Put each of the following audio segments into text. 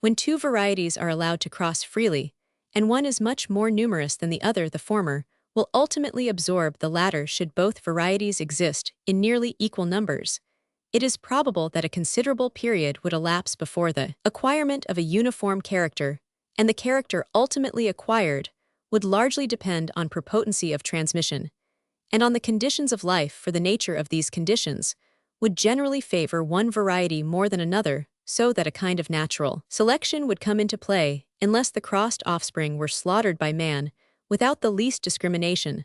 When two varieties are allowed to cross freely, and one is much more numerous than the other, the former will ultimately absorb the latter should both varieties exist in nearly equal numbers. It is probable that a considerable period would elapse before the acquirement of a uniform character, and the character ultimately acquired would largely depend on prepotency of transmission, and on the conditions of life, for the nature of these conditions would generally favor one variety more than another, so that a kind of natural selection would come into play unless the crossed offspring were slaughtered by man without the least discrimination.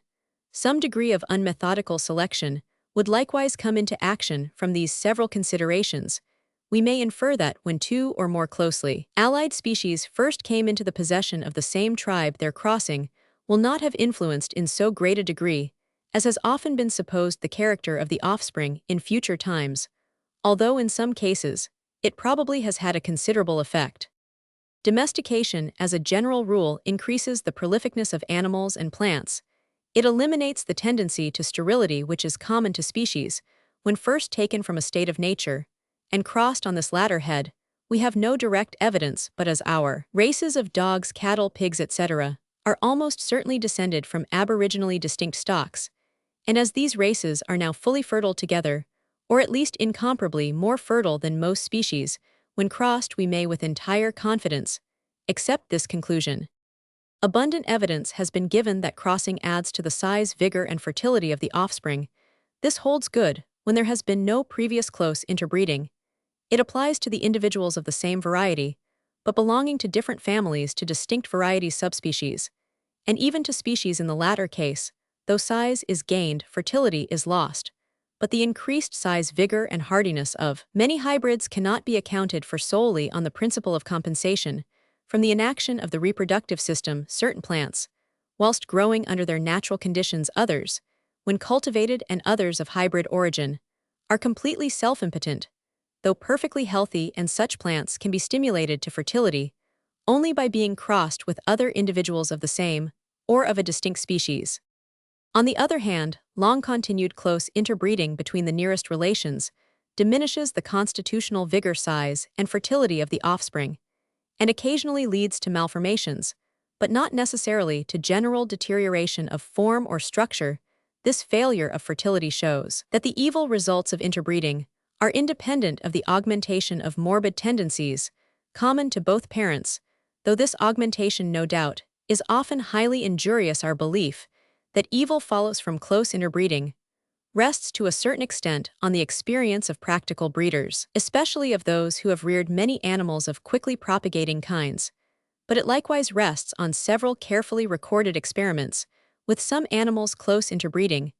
Some degree of unmethodical selection would likewise come into action from these several considerations. We may infer that when two or more closely allied species first came into the possession of the same tribe, their crossing will not have influenced in so great a degree as has often been supposed the character of the offspring in future times, although in some cases it probably has had a considerable effect. Domestication, as a general rule, increases the prolificness of animals and plants. It eliminates the tendency to sterility which is common to species when first taken from a state of nature, and crossed on this latter head, we have no direct evidence, but as our races of dogs, cattle, pigs, etc., are almost certainly descended from aboriginally distinct stocks, and as these races are now fully fertile together, or at least incomparably more fertile than most species, when crossed we may with entire confidence accept this conclusion. Abundant evidence has been given that crossing adds to the size, vigor, and fertility of the offspring. This holds good when there has been no previous close interbreeding. It applies to the individuals of the same variety, but belonging to different families to distinct variety subspecies, and even to species in the latter case. Though size is gained, fertility is lost, but the increased size, vigor, and hardiness of many hybrids cannot be accounted for solely on the principle of compensation from the inaction of the reproductive system. Certain plants, whilst growing under their natural conditions, others, when cultivated, and others of hybrid origin, are completely self-impotent, though perfectly healthy, and such plants can be stimulated to fertility only by being crossed with other individuals of the same or of a distinct species. On the other hand, long-continued close interbreeding between the nearest relations diminishes the constitutional vigor, size, and fertility of the offspring, and occasionally leads to malformations, but not necessarily to general deterioration of form or structure. This failure of fertility shows that the evil results of interbreeding are independent of the augmentation of morbid tendencies common to both parents, though this augmentation, no doubt, is often highly injurious. Our belief that evil follows from close interbreeding rests to a certain extent on the experience of practical breeders, especially of those who have reared many animals of quickly propagating kinds, but it likewise rests on several carefully recorded experiments with some animals. Close interbreeding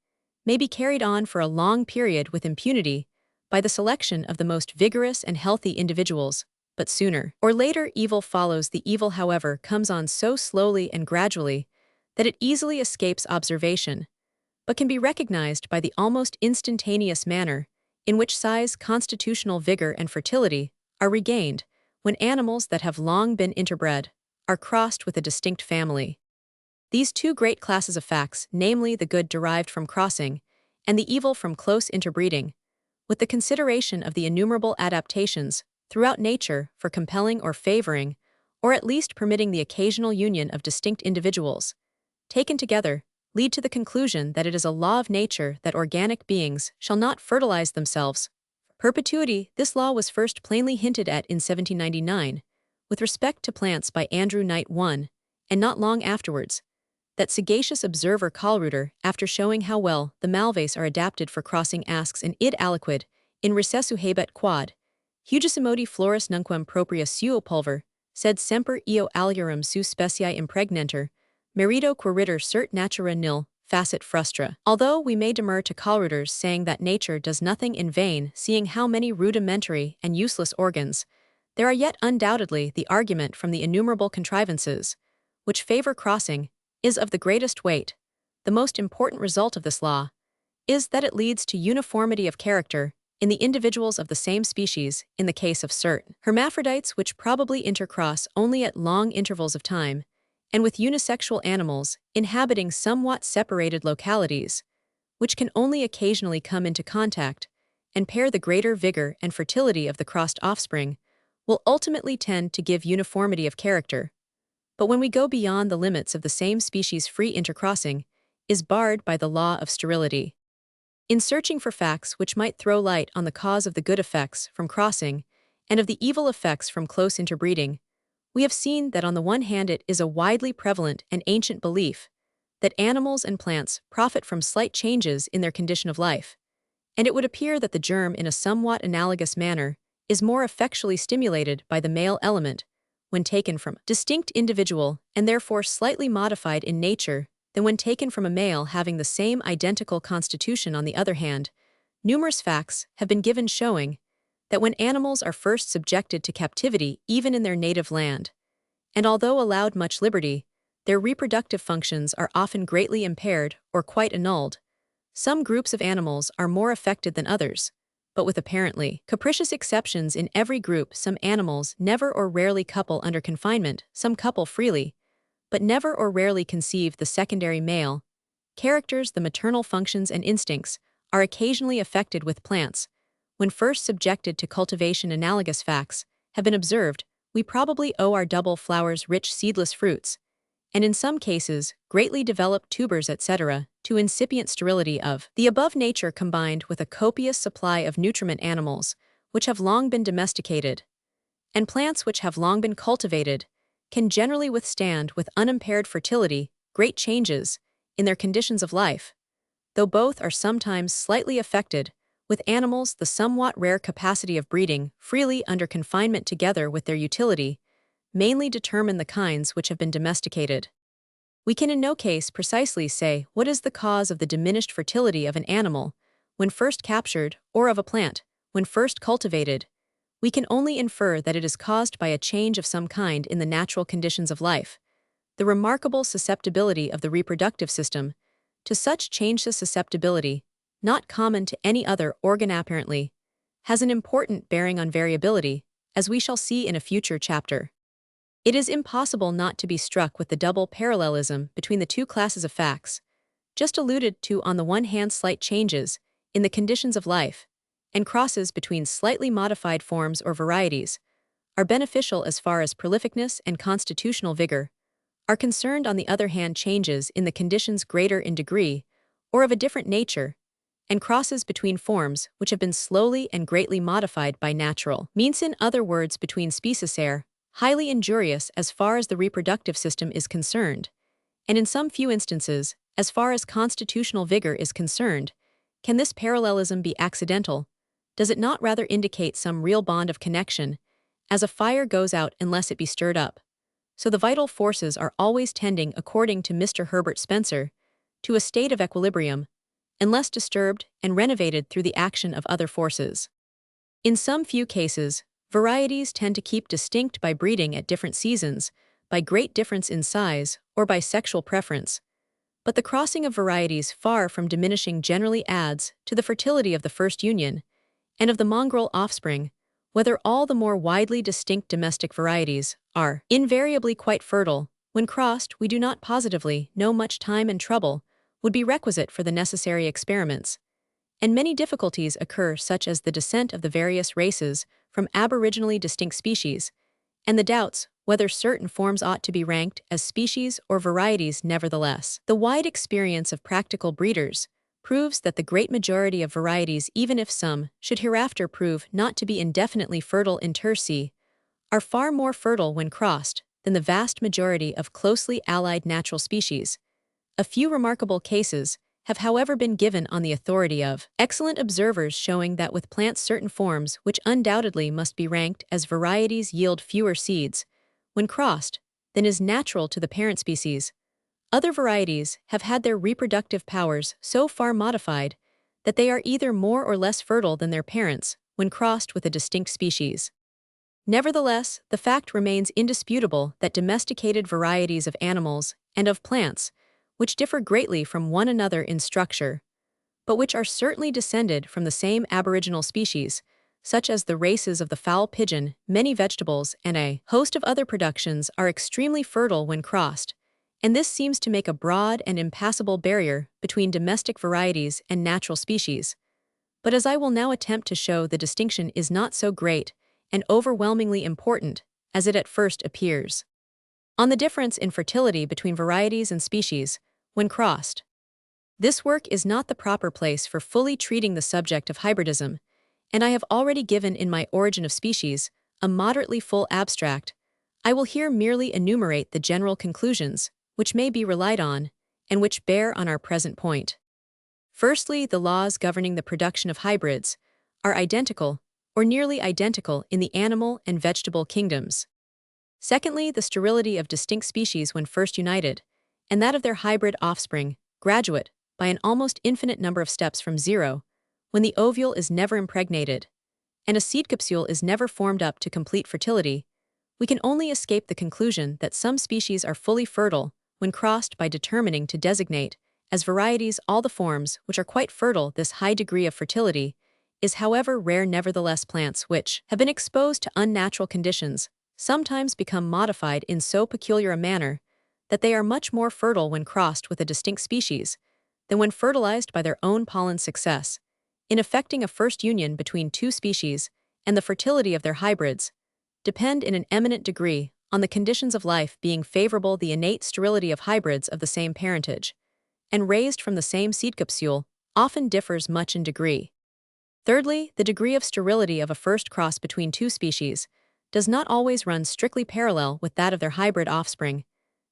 may be carried on for a long period with impunity by the selection of the most vigorous and healthy individuals, but sooner or later evil follows. The evil, however, comes on so slowly and gradually that it easily escapes observation, but can be recognized by the almost instantaneous manner in which size, constitutional vigor, and fertility are regained when animals that have long been interbred are crossed with a distinct family. These two great classes of facts, namely the good derived from crossing and the evil from close interbreeding, with the consideration of the innumerable adaptations throughout nature for compelling or favoring, or at least permitting the occasional union of distinct individuals, taken together, lead to the conclusion that it is a law of nature that organic beings shall not fertilize themselves. Perpetuity. This law was first plainly hinted at in 1799, with respect to plants by Andrew Knight I, and not long afterwards, that sagacious observer Kallreuter, after showing how well the Malvaceae are adapted for crossing, asks in id aliquid, in recessu habet quod, hugissimodi floris nunquam propria suo pulver, sed semper eo aliarum su speciae impregnenter, merito quiritur cert natura nil, facit frustra. Although we may demur to Kallreuter's saying that nature does nothing in vain, seeing how many rudimentary and useless organs, there are yet undoubtedly the argument from the innumerable contrivances which favor crossing is of the greatest weight. The most important result of this law is that it leads to uniformity of character in the individuals of the same species in the case of certain hermaphrodites which probably intercross only at long intervals of time, and with unisexual animals inhabiting somewhat separated localities, which can only occasionally come into contact and pair the greater vigor and fertility of the crossed offspring will ultimately tend to give uniformity of character. But when we go beyond the limits of the same species, free intercrossing is barred by the law of sterility. In searching for facts which might throw light on the cause of the good effects from crossing and of the evil effects from close interbreeding, we have seen that on the one hand it is a widely prevalent and ancient belief that animals and plants profit from slight changes in their condition of life, and it would appear that the germ in a somewhat analogous manner is more effectually stimulated by the male element when taken from a distinct individual and therefore slightly modified in nature than when taken from a male having the same identical constitution. On the other hand, numerous facts have been given showing that when animals are first subjected to captivity even in their native land, and although allowed much liberty, their reproductive functions are often greatly impaired or quite annulled. Some groups of animals are more affected than others, but with apparently capricious exceptions in every group. Some animals never or rarely couple under confinement, some couple freely, but never or rarely conceive the secondary male characters. The maternal functions and instincts are occasionally affected with plants. When first subjected to cultivation, analogous facts have been observed. We probably owe our double flowers, rich seedless fruits, and in some cases, greatly developed tubers, etc., to incipient sterility of the above nature combined with a copious supply of nutriment. Animals which have long been domesticated and plants which have long been cultivated can generally withstand with unimpaired fertility great changes in their conditions of life, though both are sometimes slightly affected. With animals, the somewhat rare capacity of breeding freely under confinement together with their utility mainly determine the kinds which have been domesticated. We can in no case precisely say what is the cause of the diminished fertility of an animal when first captured or of a plant when first cultivated. We can only infer that it is caused by a change of some kind in the natural conditions of life. The remarkable susceptibility of the reproductive system to such change, susceptibility, not common to any other organ apparently, has an important bearing on variability, as we shall see in a future chapter. It is impossible not to be struck with the double parallelism between the two classes of facts, just alluded to. On the one hand, slight changes in the conditions of life and crosses between slightly modified forms or varieties are beneficial as far as prolificness and constitutional vigor are concerned. On the other hand, changes in the conditions greater in degree or of a different nature and crosses between forms which have been slowly and greatly modified by natural means, in other words between species, are highly injurious as far as the reproductive system is concerned, and in some few instances, as far as constitutional vigor is concerned. Can this parallelism be accidental? Does it not rather indicate some real bond of connection, as a fire goes out unless it be stirred up? So the vital forces are always tending, according to Mr. Herbert Spencer, to a state of equilibrium, unless disturbed and renovated through the action of other forces. In some few cases, varieties tend to keep distinct by breeding at different seasons, by great difference in size, or by sexual preference. But the crossing of varieties, far from diminishing, generally adds to the fertility of the first union, and of the mongrel offspring, whether all the more widely distinct domestic varieties are invariably quite fertile. When crossed, we do not positively know. Much time and trouble would be requisite for the necessary experiments, and many difficulties occur, such as the descent of the various races from aboriginally distinct species, and the doubts whether certain forms ought to be ranked as species or varieties. Nevertheless, the wide experience of practical breeders proves that the great majority of varieties, even if some should hereafter prove not to be indefinitely fertile inter se, are far more fertile when crossed than the vast majority of closely allied natural species. A few remarkable cases have however been given on the authority of excellent observers, showing that with plants certain forms which undoubtedly must be ranked as varieties yield fewer seeds when crossed than is natural to the parent species. Other varieties have had their reproductive powers so far modified that they are either more or less fertile than their parents when crossed with a distinct species. Nevertheless, the fact remains indisputable that domesticated varieties of animals and of plants, which differ greatly from one another in structure, but which are certainly descended from the same aboriginal species, such as the races of the fowl pigeon, many vegetables, and a host of other productions, are extremely fertile when crossed, and this seems to make a broad and impassable barrier between domestic varieties and natural species. But as I will now attempt to show, the distinction is not so great, and overwhelmingly important as it at first appears. On the difference in fertility between varieties and species when crossed. This work is not the proper place for fully treating the subject of hybridism, and I have already given in my Origin of Species a moderately full abstract. I will here merely enumerate the general conclusions, which may be relied on, and which bear on our present point. Firstly, the laws governing the production of hybrids are identical, or nearly identical, in the animal and vegetable kingdoms. Secondly, the sterility of distinct species when first united, and that of their hybrid offspring, graduate, by an almost infinite number of steps from zero, when the ovule is never impregnated, and a seed capsule is never formed up to complete fertility, we can only escape the conclusion that some species are fully fertile when crossed by determining to designate as varieties all the forms which are quite fertile. This high degree of fertility is however rare. Nevertheless, plants which have been exposed to unnatural conditions sometimes become modified in so peculiar a manner that they are much more fertile when crossed with a distinct species than when fertilized by their own pollen success. In effecting a first union between two species, and the fertility of their hybrids depend in an eminent degree on the conditions of life being favorable. The innate sterility of hybrids of the same parentage, and raised from the same seed capsule, often differs much in degree. Thirdly, the degree of sterility of a first cross between two species does not always run strictly parallel with that of their hybrid offspring.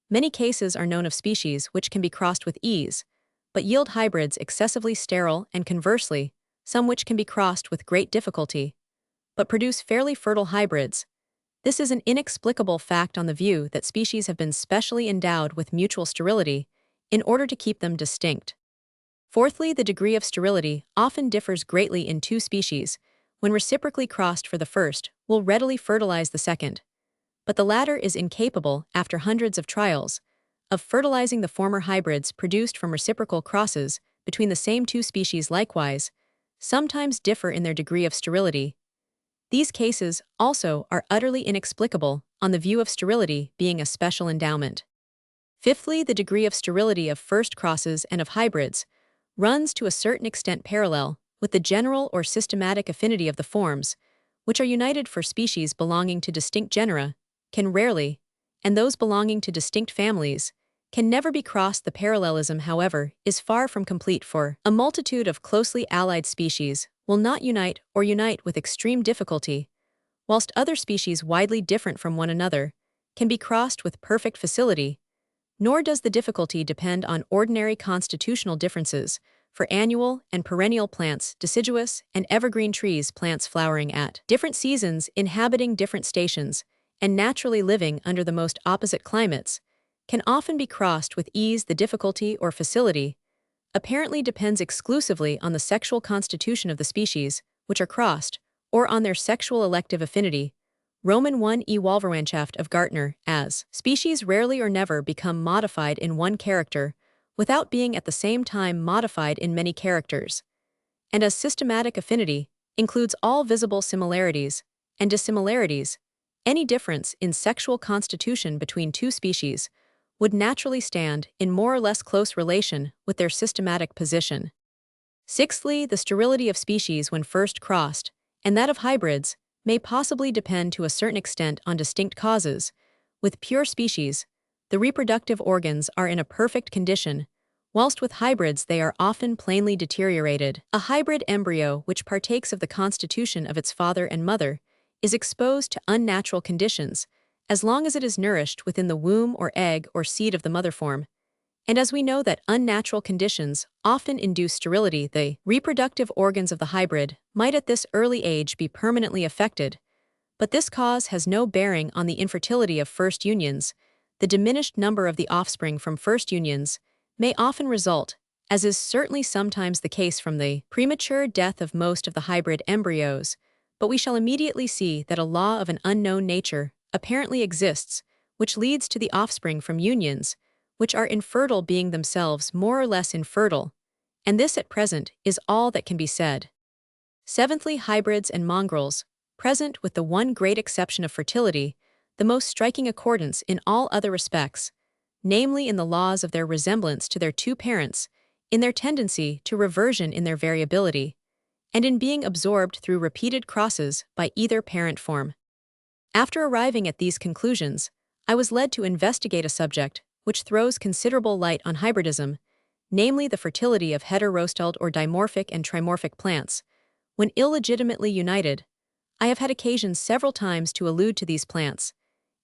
Many cases are known of species which can be crossed with ease, but yield hybrids excessively sterile, and conversely, some which can be crossed with great difficulty, but produce fairly fertile hybrids. This is an inexplicable fact on the view that species have been specially endowed with mutual sterility in order to keep them distinct. Fourthly, the degree of sterility often differs greatly in two species. When reciprocally crossed, for the first will readily fertilize the second, but the latter is incapable, after hundreds of trials, of fertilizing the former. Hybrids produced from reciprocal crosses between the same two species likewise sometimes differ in their degree of sterility. These cases also are utterly inexplicable on the view of sterility being a special endowment. Fifthly, the degree of sterility of first crosses and of hybrids runs to a certain extent parallel with the general or systematic affinity of the forms, which are united. For species belonging to distinct genera can rarely, and those belonging to distinct families can never be crossed. The parallelism, however, is far from complete, for a multitude of closely allied species will not unite or unite with extreme difficulty, whilst other species widely different from one another can be crossed with perfect facility. Nor does the difficulty depend on ordinary constitutional differences. For annual and perennial plants, deciduous and evergreen trees, plants flowering at different seasons, inhabiting different stations, and naturally living under the most opposite climates, can often be crossed with ease. The difficulty or facility apparently depends exclusively on the sexual constitution of the species which are crossed, or on their sexual elective affinity. Roman 1 Evolverwirtschaft of Gartner, as species rarely or never become modified in one character without being at the same time modified in many characters, and as systematic affinity includes all visible similarities and dissimilarities, any difference in sexual constitution between two species would naturally stand in more or less close relation with their systematic position. Sixthly, the sterility of species when first crossed, and that of hybrids, may possibly depend to a certain extent on distinct causes. With pure species, the reproductive organs are in a perfect condition, whilst with hybrids they are often plainly deteriorated. A hybrid embryo which partakes of the constitution of its father and mother is exposed to unnatural conditions as long as it is nourished within the womb or egg or seed of the mother form. And as we know that unnatural conditions often induce sterility, the reproductive organs of the hybrid might at this early age be permanently affected, but this cause has no bearing on the infertility of first unions. The diminished number of the offspring from first unions may often result, as is certainly sometimes the case, from the premature death of most of the hybrid embryos, but we shall immediately see that a law of an unknown nature apparently exists, which leads to the offspring from unions which are infertile being themselves more or less infertile, and this at present is all that can be said. Seventhly, hybrids and mongrels present, with the one great exception of fertility, the most striking accordance in all other respects, namely in the laws of their resemblance to their two parents, in their tendency to reversion, in their variability, and in being absorbed through repeated crosses by either parent form. After arriving at these conclusions, I was led to investigate a subject which throws considerable light on hybridism, namely the fertility of heterostyled or dimorphic and trimorphic plants. When illegitimately united, I have had occasion several times to allude to these plants,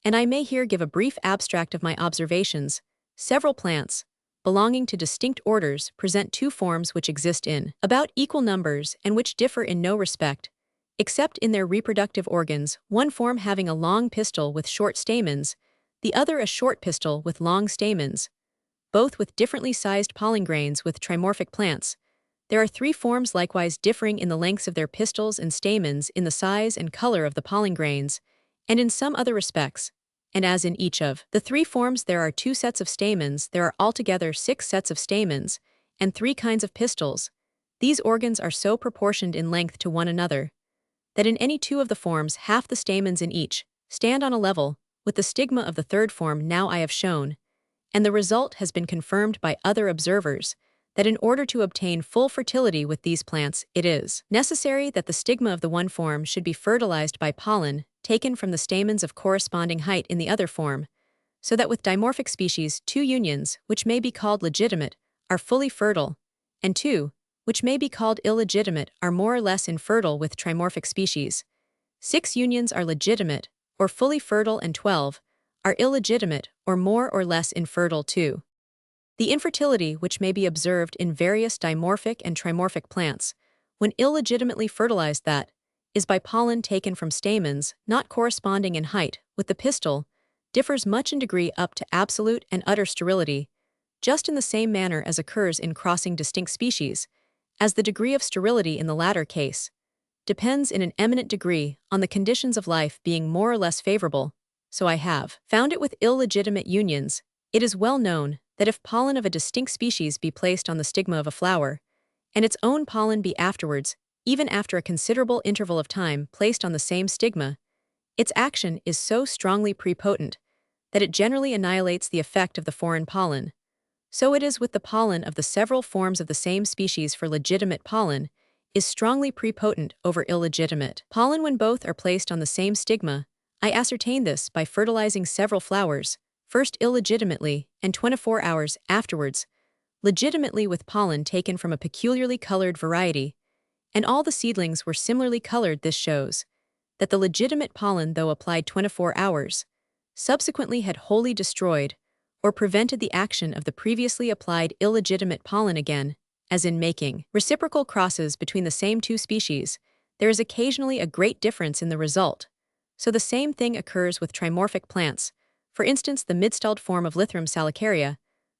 and I may here give a brief abstract of my observations. Several plants, belonging to distinct orders, present two forms which exist in about equal numbers and which differ in no respect, except in their reproductive organs, one form having a long pistil with short stamens, the other a short pistil with long stamens, both with differently sized pollen grains with trimorphic plants. There are three forms likewise differing in the lengths of their pistils and stamens, in the size and color of the pollen grains, and in some other respects. And as in each of the three forms there are two sets of stamens, there are altogether 6 sets of stamens, and 3 kinds of pistils. These organs are so proportioned in length to one another that in any two of the forms half the stamens in each stand on a level with the stigma of the third form now I have shown, and the result has been confirmed by other observers that in order to obtain full fertility with these plants, it is necessary that the stigma of the one form should be fertilized by pollen taken from the stamens of corresponding height in the other form, so that with dimorphic species 2 unions, which may be called legitimate, are fully fertile, and 2, which may be called illegitimate, are more or less infertile with trimorphic species. 6 unions are legitimate, or fully fertile, and 12 are illegitimate, or more or less infertile too. The infertility which may be observed in various dimorphic and trimorphic plants, when illegitimately fertilized, that is by pollen taken from stamens not corresponding in height with the pistil, differs much in degree up to absolute and utter sterility, just in the same manner as occurs in crossing distinct species, as the degree of sterility in the latter case depends in an eminent degree on the conditions of life being more or less favorable. So I have found it with illegitimate unions. It is well known that if pollen of a distinct species be placed on the stigma of a flower, and its own pollen be afterwards, even after a considerable interval of time, placed on the same stigma, its action is so strongly prepotent that it generally annihilates the effect of the foreign pollen. So it is with the pollen of the several forms of the same species, for legitimate pollen is strongly prepotent over illegitimate pollen when both are placed on the same stigma. I ascertained this by fertilizing several flowers, first illegitimately, and 24 hours afterwards, legitimately, with pollen taken from a peculiarly colored variety, and all the seedlings were similarly colored. This shows that the legitimate pollen, though applied 24 hours, subsequently had wholly destroyed or prevented the action of the previously applied illegitimate pollen again. As in making reciprocal crosses between the same two species, there is occasionally a great difference in the result. So the same thing occurs with trimorphic plants. For instance, the mid-styled form of Lythrum salicaria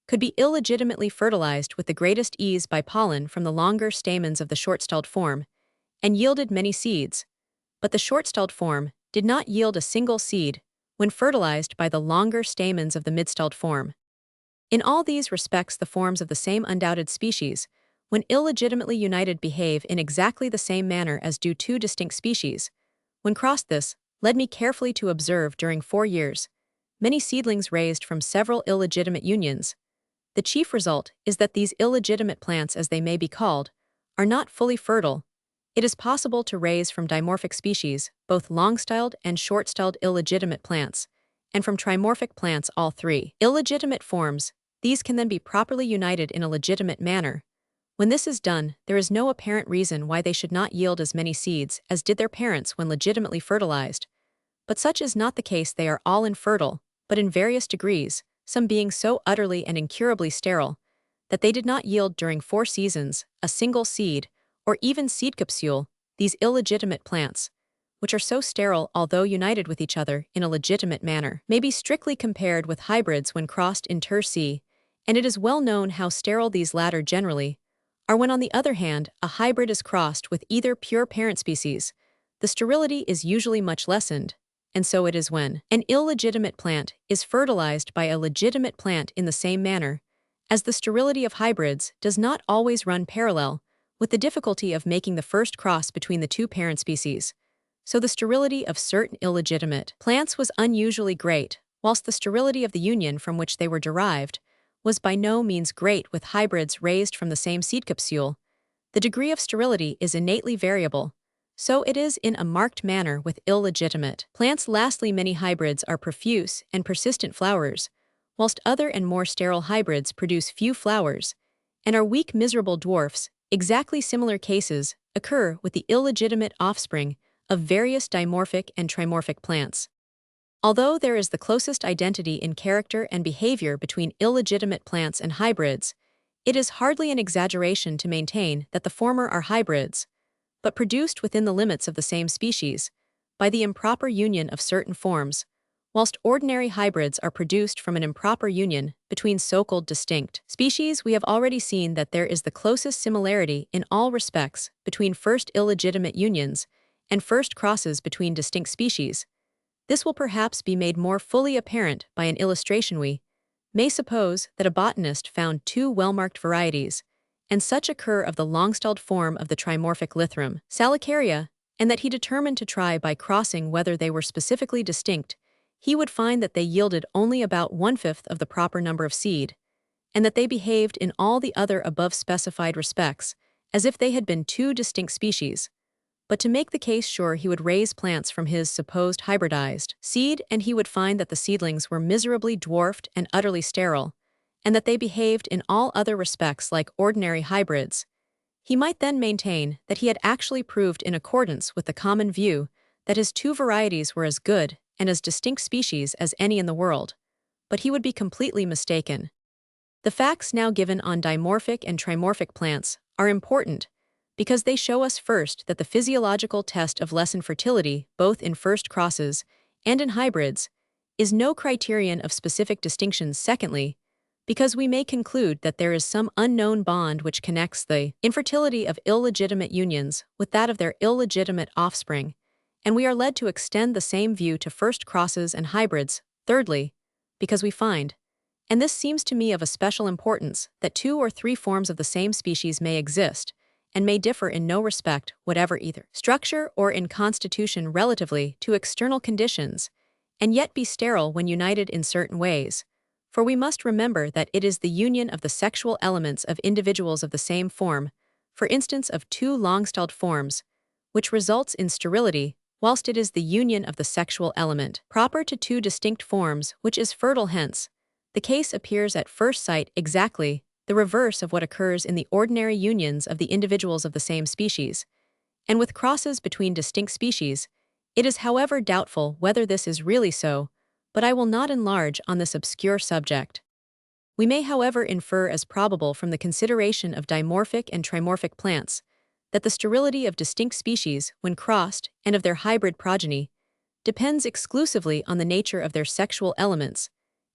could be illegitimately fertilized with the greatest ease by pollen from the longer stamens of the short-styled form, and yielded many seeds, but the short-styled form did not yield a single seed when fertilized by the longer stamens of the mid-styled form. In all these respects the forms of the same undoubted species, when illegitimately united, behave in exactly the same manner as do two distinct species. When crossed, this led me carefully to observe during 4 years many seedlings raised from several illegitimate unions. The chief result is that these illegitimate plants, as they may be called, are not fully fertile. It is possible to raise from dimorphic species both long-styled and short-styled illegitimate plants, and from trimorphic plants all 3 illegitimate forms. These can then be properly united in a legitimate manner. When this is done, there is no apparent reason why they should not yield as many seeds as did their parents when legitimately fertilized. But such is not the case. They are all infertile, but in various degrees, some being so utterly and incurably sterile that they did not yield during 4 seasons a single seed, or even seed capsule. These illegitimate plants, which are so sterile although united with each other in a legitimate manner, may be strictly compared with hybrids when crossed inter se, and it is well known how sterile these latter generally are when, on the other hand, a hybrid is crossed with either pure parent species. The sterility is usually much lessened, and so it is when an illegitimate plant is fertilized by a legitimate plant in the same manner, as the sterility of hybrids does not always run parallel with the difficulty of making the first cross between the two parent species. So the sterility of certain illegitimate plants was unusually great, whilst the sterility of the union from which they were derived was by no means great with hybrids raised from the same seed capsule. The degree of sterility is innately variable, so it is in a marked manner with illegitimate plants. Lastly, many hybrids are profuse and persistent flowers, whilst other and more sterile hybrids produce few flowers and are weak, miserable dwarfs. Exactly similar cases occur with the illegitimate offspring of various dimorphic and trimorphic plants. Although there is the closest identity in character and behavior between illegitimate plants and hybrids, it is hardly an exaggeration to maintain that the former are hybrids, but produced within the limits of the same species, by the improper union of certain forms, whilst ordinary hybrids are produced from an improper union between so-called distinct species. We have already seen that there is the closest similarity in all respects between first illegitimate unions and first crosses between distinct species. This will perhaps be made more fully apparent by an illustration. We may suppose that a botanist found two well-marked varieties, and such occur of the long-stalled form of the trimorphic Lythrum Salicaria, and that he determined to try by crossing whether they were specifically distinct. He would find that they yielded only about 1/5 of the proper number of seed, and that they behaved in all the other above specified respects as if they had been two distinct species. But to make the case sure, he would raise plants from his supposed hybridized seed, and he would find that the seedlings were miserably dwarfed and utterly sterile, and that they behaved in all other respects like ordinary hybrids. He might then maintain that he had actually proved in accordance with the common view that his two varieties were as good and as distinct species as any in the world, but he would be completely mistaken. The facts now given on dimorphic and trimorphic plants are important because they show us first that the physiological test of lessened fertility, both in first crosses and in hybrids, is no criterion of specific distinctions. Secondly, because we may conclude that there is some unknown bond which connects the infertility of illegitimate unions with that of their illegitimate offspring, and we are led to extend the same view to first crosses and hybrids. Thirdly, because we find, and this seems to me of a special importance, that two or three forms of the same species may exist, and may differ in no respect whatever, either structure or in constitution relatively to external conditions, and yet be sterile when united in certain ways. For we must remember that it is the union of the sexual elements of individuals of the same form, for instance of two long-stalled forms, which results in sterility, whilst it is the union of the sexual element proper to two distinct forms which is fertile. Hence, the case appears at first sight exactly the reverse of what occurs in the ordinary unions of the individuals of the same species, and with crosses between distinct species. It is, however, doubtful whether this is really so, but I will not enlarge on this obscure subject. We may, however, infer as probable from the consideration of dimorphic and trimorphic plants that the sterility of distinct species, when crossed, and of their hybrid progeny, depends exclusively on the nature of their sexual elements,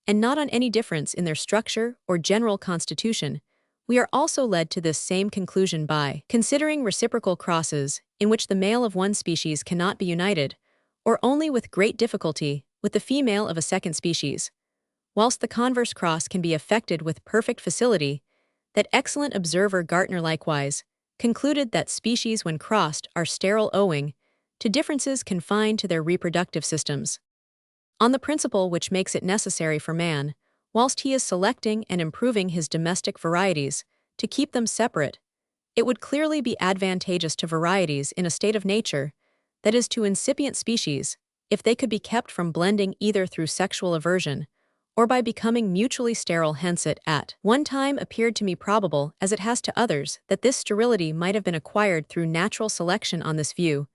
and not on any difference in their structure or general constitution. We are also led to this same conclusion by considering reciprocal crosses, in which the male of one species cannot be united, or only with great difficulty, with the female of a second species, whilst the converse cross can be effected with perfect facility. That excellent observer Gartner likewise concluded that species when crossed are sterile owing to differences confined to their reproductive systems, on the principle which makes it necessary for man, whilst he is selecting and improving his domestic varieties, to keep them separate. It would clearly be advantageous to varieties in a state of nature, that is to incipient species, if they could be kept from blending either through sexual aversion or by becoming mutually sterile. Hence it at one time appeared to me probable, as it has to others, that this sterility might have been acquired through natural selection. On this view,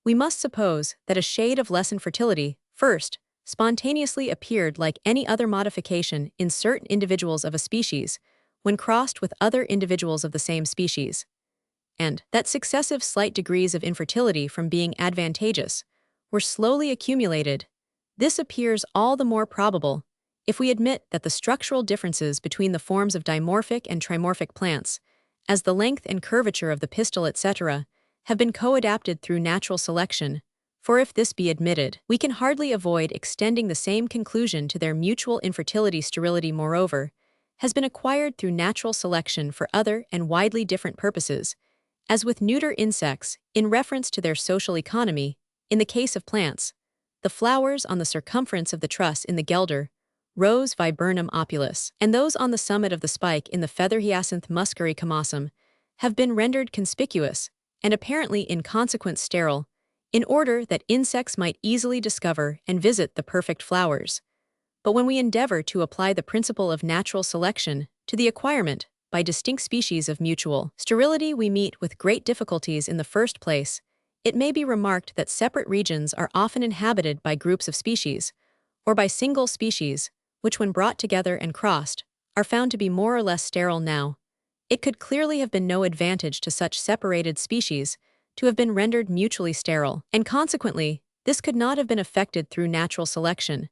we must suppose that a shade of lessened fertility, first, spontaneously appeared like any other modification in certain individuals of a species, when crossed with other individuals of the same species, and that successive slight degrees of infertility, from being advantageous, were slowly accumulated. This appears all the more probable if we admit that the structural differences between the forms of dimorphic and trimorphic plants, as the length and curvature of the pistil, etc., have been co-adapted through natural selection. For if this be admitted, we can hardly avoid extending the same conclusion to their mutual infertility. Sterility, moreover, has been acquired through natural selection for other and widely different purposes, as with neuter insects, in reference to their social economy. In the case of plants, the flowers on the circumference of the truss in the Guelder, Rose viburnum opulus, and those on the summit of the spike in the feather Hyacinth muscaricomossum, have been rendered conspicuous and apparently in consequence sterile, in order that insects might easily discover and visit the perfect flowers. But when we endeavor to apply the principle of natural selection to the acquirement by distinct species of mutual sterility, we meet with great difficulties. In the first place, it may be remarked that separate regions are often inhabited by groups of species, or by single species, which when brought together and crossed, are found to be more or less sterile. Now, it could clearly have been no advantage to such separated species to have been rendered mutually sterile, and consequently, this could not have been effected through natural selection.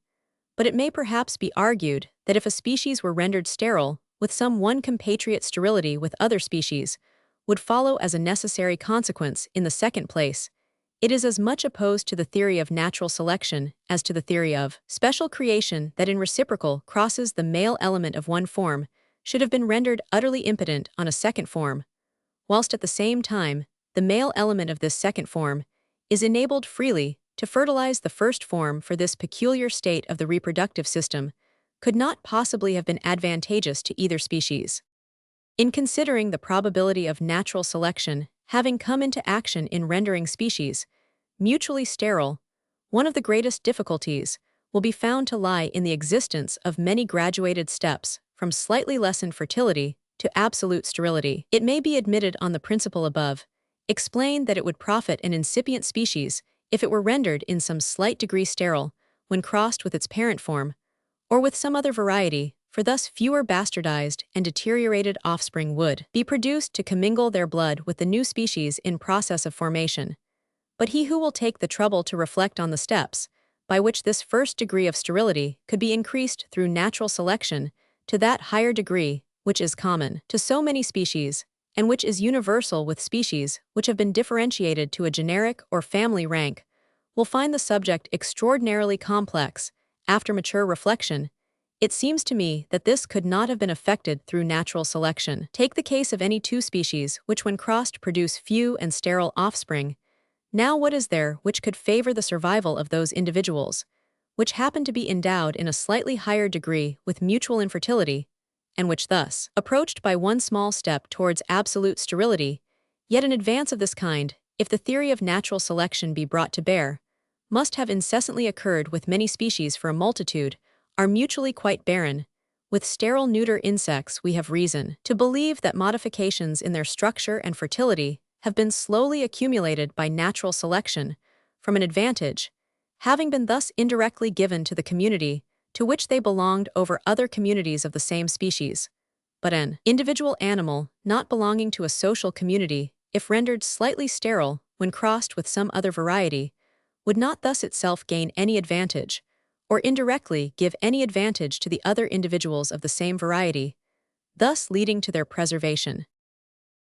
But it may perhaps be argued that if a species were rendered sterile with some one compatriot sterility with other species, would follow as a necessary consequence. In the second place, it is as much opposed to the theory of natural selection as to the theory of special creation that in reciprocal crosses the male element of one form should have been rendered utterly impotent on a second form, whilst at the same time the male element of this second form is enabled freely to fertilize the first form. For this peculiar state of the reproductive system could not possibly have been advantageous to either species. In considering the probability of natural selection having come into action in rendering species mutually sterile, one of the greatest difficulties will be found to lie in the existence of many graduated steps from slightly lessened fertility to absolute sterility. It may be admitted on the principle above explained that it would profit an incipient species if it were rendered in some slight degree sterile when crossed with its parent form, or with some other variety, for thus fewer bastardized and deteriorated offspring would be produced to commingle their blood with the new species in process of formation. But he who will take the trouble to reflect on the steps by which this first degree of sterility could be increased through natural selection to that higher degree which is common to so many species, and which is universal with species which have been differentiated to a generic or family rank, will find the subject extraordinarily complex. After mature reflection, it seems to me that this could not have been effected through natural selection. Take the case of any two species which when crossed produce few and sterile offspring. Now what is there which could favor the survival of those individuals, which happen to be endowed in a slightly higher degree with mutual infertility, and which thus, approached by one small step towards absolute sterility, yet an advance of this kind, if the theory of natural selection be brought to bear, must have incessantly occurred with many species, for a multitude are mutually quite barren. With sterile neuter insects we have reason to believe that modifications in their structure and fertility have been slowly accumulated by natural selection from an advantage, having been thus indirectly given to the community to which they belonged over other communities of the same species. But an individual animal not belonging to a social community, if rendered slightly sterile when crossed with some other variety, would not thus itself gain any advantage, or indirectly give any advantage to the other individuals of the same variety, thus leading to their preservation.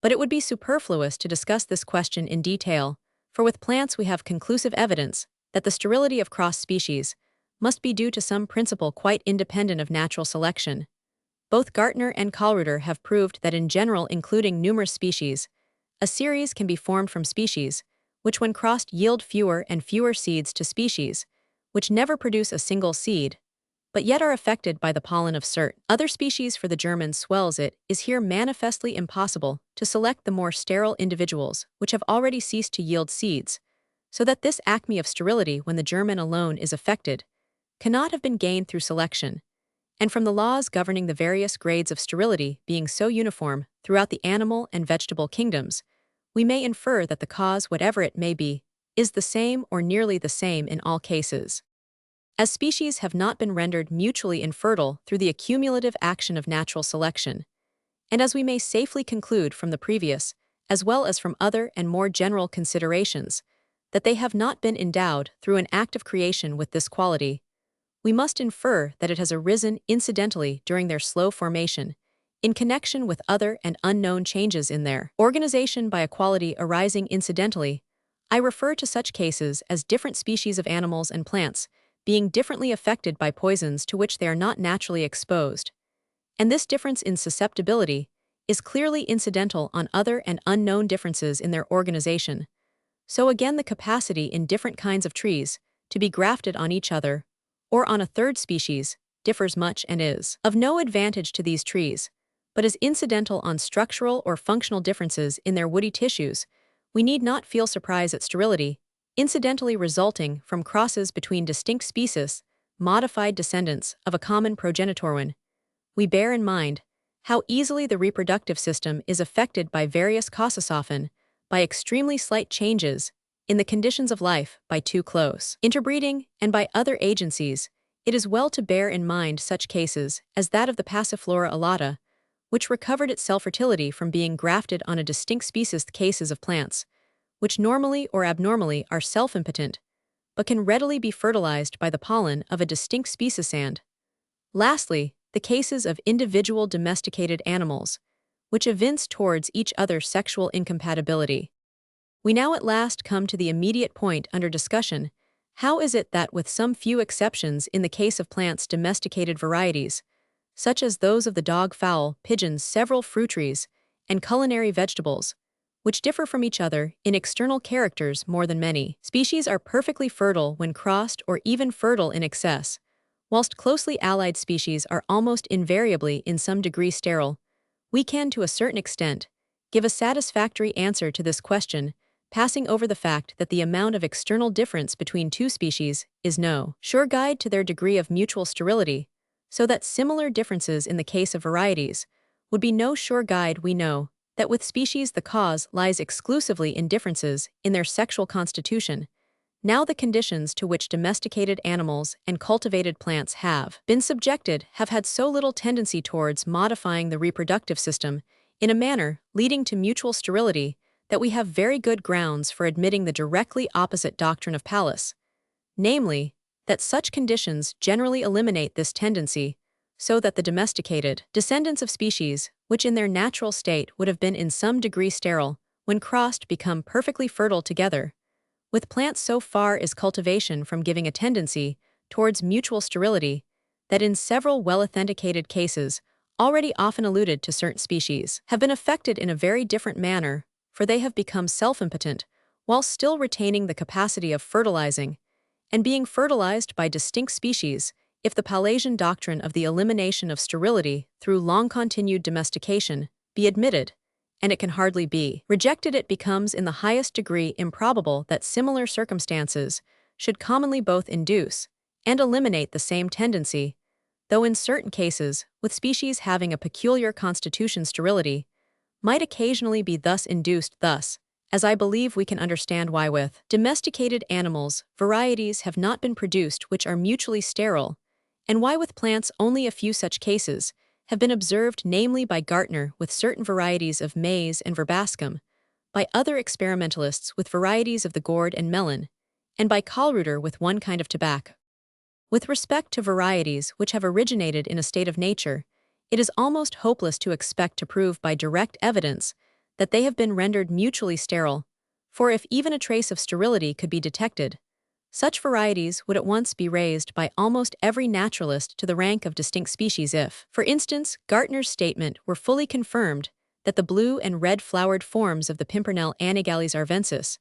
But it would be superfluous to discuss this question in detail, for with plants we have conclusive evidence that the sterility of cross species must be due to some principle quite independent of natural selection. Both Gartner and Kallreuter have proved that in general, including numerous species, a series can be formed from species which when crossed yield fewer and fewer seeds to species which never produce a single seed, but yet are affected by the pollen of certain other species. For the German swells it is here manifestly impossible to select the more sterile individuals which have already ceased to yield seeds, so that this acme of sterility when the German alone is affected cannot have been gained through selection, and from the laws governing the various grades of sterility being so uniform throughout the animal and vegetable kingdoms, we may infer that the cause, whatever it may be, is the same or nearly the same in all cases. As species have not been rendered mutually infertile through the accumulative action of natural selection, and as we may safely conclude from the previous, as well as from other and more general considerations, that they have not been endowed through an act of creation with this quality, we must infer that it has arisen incidentally during their slow formation, in connection with other and unknown changes in their organization by a quality arising incidentally. I refer to such cases as different species of animals and plants being differently affected by poisons to which they are not naturally exposed. And this difference in susceptibility is clearly incidental on other and unknown differences in their organization. So again the capacity in different kinds of trees to be grafted on each other, or on a third species, differs much and is of no advantage to these trees, but as incidental on structural or functional differences in their woody tissues, we need not feel surprise at sterility, incidentally resulting from crosses between distinct species, modified descendants of a common progenitor. We bear in mind how easily the reproductive system is affected by various causes, often by extremely slight changes in the conditions of life, by too close interbreeding, and by other agencies. It is well to bear in mind such cases as that of the Passiflora alata, which recovered its self-fertility from being grafted on a distinct species. Cases of plants, which normally or abnormally are self-impotent, but can readily be fertilized by the pollen of a distinct species. And lastly, the cases of individual domesticated animals, which evince towards each other sexual incompatibility. We now at last come to the immediate point under discussion. How is it that, with some few exceptions in the case of plants' domesticated varieties, such as those of the dog, fowl, pigeons, several fruit trees, and culinary vegetables, which differ from each other in external characters more than many species, are perfectly fertile when crossed or even fertile in excess, whilst closely allied species are almost invariably in some degree sterile? We can, to a certain extent, give a satisfactory answer to this question, passing over the fact that the amount of external difference between two species is no sure guide to their degree of mutual sterility, so that similar differences in the case of varieties would be no sure guide. We know that with species the cause lies exclusively in differences in their sexual constitution. Now the conditions to which domesticated animals and cultivated plants have been subjected have had so little tendency towards modifying the reproductive system in a manner leading to mutual sterility that we have very good grounds for admitting the directly opposite doctrine of Pallas, namely, that such conditions generally eliminate this tendency, so that the domesticated descendants of species, which in their natural state would have been in some degree sterile, when crossed become perfectly fertile together. With plants, so far is cultivation from giving a tendency towards mutual sterility, that in several well-authenticated cases, already often alluded to, certain species have been affected in a very different manner, for they have become self-impotent, while still retaining the capacity of fertilizing, and being fertilized by distinct species. If the Pallasian doctrine of the elimination of sterility through long-continued domestication be admitted, and it can hardly be rejected, it becomes in the highest degree improbable that similar circumstances should commonly both induce and eliminate the same tendency, though in certain cases, with species having a peculiar constitution, sterility might occasionally be thus induced. Thus, as I believe we can understand why with domesticated animals varieties have not been produced which are mutually sterile, and why with plants only a few such cases have been observed, namely by Gartner with certain varieties of maize and verbascum, by other experimentalists with varieties of the gourd and melon, and by Kallreuter with one kind of tobacco. With respect to varieties which have originated in a state of nature, it is almost hopeless to expect to prove by direct evidence that they have been rendered mutually sterile, for if even a trace of sterility could be detected, such varieties would at once be raised by almost every naturalist to the rank of distinct species. If, for instance, Gartner's statement were fully confirmed that the blue and red-flowered forms of the Pimpernel Anigales arvensis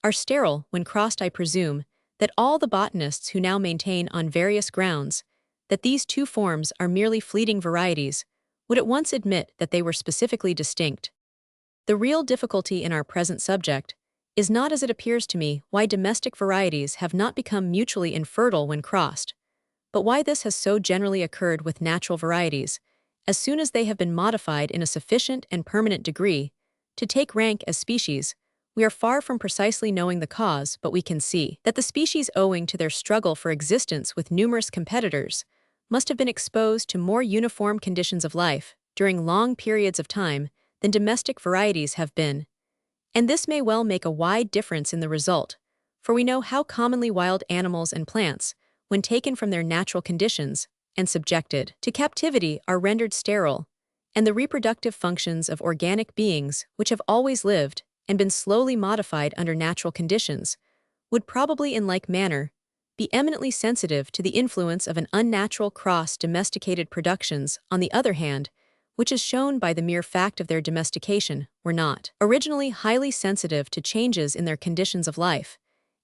are sterile when crossed, I presume that all the botanists who now maintain on various grounds that these two forms are merely fleeting varieties would at once admit that they were specifically distinct. The real difficulty in our present subject is not, as it appears to me, why domestic varieties have not become mutually infertile when crossed, but why this has so generally occurred with natural varieties, as soon as they have been modified in a sufficient and permanent degree to take rank as species. We are far from precisely knowing the cause, but we can see that the species, owing to their struggle for existence with numerous competitors, must have been exposed to more uniform conditions of life during long periods of time than domestic varieties have been. And this may well make a wide difference in the result, for we know how commonly wild animals and plants, when taken from their natural conditions and subjected to captivity, are rendered sterile, and the reproductive functions of organic beings which have always lived and been slowly modified under natural conditions would probably in like manner be eminently sensitive to the influence of an unnatural cross. Domesticated productions, on the other hand, which is shown by the mere fact of their domestication, were not originally highly sensitive to changes in their conditions of life,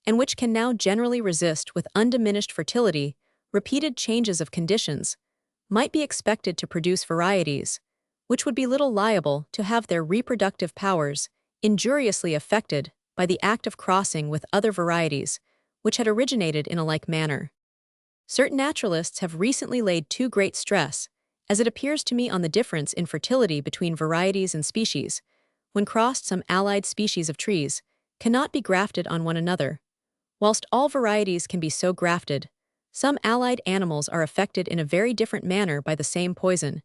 and which can now generally resist with undiminished fertility repeated changes of conditions, might be expected to produce varieties which would be little liable to have their reproductive powers injuriously affected by the act of crossing with other varieties, which had originated in a like manner. Certain naturalists have recently laid too great stress, as it appears to me, on the difference in fertility between varieties and species. When crossed, some allied species of trees cannot be grafted on one another. Whilst all varieties can be so grafted, some allied animals are affected in a very different manner by the same poison,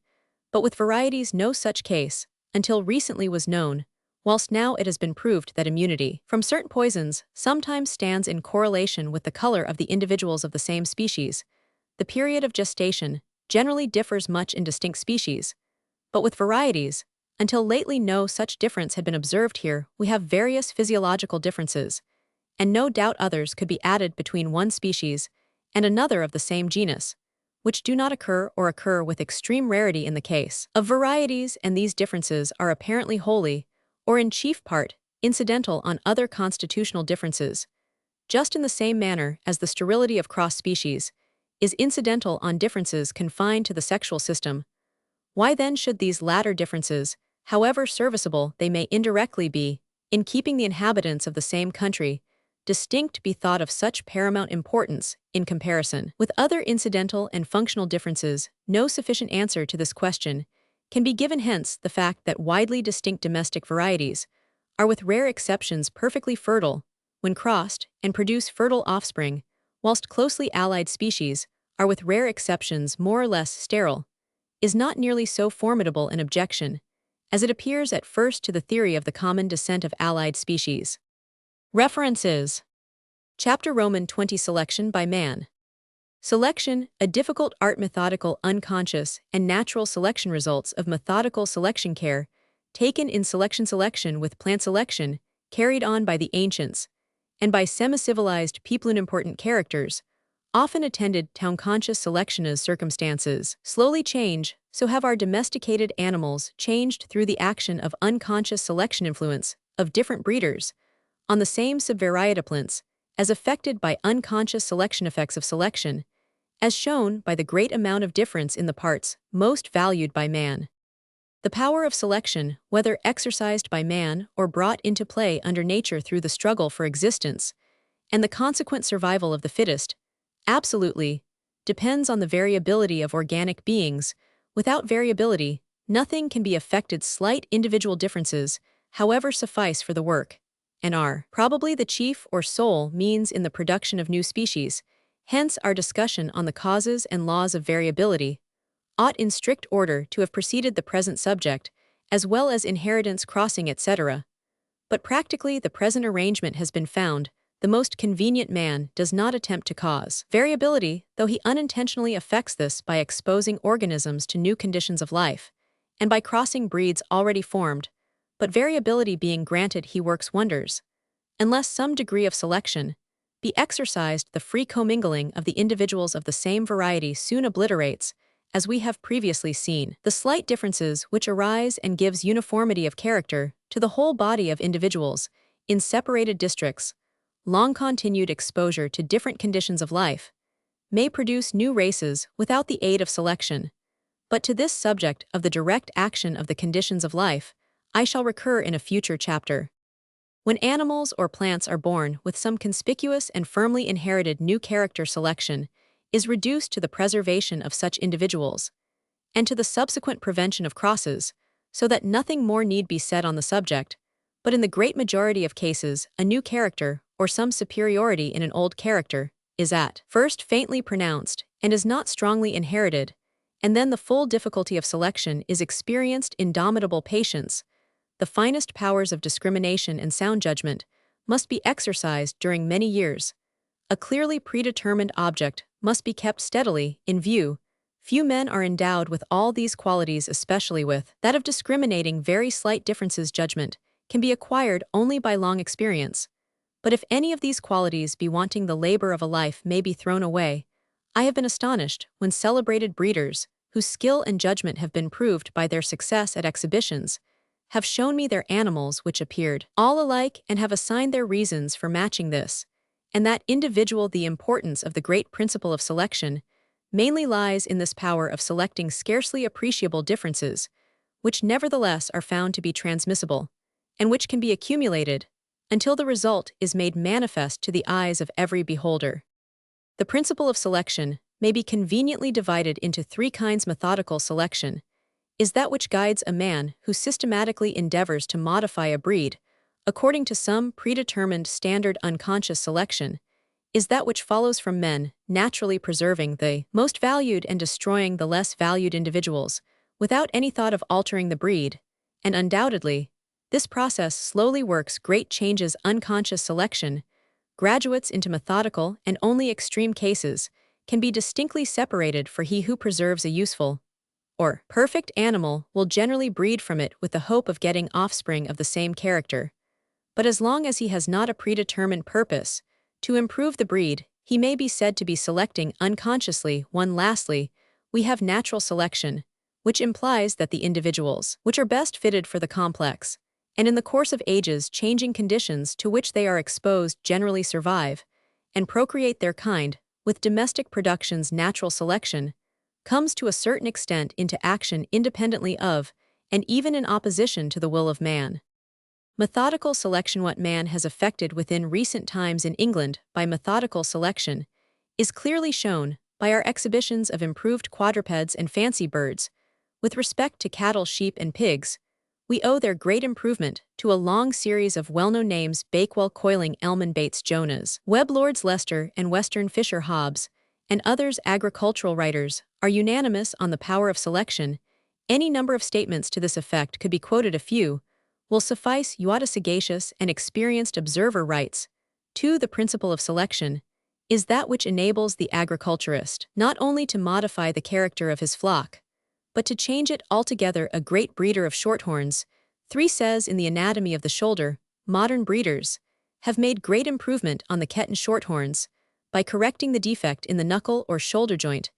but with varieties no such case, until recently was known, whilst now it has been proved that immunity from certain poisons sometimes stands in correlation with the color of the individuals of the same species. The period of gestation generally differs much in distinct species, but with varieties, until lately no such difference had been observed. Here we have various physiological differences, and no doubt others could be added between one species and another of the same genus, which do not occur or occur with extreme rarity in the case of varieties, and these differences are apparently wholly, or in chief part, incidental on other constitutional differences, just in the same manner as the sterility of cross species is incidental on differences confined to the sexual system. Why then should these latter differences, however serviceable they may indirectly be, in keeping the inhabitants of the same country distinct, be thought of such paramount importance in comparison with other incidental and functional differences? No sufficient answer to this question can be given. Hence, the fact that widely distinct domestic varieties are with rare exceptions perfectly fertile when crossed and produce fertile offspring, whilst closely allied species are with rare exceptions more or less sterile, is not nearly so formidable an objection as it appears at first to the theory of the common descent of allied species. References: Chapter Roman 20 Selection by Man. Selection, a difficult art. Methodical, unconscious, and natural selection. Results of methodical selection. Care taken in selection with plant selection, carried on by the ancients, and by semi-civilized people. Important characters often attended to unconscious selection. As circumstances slowly change, so have our domesticated animals changed through the action of unconscious selection. Influence of different breeders on the same subvarieties, as affected by unconscious selection. Effects of selection, as shown by the great amount of difference in the parts most valued by man. The power of selection, whether exercised by man or brought into play under nature through the struggle for existence, and the consequent survival of the fittest, absolutely depends on the variability of organic beings. Without variability, nothing can be effected. Slight individual differences, however, suffice for the work, and are probably the chief or sole means in the production of new species. Hence, our discussion on the causes and laws of variability ought in strict order to have preceded the present subject, as well as inheritance, crossing, etc. But practically the present arrangement has been found the most convenient. Man does not attempt to cause variability, though he unintentionally affects this by exposing organisms to new conditions of life, and by crossing breeds already formed. But variability being granted, he works wonders. Unless some degree of selection be exercised, the free commingling of the individuals of the same variety soon obliterates, as we have previously seen, the slight differences which arise, and gives uniformity of character to the whole body of individuals in separated districts. Long continued exposure to different conditions of life may produce new races without the aid of selection. But to this subject of the direct action of the conditions of life I shall recur in a future chapter. When animals or plants are born with some conspicuous and firmly inherited new character, selection is reduced to the preservation of such individuals, and to the subsequent prevention of crosses, so that nothing more need be said on the subject. But in the great majority of cases, a new character, or some superiority in an old character, is at first faintly pronounced, and is not strongly inherited, and then the full difficulty of selection is experienced. Indomitable patience, the finest powers of discrimination and sound judgment, must be exercised during many years. A clearly predetermined object must be kept steadily in view. Few men are endowed with all these qualities, especially with that of discriminating very slight differences. Judgment can be acquired only by long experience. But if any of these qualities be wanting, the labor of a life may be thrown away. I have been astonished when celebrated breeders, whose skill and judgment have been proved by their success at exhibitions, have shown me their animals which appeared all alike, and have assigned their reasons for matching this and that individual. The importance of the great principle of selection mainly lies in this power of selecting scarcely appreciable differences, which nevertheless are found to be transmissible, and which can be accumulated until the result is made manifest to the eyes of every beholder. The principle of selection may be conveniently divided into three kinds. Methodical selection is that which guides a man who systematically endeavors to modify a breed according to some predetermined standard. Unconscious selection is that which follows from men naturally preserving the most valued and destroying the less valued individuals without any thought of altering the breed, and undoubtedly, this process slowly works great changes. Unconscious selection graduates into methodical, and only extreme cases can be distinctly separated, for he who preserves a useful or perfect animal will generally breed from it with the hope of getting offspring of the same character. But as long as he has not a predetermined purpose to improve the breed, he may be said to be selecting unconsciously. Lastly, we have natural selection, which implies that the individuals which are best fitted for the complex, and in the course of ages changing conditions to which they are exposed, generally survive and procreate their kind. With domestic productions, natural selection comes to a certain extent into action independently of, and even in opposition to, the will of man. Methodical selection. What man has effected within recent times in England by methodical selection is clearly shown by our exhibitions of improved quadrupeds and fancy birds. With respect to cattle, sheep, and pigs, we owe their great improvement to a long series of well-known names: Bakewell, Coiling, Elman, Bates, Jonas, Webb, Lords, Leicester, and Western, Fisher, Hobbs, and others. Agricultural writers are unanimous on the power of selection. Any number of statements to this effect could be quoted. A few will suffice. A sagacious and experienced observer writes, 2. The principle of selection is that which enables the agriculturist not only to modify the character of his flock, but to change it altogether. A great breeder of shorthorns, 3. says in the Anatomy of the Shoulder, modern breeders have made great improvement on the Ketton shorthorns by correcting the defect in the knuckle or shoulder joint,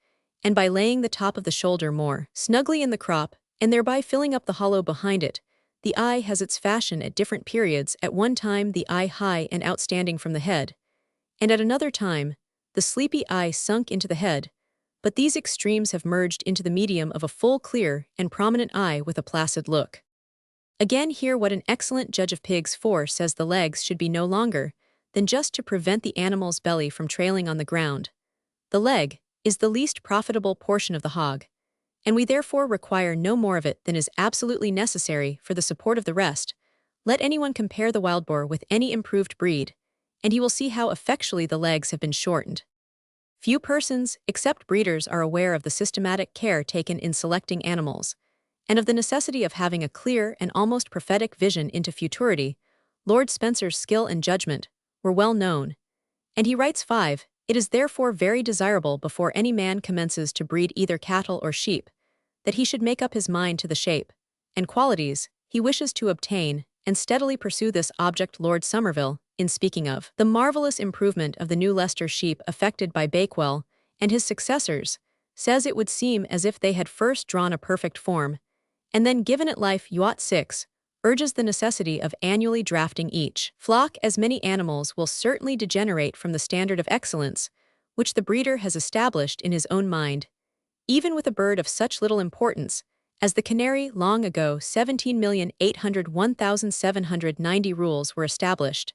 and by laying the top of the shoulder more snugly in the crop, and thereby filling up the hollow behind it. The eye has its fashion at different periods. At one time the eye high and outstanding from the head, and at another time the sleepy eye sunk into the head, but these extremes have merged into the medium of a full, clear, and prominent eye with a placid look. Again, hear what an excellent judge of pigs 4 says: the legs should be no longer than just to prevent the animal's belly from trailing on the ground. The leg is the least profitable portion of the hog, and we therefore require no more of it than is absolutely necessary for the support of the rest. Let anyone compare the wild boar with any improved breed, and he will see how effectually the legs have been shortened. Few persons, except breeders, are aware of the systematic care taken in selecting animals, and of the necessity of having a clear and almost prophetic vision into futurity. Lord Spencer's skill and judgment were well known, and he writes 5. It is therefore very desirable, before any man commences to breed either cattle or sheep, that he should make up his mind to the shape and qualities he wishes to obtain, and steadily pursue this object. Lord Somerville, in speaking of the marvelous improvement of the new Leicester sheep effected by Bakewell and his successors, says it would seem as if they had first drawn a perfect form, and then given it life. Youat 6 urges the necessity of annually drafting each flock, as many animals will certainly degenerate from the standard of excellence which the breeder has established in his own mind. Even with a bird of such little importance as the canary, long ago 17,801,790 rules were established,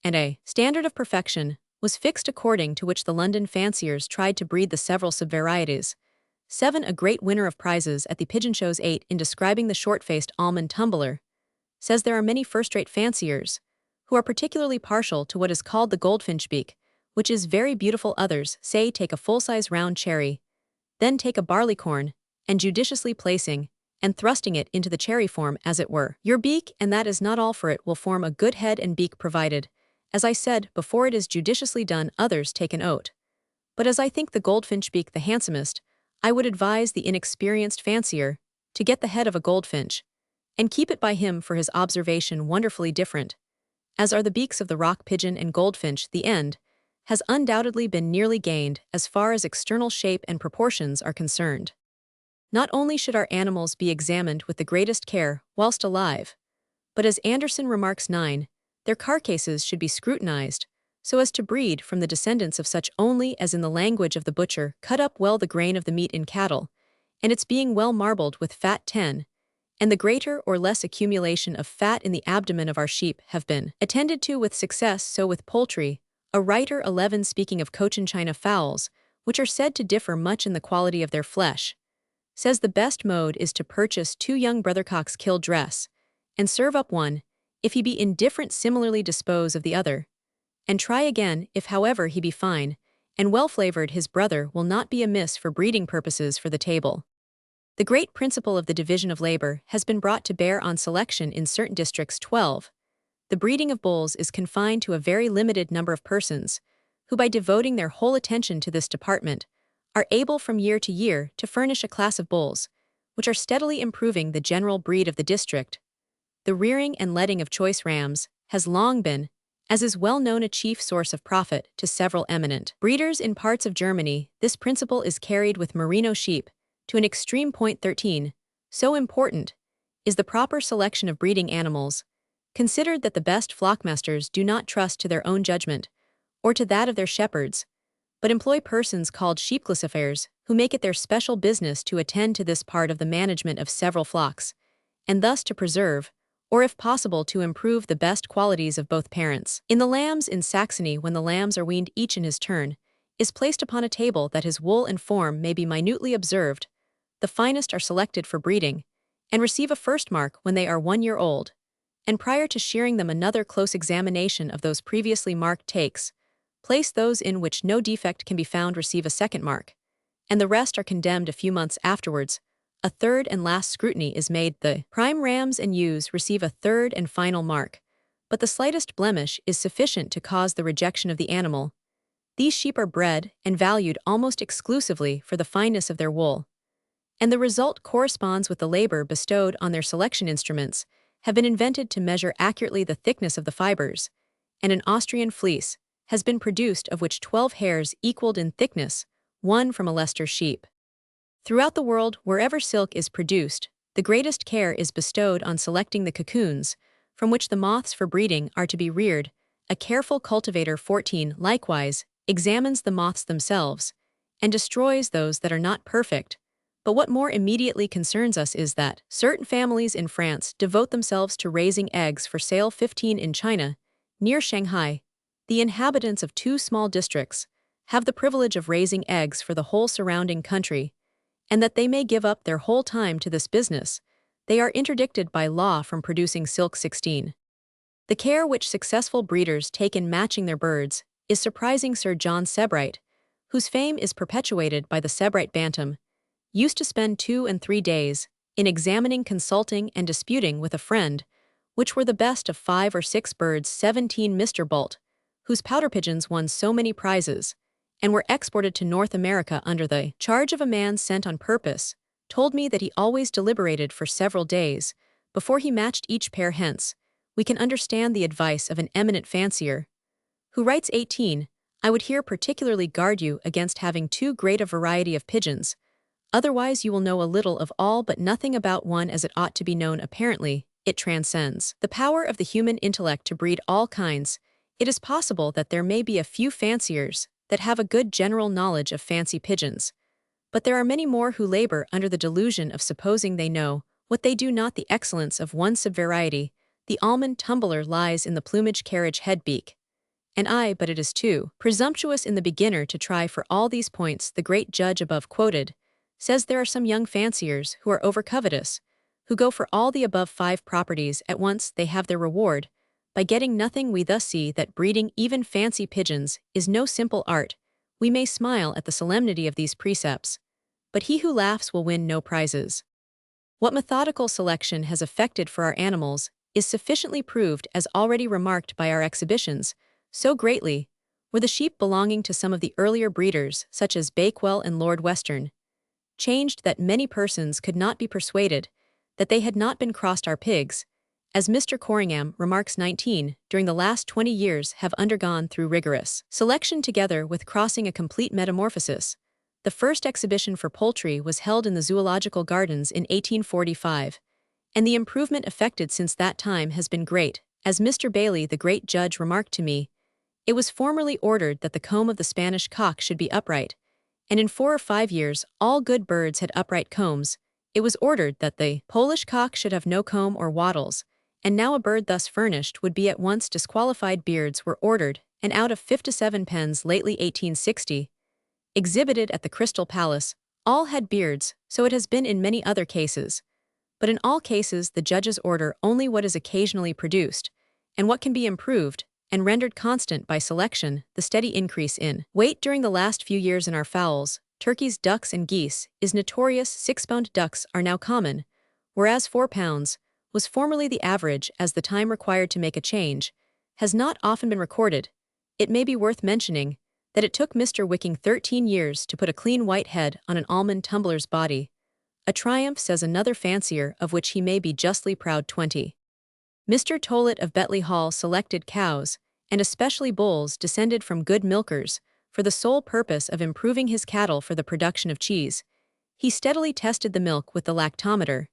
and a standard of perfection was fixed according to which the London fanciers tried to breed the several subvarieties. 7. A great winner of prizes at the pigeon shows. 8. In describing the short-faced almond tumbler, says there are many first-rate fanciers who are particularly partial to what is called the goldfinch beak, which is very beautiful. Others say, take a full-size round cherry, then take a barleycorn, and judiciously placing and thrusting it into the cherry form as it were your beak, and that is not all, for it will form a good head and beak, provided, as I said before, it is judiciously done. Others take an oat, but as I think the goldfinch beak the handsomest, I would advise the inexperienced fancier to get the head of a goldfinch, and keep it by him, for his observation wonderfully different, as are the beaks of the rock pigeon and goldfinch. The end has undoubtedly been nearly gained as far as external shape and proportions are concerned. Not only should our animals be examined with the greatest care whilst alive, but, as Anderson remarks 9, their carcasses should be scrutinized, so as to breed from the descendants of such only as, in the language of the butcher, cut up well the grain of the meat in cattle, and its being well marbled with fat. 10. and the greater or less accumulation of fat in the abdomen of our sheep have been attended to with success. So with poultry, a writer 11 speaking of Cochinchina fowls, which are said to differ much in the quality of their flesh, says the best mode is to purchase 2 young brothercocks killed dress, and serve up one, if he be indifferent similarly dispose of the other, and try again, if however he be fine, and well-flavored his brother will not be amiss for breeding purposes for the table. The great principle of the division of labor has been brought to bear on selection in certain districts. 12. The breeding of bulls is confined to a very limited number of persons, who by devoting their whole attention to this department, are able from year to year to furnish a class of bulls, which are steadily improving the general breed of the district. The rearing and letting of choice rams has long been, as is well known, a chief source of profit to several eminent breeders in parts of Germany. This principle is carried with merino sheep to an extreme point. 13. So important is the proper selection of breeding animals, considered that the best flockmasters do not trust to their own judgment, or to that of their shepherds, but employ persons called sheepclassifiers, who make it their special business to attend to this part of the management of several flocks, and thus to preserve, or if possible to improve the best qualities of both parents. In the lambs in Saxony, when the lambs are weaned each in his turn, is placed upon a table that his wool and form may be minutely observed, the finest are selected for breeding, and receive a first mark when they are 1 year old, and prior to shearing them another close examination of those previously marked takes place. Those in which no defect can be found receive a second mark, and the rest are condemned a few months afterwards. A third and last scrutiny is made. The prime rams and ewes receive a third and final mark, but the slightest blemish is sufficient to cause the rejection of the animal. These sheep are bred and valued almost exclusively for the fineness of their wool, and the result corresponds with the labor bestowed on their selection. Instruments have been invented to measure accurately the thickness of the fibers, and an Austrian fleece has been produced of which 12 hairs equaled in thickness one from a Leicester sheep. Throughout the world, wherever silk is produced, the greatest care is bestowed on selecting the cocoons, from which the moths for breeding are to be reared. A careful cultivator. 14. Likewise, examines the moths themselves, and destroys those that are not perfect. But what more immediately concerns us is that certain families in France devote themselves to raising eggs for sale. 15. In China, near Shanghai, the inhabitants of 2 small districts have the privilege of raising eggs for the whole surrounding country, and that they may give up their whole time to this business, they are interdicted by law from producing silk. 16. The care which successful breeders take in matching their birds is surprising. Sir John Sebright, whose fame is perpetuated by the Sebright Bantam, used to spend 2 and 3 days in examining, consulting, and disputing with a friend which were the best of 5 or 6 birds. 17. Mr. Bolt, whose pouter pigeons won so many prizes, and were exported to North America under the charge of a man sent on purpose, told me that he always deliberated for several days before he matched each pair. Hence, we can understand the advice of an eminent fancier, who writes. 18. I would here particularly guard you against having too great a variety of pigeons, otherwise you will know a little of all but nothing about one as it ought to be known. Apparently, it transcends the power of the human intellect to breed all kinds. It is possible that there may be a few fanciers that have a good general knowledge of fancy pigeons, but there are many more who labor under the delusion of supposing they know what they do not. The excellence of one subvariety, the almond tumbler, lies in the plumage, carriage, head, beak, and eye, but it is too presumptuous in the beginner to try for all these points. The great judge above quoted says there are some young fanciers who are over-covetous, who go for all the above 5 properties at once. They have their reward by getting nothing. We thus see that breeding even fancy pigeons is no simple art. We may smile at the solemnity of these precepts, but he who laughs will win no prizes. What methodical selection has effected for our animals is sufficiently proved, as already remarked by our exhibitions. So greatly were the sheep belonging to some of the earlier breeders, such as Bakewell and Lord Western, changed that many persons could not be persuaded that they had not been crossed. Our pigs, as Mr. Corringham remarks, 19, during the last 20 years have undergone through rigorous selection together with crossing a complete metamorphosis. The first exhibition for poultry was held in the Zoological Gardens in 1845, and the improvement effected since that time has been great. As Mr. Bailey, the great judge, remarked to me, it was formerly ordered that the comb of the Spanish cock should be upright, and in 4 or 5 years all good birds had upright combs. It was ordered that the Polish cock should have no comb or wattles, and now a bird thus furnished would be at once disqualified. Beards were ordered, and out of 57 pens lately 1860, exhibited at the Crystal Palace, all had beards, so it has been in many other cases. But in all cases the judges order only what is occasionally produced, and what can be improved, and rendered constant by selection, the steady increase in weight during the last few years in our fowls, turkeys, ducks, and geese, is notorious. 6-pound ducks are now common, whereas 4 pounds was formerly the average. As the time required to make a change has not often been recorded, it may be worth mentioning that it took Mr. Wicking 13 years to put a clean white head on an almond tumbler's body. A triumph, says another fancier, of which he may be justly proud. 20. Mr. Tollet of Betley Hall selected cows, and especially bulls descended from good milkers, for the sole purpose of improving his cattle for the production of cheese. He steadily tested the milk with the lactometer,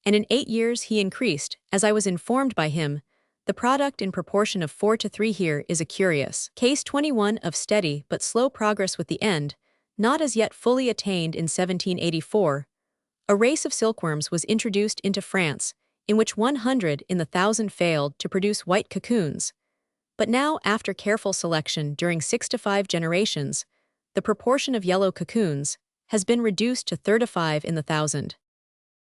and in 8 years he increased, as I was informed by him, the product in proportion of 4 to 3. Here is a curious case. 21 of steady but slow progress with the end, not as yet fully attained. In 1784, a race of silkworms was introduced into France, in which 100 in the 1,000 failed to produce white cocoons. But now, after careful selection during 6 to 5 generations, the proportion of yellow cocoons has been reduced to 35 in the 1,000.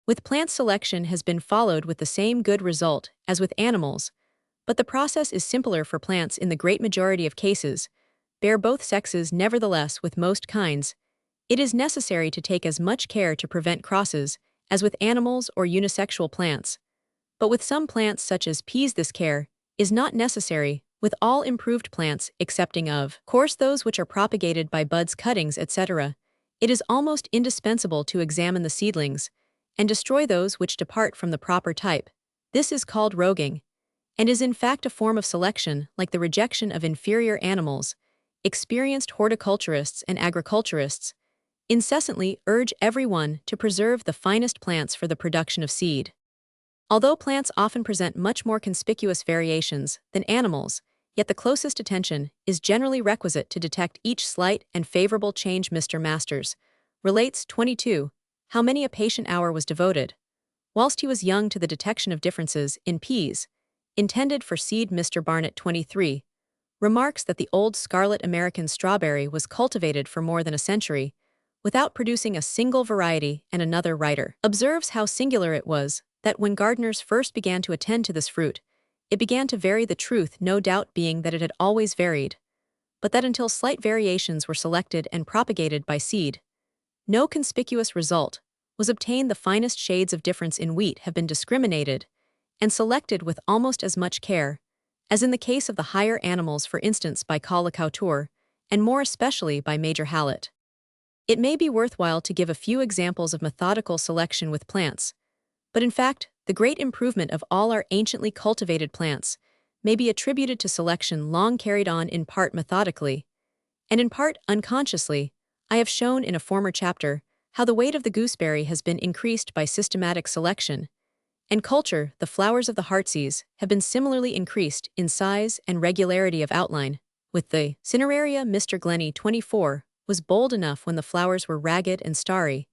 With plant selection has been followed with the same good result as with animals, but the process is simpler for plants in the great majority of cases. Bear both sexes. Nevertheless, with most kinds, it is necessary to take as much care to prevent crosses as with animals or unisexual plants. But with some plants such as peas this care is not necessary. With all improved plants, excepting of course those which are propagated by buds, cuttings, etc., it is almost indispensable to examine the seedlings and destroy those which depart from the proper type. This is called roguing, and is in fact a form of selection, like the rejection of inferior animals. Experienced horticulturists and agriculturists incessantly urge everyone to preserve the finest plants for the production of seed. Although plants often present much more conspicuous variations than animals, yet the closest attention is generally requisite to detect each slight and favorable change. Mr. Masters relates. 22. How many a patient hour was devoted, whilst he was young, to the detection of differences in peas intended for seed. Mr. Barnett. 23. Remarks that the old scarlet American strawberry was cultivated for more than a century, without producing a single variety. And another writer observes how singular it was that when gardeners first began to attend to this fruit, it began to vary, the truth no doubt being that it had always varied, but that until slight variations were selected and propagated by seed, no conspicuous result was obtained. The finest shades of difference in wheat have been discriminated and selected with almost as much care as in the case of the higher animals, for instance by Couture, and more especially by Major Hallett. It may be worthwhile to give a few examples of methodical selection with plants, but in fact, the great improvement of all our anciently cultivated plants may be attributed to selection long carried on in part methodically, and in part unconsciously. I have shown in a former chapter how the weight of the gooseberry has been increased by systematic selection, and culture. The flowers of the heartsease have been similarly increased in size and regularity of outline. With the cineraria, Mr. Glennie. 24, was bold enough when the flowers were ragged and starry,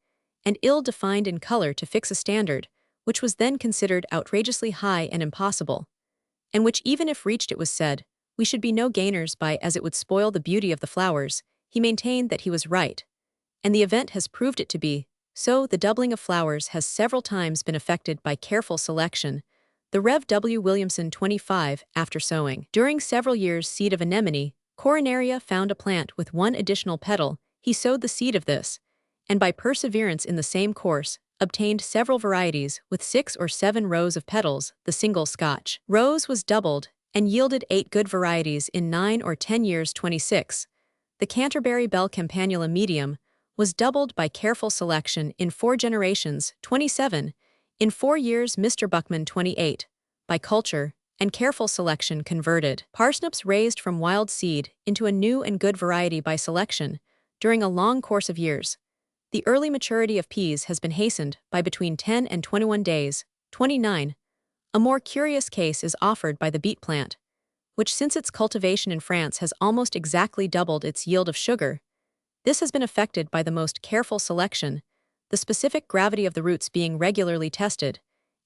and ill-defined in color, to fix a standard which was then considered outrageously high and impossible, and which, even if reached, it was said, we should be no gainers by, as it would spoil the beauty of the flowers. He maintained that he was right, and the event has proved it to be so. The doubling of flowers has several times been effected by careful selection. The Rev. W. Williamson. 25, after sowing during several years seed of anemone, coronaria, found a plant with one additional petal. He sowed the seed of this, and by perseverance in the same course, obtained several varieties with 6 or 7 rows of petals. The single Scotch rose was doubled and yielded 8 good varieties in 9 or 10 years. 26. The Canterbury Bell Campanula medium was doubled by careful selection in 4 generations. 27. In 4 years. Mr. Buckman. 28. By culture and careful selection converted parsnips raised from wild seed into a new and good variety by selection during a long course of years. The early maturity of peas has been hastened by between 10 and 21 days. 29. A more curious case is offered by the beet plant, which since its cultivation in France has almost exactly doubled its yield of sugar. This has been effected by the most careful selection. The the specific gravity of the roots being regularly tested,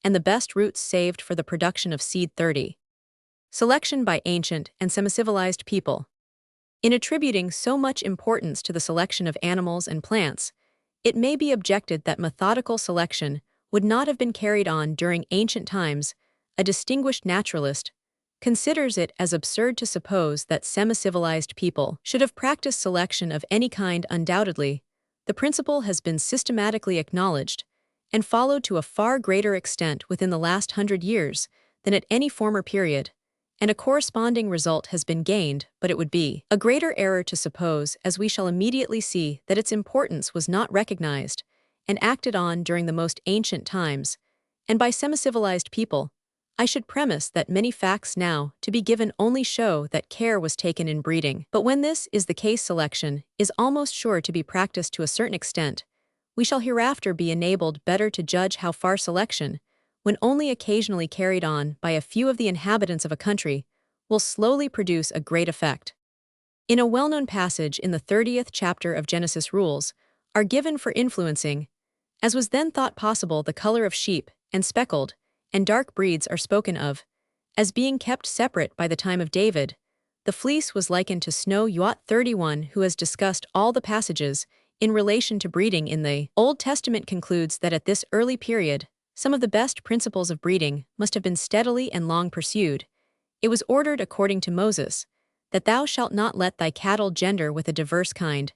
and the best roots saved for the production of seed. 30. Selection by ancient and semi-civilized people. In attributing so much importance to the selection of animals and plants, it may be objected that methodical selection would not have been carried on during ancient times. A distinguished naturalist considers it as absurd to suppose that semi-civilized people should have practiced selection of any kind. Undoubtedly, the principle has been systematically acknowledged and followed to a far greater extent within the last 100 years than at any former period, and a corresponding result has been gained, but it would be a greater error to suppose, as we shall immediately see, that its importance was not recognized and acted on during the most ancient times, and by semi-civilized people. I should premise that many facts now to be given only show that care was taken in breeding. But when this is the case, selection is almost sure to be practiced to a certain extent. We shall hereafter be enabled better to judge how far selection, when only occasionally carried on by a few of the inhabitants of a country, will slowly produce a great effect. In a well-known passage in the 30th chapter of Genesis, rules are given for influencing, as was then thought possible, the color of sheep, and speckled and dark breeds are spoken of as being kept separate by the time of David. The fleece was likened to snow. 31, who has discussed all the passages in relation to breeding in the Old Testament, concludes that at this early period, some of the best principles of breeding must have been steadily and long pursued. It was ordered according to Moses, that thou shalt not let thy cattle gender with a diverse kind,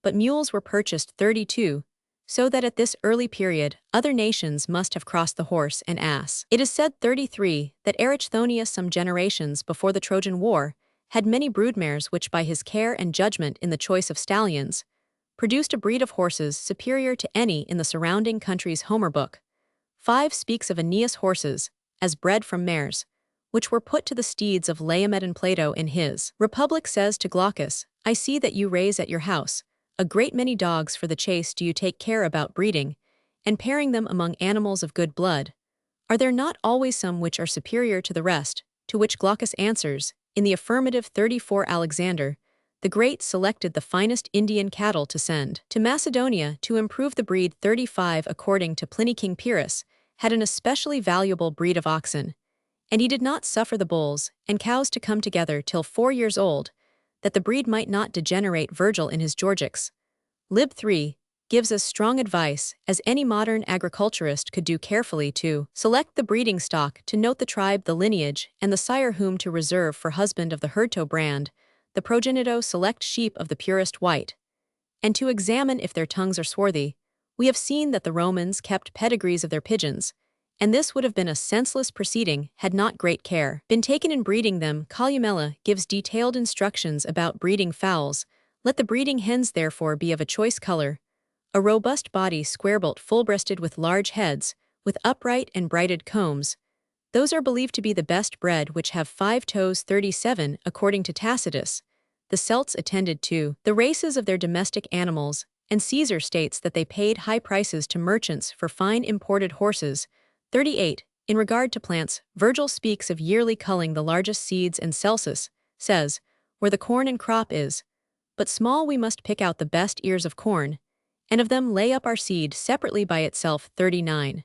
but mules were purchased. 32, so that at this early period other nations must have crossed the horse and ass. It is said. 33, that Eratosthenius some generations before the Trojan War had many broodmares which by his care and judgment in the choice of stallions produced a breed of horses superior to any in the surrounding countries. Homer Book 5 speaks of Aeneas horses, as bred from mares, which were put to the steeds of Laomed, and Plato in his Republic says to Glaucus, I see that you raise at your house a great many dogs for the chase. Do you take care about breeding and pairing them among animals of good blood? Are there not always some which are superior to the rest? To which Glaucus answers, in the affirmative. 34 Alexander the Great selected the finest Indian cattle to send to Macedonia to improve the breed. 35 According to Pliny, King Pyrrhus had an especially valuable breed of oxen, and he did not suffer the bulls and cows to come together till 4 years old, that the breed might not degenerate. Virgil in his Georgics, Lib. 3, gives us strong advice, as any modern agriculturist could do, carefully to select the breeding stock, to note the tribe, the lineage, and the sire whom to reserve for husband of the Herdto brand, the progenito select sheep of the purest white, and to examine if their tongues are swarthy. We have seen that the Romans kept pedigrees of their pigeons, and this would have been a senseless proceeding had not great care been taken in breeding them. Columella gives detailed instructions about breeding fowls. Let the breeding hens therefore be of a choice color, a robust body, square-built, full-breasted, with large heads, with upright and brighted combs. Those are believed to be the best bred which have 5 toes. 37 According to Tacitus, the Celts attended to the races of their domestic animals, and Caesar states that they paid high prices to merchants for fine imported horses. 38 In regard to plants, Virgil speaks of yearly culling the largest seeds, and Celsus says, where the corn and crop is but small, we must pick out the best ears of corn, and of them lay up our seed separately by itself. 39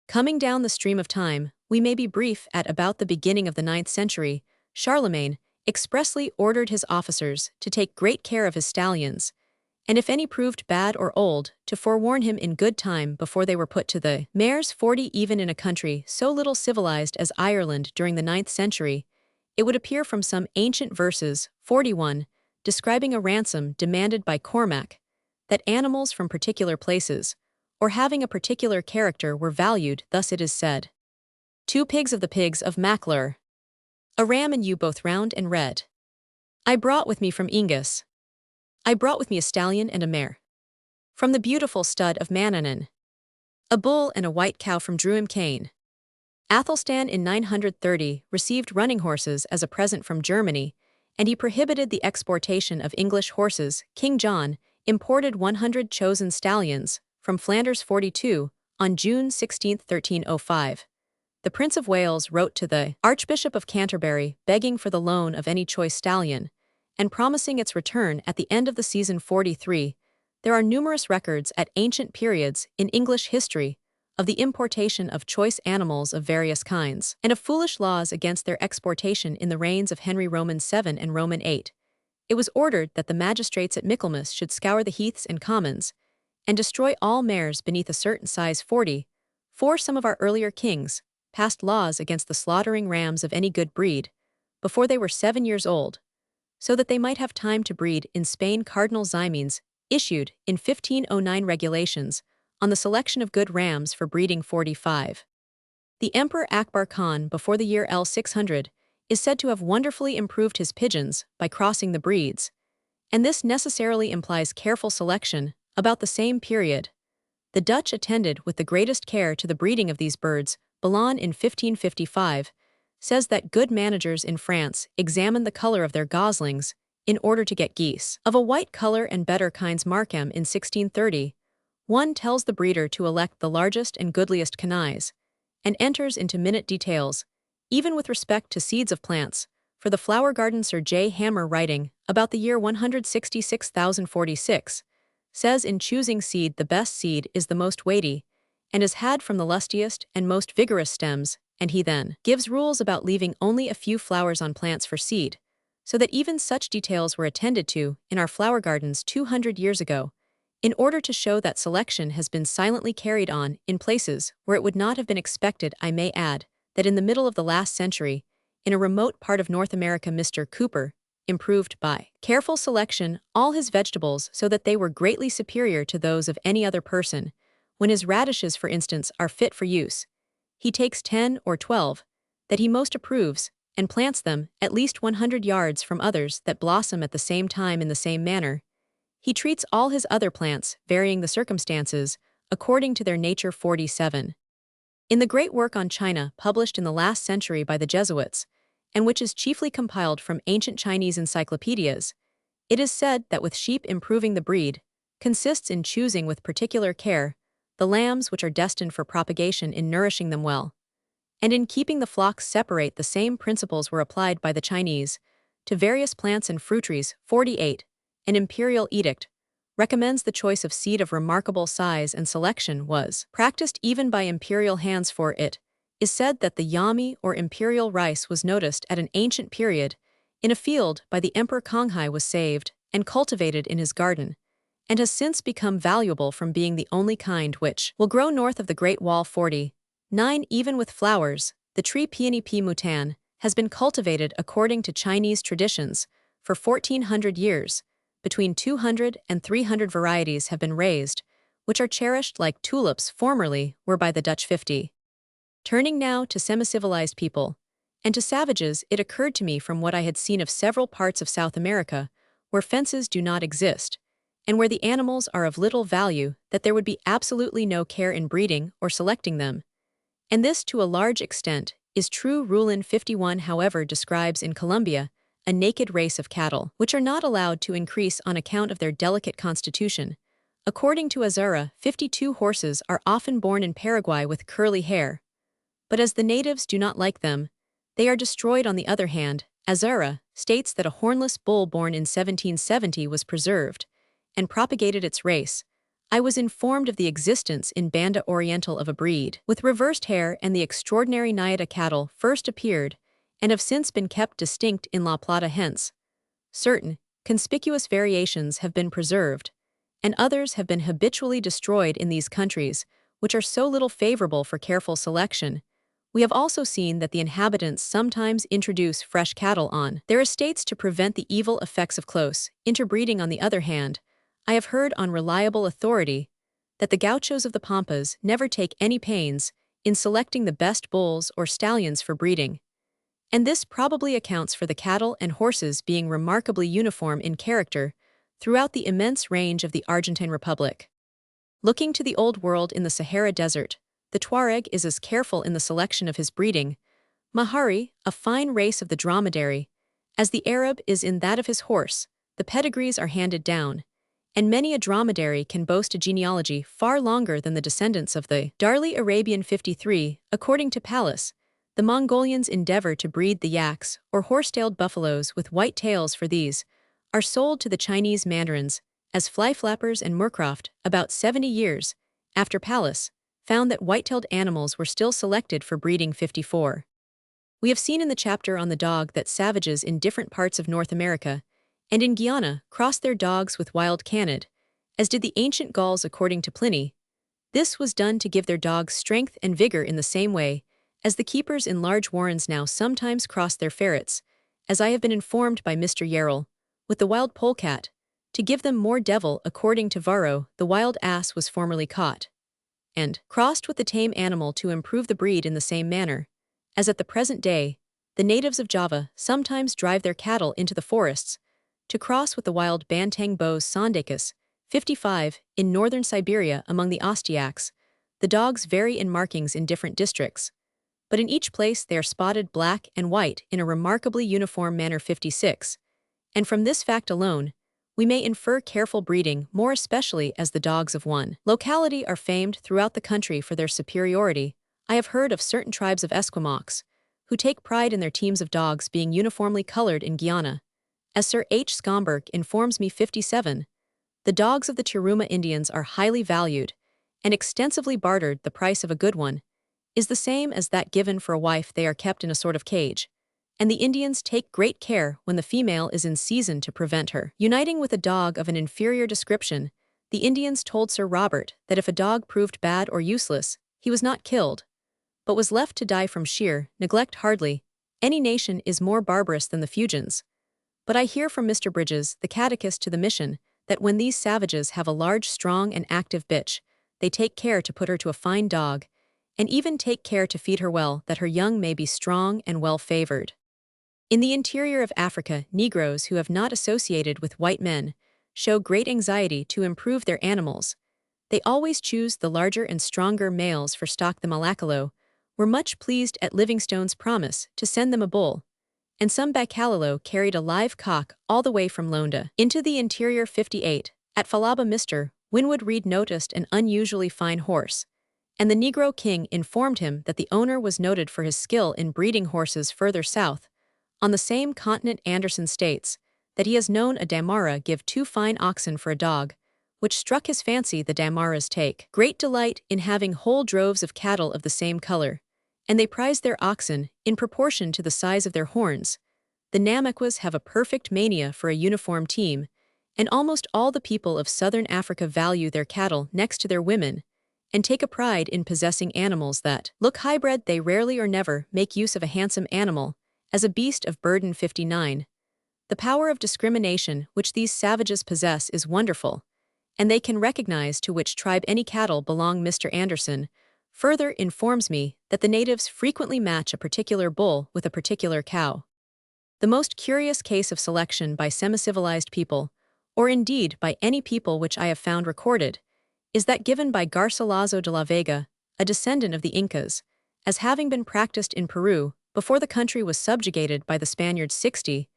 Coming down the stream of time, we may be brief. At about the beginning of the 9th century, Charlemagne expressly ordered his officers to take great care of his stallions, and if any proved bad or old, to forewarn him in good time before they were put to the mares. 40 Even in a country so little civilized as Ireland during the 9th century, it would appear from some ancient verses, 41, describing a ransom demanded by Cormac, that animals from particular places, or having a particular character, were valued. Thus it is said, 2 pigs of the pigs of Maclure, a ram and ewe both round and red, I brought with me from Ingus. I brought with me a stallion and a mare from the beautiful stud of Mannanan, a bull and a white cow from Druim Cane. Athelstan in 930 received running horses as a present from Germany, and he prohibited the exportation of English horses. King John imported 100 chosen stallions from Flanders. 42 On June 16, 1305, the Prince of Wales wrote to the Archbishop of Canterbury begging for the loan of any choice stallion, and promising its return at the end of the season. 43 There are numerous records at ancient periods in English history of the importation of choice animals of various kinds, and of foolish laws against their exportation in the reigns of Henry Roman VII and Roman VIII. It was ordered that the magistrates at Michaelmas should scour the heaths and commons, and destroy all mares beneath a certain size 40, for some of our earlier kings passed laws against the slaughtering rams of any good breed, before they were 7 years old, so that they might have time to breed. In Spain, Cardinal Ximenes issued, in 1509, regulations on the selection of good rams for breeding 45. The Emperor Akbar Khan, before the year L600, is said to have wonderfully improved his pigeons by crossing the breeds, and this necessarily implies careful selection. About the same period, the Dutch attended with the greatest care to the breeding of these birds. Bellon, in 1555, says that good managers in France examine the color of their goslings in order to get geese of a white color and better kinds. Markham, in 1630, one tells the breeder to elect the largest and goodliest canaille, and enters into minute details, even with respect to seeds of plants, for the flower garden. Sir J. Hammer, writing about the year 166,046, says in choosing seed the best seed is the most weighty, and is had from the lustiest and most vigorous stems, and he then gives rules about leaving only a few flowers on plants for seed, so that even such details were attended to in our flower gardens 200 years ago, in order to show that selection has been silently carried on in places where it would not have been expected. I may add that in the middle of the last century, in a remote part of North America, Mr. Cooper improved by careful selection all his vegetables so that they were greatly superior to those of any other person. When his radishes, for instance, are fit for use, he takes 10 or 12 that he most approves, and plants them at least 100 yards from others that blossom at the same time in the same manner. He treats all his other plants, varying the circumstances, according to their nature. 47. In the great work on China, published in the last century by the Jesuits, and which is chiefly compiled from ancient Chinese encyclopedias, it is said that with sheep improving the breed consists in choosing with particular care the lambs which are destined for propagation, in nourishing them well, and in keeping the flocks separate. The same principles were applied by the Chinese to various plants and fruit trees. 48. An imperial edict recommends the choice of seed of remarkable size, and selection was practiced even by imperial hands. For it is said that the yami or imperial rice was noticed at an ancient period in a field by the Emperor Konghai, was saved and cultivated in his garden, and has since become valuable from being the only kind which will grow north of the Great Wall. 49. Even with flowers, the tree Peony P. mutan has been cultivated according to Chinese traditions for 1400 years. Between 200 and 300 varieties have been raised, which are cherished like tulips formerly were by the Dutch. 50. Turning now to semi-civilized people and to savages, it occurred to me from what I had seen of several parts of South America where fences do not exist, and where the animals are of little value, that there would be absolutely no care in breeding or selecting them. And this, to a large extent, is true. Rulin 51, however, describes in Colombia a naked race of cattle, which are not allowed to increase on account of their delicate constitution. According to Azura, 52 horses are often born in Paraguay with curly hair, but as the natives do not like them, they are destroyed. On the other hand, Azura states that a hornless bull born in 1770 was preserved and propagated its race. I was informed of the existence in Banda Oriental of a breed with reversed hair, and the extraordinary Nayada cattle first appeared and have since been kept distinct in La Plata. Hence, certain conspicuous variations have been preserved, and others have been habitually destroyed in these countries, which are so little favorable for careful selection. We have also seen that the inhabitants sometimes introduce fresh cattle on their estates to prevent the evil effects of close interbreeding. On the other hand, I have heard on reliable authority that the gauchos of the Pampas never take any pains in selecting the best bulls or stallions for breeding, and this probably accounts for the cattle and horses being remarkably uniform in character throughout the immense range of the Argentine Republic. Looking to the Old World, in the Sahara Desert, the Tuareg is as careful in the selection of his breeding, Mahari, a fine race of the dromedary, as the Arab is in that of his horse. The pedigrees are handed down, and many a dromedary can boast a genealogy far longer than the descendants of the Darli. Arabian. 53. According to Pallas, the Mongolians endeavor to breed the yaks, or horse-tailed buffaloes with white tails, for these are sold to the Chinese mandarins as fly flappers and Moorcroft, about 70 years after Pallas, found that white-tailed animals were still selected for breeding 54. We have seen in the chapter on the dog that savages in different parts of North America and in Guyana crossed their dogs with wild Canid, as did the ancient Gauls according to Pliny. This was done to give their dogs strength and vigor in the same way as the keepers in large warrens now sometimes cross their ferrets, as I have been informed by Mr. Yarrell, with the wild polecat, to give them more devil. According to Varro, the wild ass was formerly caught and crossed with the tame animal to improve the breed in the same manner, as at the present day, the natives of Java sometimes drive their cattle into the forests to cross with the wild Bantang Bos Sondacus, 55, in northern Siberia among the Ostiaks. The dogs vary in markings in different districts, but in each place they are spotted black and white in a remarkably uniform manner. 56, and from this fact alone, we may infer careful breeding, more especially as the dogs of one locality are famed throughout the country for their superiority. I have heard of certain tribes of Esquimaux, who take pride in their teams of dogs being uniformly colored in Guyana. As Sir H. Schomburg informs me. 57, the dogs of the Tiruma Indians are highly valued and extensively bartered. The price of a good one is the same as that given for a wife. They are kept in a sort of cage, and the Indians take great care when the female is in season to prevent her uniting with a dog of an inferior description. The Indians told Sir Robert that if a dog proved bad or useless, he was not killed, but was left to die from sheer neglect. Hardly any nation is more barbarous than the Fuegians. But I hear from Mr. Bridges, the catechist to the mission, that when these savages have a large, strong, and active bitch, they take care to put her to a fine dog, and even take care to feed her well, that her young may be strong and well favored. In the interior of Africa, Negroes who have not associated with white men show great anxiety to improve their animals. They always choose the larger and stronger males for stock. The Malacalo were much pleased at Livingstone's promise to send them a bull, and some Bacalalo carried a live cock all the way from Londa into the interior. 58, at Falaba Mr. Winwood Reed noticed an unusually fine horse, and the Negro King informed him that the owner was noted for his skill in breeding horses. Further south, on the same continent, Anderson states that he has known a Damara give 2 fine oxen for a dog, which struck his fancy. The Damaras take great delight in having whole droves of cattle of the same color, and they prize their oxen in proportion to the size of their horns. The Namaquas have a perfect mania for a uniform team, and almost all the people of southern Africa value their cattle next to their women, and take a pride in possessing animals that look high-bred. They rarely or never make use of a handsome animal as a beast of burden. 59. The power of discrimination which these savages possess is wonderful, and they can recognize to which tribe any cattle belong. Mr. Anderson further informs me that the natives frequently match a particular bull with a particular cow. The most curious case of selection by semi-civilized people, or indeed by any people which I have found recorded, is that given by Garcilaso de la Vega, a descendant of the Incas, as having been practiced in Peru before the country was subjugated by the Spaniards. 60,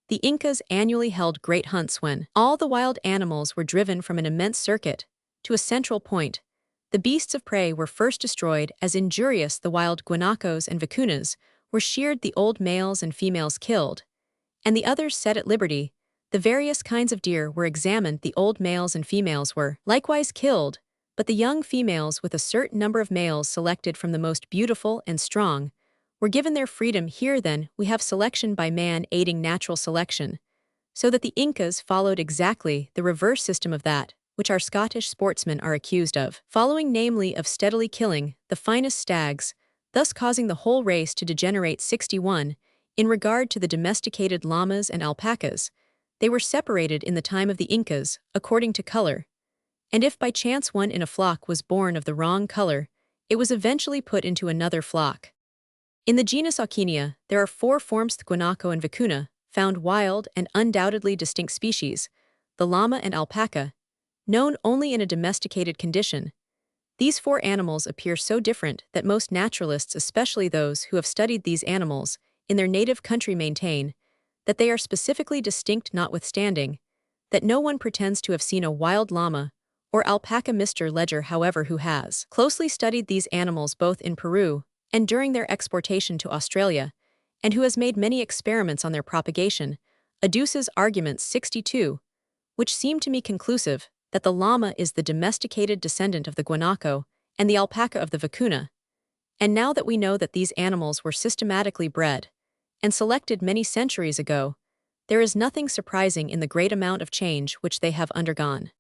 the Incas annually held great hunts when all the wild animals were driven from an immense circuit to a central point. The beasts of prey were first destroyed as injurious. The wild guanacos and vicunas were sheared, the old males and females killed, and the others set at liberty. The various kinds of deer were examined. The old males and females were likewise killed, but the young females, with a certain number of males selected from the most beautiful and strong, were given their freedom. Here then we have selection by man aiding natural selection, so that the Incas followed exactly the reverse system of that which our Scottish sportsmen are accused of following, namely of steadily killing the finest stags, thus causing the whole race to degenerate. 61. In regard to the domesticated llamas and alpacas, they were separated in the time of the Incas according to color, and if by chance one in a flock was born of the wrong color, it was eventually put into another flock. In the genus Auchenia, there are 4 forms: guanaco and vicuna, found wild and undoubtedly distinct species, the llama and alpaca, known only in a domesticated condition. These 4 animals appear so different that most naturalists, especially those who have studied these animals in their native country, maintain that they are specifically distinct, notwithstanding that no one pretends to have seen a wild llama or alpaca. Mr. Ledger, however, who has closely studied these animals both in Peru and during their exportation to Australia, and who has made many experiments on their propagation, adduces arguments. 62, which seem to me conclusive that the llama is the domesticated descendant of the guanaco and the alpaca of the vicuna. And now that we know that these animals were systematically bred and selected many centuries ago, there is nothing surprising in the great amount of change which they have undergone.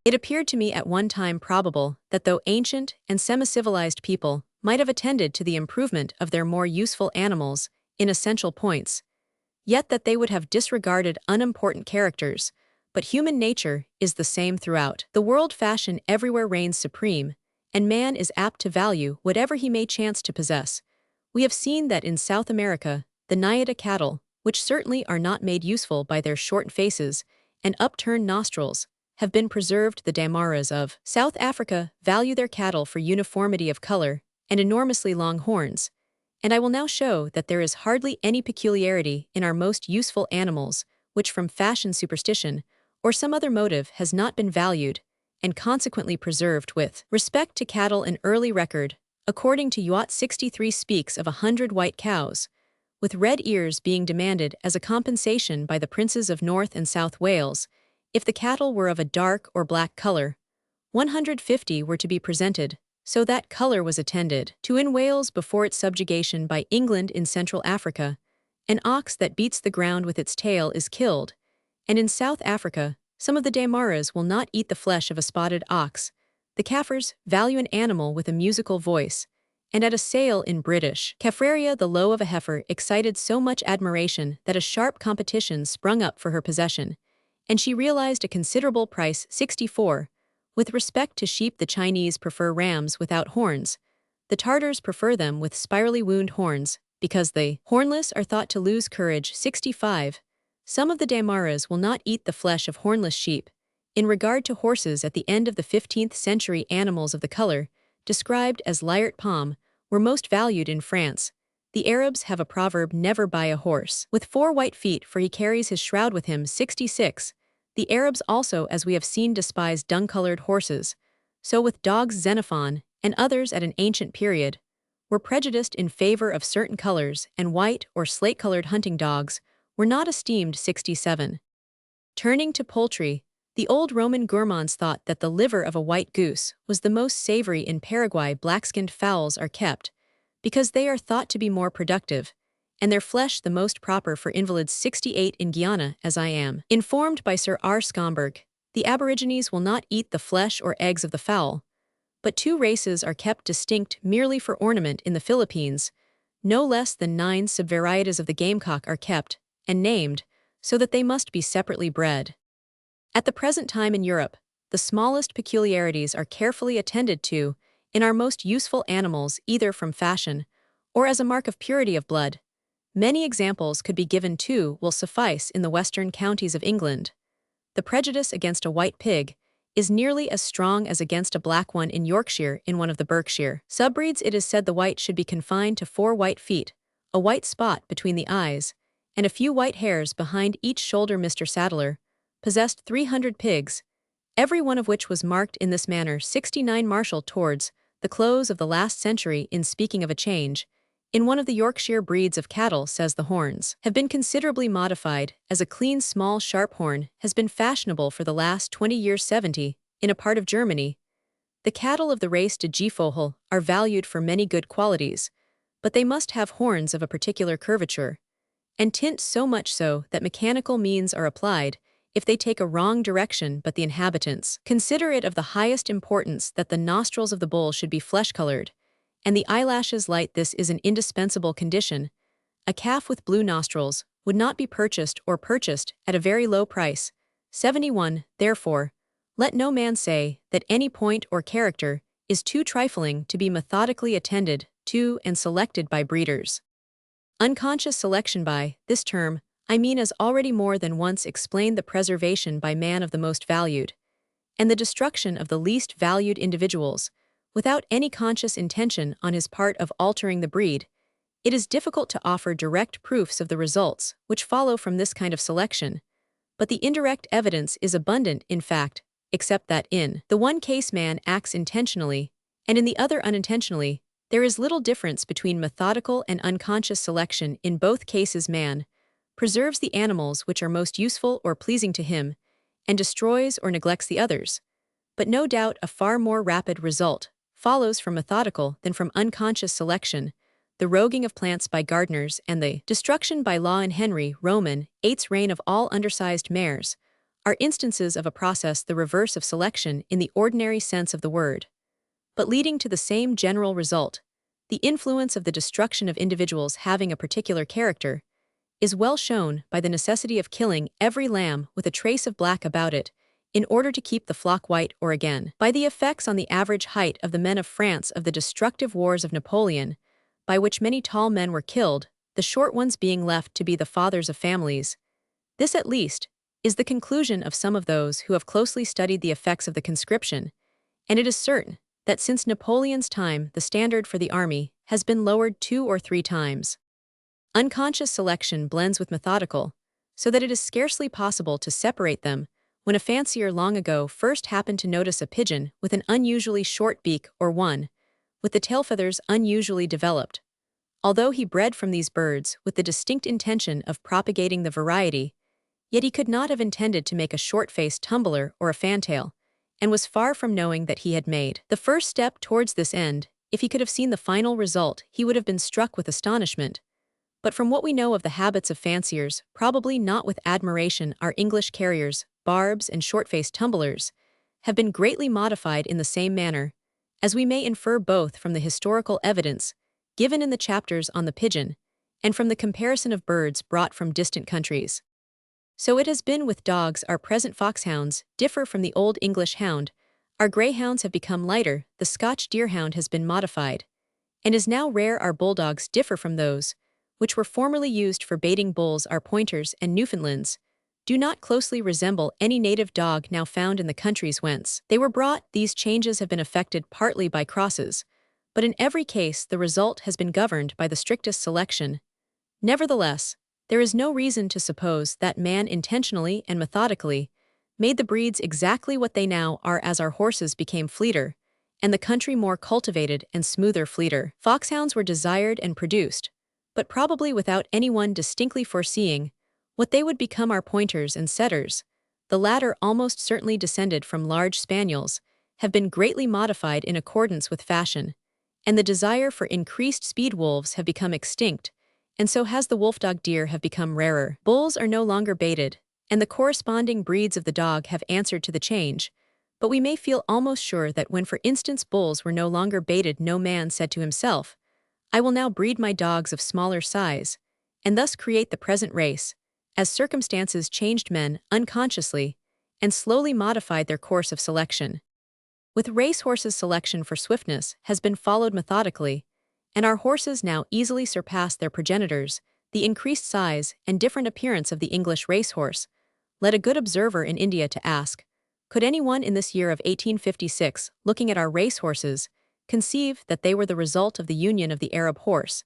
It appeared to me at one time probable that though ancient and semi-civilized people might have attended to the improvement of their more useful animals in essential points, yet that they would have disregarded unimportant characters, but human nature is the same throughout. The world fashion everywhere reigns supreme, and man is apt to value whatever he may chance to possess. We have seen that in South America, the Nayada cattle, which certainly are not made useful by their short faces and upturned nostrils, have been preserved. The Damaras of South Africa value their cattle for uniformity of color and enormously long horns, and I will now show that there is hardly any peculiarity in our most useful animals which from fashion, superstition, or some other motive has not been valued and consequently preserved. With respect to cattle, an early record, according to Yacht 63, speaks of 100 white cows, with red ears being demanded as a compensation by the princes of North and South Wales. If the cattle were of a dark or black color, 150 were to be presented, so that color was attended to. In Wales, before its subjugation by England in Central Africa, an ox that beats the ground with its tail is killed, and in South Africa, some of the Damaras will not eat the flesh of a spotted ox. The Kaffirs value an animal with a musical voice, and at a sale in British Kaffraria the low of a heifer excited so much admiration that a sharp competition sprung up for her possession, and she realized a considerable price, 64. With respect to sheep, the Chinese prefer rams without horns. The Tartars prefer them with spirally wound horns, because the hornless are thought to lose courage, 65. Some of the Damaras will not eat the flesh of hornless sheep. In regard to horses, at the end of the 15th century, animals of the color, described as liart pomme, were most valued in France. The Arabs have a proverb, never buy a horse with 4 white feet, for he carries his shroud with him, 66. The Arabs also, as we have seen, despise dung-colored horses. So with dogs, Xenophon, and others at an ancient period, were prejudiced in favor of certain colors, and white or slate-colored hunting dogs were not esteemed, 67. Turning to poultry, the old Roman gourmands thought that the liver of a white goose was the most savory. In Paraguay, black-skinned fowls are kept, because they are thought to be more productive, and their flesh the most proper for invalids, 68. In Guyana, as I am informed by Sir R. Schomburg, the Aborigines will not eat the flesh or eggs of the fowl, but 2 races are kept distinct merely for ornament. In the Philippines, no less than 9 subvarieties of the gamecock are kept and named, so that they must be separately bred. At the present time in Europe, the smallest peculiarities are carefully attended to in our most useful animals, either from fashion or as a mark of purity of blood. Many examples could be given. 2 will suffice. In the western counties of England, the prejudice against a white pig is nearly as strong as against a black one. In Yorkshire, in one of the Berkshire subbreeds, it is said the white should be confined to 4 white feet, a white spot between the eyes, and a few white hairs behind each shoulder. Mr. Sadler possessed 300 pigs, every one of which was marked in this manner, 69. Marshall, towards the close of the last century, in speaking of a change in one of the Yorkshire breeds of cattle, says the horns have been considerably modified, as a clean, small, sharp horn has been fashionable for the last 20 years. 70. In a part of Germany, the cattle of the race de Gefohel are valued for many good qualities, but they must have horns of a particular curvature and tint, so much so that mechanical means are applied if they take a wrong direction. But the inhabitants consider it of the highest importance that the nostrils of the bull should be flesh-colored, and the eyelashes light. This is an indispensable condition. A calf with blue nostrils would not be purchased, or purchased at a very low price. 71. Therefore, let no man say that any point or character is too trifling to be methodically attended to and selected by breeders. Unconscious selection. By this term, I mean, as already more than once explained, the preservation by man of the most valued, and the destruction of the least valued individuals, without any conscious intention on his part of altering the breed. It is difficult to offer direct proofs of the results which follow from this kind of selection, but the indirect evidence is abundant, in fact, except that in the one case man acts intentionally, and in the other unintentionally. There is little difference between methodical and unconscious selection. In both cases man preserves the animals which are most useful or pleasing to him, and destroys or neglects the others. But no doubt a far more rapid result follows from methodical than from unconscious selection, the roguing of plants by gardeners and the destruction by law in Henry Roman VIII's reign of all undersized mares, are instances of a process the reverse of selection in the ordinary sense of the word, but leading to the same general result. The influence of the destruction of individuals having a particular character is well shown by the necessity of killing every lamb with a trace of black about it, in order to keep the flock white, or again, by the effects on the average height of the men of France of the destructive wars of Napoleon, by which many tall men were killed, the short ones being left to be the fathers of families. This, at least, is the conclusion of some of those who have closely studied the effects of the conscription, and it is certain that since Napoleon's time the standard for the army has been lowered 2 or 3 times. Unconscious selection blends with methodical, so that it is scarcely possible to separate them. When a fancier long ago first happened to notice a pigeon with an unusually short beak or one with the tail feathers unusually developed, although he bred from these birds with the distinct intention of propagating the variety, yet he could not have intended to make a short-faced tumbler or a fantail, and was far from knowing that he had made the first step towards this end. If he could have seen the final result, he would have been struck with astonishment. But from what we know of the habits of fanciers, probably not with admiration, our English carriers, barbs, and short-faced tumblers have been greatly modified in the same manner, as we may infer both from the historical evidence given in the chapters on the pigeon and from the comparison of birds brought from distant countries. So it has been with dogs. Our present foxhounds differ from the old English hound. Our greyhounds have become lighter, the Scotch deerhound has been modified, and is now rare. Our bulldogs differ from those which were formerly used for baiting bulls. Our pointers and Newfoundlands do not closely resemble any native dog now found in the countries whence they were brought. These changes have been effected partly by crosses, but in every case the result has been governed by the strictest selection. Nevertheless, there is no reason to suppose that man intentionally and methodically made the breeds exactly what they now are as our horses became fleeter, and the country more cultivated and smoother. Fleeter foxhounds were desired and produced, but probably without anyone distinctly foreseeing what they would become. Our pointers and setters, the latter almost certainly descended from large spaniels, have been greatly modified in accordance with fashion, and the desire for increased speed. Wolves have become extinct, and so has the wolfdog. Deer have become rarer. Bulls are no longer baited, and the corresponding breeds of the dog have answered to the change, but we may feel almost sure that when, for instance, bulls were no longer baited, no man said to himself, "I will now breed my dogs of smaller size," and thus create the present race, as circumstances changed. Men unconsciously and slowly modified their course of selection. With racehorses, selection for swiftness has been followed methodically, and our horses now easily surpass their progenitors. The increased size and different appearance of the English racehorse led a good observer in India to ask, could anyone in this year of 1856, looking at our racehorses, conceive that they were the result of the union of the Arab horse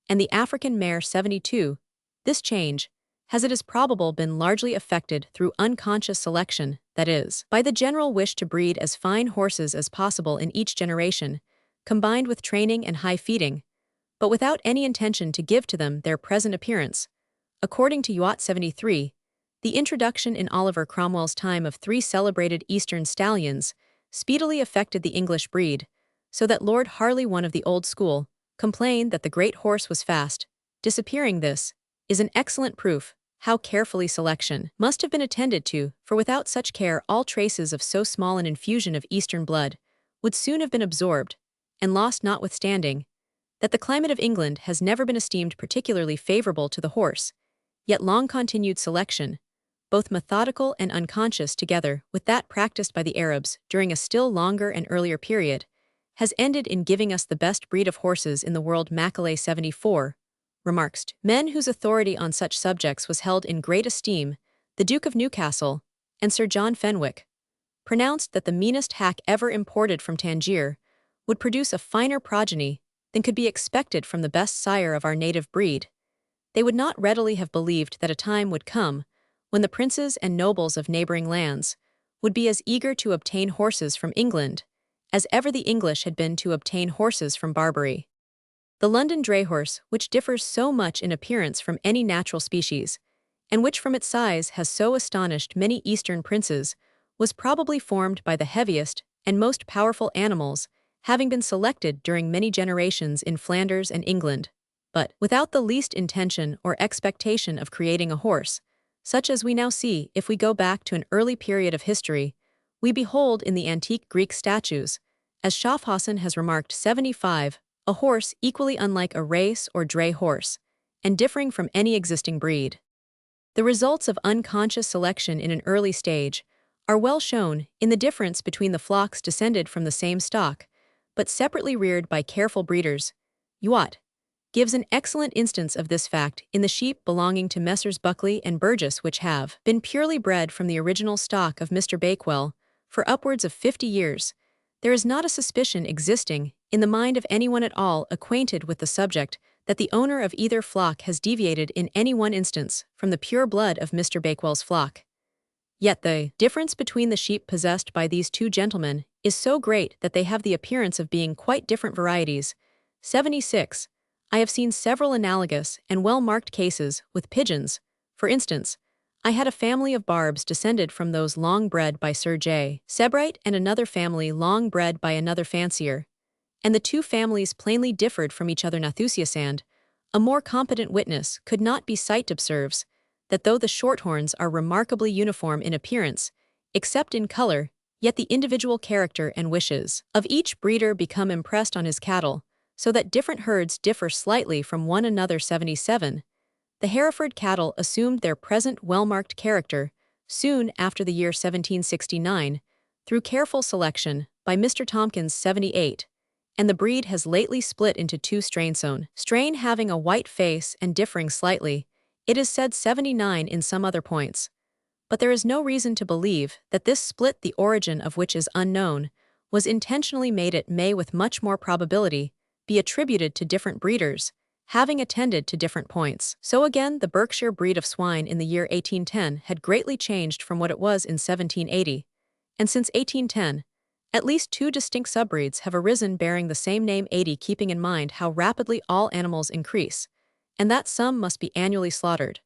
and the African mare 72? This change has, it is probable, been largely effected through unconscious selection, that is, by the general wish to breed as fine horses as possible in each generation, combined with training and high feeding, but without any intention to give to them their present appearance. According to Youat 73, the introduction in Oliver Cromwell's time of 3 celebrated Eastern stallions speedily affected the English breed, so that Lord Harley, one of the old school, complained that the great horse was fast disappearing. This is an excellent proof how carefully selection must have been attended to, for without such care all traces of so small an infusion of Eastern blood would soon have been absorbed and lost. Notwithstanding that the climate of England has never been esteemed particularly favorable to the horse, yet long-continued selection, both methodical and unconscious together with that practiced by the Arabs during a still longer and earlier period, has ended in giving us the best breed of horses in the world. Macaulay 74 remarks, men whose authority on such subjects was held in great esteem, the Duke of Newcastle and Sir John Fenwick, pronounced that the meanest hack ever imported from Tangier would produce a finer progeny than could be expected from the best sire of our native breed. They would not readily have believed that a time would come when the princes and nobles of neighboring lands would be as eager to obtain horses from England as ever the English had been to obtain horses from Barbary. The London drayhorse, which differs so much in appearance from any natural species, and which from its size has so astonished many Eastern princes, was probably formed by the heaviest and most powerful animals, having been selected during many generations in Flanders and England, but without the least intention or expectation of creating a horse, such as we now see if we go back to an early period of history, we behold in the antique Greek statues, as Schaffhausen has remarked 75, a horse equally unlike a race or dray horse, and differing from any existing breed. The results of unconscious selection in an early stage are well shown in the difference between the flocks descended from the same stock, but separately reared by careful breeders. Youatt gives an excellent instance of this fact in the sheep belonging to Messrs. Buckley and Burgess, which have been purely bred from the original stock of Mr. Bakewell for upwards of 50 years. There is not a suspicion existing in the mind of anyone at all acquainted with the subject that the owner of either flock has deviated in any one instance from the pure blood of Mr. Bakewell's flock. Yet the difference between the sheep possessed by these two gentlemen is so great that they have the appearance of being quite different varieties. 76. I have seen several analogous and well-marked cases with pigeons. For instance, I had a family of barbs descended from those long bred by Sir J. Sebright and another family long bred by another fancier, and the two families plainly differed from each other. Nathusiasand, a more competent witness, could not be cite observes that though the shorthorns are remarkably uniform in appearance, except in color, yet the individual character and wishes of each breeder become impressed on his cattle, so that different herds differ slightly from one another. 77. The Hereford cattle assumed their present well-marked character soon after the year 1769, through careful selection by Mr. Tompkins. 78. And the breed has lately split into two strains. Strain having a white face and differing slightly, it is said 79 in some other points. But there is no reason to believe that this split, the origin of which is unknown, was intentionally made. It may with much more probability be attributed to different breeders, having attended to different points. So again, the Berkshire breed of swine in the year 1810 had greatly changed from what it was in 1780, and since 1810, at least two distinct subbreeds have arisen bearing the same name. 80. Keeping in mind how rapidly all animals increase, and that some must be annually slaughtered,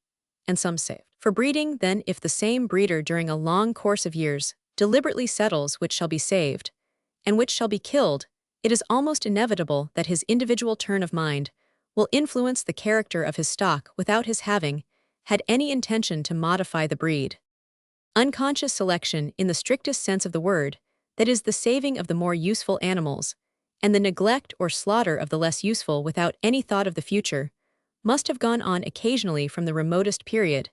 and some saved for breeding, then if the same breeder during a long course of years deliberately settles which shall be saved, and which shall be killed, it is almost inevitable that his individual turn of mind will influence the character of his stock without his having had any intention to modify the breed. Unconscious selection in the strictest sense of the word, that is, the saving of the more useful animals, and the neglect or slaughter of the less useful without any thought of the future, must have gone on occasionally from the remotest period,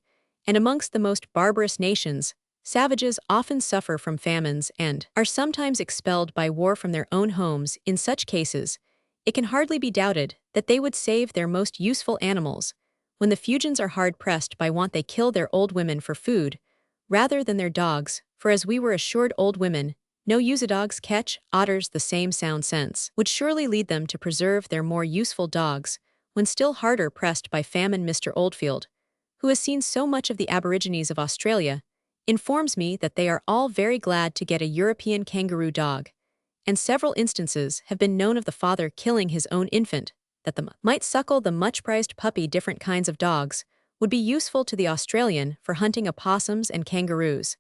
and amongst the most barbarous nations, savages often suffer from famines and are sometimes expelled by war from their own homes. In such cases, it can hardly be doubted that they would save their most useful animals. When the Fuegians are hard-pressed by want, they kill their old women for food, rather than their dogs, for as we were assured, old women no use dogs catch otters. The same sound sense would surely lead them to preserve their more useful dogs when still harder pressed by famine. Mr. Oldfield, who has seen so much of the Aborigines of Australia, informs me that they are all very glad to get a European kangaroo dog, and several instances have been known of the father killing his own infant, that the might suckle the much-prized puppy. Different kinds of dogs would be useful to the Australian for hunting opossums and kangaroos,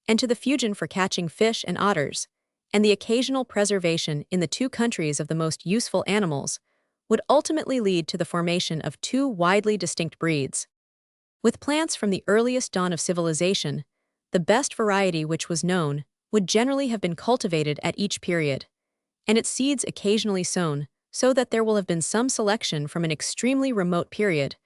and to the Fuegian for catching fish and otters, and the occasional preservation in the two countries of the most useful animals would ultimately lead to the formation of two widely distinct breeds. With plants from the earliest dawn of civilization, the best variety which was known would generally have been cultivated at each period, and its seeds occasionally sown, so that there will have been some selection from an extremely remote period,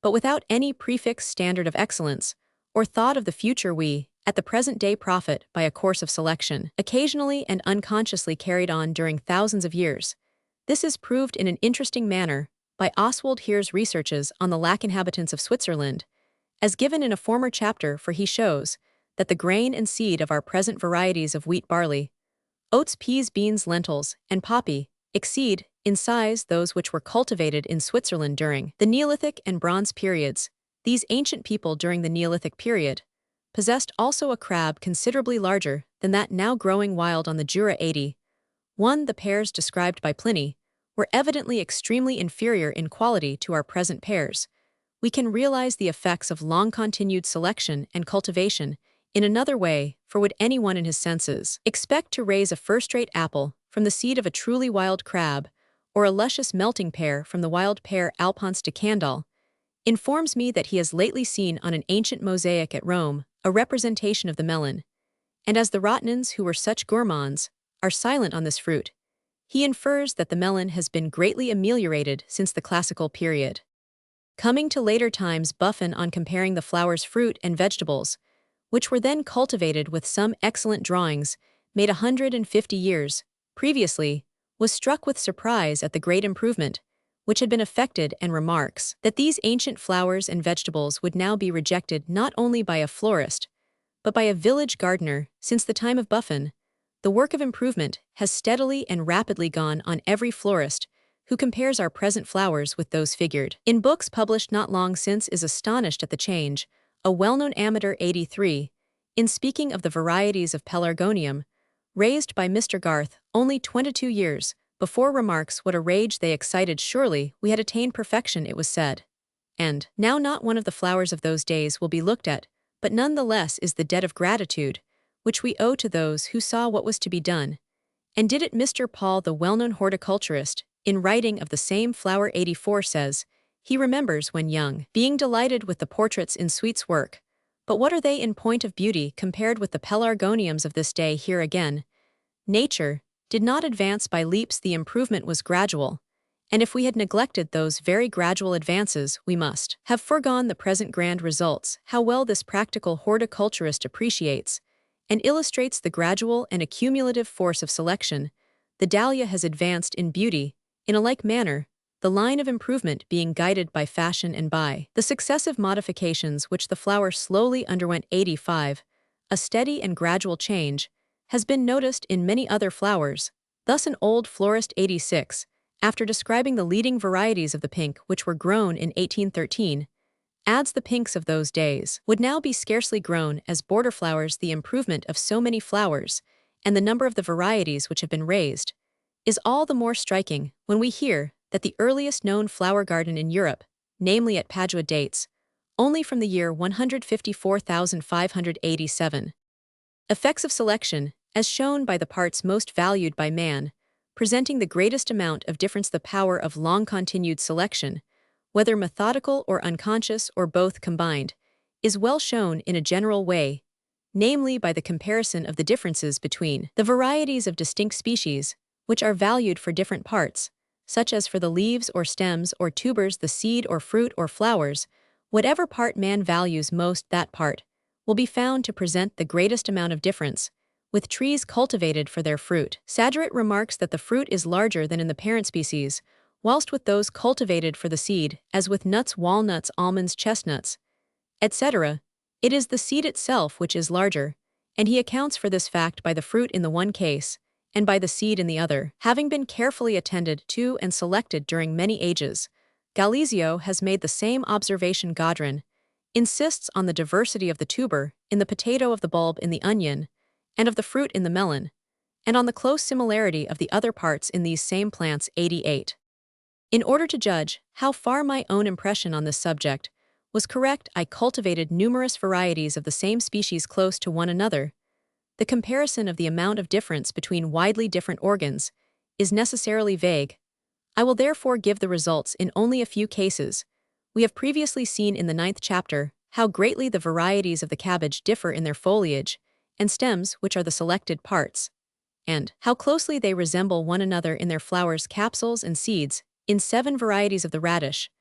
but without any prefixed standard of excellence, or thought of the future. We, at the present day, profit by a course of selection, occasionally and unconsciously carried on during thousands of years. This is proved in an interesting manner by Oswald Here's researches on the lac inhabitants of Switzerland, as given in a former chapter, for he shows that the grain and seed of our present varieties of wheat, barley, oats, peas, beans, lentils, and poppy exceed, in size, those which were cultivated in Switzerland during the Neolithic and Bronze periods. These ancient people during the Neolithic period possessed also a crab considerably larger than that now growing wild on the Jura. 81. The pears described by Pliny were evidently extremely inferior in quality to our present pears, we can realize the effects of long-continued selection and cultivation in another way for would anyone in his senses expect to raise a first-rate apple from the seed of a truly wild crab, or a luscious melting pear from the wild pear Alphonse de Candolle, informs me that he has lately seen on an ancient mosaic at Rome a representation of the melon, and as the Rotnans, who were such gourmands, are silent on this fruit, he infers that the melon has been greatly ameliorated since the classical period. Coming to later times, Buffon, on comparing the flower's fruit and vegetables, which were then cultivated with some excellent drawings made 150 years previously, was struck with surprise at the great improvement which had been effected, and remarks that these ancient flowers and vegetables would now be rejected not only by a florist, but by a village gardener. Since the time of Buffon, the work of improvement has steadily and rapidly gone on every florist who compares our present flowers with those figured in books published not long since is astonished at the change. A well-known amateur 83, in speaking of the varieties of pelargonium, raised by Mr. Garth only 22 years before, remarks what a rage they excited. Surely we had attained perfection, it was said. And now not one of the flowers of those days will be looked at, but none the less is the debt of gratitude which we owe to those who saw what was to be done, and did it. Mr. Paul, the well-known horticulturist, in writing of the same flower 84, says, he remembers when young, being delighted with the portraits in Sweet's work, but what are they in point of beauty compared with the pelargoniums of this day? Here again, nature did not advance by leaps, the improvement was gradual, and if we had neglected those very gradual advances, we must have foregone the present grand results. How well this practical horticulturist appreciates and illustrates the gradual and accumulative force of selection. The dahlia has advanced in beauty, in a like manner, the line of improvement being guided by fashion and by the successive modifications which the flower slowly underwent. 85. A steady and gradual change has been noticed in many other flowers. Thus an old florist 86, after describing the leading varieties of the pink which were grown in 1813, adds the pinks of those days would now be scarcely grown as border flowers. The improvement of so many flowers, and the number of the varieties which have been raised, is all the more striking when we hear that the earliest known flower garden in Europe, namely at Padua, dates only from the year 154,587. Effects of selection, as shown by the parts most valued by man, presenting the greatest amount of difference. The power of long-continued selection, whether methodical or unconscious or both combined, is well shown in a general way, namely by the comparison of the differences between the varieties of distinct species, which are valued for different parts, such as for the leaves or stems or tubers, the seed or fruit or flowers. Whatever part man values most, that part will be found to present the greatest amount of difference, with trees cultivated for their fruit. Sadgerit remarks that the fruit is larger than in the parent species, whilst with those cultivated for the seed, as with nuts, walnuts, almonds, chestnuts, etc., it is the seed itself which is larger, and he accounts for this fact by the fruit in the one case, and by the seed in the other, having been carefully attended to and selected during many ages. Galesio has made the same observation. Godrin insists on the diversity of the tuber in the potato, of the bulb in the onion, and of the fruit in the melon, and on the close similarity of the other parts in these same plants. 88. In order to judge how far my own impression on this subject was correct, I cultivated numerous varieties of the same species close to one another. The comparison of the amount of difference between widely different organs is necessarily vague. I will therefore give the results in only a few cases. We have previously seen in the 9th chapter how greatly the varieties of the cabbage differ in their foliage and stems, which are the selected parts, and how closely they resemble one another in their flowers, capsules, and seeds. In 7 varieties of the radish,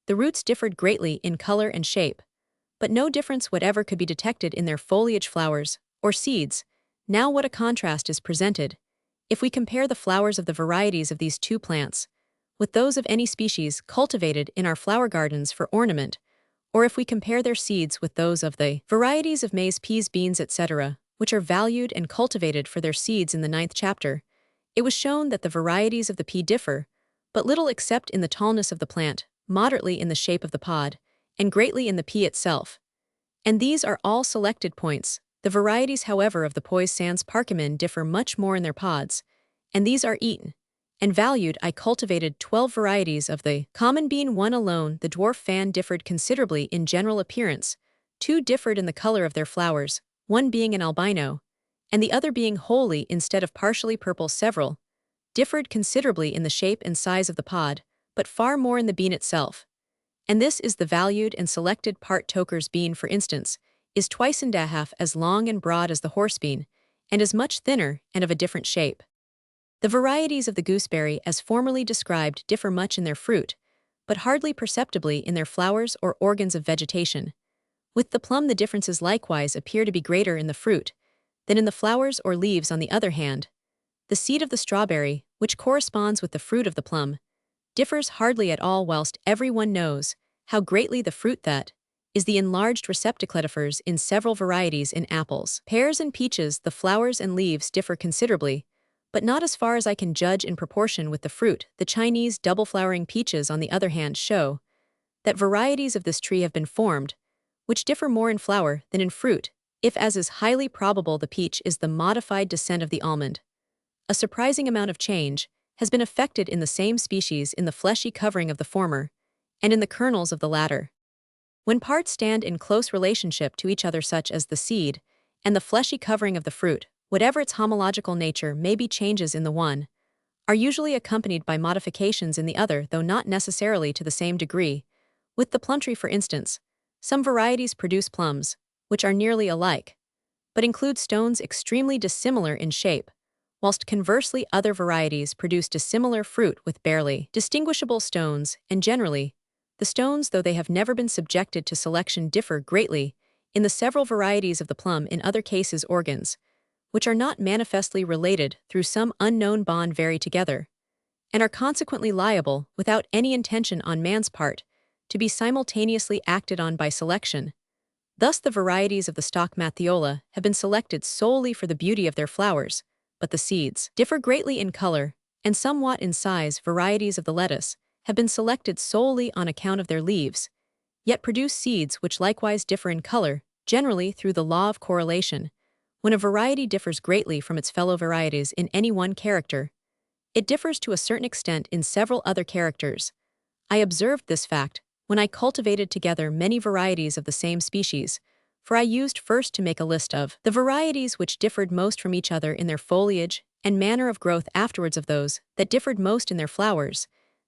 the roots differed greatly in color and shape, but no difference whatever could be detected in their foliage, flowers, or seeds. Now what a contrast is presented if we compare the flowers of the varieties of these two plants with those of any species cultivated in our flower gardens for ornament, or if we compare their seeds with those of the varieties of maize, peas, beans, etc., which are valued and cultivated for their seeds. In the 9th chapter, it was shown that the varieties of the pea differ but little except in the tallness of the plant, moderately in the shape of the pod, and greatly in the pea itself. And these are all selected points. The varieties, however, of the pois sans parchymon differ much more in their pods, and these are eaten, and valued I cultivated 12 varieties of the common bean. One alone, the dwarf fan, differed considerably in general appearance. Two differed in the color of their flowers, one being an albino, and the other being wholly instead of partially purple. Several differed considerably in the shape and size of the pod, but far more in the bean itself. And this is the valued and selected part. Toker's bean, for instance, is twice and a half as long and broad as the horse bean, and is much thinner and of a different shape. The varieties of the gooseberry, as formerly described, differ much in their fruit, but hardly perceptibly in their flowers or organs of vegetation. With the plum, the differences likewise appear to be greater in the fruit than in the flowers or leaves. On the other hand, the seed of the strawberry, which corresponds with the fruit of the plum, differs hardly at all, whilst every one knows how greatly the fruit that is the enlarged receptacle differs in several varieties. In apples, pears, and peaches, the flowers and leaves differ considerably, but not as far as I can judge in proportion with the fruit. The Chinese double-flowering peaches, on the other hand, show that varieties of this tree have been formed, which differ more in flower than in fruit, if, as is highly probable, the peach is the modified descent of the almond. A surprising amount of change has been effected in the same species in the fleshy covering of the former, and in the kernels of the latter. When parts stand in close relationship to each other, such as the seed and the fleshy covering of the fruit, whatever its homological nature may be, changes in the one are usually accompanied by modifications in the other, though not necessarily to the same degree. With the plum tree, for instance, some varieties produce plums, which are nearly alike, but include stones extremely dissimilar in shape, whilst conversely other varieties produce dissimilar fruit with barely distinguishable stones, and generally, the stones, though they have never been subjected to selection, differ greatly in the several varieties of the plum. In other cases, organs, which are not manifestly related through some unknown bond, vary together, and are consequently liable, without any intention on man's part, to be simultaneously acted on by selection. Thus the varieties of the stock Matthiola have been selected solely for the beauty of their flowers, but the seeds differ greatly in color and somewhat in size. Varieties of the lettuce have been selected solely on account of their leaves, yet produce seeds which likewise differ in color, generally through the law of correlation. When a variety differs greatly from its fellow varieties in any one character, it differs to a certain extent in several other characters. I observed this fact when I cultivated together many varieties of the same species, for I used first to make a list of the varieties which differed most from each other in their foliage and manner of growth, afterwards of those that differed most in their flowers,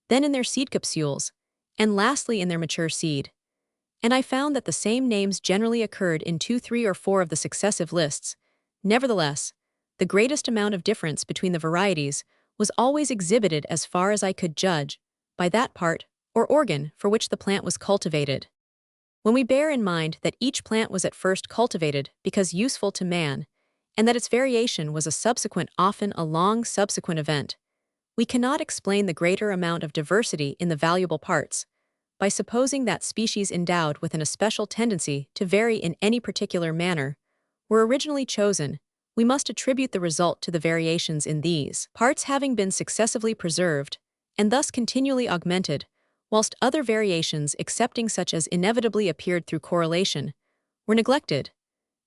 then in their seed capsules, and lastly in their mature seed. And I found that the same names generally occurred in 2, 3, or 4 of the successive lists. Nevertheless, the greatest amount of difference between the varieties was always exhibited, as far as I could judge, by that part or organ for which the plant was cultivated. When we bear in mind that each plant was at first cultivated because useful to man, and that its variation was a subsequent, often a long subsequent event, we cannot explain the greater amount of diversity in the valuable parts by supposing that species endowed with an especial tendency to vary in any particular manner were originally chosen. We must attribute the result to the variations in these parts having been successively preserved, and thus continually augmented, whilst other variations, excepting such as inevitably appeared through correlation, were neglected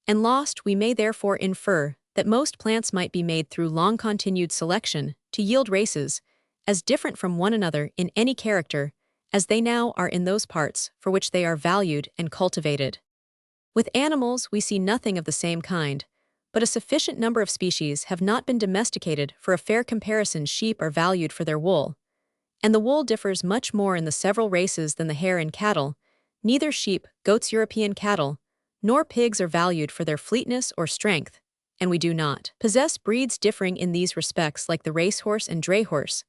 and lost. We may therefore infer that most plants might be made through long-continued selection to yield races as different from one another in any character as they now are in those parts for which they are valued and cultivated. With animals, we see nothing of the same kind, but a sufficient number of species have not been domesticated for a fair comparison. Sheep are valued for their wool, and the wool differs much more in the several races than the hair in cattle. Neither sheep, goats, European cattle, nor pigs are valued for their fleetness or strength, and we do not possess breeds differing in these respects like the racehorse and dray horse,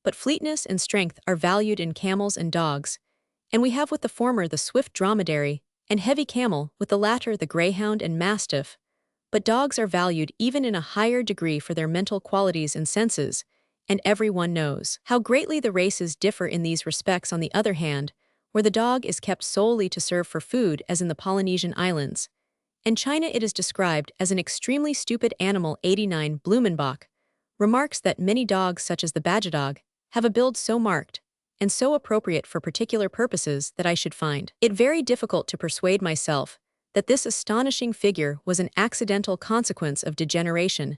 but fleetness and strength are valued in camels and dogs, and we have with the former the swift dromedary and heavy camel, with the latter the greyhound and mastiff. But dogs are valued even in a higher degree for their mental qualities and senses, and everyone knows how greatly the races differ in these respects. On the other hand, where the dog is kept solely to serve for food, as in the Polynesian islands and China, it is described as an extremely stupid animal. 89 Blumenbach remarks that many dogs, such as the badger have a build so marked and so appropriate for particular purposes that I should find it very difficult to persuade myself that this astonishing figure was an accidental consequence of degeneration.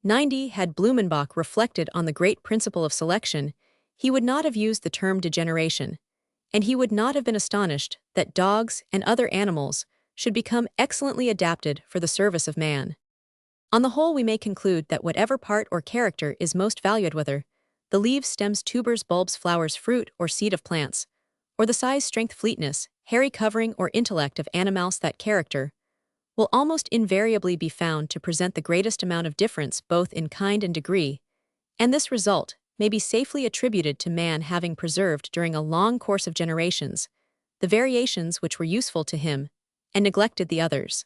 90 had Blumenbach reflected on the great principle of selection, he would not have used the term degeneration, and he would not have been astonished that dogs and other animals should become excellently adapted for the service of man. On the whole, we may conclude that whatever part or character is most valued, whether the leaves, stems, tubers, bulbs, flowers, fruit, or seed of plants, or the size, strength, fleetness, hairy covering, or intellect of animals, that character will almost invariably be found to present the greatest amount of difference both in kind and degree, and this result may be safely attributed to man having preserved during a long course of generations the variations which were useful to him, and neglected the others.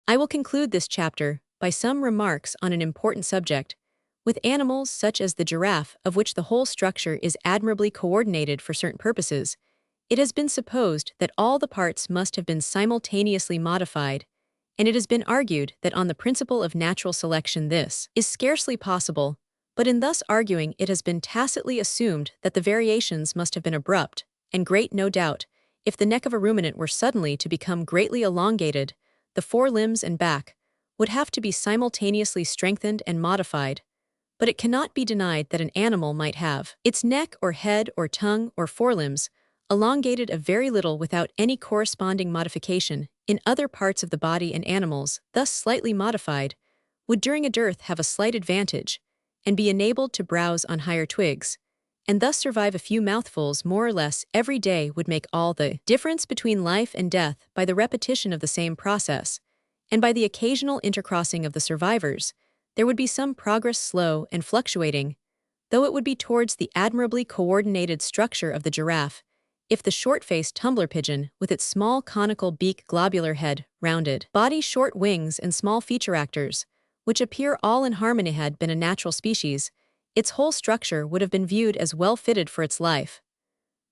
I will conclude this chapter by some remarks on an important subject. With animals such as the giraffe, of which the whole structure is admirably coordinated for certain purposes, it has been supposed that all the parts must have been simultaneously modified, and it has been argued that on the principle of natural selection this is scarcely possible, but in thus arguing it has been tacitly assumed that the variations must have been abrupt, and great, no doubt. If the neck of a ruminant were suddenly to become greatly elongated, the forelimbs and back would have to be simultaneously strengthened and modified, but it cannot be denied that an animal might have its neck or head or tongue or forelimbs elongated a very little without any corresponding modification in other parts of the body, and animals, thus slightly modified, would during a dearth have a slight advantage, and be enabled to browse on higher twigs, and thus survive a few mouthfuls more or less every day. Would make all the difference between life and death by the repetition of the same process, and by the occasional intercrossing of the survivors. There would be some progress, slow and fluctuating, though it would be towards the admirably coordinated structure of the giraffe, if the short-faced tumbler pigeon, with its small conical beak, globular head, rounded body, short wings, and small feature actors, which appear all in harmony, had been a natural species, its whole structure would have been viewed as well fitted for its life.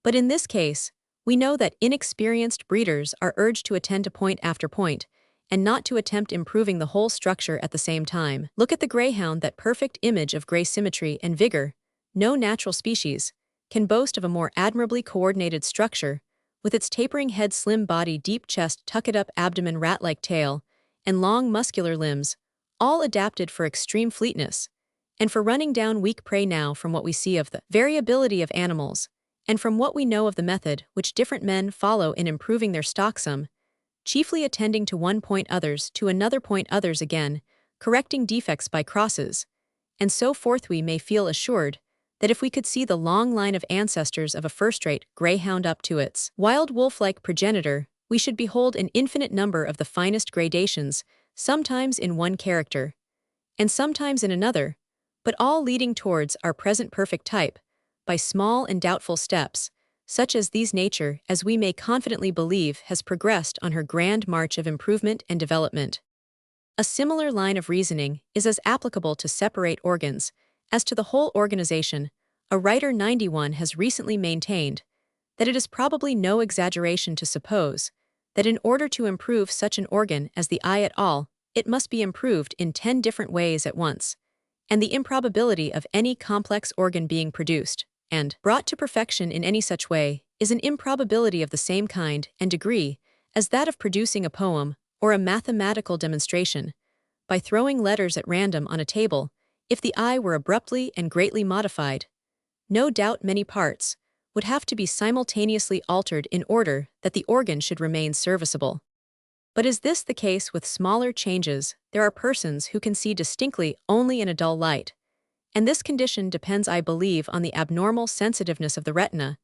But in this case, we know that inexperienced breeders are urged to attend to point after point, and not to attempt improving the whole structure at the same time. Look at the greyhound, that perfect image of grey symmetry and vigor. No natural species can boast of a more admirably coordinated structure, with its tapering head, slim body, deep chest, tucked-up abdomen, rat-like tail, and long muscular limbs, all adapted for extreme fleetness, and for running down weak prey. Now, from what we see of the variability of animals, and from what we know of the method which different men follow in improving their stock, some chiefly attending to one point, others to another point, others again correcting defects by crosses, and so forth, we may feel assured that if we could see the long line of ancestors of a first-rate greyhound up to its wild wolf-like progenitor, we should behold an infinite number of the finest gradations, sometimes in one character, and sometimes in another, but all leading towards our present perfect type, by small and doubtful steps, such as these nature, as we may confidently believe, has progressed on her grand march of improvement and development. A similar line of reasoning is as applicable to separate organs as to the whole organization. A writer 91 has recently maintained that it is probably no exaggeration to suppose that in order to improve such an organ as the eye at all, it must be improved in 10 different ways at once, and the improbability of any complex organ being produced and brought to perfection in any such way is an improbability of the same kind and degree as that of producing a poem or a mathematical demonstration by throwing letters at random on a table. If the eye were abruptly and greatly modified, no doubt many parts would have to be simultaneously altered in order that the organ should remain serviceable. But is this the case with smaller changes? There are persons who can see distinctly only in a dull light, and this condition depends, I believe, on the abnormal sensitiveness of the retina,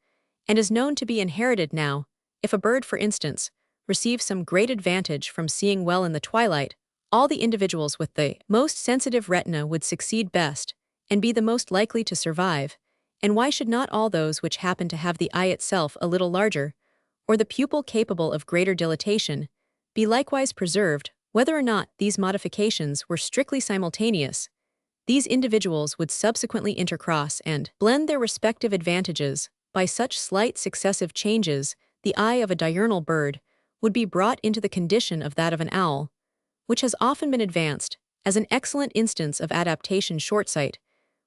and is known to be inherited. Now, if a bird, for instance, receives some great advantage from seeing well in the twilight, all the individuals with the most sensitive retina would succeed best, and be the most likely to survive. And why should not all those which happen to have the eye itself a little larger, or the pupil capable of greater dilatation, be likewise preserved, whether or not these modifications were strictly simultaneous? These individuals would subsequently intercross and blend their respective advantages. By such slight successive changes, the eye of a diurnal bird would be brought into the condition of that of an owl, which has often been advanced as an excellent instance of adaptation. Shortsight,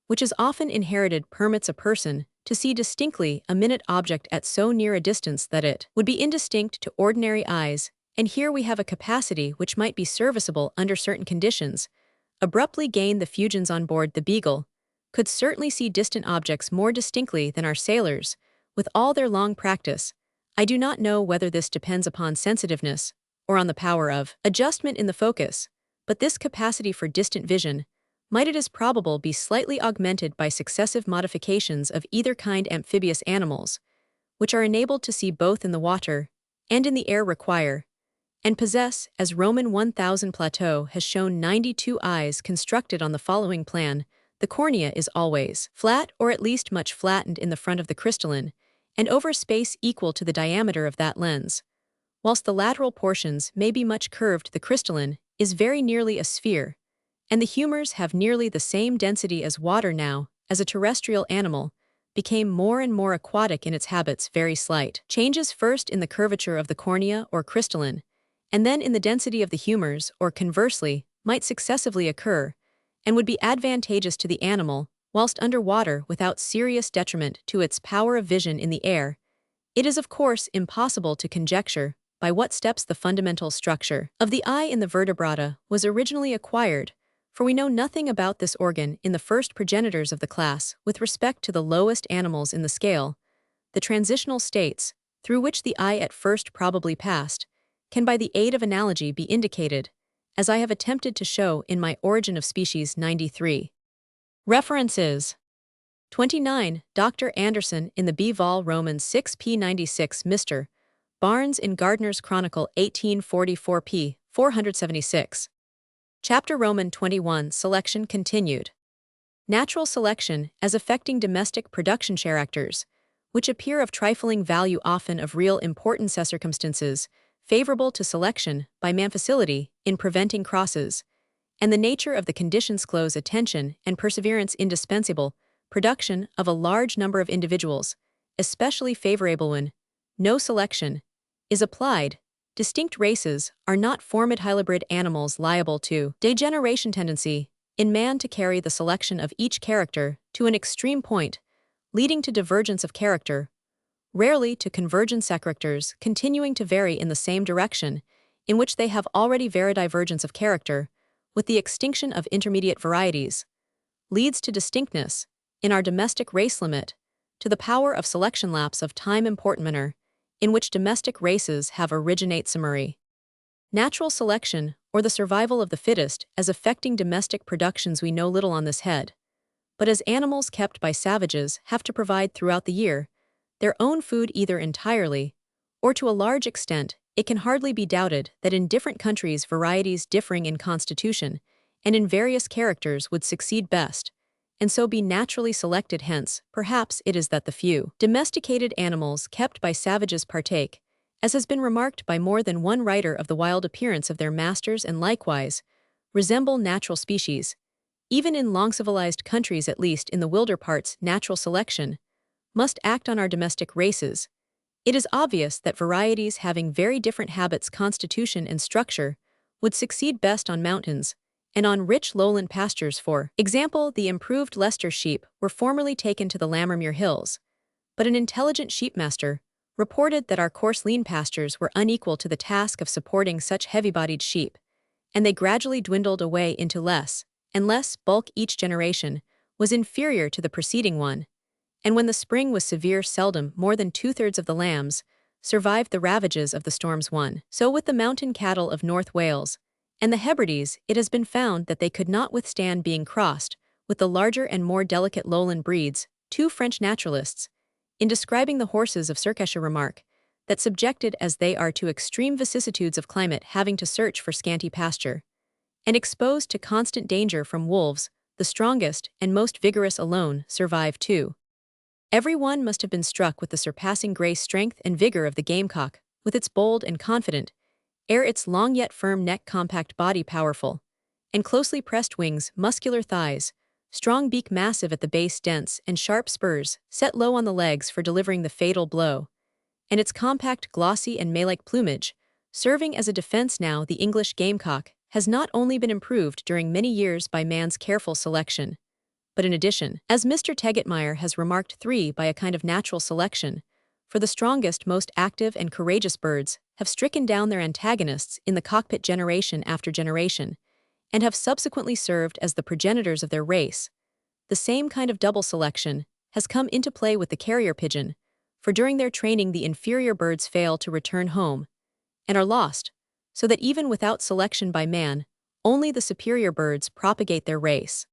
which is often inherited, permits a person to see distinctly a minute object at so near a distance that it would be indistinct to ordinary eyes, and here we have a capacity which might be serviceable under certain conditions. abruptly gain the fusions on board the Beagle, could certainly see distant objects more distinctly than our sailors, with all their long practice. I do not know whether this depends upon sensitiveness or on the power of adjustment in the focus, but this capacity for distant vision might, it is probable, be slightly augmented by successive modifications of either kind amphibious animals, which are enabled to see both in the water and in the air require, and possess, as Roman 1000 plateau has shown 92 eyes constructed on the following plan. The cornea is always flat or at least much flattened in the front of the crystalline, and over space equal to the diameter of that lens. Whilst the lateral portions may be much curved, the crystalline is very nearly a sphere, and the humors have nearly the same density as water. Now, as a terrestrial animal became more and more aquatic in its habits, very slight changes first in the curvature of the cornea or crystalline, and then in the density of the humors, or conversely, might successively occur, and would be advantageous to the animal whilst under water without serious detriment to its power of vision in the air. It is of course impossible to conjecture by what steps the fundamental structure of the eye in the vertebrata was originally acquired, for we know nothing about this organ in the first progenitors of the class with respect to the lowest animals in the scale. The transitional states, through which the eye at first probably passed, can by the aid of analogy be indicated, as I have attempted to show in my Origin of Species 93. References: 29. Dr. Anderson in the B. Vol. Roman 6 p. 96. Mr. Barnes in Gardner's Chronicle 1844 p. 476. Chapter Roman 21. Selection continued. Natural selection as affecting domestic production characters, which appear of trifling value, often of real importance, as circumstances favorable to selection by man facility in preventing crosses, and the nature of the conditions close attention and perseverance indispensable, production of a large number of individuals, especially favorable when no selection is applied. Distinct races are not formed hybrid animals liable to degeneration, tendency in man to carry the selection of each character to an extreme point, leading to divergence of character, rarely to convergence, characters continuing to vary in the same direction in which they have already varied. Divergence of character, with the extinction of intermediate varieties, leads to distinctness in our domestic race, limit to the power of selection, lapse of time, important manner in which domestic races have originate. Summary: natural selection, or the survival of the fittest, as affecting domestic productions. We know little on this head, but as animals kept by savages have to provide throughout the year their own food either entirely or to a large extent, it can hardly be doubted that in different countries varieties differing in constitution and in various characters would succeed best, and so be naturally selected. Hence, perhaps it is that the few domesticated animals kept by savages partake, as has been remarked by more than one writer, of the wild appearance of their masters, and likewise resemble natural species. Even in long civilized countries, at least in the wilder parts, natural selection must act on our domestic races. It is obvious that varieties having very different habits, constitution, and structure would succeed best on mountains and on rich lowland pastures. For example, the improved Leicester sheep were formerly taken to the Lammermuir Hills, but an intelligent sheepmaster reported that our coarse lean pastures were unequal to the task of supporting such heavy-bodied sheep, and they gradually dwindled away into less and less bulk. Each generation was inferior to the preceding one, and when the spring was severe, seldom more than 2/3 of the lambs survived the ravages of the storms. So with the mountain cattle of North Wales and the Hebrides, it has been found that they could not withstand being crossed with the larger and more delicate lowland breeds. Two French naturalists, in describing the horses of Circassian, remark that subjected as they are to extreme vicissitudes of climate, having to search for scanty pasture, and exposed to constant danger from wolves, the strongest and most vigorous alone survive too. Every one must have been struck with the surpassing grace, strength, and vigor of the gamecock, with its bold and confident air, its long yet firm neck, compact body, powerful and closely pressed wings, muscular thighs, strong beak, massive at the base, dense and sharp spurs set low on the legs for delivering the fatal blow, and its compact, glossy, and male-like plumage serving as a defense. Now, the English gamecock has not only been improved during many years by man's careful selection, but in addition, as Mr. Tegetmeier has remarked, by a kind of natural selection, for the strongest, most active, and courageous birds have stricken down their antagonists in the cockpit generation after generation, and have subsequently served as the progenitors of their race. The same kind of double selection has come into play with the carrier pigeon, for during their training the inferior birds fail to return home and are lost, so that even without selection by man, only the superior birds propagate their race.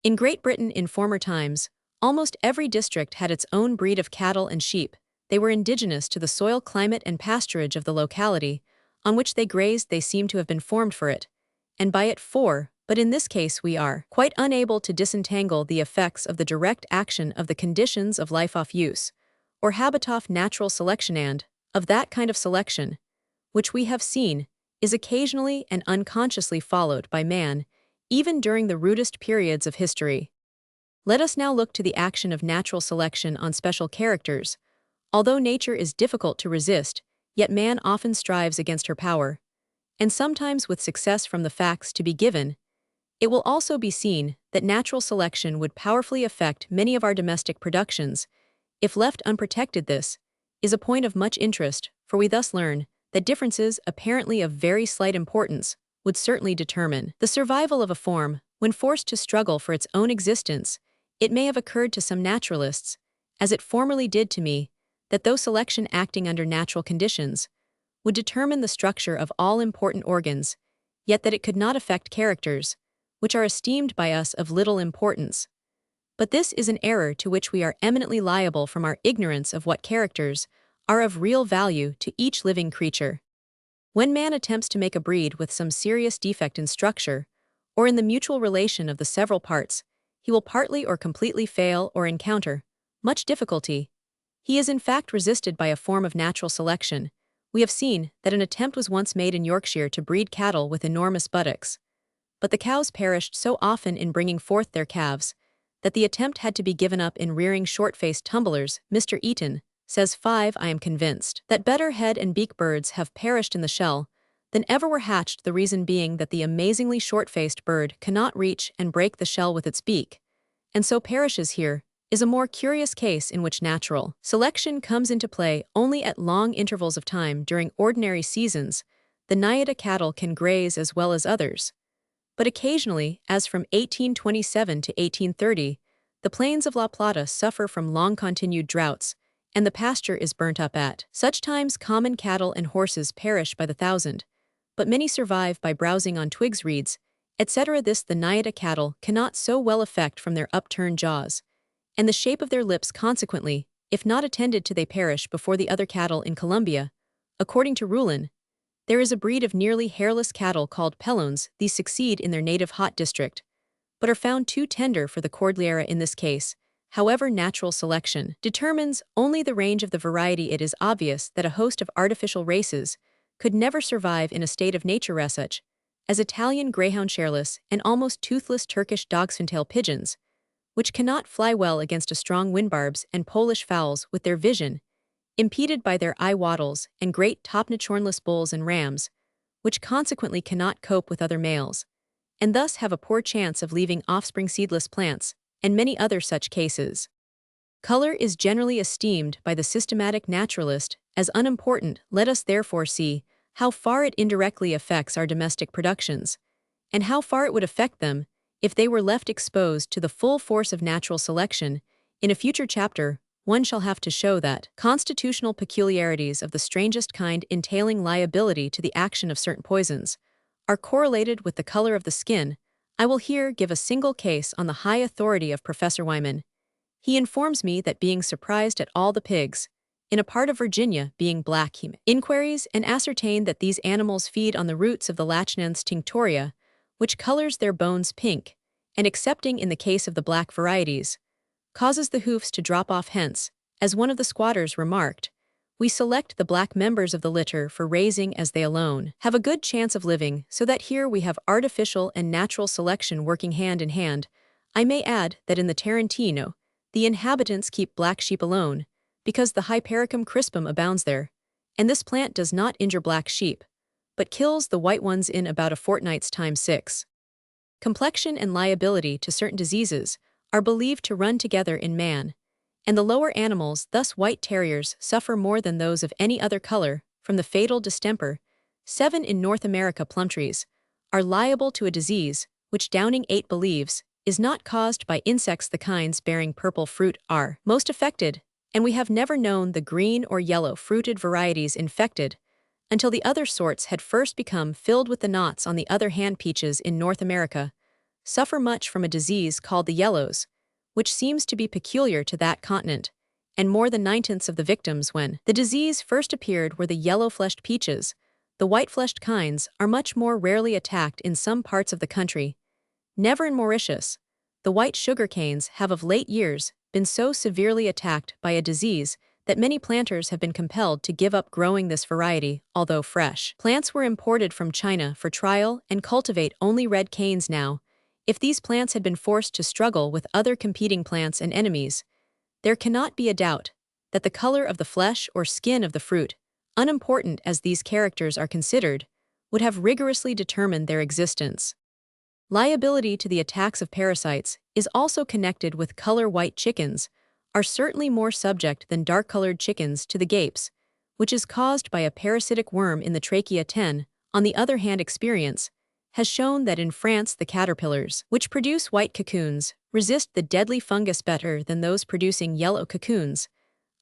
In Great Britain in former times, almost every district had its own breed of cattle and sheep. They were indigenous to the soil, climate, and pasturage of the locality on which they grazed. They seem to have been formed for it, and by it for, but in this case we are quite unable to disentangle the effects of the direct action of the conditions of life off use, or habitat natural selection, and of that kind of selection, which we have seen, is occasionally and unconsciously followed by man, even during the rudest periods of history. Let us now look to the action of natural selection on special characters. Although nature is difficult to resist, yet man often strives against her power, and sometimes with success. From the facts to be given, it will also be seen that natural selection would powerfully affect many of our domestic productions. If left unprotected, this is a point of much interest, for we thus learn that differences apparently of very slight importance would certainly determine the survival of a form. When forced to struggle for its own existence, it may have occurred to some naturalists, as it formerly did to me, that though selection acting under natural conditions would determine the structure of all important organs, yet that it could not affect characters, which are esteemed by us of little importance. But this is an error to which we are eminently liable from our ignorance of what characters are of real value to each living creature. When man attempts to make a breed with some serious defect in structure, or in the mutual relation of the several parts, he will partly or completely fail or encounter much difficulty. He is in fact resisted by a form of natural selection. We have seen that an attempt was once made in Yorkshire to breed cattle with enormous buttocks, but the cows perished so often in bringing forth their calves that the attempt had to be given up in rearing short-faced tumblers. Mr. Eaton says 5. I am convinced that better head and beak birds have perished in the shell than ever were hatched, the reason being that the amazingly short-faced bird cannot reach and break the shell with its beak, and so perishes. Here is a more curious case in which natural selection comes into play only at long intervals of time. During ordinary seasons, the Naiada cattle can graze as well as others, but occasionally, as from 1827 to 1830, the plains of La Plata suffer from long-continued droughts, and the pasture is burnt up. At such times common cattle and horses perish by the thousand, but many survive by browsing on twigs, reeds, etc. This the Naiada cattle cannot so well affect from their upturned jaws, and the shape of their lips. Consequently, if not attended to, they perish before the other cattle in Colombia. According to Rulin, there is a breed of nearly hairless cattle called pelones. These succeed in their native hot district, but are found too tender for the Cordillera. In this case, however, natural selection determines only the range of the variety. It is obvious that a host of artificial races could never survive in a state of nature, such as Italian greyhound shareless and almost toothless Turkish dogsfintail pigeons, which cannot fly well against a strong wind, barbs and Polish fowls with their vision impeded by their eye wattles, and great top-notched hornless bulls and rams, which consequently cannot cope with other males, and thus have a poor chance of leaving offspring. Seedless plants, and many other such cases. Color is generally esteemed by the systematic naturalist as unimportant. Let us therefore see how far it indirectly affects our domestic productions, and how far it would affect them if they were left exposed to the full force of natural selection. In a future chapter, one shall have to show that constitutional peculiarities of the strangest kind, entailing liability to the action of certain poisons, are correlated with the color of the skin. I will here give a single case on the high authority of Professor Wyman. He informs me that being surprised at all the pigs in a part of Virginia being black, he made inquiries and ascertained that these animals feed on the roots of the Lachnans tinctoria, which colors their bones pink, and excepting in the case of the black varieties, causes the hoofs to drop off. Hence, as one of the squatters remarked, we select the black members of the litter for raising, as they alone have a good chance of living, so that here we have artificial and natural selection working hand in hand. I may add that in the Tarantino, the inhabitants keep black sheep alone, because the Hypericum crispum abounds there, and this plant does not injure black sheep, but kills the white ones in about a fortnight's time. 6. Complexion and liability to certain diseases are believed to run together in man, and the lower animals, thus white terriers, suffer more than those of any other color from the fatal distemper. 7. In North America, plum trees are liable to a disease, which Downing 8 believes is not caused by insects. The kinds bearing purple fruit are most affected, and we have never known the green or yellow fruited varieties infected until the other sorts had first become filled with the knots. On the other hand, peaches in North America suffer much from a disease called the yellows, which seems to be peculiar to that continent, and more than 9/10 of the victims when the disease first appeared were the yellow-fleshed peaches. The white-fleshed kinds are much more rarely attacked in some parts of the country. Never in Mauritius. The white sugar canes have of late years been so severely attacked by a disease that many planters have been compelled to give up growing this variety, although fresh plants were imported from China for trial and cultivate only red canes now. If these plants had been forced to struggle with other competing plants and enemies, there cannot be a doubt that the color of the flesh or skin of the fruit, unimportant as these characters are considered, would have rigorously determined their existence. Liability to the attacks of parasites is also connected with color. White chickens are certainly more subject than dark-colored chickens to the gapes, which is caused by a parasitic worm in the trachea. 10. On the other hand, experience has shown that in France the caterpillars, which produce white cocoons, resist the deadly fungus better than those producing yellow cocoons.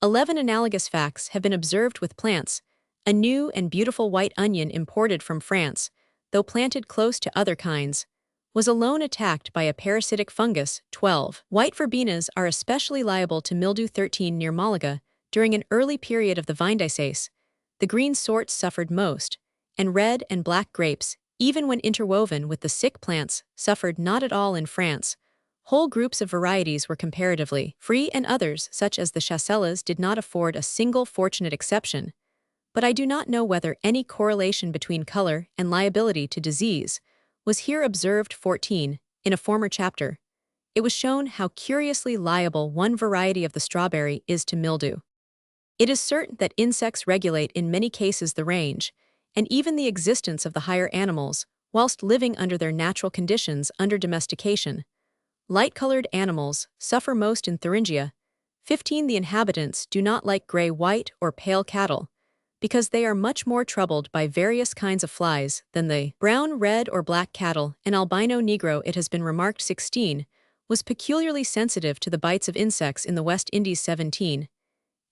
11 analogous facts have been observed with plants. A new and beautiful white onion imported from France, though planted close to other kinds, was alone attacked by a parasitic fungus. 12. White verbenas are especially liable to mildew. 13. Near Malaga, during an early period of the vinification, the green sorts suffered most, and red and black grapes, even when interwoven with the sick plants, suffered not at all. In France, whole groups of varieties were comparatively free, and others, such as the chasselas, did not afford a single fortunate exception. But I do not know whether any correlation between color and liability to disease was here observed. 14. In a former chapter, it was shown how curiously liable one variety of the strawberry is to mildew. It is certain that insects regulate in many cases the range, and even the existence of the higher animals, whilst living under their natural conditions under domestication. Light-colored animals suffer most in Thuringia. 15. The inhabitants do not like gray, white, or pale cattle, because they are much more troubled by various kinds of flies than the brown, red, or black cattle. An albino negro, it has been remarked. 16. Was peculiarly sensitive to the bites of insects in the West Indies. 17.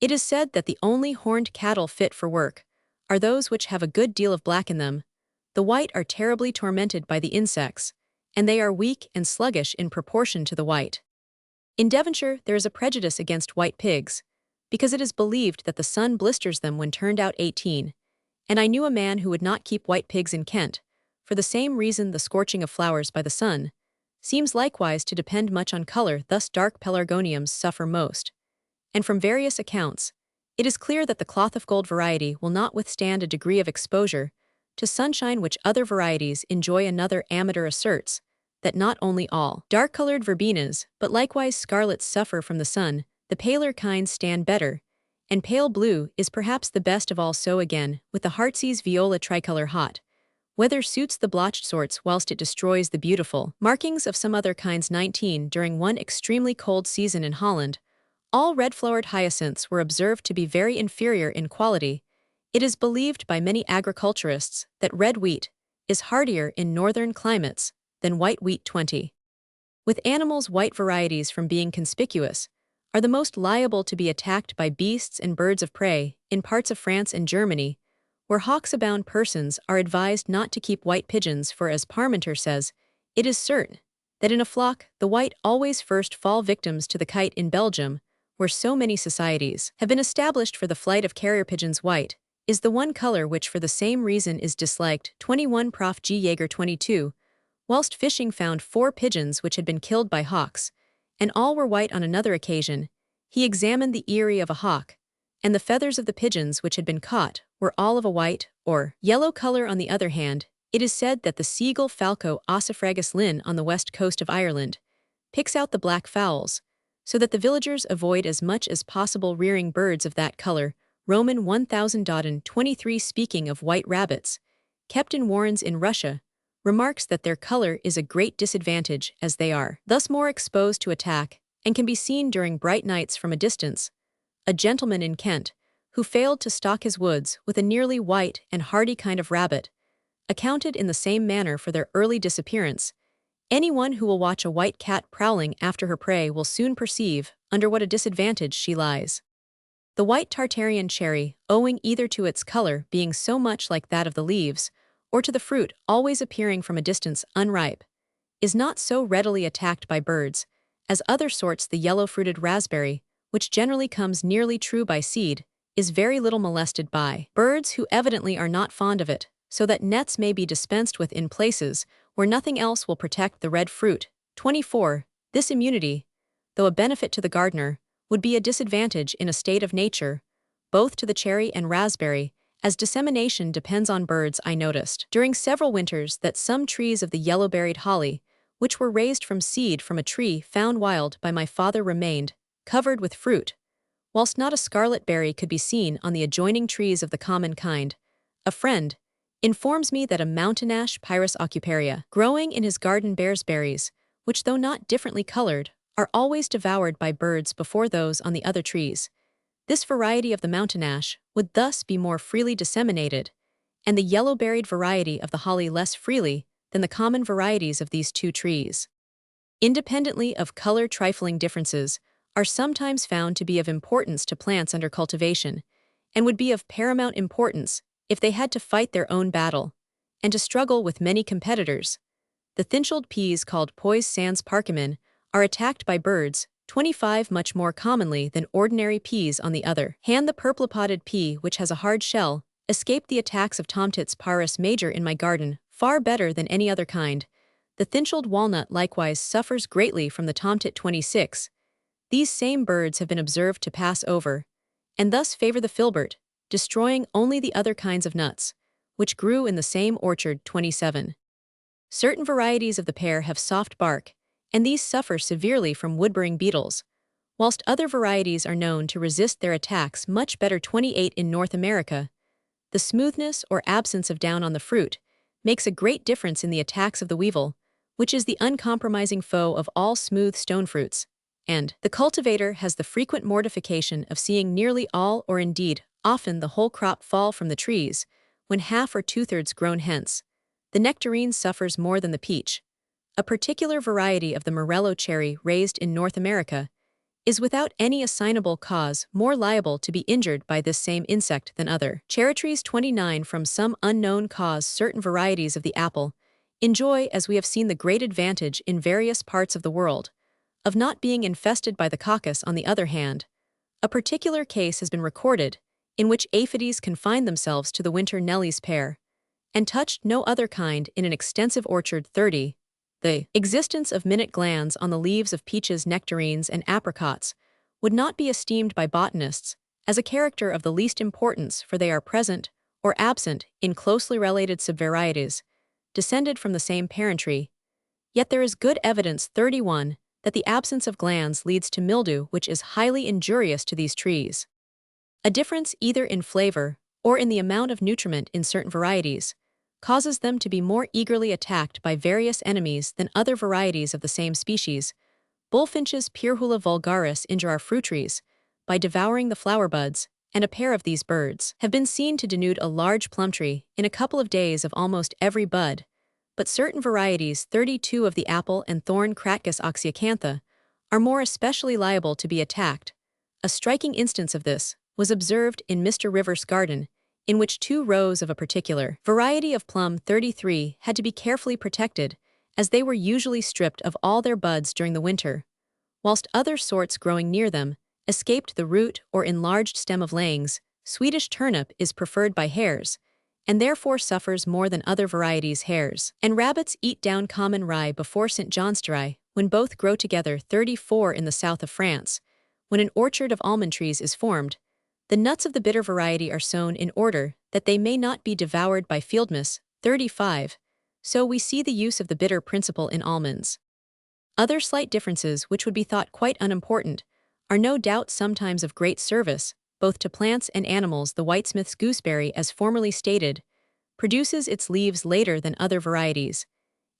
It is said that the only horned cattle fit for work are those which have a good deal of black in them. The white are terribly tormented by the insects, and they are weak and sluggish in proportion to the white. In Devonshire there is a prejudice against white pigs, because it is believed that the sun blisters them when turned out. 18. And I knew a man who would not keep white pigs in Kent, for the same reason. The scorching of flowers by the sun seems likewise to depend much on color, thus dark pelargoniums suffer most. And from various accounts, it is clear that the cloth of gold variety will not withstand a degree of exposure to sunshine which other varieties enjoy. Another amateur asserts that not only all dark-colored verbenas, but likewise scarlets suffer from the sun. The paler kinds stand better, and pale blue is perhaps the best of all. So again, with the heartsease viola tricolor, hot weather suits the blotched sorts whilst it destroys the beautiful markings of some other kinds. 19. During one extremely cold season in Holland, all red-flowered hyacinths were observed to be very inferior in quality. It is believed by many agriculturists that red wheat is hardier in northern climates than white wheat. 20. With animals, white varieties, from being conspicuous, are the most liable to be attacked by beasts and birds of prey. In parts of France and Germany, where hawks abound, persons are advised not to keep white pigeons, for, as Parmenter says, it is certain that in a flock the white always first fall victims to the kite. In Belgium, where so many societies have been established for the flight of carrier pigeons, white is the one color which for the same reason is disliked. 21. Prof. G. Jaeger. 22. Whilst fishing, found 4 pigeons which had been killed by hawks, and all were white. On another occasion, he examined the eyrie of a hawk, and the feathers of the pigeons which had been caught were all of a white or yellow color. On the other hand, it is said that the seagull Falco ossifragus lynn on the west coast of Ireland picks out the black fowls, so that the villagers avoid as much as possible rearing birds of that color. Roman 1023. Speaking of white rabbits, kept in warrens in Russia, remarks that their color is a great disadvantage, as they are thus more exposed to attack, and can be seen during bright nights from a distance. A gentleman in Kent, who failed to stock his woods with a nearly white and hardy kind of rabbit, accounted in the same manner for their early disappearance. Anyone who will watch a white cat prowling after her prey will soon perceive under what a disadvantage she lies. The white Tartarian cherry, owing either to its color being so much like that of the leaves, or to the fruit always appearing from a distance unripe, is not so readily attacked by birds as other sorts. The yellow-fruited raspberry, which generally comes nearly true by seed, is very little molested by birds who evidently are not fond of it, so that nets may be dispensed with in places where nothing else will protect the red fruit. 24. This immunity, though a benefit to the gardener, would be a disadvantage in a state of nature, both to the cherry and raspberry, as dissemination depends on birds. I noticed during several winters that some trees of the yellow-berried holly, which were raised from seed from a tree found wild by my father, remained covered with fruit, whilst not a scarlet berry could be seen on the adjoining trees of the common kind. A friend informs me that a mountain ash, Pyrus aucuparia, growing in his garden bears berries, which though not differently colored, are always devoured by birds before those on the other trees. This variety of the mountain ash would thus be more freely disseminated, and the yellow-berried variety of the holly less freely than the common varieties of these two trees. Independently of color, trifling differences are sometimes found to be of importance to plants under cultivation, and would be of paramount importance if they had to fight their own battle, and to struggle with many competitors. The thin-shelled peas called Pois sans parchemin are attacked by birds, 25 much more commonly than ordinary peas. On the other hand, the purple-podded pea, which has a hard shell, escaped the attacks of tomtits parus major in my garden far better than any other kind. The thin-shelled walnut likewise suffers greatly from the tomtit. 26. These same birds have been observed to pass over, and thus favor the filbert, destroying only the other kinds of nuts, which grew in the same orchard. 27. Certain varieties of the pear have soft bark, and these suffer severely from wood-boring beetles, whilst other varieties are known to resist their attacks much better. 28. In North America, the smoothness or absence of down on the fruit makes a great difference in the attacks of the weevil, which is the uncompromising foe of all smooth stone fruits, and the cultivator has the frequent mortification of seeing nearly all, or indeed often the whole crop, fall from the trees when half or two-thirds grown hence. The nectarine suffers more than the peach. A particular variety of the morello cherry raised in North America is without any assignable cause more liable to be injured by this same insect than other cherry trees. 29. From some unknown cause, certain varieties of the apple enjoy, as we have seen, the great advantage in various parts of the world of not being infested by the coccus. On the other hand, a particular case has been recorded in which aphides confined themselves to the winter Nelly's pear, and touched no other kind in an extensive orchard. 30. The existence of minute glands on the leaves of peaches, nectarines, and apricots would not be esteemed by botanists as a character of the least importance, for they are present or absent in closely related subvarieties, descended from the same parentry. Yet there is good evidence. 31. That the absence of glands leads to mildew, which is highly injurious to these trees. A difference either in flavor or in the amount of nutriment in certain varieties causes them to be more eagerly attacked by various enemies than other varieties of the same species. Bullfinches Pyrhula vulgaris injure our fruit trees by devouring the flower buds, and a pair of these birds have been seen to denude a large plum tree in a couple of days of almost every bud. But certain varieties, 32, of the apple and thorn Cratgus oxyacantha, are more especially liable to be attacked. A striking instance of this was observed in Mr. Rivers' garden, in which 2 rows of a particular variety of plum, 33, had to be carefully protected, as they were usually stripped of all their buds during the winter, whilst other sorts growing near them escaped the root or enlarged stem of layings. Swedish turnip is preferred by hares, and therefore suffers more than other varieties. Hares and rabbits eat down common rye before St. John's when both grow together. 34. In the south of France, when an orchard of almond trees is formed, the nuts of the bitter variety are sown in order that they may not be devoured by field mice. 35. So we see the use of the bitter principle in almonds. Other slight differences, which would be thought quite unimportant, are no doubt sometimes of great service, both to plants and animals. The whitesmith's gooseberry, as formerly stated, produces its leaves later than other varieties,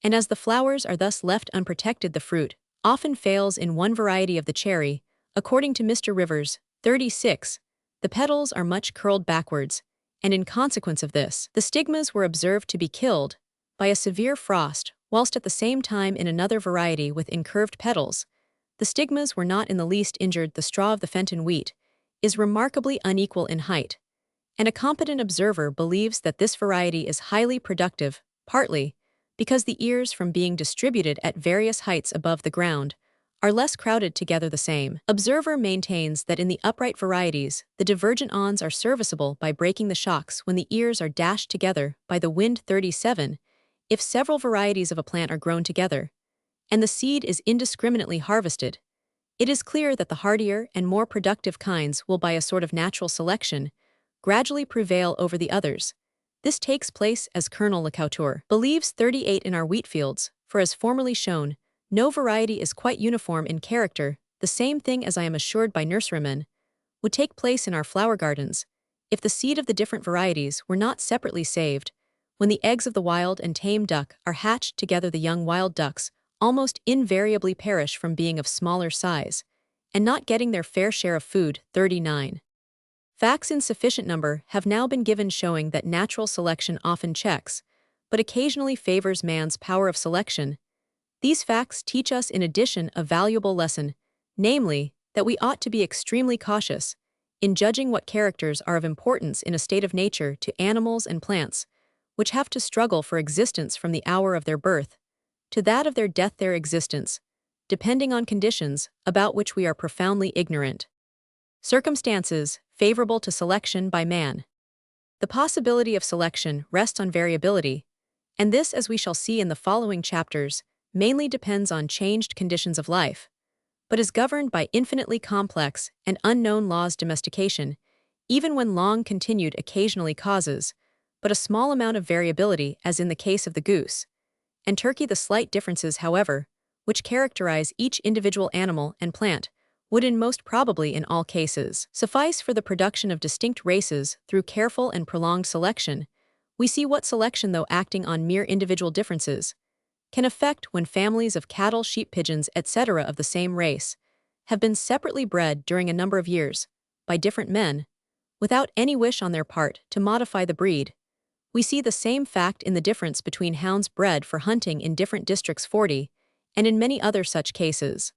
and as the flowers are thus left unprotected, the fruit often fails in one variety of the cherry. According to Mr. Rivers, 36, the petals are much curled backwards, and in consequence of this, the stigmas were observed to be killed by a severe frost, whilst at the same time in another variety with incurved petals, the stigmas were not in the least injured. The straw of the Fenton wheat is remarkably unequal in height, and a competent observer believes that this variety is highly productive, partly because the ears from being distributed at various heights above the ground are less crowded together. The same observer maintains that in the upright varieties, the divergent awns are serviceable by breaking the shocks when the ears are dashed together by the wind. 37. If several varieties of a plant are grown together, and the seed is indiscriminately harvested, it is clear that the hardier and more productive kinds will, by a sort of natural selection, gradually prevail over the others. This takes place as Colonel Lecouture believes. 38. In our wheat fields, for as formerly shown, no variety is quite uniform in character. The same thing, as I am assured by nurserymen, would take place in our flower gardens, if the seed of the different varieties were not separately saved. When the eggs of the wild and tame duck are hatched together, the young wild ducks almost invariably perish from being of smaller size, and not getting their fair share of food. 39. Facts in sufficient number have now been given showing that natural selection often checks, but occasionally favors man's power of selection. These facts teach us in addition a valuable lesson, namely, that we ought to be extremely cautious in judging what characters are of importance in a state of nature to animals and plants, which have to struggle for existence from the hour of their birth to that of their death. Their existence, depending on conditions about which we are profoundly ignorant. Circumstances favorable to selection by man. The possibility of selection rests on variability, and this, as we shall see in the following chapters, mainly depends on changed conditions of life, but is governed by infinitely complex and unknown laws. Domestication, even when long continued, occasionally causes but a small amount of variability, as in the case of the goose and turkey. The slight differences, however, which characterize each individual animal and plant would most probably in all cases suffice for the production of distinct races. Through careful and prolonged selection, we see what selection, though acting on mere individual differences, can effect when families of cattle, sheep, pigeons, etc. of the same race have been separately bred during a number of years by different men, without any wish on their part to modify the breed. We see the same fact in the difference between hounds bred for hunting in different districts. 40, and in many other such cases.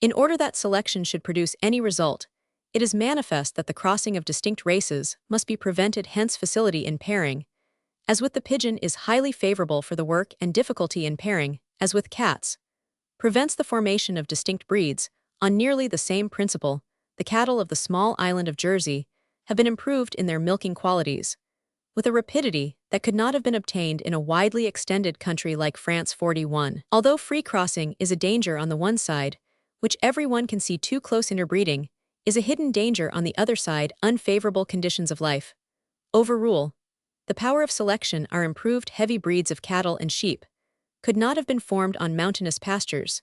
In order that selection should produce any result, it is manifest that the crossing of distinct races must be prevented. Hence facility in pairing, as with the pigeon, is highly favorable for the work, and difficulty in pairing, as with cats, prevents the formation of distinct breeds. On nearly the same principle, the cattle of the small island of Jersey have been improved in their milking qualities, with a rapidity that could not have been obtained in a widely extended country like France. 41. Although free crossing is a danger on the one side, which everyone can see, too close interbreeding is a hidden danger on the other side. Unfavorable conditions of life overrule the power of selection. Our improved heavy breeds of cattle and sheep could not have been formed on mountainous pastures,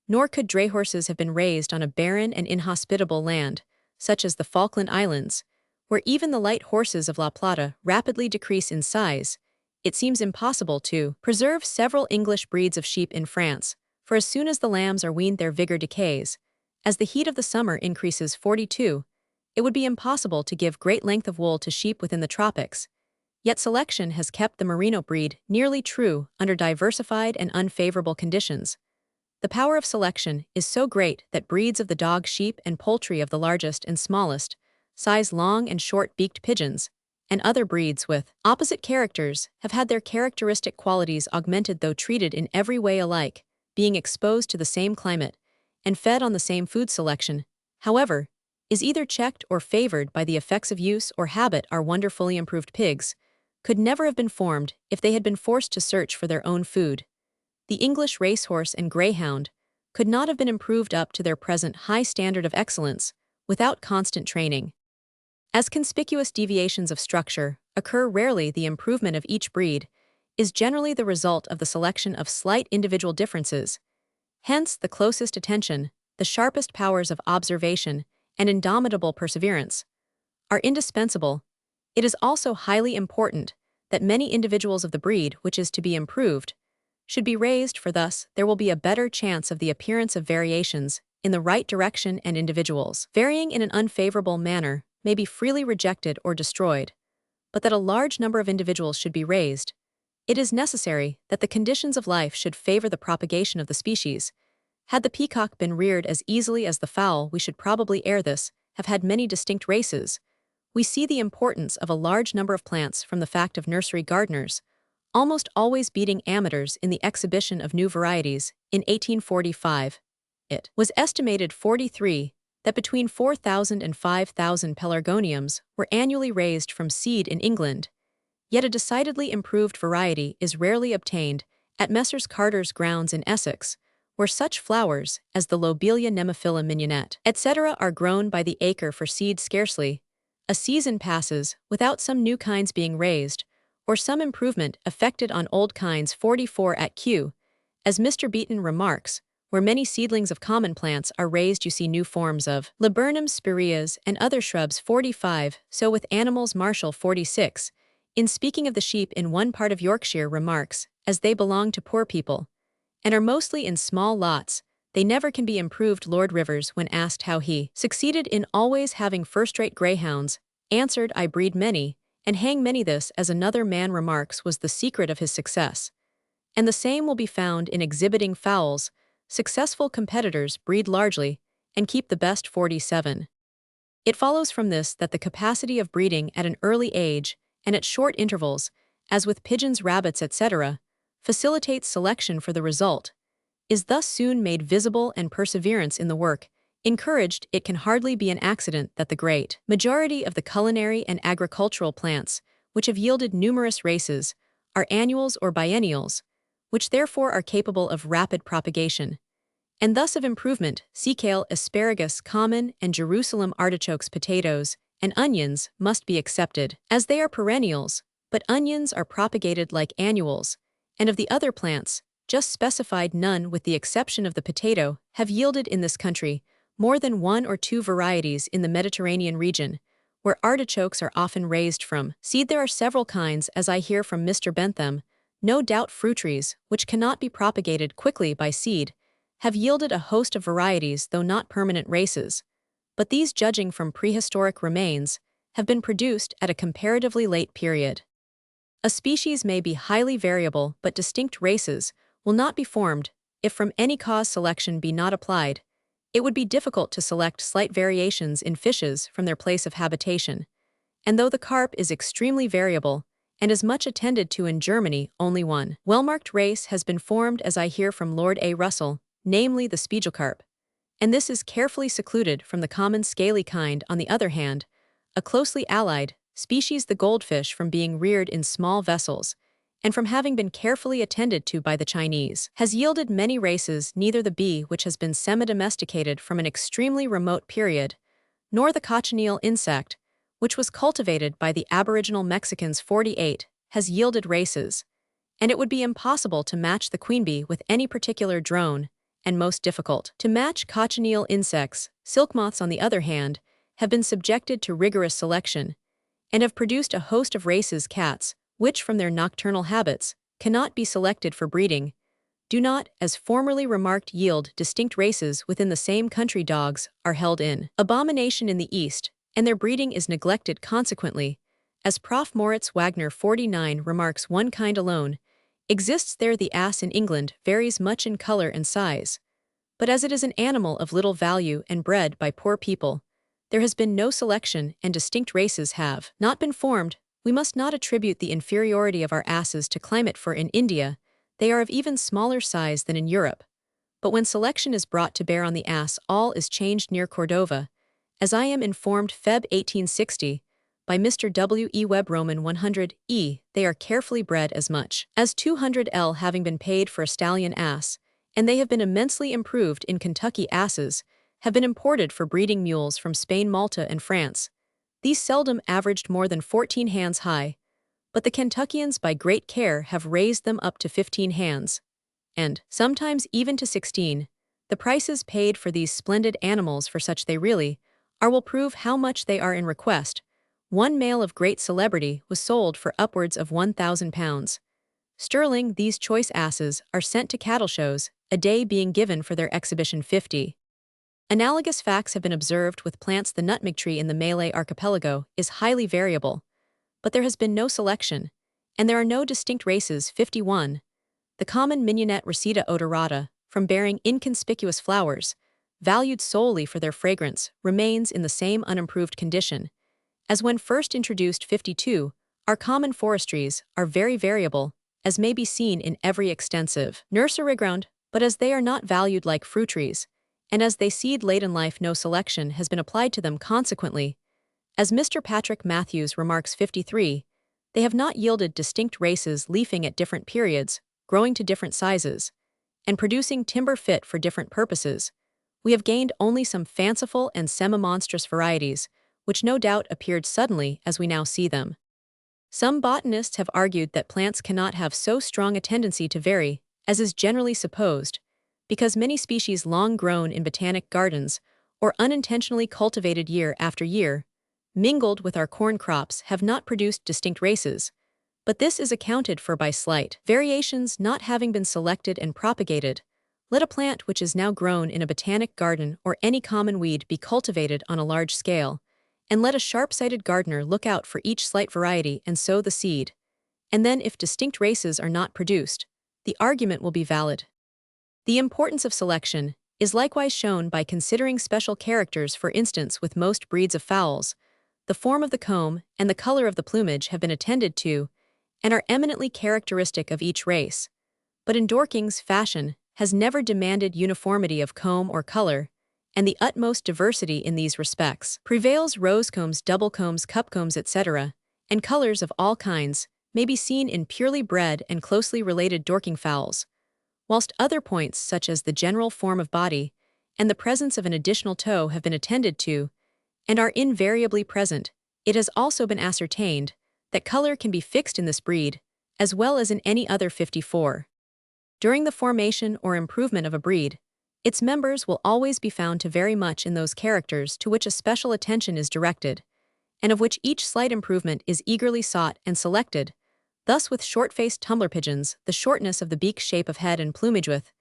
nor could dray horses have been raised on a barren and inhospitable land, such as the Falkland Islands, where even the light horses of La Plata rapidly decrease in size. It seems impossible to preserve several English breeds of sheep in France, for as soon as the lambs are weaned their vigor decays, as the heat of the summer increases. 42. It would be impossible to give great length of wool to sheep within the tropics, yet selection has kept the merino breed nearly true under diversified and unfavorable conditions. The power of selection is so great that breeds of the dog, sheep, and poultry of the largest and smallest size, long and short-beaked pigeons, and other breeds with opposite characters have had their characteristic qualities augmented, though treated in every way alike, being exposed to the same climate and fed on the same food. Selection, however, is either checked or favored by the effects of use or habit. Our wonderfully improved pigs could never have been formed if they had been forced to search for their own food. The English racehorse and greyhound could not have been improved up to their present high standard of excellence without constant training. As conspicuous deviations of structure occur rarely, the improvement of each breed is generally the result of the selection of slight individual differences. Hence, the closest attention, the sharpest powers of observation, and indomitable perseverance are indispensable. It is also highly important that many individuals of the breed which is to be improved should be raised, for thus there will be a better chance of the appearance of variations in the right direction, and individuals varying in an unfavorable manner may be freely rejected or destroyed. but that a large number of individuals should be raised, it is necessary that the conditions of life should favor the propagation of the species. Had the peacock been reared as easily as the fowl, we should probably have had many distinct races. We see the importance of a large number of plants from the fact of nursery gardeners almost always beating amateurs in the exhibition of new varieties. In 1845, it was estimated that between 4,000 and 5,000 pelargoniums were annually raised from seed in England. Yet a decidedly improved variety is rarely obtained at Messrs. Carter's grounds in Essex, where such flowers as the Lobelia nemophila mignonette, etc. are grown by the acre for seed. Scarcely a season passes without some new kinds being raised, or some improvement effected on old kinds. 44 at Kew. As Mr. Beeton remarks, where many seedlings of common plants are raised, you see new forms of laburnum, spireas, and other shrubs. 45. So with animals. Marshall. 46. In speaking of the sheep in one part of Yorkshire remarks, as they belong to poor people, and are mostly in small lots, they never can be improved. Lord Rivers, when asked how he succeeded in always having first-rate greyhounds, answered, I breed many, and hang many. This, as another man remarks, was the secret of his success. And the same will be found in exhibiting fowls. Successful competitors breed largely and keep the best. 47. It follows from this that the capacity of breeding at an early age and at short intervals, as with pigeons, rabbits, etc., facilitates selection, for the result is thus soon made visible and perseverance in the work encouraged. It can hardly be an accident that the great majority of the culinary and agricultural plants, which have yielded numerous races, are annuals or biennials, which therefore are capable of rapid propagation, and thus of improvement. See kale, asparagus, common and Jerusalem artichokes, potatoes, and onions must be accepted, as they are perennials, but onions are propagated like annuals, and of the other plants, just specified, none, with the exception of the potato, have yielded in this country more than one or two varieties. In the Mediterranean region, where artichokes are often raised from seed, there are several kinds, as I hear from Mr. Bentham. No doubt fruit trees, which cannot be propagated quickly by seed, have yielded a host of varieties, though not permanent races. But these, judging from prehistoric remains, have been produced at a comparatively late period. A species may be highly variable, but distinct races will not be formed if from any cause selection be not applied. It would be difficult to select slight variations in fishes from their place of habitation, and though the carp is extremely variable and is much attended to in Germany, only one well-marked race has been formed, as I hear from Lord A. Russell, namely the spiegelcarp, and this is carefully secluded from the common scaly kind. On the other hand, a closely allied species, the goldfish, from being reared in small vessels and from having been carefully attended to by the Chinese, has yielded many races. Neither the bee, which has been semi-domesticated from an extremely remote period, nor the cochineal insect, which was cultivated by the aboriginal Mexicans. 48, has yielded races, and it would be impossible to match the queen bee with any particular drone, and most difficult to match cochineal insects. Silk moths, on the other hand, have been subjected to rigorous selection, and have produced a host of races. Cats, which from their nocturnal habits cannot be selected for breeding, do not, as formerly remarked, yield distinct races within the same country. Dogs are held in abomination in the East, and their breeding is neglected. Consequently, as Prof. Moritz Wagner 49 remarks, one kind alone exists there. The ass in England varies much in color and size, but as it is an animal of little value and bred by poor people, there has been no selection and distinct races have not been formed. We must not attribute the inferiority of our asses to climate, for in India they are of even smaller size than in Europe. But when selection is brought to bear on the ass, all is changed. Near Cordova, as I am informed, Feb. 1860, by Mr. W. E. Webb, Roman 100 E, they are carefully bred as much as 200 L, having been paid for a stallion ass, and they have been immensely improved. In Kentucky, asses have been imported for breeding mules from Spain, Malta, and France. These seldom averaged more than 14 hands high, but the Kentuckians by great care have raised them up to 15 hands, and sometimes even to 16. The prices paid for these splendid animals, for such they really are, will prove how much they are in request. One male of great celebrity was sold for upwards of £1,000 sterling. These choice asses are sent to cattle shows, a day being given for their exhibition. 50. Analogous facts have been observed with plants. The nutmeg tree in the Malay archipelago is highly variable, but there has been no selection, and there are no distinct races. 51. The common mignonette Reseda odorata, from bearing inconspicuous flowers, valued solely for their fragrance, remains in the same unimproved condition as when first introduced. 52. Our common forestries are very variable, as may be seen in every extensive nursery ground, but as they are not valued like fruit trees, and as they seed late in life, no selection has been applied to them. Consequently, as Mr. Patrick Matthews remarks. 53, they have not yielded distinct races leafing at different periods, growing to different sizes, and producing timber fit for different purposes. We have gained only some fanciful and semi-monstrous varieties, which no doubt appeared suddenly as we now see them. Some botanists have argued that plants cannot have so strong a tendency to vary, as is generally supposed, because many species long grown in botanic gardens, or unintentionally cultivated year after year, mingled with our corn crops, have not produced distinct races, but this is accounted for by slight variations not having been selected and propagated. Let a plant which is now grown in a botanic garden or any common weed be cultivated on a large scale, and let a sharp-sighted gardener look out for each slight variety and sow the seed. And then, if distinct races are not produced, the argument will be valid. The importance of selection is likewise shown by considering special characters. For instance, with most breeds of fowls, the form of the comb and the color of the plumage have been attended to and are eminently characteristic of each race. But in Dorking's fashion has never demanded uniformity of comb or color, and the utmost diversity in these respects prevails. Rosecombs, doublecombs, cupcombs, etc., and colors of all kinds may be seen in purely bred and closely related Dorking fowls, whilst other points such as the general form of body and the presence of an additional toe have been attended to and are invariably present. It has also been ascertained that color can be fixed in this breed, as well as in any other. 54. During the formation or improvement of a breed, its members will always be found to vary much in those characters to which a special attention is directed, and of which each slight improvement is eagerly sought and selected. Thus with short-faced tumbler pigeons, the shortness of the beak, shape of head and plumage; with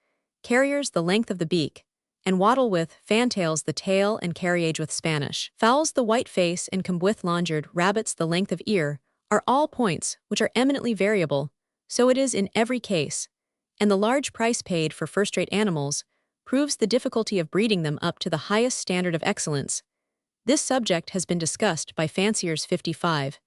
carriers, the length of the beak, and wattle; with fantails, the tail and carriage; with Spanish fowls, the white face and comb; with longered rabbits, the length of ear, are all points which are eminently variable. So it is in every case, and the large price paid for first-rate animals proves the difficulty of breeding them up to the highest standard of excellence. This subject has been discussed by fanciers. 55,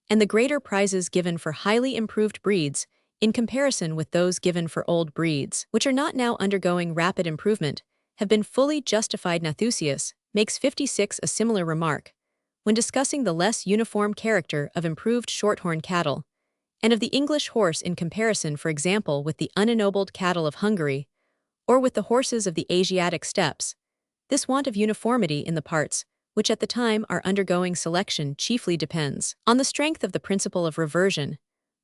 and the greater prizes given for highly improved breeds in comparison with those given for old breeds, which are not now undergoing rapid improvement, have been fully justified. Nathusius makes 56 a similar remark when discussing the less uniform character of improved shorthorn cattle, and of the English horse in comparison, for example, with the unennobled cattle of Hungary, or with the horses of the Asiatic steppes. This want of uniformity in the parts, which at the time are undergoing selection, chiefly depends on the strength of the principle of reversion,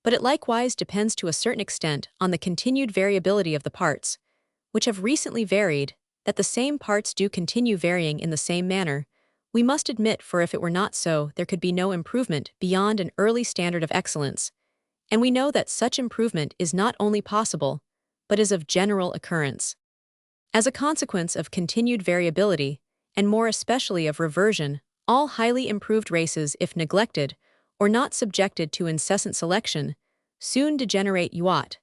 but it likewise depends to a certain extent on the continued variability of the parts, which have recently varied. That the same parts do continue varying in the same manner, we must admit, for if it were not so, there could be no improvement beyond an early standard of excellence, and we know that such improvement is not only possible, but is of general occurrence. As a consequence of continued variability, and more especially of reversion, all highly improved races, if neglected, or not subjected to incessant selection, soon degenerate. Youatt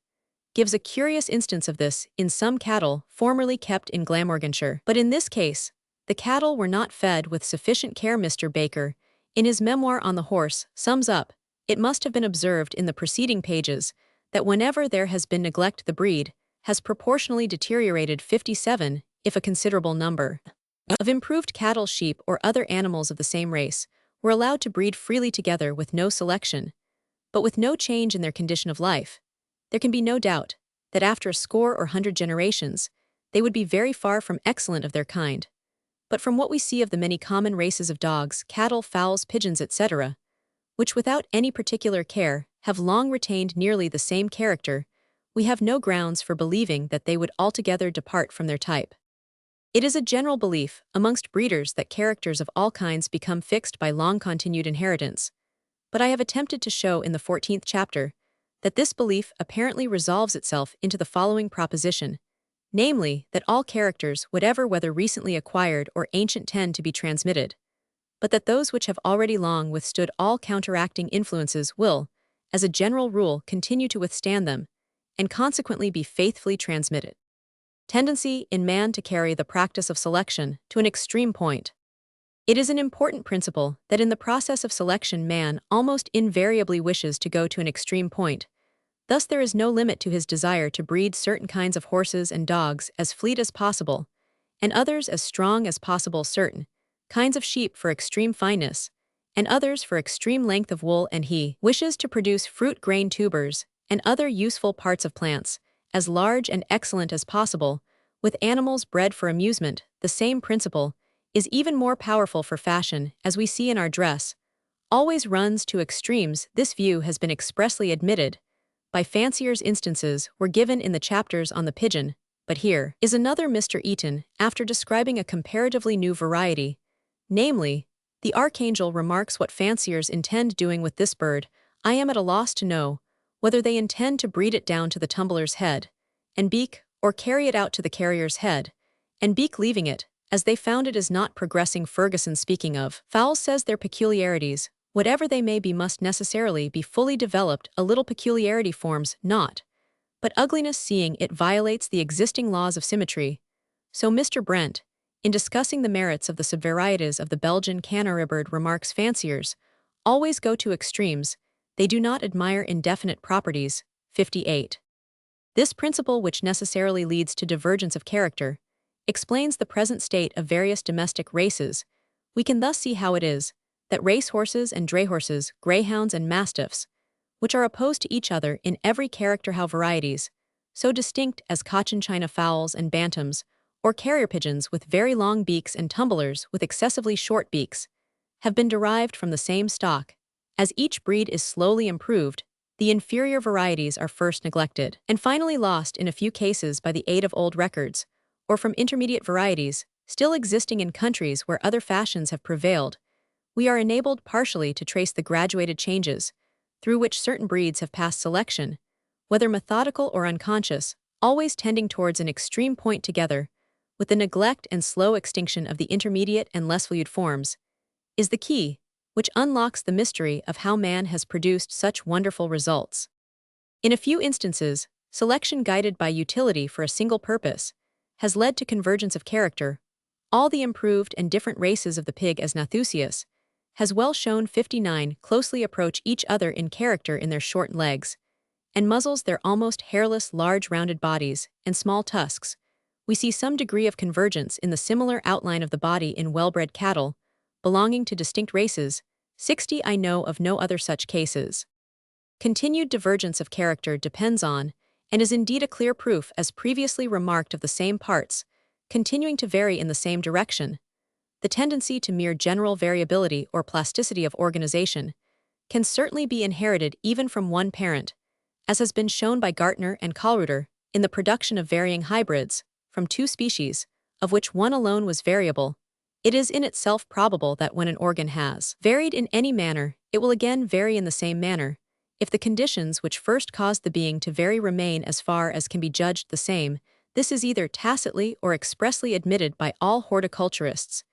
gives a curious instance of this in some cattle formerly kept in Glamorganshire. But in this case, the cattle were not fed with sufficient care. Mr. Baker, in his memoir on the horse, sums up, it must have been observed in the preceding pages that whenever there has been neglect, the breed has proportionally deteriorated. 57, if a considerable number of improved cattle, sheep, or other animals of the same race were allowed to breed freely together with no selection, but with no change in their condition of life, there can be no doubt that after a score or 100 generations, they would be very far from excellent of their kind. But from what we see of the many common races of dogs, cattle, fowls, pigeons, etc., which without any particular care have long retained nearly the same character, we have no grounds for believing that they would altogether depart from their type. It is a general belief amongst breeders that characters of all kinds become fixed by long-continued inheritance, but I have attempted to show in the 14th chapter that this belief apparently resolves itself into the following proposition, namely, that all characters, whatever whether recently acquired or ancient, tend to be transmitted. but that those which have already long withstood all counteracting influences will, as a general rule, continue to withstand them, and consequently be faithfully transmitted. Tendency in man to carry the practice of selection to an extreme point. It is an important principle that in the process of selection man almost invariably wishes to go to an extreme point. Thus there is no limit to his desire to breed certain kinds of horses and dogs as fleet as possible, and others as strong as possible, certain kinds of sheep for extreme fineness, and others for extreme length of wool, and he wishes to produce fruit grain tubers and other useful parts of plants, as large and excellent as possible, with animals bred for amusement. The same principle is even more powerful for fashion, as we see in our dress, always runs to extremes. This view has been expressly admitted by fanciers. Instances were given in the chapters on the pigeon, but here is another. Mr. Eaton, after describing a comparatively new variety, namely, the archangel, remarks, "What fanciers intend doing with this bird, I am at a loss to know, whether they intend to breed it down to the tumbler's head and beak, or carry it out to the carrier's head and beak, leaving it, as they found it, is not progressing." Ferguson, speaking of fowls, says, "Their peculiarities, whatever they may be, must necessarily be fully developed. A little peculiarity forms not but ugliness, seeing it violates the existing laws of symmetry." So Mr. Brent, in discussing the merits of the subvarieties of the Belgian canary bird, remarks, "Fanciers always go to extremes, they do not admire indefinite properties." 58. This principle, which necessarily leads to divergence of character, explains the present state of various domestic races. We can thus see how it is that race horses and dray horses, greyhounds and mastiffs, which are opposed to each other in every character, how varieties so distinct as Cochin China fowls and bantams, or carrier pigeons with very long beaks and tumblers with excessively short beaks, have been derived from the same stock. As each breed is slowly improved, the inferior varieties are first neglected, and finally lost in a few cases by the aid of old records, or from intermediate varieties, still existing in countries where other fashions have prevailed. We are enabled partially to trace the graduated changes through which certain breeds have passed selection, whether methodical or unconscious, always tending towards an extreme point, together with the neglect and slow extinction of the intermediate and less valued forms, is the key which unlocks the mystery of how man has produced such wonderful results. In a few instances, selection guided by utility for a single purpose has led to convergence of character. All the improved and different races of the pig, as Nathusius has well shown, 59, closely approach each other in character in their short legs and muzzles, their almost hairless large rounded bodies, and small tusks. We see some degree of convergence in the similar outline of the body in well-bred cattle belonging to distinct races. 60. I know of no other such cases. Continued divergence of character depends on, and is indeed a clear proof, as previously remarked, of the same parts continuing to vary in the same direction. The tendency to mere general variability or plasticity of organization can certainly be inherited even from one parent, as has been shown by Gartner and Kallreuter in the production of varying hybrids from two species, of which one alone was variable. It is in itself probable that when an organ has varied in any manner, it will again vary in the same manner, if the conditions which first caused the being to vary remain as far as can be judged the same. This is either tacitly or expressly admitted by all horticulturists.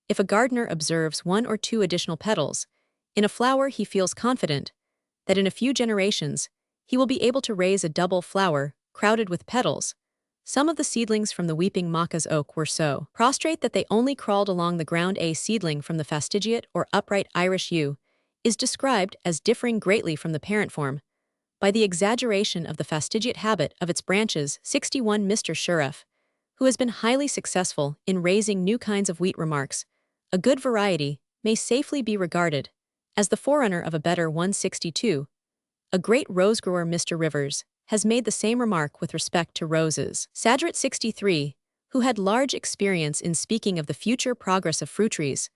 If a gardener observes one or two additional petals in a flower, he feels confident that in a few generations he will be able to raise a double flower crowded with petals. Some of the seedlings from the weeping Maca's oak were so prostrate that they only crawled along the ground. A seedling from the fastigiate or upright Irish yew is described as differing greatly from the parent form by the exaggeration of the fastigiate habit of its branches. 61. Mr. Sheriff, who has been highly successful in raising new kinds of wheat, remarks, "A good variety may safely be regarded as the forerunner of a better one." 62. A great rose grower, Mr. Rivers, has made the same remark with respect to roses. Sadrat, 63, who had large experience in speaking of the future progress of fruit trees,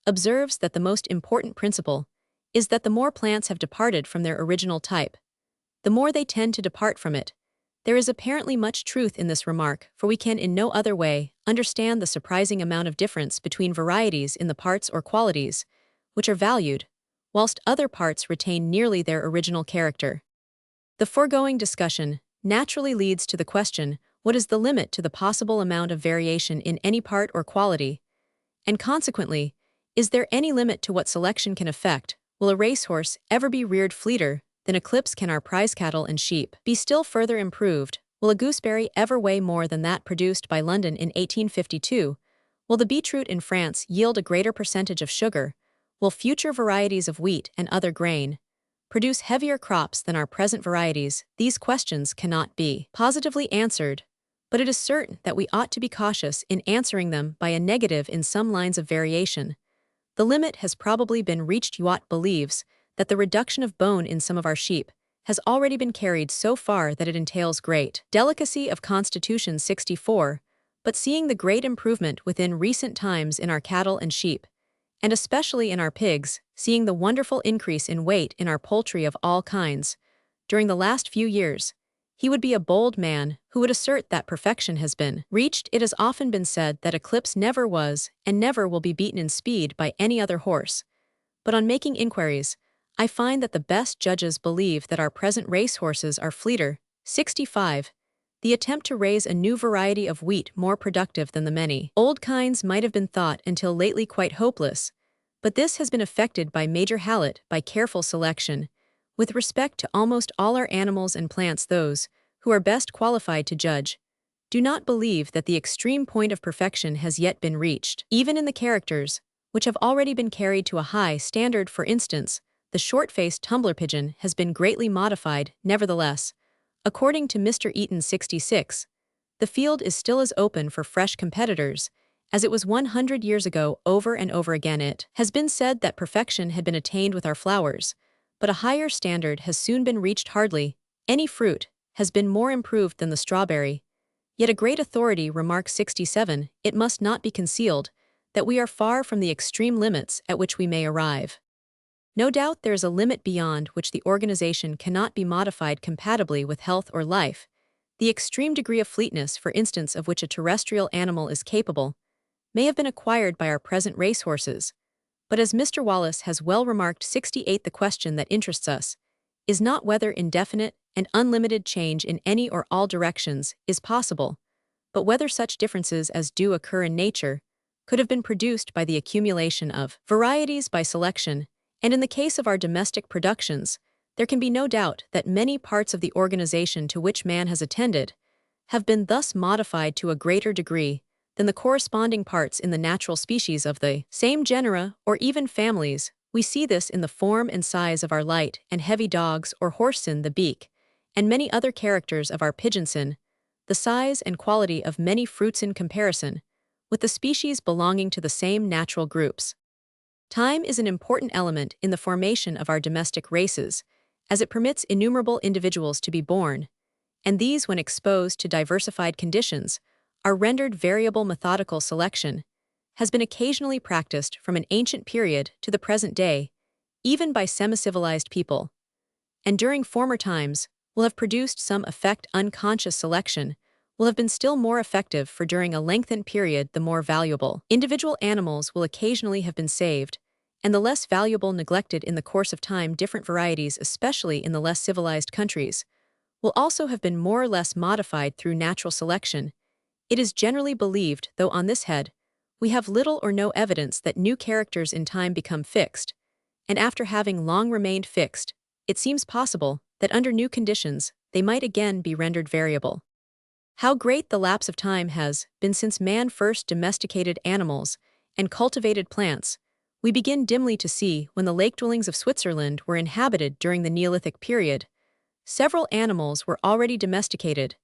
observes that the most important principle is that the more plants have departed from their original type, the more they tend to depart from it. There is apparently much truth in this remark, for we can in no other way understand the surprising amount of difference between varieties in the parts or qualities which are valued, whilst other parts retain nearly their original character. The foregoing discussion naturally leads to the question, what is the limit to the possible amount of variation in any part or quality? And consequently, Is there any limit to what selection can affect? Will a racehorse ever be reared fleeter than eclipse can our prize cattle and sheep be still further improved? Will a gooseberry ever weigh more than that produced by London in 1852? Will the beetroot in France yield a greater percentage of sugar? Will future varieties of wheat and other grain produce heavier crops than our present varieties? These questions cannot be positively answered, but it is certain that we ought to be cautious in answering them by a negative in some lines of variation. The limit has probably been reached. Youatt believes that the reduction of bone in some of our sheep has already been carried so far that it entails great delicacy of constitution. 64, but seeing the great improvement within recent times in our cattle and sheep, and especially in our pigs, seeing the wonderful increase in weight in our poultry of all kinds during the last few years, he would be a bold man who would assert that perfection has been reached. It has often been said that Eclipse never was and never will be beaten in speed by any other horse. But on making inquiries, I find that the best judges believe that our present race horses are fleeter. 65. The attempt to raise a new variety of wheat more productive than the many old kinds might have been thought until lately quite hopeless, but this has been effected by Major Hallett by careful selection. With respect to almost all our animals and plants, those who are best qualified to judge do not believe that the extreme point of perfection has yet been reached. Even in the characters, which have already been carried to a high standard, for instance, the short-faced tumbler pigeon has been greatly modified. Nevertheless, according to Mr. Eaton 66, the field is still as open for fresh competitors as it was 100 years ago. Over and over again it has been said that perfection had been attained with our flowers, but a higher standard has soon been reached. Hardly any fruit has been more improved than the strawberry. Yet a great authority remarks 67, it must not be concealed that we are far from the extreme limits at which we may arrive. No doubt there is a limit beyond which the organization cannot be modified compatibly with health or life. The extreme degree of fleetness, for instance, of which a terrestrial animal is capable, may have been acquired by our present racehorses. But as Mr. Wallace has well remarked, 68, the question that interests us is not whether indefinite and unlimited change in any or all directions is possible, but whether such differences as do occur in nature could have been produced by the accumulation of varieties by selection. And in the case of our domestic productions, there can be no doubt that many parts of the organization to which man has attended have been thus modified to a greater degree than the corresponding parts in the natural species of the same genera or even families. We see this in the form and size of our light and heavy dogs or horseson, the beak, and many other characters of our pigeonson, the size and quality of many fruits in comparison with the species belonging to the same natural groups. Time is an important element in the formation of our domestic races, as it permits innumerable individuals to be born, and these, when exposed to diversified conditions, are rendered variable. Methodical selection has been occasionally practiced from an ancient period to the present day, even by semi-civilized people, and during former times will have produced some effect. Unconscious selection will have been still more effective, for during a lengthened period the more valuable individual animals will occasionally have been saved, and the less valuable neglected. In the course of time, different varieties, especially in the less civilized countries, will also have been more or less modified through natural selection. It is generally believed, though on this head we have little or no evidence, that new characters in time become fixed, and after having long remained fixed, it seems possible that under new conditions they might again be rendered variable. How great the lapse of time has been since man first domesticated animals and cultivated plants, we begin dimly to see when the lake dwellings of Switzerland were inhabited during the Neolithic period. Several animals were already domesticated,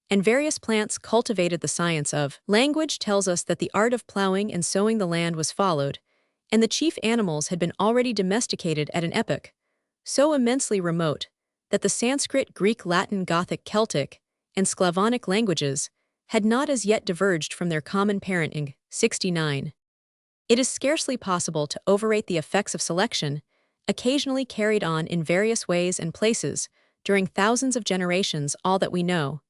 and various plants cultivated. The science of language tells us that the art of plowing and sowing the land was followed, and the chief animals had been already domesticated at an epoch so immensely remote that the Sanskrit, Greek, Latin, Gothic, Celtic, and Slavonic languages had not as yet diverged from their common parent. 69. It is scarcely possible to overrate the effects of selection, occasionally carried on in various ways and places during thousands of generations. All that we know,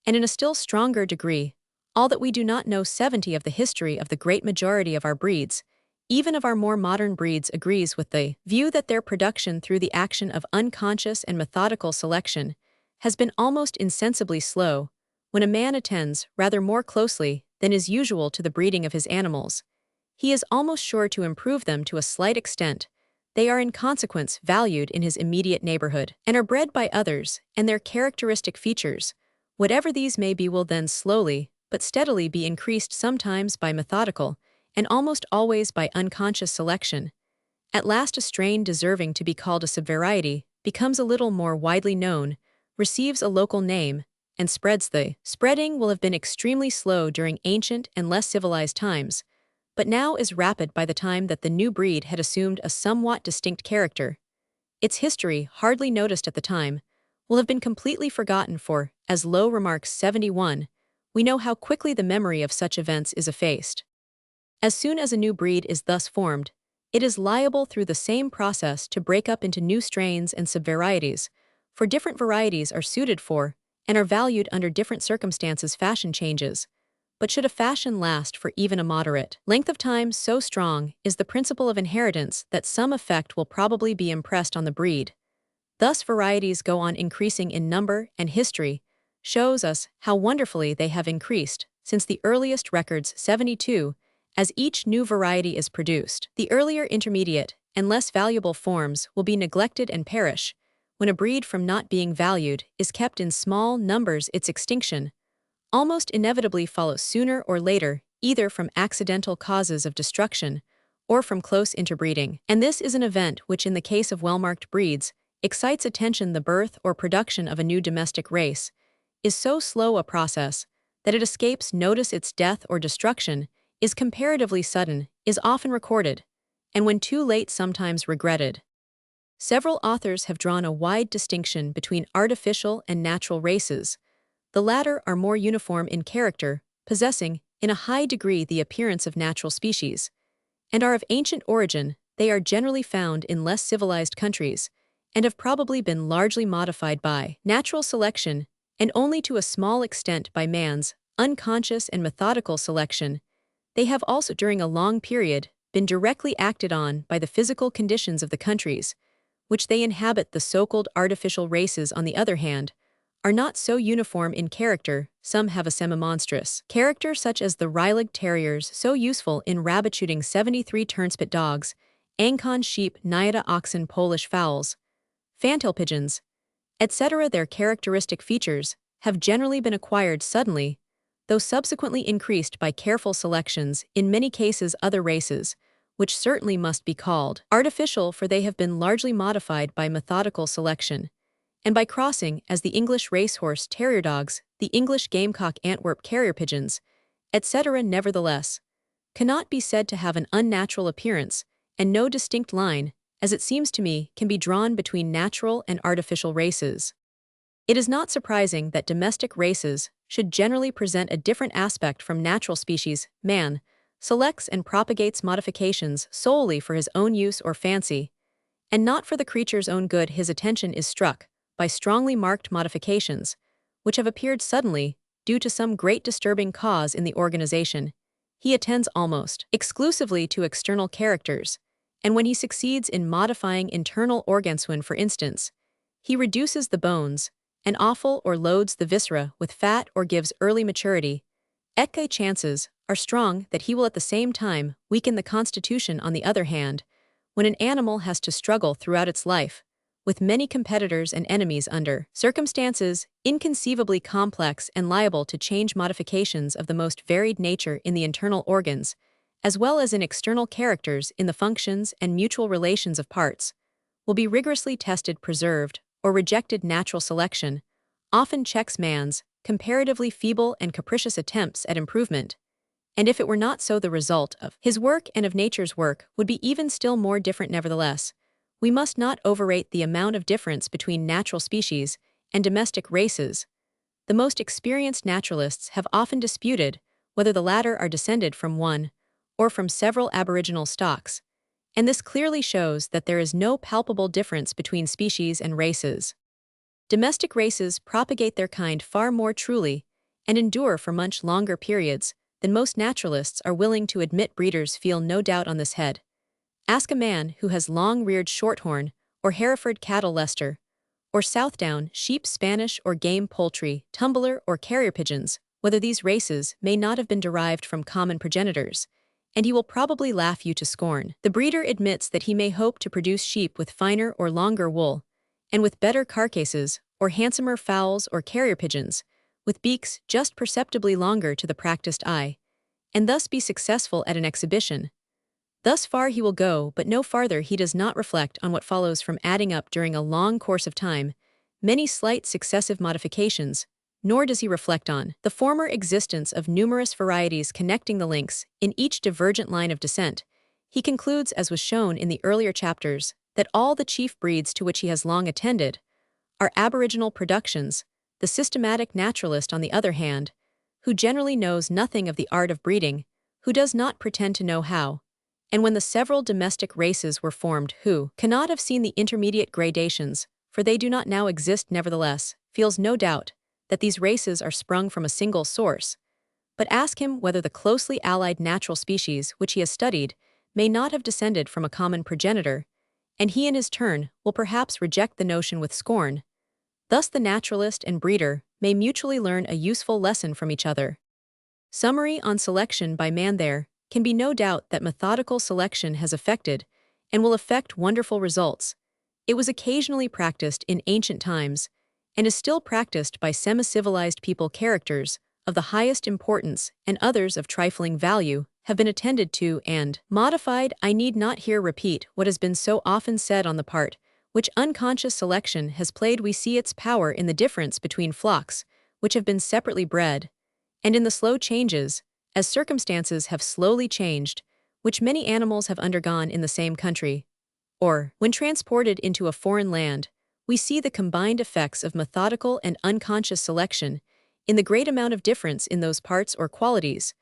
and in a still stronger degree, all that we do not know, 70, of the history of the great majority of our breeds, even of our more modern breeds, agrees with the view that their production through the action of unconscious and methodical selection has been almost insensibly slow. When a man attends rather more closely than is usual to the breeding of his animals, he is almost sure to improve them to a slight extent. They are in consequence valued in his immediate neighborhood, and are bred by others, and their characteristic features, whatever these may be, will then slowly, but steadily be increased, sometimes by methodical, and almost always by unconscious selection. At last a strain deserving to be called a subvariety becomes a little more widely known, receives a local name, and spreads. The spreading will have been extremely slow during ancient and less civilized times, but now is rapid by the time that the new breed had assumed a somewhat distinct character. Its history, hardly noticed at the time, will have been completely forgotten, for, as Lowe remarks 71, we know how quickly the memory of such events is effaced. As soon as a new breed is thus formed, it is liable through the same process to break up into new strains and subvarieties, for different varieties are suited for, and are valued under different circumstances. Fashion changes, but should a fashion last for even a moderate length of time, so strong is the principle of inheritance that some effect will probably be impressed on the breed. Thus varieties go on increasing in number, and history shows us how wonderfully they have increased since the earliest records 72, as each new variety is produced. The earlier intermediate and less valuable forms will be neglected and perish. When a breed, from not being valued, is kept in small numbers, its extinction almost inevitably follows sooner or later, either from accidental causes of destruction or from close interbreeding. And this is an event which, in the case of well-marked breeds, excites attention. The birth or production of a new domestic race is so slow a process that it escapes notice. Its death or destruction is comparatively sudden, is often recorded, and when too late, sometimes regretted. Several authors have drawn a wide distinction between artificial and natural races. The latter are more uniform in character, possessing, in a high degree, the appearance of natural species, and are of ancient origin. They are generally found in less civilized countries, and have probably been largely modified by natural selection, and only to a small extent by man's unconscious and methodical selection. They have also, during a long period, been directly acted on by the physical conditions of the countries which they inhabit. The so-called artificial races, on the other hand, are not so uniform in character. Some have a semi-monstrous character, such as the Rylig terriers, so useful in rabbit shooting, 73 turnspit dogs, Ancon sheep, Nyada oxen, Polish fowls, fantail pigeons, etc. Their characteristic features have generally been acquired suddenly, though subsequently increased by careful selections. In many cases other races, which certainly must be called artificial, for they have been largely modified by methodical selection, and by crossing, as the English racehorse terrier dogs, the English gamecock, Antwerp carrier pigeons, etc. nevertheless, cannot be said to have an unnatural appearance, and no distinct line, as it seems to me, can be drawn between natural and artificial races. It is not surprising that domestic races should generally present a different aspect from natural species. Man selects and propagates modifications solely for his own use or fancy, and not for the creature's own good. His attention is struck by strongly marked modifications, which have appeared suddenly due to some great disturbing cause in the organization. He attends almost exclusively to external characters, and when he succeeds in modifying internal organs, when, for instance, he reduces the bones, and offal or loads the viscera with fat, or gives early maturity, chances are strong that he will at the same time weaken the constitution. On the other hand, when an animal has to struggle throughout its life with many competitors and enemies under circumstances inconceivably complex and liable to change, modifications of the most varied nature in the internal organs, as well as in external characters in the functions and mutual relations of parts, will be rigorously tested, preserved, or rejected. Natural selection often checks man's comparatively feeble and capricious attempts at improvement, and if it were not so, the result of his work and of nature's work would be even still more different. Nevertheless, we must not overrate the amount of difference between natural species and domestic races. The most experienced naturalists have often disputed whether the latter are descended from one or from several aboriginal stocks, and this clearly shows that there is no palpable difference between species and races. Domestic races propagate their kind far more truly and endure for much longer periods than most naturalists are willing to admit. Breeders feel no doubt on this head. Ask a man who has long-reared Shorthorn or Hereford cattle, Leicester or Southdown sheep, Spanish or game poultry, Tumbler or carrier pigeons, whether these races may not have been derived from common progenitors, and he will probably laugh you to scorn. The breeder admits that he may hope to produce sheep with finer or longer wool, and with better carcasses, or handsomer fowls or carrier pigeons, with beaks just perceptibly longer to the practiced eye, and thus be successful at an exhibition. Thus far he will go, but no farther. He does not reflect on what follows from adding up during a long course of time many slight successive modifications, nor does he reflect on the former existence of numerous varieties connecting the links in each divergent line of descent. He concludes, as was shown in the earlier chapters, that all the chief breeds to which he has long attended are aboriginal productions. The systematic naturalist, on the other hand, who generally knows nothing of the art of breeding, who does not pretend to know how, and when the several domestic races were formed, who cannot have seen the intermediate gradations, for they do not now exist nevertheless, feels no doubt that these races are sprung from a single source. But ask him whether the closely allied natural species which he has studied may not have descended from a common progenitor, and he in his turn will perhaps reject the notion with scorn. Thus the naturalist and breeder may mutually learn a useful lesson from each other. Summary on selection by man. There can be no doubt that methodical selection has effected, and will effect wonderful results. It was occasionally practiced in ancient times, and is still practiced by semi-civilized people. Characters of the highest importance and others of trifling value have been attended to and modified. I need not here repeat what has been so often said on the part which unconscious selection has played. We see its power in the difference between flocks which have been separately bred, and in the slow changes, as circumstances have slowly changed, which many animals have undergone in the same country, or, when transported into a foreign land, we see the combined effects of methodical and unconscious selection in the great amount of difference in those parts or qualities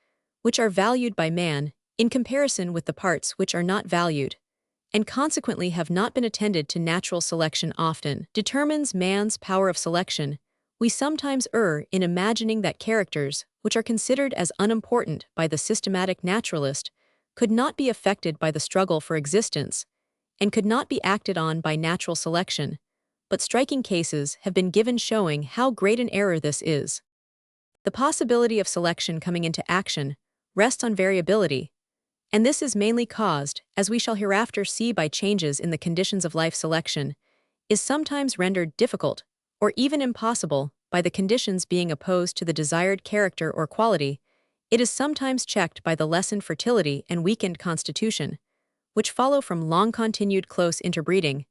which are valued by man in comparison with the parts which are not valued, and consequently have not been attended to. Natural selection often determines man's power of selection. We sometimes err in imagining that characters which are considered as unimportant by the systematic naturalist could not be affected by the struggle for existence, and could not be acted on by natural selection, but striking cases have been given showing how great an error this is. The possibility of selection coming into action rests on variability, and this is mainly caused, as we shall hereafter see, by changes in the conditions of life. Selection is sometimes rendered difficult, or even impossible, by the conditions being opposed to the desired character or quality. It is sometimes checked by the lessened fertility and weakened constitution, which follow from long-continued close interbreeding.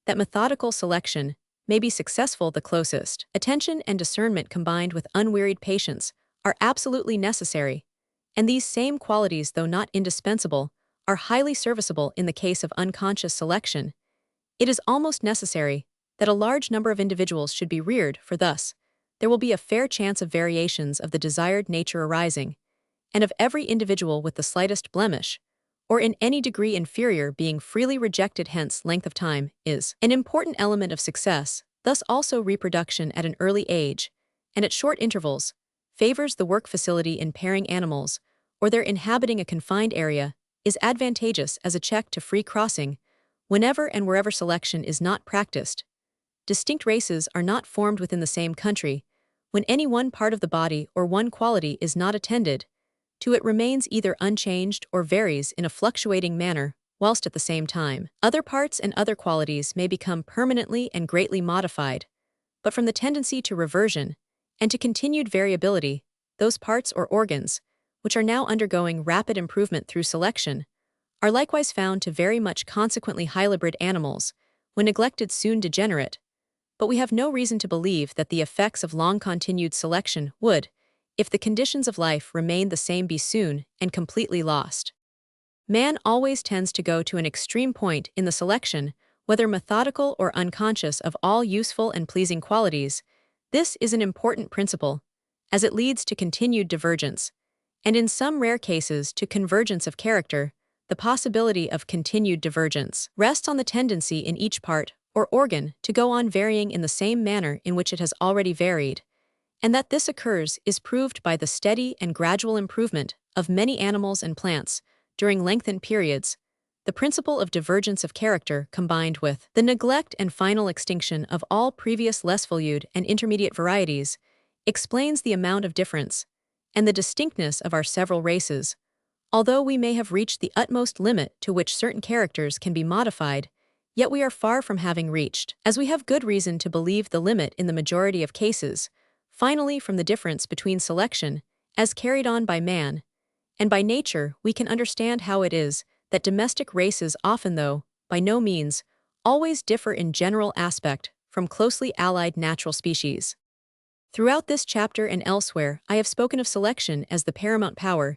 That methodical selection may be successful. The closest attention and discernment combined with unwearied patience are absolutely necessary, and these same qualities, though not indispensable, are highly serviceable in the case of unconscious selection. It is almost necessary that a large number of individuals should be reared, for thus there will be a fair chance of variations of the desired nature arising, and of every individual with the slightest blemish, or in any degree inferior, being freely rejected. Hence, length of time is an important element of success. Thus also reproduction at an early age, and at short intervals, favors the work. Facility in pairing animals, or their inhabiting a confined area, is advantageous as a check to free crossing, whenever and wherever selection is not practiced. Distinct races are not formed within the same country. When any one part of the body or one quality is not attended to, it remains either unchanged or varies in a fluctuating manner, whilst at the same time other parts and other qualities may become permanently and greatly modified. But from the tendency to reversion and to continued variability, those parts or organs, which are now undergoing rapid improvement through selection, are likewise found to very much. Consequently, hybrid animals, when neglected, soon degenerate. But we have no reason to believe that the effects of long-continued selection would, if the conditions of life remain the same, be soon and completely lost. Man always tends to go to an extreme point in the selection, whether methodical or unconscious, of all useful and pleasing qualities. This is an important principle, as it leads to continued divergence, and in some rare cases to convergence of character. The possibility of continued divergence rests on the tendency in each part or organ to go on varying in the same manner in which it has already varied, and that this occurs is proved by the steady and gradual improvement of many animals and plants during lengthened periods. The principle of divergence of character, combined with the neglect and final extinction of all previous less valued and intermediate varieties, explains the amount of difference and the distinctness of our several races. Although we may have reached the utmost limit to which certain characters can be modified, yet we are far from having reached, as we have good reason to believe, the limit in the majority of cases. Finally, from the difference between selection, as carried on by man, and by nature, we can understand how it is that domestic races often, though by no means always, differ in general aspect from closely allied natural species. Throughout this chapter and elsewhere, I have spoken of selection as the paramount power,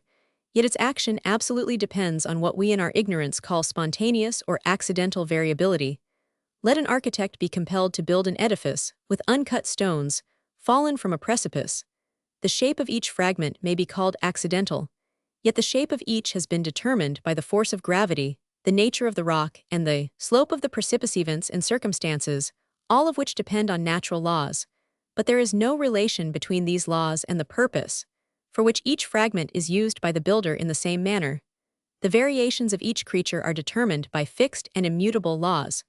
yet its action absolutely depends on what we in our ignorance call spontaneous or accidental variability. Let an architect be compelled to build an edifice with uncut stones, fallen from a precipice. The shape of each fragment may be called accidental, yet the shape of each has been determined by the force of gravity, the nature of the rock, and the slope of the precipice, events and circumstances, all of which depend on natural laws. But there is no relation between these laws and the purpose, for which each fragment is used by the builder in the same manner. The variations of each creature are determined by fixed and immutable laws,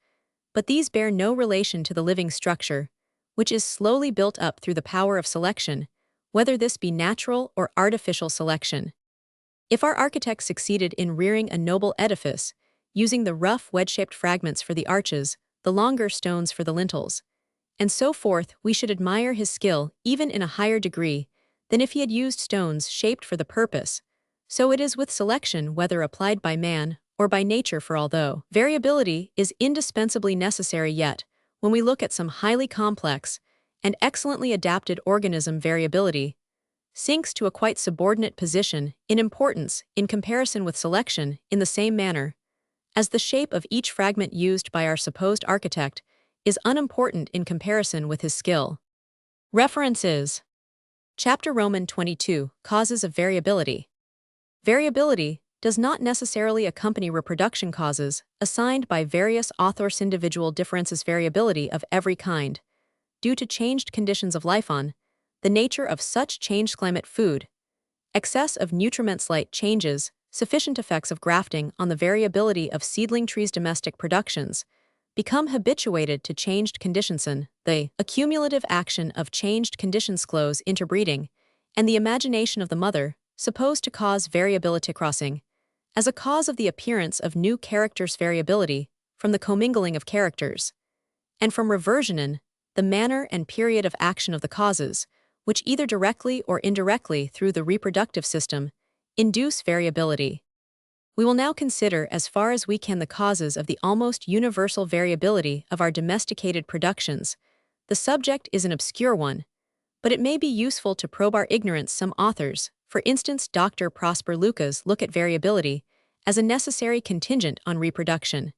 but these bear no relation to the living structure, which is slowly built up through the power of selection, whether this be natural or artificial selection. If our architect succeeded in rearing a noble edifice, using the rough wedge-shaped fragments for the arches, the longer stones for the lintels, and so forth, we should admire his skill even in a higher degree than if he had used stones shaped for the purpose. So it is with selection, whether applied by man or by nature, for although variability is indispensably necessary, yet when we look at some highly complex and excellently adapted organism, variability sinks to a quite subordinate position in importance in comparison with selection, in the same manner as the shape of each fragment used by our supposed architect is unimportant in comparison with his skill. References: Chapter Roman 22, Causes of Variability. Variability does not necessarily accompany reproduction causes assigned by various authors. Individual differences, variability of every kind, due to changed conditions of life on the nature of such changed climate, food, excess of nutriment, slight changes, sufficient effects of grafting on the variability of seedling trees. Domestic productions become habituated to changed conditions, and the accumulative action of changed conditions close interbreeding, and the imagination of the mother, supposed to cause variability, crossing as a cause of the appearance of new characters. Variability from the commingling of characters, and from reversion in the manner and period of action of the causes, which either directly or indirectly through the reproductive system induce variability. We will now consider as far as we can the causes of the almost universal variability of our domesticated productions. The subject is an obscure one, but it may be useful to probe our ignorance. Some authors, for instance Dr. Prosper Lucas, look at variability as a necessary contingent on reproduction,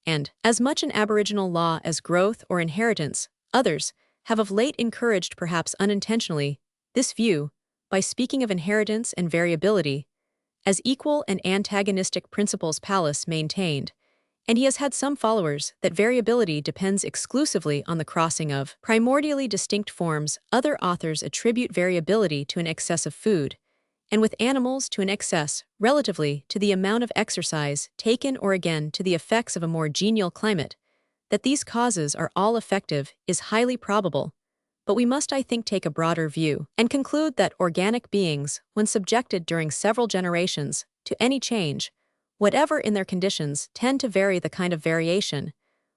and as much an aboriginal law as growth or inheritance. Others have of late encouraged, perhaps unintentionally, this view by speaking of inheritance and variability as equal and antagonistic principles. Pallas maintained, and he has had some followers, that variability depends exclusively on the crossing of primordially distinct forms. Other authors attribute variability to an excess of food, and with animals to an excess, relatively, to the amount of exercise taken, or again to the effects of a more genial climate. That these causes are all effective is highly probable, but we must, I think, take a broader view and conclude that organic beings, when subjected during several generations to any change, whatever in their conditions, tend to vary. The kind of variation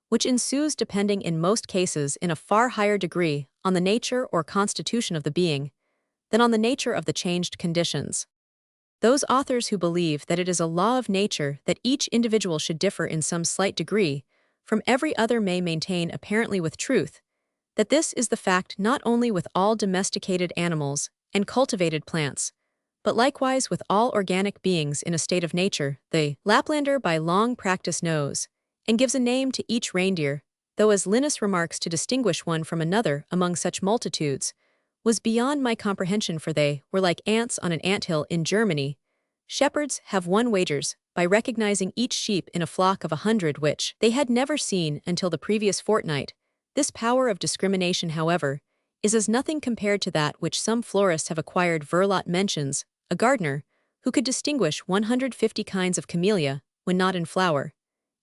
which ensues depending in most cases in a far higher degree on the nature or constitution of the being than on the nature of the changed conditions. Those authors who believe that it is a law of nature that each individual should differ in some slight degree from every other may maintain, apparently with truth, that this is the fact not only with all domesticated animals and cultivated plants, but likewise with all organic beings in a state of nature. The Laplander by long practice knows, and gives a name to each reindeer, though as Linus remarks, to distinguish one from another among such multitudes was beyond my comprehension, for they were like ants on an anthill. In Germany, shepherds have won wagers by recognizing each sheep in a flock of 100 which they had never seen until the previous fortnight. This power of discrimination, however, is as nothing compared to that which some florists have acquired. Verlot mentions a gardener who could distinguish 150 kinds of camellia when not in flower,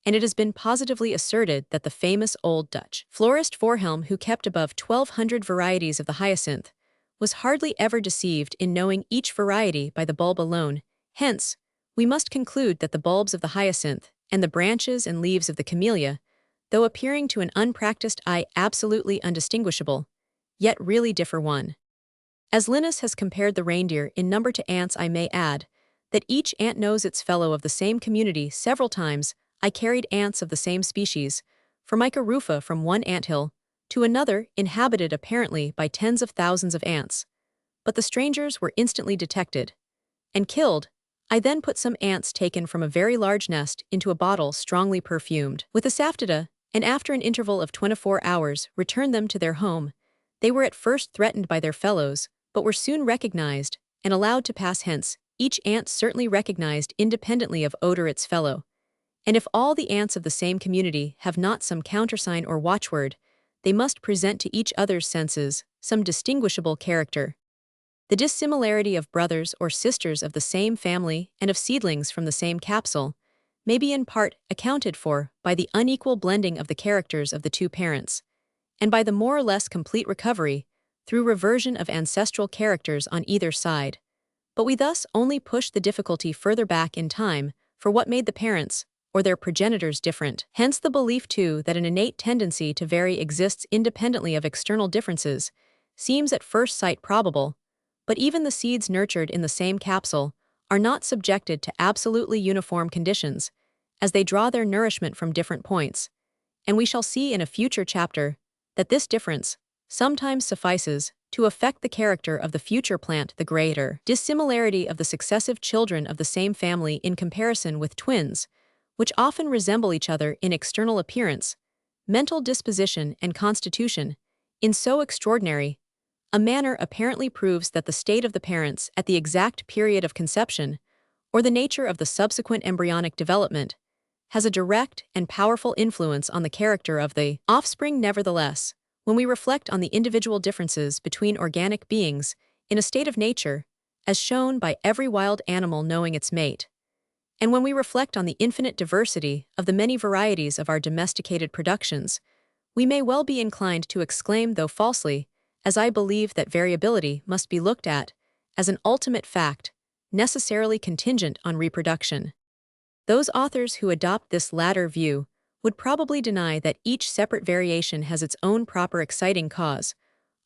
and it has been positively asserted that the famous old Dutch florist Voorhelm, who kept above 1,200 varieties of the hyacinth, was hardly ever deceived in knowing each variety by the bulb alone. Hence, We must conclude that the bulbs of the hyacinth and the branches and leaves of the camellia, though appearing to an unpracticed eye absolutely undistinguishable, yet really differ one. As Linus has compared the reindeer in number to ants, I may add that each ant knows its fellow of the same community. Several times I carried ants of the same species, Formica rufa, from one anthill to another inhabited apparently by tens of thousands of ants. But the strangers were instantly detected and killed. I then put some ants taken from a very large nest into a bottle strongly perfumed with asafoetida, and after an interval of 24 hours returned them to their home. They were at first threatened by their fellows, but were soon recognized and allowed to pass hence, each ant certainly recognized independently of odor its fellow. And if all the ants of the same community have not some countersign or watchword, they must present to each other's senses some distinguishable character. The dissimilarity of brothers or sisters of the same family and of seedlings from the same capsule may be in part accounted for by the unequal blending of the characters of the two parents, and by the more or less complete recovery through reversion of ancestral characters on either side. But we thus only push the difficulty further back in time for what made the parents or their progenitors different. Hence the belief too that an innate tendency to vary exists independently of external differences seems at first sight probable, but even the seeds nurtured in the same capsule are not subjected to absolutely uniform conditions, as they draw their nourishment from different points, and we shall see in a future chapter that this difference sometimes suffices to affect the character of the future plant. The greater dissimilarity of the successive children of the same family in comparison with twins, which often resemble each other in external appearance, mental disposition and constitution, in so extraordinary a manner apparently proves that the state of the parents at the exact period of conception, or the nature of the subsequent embryonic development, has a direct and powerful influence on the character of the offspring. Nevertheless, when we reflect on the individual differences between organic beings in a state of nature, as shown by every wild animal knowing its mate, and when we reflect on the infinite diversity of the many varieties of our domesticated productions, we may well be inclined to exclaim, though falsely, as I believe, that variability must be looked at as an ultimate fact, necessarily contingent on reproduction. Those authors who adopt this latter view would probably deny that each separate variation has its own proper exciting cause.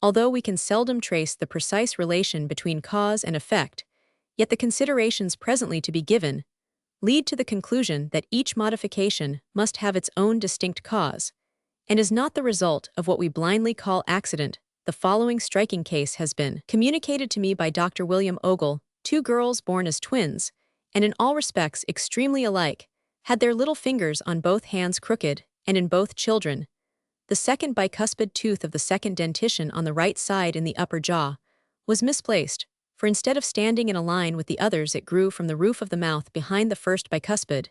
Although we can seldom trace the precise relation between cause and effect, yet the considerations presently to be given lead to the conclusion that each modification must have its own distinct cause, and is not the result of what we blindly call accident. The following striking case has been communicated to me by Dr. William Ogle. Two girls born as twins, and in all respects extremely alike, had their little fingers on both hands crooked, and in both children, the second bicuspid tooth of the second dentition on the right side in the upper jaw was misplaced, for instead of standing in a line with the others it grew from the roof of the mouth behind the first bicuspid.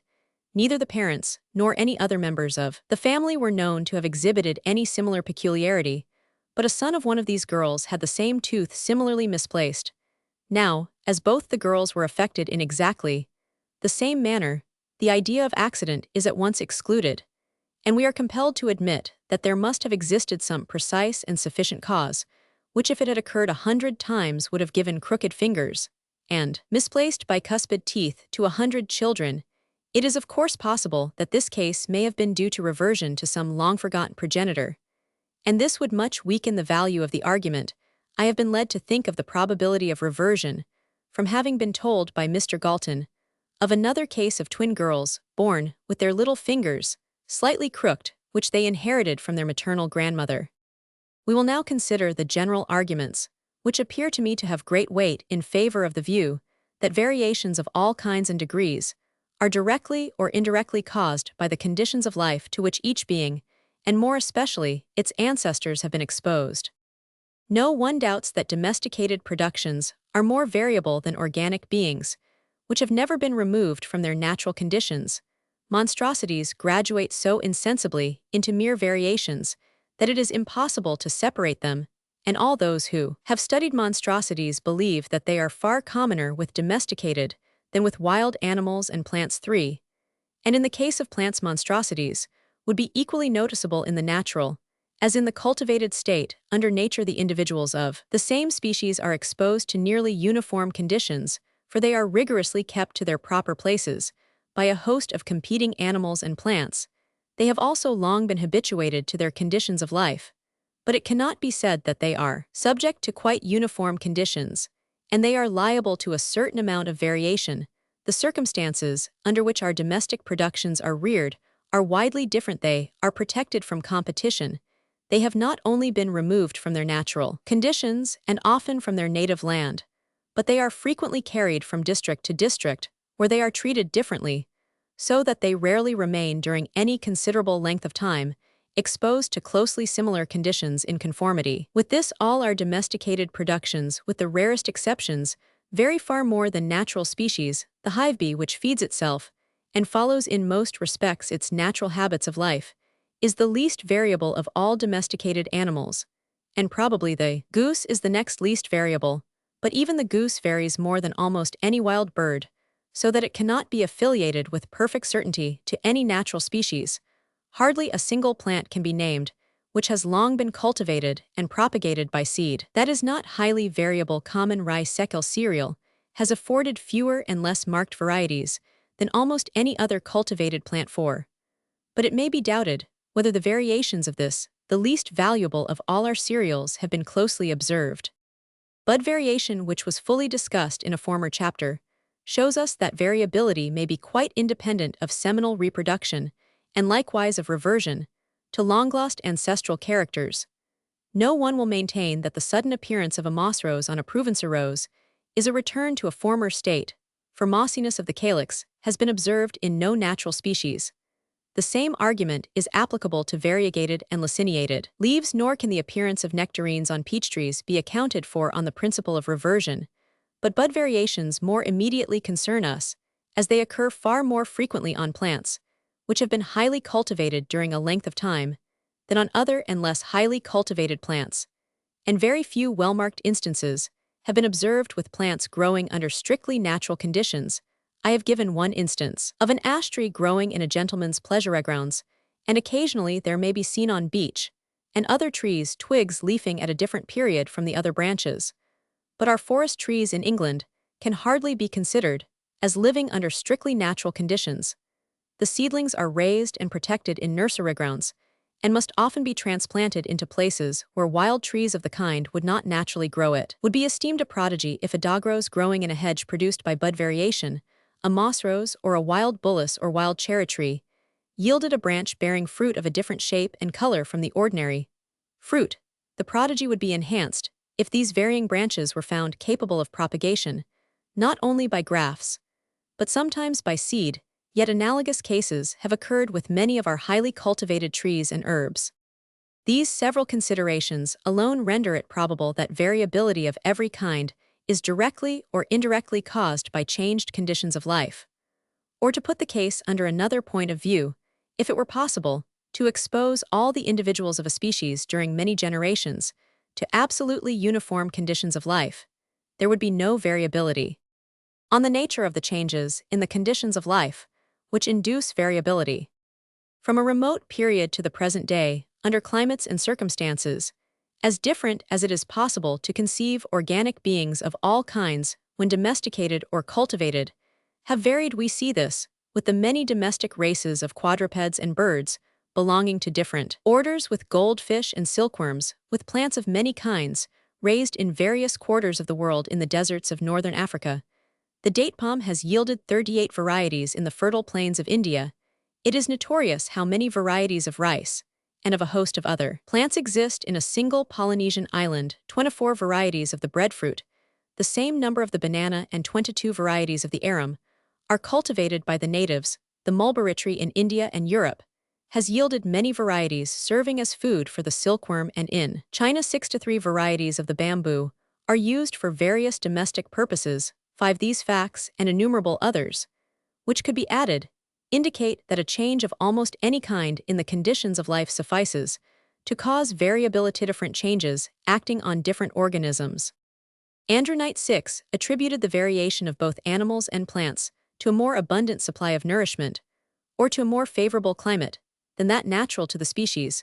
Neither the parents nor any other members of the family were known to have exhibited any similar peculiarity, but a son of one of these girls had the same tooth similarly misplaced. Now, as both the girls were affected in exactly the same manner, the idea of accident is at once excluded, and we are compelled to admit that there must have existed some precise and sufficient cause, which if it had occurred 100 times would have given crooked fingers and misplaced bicuspid teeth to 100 children. It is of course possible that this case may have been due to reversion to some long-forgotten progenitor, and this would much weaken the value of the argument. I have been led to think of the probability of reversion from having been told by Mr. Galton of another case of twin girls born with their little fingers slightly crooked, which they inherited from their maternal grandmother. We will now consider the general arguments, which appear to me to have great weight in favor of the view that variations of all kinds and degrees are directly or indirectly caused by the conditions of life to which each being, and more especially its ancestors, have been exposed. No one doubts that domesticated productions are more variable than organic beings, which have never been removed from their natural conditions. Monstrosities graduate so insensibly into mere variations that it is impossible to separate them, and all those who have studied monstrosities believe that they are far commoner with domesticated than with wild animals and plants. 3. And in the case of plants, monstrosities would be equally noticeable in the natural as in the cultivated state. Under nature, the individuals of the same species are exposed to nearly uniform conditions, for they are rigorously kept to their proper places by a host of competing animals and plants. They have also long been habituated to their conditions of life, but it cannot be said that they are subject to quite uniform conditions, and they are liable to a certain amount of variation. The circumstances under which our domestic productions are reared are widely different. They are protected from competition. They have not only been removed from their natural conditions and often from their native land, but they are frequently carried from district to district, where they are treated differently, so that they rarely remain during any considerable length of time exposed to closely similar conditions in conformity. With this, all our domesticated productions, with the rarest exceptions, vary far more than natural species. The hive bee, which feeds itself and follows in most respects its natural habits of life, is the least variable of all domesticated animals, and probably the goose is the next least variable, but even the goose varies more than almost any wild bird, so that it cannot be affiliated with perfect certainty to any natural species. Hardly a single plant can be named which has long been cultivated and propagated by seed that is not highly variable. Common rye Sekil cereal has afforded fewer and less marked varieties than almost any other cultivated plant for. But it may be doubted whether the variations of this, the least valuable of all our cereals, have been closely observed. Bud variation, which was fully discussed in a former chapter, shows us that variability may be quite independent of seminal reproduction and likewise of reversion to long-lost ancestral characters. No one will maintain that the sudden appearance of a moss rose on a Provencer rose is a return to a former state, for mossiness of the calyx has been observed in no natural species. The same argument is applicable to variegated and laciniated leaves, nor can the appearance of nectarines on peach trees be accounted for on the principle of reversion. But bud variations more immediately concern us, as they occur far more frequently on plants which have been highly cultivated during a length of time than on other and less highly cultivated plants, and very few well-marked instances have been observed with plants growing under strictly natural conditions. I have given one instance of an ash tree growing in a gentleman's pleasure grounds, and occasionally there may be seen on beech and other trees twigs leafing at a different period from the other branches. But our forest trees in England can hardly be considered as living under strictly natural conditions. The seedlings are raised and protected in nursery grounds, and must often be transplanted into places where wild trees of the kind would not naturally grow. It would be esteemed a prodigy if a dog rose growing in a hedge produced by bud variation, a moss rose or a wild bullace or wild cherry tree, yielded a branch bearing fruit of a different shape and color from the ordinary fruit. The prodigy would be enhanced if these varying branches were found capable of propagation, not only by grafts, but sometimes by seed. Yet analogous cases have occurred with many of our highly cultivated trees and herbs. These several considerations alone render it probable that variability of every kind is directly or indirectly caused by changed conditions of life. Or to put the case under another point of view, if it were possible to expose all the individuals of a species during many generations to absolutely uniform conditions of life, there would be no variability. On the nature of the changes in the conditions of life which induce variability. From a remote period to the present day, under climates and circumstances, as different as it is possible to conceive, organic beings of all kinds, when domesticated or cultivated, have varied. We see this with the many domestic races of quadrupeds and birds belonging to different orders, with goldfish and silkworms, with plants of many kinds, raised in various quarters of the world. In the deserts of northern Africa, the date palm has yielded 38 varieties. In the fertile plains of India, it is notorious how many varieties of rice and of a host of other plants exist. In a single Polynesian island, 24 varieties of the breadfruit, the same number of the banana, and 22 varieties of the arum are cultivated by the natives. The mulberry tree in India and Europe has yielded many varieties serving as food for the silkworm, and in China 6 to 3 varieties of the bamboo are used for various domestic purposes. 5. These facts, and innumerable others, which could be added, indicate that a change of almost any kind in the conditions of life suffices to cause variability. Different changes acting on different organisms. Andrew Knight 6 attributed the variation of both animals and plants to a more abundant supply of nourishment, or to a more favorable climate than that natural to the species.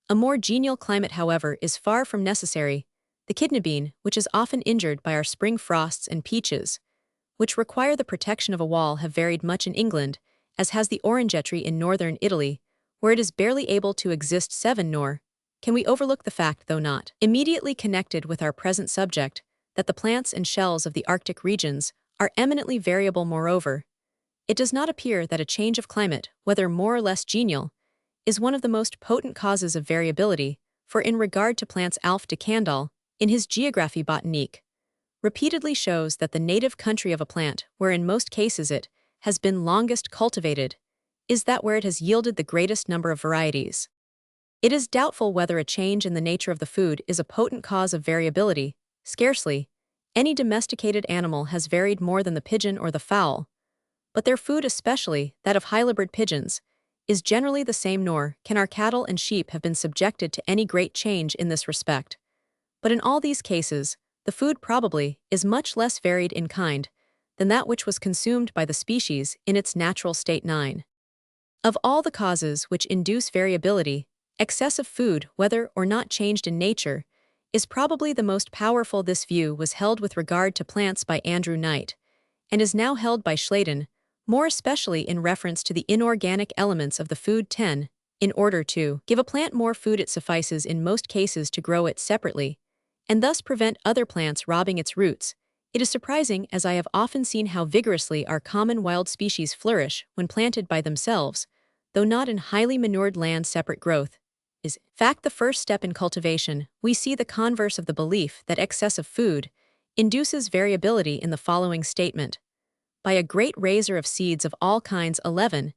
A more genial climate, however, is far from necessary. The kidney bean, which is often injured by our spring frosts and peaches, which require the protection of a wall, have varied much in England, as has the orangery in northern Italy, where it is barely able to exist. 7. Nor can we overlook the fact, though not immediately connected with our present subject, that the plants and shells of the Arctic regions are eminently variable. Moreover, it does not appear that a change of climate, whether more or less genial, is one of the most potent causes of variability, for in regard to plants Alf de Candolle, in his Géographie botanique, repeatedly shows that the native country of a plant, where in most cases it has been longest cultivated, is that where it has yielded the greatest number of varieties. It is doubtful whether a change in the nature of the food is a potent cause of variability. Scarcely any domesticated animal has varied more than the pigeon or the fowl, but their food, especially that of highlibred pigeons, is generally the same. Nor can our cattle and sheep have been subjected to any great change in this respect. But in all these cases, the food probably is much less varied in kind than that which was consumed by the species in its natural state. 9. Of all the causes which induce variability, excessive food, whether or not changed in nature, is probably the most powerful. This view was held with regard to plants by Andrew Knight, and is now held by Schladen, more especially in reference to the inorganic elements of the food. 10. In order to give a plant more food, it suffices in most cases to grow it separately, and thus prevent other plants robbing its roots. It is surprising, as I have often seen, how vigorously our common wild species flourish when planted by themselves, though not in highly manured land. Separate growth is, in fact, the first step in cultivation. We see the converse of the belief that excessive food induces variability in the following statement: by a great raiser of seeds of all kinds. 11.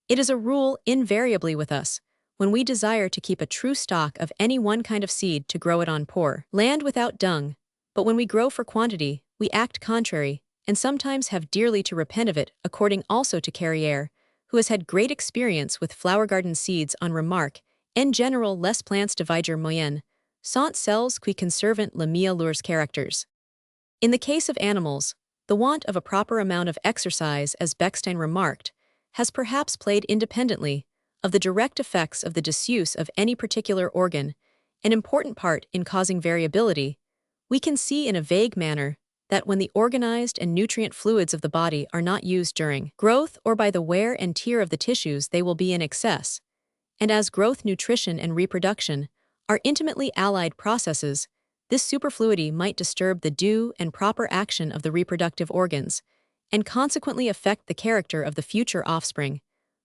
It is a rule invariably with us, when we desire to keep a true stock of any one kind of seed, to grow it on poor land without dung, but when we grow for quantity, we act contrary, and sometimes have dearly to repent of it. According also to Carrière, who has had great experience with flower garden seeds, on remark, en general les plants divider moyenne, sont celles qui conservent les meilleurs caractères. In the case of animals, the want of a proper amount of exercise, as Bechstein remarked, has perhaps played, independently of the direct effects of the disuse of any particular organ, an important part in causing variability. We can see in a vague manner that when the organized and nutrient fluids of the body are not used during growth or by the wear and tear of the tissues, they will be in excess. And as growth, nutrition, and reproduction are intimately allied processes, this superfluity might disturb the due and proper action of the reproductive organs, and consequently affect the character of the future offspring.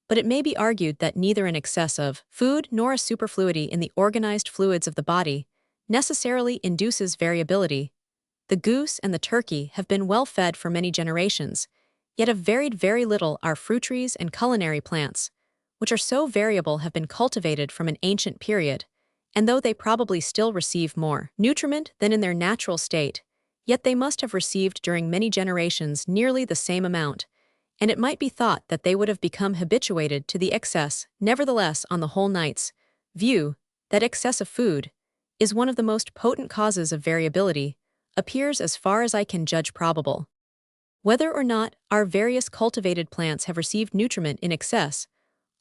But it may be argued that neither an excess of food nor a superfluity in the organized fluids of the body necessarily induces variability. The goose and the turkey have been well fed for many generations, yet have varied very little. Our fruit trees and culinary plants, which are so variable, have been cultivated from an ancient period, and though they probably still receive more nutriment than in their natural state, yet they must have received during many generations nearly the same amount, and it might be thought that they would have become habituated to the excess. Nevertheless, on the whole, Knight's view that excessive food is one of the most potent causes of variability appears, as far as I can judge, probable. Whether or not our various cultivated plants have received nutriment in excess,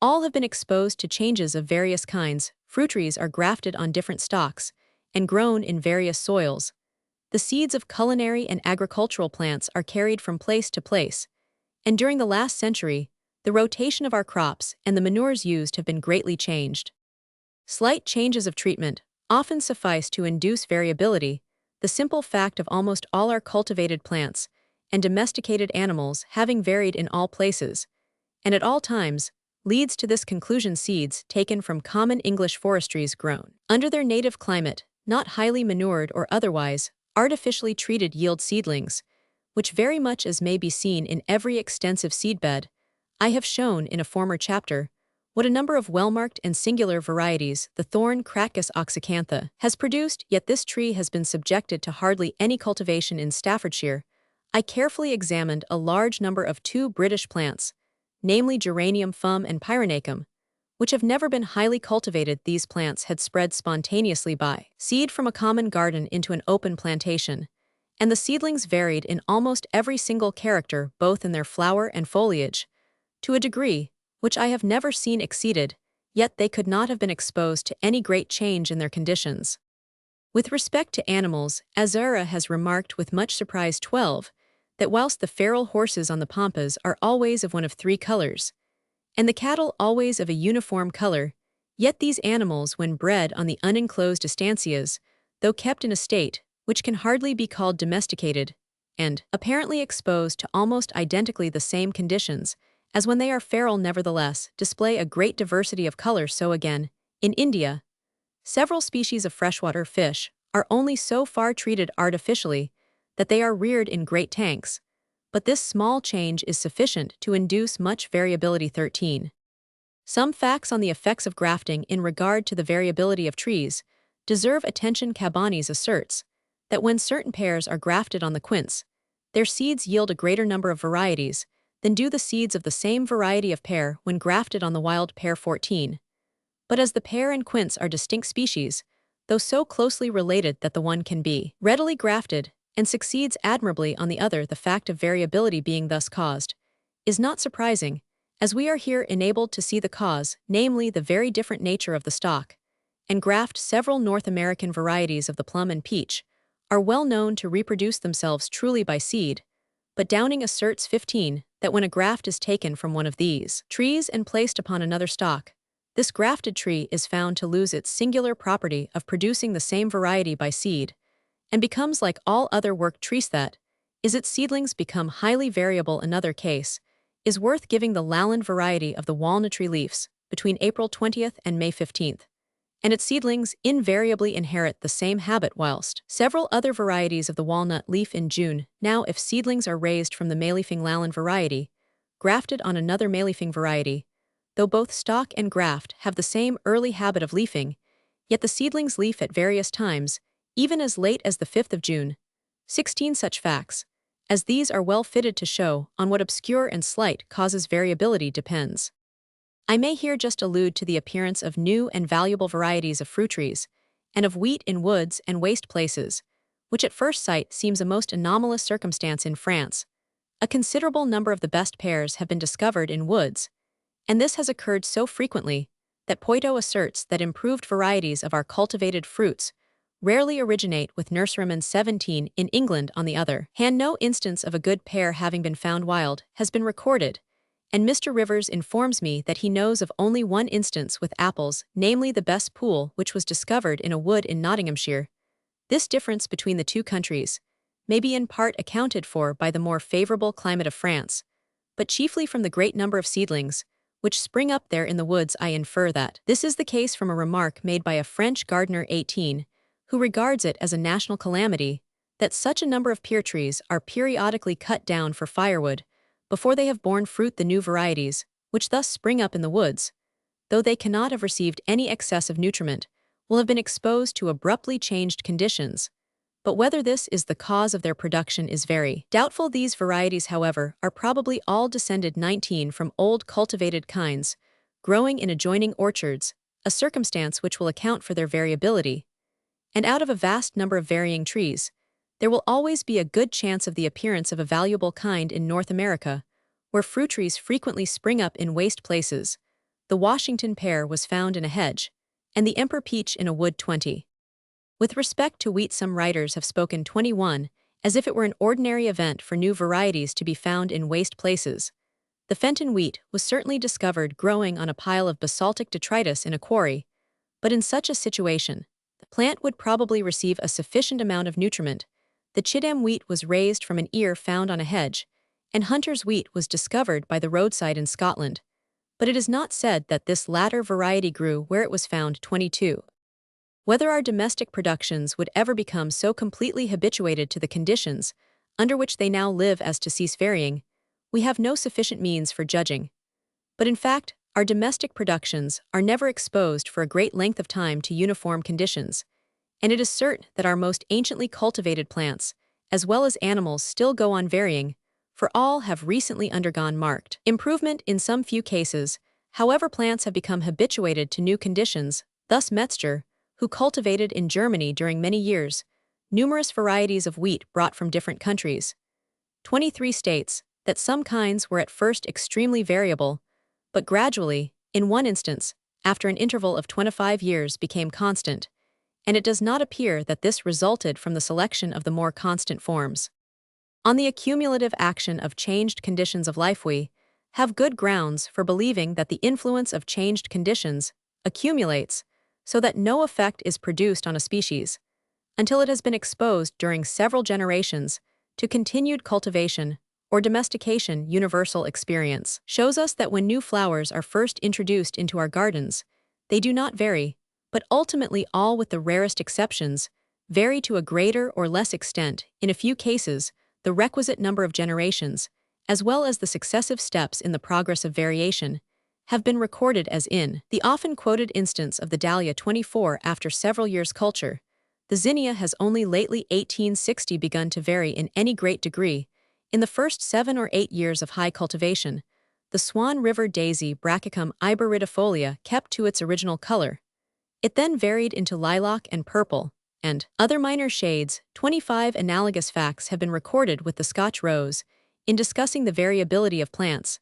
all have been exposed to changes of various kinds. Fruit trees are grafted on different stocks and grown in various soils. The seeds of culinary and agricultural plants are carried from place to place, and during the last century, the rotation of our crops and the manures used have been greatly changed. Slight changes of treatment often suffice to induce variability. The simple fact of almost all our cultivated plants and domesticated animals having varied in all places, and at all times, leads to this conclusion: seeds taken from common English forestries grown under their native climate, not highly manured or otherwise artificially treated, yield seedlings, which, very much as may be seen in every extensive seedbed. I have shown in a former chapter what a number of well-marked and singular varieties the thorn Crataegus oxyacantha has produced, yet this tree has been subjected to hardly any cultivation in Staffordshire. I carefully examined a large number of two British plants, namely Geranium fum and Pyrenacum, which have never been highly cultivated. These plants had spread spontaneously by seed from a common garden into an open plantation, and the seedlings varied in almost every single character, both in their flower and foliage, to a degree which I have never seen exceeded, yet they could not have been exposed to any great change in their conditions. With respect to animals, Azara has remarked with much surprise: 12. that whilst the feral horses on the pampas are always of one of three colors, and the cattle always of a uniform color, yet these animals, when bred on the unenclosed estancias, though kept in a state which can hardly be called domesticated, and apparently exposed to almost identically the same conditions as when they are feral, nevertheless display a great diversity of color. So again, in India, several species of freshwater fish are only so far treated artificially that they are reared in great tanks, but this small change is sufficient to induce much variability. 13. Some facts on the effects of grafting in regard to the variability of trees deserve attention. Cabanis asserts that when certain pears are grafted on the quince, their seeds yield a greater number of varieties than do the seeds of the same variety of pear when grafted on the wild pear. 14. But as the pear and quince are distinct species, though so closely related that the one can be readily grafted and succeeds admirably on the other, the fact of variability being thus caused is not surprising, as we are here enabled to see the cause, namely the very different nature of the stock, and graft. Several North American varieties of the plum and peach are well known to reproduce themselves truly by seed, but Downing asserts 15 that when a graft is taken from one of these trees and placed upon another stock, this grafted tree is found to lose its singular property of producing the same variety by seed, and becomes like all other worked trees, that is, its seedlings become highly variable. Another case is worth giving: the Lalande variety of the walnut tree leaves between April 20th and May 15th, and its seedlings invariably inherit the same habit, whilst several other varieties of the walnut leaf in June. Now, if seedlings are raised from the maleafing Lalande variety, grafted on another maleafing variety, though both stock and graft have the same early habit of leafing, yet the seedlings leaf at various times, even as late as the 5th of June. 16 such facts as these are well fitted to show on what obscure and slight causes variability depends. I may here just allude to the appearance of new and valuable varieties of fruit trees, and of wheat in woods and waste places, which at first sight seems a most anomalous circumstance. In France, a considerable number of the best pears have been discovered in woods, and this has occurred so frequently that Poitou asserts that improved varieties of our cultivated fruits rarely originate with nurserymen. 17. In England, on the other hand, no instance of a good pear having been found wild has been recorded, and Mr. Rivers informs me that he knows of only one instance with apples, namely the Bess Pool, which was discovered in a wood in Nottinghamshire. This difference between the two countries may be in part accounted for by the more favorable climate of France, but chiefly from the great number of seedlings which spring up there in the woods. I infer that this is the case from a remark made by a French gardener. 18, who regards it as a national calamity that such a number of pear trees are periodically cut down for firewood before they have borne fruit. The new varieties, which thus spring up in the woods, though they cannot have received any excess of nutriment, will have been exposed to abruptly changed conditions, but whether this is the cause of their production is very doubtful. These varieties, however, are probably all descended 19 from old cultivated kinds, growing in adjoining orchards, a circumstance which will account for their variability, and out of a vast number of varying trees, there will always be a good chance of the appearance of a valuable kind. In North America, where fruit trees frequently spring up in waste places, the Washington pear was found in a hedge, and the emperor peach in a wood. 20. With respect to wheat, some writers have spoken 21 as if it were an ordinary event for new varieties to be found in waste places. The Fenton wheat was certainly discovered growing on a pile of basaltic detritus in a quarry, but in such a situation, the plant would probably receive a sufficient amount of nutriment. The Chidam wheat was raised from an ear found on a hedge, and Hunter's wheat was discovered by the roadside in Scotland, but it is not said that this latter variety grew where it was found. 22. Whether our domestic productions would ever become so completely habituated to the conditions under which they now live as to cease varying, we have no sufficient means for judging. But in fact, our domestic productions are never exposed for a great length of time to uniform conditions, and it is certain that our most anciently cultivated plants, as well as animals, still go on varying, for all have recently undergone marked improvement. In some few cases, however, plants have become habituated to new conditions. Thus Metzger, who cultivated in Germany during many years numerous varieties of wheat brought from different countries. 23 states that some kinds were at first extremely variable, but gradually, in one instance, after an interval of 25 years, became constant, and it does not appear that this resulted from the selection of the more constant forms. On the accumulative action of changed conditions of life, we have good grounds for believing that the influence of changed conditions accumulates so that no effect is produced on a species until it has been exposed during several generations to continued cultivation or domestication. Universal experience shows us that when new flowers are first introduced into our gardens, they do not vary, but ultimately, all with the rarest exceptions, vary to a greater or less extent, in a few cases, the requisite number of generations, as well as the successive steps in the progress of variation, have been recorded, as in the often quoted instance of the dahlia 24 after several years' culture. The zinnia has only lately 1860 begun to vary in any great degree. In the first 7 or 8 years of high cultivation, the Swan River daisy Brachicum iberidifolia kept to its original color. It then varied into lilac and purple, and other minor shades. 25 analogous facts have been recorded with the Scotch rose. In discussing the variability of plants,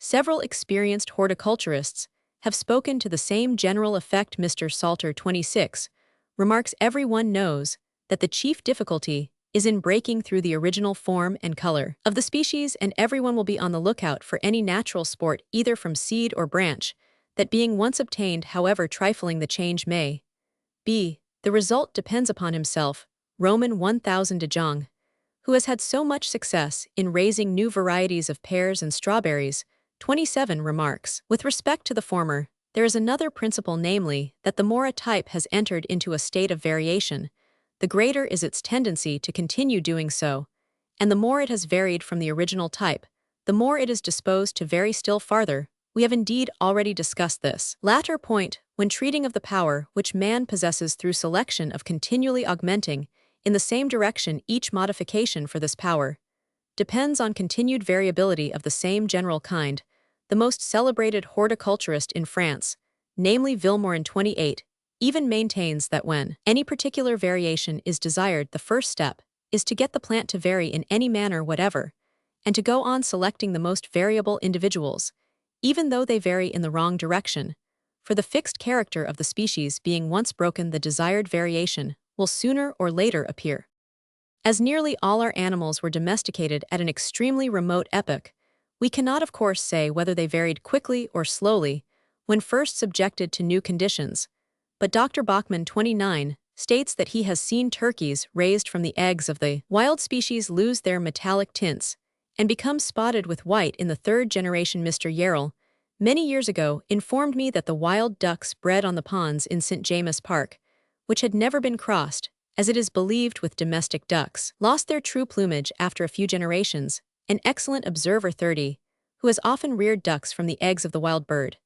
several experienced horticulturists have spoken to the same general effect. Mr. Salter 26 remarks, everyone knows that the chief difficulty is in breaking through the original form and color of the species, and everyone will be on the lookout for any natural sport, either from seed or branch, that being once obtained, however trifling the change may be, the result depends upon himself. Roman 1000 de Jong, who has had so much success in raising new varieties of pears and strawberries, 27 remarks, with respect to the former, there is another principle, namely, that the more a type has entered into a state of variation, the greater is its tendency to continue doing so, and the more it has varied from the original type, the more it is disposed to vary still farther. We have indeed already discussed this latter point when treating of the power which man possesses through selection of continually augmenting, in the same direction. Each modification for this power depends on continued variability of the same general kind. The most celebrated horticulturist in France, namely Vilmorin 28, even maintains that when any particular variation is desired, the first step is to get the plant to vary in any manner whatever, and to go on selecting the most variable individuals, even though they vary in the wrong direction, for the fixed character of the species being once broken, the desired variation will sooner or later appear. As nearly all our animals were domesticated at an extremely remote epoch, we cannot of course say whether they varied quickly or slowly when first subjected to new conditions, but Dr. Bachmann 29 states that he has seen turkeys raised from the eggs of the wild species lose their metallic tints and become spotted with white in the third generation. Mr. Yarrell, many years ago, informed me that the wild ducks bred on the ponds in St. James Park, which had never been crossed, as it is believed, with domestic ducks, lost their true plumage after a few generations. An excellent observer 30, who has often reared ducks from the eggs of the wild bird,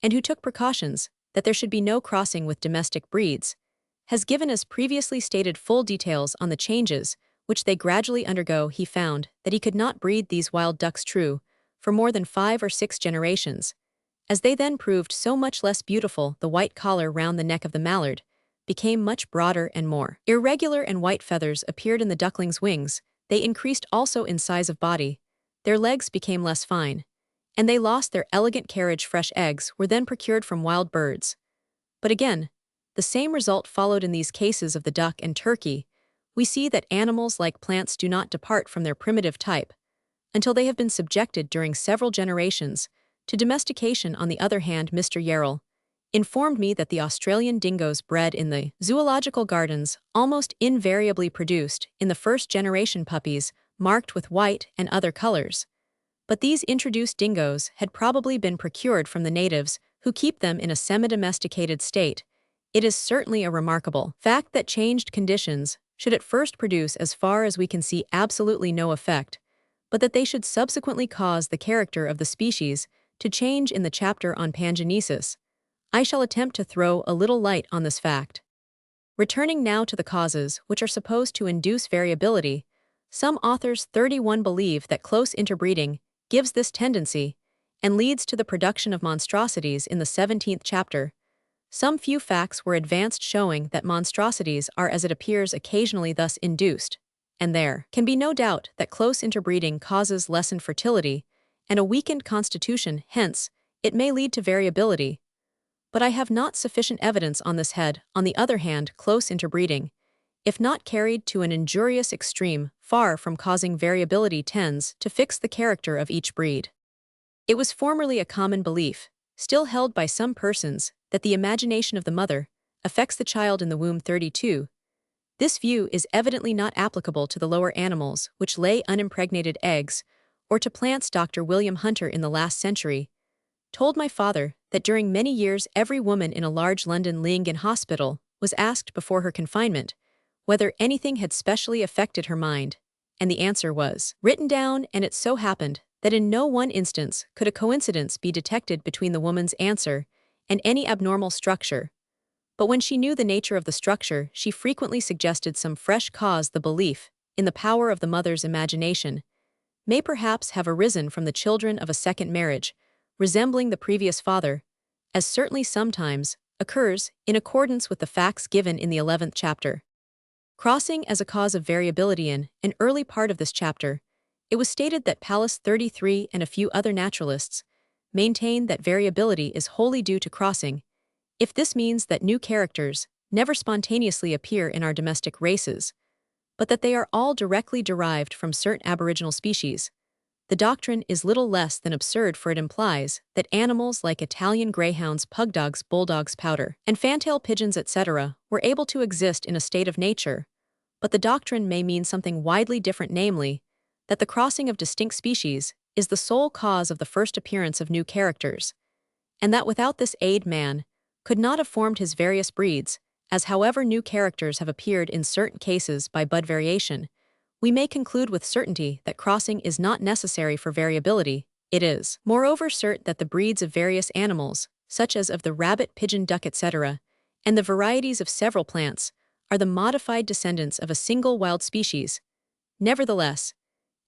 and who took precautions that there should be no crossing with domestic breeds, has given as previously stated full details on the changes which they gradually undergo. He found that he could not breed these wild ducks true for more than 5 or 6 generations, as they then proved so much less beautiful. The white collar round the neck of the mallard became much broader, and more irregular, and white feathers appeared in the duckling's wings. They increased also in size of body, their legs became less fine, and they lost their elegant carriage. Fresh eggs were then procured from wild birds. But again, the same result followed in these cases of the duck and turkey. We see that animals, like plants, do not depart from their primitive type until they have been subjected during several generations to domestication. On the other hand, Mr. Yarrell informed me that the Australian dingoes bred in the zoological gardens almost invariably produced in the first generation puppies marked with white and other colors. But these introduced dingoes had probably been procured from the natives, who keep them in a semi-domesticated state. It is certainly a remarkable fact that changed conditions should at first produce, as far as we can see, absolutely no effect, but that they should subsequently cause the character of the species to change. In the chapter on pangenesis, I shall attempt to throw a little light on this fact. Returning now to the causes which are supposed to induce variability, some authors 31 believe that close interbreeding gives this tendency and leads to the production of monstrosities. In the 17th chapter, some few facts were advanced showing that monstrosities are, as it appears, occasionally thus induced, and there can be no doubt that close interbreeding causes lessened fertility and a weakened constitution. Hence, it may lead to variability. But I have not sufficient evidence on this head. On the other hand, close interbreeding if not carried to an injurious extreme far from causing variability, tends to fix the character of each breed. It was formerly a common belief, still held by some persons, that the imagination of the mother affects the child in the womb. 32. This view is evidently not applicable to the lower animals which lay unimpregnated eggs, or to plants. Dr. William Hunter in the last century told my father that during many years every woman in a large London Lincoln hospital was asked before her confinement whether anything had specially affected her mind, and the answer was written down, and it so happened that in no one instance could a coincidence be detected between the woman's answer and any abnormal structure. But when she knew the nature of the structure, she frequently suggested some fresh cause. The belief in the power of the mother's imagination may perhaps have arisen from the children of a second marriage, resembling the previous father, as certainly sometimes occurs in accordance with the facts given in the 11th chapter. Crossing as a cause of variability. In an early part of this chapter, it was stated that Pallas 33 and a few other naturalists maintain that variability is wholly due to crossing, if this means that new characters never spontaneously appear in our domestic races, but that they are all directly derived from certain aboriginal species. The doctrine is little less than absurd, for it implies that animals like Italian greyhounds, pugdogs, bulldogs, pouter, and fantail pigeons, etc., were able to exist in a state of nature, but the doctrine may mean something widely different, namely, that the crossing of distinct species is the sole cause of the first appearance of new characters, and that without this aid man could not have formed his various breeds, as however new characters have appeared in certain cases by bud variation, we may conclude with certainty that crossing is not necessary for variability. It is, moreover, certain that the breeds of various animals, such as of the rabbit, pigeon, duck, etc., and the varieties of several plants, are the modified descendants of a single wild species. Nevertheless,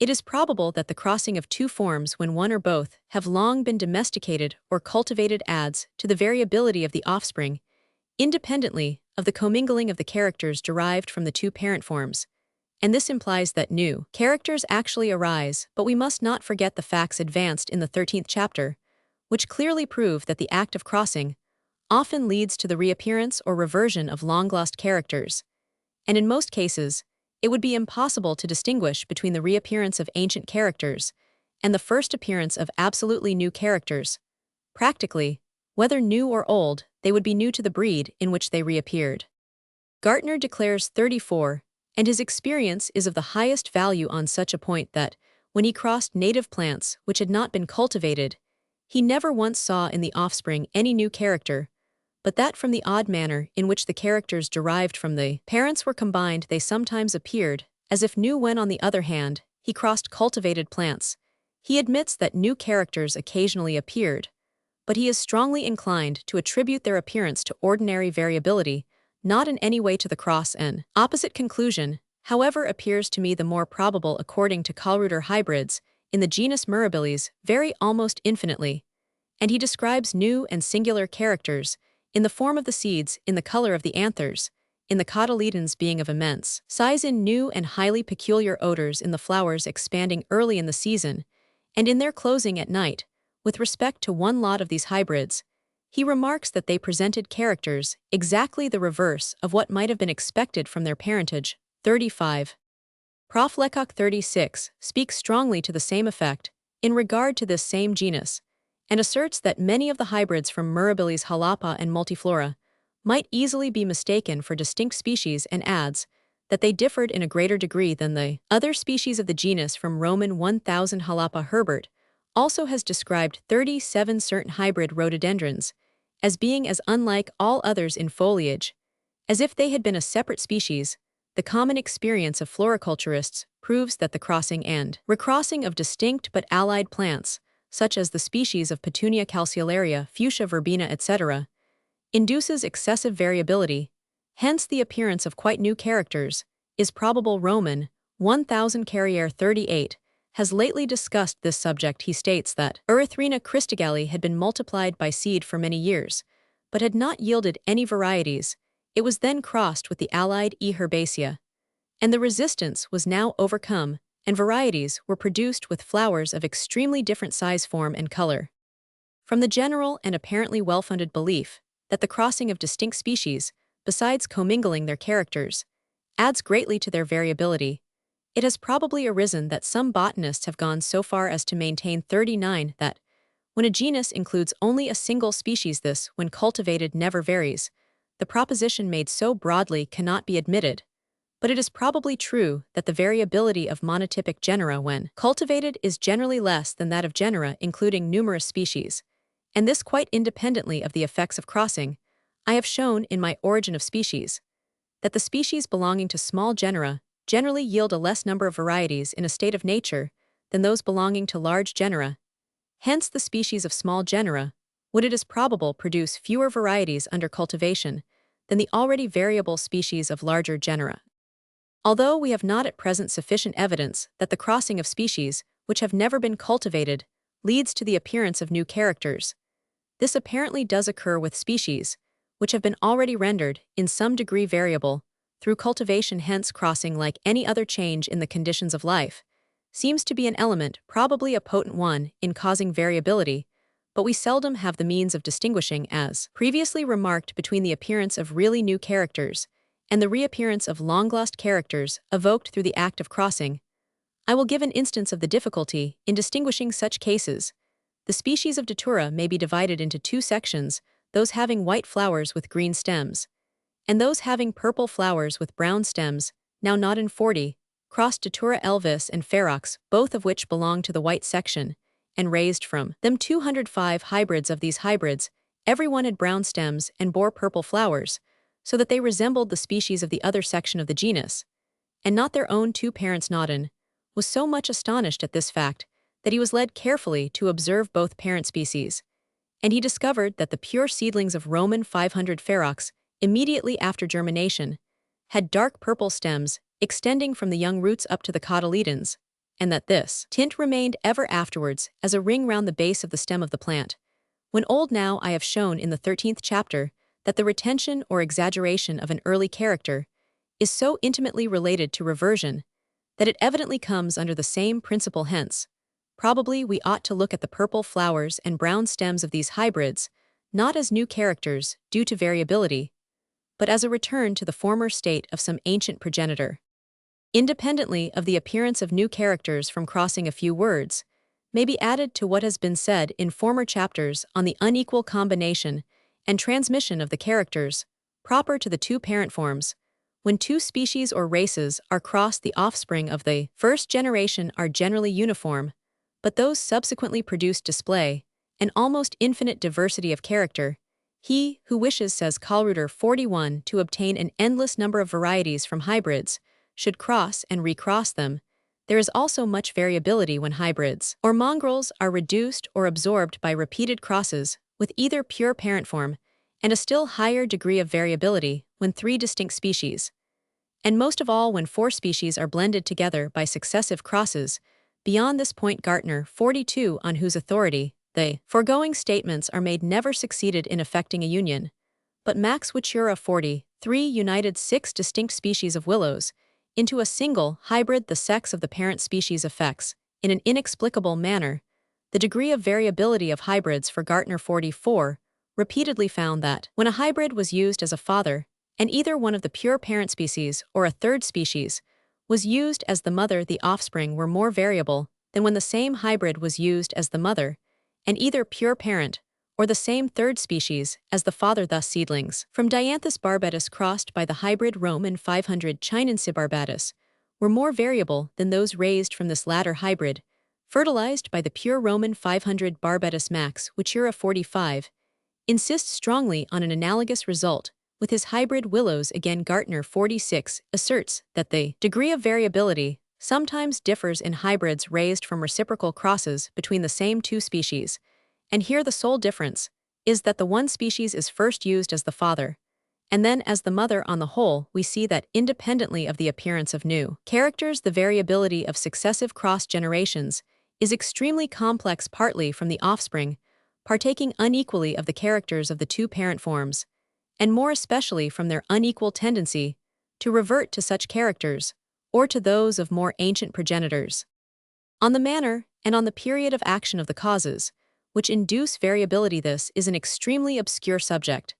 it is probable that the crossing of two forms, when one or both have long been domesticated or cultivated, adds to the variability of the offspring, independently of the commingling of the characters derived from the two parent forms. And this implies that new characters actually arise, but we must not forget the facts advanced in the 13th chapter, which clearly prove that the act of crossing often leads to the reappearance or reversion of long-lost characters, and in most cases, it would be impossible to distinguish between the reappearance of ancient characters and the first appearance of absolutely new characters. Practically, whether new or old, they would be new to the breed in which they reappeared. Gartner declares 34, and his experience is of the highest value on such a point that, when he crossed native plants which had not been cultivated, he never once saw in the offspring any new character, but that from the odd manner in which the characters derived from the parents were combined, they sometimes appeared as if new. When, on the other hand, he crossed cultivated plants, he admits that new characters occasionally appeared, but he is strongly inclined to attribute their appearance to ordinary variability, not in any way to the cross. An opposite conclusion, however, appears to me the more probable. According to Kallreuter, hybrids in the genus Mirabilis vary almost infinitely, and he describes new and singular characters in the form of the seeds, in the color of the anthers, in the cotyledons being of immense size, in new and highly peculiar odors, in the flowers expanding early in the season, and in their closing at night. With respect to one lot of these hybrids, he remarks that they presented characters exactly the reverse of what might have been expected from their parentage. 35. Prof. Lecoq 36 speaks strongly to the same effect in regard to this same genus, and asserts that many of the hybrids from Mirabilis jalapa and multiflora might easily be mistaken for distinct species, and adds that they differed in a greater degree than the other species of the genus. From Roman 1000 jalapa, Herbert also has described 37 certain hybrid rhododendrons as being as unlike all others in foliage as if they had been a separate species. The common experience of floriculturists proves that the crossing and recrossing of distinct but allied plants, such as the species of Petunia calceolaria, Fuchsia verbena, etc., induces excessive variability. Hence the appearance of quite new characters is probable. Roman 1000 Carriere 38 has lately discussed this subject. He states that Erythrina christogalli had been multiplied by seed for many years, but had not yielded any varieties. It was then crossed with the allied E. herbacea, and the resistance was now overcome, and varieties were produced with flowers of extremely different size, form, and color. From the general and apparently well-founded belief that the crossing of distinct species, besides commingling their characters, adds greatly to their variability. It has probably arisen that some botanists have gone so far as to maintain 39 that, when a genus includes only a single species, this, when cultivated, never varies. The proposition made so broadly cannot be admitted. But it is probably true that the variability of monotypic genera when cultivated is generally less than that of genera including numerous species, and this quite independently of the effects of crossing. I have shown in my Origin of Species that the species belonging to small genera generally yield a less number of varieties in a state of nature than those belonging to large genera. Hence, the species of small genera would, it is probable, produce fewer varieties under cultivation than the already variable species of larger genera. Although we have not at present sufficient evidence that the crossing of species, which have never been cultivated, leads to the appearance of new characters, this apparently does occur with species which have been already rendered, in some degree, variable through cultivation. Hence, crossing, like any other change in the conditions of life, seems to be an element, probably a potent one, in causing variability, but we seldom have the means of distinguishing, as previously remarked, between the appearance of really new characters and the reappearance of long-lost characters evoked through the act of crossing. I will give an instance of the difficulty in distinguishing such cases. The species of Datura may be divided into two sections, those having white flowers with green stems, and those having purple flowers with brown stems. Now not in 40, crossed Datura elvis and ferox, both of which belong to the white section, and raised from them 205 hybrids. Of these hybrids, every one had brown stems and bore purple flowers, so that they resembled the species of the other section of the genus, and not their own two parents. Naudin was so much astonished at this fact that he was led carefully to observe both parent species, and he discovered that the pure seedlings of Roman 500 ferox, immediately after germination, had dark purple stems extending from the young roots up to the cotyledons, and that this tint remained ever afterwards as a ring round the base of the stem of the plant. When old, now I have shown in the 13th chapter that the retention or exaggeration of an early character is so intimately related to reversion that it evidently comes under the same principle. Hence, probably we ought to look at the purple flowers and brown stems of these hybrids not as new characters due to variability, but as a return to the former state of some ancient progenitor. Independently of the appearance of new characters from crossing, a few words may be added to what has been said in former chapters on the unequal combination and transmission of the characters proper to the two parent forms. When two species or races are crossed, the offspring of the first generation are generally uniform, but those subsequently produced display an almost infinite diversity of character. He who wishes, says Kallreuter 41, to obtain an endless number of varieties from hybrids should cross and recross them. There is also much variability when hybrids or mongrels are reduced or absorbed by repeated crosses with either pure parent form, and a still higher degree of variability when three distinct species, and most of all when four species are blended together by successive crosses. Beyond this point, Gartner 42, on whose authority the foregoing statements are made, never succeeded in effecting a union, but Max Wichura 43 united 6 distinct species of willows into a single hybrid. The sex of the parent species affects, in an inexplicable manner, the degree of variability of hybrids. For Gartner 44 repeatedly found that when a hybrid was used as a father, and either one of the pure parent species or a third species was used as the mother, the offspring were more variable than when the same hybrid was used as the mother, and either pure parent or the same third species as the father. Thus, seedlings from Dianthus barbatus crossed by the hybrid Roman 500 Chinensis barbatus were more variable than those raised from this latter hybrid, fertilized by the pure Roman 500 barbatus. Max Wichura 45 insists strongly on an analogous result with his hybrid willows. Again, Gartner 46 asserts that the degree of variability sometimes differs in hybrids raised from reciprocal crosses between the same two species, and here the sole difference is that the one species is first used as the father, and then as the mother. On the whole, we see that, independently of the appearance of new characters, the variability of successive cross-generations is extremely complex, partly from the offspring partaking unequally of the characters of the two parent forms, and more especially from their unequal tendency to revert to such characters, or to those of more ancient progenitors. On the manner and on the period of action of the causes which induce variability, this is an extremely obscure subject,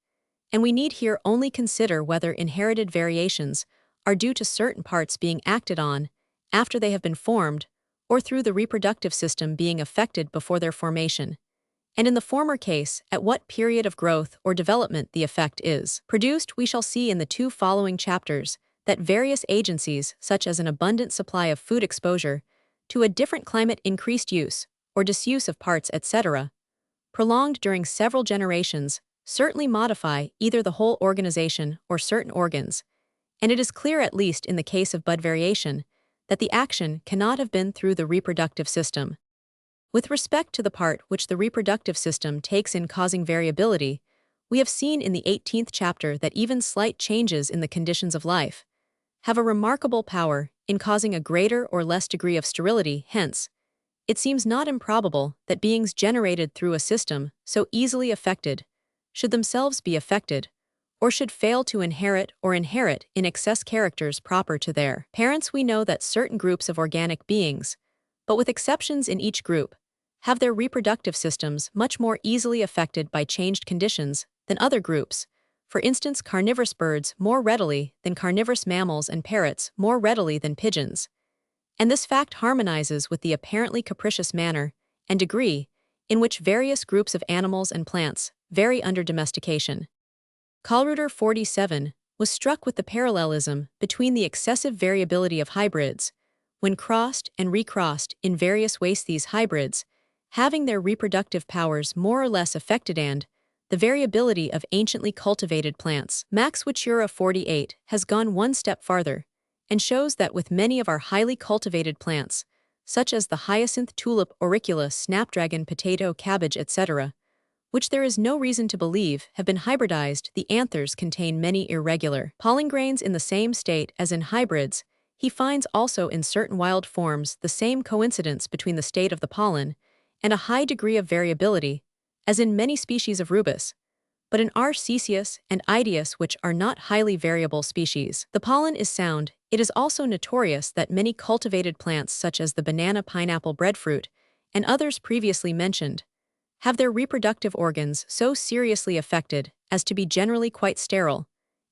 and we need here only consider whether inherited variations are due to certain parts being acted on after they have been formed, or through the reproductive system being affected before their formation. And in the former case, at what period of growth or development the effect is produced. We shall see in the two following chapters that various agencies, such as an abundant supply of food exposure to a different climate, increased use or disuse of parts, etc., prolonged during several generations, certainly modify either the whole organization or certain organs, and it is clear, at least in the case of bud variation, that the action cannot have been through the reproductive system. With respect to the part which the reproductive system takes in causing variability, we have seen in the 18th chapter that even slight changes in the conditions of life have a remarkable power in causing a greater or less degree of sterility. Hence, it seems not improbable that beings generated through a system so easily affected should themselves be affected, or should fail to inherit or inherit in excess characters proper to their parents. We know that certain groups of organic beings, but with exceptions in each group, have their reproductive systems much more easily affected by changed conditions than other groups. For instance, carnivorous birds more readily than carnivorous mammals, and parrots more readily than pigeons. And this fact harmonizes with the apparently capricious manner and degree in which various groups of animals and plants vary under domestication. Kallreuter 47 was struck with the parallelism between the excessive variability of hybrids, when crossed and recrossed in various ways, these hybrids having their reproductive powers more or less affected, and the variability of anciently cultivated plants. Max Wichura 48 has gone one step farther and shows that with many of our highly cultivated plants, such as the hyacinth, tulip, auricula, snapdragon, potato, cabbage, etc., which there is no reason to believe have been hybridized, the anthers contain many irregular pollen grains in the same state as in hybrids. He finds also in certain wild forms the same coincidence between the state of the pollen and a high degree of variability, as in many species of rubus, but in R. caesius and idius, which are not highly variable species, the pollen is sound. It is also notorious that many cultivated plants, such as the banana, pineapple, breadfruit, and others previously mentioned, have their reproductive organs so seriously affected as to be generally quite sterile,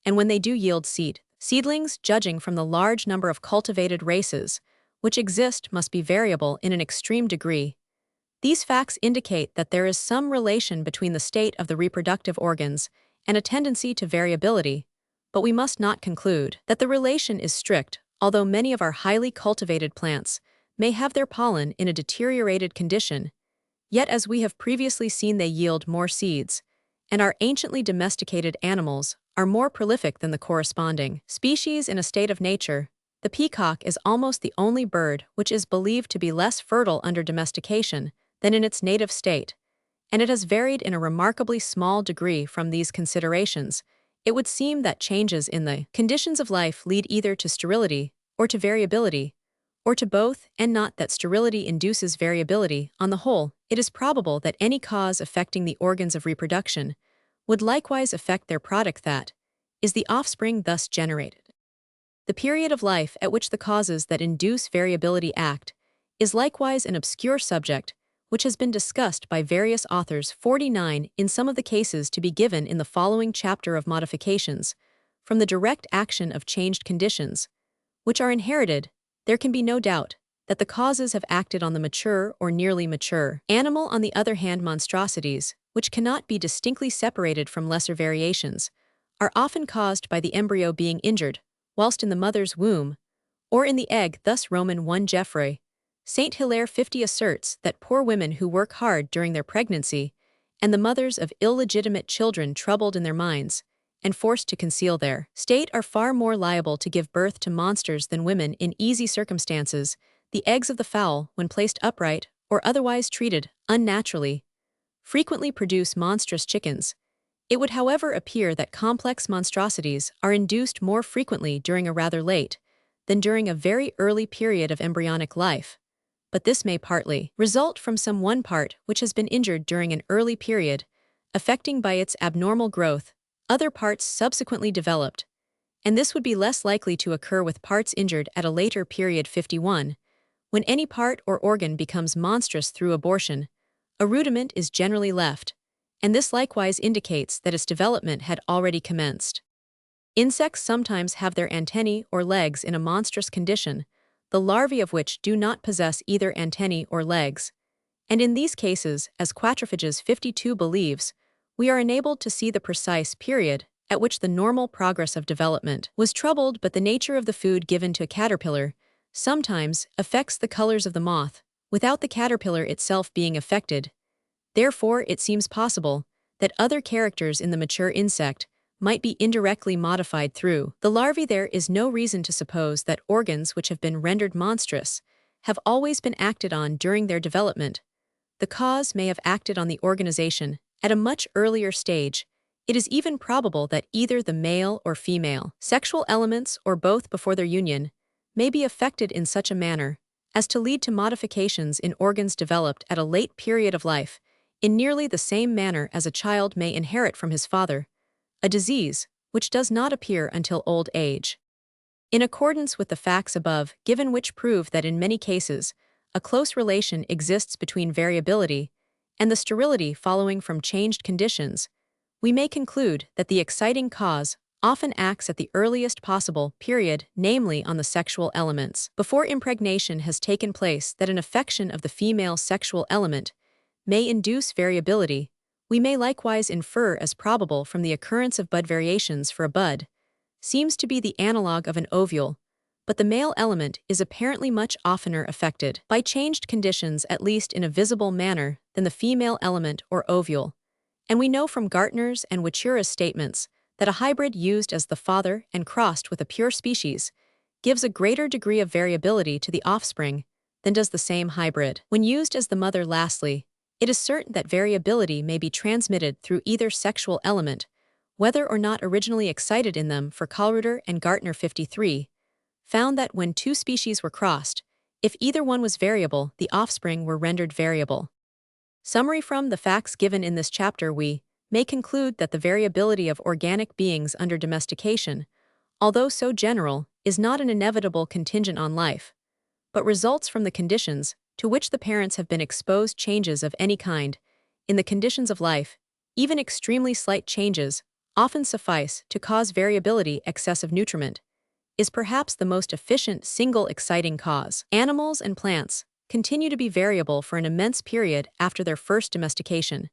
and when they do yield seedlings, judging from the large number of cultivated races which exist, must be variable in an extreme degree. These facts indicate that there is some relation between the state of the reproductive organs and a tendency to variability, but we must not conclude that the relation is strict. Although many of our highly cultivated plants may have their pollen in a deteriorated condition, yet as we have previously seen, they yield more seeds, and our anciently domesticated animals are more prolific than the corresponding species in a state of nature. The peacock is almost the only bird which is believed to be less fertile under domestication than in its native state, and it has varied in a remarkably small degree. From these considerations, it would seem that changes in the conditions of life lead either to sterility or to variability, or to both, and not that sterility induces variability. On the whole, it is probable that any cause affecting the organs of reproduction would likewise affect their product, that is, the offspring thus generated. The period of life at which the causes that induce variability act is likewise an obscure subject which has been discussed by various authors. 49 in some of the cases to be given in the following chapter of modifications from the direct action of changed conditions, which are inherited, there can be no doubt that the causes have acted on the mature or nearly mature animal. On the other hand, monstrosities, which cannot be distinctly separated from lesser variations, are often caused by the embryo being injured whilst in the mother's womb, or in the egg. Thus Roman 1 Geoffroy St. Hilaire 50 asserts that poor women who work hard during their pregnancy, and the mothers of illegitimate children troubled in their minds and forced to conceal their state, are far more liable to give birth to monsters than women in easy circumstances. The eggs of the fowl, when placed upright or otherwise treated unnaturally, frequently produce monstrous chickens. It would, however, appear that complex monstrosities are induced more frequently during a rather late than during a very early period of embryonic life, but this may partly result from some one part which has been injured during an early period, affecting by its abnormal growth other parts subsequently developed, and this would be less likely to occur with parts injured at a later period. 51. When any part or organ becomes monstrous through abortion, a rudiment is generally left, and this likewise indicates that its development had already commenced. Insects sometimes have their antennae or legs in a monstrous condition, the larvae of which do not possess either antennae or legs. And in these cases, as Quatrophages 52 believes, we are enabled to see the precise period at which the normal progress of development was troubled, but the nature of the food given to a caterpillar sometimes affects the colors of the moth, without the caterpillar itself being affected. Therefore, it seems possible that other characters in the mature insect might be indirectly modified through the larvae. There is no reason to suppose that organs which have been rendered monstrous have always been acted on during their development. The cause may have acted on the organization at a much earlier stage. It is even probable that either the male or female sexual elements, or both before their union, may be affected in such a manner as to lead to modifications in organs developed at a late period of life, in nearly the same manner as a child may inherit from his father a disease which does not appear until old age. In accordance with the facts above given, which prove that in many cases a close relation exists between variability and the sterility following from changed conditions, we may conclude that the exciting cause often acts at the earliest possible period, namely on the sexual elements, before impregnation has taken place. That an affection of the female sexual element may induce variability, we may likewise infer as probable from the occurrence of bud variations, for a bud seems to be the analog of an ovule, but the male element is apparently much oftener affected by changed conditions, at least in a visible manner, than the female element or ovule. And we know from Gartner's and Wichura's statements that a hybrid used as the father and crossed with a pure species gives a greater degree of variability to the offspring than does the same hybrid when used as the mother. Lastly, it is certain that variability may be transmitted through either sexual element, whether or not originally excited in them, for Kallreuter and Gartner 53 found that when two species were crossed, if either one was variable, the offspring were rendered variable. Summary: from the facts given in this chapter, we may conclude that the variability of organic beings under domestication, although so general, is not an inevitable contingent on life, but results from the conditions to which the parents have been exposed. Changes of any kind in the conditions of life, even extremely slight changes, often suffice to cause variability. Excessive nutriment is perhaps the most efficient single exciting cause. Animals and plants continue to be variable for an immense period after their first domestication,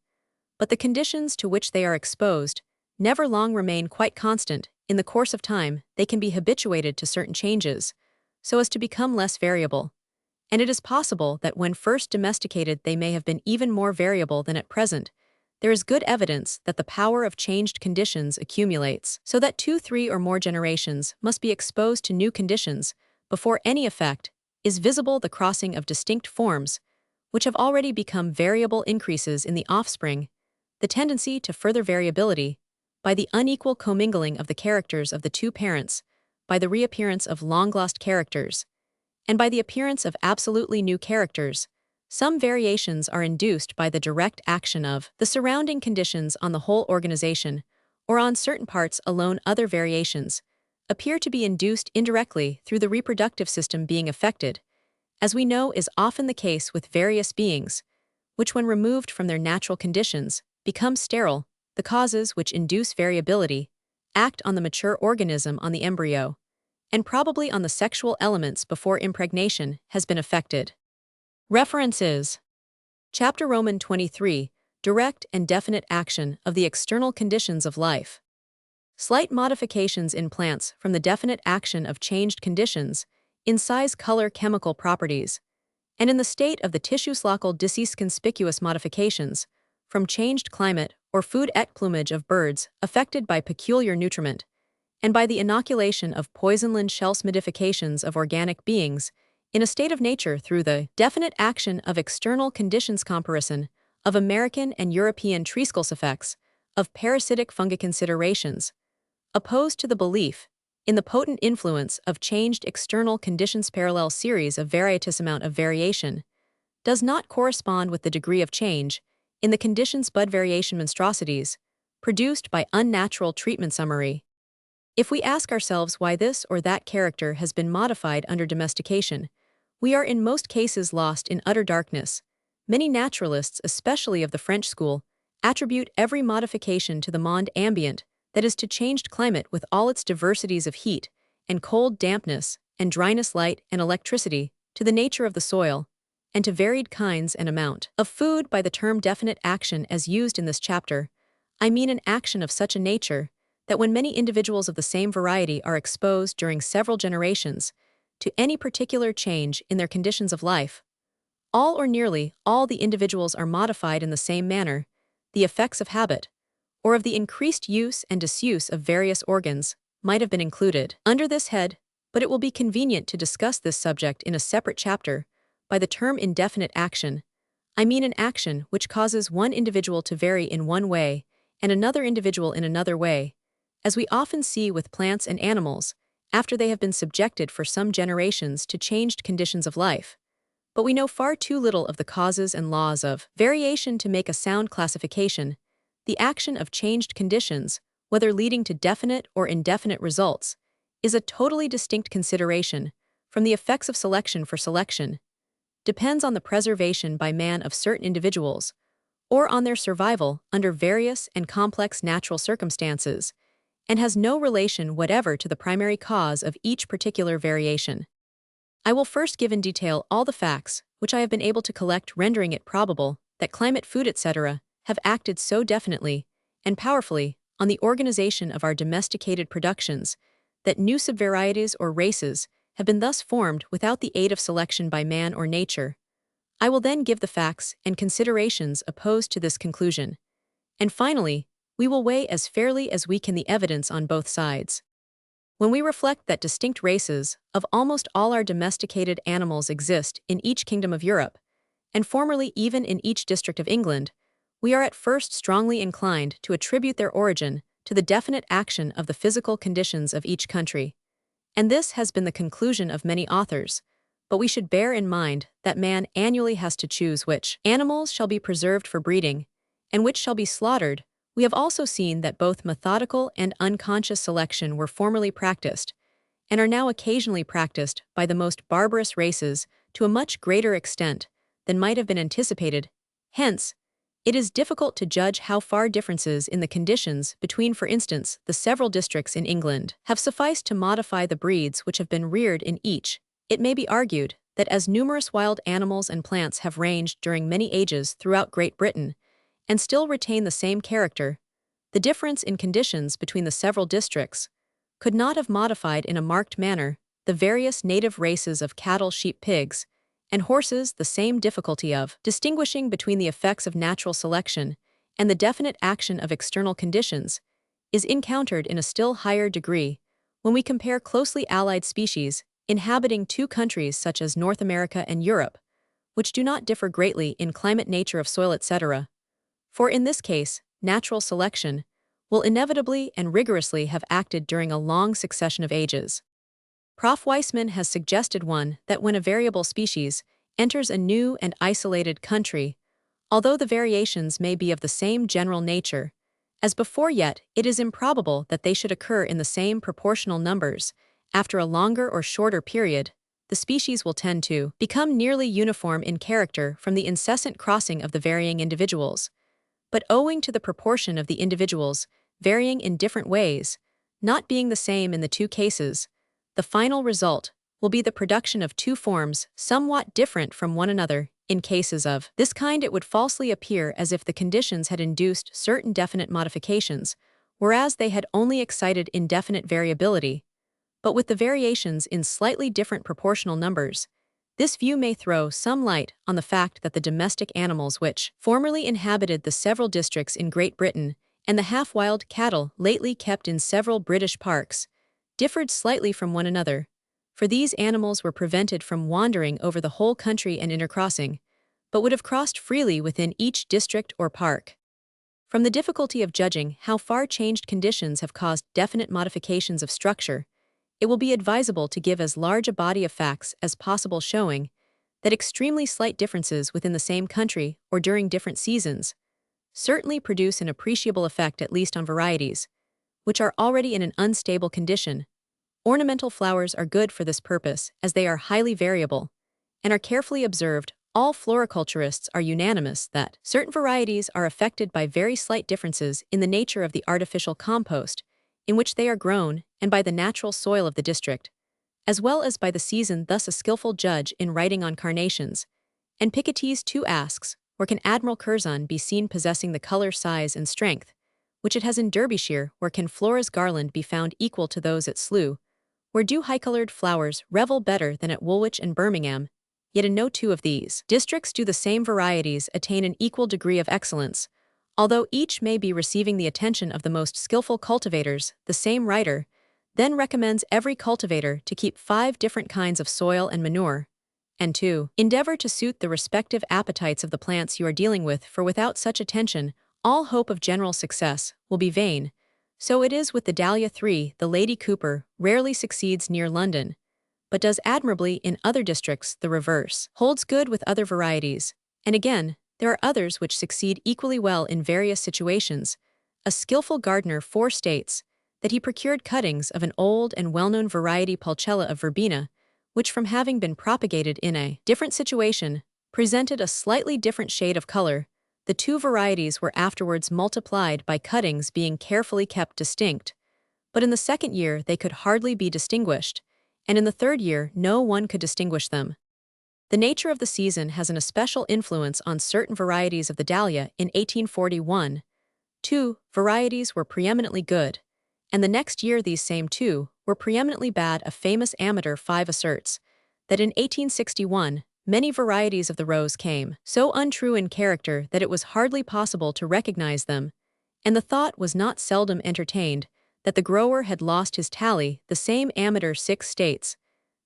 but the conditions to which they are exposed never long remain quite constant. In the course of time, they can be habituated to certain changes so as to become less variable, and it is possible that when first domesticated they may have been even more variable than at present. There is good evidence that the power of changed conditions accumulates, so that 2, 3, or more generations must be exposed to new conditions before any effect is visible. The crossing of distinct forms, which have already become variable, increases in the offspring the tendency to further variability by the unequal commingling of the characters of the two parents, by the reappearance of long-lost characters, and by the appearance of absolutely new characters. Some variations are induced by the direct action of the surrounding conditions on the whole organization, or on certain parts alone. Other variations appear to be induced indirectly through the reproductive system being affected, as we know is often the case with various beings, which when removed from their natural conditions become sterile. The causes which induce variability act on the mature organism, on the embryo, and probably on the sexual elements before impregnation has been affected. References: Chapter Roman 23, Direct and Definite Action of the External Conditions of Life. Slight modifications in plants from the definite action of changed conditions in size, color, chemical properties, and in the state of the tissues. Local disease, conspicuous modifications from changed climate or food et plumage of birds affected by peculiar nutriment, and by the inoculation of poisonland shells. Modifications of organic beings in a state of nature through the definite action of external conditions. Comparison of American and European treescales. Effects of parasitic fungi. Considerations opposed to the belief in the potent influence of changed external conditions. Parallel series of varietous amount of variation does not correspond with the degree of change in the conditions. Bud variation. Monstrosities produced by unnatural treatment. Summary: if we ask ourselves why this or that character has been modified under domestication, we are in most cases lost in utter darkness. Many naturalists, especially of the French school, attribute every modification to the monde ambient, that is to changed climate with all its diversities of heat and cold dampness and dryness light and electricity, to the nature of the soil, and to varied kinds and amount of food. By the term definite action as used in this chapter, I mean an action of such a nature that when many individuals of the same variety are exposed during several generations to any particular change in their conditions of life, all or nearly all the individuals are modified in the same manner. The effects of habit, or of the increased use and disuse of various organs, might have been included under this head, but it will be convenient to discuss this subject in a separate chapter. By the term indefinite action, I mean an action which causes one individual to vary in one way and another individual in another way, as we often see with plants and animals after they have been subjected for some generations to changed conditions of life. But we know far too little of the causes and laws of variation to make a sound classification. The action of changed conditions, whether leading to definite or indefinite results, is a totally distinct consideration from the effects of selection. For selection depends on the preservation by man of certain individuals, or on their survival under various and complex natural circumstances, and has no relation whatever to the primary cause of each particular variation. I will first give in detail all the facts which I have been able to collect, rendering it probable that climate, food, etc., have acted so definitely and powerfully on the organization of our domesticated productions that new subvarieties or races have been thus formed without the aid of selection by man or nature. I will then give the facts and considerations opposed to this conclusion, and finally, we will weigh as fairly as we can the evidence on both sides. When we reflect that distinct races of almost all our domesticated animals exist in each kingdom of Europe, and formerly even in each district of England, we are at first strongly inclined to attribute their origin to the definite action of the physical conditions of each country. And this has been the conclusion of many authors, but we should bear in mind that man annually has to choose which animals shall be preserved for breeding, and which shall be slaughtered. We have also seen that both methodical and unconscious selection were formerly practiced, and are now occasionally practiced by the most barbarous races to a much greater extent than might have been anticipated. Hence, it is difficult to judge how far differences in the conditions between, for instance, the several districts in England have sufficed to modify the breeds which have been reared in each. It may be argued that as numerous wild animals and plants have ranged during many ages throughout Great Britain, and still retain the same character, the difference in conditions between the several districts could not have modified in a marked manner the various native races of cattle, sheep, pigs, and horses. The same difficulty of distinguishing between the effects of natural selection and the definite action of external conditions is encountered in a still higher degree when we compare closely allied species inhabiting two countries such as North America and Europe, which do not differ greatly in climate, nature of soil, etc. For in this case, natural selection will inevitably and rigorously have acted during a long succession of ages. Prof. Weissman has suggested that when a variable species enters a new and isolated country, although the variations may be of the same general nature as before, yet it is improbable that they should occur in the same proportional numbers. After a longer or shorter period, the species will tend to become nearly uniform in character from the incessant crossing of the varying individuals. But owing to the proportion of the individuals varying in different ways, not being the same in the two cases, the final result will be the production of two forms somewhat different from one another. In cases of this kind, it would falsely appear as if the conditions had induced certain definite modifications, whereas they had only excited indefinite variability. But with the variations in slightly different proportional numbers, this view may throw some light on the fact that the domestic animals which formerly inhabited the several districts in Great Britain and the half-wild cattle lately kept in several British parks differed slightly from one another, for these animals were prevented from wandering over the whole country and intercrossing, but would have crossed freely within each district or park. From the difficulty of judging how far changed conditions have caused definite modifications of structure, it will be advisable to give as large a body of facts as possible showing that extremely slight differences within the same country or during different seasons certainly produce an appreciable effect, at least on varieties which are already in an unstable condition. Ornamental flowers are good for this purpose, as they are highly variable and are carefully observed All floriculturists are unanimous that certain varieties are affected by very slight differences in the nature of the artificial compost in which they are grown and by the natural soil of the district, as well as by the season, thus a skillful judge in writing on carnations. And Picatis too asks, where can Admiral Curzon be seen possessing the color, size, and strength, which it has in Derbyshire, where can Flora's garland be found equal to those at Slough, where do high-colored flowers revel better than at Woolwich and Birmingham, yet in no two of these districts do the same varieties attain an equal degree of excellence, although each may be receiving the attention of the most skillful cultivators. The same writer then recommends every cultivator to keep 5 different kinds of soil and manure, and to endeavor to suit the respective appetites of the plants you are dealing with, for without such attention, all hope of general success will be vain. So it is with the Dahlia 3. The Lady Cooper rarely succeeds near London, but does admirably in other districts. The reverse holds good with other varieties, and again, there are others which succeed equally well in various situations. A skillful gardener states that he procured cuttings of an old and well-known variety Pulchella of Verbena, which from having been propagated in a different situation, presented a slightly different shade of color. The 2 varieties were afterwards multiplied by cuttings being carefully kept distinct, but in the 2nd year they could hardly be distinguished, and in the 3rd year no one could distinguish them. The nature of the season has an especial influence on certain varieties of the dahlia. In 1841, 2 varieties were preeminently good, and the next year these same 2 were preeminently bad. A famous amateur 5 asserts that in 1861, many varieties of the rose came so untrue in character that it was hardly possible to recognize them, and the thought was not seldom entertained that the grower had lost his tally. The same amateur 6 states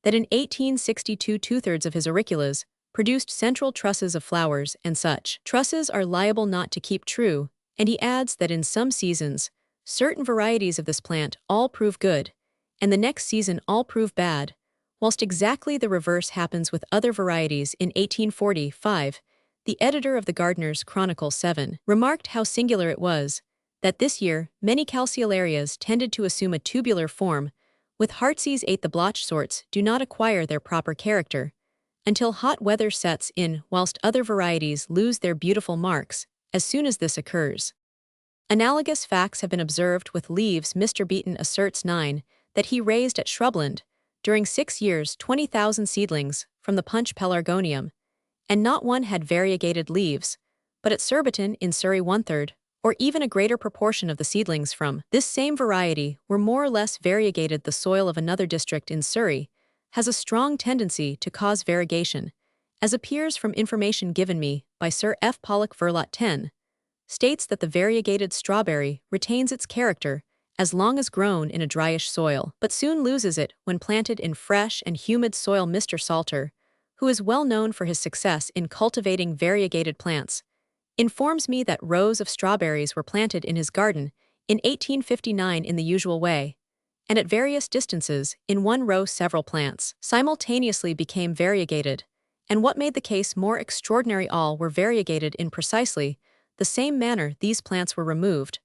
that in 1862 2/3 of his auriculas produced central trusses of flowers, and such trusses are liable not to keep true, and he adds that in some seasons, certain varieties of this plant all prove good, and the next season all prove bad, whilst exactly the reverse happens with other varieties. In 1845, the editor of the Gardener's Chronicle 7 remarked how singular it was that this year many calceolarias tended to assume a tubular form, with heartsease 8. The blotch sorts do not acquire their proper character until hot weather sets in, whilst other varieties lose their beautiful marks as soon as this occurs. Analogous facts have been observed with leaves. Mr. Beeton asserts 9 that he raised at Shrubland during 6 years 20,000 seedlings from the Punch pelargonium, and not one had variegated leaves, but at Surbiton in Surrey 1/3, or even a greater proportion of the seedlings from this same variety were more or less variegated. The soil of another district in Surrey has a strong tendency to cause variegation, as appears from information given me by Sir F. Pollock. Verlot 10 states that the variegated strawberry retains its character as long as grown in a dryish soil, but soon loses it when planted in fresh and humid soil. Mr. Salter, who is well known for his success in cultivating variegated plants, informs me that rows of strawberries were planted in his garden in 1859 in the usual way, and at various distances, in one row several plants simultaneously became variegated, and what made the case more extraordinary, all were variegated in precisely the same manner. These plants were removed,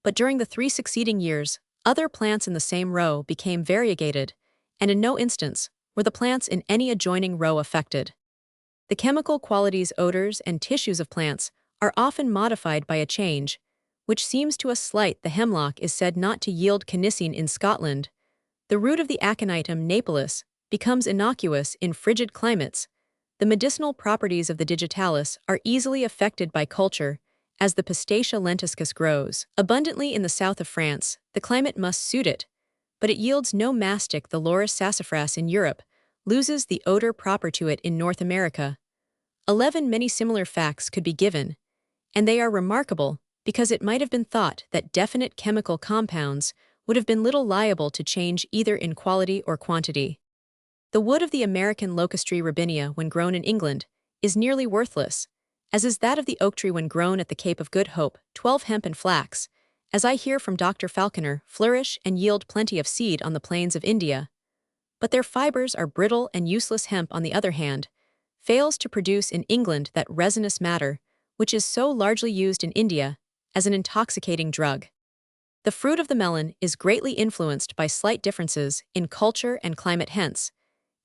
but during the 3 succeeding years, other plants in the same row became variegated, and in no instance were the plants in any adjoining row affected. The chemical qualities, odors, and tissues of plants are often modified by a change, which seems to us slight. The hemlock is said not to yield canicine in Scotland. The root of the Aconitum napellus becomes innocuous in frigid climates. The medicinal properties of the digitalis are easily affected by culture, as the Pistacia lentiscus grows abundantly in the south of France. The climate must suit it, but it yields no mastic. The Laurus sassafras in Europe loses the odor proper to it in North America. 11 Many similar facts could be given, and they are remarkable because it might have been thought that definite chemical compounds would have been little liable to change either in quality or quantity. The wood of the American locust tree Robinia, when grown in England, is nearly worthless, as is that of the oak tree when grown at the Cape of Good Hope. 12 Hemp and flax, as I hear from Dr. Falconer, flourish and yield plenty of seed on the plains of India, but their fibers are brittle, and useless. Hemp, on the other hand, fails to produce in England that resinous matter which is so largely used in India as an intoxicating drug. The fruit of the melon is greatly influenced by slight differences in culture and climate. Hence,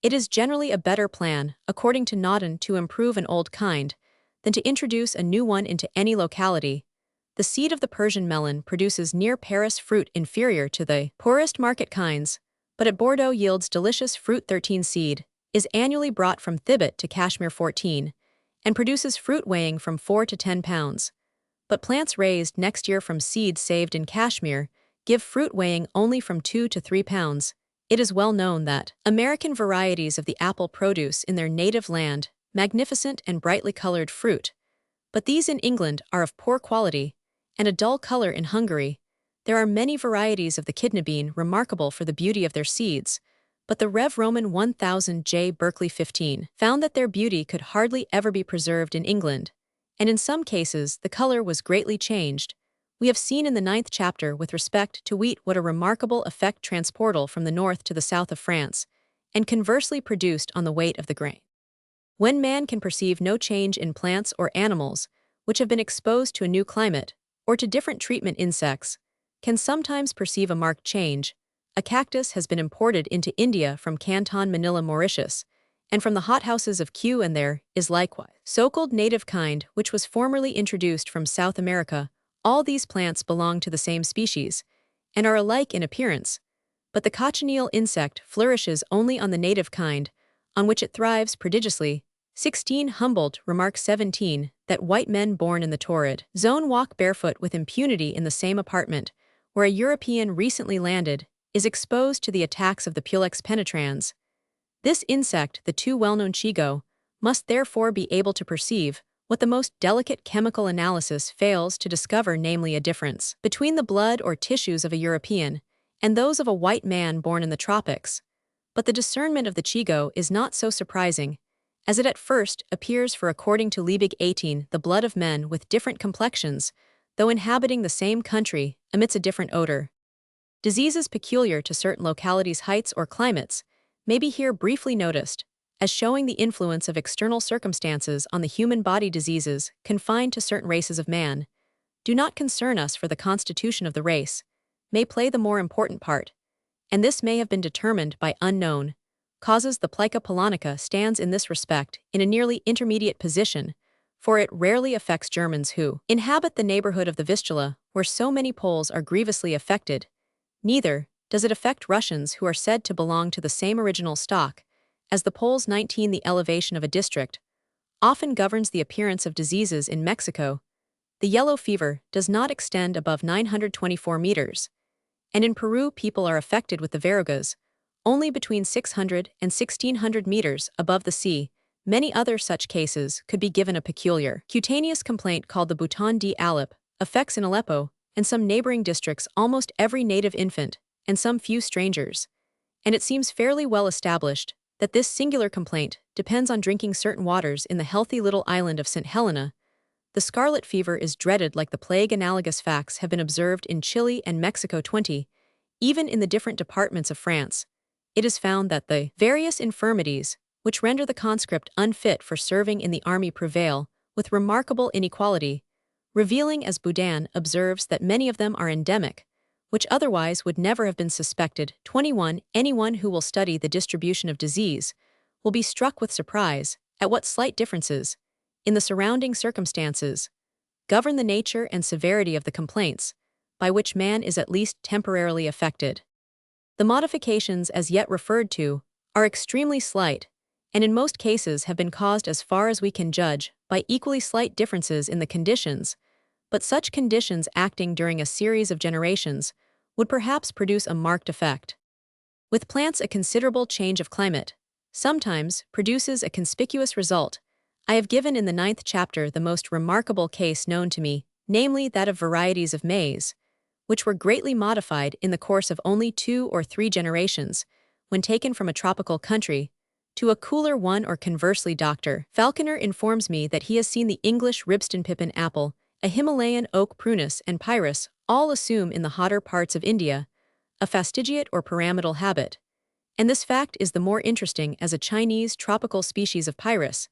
It is generally a better plan, according to Naudin, to improve an old kind than to introduce a new one into any locality. The seed of the Persian melon produces near Paris fruit inferior to the poorest market kinds, but at Bordeaux yields delicious fruit. 13 seed is annually brought from Thibet to Kashmir. 14 and produces fruit weighing from 4 to 10 pounds. But plants raised next year from seeds saved in Kashmir give fruit weighing only from 2 to 3 pounds. It is well known that American varieties of the apple produce in their native land magnificent and brightly colored fruit, but these in England are of poor quality and a dull color in Hungary. There are many varieties of the kidney bean remarkable for the beauty of their seeds, but the Rev. Roman 1000 J. Berkeley 15 found that their beauty could hardly ever be preserved in England, and in some cases the color was greatly changed. We have seen in the 9th chapter with respect to wheat what a remarkable effect transportal from the north to the south of France, and conversely produced on the weight of the grain. When man can perceive no change in plants or animals which have been exposed to a new climate, or to different treatment, insects can sometimes perceive a marked change. A cactus has been imported into India from Canton, Manila, Mauritius, and from the hothouses of Kew, and there is likewise so-called native kind which was formerly introduced from South America. All these plants belong to the same species, and are alike in appearance, but the cochineal insect flourishes only on the native kind, on which it thrives prodigiously. 16 Humboldt remarks 17 that white men born in the torrid zone walk barefoot with impunity in the same apartment where a European recently landed is exposed to the attacks of the Pulex penetrans. This insect, the too well-known chigo, must therefore be able to perceive what the most delicate chemical analysis fails to discover, namely a difference between the blood or tissues of a European and those of a white man born in the tropics. But the discernment of the chigo is not so surprising as it at first appears, for according to Liebig 18, the blood of men with different complexions, though inhabiting the same country, emits a different odor. Diseases peculiar to certain localities, heights, or climates may be here briefly noticed, as showing the influence of external circumstances on the human body. Diseases confined to certain races of man do not concern us, for the constitution of the race may play the more important part, and this may have been determined by unknown causes. The Plica polonica stands in this respect in a nearly intermediate position, for it rarely affects Germans who inhabit the neighborhood of the Vistula, where so many Poles are grievously affected. Neither does it affect Russians, who are said to belong to the same original stock as the Poles. 19 The elevation of a district often governs the appearance of diseases in Mexico. The yellow fever does not extend above 924 meters, and in Peru people are affected with the verrugas only between 600 and 1600 meters above the sea. Many other such cases could be given. A peculiar cutaneous complaint called the Bouton d'Alep affects in Aleppo and some neighboring districts almost every native infant and some few strangers, and it seems fairly well established that this singular complaint depends on drinking certain waters in the healthy little island of St. Helena. The scarlet fever is dreaded like the plague. Analogous facts have been observed in Chile and Mexico. 20 Even in the different departments of France, it is found that the various infirmities which render the conscript unfit for serving in the army prevail with remarkable inequality, revealing, as Boudin observes, that many of them are endemic, which otherwise would never have been suspected. 21 Anyone who will study the distribution of disease will be struck with surprise at what slight differences in the surrounding circumstances govern the nature and severity of the complaints by which man is at least temporarily affected. The modifications as yet referred to are extremely slight, and in most cases have been caused, as far as we can judge, by equally slight differences in the conditions, but such conditions acting during a series of generations would perhaps produce a marked effect. With plants, a considerable change of climate sometimes produces a conspicuous result. I have given in the 9th chapter the most remarkable case known to me, namely that of varieties of maize, which were greatly modified in the course of only 2 or 3 generations, when taken from a tropical country to a cooler one, or conversely. Dr. Falconer informs me that he has seen the English Ribston pippin apple, a Himalayan oak prunus, and pyrus all assume in the hotter parts of India a fastigiate or pyramidal habit, and this fact is the more interesting as a Chinese tropical species of pyrus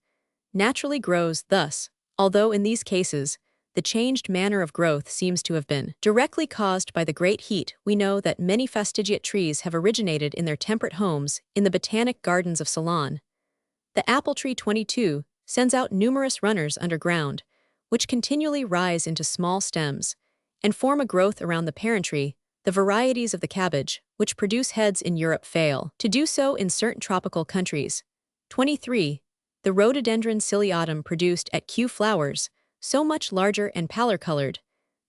naturally grows thus, although in these cases the changed manner of growth seems to have been directly caused by the great heat. We know that many fastigiate trees have originated in their temperate homes in the botanic gardens of Ceylon. The apple tree 22 sends out numerous runners underground, which continually rise into small stems and form a growth around the parent tree. The varieties of the cabbage, which produce heads in Europe, fail to do so in certain tropical countries. 23. The rhododendron ciliatum produced at Kew flowers, so much larger and pallor-colored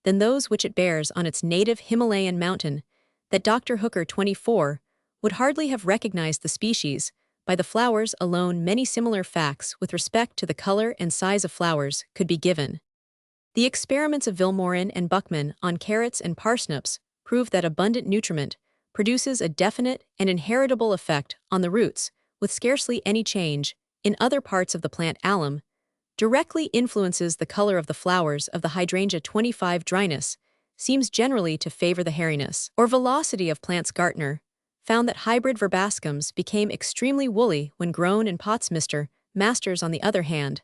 than those which it bears on its native Himalayan mountain, that Dr. Hooker 24 would hardly have recognized the species. By the flowers alone, many similar facts with respect to the color and size of flowers could be given. The experiments of Vilmorin and Buckman on carrots and parsnips prove that abundant nutriment produces a definite and inheritable effect on the roots, with scarcely any change in other parts of the plant. Alum directly influences the color of the flowers of the hydrangea. 25. Dryness seems generally to favor the hairiness or velocity of plants. Gartner found that hybrid verbascums became extremely woolly when grown in pots. Mr. Masters, on the other hand,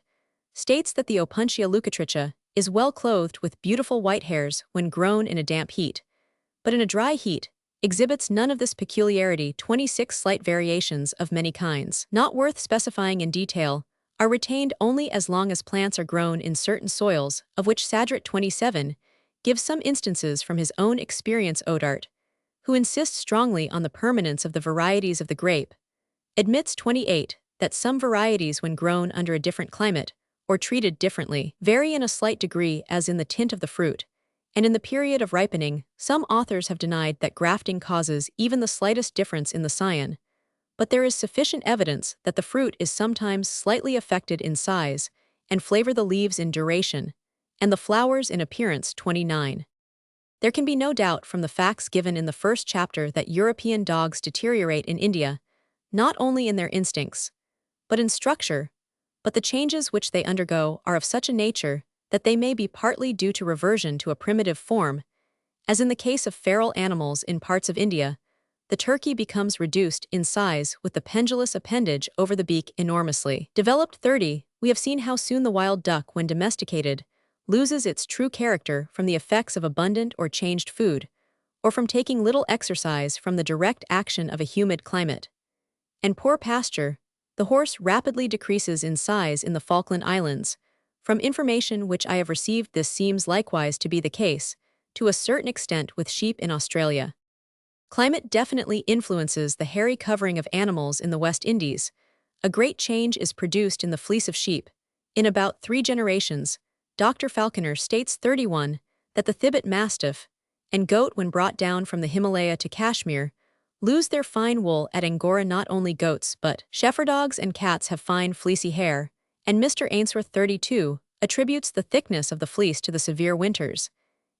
states that the Opuntia leucotricha is well clothed with beautiful white hairs when grown in a damp heat, but in a dry heat exhibits none of this peculiarity. 26. Slight variations of many kinds, not worth specifying in detail, are retained only as long as plants are grown in certain soils, of which Sadrat 27 gives some instances from his own experience. Odart, who insists strongly on the permanence of the varieties of the grape, admits 28 that some varieties, when grown under a different climate or treated differently, vary in a slight degree, as in the tint of the fruit and in the period of ripening. Some authors have denied that grafting causes even the slightest difference in the cyan, but there is sufficient evidence that the fruit is sometimes slightly affected in size and flavor, the leaves in duration, and the flowers in appearance. 29. There can be no doubt from the facts given in the first chapter that European dogs deteriorate in India, not only in their instincts, but in structure, but the changes which they undergo are of such a nature that they may be partly due to reversion to a primitive form. As in the case of feral animals in parts of India, the turkey becomes reduced in size with the pendulous appendage over the beak enormously developed. 30. We have seen how soon the wild duck, when domesticated, loses its true character from the effects of abundant or changed food, or from taking little exercise from the direct action of a humid climate and poor pasture. The horse rapidly decreases in size in the Falkland Islands. From information which I have received, this seems likewise to be the case, to a certain extent, with sheep in Australia. Climate definitely influences the hairy covering of animals in the West Indies. A great change is produced in the fleece of sheep. In about 3 generations, Dr. Falconer states 31 that the Thibet Mastiff and goat, when brought down from the Himalaya to Kashmir, lose their fine wool. At Angora, not only goats but shepherdogs and cats have fine fleecy hair, and Mr. Ainsworth 32 attributes the thickness of the fleece to the severe winters,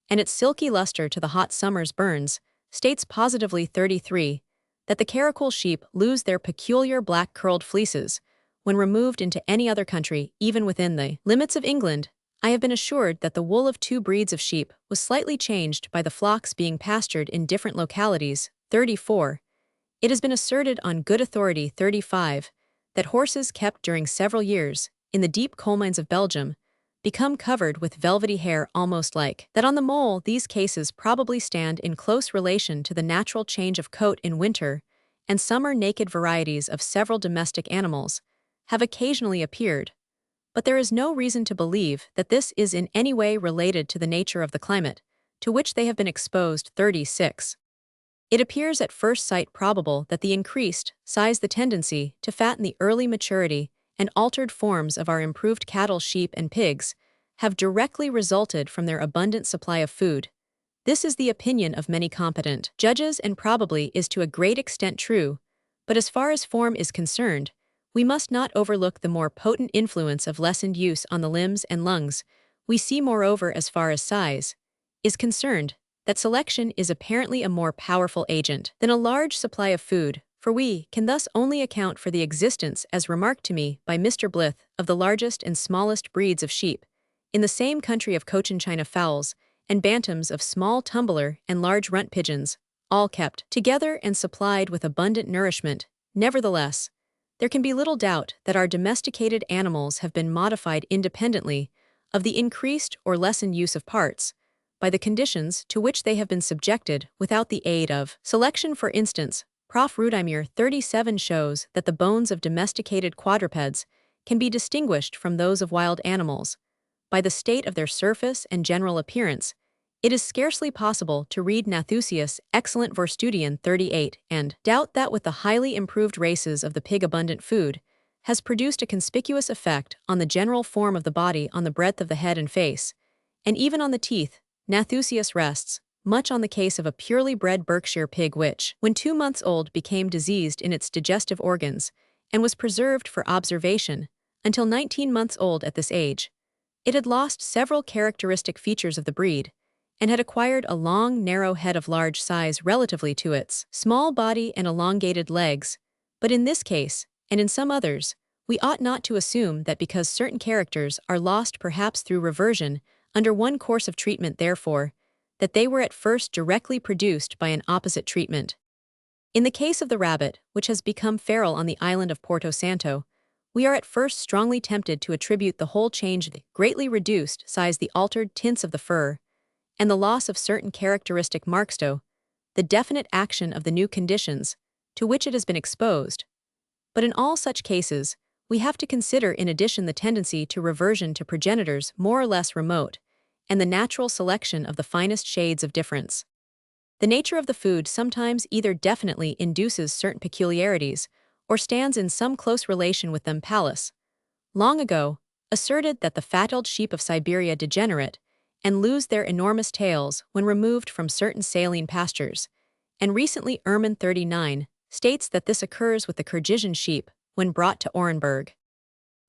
and its silky luster to the hot summer's burns. States positively 33 that the Karakul sheep lose their peculiar black curled fleeces when removed into any other country, even within the limits of England. I have been assured that the wool of 2 breeds of sheep was slightly changed by the flocks being pastured in different localities. 34. It has been asserted on good authority 35 that horses kept during several years in the deep coal mines of Belgium become covered with velvety hair, almost like that on the mole. These cases probably stand in close relation to the natural change of coat in winter and summer. Naked varieties of several domestic animals have occasionally appeared, but there is no reason to believe that this is in any way related to the nature of the climate to which they have been exposed. 36. It appears at first sight probable that the increased size, the tendency to fatten, the early maturity and altered forms of our improved cattle, sheep, and pigs have directly resulted from their abundant supply of food. This is the opinion of many competent judges and probably is to a great extent true, but as far as form is concerned, we must not overlook the more potent influence of lessened use on the limbs and lungs. We see, moreover, as far as size is concerned, that selection is apparently a more powerful agent than a large supply of food, for we can thus only account for the existence, as remarked to me by Mr. Blyth, of the largest and smallest breeds of sheep in the same country, of Cochin China fowls and bantams, of small tumbler and large runt pigeons, all kept together and supplied with abundant nourishment. Nevertheless, there can be little doubt that our domesticated animals have been modified independently of the increased or lessened use of parts, by the conditions to which they have been subjected without the aid of selection. For instance, Prof. Rudimir 37 shows that the bones of domesticated quadrupeds can be distinguished from those of wild animals. By the state of their surface and general appearance, it is scarcely possible to read Nathusius' excellent Vorstudian 38 and doubt that with the highly improved races of the pig-abundant food has produced a conspicuous effect on the general form of the body, on the breadth of the head and face, and even on the teeth. Nathusius rests much on the case of a purely bred Berkshire pig which, when 2 months old, became diseased in its digestive organs and was preserved for observation until 19 months old. At this age, it had lost several characteristic features of the breed and had acquired a long, narrow head of large size relatively to its small body and elongated legs. But in this case, and in some others, we ought not to assume that because certain characters are lost perhaps through reversion under one course of treatment, therefore, that they were at first directly produced by an opposite treatment. In the case of the rabbit, which has become feral on the island of Porto Santo, we are at first strongly tempted to attribute the whole change to the greatly reduced size, the altered tints of the fur, and the loss of certain characteristic marks to the definite action of the new conditions to which it has been exposed. But in all such cases, we have to consider in addition the tendency to reversion to progenitors more or less remote, and the natural selection of the finest shades of difference. The nature of the food sometimes either definitely induces certain peculiarities or stands in some close relation with them. Pallas, long ago, asserted that the fat-tailed sheep of Siberia degenerate and lose their enormous tails when removed from certain saline pastures, and recently Erman 39 states that this occurs with the Kyrgyzstan sheep when brought to Orenburg.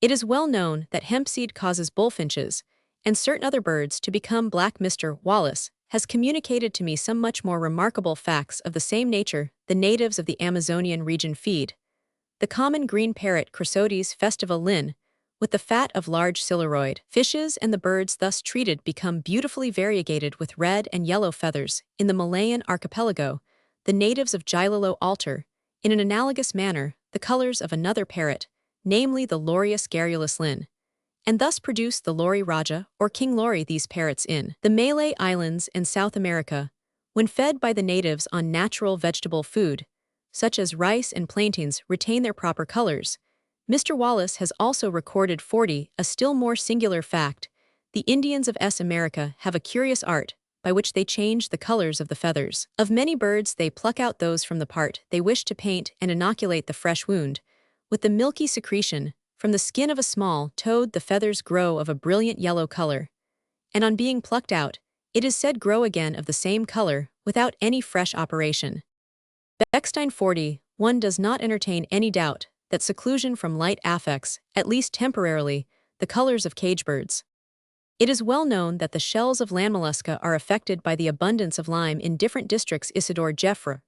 It is well known that hempseed causes bullfinches and certain other birds to become black. Mr. Wallace has communicated to me some much more remarkable facts of the same nature. The natives of the Amazonian region feed the common green parrot Chrysotes festiva lin with the fat of large siluroid fishes, and the birds thus treated become beautifully variegated with red and yellow feathers. In the Malayan archipelago, the natives of Gilolo alter, in an analogous manner, the colors of another parrot, namely the Lorius garrulus lin, and thus produce the Lori Raja or King Lori. These parrots in the Malay Islands and South America, when fed by the natives on natural vegetable food, such as rice and plantains, retain their proper colors. Mr. Wallace has also recorded 40, a still more singular fact. The Indians of America have a curious art by which they change the colors of the feathers of many birds. They pluck out those from the part they wish to paint and inoculate the fresh wound with the milky secretion from the skin of a small toad. The feathers grow of a brilliant yellow color, and on being plucked out, it is said grow again of the same color without any fresh operation. Bechstein 40, one does not entertain any doubt that seclusion from light affects, at least temporarily, the colors of cage birds. It is well known that the shells of land mollusca are affected by the abundance of lime in different districts. Isidore Geffre,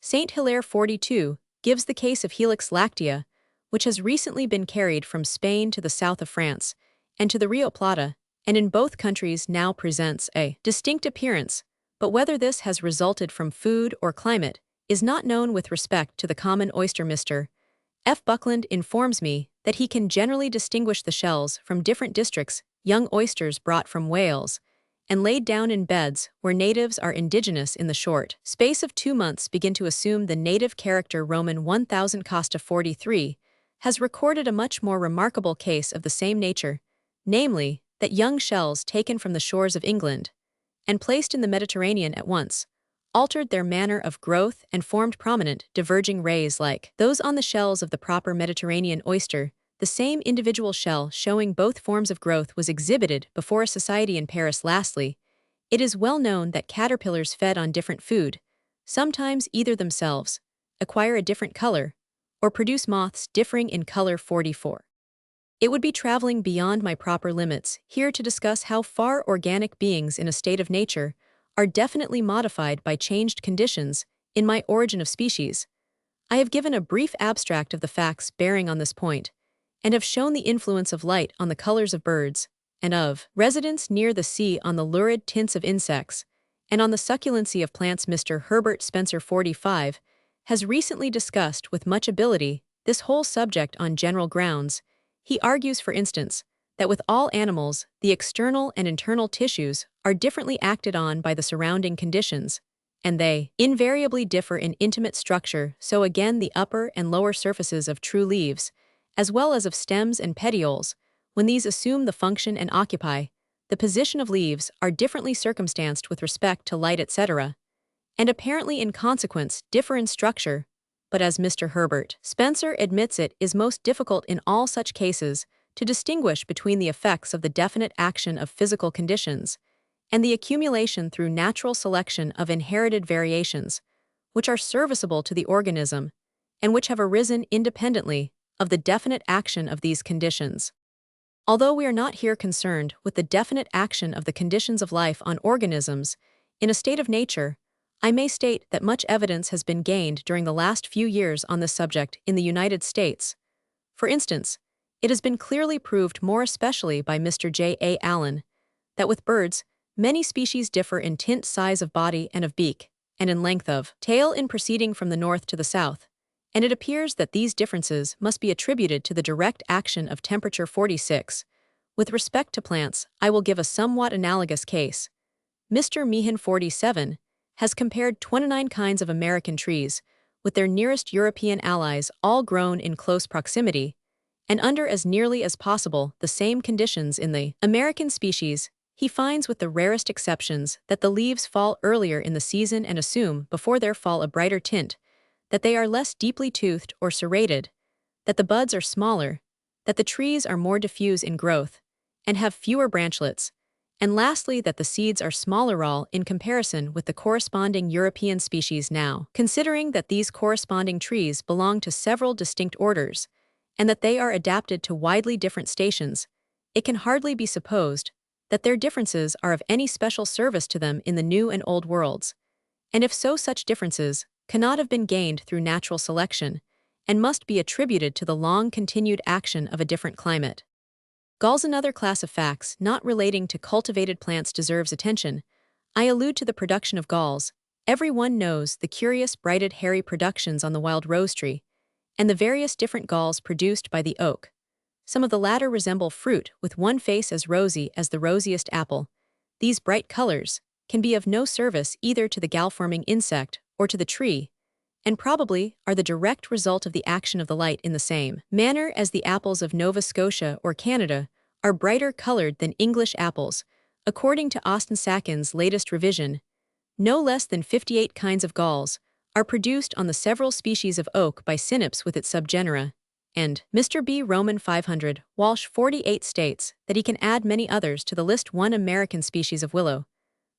Saint Hilaire 42, gives the case of Helix lactea, which has recently been carried from Spain to the south of France and to the Rio Plata, and in both countries now presents a distinct appearance, but whether this has resulted from food or climate is not known. With respect to the common oyster, Mr. F. Buckland informs me that he can generally distinguish the shells from different districts. Young oysters brought from Wales and laid down in beds where natives are indigenous in the short space of 2 months begin to assume the native character. Roman 1000 Costa 43 has recorded a much more remarkable case of the same nature, namely, that young shells taken from the shores of England and placed in the Mediterranean at once altered their manner of growth and formed prominent, diverging rays like those on the shells of the proper Mediterranean oyster. The same individual shell showing both forms of growth was exhibited before a society in Paris. Lastly, it is well known that caterpillars fed on different food sometimes either themselves acquire a different color or produce moths differing in color. 44. It would be traveling beyond my proper limits here to discuss how far organic beings in a state of nature are definitely modified by changed conditions. In my Origin of Species, I have given a brief abstract of the facts bearing on this point, and have shown the influence of light on the colors of birds, and of residence near the sea on the lurid tints of insects, and on the succulency of plants. Mr. Herbert Spencer 45 has recently discussed with much ability this whole subject on general grounds. He argues, for instance, that with all animals, the external and internal tissues are differently acted on by the surrounding conditions, and they invariably differ in intimate structure, so again the upper and lower surfaces of true leaves, as well as of stems and petioles, when these assume the function and occupy the position of leaves, are differently circumstanced with respect to light, etc., and apparently in consequence differ in structure, but as Mr. Herbert Spencer admits, it is most difficult in all such cases to distinguish between the effects of the definite action of physical conditions and the accumulation through natural selection of inherited variations, which are serviceable to the organism and which have arisen independently of the definite action of these conditions. Although we are not here concerned with the definite action of the conditions of life on organisms in a state of nature, I may state that much evidence has been gained during the last few years on this subject in the United States. For instance, it has been clearly proved, more especially by Mr. J. A. Allen, that with birds, many species differ in tint, size of body and of beak, and in length of tail in proceeding from the north to the south, and it appears that these differences must be attributed to the direct action of temperature. 46. With respect to plants, I will give a somewhat analogous case. Mr. Meehan 47 has compared 29 kinds of American trees with their nearest European allies, all grown in close proximity, and under as nearly as possible the same conditions in the American species. He finds, with the rarest exceptions, that the leaves fall earlier in the season and assume before their fall a brighter tint, that they are less deeply toothed or serrated, that the buds are smaller, that the trees are more diffuse in growth, and have fewer branchlets, and lastly that the seeds are smaller all in comparison with the corresponding European species. Now, considering that these corresponding trees belong to several distinct orders, and that they are adapted to widely different stations, it can hardly be supposed that their differences are of any special service to them in the New and Old worlds, and if so, such differences cannot have been gained through natural selection, and must be attributed to the long-continued action of a different climate. Galls. Another class of facts not relating to cultivated plants deserves attention. I allude to the production of galls. Every one knows the curious brighted hairy productions on the wild rose tree, and the various different galls produced by the oak. Some of the latter resemble fruit with one face as rosy as the rosiest apple. These bright colors can be of no service either to the gall-forming insect or to the tree, and probably are the direct result of the action of the light in the same manner as the apples of Nova Scotia or Canada are brighter colored than English apples. According to Austin Sakin's latest revision, no less than 58 kinds of galls are produced on the several species of oak by Cynips with its subgenera, and Mr. B. Roman 500, Walsh 48 states that he can add many others to the list. One American species of willow,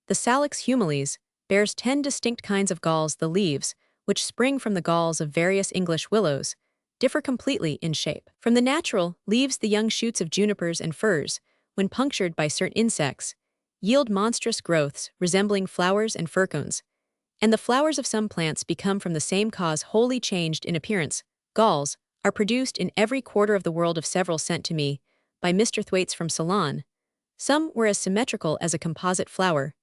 the Salix humilis, bears 10 distinct kinds of galls. The leaves, which spring from the galls of various English willows, differ completely in shape from the natural leaves. The young shoots of junipers and firs, when punctured by certain insects, yield monstrous growths resembling flowers and fir cones, and the flowers of some plants become from the same cause wholly changed in appearance. Galls are produced in every quarter of the world. Of several sent to me by Mr. Thwaites from Ceylon, some were as symmetrical as a composite flower,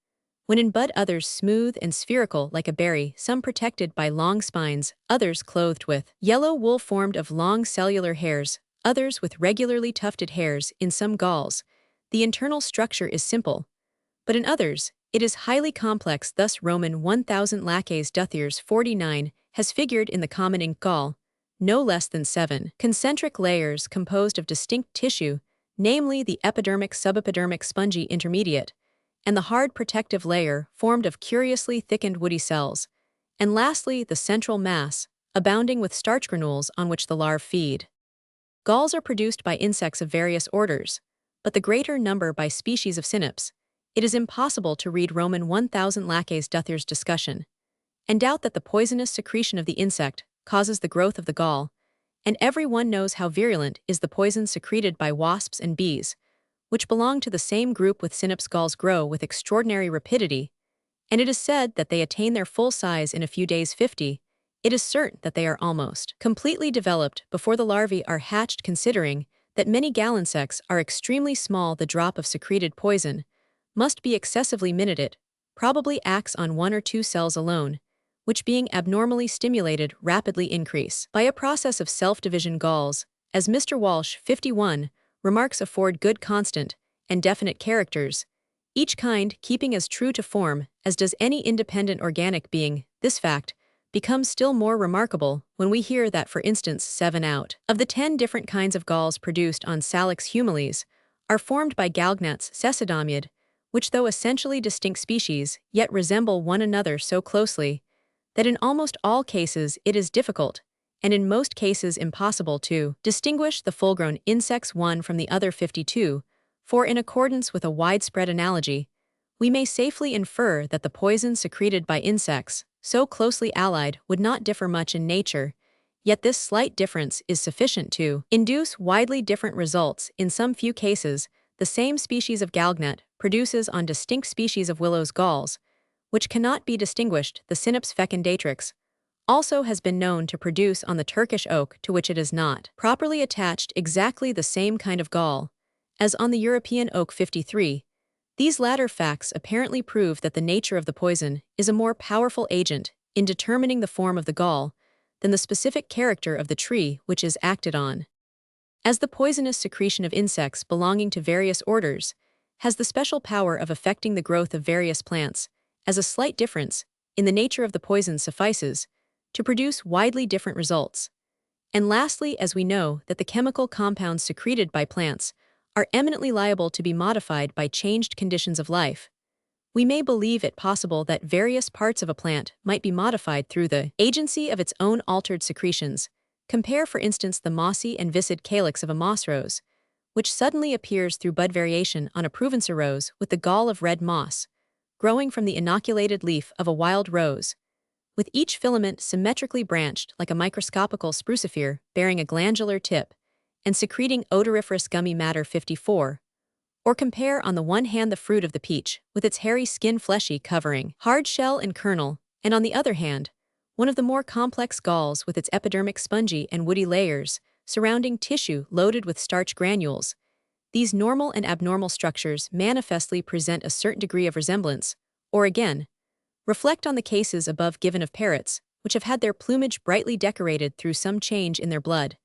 when in bud, others smooth and spherical like a berry, some protected by long spines, others clothed with yellow wool formed of long cellular hairs, others with regularly tufted hairs. In some galls, the internal structure is simple, but in others, it is highly complex. Thus Roman 1000 Laches Duthiers 49 has figured in the common ink gall no less than 7 concentric layers composed of distinct tissue, namely the epidermic, subepidermic, spongy intermediate, and the hard protective layer formed of curiously thickened woody cells, and lastly the central mass, abounding with starch granules on which the larvae feed. Galls are produced by insects of various orders, but the greater number by species of Cynips. It is impossible to read Roman 1000 Laches Duthiers discussion and doubt that the poisonous secretion of the insect causes the growth of the gall, and every one knows how virulent is the poison secreted by wasps and bees, which belong to the same group with Cynips. Galls grow with extraordinary rapidity, and it is said that they attain their full size in a few days. 50. It is certain that they are almost completely developed before the larvae are hatched. Considering that many gall insects are extremely small, the drop of secreted poison must be excessively minute. It probably acts on 1 or 2 cells alone, which being abnormally stimulated rapidly increase by a process of self-division. Galls, as Mr. Walsh 51 remarks afford good constant and definite characters, each kind keeping as true to form as does any independent organic being. This fact becomes still more remarkable when we hear that, for instance, 7 out of the 10 different kinds of galls produced on Salix humilis are formed by Galgnats sessidamid, which, though essentially distinct species, yet resemble one another so closely that in almost all cases it is difficult, and in most cases impossible, to distinguish the full-grown insects one from the other 52, for in accordance with a widespread analogy, we may safely infer that the poison secreted by insects, so closely allied, would not differ much in nature, yet this slight difference is sufficient to induce widely different results. In some few cases, the same species of galgnat produces on distinct species of willows galls, which cannot be distinguished. The Cynops fecundatrix also has been known to produce on the Turkish oak, to which it is not properly attached, exactly the same kind of gall as on the European oak 53. These latter facts apparently prove that the nature of the poison is a more powerful agent in determining the form of the gall than the specific character of the tree which is acted on. As the poisonous secretion of insects belonging to various orders has the special power of affecting the growth of various plants, as a slight difference in the nature of the poison suffices to produce widely different results. And lastly, as we know that the chemical compounds secreted by plants are eminently liable to be modified by changed conditions of life, we may believe it possible that various parts of a plant might be modified through the agency of its own altered secretions. Compare, for instance, the mossy and viscid calyx of a moss rose, which suddenly appears through bud variation on a Provencer rose, with the gall of red moss, growing from the inoculated leaf of a wild rose, with each filament symmetrically branched like a microscopical sprucifer bearing a glandular tip and secreting odoriferous gummy matter 54. Or compare on the one hand the fruit of the peach, with its hairy skin fleshy covering, hard shell and kernel, and on the other hand, one of the more complex galls with its epidermic spongy and woody layers, surrounding tissue loaded with starch granules. These normal and abnormal structures manifestly present a certain degree of resemblance. Or again, reflect on the cases above given of parrots, which have had their plumage brightly decorated through some change in their blood,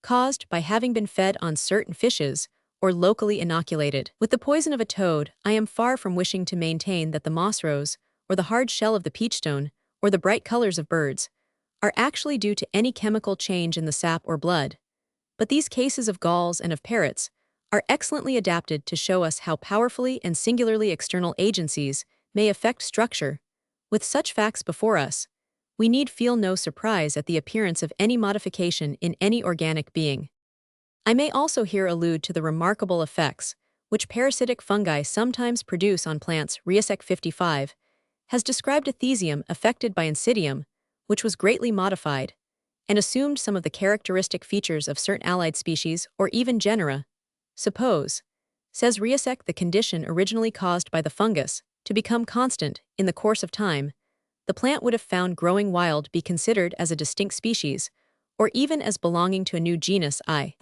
caused by having been fed on certain fishes or locally inoculated with the poison of a toad. I am far from wishing to maintain that the moss rose, or the hard shell of the peachstone, or the bright colors of birds, are actually due to any chemical change in the sap or blood. But these cases of galls and of parrots are excellently adapted to show us how powerfully and singularly external agencies may affect structure. With such facts before us, we need feel no surprise at the appearance of any modification in any organic being. I may also here allude to the remarkable effects which parasitic fungi sometimes produce on plants. Riasec 55 has described a thesium affected by Insidium, which was greatly modified, and assumed some of the characteristic features of certain allied species or even genera. Suppose, says Riasec, the condition originally caused by the fungus to become constant in the course of time, the plant would have found growing wild be considered as a distinct species, or even as belonging to a new genus. I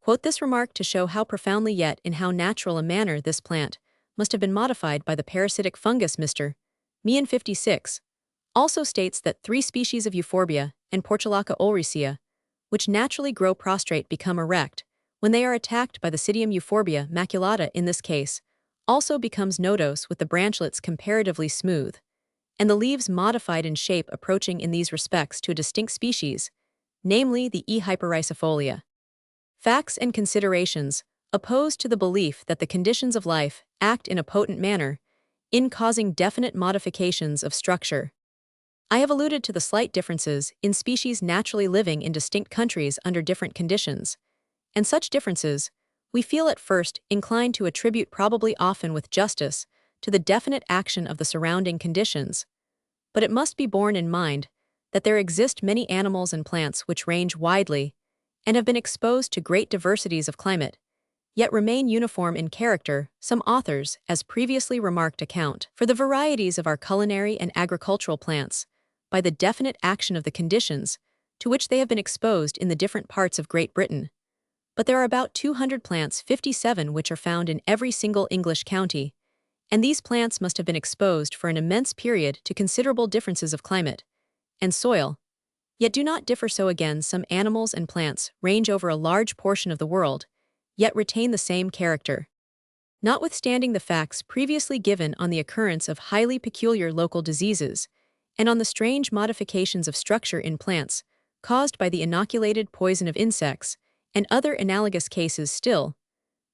quote this remark to show how profoundly yet in how natural a manner this plant must have been modified by the parasitic fungus. Mr. Meehan 56 also states that 3 species of Euphorbia and Portulaca ulricea, which naturally grow prostrate, become erect when they are attacked by the Sidium Euphorbia maculata. In this case, also becomes nodose with the branchlets comparatively smooth, and the leaves modified in shape, approaching in these respects to a distinct species, namely the E. hyperrhizifolia. Facts and considerations opposed to the belief that the conditions of life act in a potent manner in causing definite modifications of structure. I have alluded to the slight differences in species naturally living in distinct countries under different conditions, and such differences we feel at first inclined to attribute, probably often with justice, to the definite action of the surrounding conditions. But it must be borne in mind that there exist many animals and plants which range widely and have been exposed to great diversities of climate, yet remain uniform in character. Some authors, as previously remarked, account for the varieties of our culinary and agricultural plants by the definite action of the conditions to which they have been exposed in the different parts of Great Britain. But there are about 200 plants, 57 which are found in every single English county, and these plants must have been exposed for an immense period to considerable differences of climate and soil, yet do not differ. So again, some animals and plants range over a large portion of the world, yet retain the same character. Notwithstanding the facts previously given on the occurrence of highly peculiar local diseases, and on the strange modifications of structure in plants caused by the inoculated poison of insects, and other analogous cases still,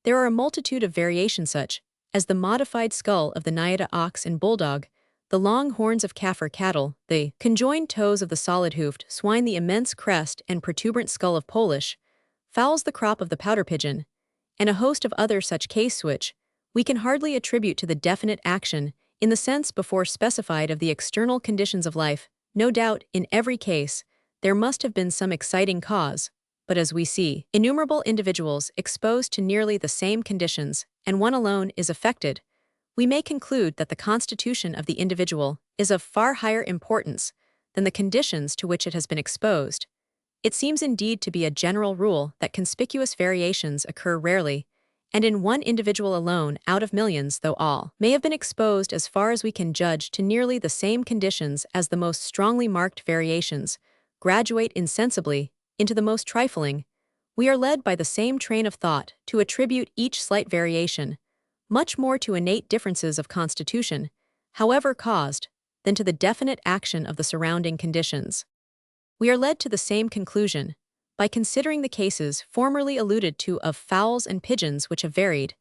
there are a multitude of variations such as the modified skull of the Naiada ox and bulldog, the long horns of Kaffir cattle, the conjoined toes of the solid-hoofed swine, the immense crest and protuberant skull of Polish fowls, the crop of the pouter pigeon, and a host of other such cases which we can hardly attribute to the definite action, in the sense before specified, of the external conditions of life. No doubt, in every case, there must have been some exciting cause, but as we see, innumerable individuals exposed to nearly the same conditions, and one alone is affected, we may conclude that the constitution of the individual is of far higher importance than the conditions to which it has been exposed. It seems indeed to be a general rule that conspicuous variations occur rarely, and in one individual alone out of millions, though all may have been exposed as far as we can judge to nearly the same conditions as the most strongly marked variations graduate insensibly into the most trifling. We are led by the same train of thought to attribute each slight variation much more to innate differences of constitution, however caused, than to the definite action of the surrounding conditions. We are led to the same conclusion by considering the cases formerly alluded to of fowls and pigeons which have varied,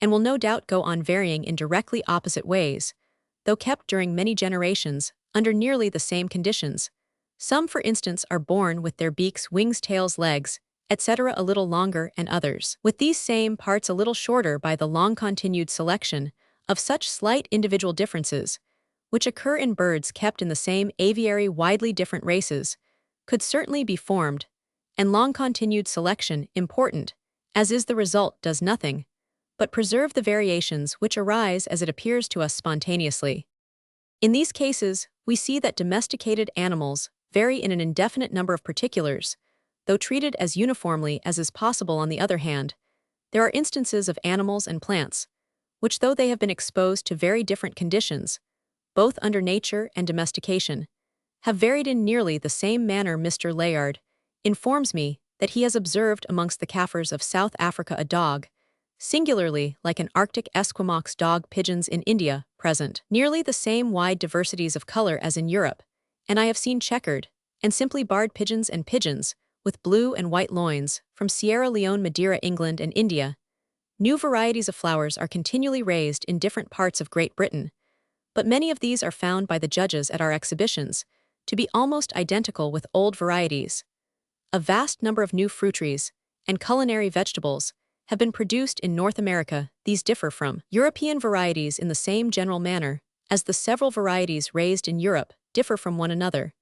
and will no doubt go on varying in directly opposite ways, though kept during many generations under nearly the same conditions. Some, for instance, are born with their beaks, wings, tails, legs, etc. a little longer, and others with these same parts a little shorter by the long-continued selection of such slight individual differences, which occur in birds kept in the same aviary. Widely different races could certainly be formed, and long-continued selection, important as is the result, does nothing but preserve the variations which arise as it appears to us spontaneously. In these cases, we see that domesticated animals vary in an indefinite number of particulars, though treated as uniformly as is possible. On the other hand, there are instances of animals and plants, which, though they have been exposed to very different conditions, both under nature and domestication, have varied in nearly the same manner. Mr. Layard informs me that he has observed amongst the Kaffirs of South Africa a dog, singularly like an Arctic Esquimaux dog, pigeons in India, present nearly the same wide diversities of color as in Europe, and I have seen checkered and simply barred pigeons and pigeons with blue and white loins from Sierra Leone, Madeira, England, and India. New varieties of flowers are continually raised in different parts of Great Britain, but many of these are found by the judges at our exhibitions to be almost identical with old varieties. A vast number of new fruit trees and culinary vegetables have been produced in North America. These differ from European varieties in the same general manner as the several varieties raised in Europe differ from one another,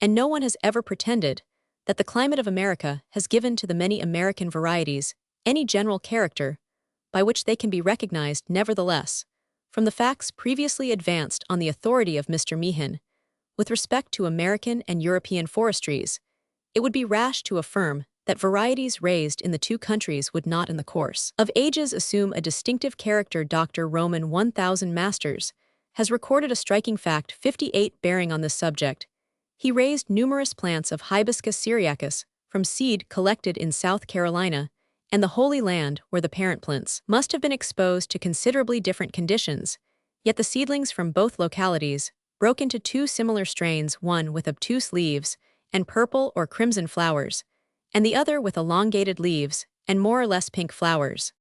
and no one has ever pretended that the climate of America has given to the many American varieties any general character by which they can be recognized. Nevertheless, from the facts previously advanced on the authority of Mr. Meehan, with respect to American and European forestries, it would be rash to affirm that varieties raised in the two countries would not in the course of ages assume a distinctive character. Dr. Roman 1000 Masters has recorded a striking fact 58 bearing on this subject. He raised numerous plants of Hibiscus syriacus from seed collected in South Carolina and the Holy Land, where the parent plants must have been exposed to considerably different conditions, yet the seedlings from both localities broke into two similar strains, one with obtuse leaves and purple or crimson flowers, and the other with elongated leaves and more or less pink flowers.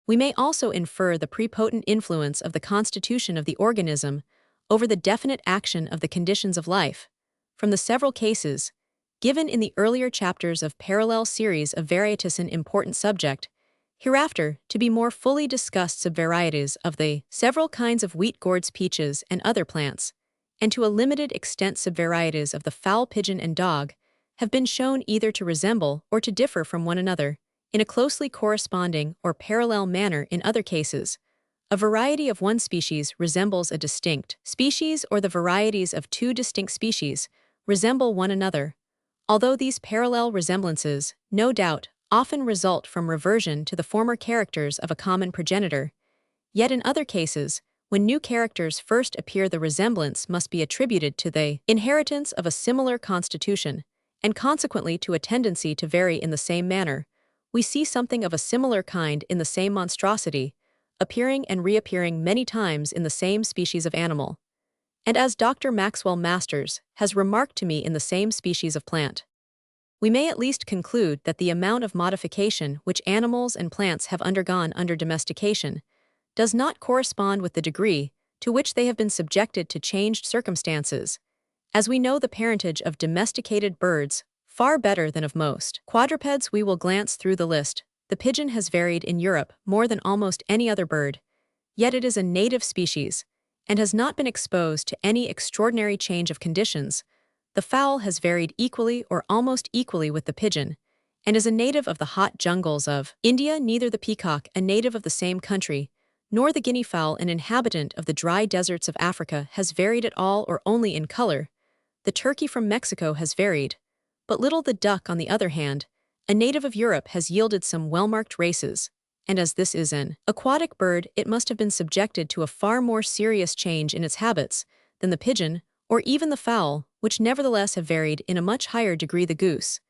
We may also infer the prepotent influence of the constitution of the organism over the definite action of the conditions of life, from the several cases given in the earlier chapters of parallel series of varieties. An important subject, hereafter to be more fully discussed, subvarieties of the several kinds of wheat, gourds, peaches, and other plants, and to a limited extent subvarieties of the fowl, pigeon, and dog, have been shown either to resemble or to differ from one another in a closely corresponding or parallel manner. In other cases, a variety of one species resembles a distinct species, or the varieties of two distinct species resemble one another, although these parallel resemblances, no doubt, often result from reversion to the former characters of a common progenitor. Yet in other cases, when new characters first appear, the resemblance must be attributed to the inheritance of a similar constitution, and consequently to a tendency to vary in the same manner, we see something of a similar kind in the same monstrosity, appearing and reappearing many times in the same species of animal. And as Dr. Maxwell Masters has remarked to me in the same species of plant. We may at least conclude that the amount of modification which animals and plants have undergone under domestication does not correspond with the degree to which they have been subjected to changed circumstances, as we know the parentage of domesticated birds far better than of most quadrupeds. We will glance through the list. The pigeon has varied in Europe more than almost any other bird, yet it is a native species and has not been exposed to any extraordinary change of conditions. The fowl has varied equally or almost equally with the pigeon, and is a native of the hot jungles of India. Neither the peacock, a native of the same country, nor the guinea fowl, an inhabitant of the dry deserts of Africa, has varied at all or only in color. The turkey from Mexico has varied, but little. The duck, on the other hand, a native of Europe, has yielded some well-marked races, and as this is an aquatic bird, it must have been subjected to a far more serious change in its habits than the pigeon, or even the fowl, which nevertheless have varied in a much higher degree. The goose,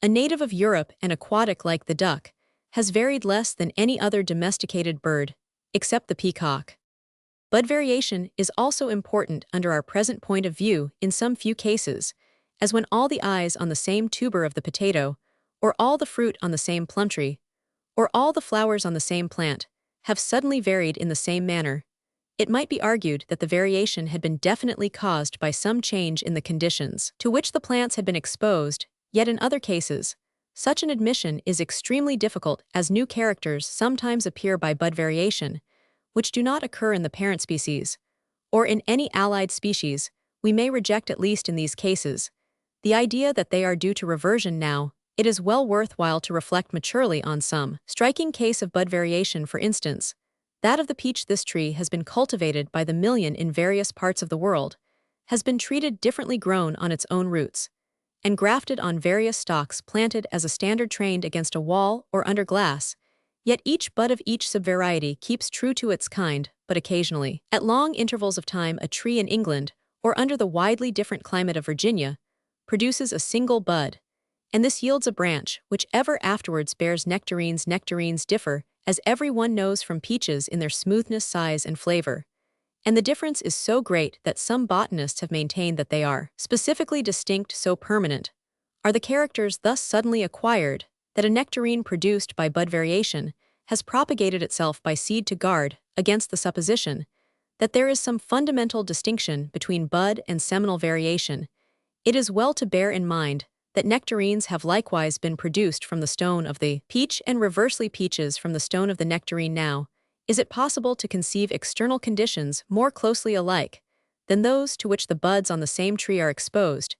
a native of Europe and aquatic like the duck, has varied less than any other domesticated bird, except the peacock. Bud variation is also important under our present point of view in some few cases, as when all the eyes on the same tuber of the potato, or all the fruit on the same plum tree, or all the flowers on the same plant, have suddenly varied in the same manner. It might be argued that the variation had been definitely caused by some change in the conditions to which the plants had been exposed, yet in other cases, such an admission is extremely difficult, as new characters sometimes appear by bud variation, which do not occur in the parent species, or in any allied species. We may reject, at least in these cases, the idea that they are due to reversion. Now, it is well worthwhile to reflect maturely on some striking case of bud variation. For instance, that of the peach. This tree has been cultivated by the million in various parts of the world, has been treated differently, grown on its own roots, and grafted on various stalks, planted as a standard, trained against a wall or under glass. Yet each bud of each subvariety keeps true to its kind, but occasionally, at long intervals of time, a tree in England, or under the widely different climate of Virginia, produces a single bud, and this yields a branch which ever afterwards bears nectarines. Nectarines differ, as every one knows, from peaches in their smoothness, size, and flavor, and the difference is so great that some botanists have maintained that they are specifically distinct. So permanent are the characters thus suddenly acquired that a nectarine produced by bud variation has propagated itself by seed to guard against the supposition that there is some fundamental distinction between bud and seminal variation. It is well to bear in mind that nectarines have likewise been produced from the stone of the peach, and reversely, peaches from the stone of the nectarine. Now, is it possible to conceive external conditions more closely alike than those to which the buds on the same tree are exposed?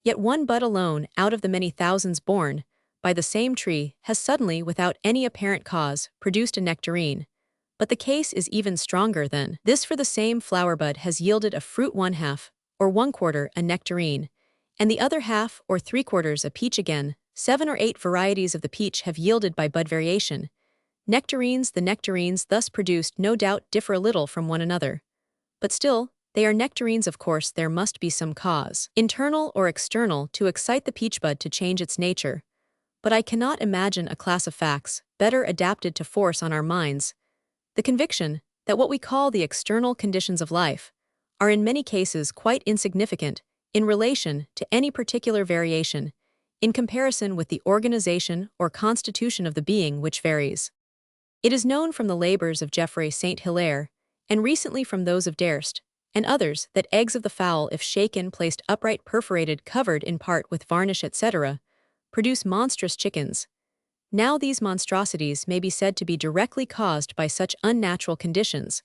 Yet one bud alone, out of the many thousands borne by the same tree, has suddenly, without any apparent cause, produced a nectarine. But the case is even stronger than this, for the same flower bud has yielded a fruit, one half, or one quarter, a nectarine, and the other half, or three quarters, a peach. Again, 7 or 8 varieties of the peach have yielded by bud variation nectarines. The nectarines thus produced no doubt differ a little from one another, but still, they are nectarines. Of course, there must be some cause, internal or external, to excite the peach bud to change its nature, but I cannot imagine a class of facts better adapted to force on our minds the conviction that what we call the external conditions of life are in many cases quite insignificant in relation to any particular variation, in comparison with the organization or constitution of the being which varies. It is known from the labors of Geoffroy St. Hilaire, and recently from those of Derst and others, that eggs of the fowl, if shaken, placed upright, perforated, covered in part with varnish, etc., produce monstrous chickens. Now these monstrosities may be said to be directly caused by such unnatural conditions,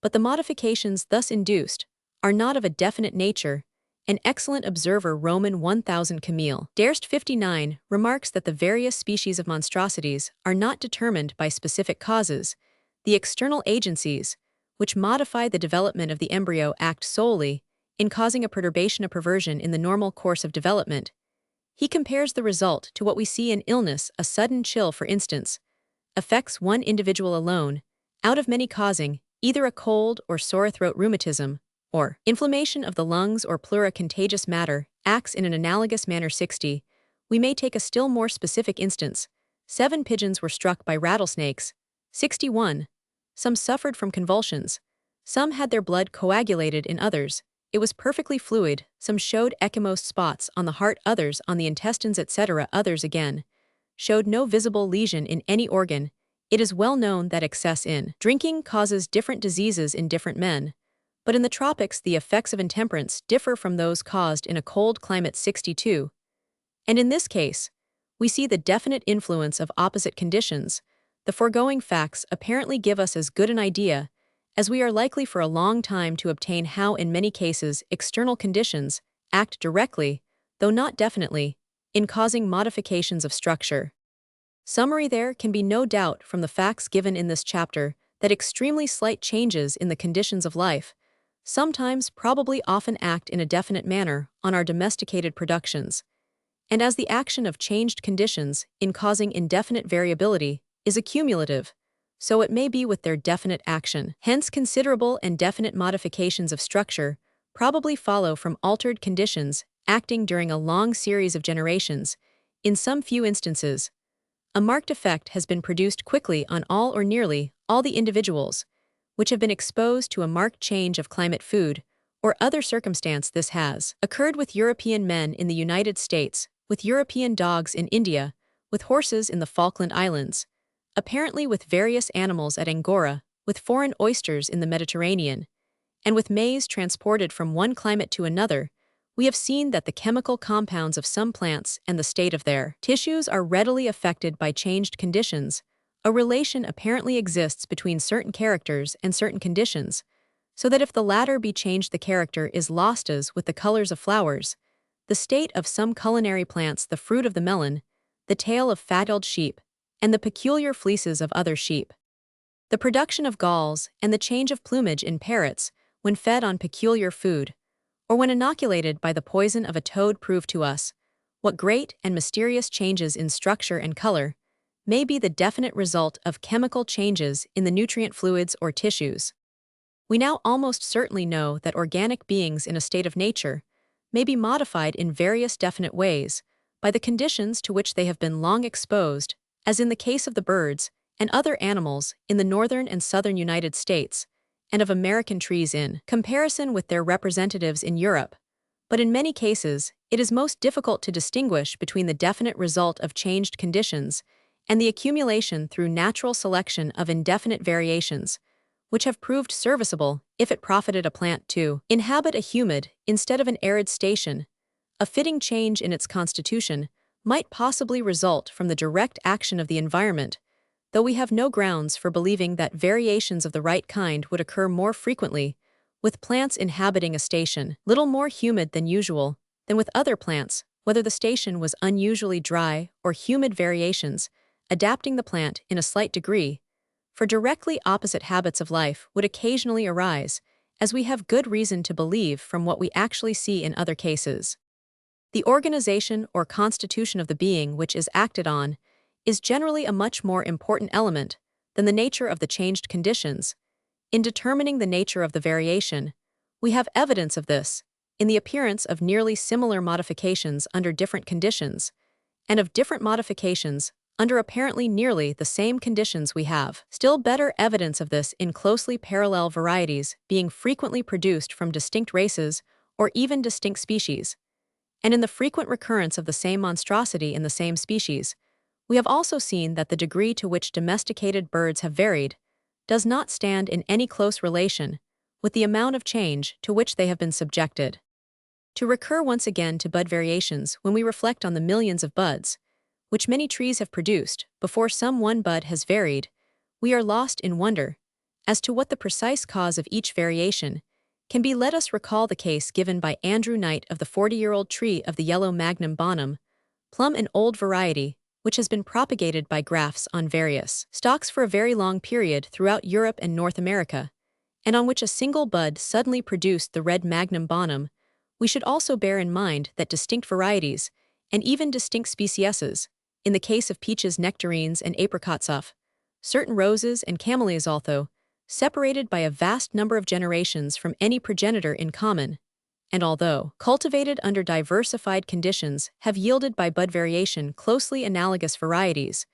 but the modifications thus induced are not of a definite nature. An excellent observer, Roman 1000 Camille Derst 59, remarks that the various species of monstrosities are not determined by specific causes. The external agencies, which modify the development of the embryo, act solely in causing a perturbation, a perversion in the normal course of development. He compares the result to what we see in illness. A sudden chill, for instance, affects one individual alone, out of many, causing either a cold or sore throat, rheumatism, or inflammation of the lungs, or pleura. Contagious matter acts in an analogous manner. 60. We may take a still more specific instance, 7 pigeons were struck by rattlesnakes. 61. Some suffered from convulsions. Some had their blood coagulated in others. It was perfectly fluid. Some showed ecchymose spots on the heart, others on the intestines, etc. Others again showed no visible lesion in any organ. It is well known that excess in drinking causes different diseases in different men, but in the tropics the effects of intemperance differ from those caused in a cold climate. 62. And in this case, we see the definite influence of opposite conditions. The foregoing facts apparently give us as good an idea as we are likely for a long time to obtain how in many cases external conditions act directly, though not definitely, in causing modifications of structure. Summary: there can be no doubt from the facts given in this chapter that extremely slight changes in the conditions of life, sometimes probably often act in a definite manner on our domesticated productions. And as the action of changed conditions in causing indefinite variability is accumulative, so it may be with their definite action. Hence, considerable and definite modifications of structure probably follow from altered conditions acting during a long series of generations. In some few instances, a marked effect has been produced quickly on all or nearly all the individuals which have been exposed to a marked change of climate, food, or other circumstance. This has occurred with European men in the United States, with European dogs in India, with horses in the Falkland Islands, apparently with various animals at Angora, with foreign oysters in the Mediterranean, and with maize transported from one climate to another. We have seen that the chemical compounds of some plants and the state of their tissues are readily affected by changed conditions. A relation apparently exists between certain characters and certain conditions, so that if the latter be changed, the character is lost, as with the colors of flowers, the state of some culinary plants, the fruit of the melon, the tail of fat-tailed sheep, and the peculiar fleeces of other sheep. The production of galls and the change of plumage in parrots when fed on peculiar food, or when inoculated by the poison of a toad, prove to us what great and mysterious changes in structure and color may be the definite result of chemical changes in the nutrient fluids or tissues. We now almost certainly know that organic beings in a state of nature may be modified in various definite ways by the conditions to which they have been long exposed, as in the case of the birds and other animals in the northern and southern United States, and of American trees in comparison with their representatives in Europe. But in many cases, it is most difficult to distinguish between the definite result of changed conditions and the accumulation through natural selection of indefinite variations, which have proved serviceable if it profited a plant to inhabit a humid instead of an arid station. A fitting change in its constitution might possibly result from the direct action of the environment, though we have no grounds for believing that variations of the right kind would occur more frequently with plants inhabiting a station little more humid than usual than with other plants, whether the station was unusually dry or humid. Variations adapting the plant in a slight degree for directly opposite habits of life would occasionally arise, as we have good reason to believe from what we actually see in other cases. The organization or constitution of the being which is acted on is generally a much more important element than the nature of the changed conditions. In determining the nature of the variation, we have evidence of this in the appearance of nearly similar modifications under different conditions, and of different modifications under apparently nearly the same conditions. We have still better evidence of this in closely parallel varieties being frequently produced from distinct races or even distinct species, and in the frequent recurrence of the same monstrosity in the same species. We have also seen that the degree to which domesticated birds have varied does not stand in any close relation with the amount of change to which they have been subjected. To recur once again to bud variations, when we reflect on the millions of buds which many trees have produced before some one bud has varied, we are lost in wonder as to what the precise cause of each variation can be. Let us recall the case given by Andrew Knight of the 40-year-old tree of the yellow Magnum bonum plum, an old variety which has been propagated by grafts on various stalks for a very long period throughout Europe and North America, and on which a single bud suddenly produced the red Magnum bonum. We should also bear in mind that distinct varieties, and even distinct specieses, in the case of peaches, nectarines, and apricots, of certain roses and camellias, although separated by a vast number of generations from any progenitor in common, and although cultivated under diversified conditions, have yielded by bud variation closely analogous varieties,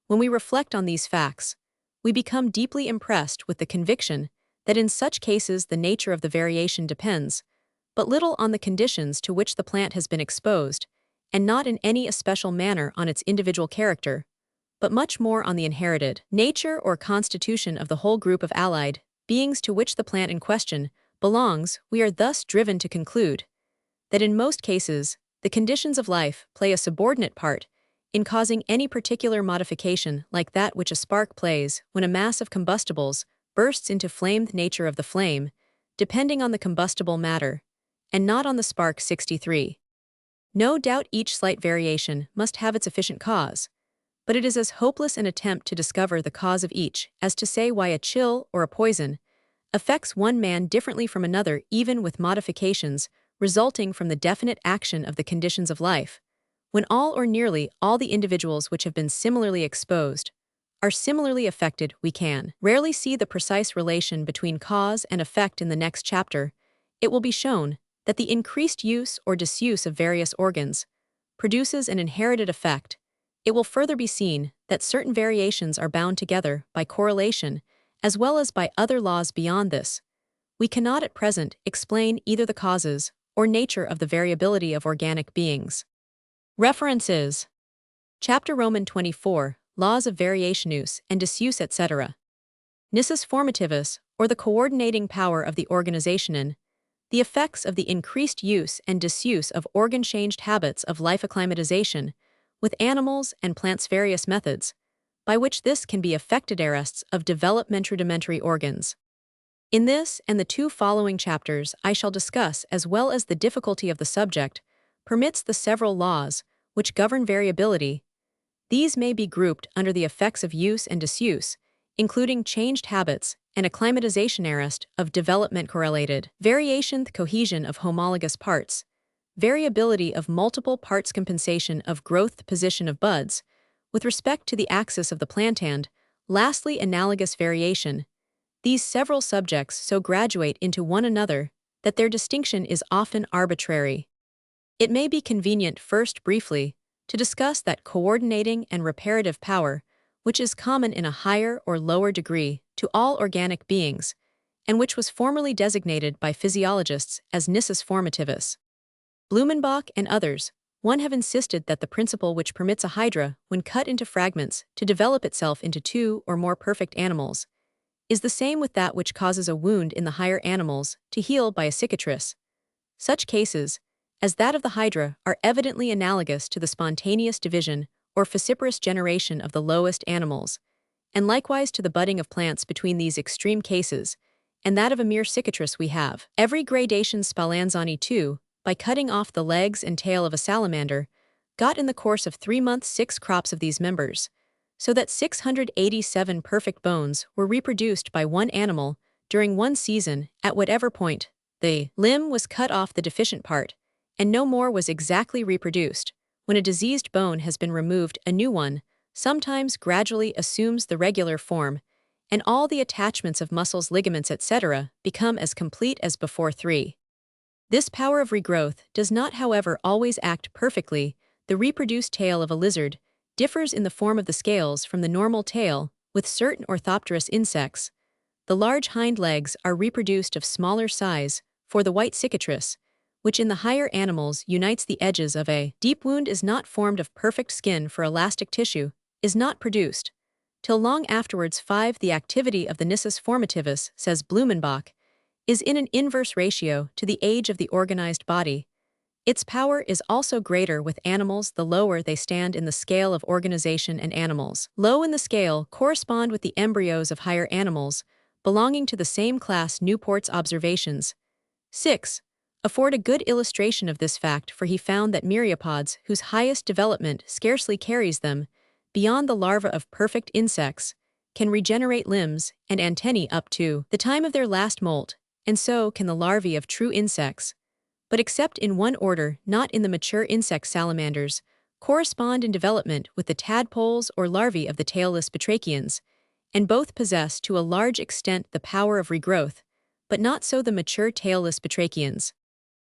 When we reflect on these facts, we become deeply impressed with the conviction that in such cases the nature of the variation depends but little on the conditions to which the plant has been exposed, and not in any especial manner on its individual character, but much more on the inherited nature or constitution of the whole group of allied beings to which the plant in question belongs. We are thus driven to conclude that in most cases, the conditions of life play a subordinate part in causing any particular modification like that which a spark plays when a mass of combustibles bursts into flame. The nature of the flame, depending on the combustible matter, and not on the spark. 63. No doubt each slight variation must have its efficient cause, but it is as hopeless an attempt to discover the cause of each as to say why a chill or a poison affects one man differently from another, even with modifications resulting from the definite action of the conditions of life, when all or nearly all the individuals which have been similarly exposed are similarly affected. We can rarely see the precise relation between cause and effect. In the next chapter, it will be shown that the increased use or disuse of various organs produces an inherited effect. It will further be seen that certain variations are bound together by correlation as well as by other laws beyond this. We cannot at present explain either the causes or nature of the variability of organic beings. References: Chapter Roman 24, Laws of Variation, Use and Disuse, etc. Nisus formativus, or the coordinating power of the organization in the effects of the increased use and disuse of organ-changed habits of life. Acclimatization with animals and plants. Various methods by which this can be effected. Arrests of development. Rudimentary organs. In this and the two following chapters I shall discuss, as well as the difficulty of the subject permits, the several laws which govern variability. These may be grouped under the effects of use and disuse, including changed habits and acclimatization. Arrest of development. Correlated variation, the cohesion of homologous parts, variability of multiple parts, compensation of growth, the position of buds with respect to the axis of the plant, and lastly analogous variation. These several subjects so graduate into one another that their distinction is often arbitrary. It may be convenient first briefly to discuss that coordinating and reparative power which is common in a higher or lower degree to all organic beings, and which was formerly designated by physiologists as nisus formativus. Blumenbach and others have insisted that the principle which permits a hydra, when cut into fragments, to develop itself into two or more perfect animals, is the same with that which causes a wound in the higher animals to heal by a cicatrice. Such cases, as that of the hydra, are evidently analogous to the spontaneous division or falciparous generation of the lowest animals, and likewise to the budding of plants. Between these extreme cases and that of a mere cicatrice we have every gradation. Spallanzani too, by cutting off the legs and tail of a salamander, got in the course of 3 months 6 crops of these members, so that 687 perfect bones were reproduced by one animal during one season. At whatever point the limb was cut off the deficient part, and no more was exactly reproduced. When a diseased bone has been removed, a new one sometimes gradually assumes the regular form, and all the attachments of muscles, ligaments, etc. become as complete as before. 3. This power of regrowth does not, however, always act perfectly. The reproduced tail of a lizard differs in the form of the scales from the normal tail. With certain orthopterous insects, the large hind legs are reproduced of smaller size, for the white cicatrice, which in the higher animals unites the edges of a deep wound, is not formed of perfect skin, for elastic tissue is not produced till long afterwards. 5. The activity of the nisus formativus, says Blumenbach, is in an inverse ratio to the age of the organized body. Its power is also greater with animals the lower they stand in the scale of organization, and animals low in the scale correspond with the embryos of higher animals belonging to the same class. Newport's observations 6 afford a good illustration of this fact, for he found that myriapods whose highest development scarcely carries them beyond the larva of perfect insects can regenerate limbs and antennae up to the time of their last molt, and so can the larvae of true insects, but except in one order, not in the mature insect. Salamanders correspond in development with the tadpoles or larvae of the tailless batrachians, and both possess to a large extent the power of regrowth, but not so the mature tailless batrachians.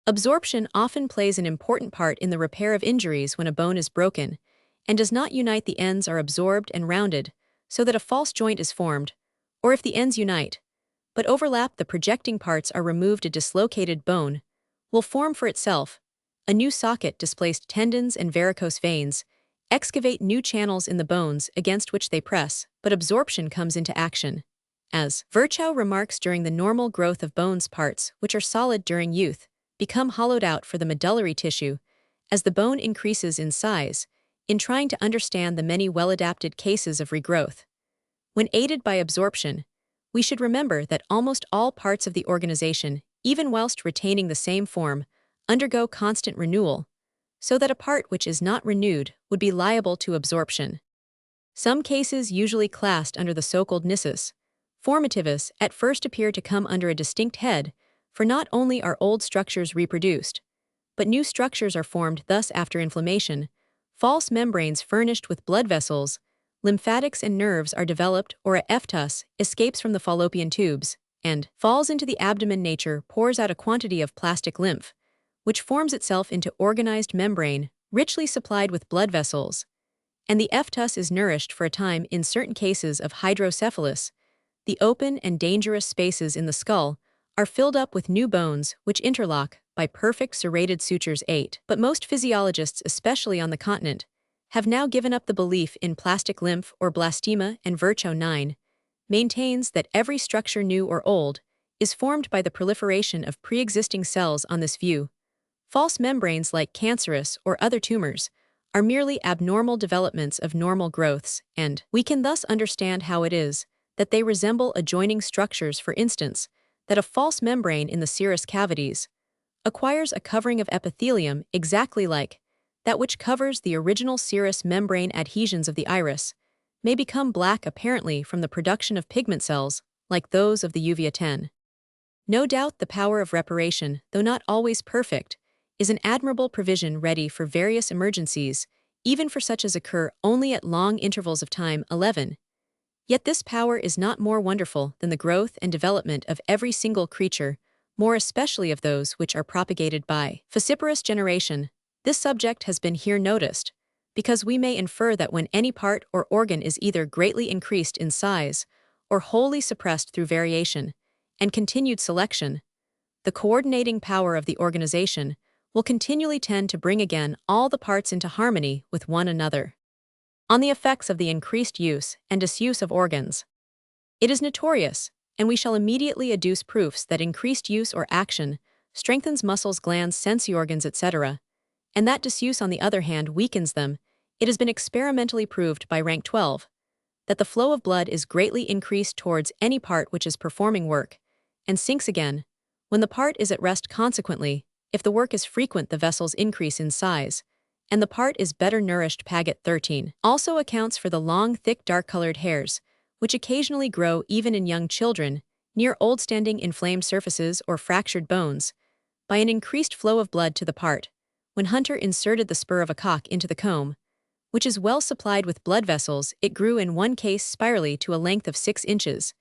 Absorption often plays an important part in the repair of injuries when a bone is broken, and does not unite, the ends are absorbed and rounded, so that a false joint is formed, or if the ends unite, but overlap, the projecting parts are removed, a dislocated bone will form for itself. A new socket displaced tendons and varicose veins excavate new channels in the bones against which they press, but absorption comes into action. As Virchow remarks, during the normal growth of bones, parts which are solid during youth become hollowed out for the medullary tissue as the bone increases in size, in trying to understand the many well-adapted cases of regrowth. When aided by absorption, we should remember that almost all parts of the organization, even whilst retaining the same form, undergo constant renewal, so that a part which is not renewed would be liable to absorption. Some cases, usually classed under the so-called nisus formativus, at first appear to come under a distinct head, for not only are old structures reproduced, but new structures are formed. Thus, after inflammation, false membranes furnished with blood vessels, lymphatics and nerves are developed, or a eptus escapes from the fallopian tubes and falls into the abdomen. Nature pours out a quantity of plastic lymph, which forms itself into organized membrane, richly supplied with blood vessels, and the eptus is nourished for a time. In certain cases of hydrocephalus, the open and dangerous spaces in the skull are filled up with new bones which interlock by perfect serrated sutures. 8. But most physiologists, especially on the continent, have now given up the belief in plastic lymph or blastema, and Virchow 9 maintains that every structure, new or old, is formed by the proliferation of pre-existing cells. On this view, false membranes like cancerous or other tumors are merely abnormal developments of normal growths, and we can thus understand how it is that they resemble adjoining structures. For instance, that a false membrane in the serous cavities acquires a covering of epithelium exactly like that which covers the original serous membrane. Adhesions of the iris may become black apparently from the production of pigment cells, like those of the uvea 10. No doubt the power of reparation, though not always perfect, is an admirable provision ready for various emergencies, even for such as occur only at long intervals of time. 11. Yet this power is not more wonderful than the growth and development of every single creature, more especially of those which are propagated by falciparous generation. This subject has been here noticed, because we may infer that when any part or organ is either greatly increased in size or wholly suppressed through variation and continued selection, the coordinating power of the organization will continually tend to bring again all the parts into harmony with one another. On the effects of the increased use and disuse of organs, it is notorious, and we shall immediately adduce proofs, that increased use or action strengthens muscles, glands, sensory organs, etc., and that disuse, on the other hand, weakens them. It has been experimentally proved by rank 12 that the flow of blood is greatly increased towards any part which is performing work, and sinks again when the part is at rest. Consequently, if the work is frequent, the vessels increase in size, and the part is better nourished. Paget 13 also accounts for the long, thick, dark-colored hairs, which occasionally grow even in young children, near old-standing inflamed surfaces or fractured bones, by an increased flow of blood to the part. When Hunter inserted the spur of a cock into the comb, which is well supplied with blood vessels, it grew in one case spirally to a length of 6 inches,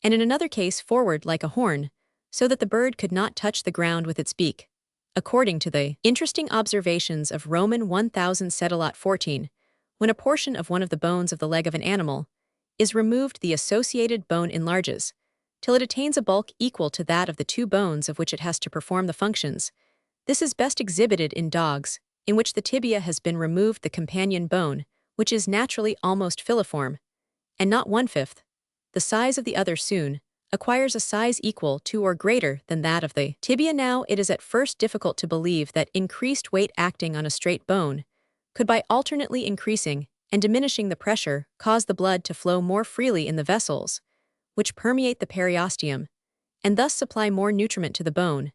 and in another case forward like a horn, so that the bird could not touch the ground with its beak. According to the interesting observations of Roman 1000 Sedilot 14, when a portion of one of the bones of the leg of an animal is removed, the associated bone enlarges, till it attains a bulk equal to that of the 2 bones of which it has to perform the functions. This is best exhibited in dogs, in which the tibia has been removed, the companion bone, which is naturally almost filiform, and not 1/5 the size of the other, soon acquires a size equal to or greater than that of the tibia. Now, it is at first difficult to believe that increased weight acting on a straight bone could, by alternately increasing and diminishing the pressure, cause the blood to flow more freely in the vessels, which permeate the periosteum, and thus supply more nutriment to the bone.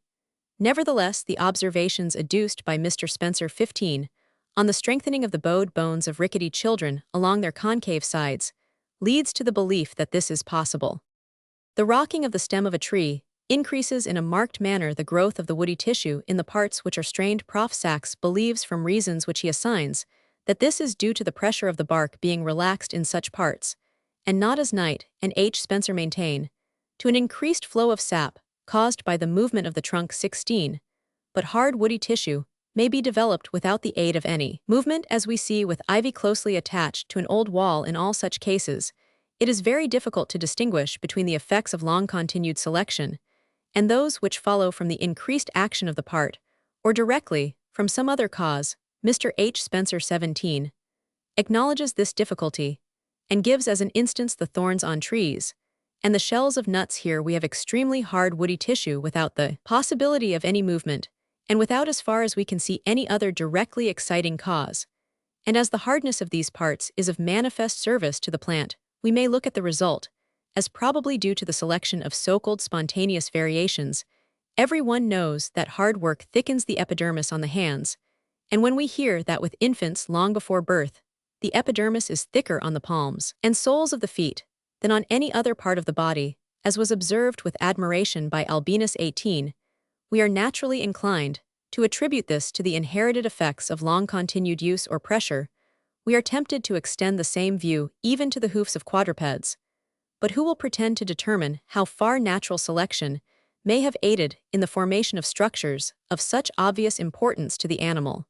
Nevertheless, the observations adduced by Mr. Spencer 15 on the strengthening of the bowed bones of rickety children along their concave sides leads to the belief that this is possible. The rocking of the stem of a tree increases in a marked manner the growth of the woody tissue in the parts which are strained. Prof. Sachs believes, from reasons which he assigns, that this is due to the pressure of the bark being relaxed in such parts, and not, as Knight and H. Spencer maintain, to an increased flow of sap caused by the movement of the trunk. 16. But hard woody tissue may be developed without the aid of any movement, as we see with ivy closely attached to an old wall. In all such cases, it is very difficult to distinguish between the effects of long-continued selection and those which follow from the increased action of the part, or directly, from some other cause. Mr. H. Spencer 17 acknowledges this difficulty, and gives as an instance the thorns on trees, and the shells of nuts. Here we have extremely hard woody tissue without the possibility of any movement, and without, as far as we can see, any other directly exciting cause. And as the hardness of these parts is of manifest service to the plant, we may look at the result as probably due to the selection of so-called spontaneous variations. Every one knows that hard work thickens the epidermis on the hands, and when we hear that with infants long before birth, the epidermis is thicker on the palms and soles of the feet than on any other part of the body, as was observed with admiration by Albinus 18, we are naturally inclined to attribute this to the inherited effects of long-continued use or pressure. We are tempted to extend the same view even to the hoofs of quadrupeds. But who will pretend to determine how far natural selection may have aided in the formation of structures of such obvious importance to the animal?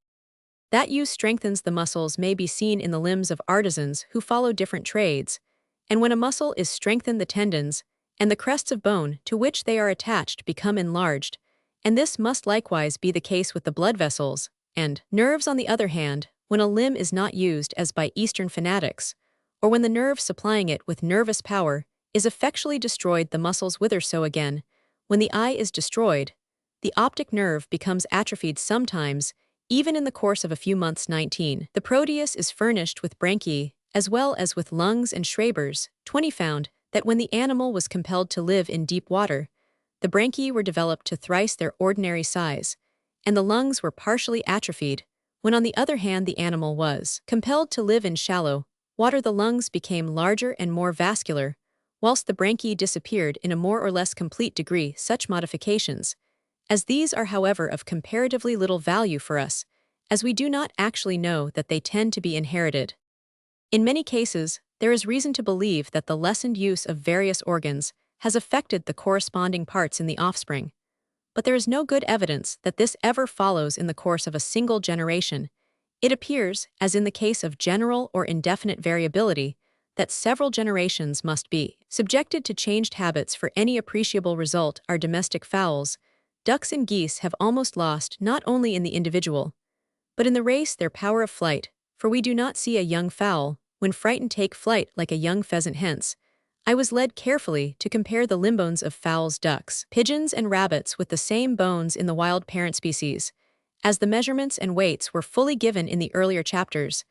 That use strengthens the muscles may be seen in the limbs of artisans who follow different trades, and when a muscle is strengthened, the tendons and the crests of bone to which they are attached become enlarged, and this must likewise be the case with the blood vessels and nerves. On the other hand, when a limb is not used as by Eastern fanatics, or when the nerve supplying it with nervous power is effectually destroyed, the muscles wither. So again, when the eye is destroyed, the optic nerve becomes atrophied, sometimes even in the course of a few months. 19. The Proteus is furnished with branchiae, as well as with lungs and Schreber's 20 found that when the animal was compelled to live in deep water, the branchiae were developed to thrice their ordinary size, and the lungs were partially atrophied. When on the other hand the animal was compelled to live in shallow water, the lungs became larger and more vascular, whilst the branchiae disappeared in a more or less complete degree. Such modifications as these are, however, of comparatively little value for us, as we do not actually know that they tend to be inherited. In many cases, there is reason to believe that the lessened use of various organs has affected the corresponding parts in the offspring, but there is no good evidence that this ever follows in the course of a single generation. It appears, as in the case of general or indefinite variability, that several generations must be subjected to changed habits for any appreciable result. Our domestic fowls, ducks and geese, have almost lost, not only in the individual, but in the race, their power of flight, for we do not see a young fowl, when frightened, take flight like a young pheasant. Hence, I was led carefully to compare the limb bones of fowls, ducks, pigeons, and rabbits with the same bones in the wild parent species. As the measurements and weights were fully given in the earlier chapters,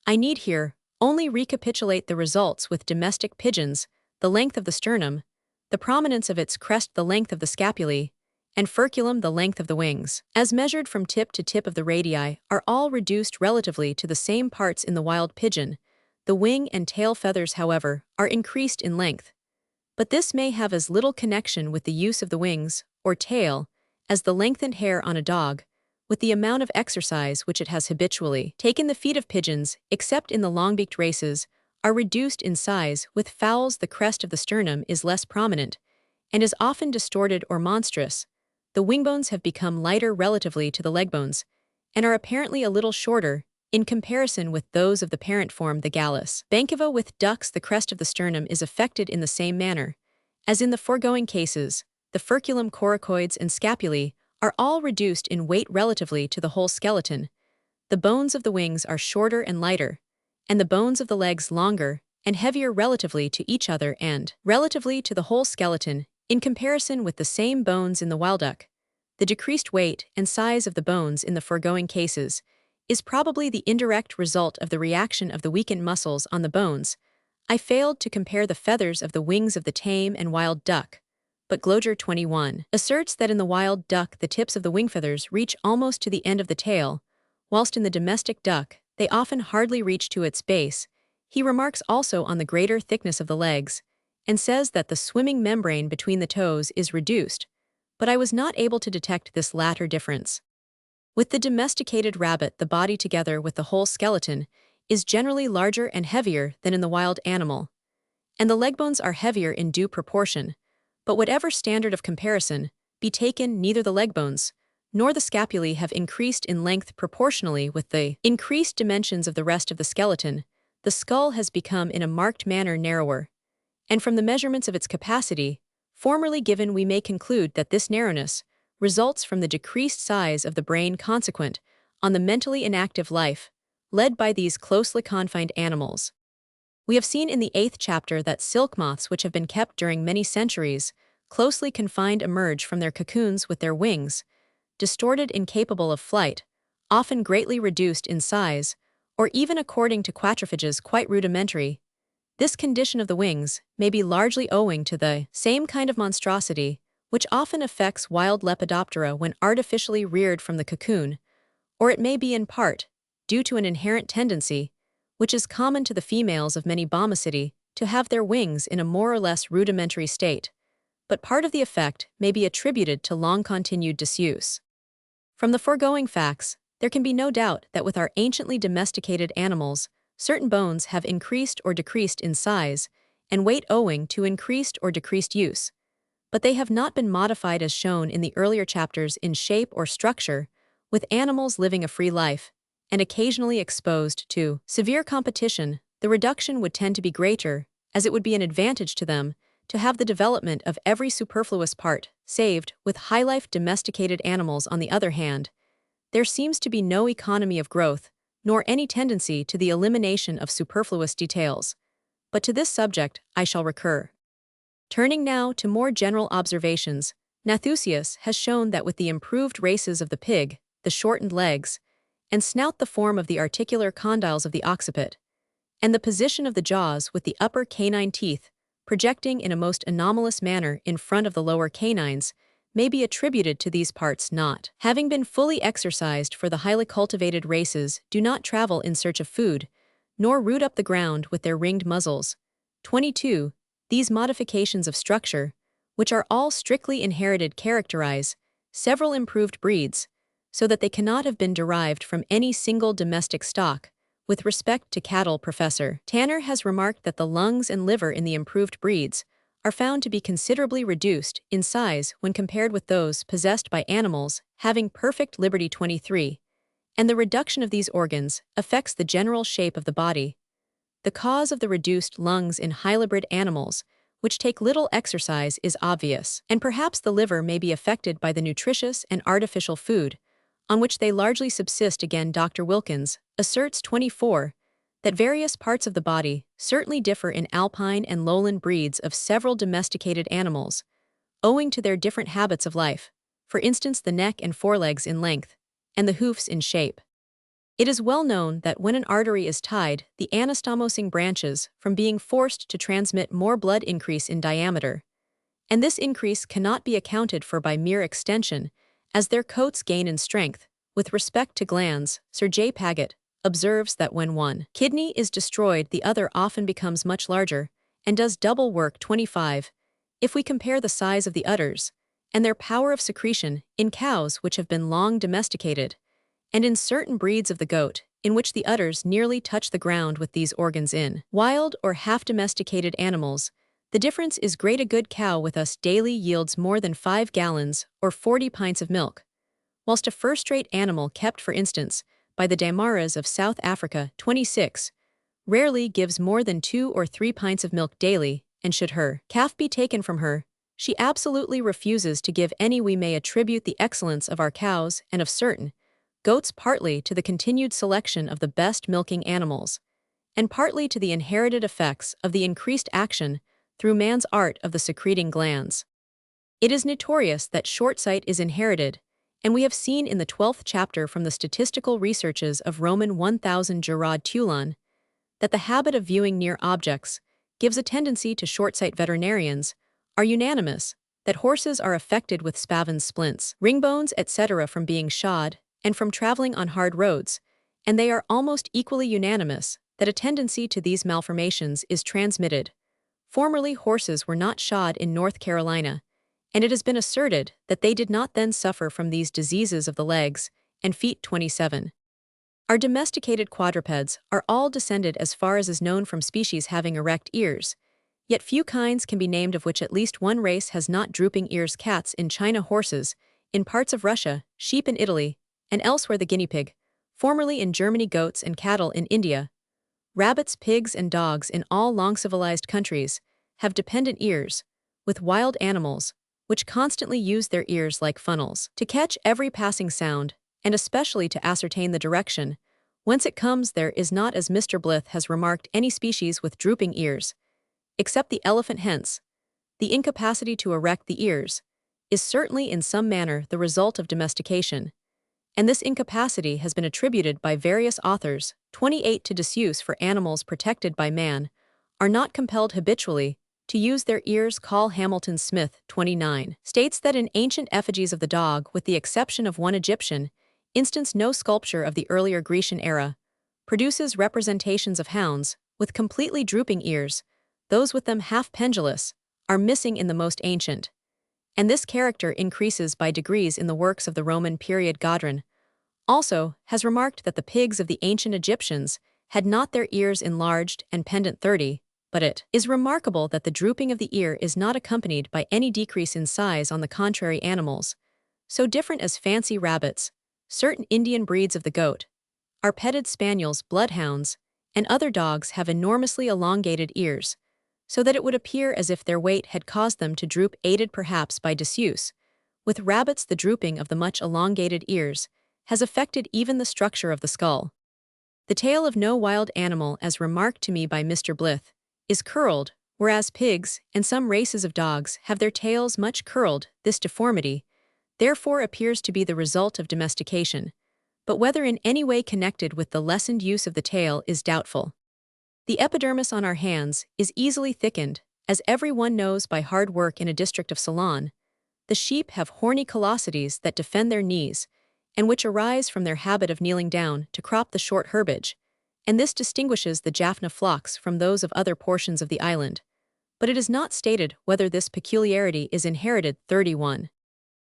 I need here only recapitulate the results with domestic pigeons: the length of the sternum, the prominence of its crest, the length of the scapulae, and furculum, the length of the wings, as measured from tip to tip of the radii, are all reduced relatively to the same parts in the wild pigeon. The wing and tail feathers, however, are increased in length, but this may have as little connection with the use of the wings, or tail, as the lengthened hair on a dog, with the amount of exercise which it has habitually taken. The feet of pigeons, except in the long-beaked races, are reduced in size. With fowls, the crest of the sternum is less prominent, and is often distorted or monstrous. The wingbones have become lighter relatively to the legbones, and are apparently a little shorter in comparison with those of the parent form, the Gallus. Bankiva. With ducks, the crest of the sternum is affected in the same manner. As in the foregoing cases, the furculum, coracoids, and scapulae are all reduced in weight relatively to the whole skeleton. The bones of the wings are shorter and lighter, and the bones of the legs longer and heavier relatively to each other and relatively to the whole skeleton. In comparison with the same bones in the wild duck, the decreased weight and size of the bones in the foregoing cases is probably the indirect result of the reaction of the weakened muscles on the bones. I failed to compare the feathers of the wings of the tame and wild duck, but Gloger 21 asserts that in the wild duck the tips of the wing feathers reach almost to the end of the tail, whilst in the domestic duck they often hardly reach to its base. He remarks also on the greater thickness of the legs, and says that the swimming membrane between the toes is reduced, but I was not able to detect this latter difference. With the domesticated rabbit, the body together with the whole skeleton is generally larger and heavier than in the wild animal, and the leg bones are heavier in due proportion. But whatever standard of comparison be taken, neither the leg bones nor the scapulae have increased in length proportionally with the increased dimensions of the rest of the skeleton. The skull has become in a marked manner narrower, and from the measurements of its capacity, formerly given, we may conclude that this narrowness results from the decreased size of the brain consequent on the mentally inactive life led by these closely confined animals. We have seen in the 8th chapter that silk moths, which have been kept during many centuries, closely confined, emerge from their cocoons with their wings distorted, incapable of flight, often greatly reduced in size, or even, according to quatrophages, quite rudimentary. This condition of the wings may be largely owing to the same kind of monstrosity which often affects wild Lepidoptera when artificially reared from the cocoon, or it may be in part due to an inherent tendency, which is common to the females of many Bomicidae, to have their wings in a more or less rudimentary state, but part of the effect may be attributed to long-continued disuse. From the foregoing facts, there can be no doubt that with our anciently domesticated animals, certain bones have increased or decreased in size and weight owing to increased or decreased use, but they have not been modified as shown in the earlier chapters in shape or structure, with animals living a free life and occasionally exposed to severe competition. The reduction would tend to be greater, as it would be an advantage to them to have the development of every superfluous part saved. With high-life domesticated animals, on the other hand, there seems to be no economy of growth, nor any tendency to the elimination of superfluous details. But to this subject I shall recur. Turning now to more general observations, Nathusius has shown that with the improved races of the pig, the shortened legs and snout, the form of the articular condyles of the occiput, and the position of the jaws with the upper canine teeth projecting in a most anomalous manner in front of the lower canines, may be attributed to these parts not having been fully exercised, for the highly cultivated races do not travel in search of food, nor root up the ground with their ringed muzzles. 22. These modifications of structure, which are all strictly inherited, characterize several improved breeds, so that they cannot have been derived from any single domestic stock. With respect to cattle, Professor Tanner has remarked that the lungs and liver in the improved breeds are found to be considerably reduced in size when compared with those possessed by animals having perfect liberty. 23. And the reduction of these organs affects the general shape of the body. The cause of the reduced lungs in hybrid animals, which take little exercise, is obvious, and perhaps the liver may be affected by the nutritious and artificial food on which they largely subsist. Again, Dr. Wilkins asserts 24 that various parts of the body certainly differ in alpine and lowland breeds of several domesticated animals, owing to their different habits of life, for instance the neck and forelegs in length, and the hoofs in shape. It is well known that when an artery is tied, the anastomosing branches from being forced to transmit more blood increase in diameter, and this increase cannot be accounted for by mere extension, as their coats gain in strength. With respect to glands, Sir J. Paget observes that when one kidney is destroyed, the other often becomes much larger and does double work. 25. If we compare the size of the udders and their power of secretion in cows which have been long domesticated, and in certain breeds of the goat, in which the udders nearly touch the ground with these organs in wild or half-domesticated animals, the difference is great. A good cow with us daily yields more than 5 gallons or 40 pints of milk, whilst a first-rate animal kept, for instance, by the Damaras of South Africa, 26, rarely gives more than 2 or 3 pints of milk daily, and should her calf be taken from her, she absolutely refuses to give any. We may attribute the excellence of our cows and of certain goats partly to the continued selection of the best milking animals, and partly to the inherited effects of the increased action through man's art of the secreting glands. It is notorious that short sight is inherited, and we have seen in the 12th chapter from the statistical researches of Roman 1000 Gerard Tulon that the habit of viewing near objects gives a tendency to short sight. Veterinarians are unanimous that horses are affected with spavins, splints, ringbones, etc. from being shod and from traveling on hard roads, and they are almost equally unanimous that a tendency to these malformations is transmitted. Formerly horses were not shod in North Carolina, and it has been asserted that they did not then suffer from these diseases of the legs and feet. 27. Our domesticated quadrupeds are all descended, as far as is known, from species having erect ears, yet few kinds can be named of which at least one race has not drooping ears. Cats in China, horses in parts of Russia, sheep in Italy, and elsewhere the guinea pig, formerly in Germany goats and cattle in India, rabbits, pigs, and dogs in all long-civilized countries have dependent ears, with wild animals, which constantly use their ears like funnels to catch every passing sound, and especially to ascertain the direction whence it comes. There is not, as Mr. Blyth has remarked, any species with drooping ears, except the elephant. Hence, the incapacity to erect the ears is certainly in some manner the result of domestication, and this incapacity has been attributed by various authors. 28 to disuse, for animals protected by man are not compelled habitually to use their ears. Call Hamilton Smith, 29, states that in ancient effigies of the dog, with the exception of one Egyptian instance, no sculpture of the earlier Grecian era produces representations of hounds with completely drooping ears. Those with them half pendulous are missing in the most ancient, and this character increases by degrees in the works of the Roman period. Godwin also has remarked that the pigs of the ancient Egyptians had not their ears enlarged and pendant 30, but it is remarkable that the drooping of the ear is not accompanied by any decrease in size. On the contrary, animals, so different as fancy rabbits, certain Indian breeds of the goat, our petted spaniels, bloodhounds, and other dogs have enormously elongated ears, so that it would appear as if their weight had caused them to droop, aided perhaps by disuse. With rabbits, the drooping of the much elongated ears has affected even the structure of the skull. The tail of no wild animal, as remarked to me by Mr. Blyth, is curled, whereas pigs and some races of dogs have their tails much curled. This deformity, therefore, appears to be the result of domestication, but whether in any way connected with the lessened use of the tail is doubtful. The epidermis on our hands is easily thickened, as everyone knows by hard work in a district of Ceylon. The sheep have horny callosities that defend their knees, and which arise from their habit of kneeling down to crop the short herbage, and this distinguishes the Jaffna flocks from those of other portions of the island. But it is not stated whether this peculiarity is inherited. 31.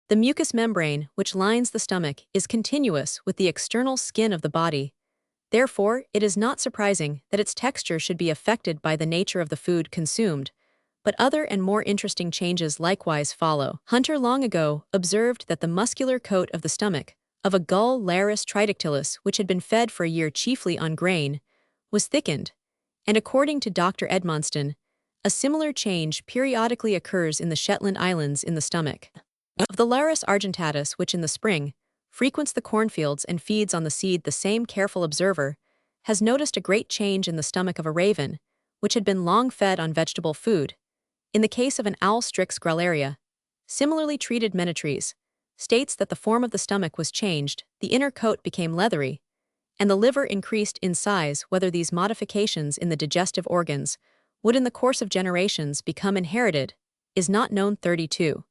The mucous membrane, which lines the stomach, is continuous with the external skin of the body. Therefore, it is not surprising that its texture should be affected by the nature of the food consumed, but other and more interesting changes likewise follow. Hunter long ago observed that the muscular coat of the stomach of a gull, Larus tridactylus, which had been fed for a year chiefly on grain, was thickened, and according to Dr. Edmonston, a similar change periodically occurs in the Shetland Islands in the stomach of the Larus argentatus, which in the spring frequents the cornfields and feeds on the seed. The same careful observer has noticed a great change in the stomach of a raven, which had been long fed on vegetable food. In the case of an owl, Strix grallaria, similarly treated, Menetries states that the form of the stomach was changed, the inner coat became leathery, and the liver increased in size. Whether these modifications in the digestive organs would in the course of generations become inherited is not known. 32.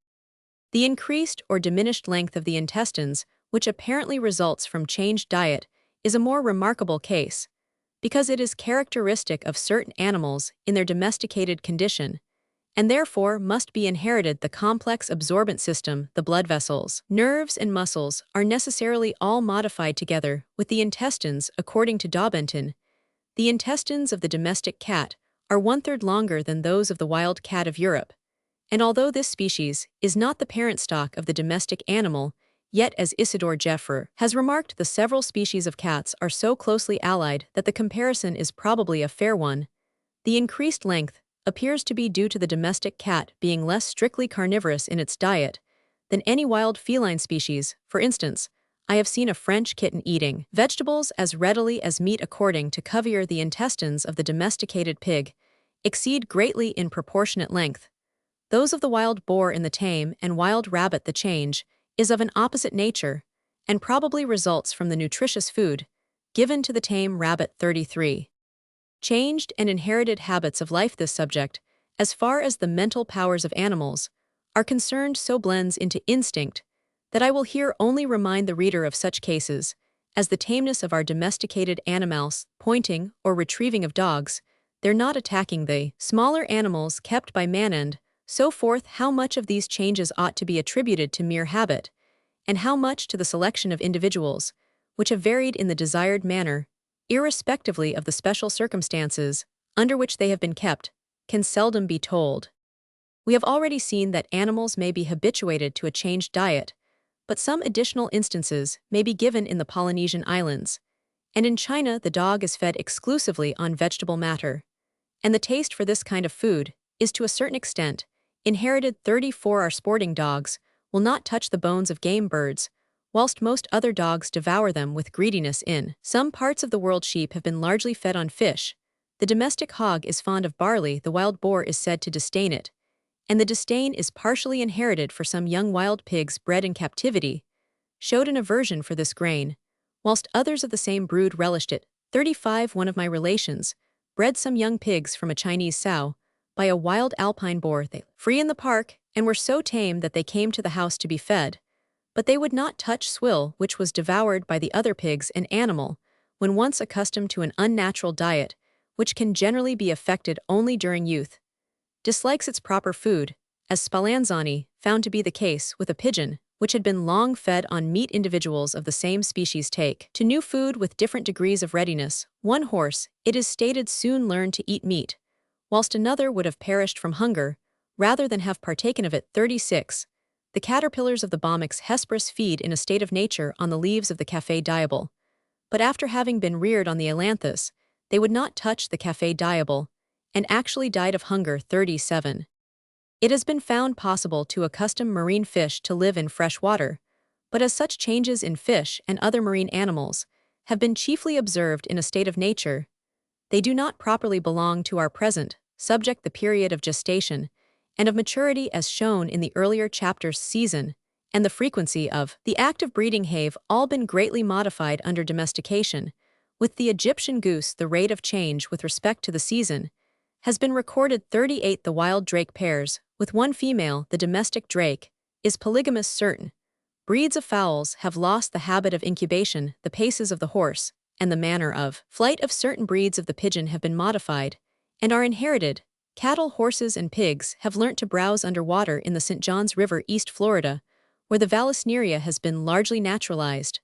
The increased or diminished length of the intestines, which apparently results from changed diet, is a more remarkable case, because it is characteristic of certain animals in their domesticated condition, and therefore must be inherited. The complex absorbent system, the blood vessels, nerves, and muscles are necessarily all modified together with the intestines. According to Daubenton, the intestines of the domestic cat are 1/3 longer than those of the wild cat of Europe, and although this species is not the parent stock of the domestic animal, yet, as Isidore Geffrer has remarked, the several species of cats are so closely allied that the comparison is probably a fair one. The increased length appears to be due to the domestic cat being less strictly carnivorous in its diet than any wild feline species. For instance, I have seen a French kitten eating vegetables as readily as meat. According to Cuvier, the intestines of the domesticated pig exceed greatly in proportionate length those of the wild boar in the tame and wild rabbit. The change is of an opposite nature, and probably results from the nutritious food given to the tame rabbit. 33. Changed and inherited habits of life. This subject, as far as the mental powers of animals are concerned, so blends into instinct that I will here only remind the reader of such cases as the tameness of our domesticated animals, pointing or retrieving of dogs, their not attacking the smaller animals kept by man, and so forth. How much of these changes ought to be attributed to mere habit, and how much to the selection of individuals, which have varied in the desired manner, irrespectively of the special circumstances under which they have been kept, can seldom be told. We have already seen that animals may be habituated to a changed diet, but some additional instances may be given in the Polynesian islands. And in China, the dog is fed exclusively on vegetable matter. And the taste for this kind of food is to a certain extent inherited. 34 Our sporting dogs will not touch the bones of game birds, whilst most other dogs devour them with greediness. In some parts of the world, sheep have been largely fed on fish. The domestic hog is fond of barley, the wild boar is said to disdain it, and the disdain is partially inherited, for some young wild pigs bred in captivity showed an aversion for this grain, whilst others of the same brood relished it. 35 One of my relations bred some young pigs from a Chinese sow by a wild alpine boar. They free in the park and were so tame that they came to the house to be fed, but they would not touch swill, which was devoured by the other pigs. An animal, when once accustomed to an unnatural diet, which can generally be affected only during youth, dislikes its proper food, as Spallanzani found to be the case with a pigeon, which had been long fed on meat. Individuals of the same species take to new food with different degrees of readiness. One horse, it is stated, soon learned to eat meat, whilst another would have perished from hunger rather than have partaken of it. 36 The caterpillars of the Bomyx hesperus feed in a state of nature on the leaves of the Café diable, but after having been reared on the ailanthus, they would not touch the Café diable, and actually died of hunger. 37 It has been found possible to accustom marine fish to live in fresh water, but as such changes in fish and other marine animals have been chiefly observed in a state of nature, they do not properly belong to our present subject. The period of gestation and of maturity, as shown in the earlier chapters, season, and the frequency of the act of breeding have all been greatly modified under domestication. With the Egyptian goose, the rate of change with respect to the season has been recorded. 38 The wild drake pairs with one female. The domestic drake is polygamous. Certain breeds of fowls have lost the habit of incubation. The paces of the horse and the manner of flight of certain breeds of the pigeon have been modified and are inherited. Cattle, horses, and pigs have learnt to browse under water in the St. Johns River, East Florida, where the Vallisneria has been largely naturalized.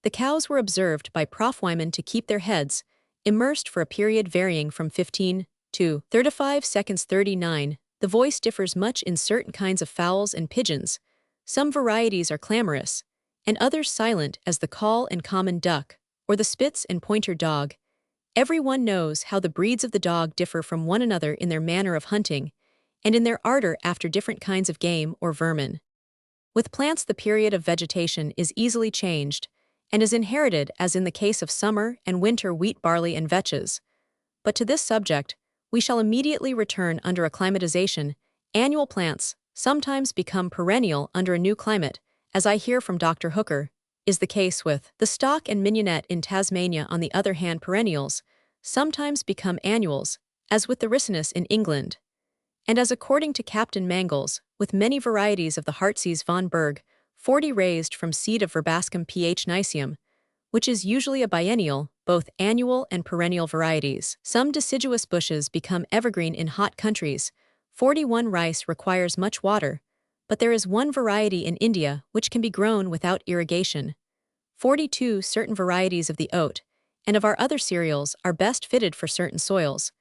The cows were observed by Prof. Wyman to keep their heads immersed for a period varying from 15 to 35 seconds. 39 The voice differs much in certain kinds of fowls and pigeons. Some varieties are clamorous, and others silent, as the call and common duck, or the Spitz and Pointer dog. Everyone knows how the breeds of the dog differ from one another in their manner of hunting, and in their ardor after different kinds of game or vermin. With plants, the period of vegetation is easily changed, and is inherited, as in the case of summer and winter wheat, barley, and vetches. But to this subject we shall immediately return under acclimatization. Annual plants sometimes become perennial under a new climate, as I hear from Dr. Hooker is the case with the stock and mignonette in Tasmania. On the other hand, perennials sometimes become annuals, as with the ricinus in England. And as according to Captain Mangles, with many varieties of the Heartsease von Berg, 40 raised from seed of Verbascum ph Niceum, which is usually a biennial, both annual and perennial varieties. Some deciduous bushes become evergreen in hot countries. 41 Rice requires much water, but there is one variety in India which can be grown without irrigation. 42 Certain varieties of the oat and of our other cereals are best fitted for certain soils.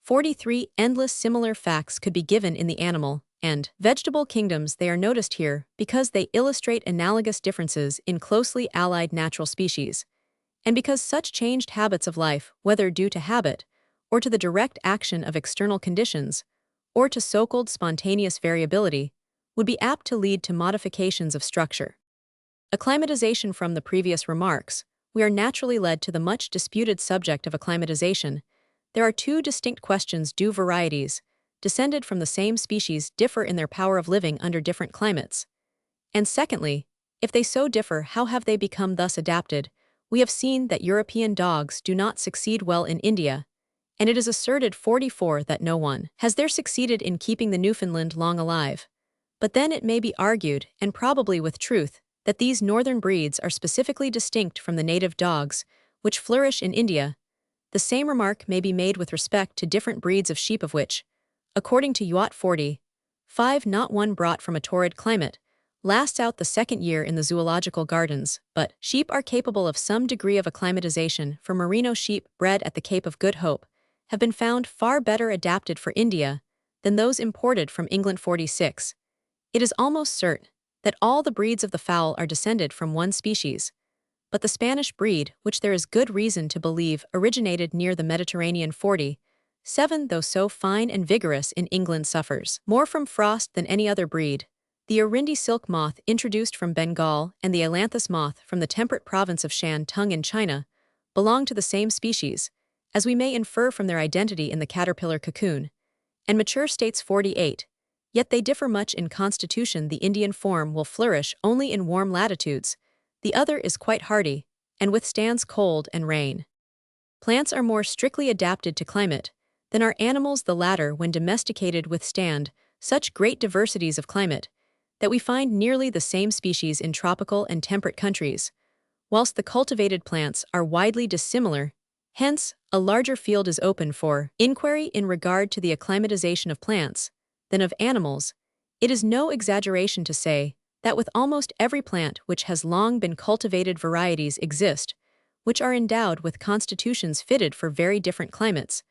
43 Endless similar facts could be given in the animal and vegetable kingdoms. They are noticed here because they illustrate analogous differences in closely allied natural species, and because such changed habits of life, whether due to habit, or to the direct action of external conditions, or to so-called spontaneous variability, would be apt to lead to modifications of structure. Acclimatization. From the previous remarks, we are naturally led to the much disputed subject of acclimatization. There are two distinct questions. Do varieties descended from the same species differ in their power of living under different climates? And secondly, if they so differ, how have they become thus adapted? We have seen that European dogs do not succeed well in India, and it is asserted 44 that no one has there succeeded in keeping the Newfoundland long alive. But then it may be argued, and probably with truth, that these northern breeds are specifically distinct from the native dogs, which flourish in India. The same remark may be made with respect to different breeds of sheep, of which, according to Youat 45, not one brought from a torrid climate lasts out the second year in the zoological gardens. But sheep are capable of some degree of acclimatization, for merino sheep bred at the Cape of Good Hope have been found far better adapted for India than those imported from England. 46 It is almost certain that all the breeds of the fowl are descended from one species, but the Spanish breed, which there is good reason to believe originated near the Mediterranean 47, though so fine and vigorous in England, suffers more from frost than any other breed. The Arundi silk moth introduced from Bengal and the ailanthus moth from the temperate province of Shantung in China belong to the same species, as we may infer from their identity in the caterpillar cocoon, and mature states 48. Yet they differ much in constitution. The Indian form will flourish only in warm latitudes. The other is quite hardy, and withstands cold and rain. Plants are more strictly adapted to climate than are animals. The latter, when domesticated, withstand such great diversities of climate that we find nearly the same species in tropical and temperate countries, whilst the cultivated plants are widely dissimilar. Hence, a larger field is open for inquiry in regard to the acclimatization of plants than of animals. It is no exaggeration to say that with almost every plant which has long been cultivated, varieties exist which are endowed with constitutions fitted for very different climates.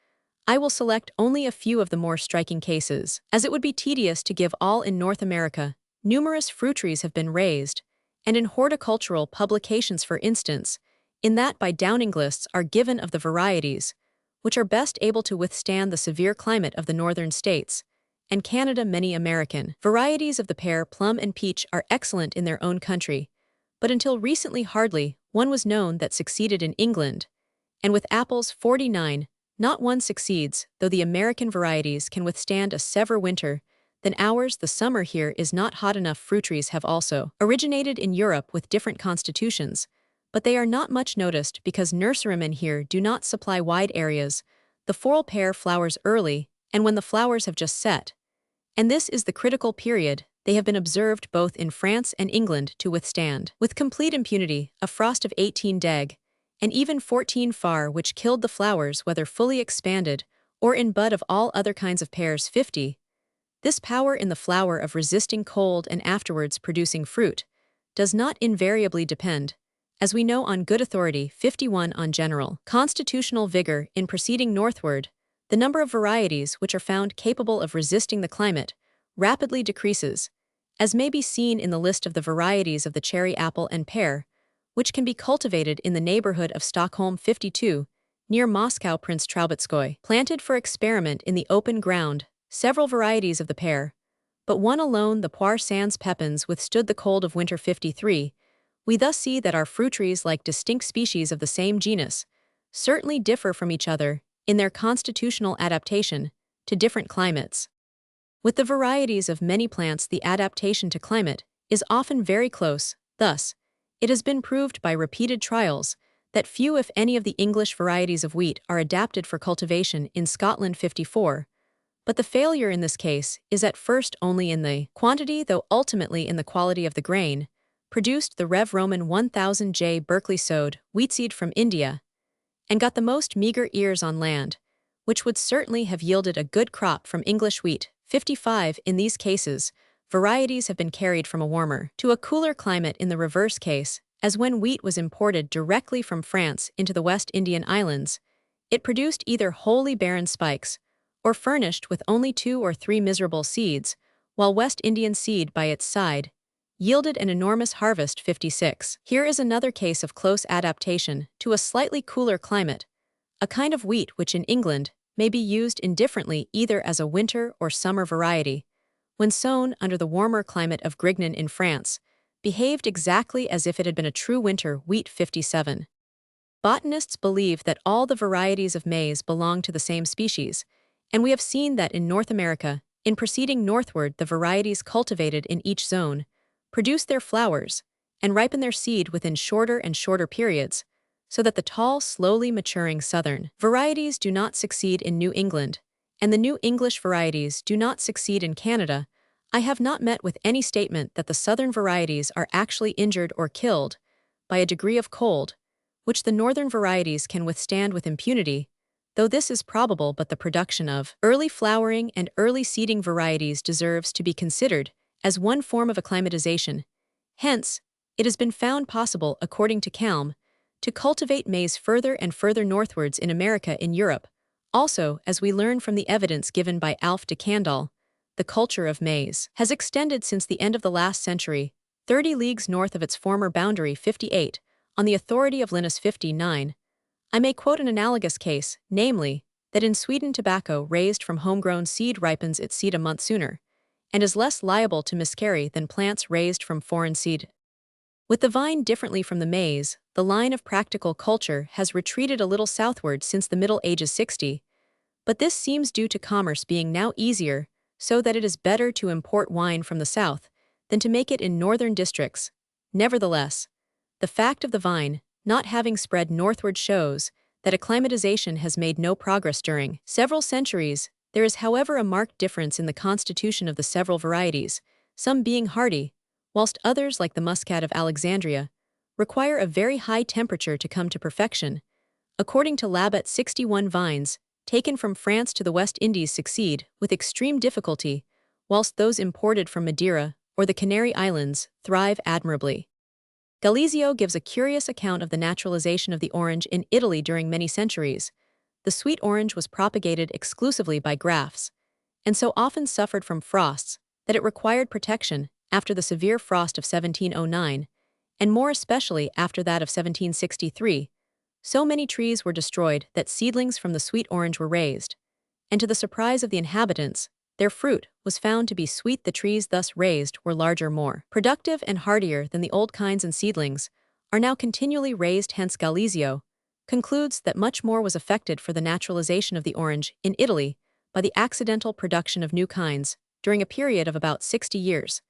I will select only a few of the more striking cases, as it would be tedious to give all. In North America, numerous fruit trees have been raised, and in horticultural publications, for instance, in that by Downing lists are given of the varieties which are best able to withstand the severe climate of the northern states, and Canada. Many American varieties of the pear, plum, and peach are excellent in their own country, but until recently hardly one was known that succeeded in England. And with apples 49, not one succeeds, though the American varieties can withstand a severe winter than ours. The summer here is not hot enough. Fruit trees have also originated in Europe with different constitutions, but they are not much noticed because nurserymen here do not supply wide areas. The floral pear flowers early, and when the flowers have just set, and this is the critical period, they have been observed both in France and England to withstand, with complete impunity, a frost of 18 deg, and even 14 far, which killed the flowers whether fully expanded or in bud. Of all other kinds of pears 50. This power in the flower of resisting cold and afterwards producing fruit does not invariably depend, as we know on good authority, 51, on general constitutional vigor. In proceeding northward, the number of varieties which are found capable of resisting the climate rapidly decreases, as may be seen in the list of the varieties of the cherry, apple, and pear, which can be cultivated in the neighborhood of Stockholm 52, near Moscow. Prince Traubetskoy planted for experiment in the open ground several varieties of the pear, but one alone, the Poire sans pépins, withstood the cold of winter 53. We thus see that our fruit trees, like distinct species of the same genus, certainly differ from each other in their constitutional adaptation to different climates. With the varieties of many plants, the adaptation to climate is often very close. Thus, it has been proved by repeated trials that few, if any, of the English varieties of wheat are adapted for cultivation in Scotland 54, but the failure in this case is at first only in the quantity, though ultimately in the quality of the grain produced. The Rev. Roman 1000 J. Berkeley sowed wheatseed from India and got the most meager ears on land, which would certainly have yielded a good crop from English wheat 55. In these cases, varieties have been carried from a warmer to a cooler climate. In the reverse case, as when wheat was imported directly from France into the West Indian Islands, it produced either wholly barren spikes or furnished with only 2 or 3 miserable seeds, while West Indian seed by its side yielded an enormous harvest 56. Here is another case of close adaptation to a slightly cooler climate, a kind of wheat which in England may be used indifferently either as a winter or summer variety, when sown under the warmer climate of Grignan in France, behaved exactly as if it had been a true winter wheat 57. Botanists believe that all the varieties of maize belong to the same species, and we have seen that in North America, in proceeding northward, the varieties cultivated in each zone produce their flowers and ripen their seed within shorter and shorter periods, so that the tall, slowly maturing southern varieties do not succeed in New England, and the New English varieties do not succeed in Canada. I have not met with any statement that the southern varieties are actually injured or killed by a degree of cold, which the northern varieties can withstand with impunity, though this is probable. But the production of early flowering and early seeding varieties deserves to be considered as one form of acclimatization. Hence, it has been found possible, according to Kalm, to cultivate maize further and further northwards in America. In Europe, also, as we learn from the evidence given by Alf de Candolle, the culture of maize has extended since the end of the last century, 30 leagues north of its former boundary 58, on the authority of Linus 59, I may quote an analogous case, namely, that in Sweden tobacco raised from homegrown seed ripens its seed a month sooner, and is less liable to miscarry than plants raised from foreign seed. With the vine differently from the maize, the line of practical culture has retreated a little southward since the Middle Ages 60, but this seems due to commerce being now easier, so that it is better to import wine from the south than to make it in northern districts. Nevertheless, the fact of the vine not having spread northward shows that acclimatization has made no progress during several centuries. There is, however, a marked difference in the constitution of the several varieties, some being hardy, whilst others, like the muscat of Alexandria, require a very high temperature to come to perfection. According to Labat, 61 vines taken from France to the West Indies succeed with extreme difficulty, whilst those imported from Madeira or the Canary Islands thrive admirably. Galizio gives a curious account of the naturalization of the orange in Italy during many centuries. The sweet orange was propagated exclusively by grafts, and so often suffered from frosts that it required protection after the severe frost of 1709, and more especially after that of 1763. So many trees were destroyed that seedlings from the sweet orange were raised, and to the surprise of the inhabitants, their fruit was found to be sweet. The trees thus raised were larger, more productive and hardier than the old kinds, and seedlings are now continually raised. Hence Galizio concludes that much more was affected for the naturalization of the orange in Italy by the accidental production of new kinds during a period of about 60 years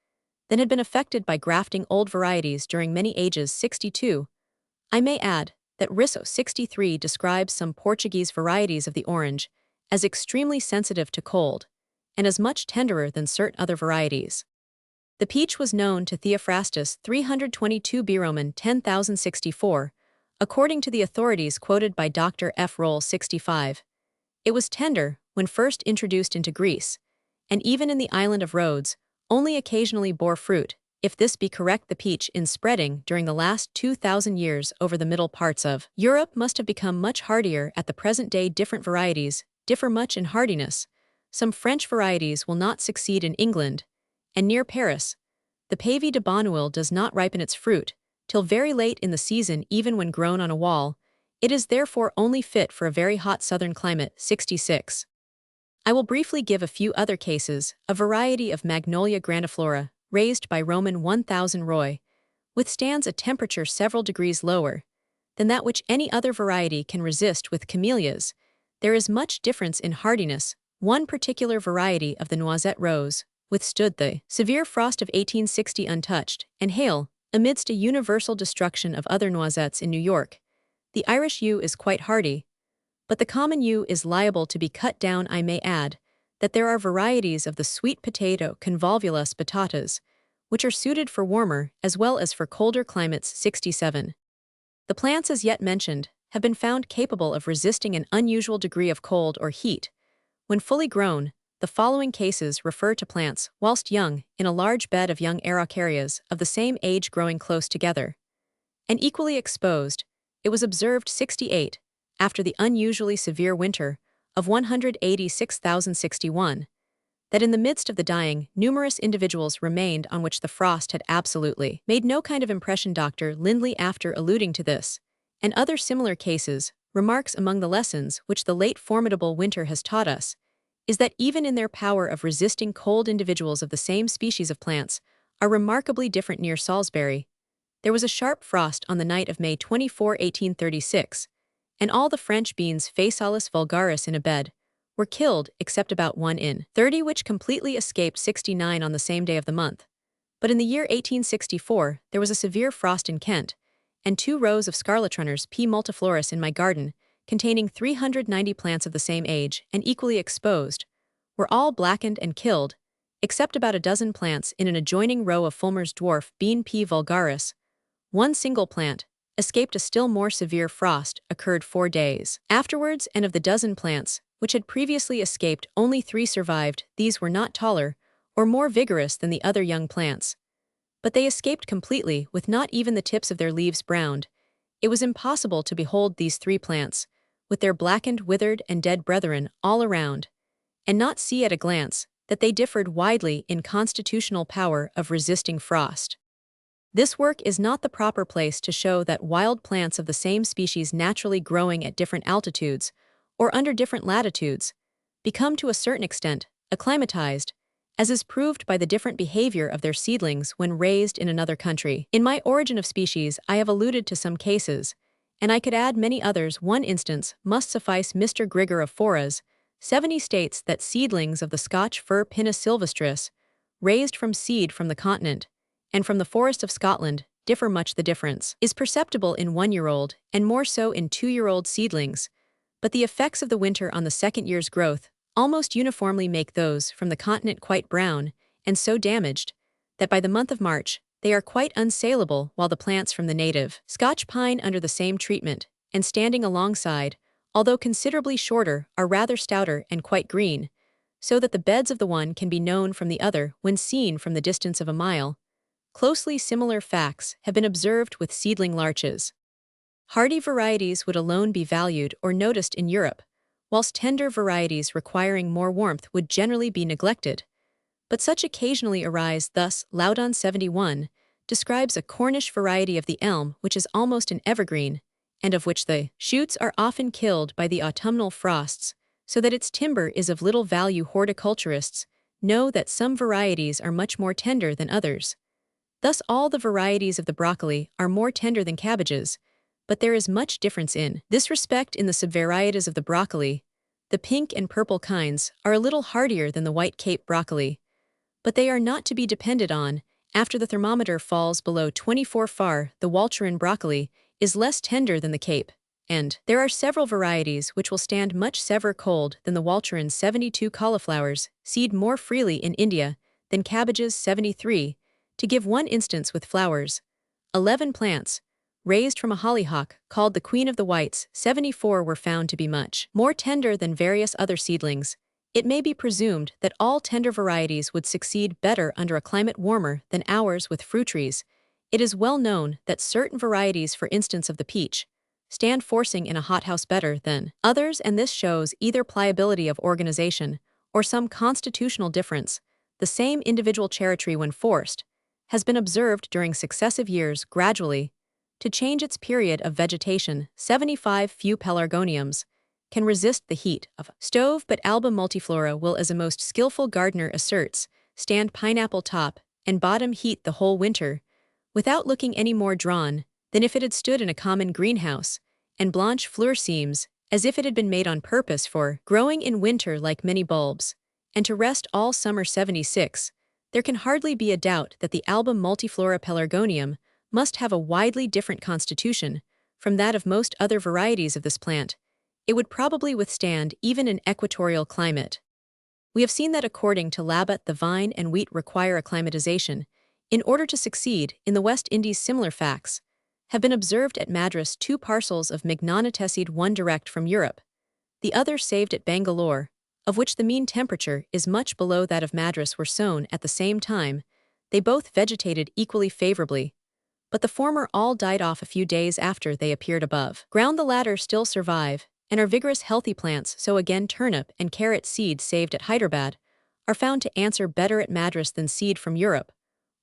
than had been affected by grafting old varieties during many ages. 62. I may add that Risso 63 describes some Portuguese varieties of the orange as extremely sensitive to cold and as much tenderer than certain other varieties. The peach was known to Theophrastus 322 B. Roman 10,064, according to the authorities quoted by Dr. F. Roll 65. It was tender when first introduced into Greece, and even in the island of Rhodes, only occasionally bore fruit. If this be correct, the peach, in spreading during the last 2,000 years over the middle parts of Europe, must have become much hardier. At the present day, different varieties differ much in hardiness. Some French varieties will not succeed in England, and near Paris, the Pavie de Bonneuil does not ripen its fruit till very late in the season, even when grown on a wall. It is therefore only fit for a very hot southern climate. 66. I will briefly give a few other cases. A variety of Magnolia grandiflora, raised by Roman 1000 Roy, withstands a temperature several degrees lower than that which any other variety can resist. With camellias, there is much difference in hardiness. One particular variety of the Noisette rose withstood the severe frost of 1860 untouched, and hail, amidst a universal destruction of other noisettes in New York. The Irish yew is quite hardy, but the common yew is liable to be cut down. I may add that there are varieties of the sweet potato, Convolvulus batatas, which are suited for warmer as well as for colder climates. 67. The plants as yet mentioned have been found capable of resisting an unusual degree of cold or heat. When fully grown, the following cases refer to plants whilst young in a large bed of young Araucarias of the same age growing close together and equally exposed. It was observed 68, after the unusually severe winter of 186,061, that in the midst of the dying, numerous individuals remained on which the frost had absolutely made no kind of impression. Dr. Lindley, after alluding to this and other similar cases, remarks, among the lessons which the late formidable winter has taught us is that even in their power of resisting cold, individuals of the same species of plants are remarkably different. Near Salisbury, there was a sharp frost on the night of May 24, 1836, and all the French beans Phasalis vulgaris in a bed were killed except about 1 in 30 which completely escaped. 69 on the same day of the month. But in the year 1864 there was a severe frost in Kent, and 2 rows of scarlatrunners P. multiflorus in my garden, containing 390 plants of the same age and equally exposed, were all blackened and killed, except about a dozen plants in an adjoining row of Fulmer's dwarf bean P. vulgaris. One single plant escaped a still more severe frost, occurred 4 days afterwards, and of the dozen plants which had previously escaped, only 3 survived. These were not taller or more vigorous than the other young plants, but they escaped completely, with not even the tips of their leaves browned. It was impossible to behold these 3 plants, with their blackened, withered, and dead brethren all around, and not see at a glance that they differed widely in constitutional power of resisting frost. This work is not the proper place to show that wild plants of the same species naturally growing at different altitudes, or under different latitudes, become to a certain extent acclimatized, as is proved by the different behavior of their seedlings when raised in another country. In my Origin of Species, I have alluded to some cases, and I could add many others. One instance must suffice. Mr. Grigor of Foras, 70 states that seedlings of the Scotch fir Pinna sylvestris, raised from seed from the continent, and from the forest of Scotland, differ much. The difference is perceptible in 1-year-old, and more so in 2-year-old seedlings, but the effects of the winter on the second year's growth almost uniformly make those from the continent quite brown, and so damaged, that by the month of March, they are quite unsaleable, while the plants from the native Scotch pine under the same treatment, and standing alongside, although considerably shorter, are rather stouter and quite green, so that the beds of the one can be known from the other when seen from the distance of a mile. Closely similar facts have been observed with seedling larches. Hardy varieties would alone be valued or noticed in Europe, whilst tender varieties requiring more warmth would generally be neglected. But such occasionally arise. Thus, Loudon 71 describes a Cornish variety of the elm which is almost an evergreen, and of which the shoots are often killed by the autumnal frosts, so that its timber is of little value. Horticulturists know that some varieties are much more tender than others. Thus all the varieties of the broccoli are more tender than cabbages, but there is much difference in this respect in the subvarieties of the broccoli. The pink and purple kinds are a little hardier than the white Cape broccoli, but they are not to be depended on. After the thermometer falls below 24 far, the Walcheren broccoli is less tender than the Cape, and there are several varieties which will stand much sever cold than the Walcheren. 72 cauliflowers seed more freely in India than cabbages. 73, to give one instance with flowers. 11 plants, raised from a hollyhock, called the Queen of the Whites, 74 were found to be much more tender than various other seedlings. It may be presumed that all tender varieties would succeed better under a climate warmer than ours with fruit trees. It is well known that certain varieties, for instance of the peach, stand forcing in a hothouse better than others, and this shows either pliability of organization or some constitutional difference. The same individual cherry tree, when forced, has been observed during successive years gradually to change its period of vegetation. 75 few pelargoniums can resist the heat of a stove, but Alba multiflora will, as a most skillful gardener asserts, stand pineapple top and bottom heat the whole winter, without looking any more drawn than if it had stood in a common greenhouse, and Blanche Fleur seems as if it had been made on purpose for growing in winter like many bulbs, and to rest all summer. 76. There can hardly be a doubt that the Alba multiflora pelargonium must have a widely different constitution from that of most other varieties of this plant. It would probably withstand even an equatorial climate. We have seen that according to Labat, the vine and wheat require acclimatization in order to succeed in the West Indies. Similar facts have been observed at Madras. 2 parcels of Mignonotessid, one direct from Europe, the other saved at Bangalore, of which the mean temperature is much below that of Madras, were sown at the same time. They both vegetated equally favorably, but the former all died off a few days after they appeared above ground. The latter still survive and are vigorous, healthy plants. So again, turnip and carrot seeds saved at Hyderabad are found to answer better at Madras than seed from Europe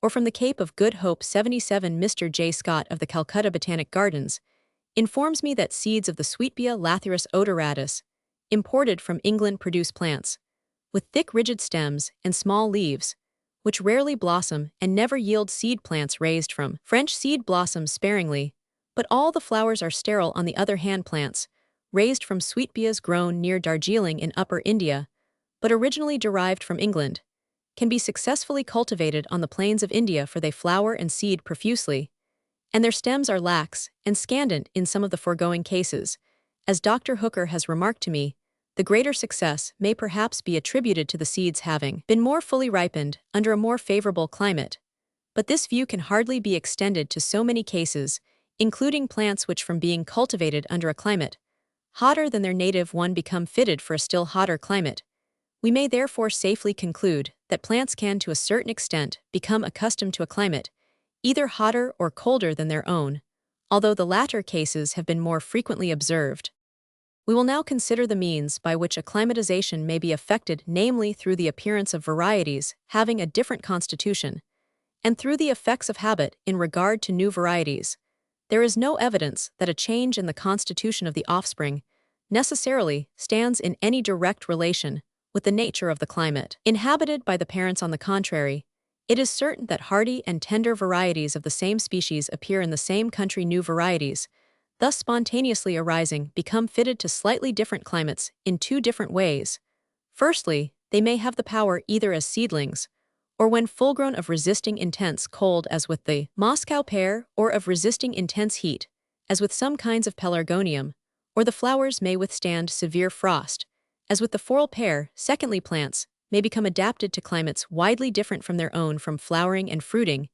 or from the Cape of Good Hope. 77. Mr. J. Scott of the Calcutta Botanic Gardens informs me that seeds of the Sweetbia lathyrus odoratus, imported from England, produce plants with thick rigid stems and small leaves, which rarely blossom and never yield seed. Plants raised from French seed blossom sparingly, but all the flowers are sterile. On the other hand, plants raised from Sweetbias grown near Darjeeling in Upper India, but originally derived from England, can be successfully cultivated on the plains of India, for they flower and seed profusely, and their stems are lax and scandent in some of the foregoing cases. As Dr. Hooker has remarked to me, the greater success may perhaps be attributed to the seeds having been more fully ripened under a more favorable climate, but this view can hardly be extended to so many cases, including plants which, from being cultivated under a climate hotter than their native one, become fitted for a still hotter climate. We may therefore safely conclude that plants can, to a certain extent, become accustomed to a climate either hotter or colder than their own, although the latter cases have been more frequently observed. We will now consider the means by which acclimatization may be effected, namely through the appearance of varieties having a different constitution, And through the effects of habit in regard to new varieties, there is no evidence that a change in the constitution of the offspring necessarily stands in any direct relation with the nature of the climate. Inhabited by the parents, on the contrary, it is certain that hardy and tender varieties of the same species appear in the same country. New varieties, thus spontaneously arising, become fitted to slightly different climates in two different ways. Firstly, they may have the power, either as seedlings or when full-grown, of resisting intense cold, as with the Moscow pear, or of resisting intense heat, as with some kinds of pelargonium, or the flowers may withstand severe frost, as with the foral pear. Secondly, plants may become adapted to climates widely different from their own, from flowering and fruiting,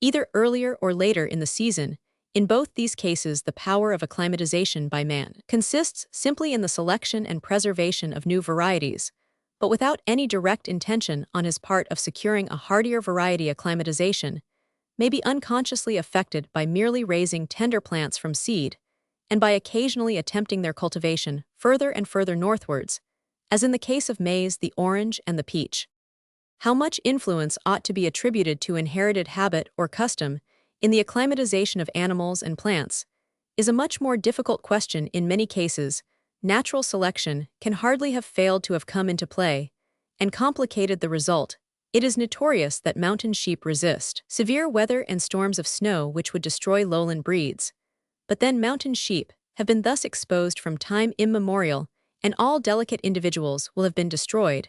either earlier or later in the season. In both these cases, the power of acclimatization by man consists simply in the selection and preservation of new varieties, but without any direct intention on his part of securing a hardier variety. Acclimatization may be unconsciously affected by merely raising tender plants from seed, and by occasionally attempting their cultivation further and further northwards, as in the case of maize, the orange, and the peach. How much influence ought to be attributed to inherited habit or custom in the acclimatization of animals and plants is a much more difficult question. In many cases, natural selection can hardly have failed to have come into play and complicated the result. It is notorious that mountain sheep resist severe weather and storms of snow which would destroy lowland breeds. But then mountain sheep have been thus exposed from time immemorial, and all delicate individuals will have been destroyed,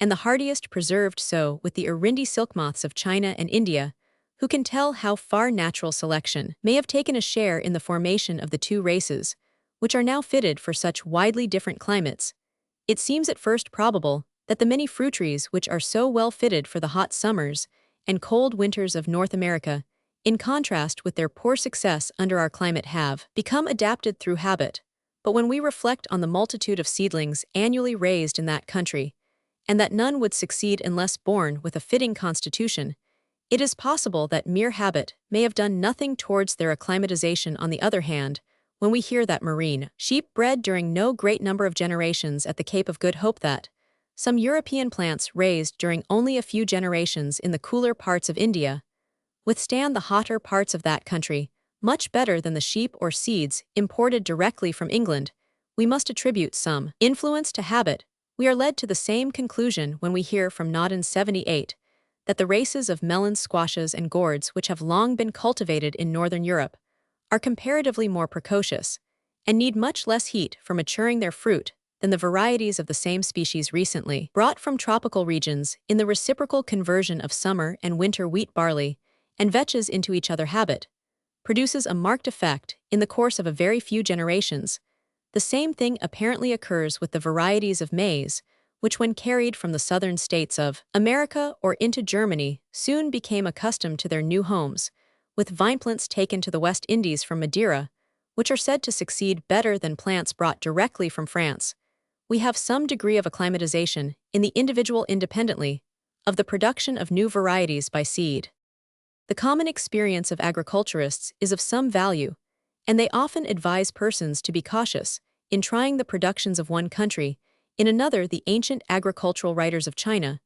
and the hardiest preserved. So with the Irindi silk moths of China and India, who can tell how far natural selection may have taken a share in the formation of the two races, which are now fitted for such widely different climates? It seems at first probable that the many fruit trees which are so well fitted for the hot summers and cold winters of North America, in contrast with their poor success under our climate, have become adapted through habit. But when we reflect on the multitude of seedlings annually raised in that country, and that none would succeed unless born with a fitting constitution, it is possible that mere habit may have done nothing towards their acclimatization. On the other hand, when we hear that marine sheep bred during no great number of generations at the Cape of Good Hope, that some European plants raised during only a few generations in the cooler parts of India withstand the hotter parts of that country much better than the sheep or seeds imported directly from England, we must attribute some influence to habit. We are led to the same conclusion when we hear from Nauden 78 that the races of melons, squashes, and gourds which have long been cultivated in northern Europe are comparatively more precocious, and need much less heat for maturing their fruit than the varieties of the same species recently brought from tropical regions. In the reciprocal conversion of summer and winter wheat, barley, and vetches into each other, habit produces a marked effect in the course of a very few generations. The same thing apparently occurs with the varieties of maize, which when carried from the southern states of America or into Germany soon became accustomed to their new homes, with vine plants taken to the West Indies from Madeira, which are said to succeed better than plants brought directly from France. We have some degree of acclimatization in the individual independently of the production of new varieties by seed. The common experience of agriculturists is of some value, and they often advise persons to be cautious in trying the productions of one country. In another, the ancient agricultural writers of China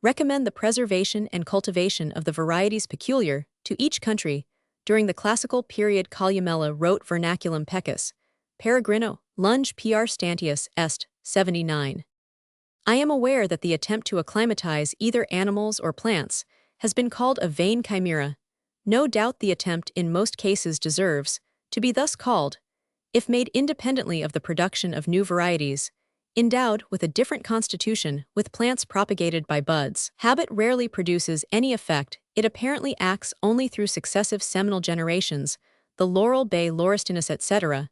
recommend the preservation and cultivation of the varieties peculiar to each country. During the classical period, Columella wrote Vernaculum Pecus, Peregrino, Lunge PR Stantius Est, 79. I am aware that the attempt to acclimatize either animals or plants has been called a vain chimera. No doubt the attempt in most cases deserves to be thus called, if made independently of the production of new varieties, endowed with a different constitution, with plants propagated by buds. Habit rarely produces any effect. It apparently acts only through successive seminal generations, the laurel, bay, laurestinus, etc.,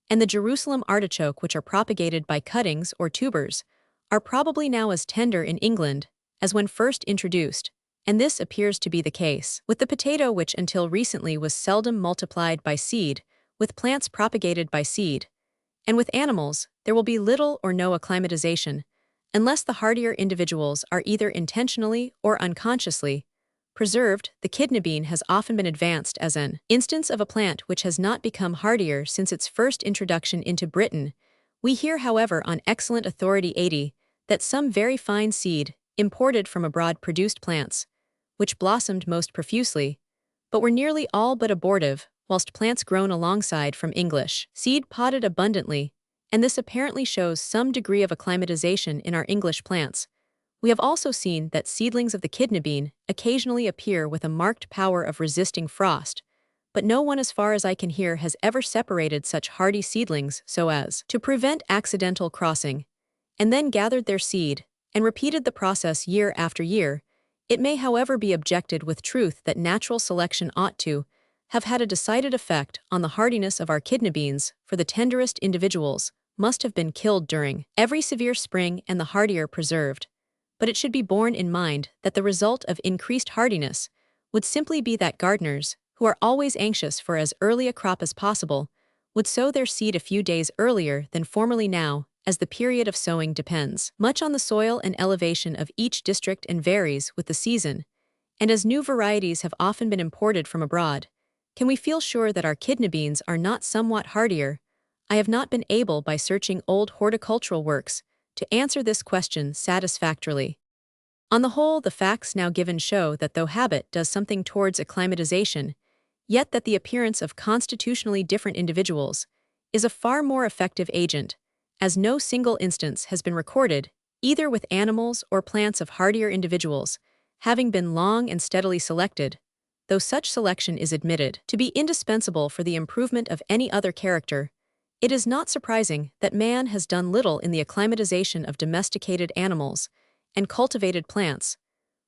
and the Jerusalem artichoke, which are propagated by cuttings or tubers, are probably now as tender in England as when first introduced, and this appears to be the case with the potato, which until recently was seldom multiplied by seed, with plants propagated by seed. And with animals, there will be little or no acclimatization, unless the hardier individuals are either intentionally or unconsciously preserved. The kidney bean has often been advanced as an instance of a plant which has not become hardier since its first introduction into Britain. We hear, however, on excellent authority 80, that some very fine seed, imported from abroad, produced plants which blossomed most profusely, but were nearly all but abortive, whilst plants grown alongside from English seed potted abundantly, and this apparently shows some degree of acclimatization in our English plants. We have also seen that seedlings of the kidney bean occasionally appear with a marked power of resisting frost, but no one, as far as I can hear, has ever separated such hardy seedlings so as to prevent accidental crossing, and then gathered their seed and repeated the process year after year. It may, however, be objected with truth that natural selection ought to have had a decided effect on the hardiness of our kidney beans, for the tenderest individuals must have been killed during every severe spring and the hardier preserved. But it should be borne in mind that the result of increased hardiness would simply be that gardeners, who are always anxious for as early a crop as possible, would sow their seed a few days earlier than formerly now, as the period of sowing depends much on the soil and elevation of each district and varies with the season, and as new varieties have often been imported from abroad, can we feel sure that our kidney beans are not somewhat hardier? I have not been able, by searching old horticultural works, to answer this question satisfactorily. On the whole, the facts now given show that though habit does something towards acclimatization, yet that the appearance of constitutionally different individuals is a far more effective agent, as no single instance has been recorded, either with animals or plants, of hardier individuals having been long and steadily selected, though such selection is admitted to be indispensable for the improvement of any other character. It is not surprising that man has done little in the acclimatization of domesticated animals and cultivated plants.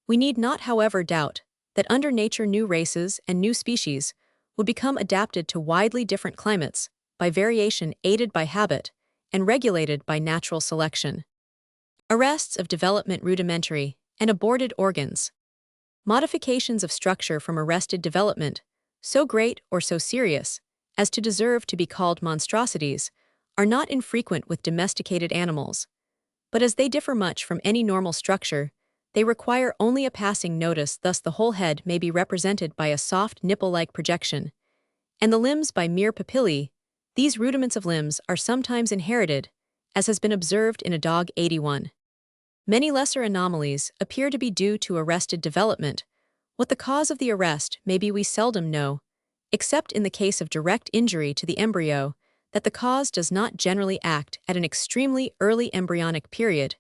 We need not, however, doubt that under nature new races and new species would become adapted to widely different climates by variation aided by habit and regulated by natural selection. Arrests of development, rudimentary and aborted organs. Modifications of structure from arrested development, so great or so serious as to deserve to be called monstrosities, are not infrequent with domesticated animals. But as they differ much from any normal structure, they require only a passing notice. Thus the whole head may be represented by a soft nipple-like projection, and the limbs by mere papillae. These rudiments of limbs are sometimes inherited, as has been observed in a dog. 81. Many lesser anomalies appear to be due to arrested development. What the cause of the arrest may be we seldom know, except in the case of direct injury to the embryo, that the cause does not generally act at an extremely early embryonic period.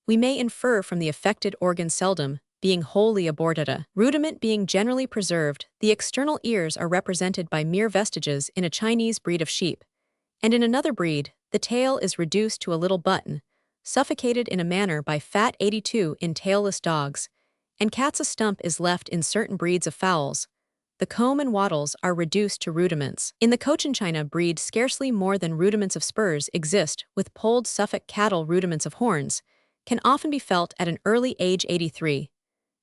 We may infer from the affected organ seldom being wholly aborted. A rudiment being generally preserved, the external ears are represented by mere vestiges in a Chinese breed of sheep, and in another breed, the tail is reduced to a little button, suffocated in a manner by fat. 82 in tailless dogs, and cats. A stump is left in certain breeds of fowls. The comb and wattles are reduced to rudiments. In the Cochinchina breed, scarcely more than rudiments of spurs exist, with polled Suffolk cattle. Rudiments of horns can often be felt at an early age. 83.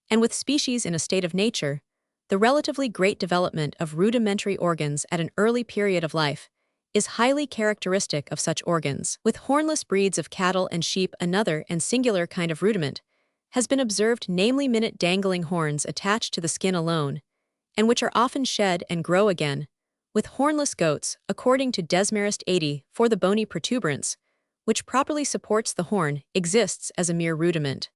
And with species in a state of nature, the relatively great development of rudimentary organs at an early period of life is highly characteristic of such organs. With hornless breeds of cattle and sheep, another and singular kind of rudiment has been observed, namely minute dangling horns attached to the skin alone, and which are often shed and grow again. With hornless goats, according to Desmarest. 80, for the bony protuberance, which properly supports the horn, exists as a mere rudiment.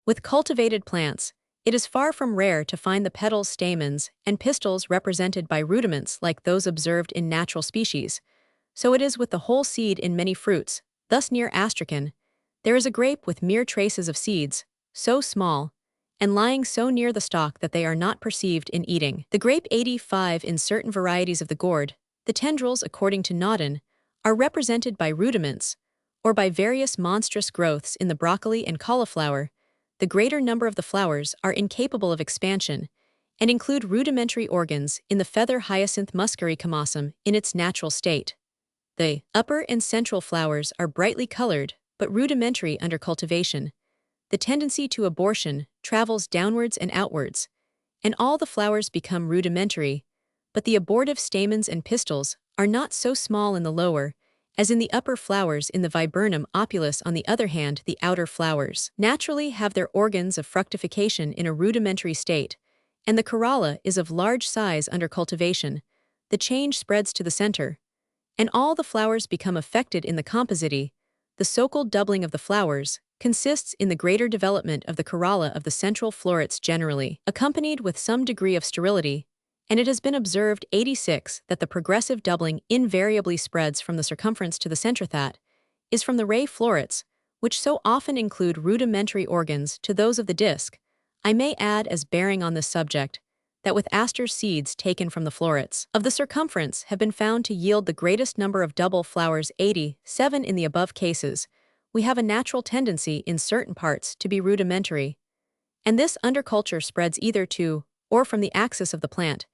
With cultivated plants, it is far from rare to find the petals, stamens, and pistils represented by rudiments like those observed in natural species. So it is with the whole seed in many fruits. Thus near Astrakhan, there is a grape with mere traces of seeds, so small, and lying so near the stalk that they are not perceived in eating. The grape. 85 in certain varieties of the gourd, the tendrils, according to Naudin, are represented by rudiments, or by various monstrous growths in the broccoli and cauliflower. The greater number of the flowers are incapable of expansion, and include rudimentary organs in the feather hyacinth muscaricamosum in its natural state. The upper and central flowers are brightly colored, but rudimentary under cultivation. The tendency to abortion travels downwards and outwards, and all the flowers become rudimentary, but the abortive stamens and pistils are not so small in the lower as in the upper flowers. In the viburnum opulus, on the other hand, the outer flowers naturally have their organs of fructification in a rudimentary state, and the corolla is of large size under cultivation. The change spreads to the center, and all the flowers become affected in the composite. the so-called doubling of the flowers, consists in the greater development of the corolla of the central florets generally, accompanied with some degree of sterility, and it has been observed 86 that the progressive doubling invariably spreads from the circumference to the centrothat, is from the ray florets, which so often include rudimentary organs, to those of the disc. I may add as bearing on this subject, that with aster seeds taken from the florets of the circumference have been found to yield the greatest number of double flowers 87 in the above cases, we have a natural tendency in certain parts to be rudimentary, and this underculture spreads either to or from the axis of the plant.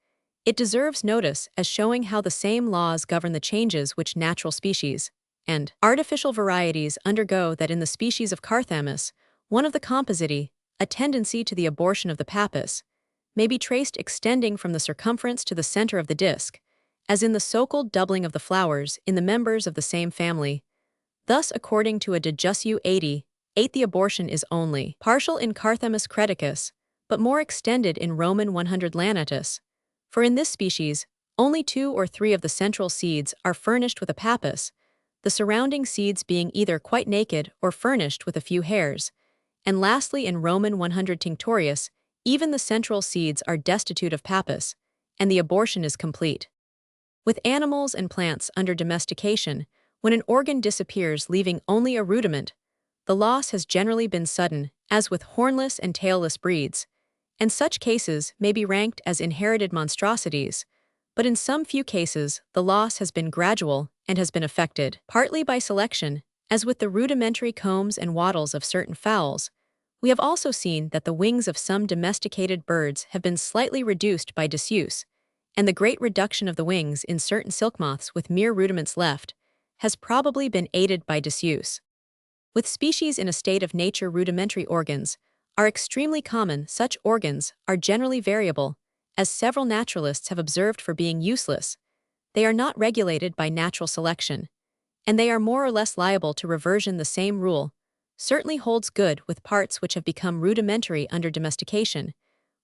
It deserves notice as showing how the same laws govern the changes which natural species and artificial varieties undergo that in the species of Carthamus, one of the compositae, a tendency to the abortion of the pappus, may be traced extending from the circumference to the center of the disc, as in the so-called doubling of the flowers in the members of the same family. Thus, according to a de Jussieu 88, the abortion is only partial in Carthamus creticus, but more extended in Roman 100 lanatus. For in this species, only 2 or 3 of the central seeds are furnished with a pappus, the surrounding seeds being either quite naked or furnished with a few hairs. And lastly, in Roman 100 tinctorius, even the central seeds are destitute of pappus, and the abortion is complete. With animals and plants under domestication, when an organ disappears leaving only a rudiment, the loss has generally been sudden, as with hornless and tailless breeds, and such cases may be ranked as inherited monstrosities, but in some few cases the loss has been gradual and has been effected partly by selection, as with the rudimentary combs and wattles of certain fowls. We have also seen that the wings of some domesticated birds have been slightly reduced by disuse, and the great reduction of the wings in certain silk moths with mere rudiments left has probably been aided by disuse. With species in a state of nature, rudimentary organs are extremely common. Such organs are generally variable, as several naturalists have observed for being useless. They are not regulated by natural selection, and they are more or less liable to reversion. The same rule certainly holds good with parts which have become rudimentary under domestication.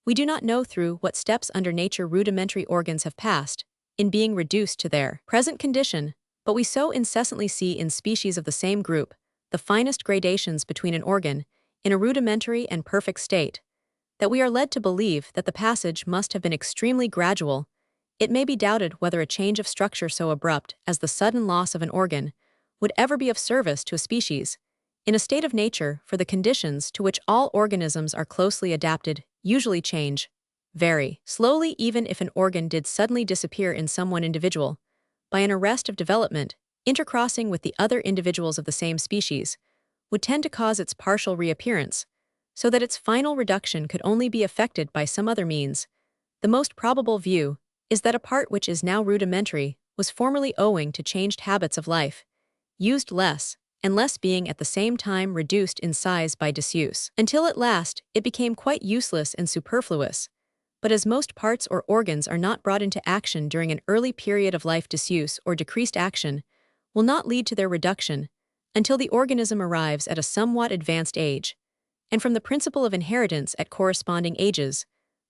We do not know through what steps under nature rudimentary organs have passed, in being reduced to their present condition, but we so incessantly see in species of the same group the finest gradations between an organ, in a rudimentary and perfect state, that we are led to believe that the passage must have been extremely gradual. It may be doubted whether a change of structure so abrupt as the sudden loss of an organ would ever be of service to a species in a state of nature, for the conditions to which all organisms are closely adapted usually change very slowly. Even if an organ did suddenly disappear in some one individual, by an arrest of development, intercrossing with the other individuals of the same species would tend to cause its partial reappearance, so that its final reduction could only be effected by some other means. The most probable view is that a part which is now rudimentary was formerly, owing to changed habits of life, used less and less, being at the same time reduced in size by disuse, until at last it became quite useless and superfluous. But as most parts or organs are not brought into action during an early period of life, disuse or decreased action will not lead to their reduction until the organism arrives at a somewhat advanced age, and from the principle of inheritance at corresponding ages,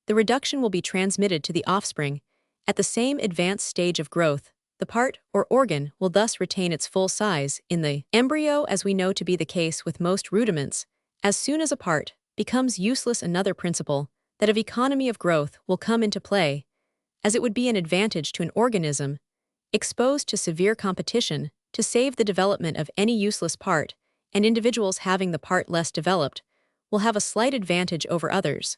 the reduction will be transmitted to the offspring at the same advanced stage of growth. The part or organ will thus retain its full size in the embryo, as we know to be the case with most rudiments. As soon as a part becomes useless, another principle, that of economy of growth, will come into play, as it would be an advantage to an organism exposed to severe competition to save the development of any useless part, and individuals having the part less developed will have a slight advantage over others.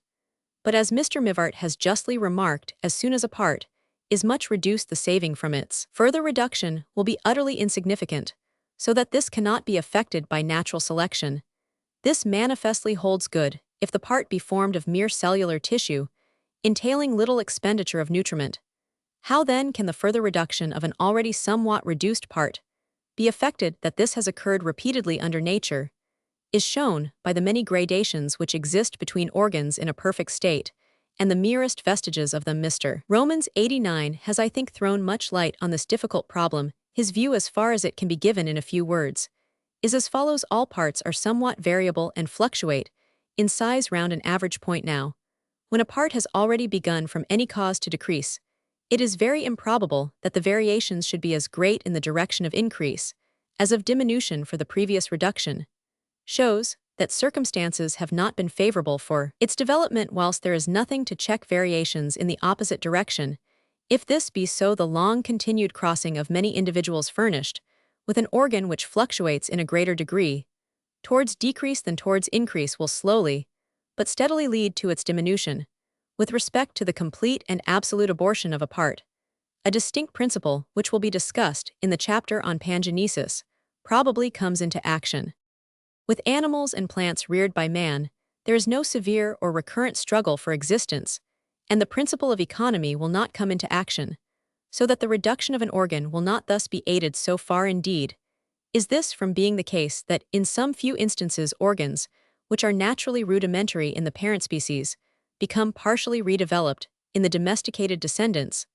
But as Mr. Mivart has justly remarked, as soon as a part is much reduced, the saving from its further reduction will be utterly insignificant, so that this cannot be effected by natural selection. This manifestly holds good if the part be formed of mere cellular tissue, entailing little expenditure of nutriment. How then can the further reduction of an already somewhat reduced part be effected? That this has occurred repeatedly under nature is shown by the many gradations which exist between organs in a perfect state, and the merest vestiges of them. Mr. Romans 89 has, I think, thrown much light on this difficult problem. His view, as far as it can be given in a few words, is as follows: all parts are somewhat variable and fluctuate in size round an average point. Now, when a part has already begun from any cause to decrease, it is very improbable that the variations should be as great in the direction of increase as of diminution for the previous reduction, shows that circumstances have not been favorable for its development whilst there is nothing to check variations in the opposite direction. If this be so, the long-continued crossing of many individuals furnished, with an organ which fluctuates in a greater degree, towards decrease than towards increase will slowly, but steadily lead to its diminution, with respect to the complete and absolute abortion of a part. A distinct principle, which will be discussed in the chapter on pangenesis, probably comes into action. With animals and plants reared by man, there is no severe or recurrent struggle for existence, and the principle of economy will not come into action, so that the reduction of an organ will not thus be aided. So far indeed is this from being the case that in some few instances organs, which are naturally rudimentary in the parent species, become partially redeveloped in the domesticated descendants.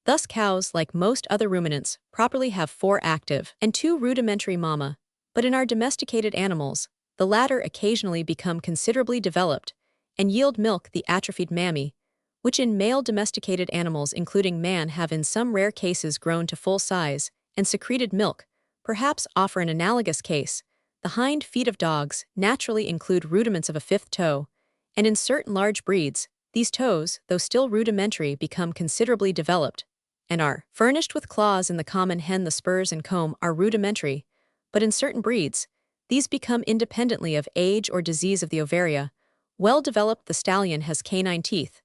Thus cows, like most other ruminants, properly have 4 active and 2 rudimentary mama, but in our domesticated animals, the latter occasionally become considerably developed and yield milk, the atrophied mammae, which in male domesticated animals including man have in some rare cases grown to full size and secreted milk, perhaps offer an analogous case. The hind feet of dogs naturally include rudiments of a 5th toe, and in certain large breeds, these toes, though still rudimentary, become considerably developed, and are furnished with claws. In the common hen, the spurs and comb are rudimentary, but in certain breeds, these become independently of age or disease of the ovaria. Well developed, the stallion has canine teeth,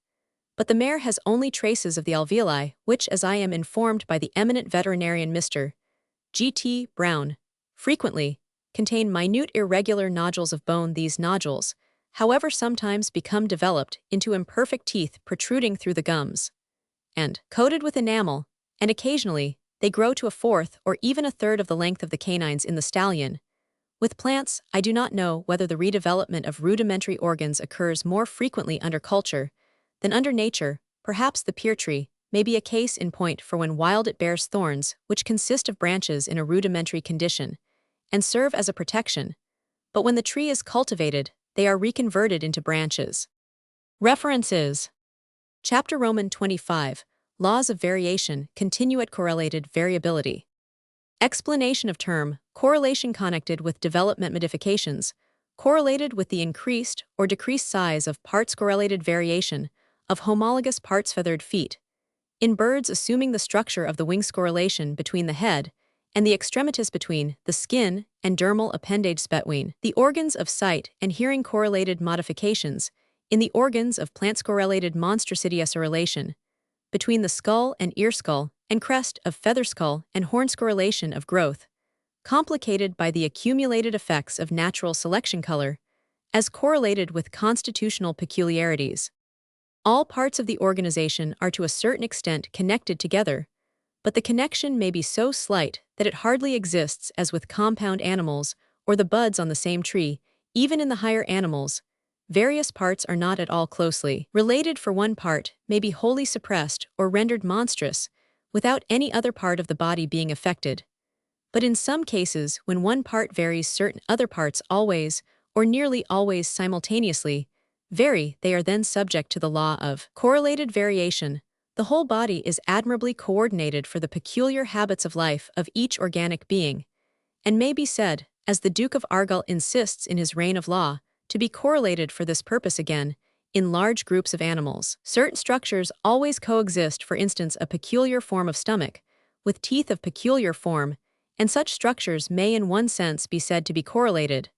but the mare has only traces of the alveoli, which, as I am informed by the eminent veterinarian Mr. G.T. Brown, frequently contain minute irregular nodules of bone. These nodules, however, sometimes become developed into imperfect teeth protruding through the gums and coated with enamel, and occasionally they grow to a 4th or even a 3rd of the length of the canines in the stallion. With plants, I do not know whether the redevelopment of rudimentary organs occurs more frequently under culture than under nature. Perhaps the pear tree may be a case in point, for when wild it bears thorns, which consist of branches in a rudimentary condition, and serve as a protection, but when the tree is cultivated, they are reconverted into branches. References: Chapter Roman 25, Laws of Variation, Continuate Correlated Variability. Explanation of term, correlation connected with development modifications, correlated with the increased or decreased size of parts, correlated variation of homologous parts, feathered feet. In birds, assuming the structure of the wings, correlation between the head and the extremities between the skin and dermal appendage between the organs of sight and hearing, correlated modifications. In the organs of plants, correlated monstrosities, a relation between the skull and ear, skull and crest of feather, skull and horns, correlation of growth, complicated by the accumulated effects of natural selection, color, as correlated with constitutional peculiarities. All parts of the organization are to a certain extent connected together, but the connection may be so slight that it hardly exists, as with compound animals or the buds on the same tree. Even in the higher animals, various parts are not at all closely related, for one part may be wholly suppressed or rendered monstrous without any other part of the body being affected. But in some cases, when one part varies, certain other parts always, or nearly always simultaneously, vary. They are then subject to the law of correlated variation. The whole body is admirably coordinated for the peculiar habits of life of each organic being, and may be said, as the Duke of Argyll insists in his Reign of Law, to be correlated for this purpose. Again, in large groups of animals, certain structures always coexist, for instance, a peculiar form of stomach, with teeth of peculiar form, and such structures may in one sense be said to be correlated.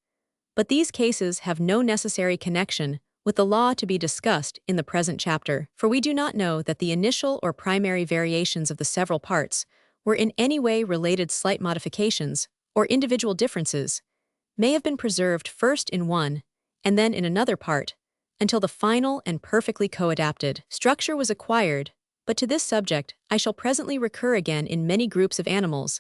But these cases have no necessary connection with the law to be discussed in the present chapter, for we do not know that the initial or primary variations of the several parts were in any way related. Slight modifications, or individual differences, may have been preserved first in one and then in another part, until the final and perfectly co-adapted structure was acquired. But to this subject I shall presently recur again. In many groups of animals,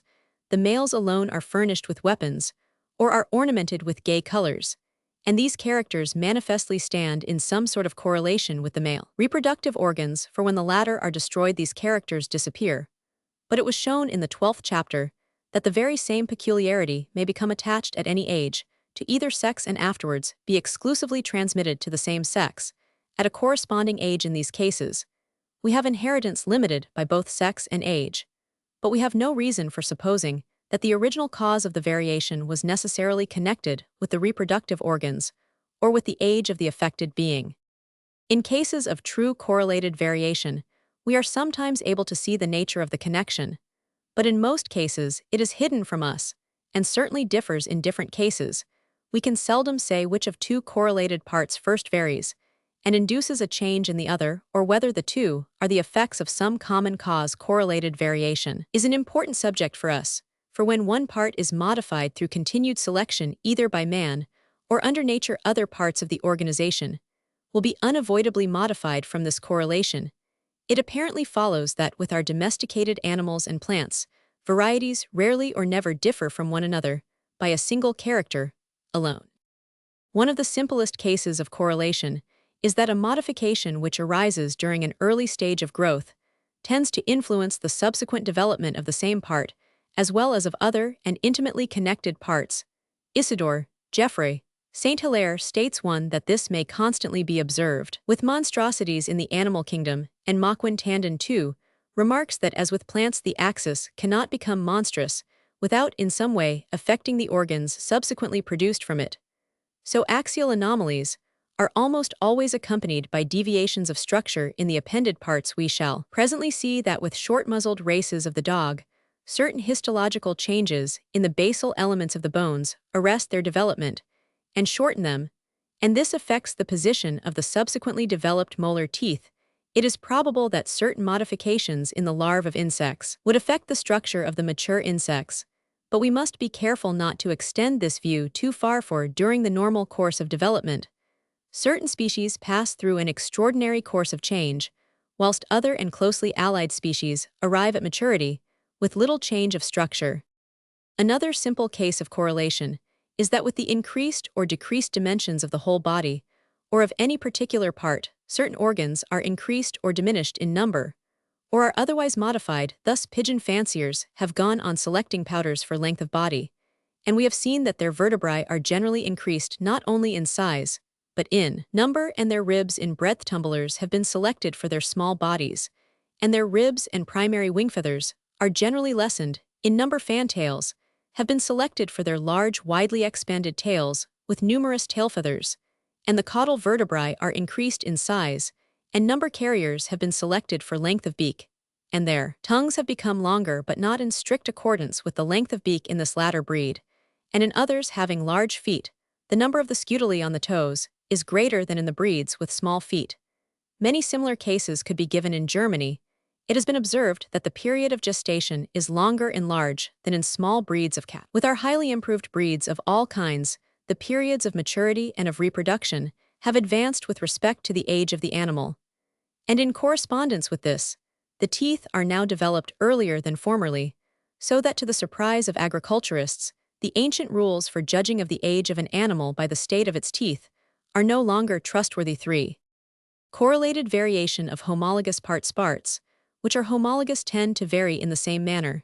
the males alone are furnished with weapons, or are ornamented with gay colors, and these characters manifestly stand in some sort of correlation with the male reproductive organs, for when the latter are destroyed, these characters disappear. But it was shown in the 12th chapter that the very same peculiarity may become attached at any age to either sex, and afterwards be exclusively transmitted to the same sex at a corresponding age. In these cases, we have inheritance limited by both sex and age, but we have no reason for supposing that the original cause of the variation was necessarily connected with the reproductive organs or with the age of the affected being. In cases of true correlated variation, we are sometimes able to see the nature of the connection, but in most cases it is hidden from us, and certainly differs in different cases. We can seldom say which of two correlated parts first varies, and induces a change in the other, or whether the two are the effects of some common cause. Correlated variation is an important subject for us, for when one part is modified through continued selection either by man or under nature, other parts of the organization will be unavoidably modified from this correlation. It apparently follows that with our domesticated animals and plants, varieties rarely or never differ from one another by a single character alone. One of the simplest cases of correlation is that a modification which arises during an early stage of growth tends to influence the subsequent development of the same part, as well as of other and intimately connected parts. Isidore, Geoffrey, Saint Hilaire states that this may constantly be observed with monstrosities in the animal kingdom, and Maquin Tandon too remarks that as with plants the axis cannot become monstrous without in some way affecting the organs subsequently produced from it. So axial anomalies are almost always accompanied by deviations of structure in the appended parts. We shall presently see that with short-muzzled races of the dog, certain histological changes in the basal elements of the bones arrest their development and shorten them, and this affects the position of the subsequently developed molar teeth. It is probable that certain modifications in the larvae of insects would affect the structure of the mature insects, but we must be careful not to extend this view too far, for during the normal course of development, certain species pass through an extraordinary course of change, whilst other and closely allied species arrive at maturity with little change of structure. Another simple case of correlation is that with the increased or decreased dimensions of the whole body, or of any particular part, certain organs are increased or diminished in number, or are otherwise modified. Thus pigeon fanciers have gone on selecting pouters for length of body, and we have seen that their vertebrae are generally increased not only in size, but in number, and their ribs in breadth. Tumblers have been selected for their small bodies, and their ribs and primary wing feathers are generally lessened in number. Fantails have been selected for their large, widely expanded tails with numerous tail feathers, and the caudal vertebrae are increased in size, and number. Carriers have been selected for length of beak, and their tongues have become longer but not in strict accordance with the length of beak in this latter breed, and in others having large feet, the number of the scutuli on the toes is greater than in the breeds with small feet. Many similar cases could be given. In Germany, it has been observed that the period of gestation is longer in large than in small breeds of cat. With our highly improved breeds of all kinds, the periods of maturity and of reproduction have advanced with respect to the age of the animal. And in correspondence with this, the teeth are now developed earlier than formerly, so that to the surprise of agriculturists, the ancient rules for judging of the age of an animal by the state of its teeth are no longer trustworthy. 3. Correlated variation of homologous parts, which are homologous, tend to vary in the same manner,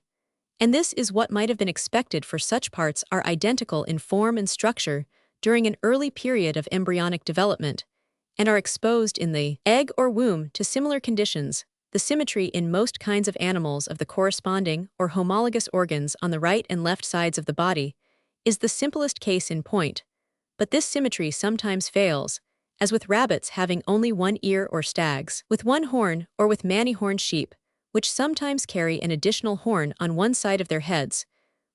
and this is what might have been expected, for such parts are identical in form and structure during an early period of embryonic development, and are exposed in the egg or womb to similar conditions. The symmetry in most kinds of animals of the corresponding or homologous organs on the right and left sides of the body is the simplest case in point, but this symmetry sometimes fails, as with rabbits having only one ear, or stags with one horn, or with many-horned sheep, which sometimes carry an additional horn on one side of their heads.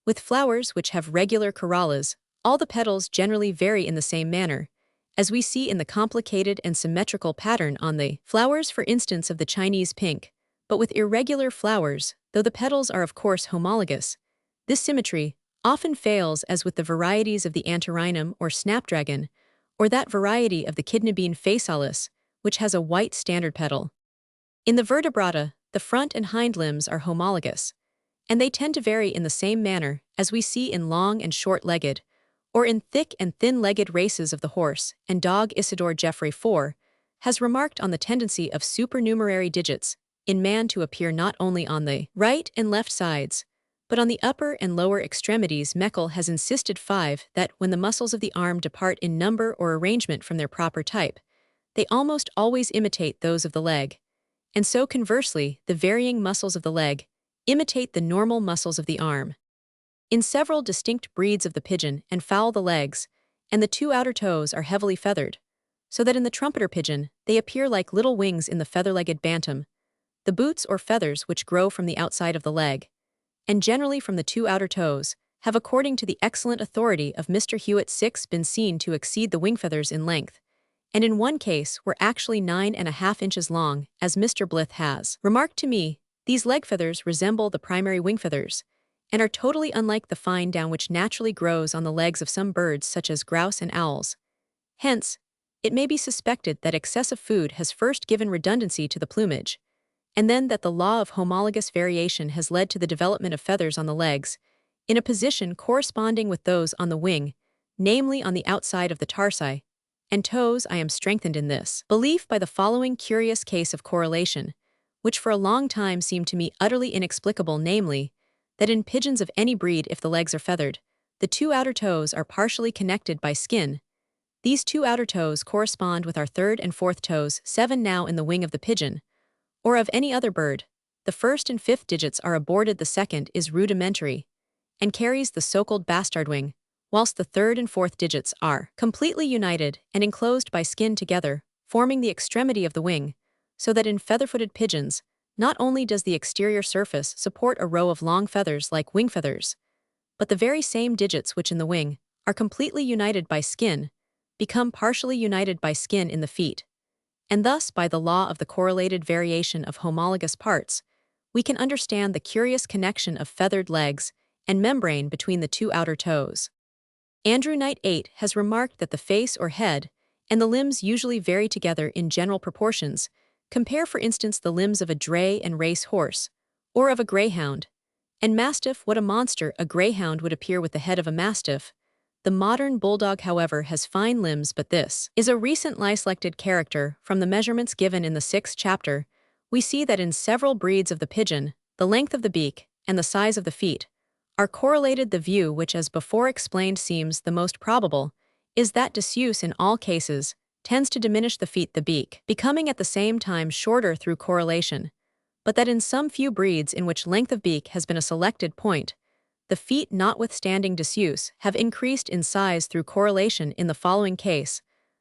With flowers which have regular corollas, all the petals generally vary in the same manner, as we see in the complicated and symmetrical pattern on the flowers, for instance, of the Chinese pink. But with irregular flowers, though the petals are of course homologous, this symmetry often fails, as with the varieties of the antirrhinum or snapdragon, or that variety of the kidneybean phasalis, which has a white standard petal. In the vertebrata, the front and hind limbs are homologous, and they tend to vary in the same manner as we see in long and short-legged, or in thick and thin-legged races of the horse and dog. Isidore Geoffrey IV has remarked on the tendency of supernumerary digits in man to appear not only on the right and left sides, but on the upper and lower extremities. Meckel has insisted 5 that when the muscles of the arm depart in number or arrangement from their proper type, they almost always imitate those of the leg, and so conversely, the varying muscles of the leg imitate the normal muscles of the arm. In several distinct breeds of the pigeon and fowl, the legs and the two outer toes are heavily feathered, so that in the trumpeter pigeon they appear like little wings in the feather-legged bantam. The boots or feathers which grow from the outside of the leg, and generally from the two outer toes, have, according to the excellent authority of Mr. Hewitt, been seen to exceed the wing feathers in length, and in one case were actually 9.5 inches long, as Mr. Blyth has remarked to me. These leg feathers resemble the primary wing feathers, and are totally unlike the fine down which naturally grows on the legs of some birds such as grouse and owls. Hence, it may be suspected that excessive food has first given redundancy to the plumage, and then that the law of homologous variation has led to the development of feathers on the legs, in a position corresponding with those on the wing, namely on the outside of the tarsi and toes. I am strengthened in this belief by the following curious case of correlation, which for a long time seemed to me utterly inexplicable, namely, that in pigeons of any breed, if the legs are feathered, the two outer toes are partially connected by skin. These two outer toes correspond with our third and fourth toes, 7 now in the wing of the pigeon, or of any other bird. The first and fifth digits are aborted, the second is rudimentary, and carries the so-called bastard wing, whilst the third and fourth digits are completely united and enclosed by skin together, forming the extremity of the wing, so that in feather-footed pigeons, not only does the exterior surface support a row of long feathers like wing feathers, but the very same digits which in the wing are completely united by skin become partially united by skin in the feet. And thus, by the law of the correlated variation of homologous parts, we can understand the curious connection of feathered legs and membrane between the two outer toes. Andrew Knight 8 has remarked that the face or head and the limbs usually vary together in general proportions. Compare, for instance, the limbs of a dray and race horse, or of a greyhound and mastiff. What a monster a greyhound would appear with the head of a mastiff. The modern bulldog, however, has fine limbs, but this is a recently selected character. From the measurements given in the 6th chapter, we see that in several breeds of the pigeon, the length of the beak and the size of the feet are correlated. The view which, as before explained, seems the most probable is that disuse in all cases tends to diminish the feet, the beak becoming at the same time shorter through correlation, but that in some few breeds in which length of beak has been a selected point, the feet, notwithstanding disuse, have increased in size through correlation. In the following case,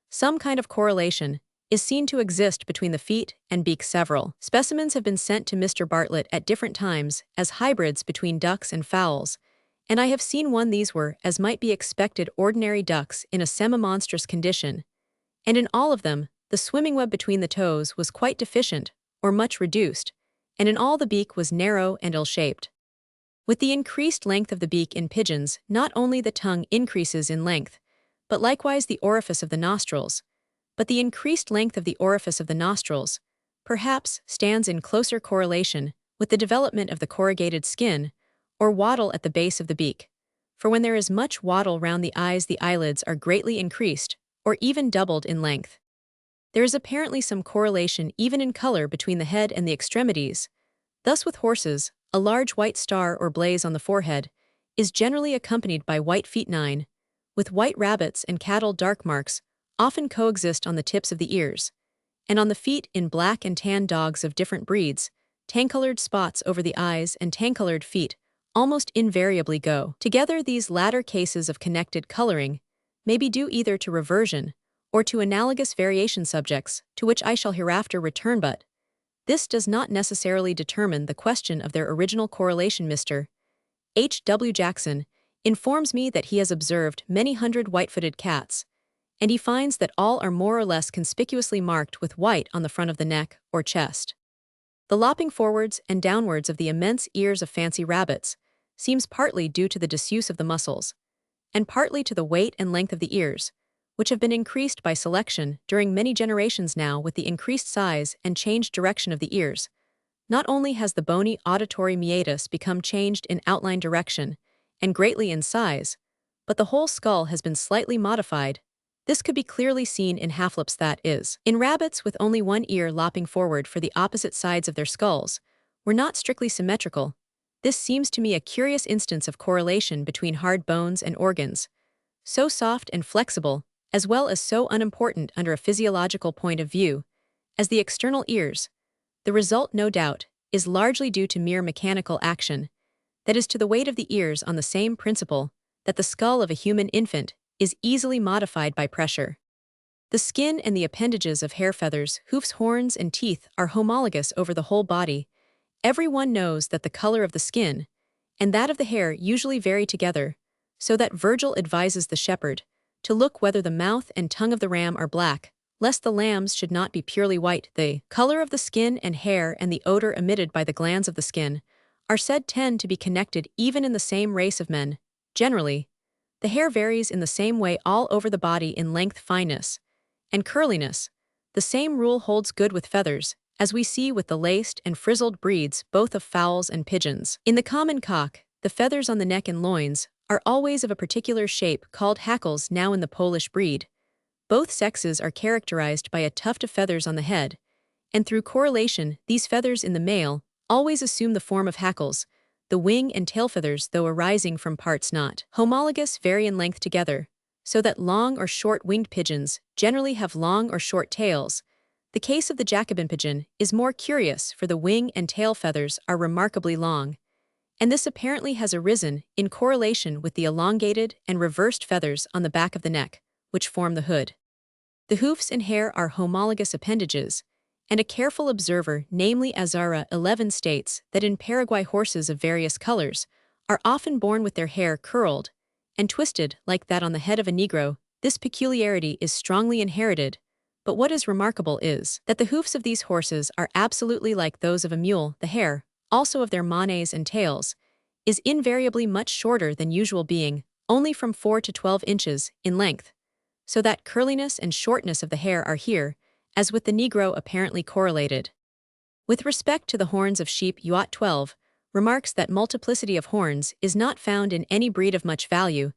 some kind of correlation is seen to exist between the feet and beak. Several specimens have been sent to Mr. Bartlett at different times as hybrids between ducks and fowls, and I have seen one. These were, as might be expected, ordinary ducks in a semi-monstrous condition, and in all of them, the swimming web between the toes was quite deficient or much reduced, and in all the beak was narrow and ill-shaped. With the increased length of the beak in pigeons, not only the tongue increases in length, but likewise the orifice of the nostrils. But the increased length of the orifice of the nostrils, perhaps, stands in closer correlation with the development of the corrugated skin, or wattle at the base of the beak. For when there is much wattle round the eyes, the eyelids are greatly increased, or even doubled in length. There is apparently some correlation even in color between the head and the extremities. Thus with horses, a large white star or blaze on the forehead is generally accompanied by white feet. 9. With white rabbits and cattle, dark marks often coexist on the tips of the ears, and on the feet. In black and tan dogs of different breeds, tan-colored spots over the eyes and tan-colored feet almost invariably go together. These latter cases of connected coloring may be due either to reversion or to analogous variation, subjects to which I shall hereafter return, but this does not necessarily determine the question of their original correlation. Mr. H. W. Jackson informs me that he has observed many hundred white-footed cats, and he finds that all are more or less conspicuously marked with white on the front of the neck or chest. The lopping forwards and downwards of the immense ears of fancy rabbits seems partly due to the disuse of the muscles, and partly to the weight and length of the ears, which have been increased by selection during many generations. Now, with the increased size and changed direction of the ears, not only has the bony auditory meatus become changed in outline direction and greatly in size, but the whole skull has been slightly modified. This could be clearly seen in half-lips, that is, in rabbits with only one ear lopping forward, for the opposite sides of their skulls were not strictly symmetrical. This seems to me a curious instance of correlation between hard bones and organs, so soft and flexible, as well as so unimportant under a physiological point of view, as the external ears. The result, no doubt, is largely due to mere mechanical action, that is to the weight of the ears on the same principle that the skull of a human infant is easily modified by pressure. The skin and the appendages of hair feathers, hoofs, horns, and teeth are homologous over the whole body. Everyone knows that the color of the skin and that of the hair usually vary together, so that Virgil advises the shepherd to look whether the mouth and tongue of the ram are black, lest the lambs should not be purely white. The color of the skin and hair and the odor emitted by the glands of the skin are said tend to be connected even in the same race of men. Generally, the hair varies in the same way all over the body in length, fineness, and curliness. The same rule holds good with feathers, as we see with the laced and frizzled breeds both of fowls and pigeons. In the common cock, the feathers on the neck and loins are always of a particular shape called hackles. Now in the Polish breed, both sexes are characterized by a tuft of feathers on the head, and through correlation these feathers in the male always assume the form of hackles. The wing and tail feathers, though arising from parts not homologous, vary in length together, so that long or short-winged pigeons generally have long or short tails. The case of the Jacobin pigeon is more curious, for the wing and tail feathers are remarkably long, and this apparently has arisen in correlation with the elongated and reversed feathers on the back of the neck, which form the hood. The hoofs and hair are homologous appendages, and a careful observer, namely Azara 11, states that in Paraguay horses of various colors are often born with their hair curled and twisted like that on the head of a Negro. This peculiarity is strongly inherited, but what is remarkable is that the hoofs of these horses are absolutely like those of a mule. The hair, also of their manes and tails, is invariably much shorter than usual, being only from 4 to 12 inches in length, so that curliness and shortness of the hair are here, as with the Negro, apparently correlated. With respect to the horns of sheep, Youat 12 remarks that multiplicity of horns is not found in any breed of much value.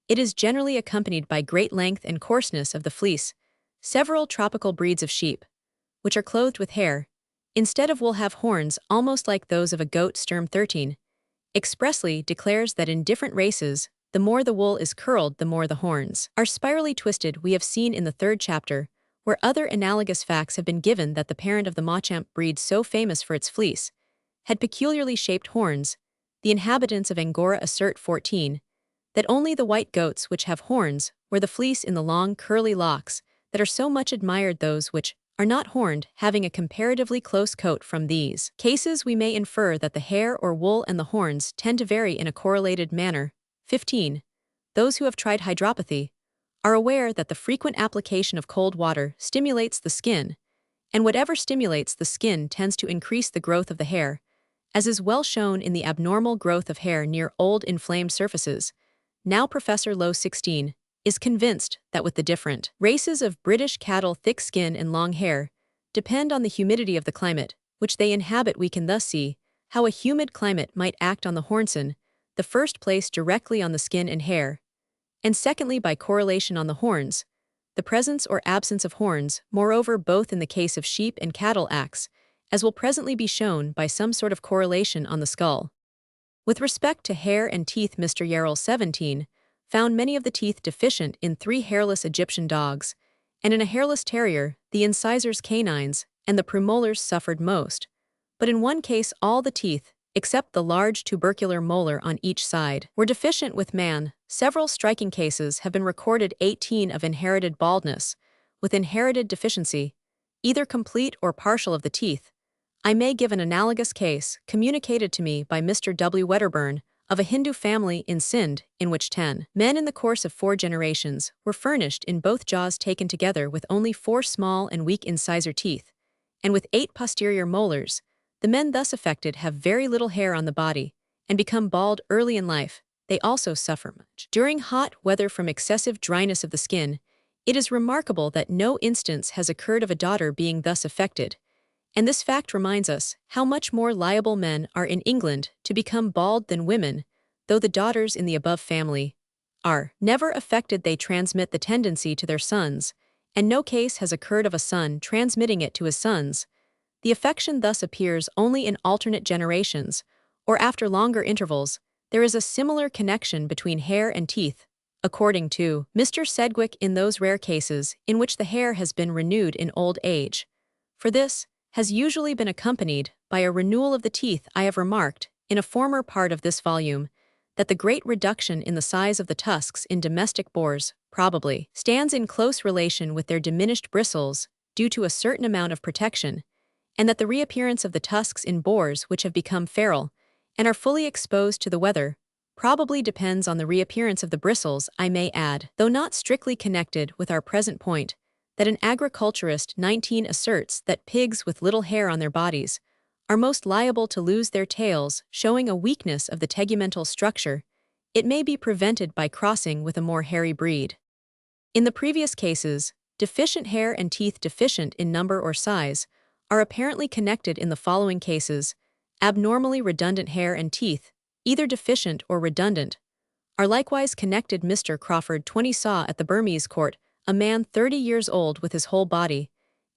It is generally accompanied by great length and coarseness of the fleece. Several tropical breeds of sheep, which are clothed with hair, instead of wool, have horns almost like those of a goat. Sturm 13 expressly declares that in different races, the more the wool is curled, the more the horns are spirally twisted. We have seen in the 3rd chapter, where other analogous facts have been given, that the parent of the Machamp breed, so famous for its fleece, had peculiarly shaped horns. The inhabitants of Angora assert 14 that only the white goats which have horns wear the fleece in the long curly locks that are so much admired. Those which are not horned, having a comparatively close coat. From these cases we may infer that the hair or wool and the horns tend to vary in a correlated manner. 15. Those who have tried hydropathy are aware that the frequent application of cold water stimulates the skin, and whatever stimulates the skin tends to increase the growth of the hair, as is well shown in the abnormal growth of hair near old inflamed surfaces. Now Professor Lowe 16 is convinced that with the different races of British cattle, thick skin and long hair depend on the humidity of the climate which they inhabit. We can thus see how a humid climate might act on the hornson, the first place directly on the skin and hair, and secondly by correlation on the horns. The presence or absence of horns, moreover, both in the case of sheep and cattle, acts, as will presently be shown, by some sort of correlation on the skull. With respect to hair and teeth, Mr. Yarrell 17 found many of the teeth deficient in 3 hairless Egyptian dogs, and in a hairless terrier, the incisors, canines, and the premolars suffered most, but in one case all the teeth, except the large tubercular molar on each side, were deficient. With man, several striking cases have been recorded. 18 of inherited baldness, with inherited deficiency, either complete or partial, of the teeth. I may give an analogous case, communicated to me by Mr. W. Wedderburn, of a Hindu family in Sindh, in which 10 men in the course of 4 generations were furnished in both jaws taken together with only 4 small and weak incisor teeth, and with 8 posterior molars. The men thus affected have very little hair on the body, and become bald early in life. They also suffer much during hot weather from excessive dryness of the skin. It is remarkable that no instance has occurred of a daughter being thus affected, and this fact reminds us how much more liable men are in England to become bald than women, though the daughters in the above family are never affected. They transmit the tendency to their sons, and no case has occurred of a son transmitting it to his sons. The affection thus appears only in alternate generations, or after longer intervals. There is a similar connection between hair and teeth, according to Mr. Sedgwick, in those rare cases in which the hair has been renewed in old age. For this has usually been accompanied by a renewal of the teeth. I have remarked, in a former part of this volume that the great reduction in the size of the tusks in domestic boars probably stands in close relation with their diminished bristles due to a certain amount of protection, and that the reappearance of the tusks in boars which have become feral and are fully exposed to the weather probably depends on the reappearance of the bristles, I may add, though not strictly connected with our present point, that an agriculturist 19 asserts that pigs with little hair on their bodies are most liable to lose their tails, showing a weakness of the tegumental structure. It may be prevented by crossing with a more hairy breed. In the previous cases, deficient hair and teeth deficient in number or size are apparently connected in the following cases. Abnormally redundant hair and teeth, either deficient or redundant, are likewise connected. Mr. Crawford 20 saw at the Burmese court a man 30 years old with his whole body,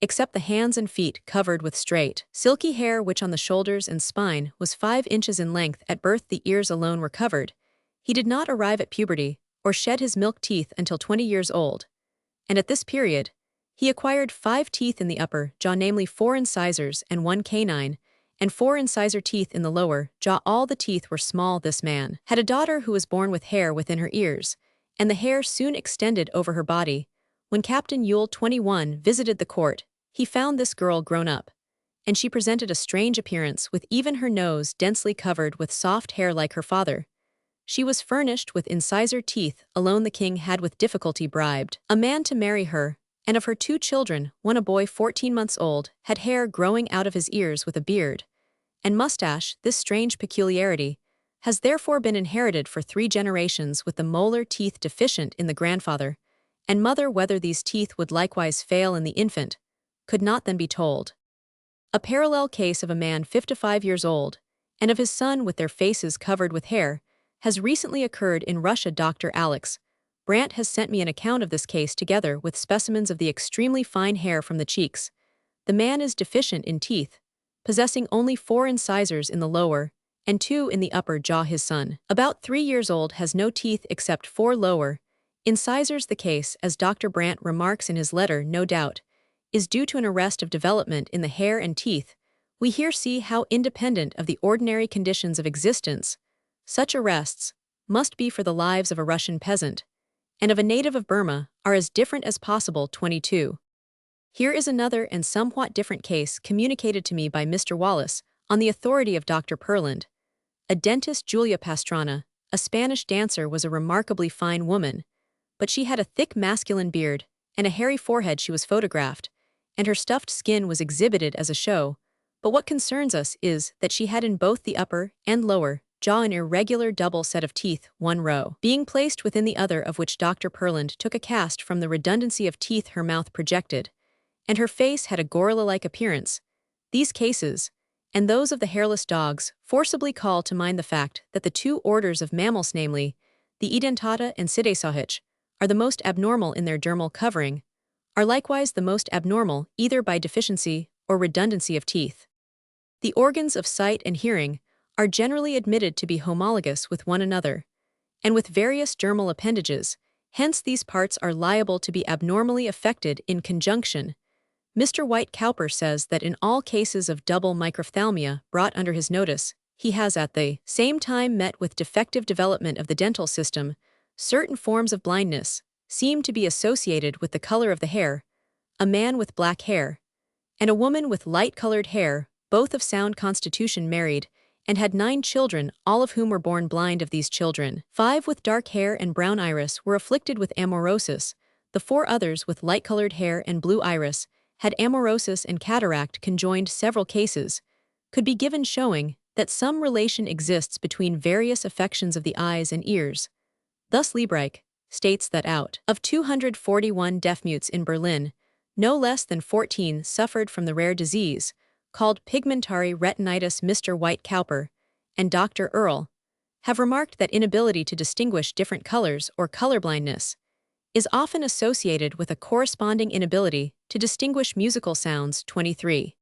except the hands and feet, covered with straight, silky hair which on the shoulders and spine was 5 inches in length. At birth the ears alone were covered. He did not arrive at puberty or shed his milk teeth until 20 years old, and at this period he acquired 5 teeth in the upper jaw, namely 4 incisors and 1 canine, and 4 incisor teeth in the lower jaw. All the teeth were small. This man had a daughter who was born with hair within her ears, and the hair soon extended over her body. When Captain Yule 21 visited the court, he found this girl grown up, and she presented a strange appearance with even her nose densely covered with soft hair like her father. She was furnished with incisor teeth alone. The king had with difficulty bribed a man to marry her, and of her 2 children, one, a boy 14 months old, had hair growing out of his ears with a beard and mustache. This strange peculiarity has therefore been inherited for 3 generations, with the molar teeth deficient in the grandfather and mother. Whether these teeth would likewise fail in the infant could not then be told. A parallel case of a man 55 years old and of his son with their faces covered with hair has recently occurred in Russia. Dr. Alex Brandt has sent me an account of this case together with specimens of the extremely fine hair from the cheeks. The man is deficient in teeth, possessing only 4 incisors in the lower and 2 in the upper jaw. His son, about 3 years old, has no teeth except 4 lower incisors. The case, as Dr. Brandt remarks in his letter, no doubt, is due to an arrest of development in the hair and teeth. We here see how independent of the ordinary conditions of existence such arrests must be for the lives of a Russian peasant and of a native of Burma are as different as possible. 22. Here is another and somewhat different case communicated to me by Mr. Wallace on the authority of Dr. Perland. A dentist, Julia Pastrana, a Spanish dancer, was a remarkably fine woman, but she had a thick masculine beard and a hairy forehead. She was photographed, and her stuffed skin was exhibited as a show, but what concerns us is that she had in both the upper and lower jaw an irregular double set of teeth, one row being placed within the other, of which Dr. Perland took a cast from the redundancy of teeth. Her mouth projected, and her face had a gorilla-like appearance. These cases, and those of the hairless dogs, forcibly call to mind the fact that the 2 orders of mammals, namely the Edentata and Sidaesaurus, are the most abnormal in their dermal covering, are likewise the most abnormal either by deficiency or redundancy of teeth. The organs of sight and hearing are generally admitted to be homologous with one another, and with various dermal appendages, hence these parts are liable to be abnormally affected in conjunction. Mr. White Cowper says that in all cases of double microphthalmia brought under his notice, he has at the same time met with defective development of the dental system. Certain forms of blindness seem to be associated with the color of the hair. A man with black hair and a woman with light-colored hair, both of sound constitution, married and had 9 children, all of whom were born blind. Of these children, 5 with dark hair and brown iris were afflicted with amaurosis. The 4 others with light-colored hair and blue iris had amaurosis and cataract conjoined. Several cases could be given showing that some relation exists between various affections of the eyes and ears. Thus Liebreich states that out of 241 deaf-mutes in Berlin, no less than 14 suffered from the rare disease called pigmentary retinitis. Mr. White Cowper and Dr. Earle have remarked that inability to distinguish different colors, or colorblindness, is often associated with a corresponding inability to distinguish musical sounds. 23.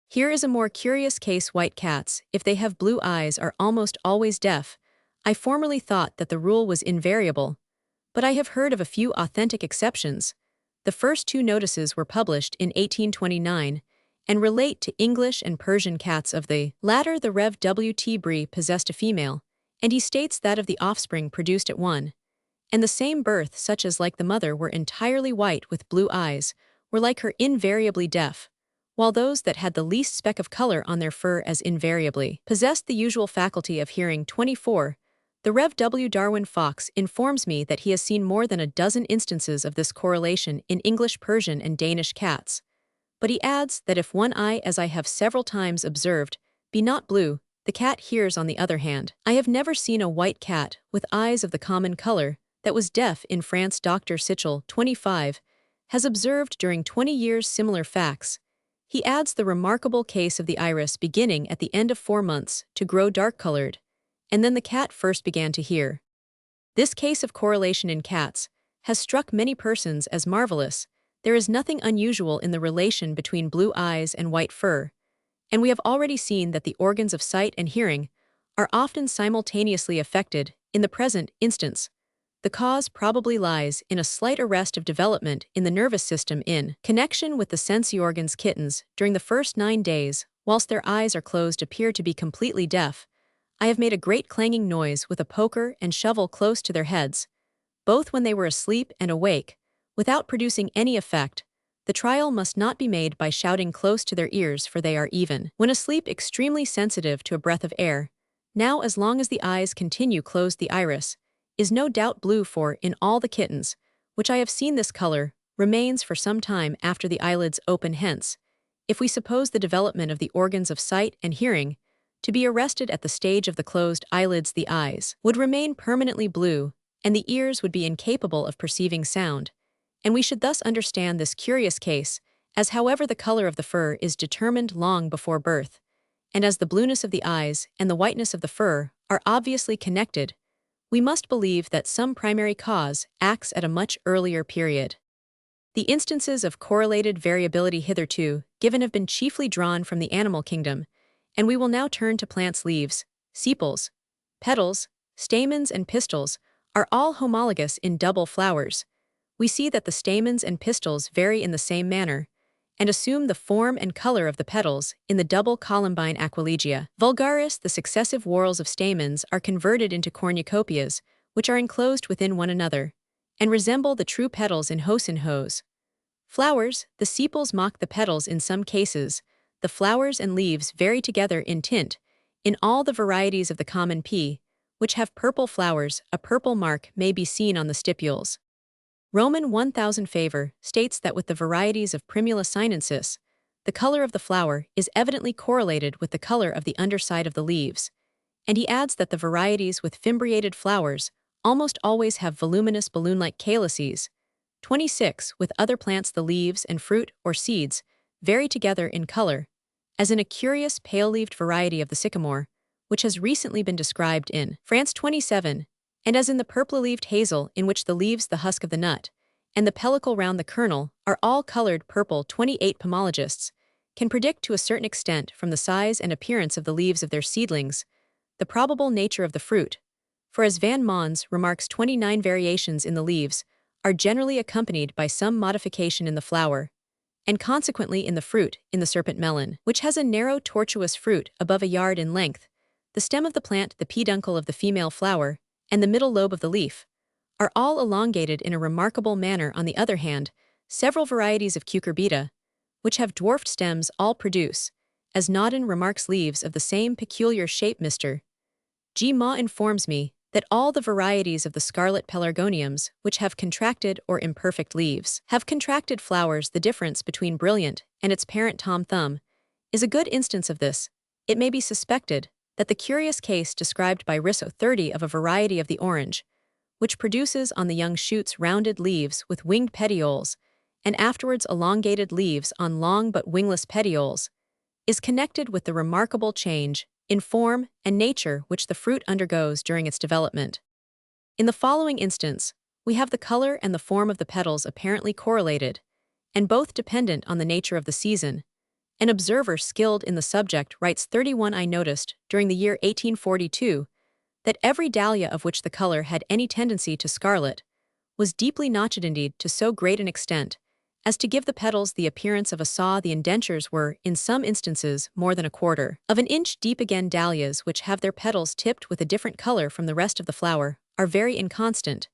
Here is a more curious case. White cats, if they have blue eyes, are almost always deaf. I formerly thought that the rule was invariable, but I have heard of a few authentic exceptions. The first 2 notices were published in 1829, and relate to English and Persian cats of the latter. The Rev. W. T. Bree possessed a female, and he states that of the offspring produced at one and the same birth, such as like the mother were entirely white with blue eyes, were like her invariably deaf, while those that had the least speck of color on their fur as invariably possessed the usual faculty of hearing. 24. The Rev. W. Darwin Fox informs me that he has seen more than a dozen instances of this correlation in English, Persian, and Danish cats. But he adds that if one eye, as I have several times observed, be not blue, the cat hears on the other hand. I have never seen a white cat, with eyes of the common color, that was deaf in France. Dr. Sichel, 25, has observed during 20 years similar facts. He adds the remarkable case of the iris beginning at the end of 4 months to grow dark-colored, and then the cat first began to hear. This case of correlation in cats has struck many persons as marvelous. There is nothing unusual in the relation between blue eyes and white fur, and we have already seen that the organs of sight and hearing are often simultaneously affected. In the present instance, the cause probably lies in a slight arrest of development in the nervous system in connection with the sensory organs. Kittens, during the first 9 days, whilst their eyes are closed, appear to be completely deaf. I have made a great clanging noise with a poker and shovel close to their heads, both when they were asleep and awake, without producing any effect. The trial must not be made by shouting close to their ears, for they are even when asleep extremely sensitive to a breath of air. Now, as long as the eyes continue closed, the iris is no doubt blue, for in all the kittens which I have seen this color remains for some time after the eyelids open. Hence, if we suppose the development of the organs of sight and hearing to be arrested at the stage of the closed eyelids, the eyes would remain permanently blue, and the ears would be incapable of perceiving sound, and we should thus understand this curious case as however the color of the fur is determined long before birth, and as the blueness of the eyes and the whiteness of the fur are obviously connected, we must believe that some primary cause acts at a much earlier period. The instances of correlated variability hitherto given have been chiefly drawn from the animal kingdom, and we will now turn to plants. Leaves, sepals, petals, stamens, and pistils are all homologous in double flowers. We see that the stamens and pistils vary in the same manner, and assume the form and color of the petals in the double columbine aquilegia vulgaris. The successive whorls of stamens are converted into cornucopias, which are enclosed within one another, and resemble the true petals in hose. Flowers, the sepals mock the petals in some cases. The flowers and leaves vary together in tint. In all the varieties of the common pea, which have purple flowers, a purple mark may be seen on the stipules. Roman 1000 Favor states that with the varieties of Primula sinensis, the color of the flower is evidently correlated with the color of the underside of the leaves, and he adds that the varieties with fimbriated flowers almost always have voluminous balloon-like calyces. 26. With other plants, the leaves and fruit or seeds vary together in color, as in a curious pale-leaved variety of the sycamore, which has recently been described in France. 27. And as in the purple-leaved hazel, in which the leaves, the husk of the nut, and the pellicle round the kernel are all colored purple. 28. Pomologists can predict to a certain extent from the size and appearance of the leaves of their seedlings the probable nature of the fruit, for as Van Mons remarks, 29 variations in the leaves are generally accompanied by some modification in the flower, and consequently in the fruit. In the serpent melon, which has a narrow tortuous fruit above a yard in length, the stem of the plant, the peduncle of the female flower, and the middle lobe of the leaf are all elongated in a remarkable manner. On the other hand, several varieties of cucurbita, which have dwarfed stems, all produce, as Naudin remarks, leaves of the same peculiar shape. Mr. G. Ma informs me that all the varieties of the scarlet pelargoniums, which have contracted or imperfect leaves, have contracted flowers. The difference between brilliant and its parent tom thumb is a good instance of this. It may be suspected that the curious case described by Risso 30 of a variety of the orange, which produces on the young shoots rounded leaves with winged petioles, and afterwards elongated leaves on long but wingless petioles, is connected with the remarkable change in form and nature which the fruit undergoes during its development. In the following instance, we have the color and the form of the petals apparently correlated, and both dependent on the nature of the season. An observer skilled in the subject writes 31. I noticed, during the year 1842, that every dahlia of which the color had any tendency to scarlet was deeply notched, indeed to so great an extent as to give the petals the appearance of a saw. The indentures were, in some instances, more than a quarter of an inch deep. Again, dahlias, which have their petals tipped with a different color from the rest of the flower, are very inconstant,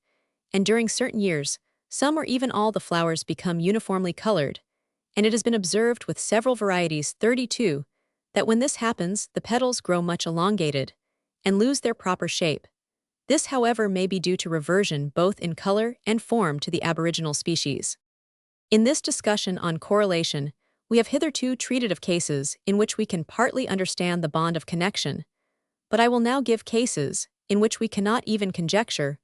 and during certain years, some or even all the flowers become uniformly colored, and it has been observed with several varieties 32 that when this happens, the petals grow much elongated and lose their proper shape. This, however, may be due to reversion both in color and form to the aboriginal species. In this discussion on correlation, we have hitherto treated of cases in which we can partly understand the bond of connection, but I will now give cases in which we cannot even conjecture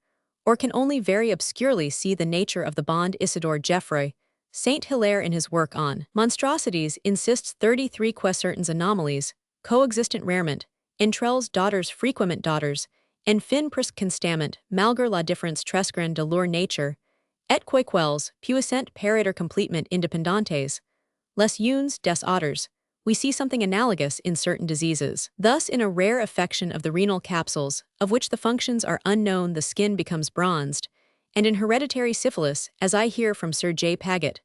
or can only very obscurely see the nature of the bond. Isidore Geoffroy Saint Hilaire, in his work on monstrosities, insists 33 certains anomalies, coexistent rarement, entrelles daughters frequement daughters, en fin presque constamment, malgré la différence très grande de leur nature, et quelles puissant paraître complètement indépendantes, les unes des autres. We see something analogous in certain diseases. Thus, in a rare affection of the renal capsules, of which the functions are unknown, the skin becomes bronzed, and in hereditary syphilis, as I hear from Sir J. Paget,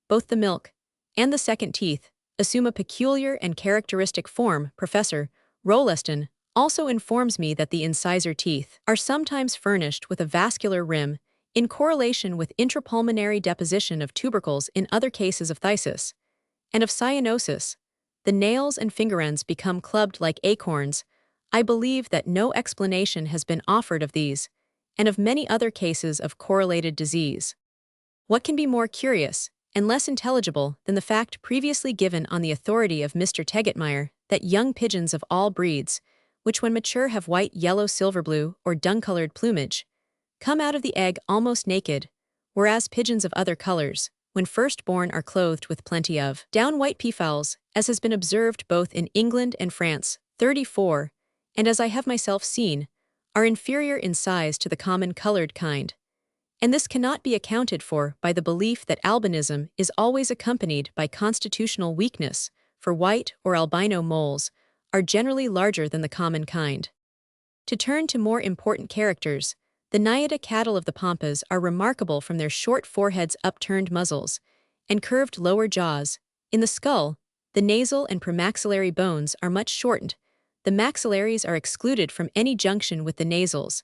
both the milk and the second teeth assume a peculiar and characteristic form. Professor Rolleston also informs me that the incisor teeth are sometimes furnished with a vascular rim in correlation with intrapulmonary deposition of tubercles. In other cases of phthisis and of cyanosis, the nails and finger ends become clubbed like acorns. I believe that no explanation has been offered of these and of many other cases of correlated disease. What can be more curious and less intelligible than the fact previously given on the authority of Mr. Tegetmeier that young pigeons of all breeds, which when mature have white, yellow, silver blue, or dun-colored plumage, come out of the egg almost naked, whereas pigeons of other colors, when first born, are clothed with plenty of down white peafowls, as has been observed both in England and France. 34, and as I have myself seen, are inferior in size to the common colored kind. And this cannot be accounted for by the belief that albinism is always accompanied by constitutional weakness, for white or albino moles are generally larger than the common kind. To turn to more important characters, the Naiada cattle of the Pampas are remarkable from their short foreheads, upturned muzzles, and curved lower jaws. In the skull, the nasal and premaxillary bones are much shortened. The maxillaries are excluded from any junction with the nasals,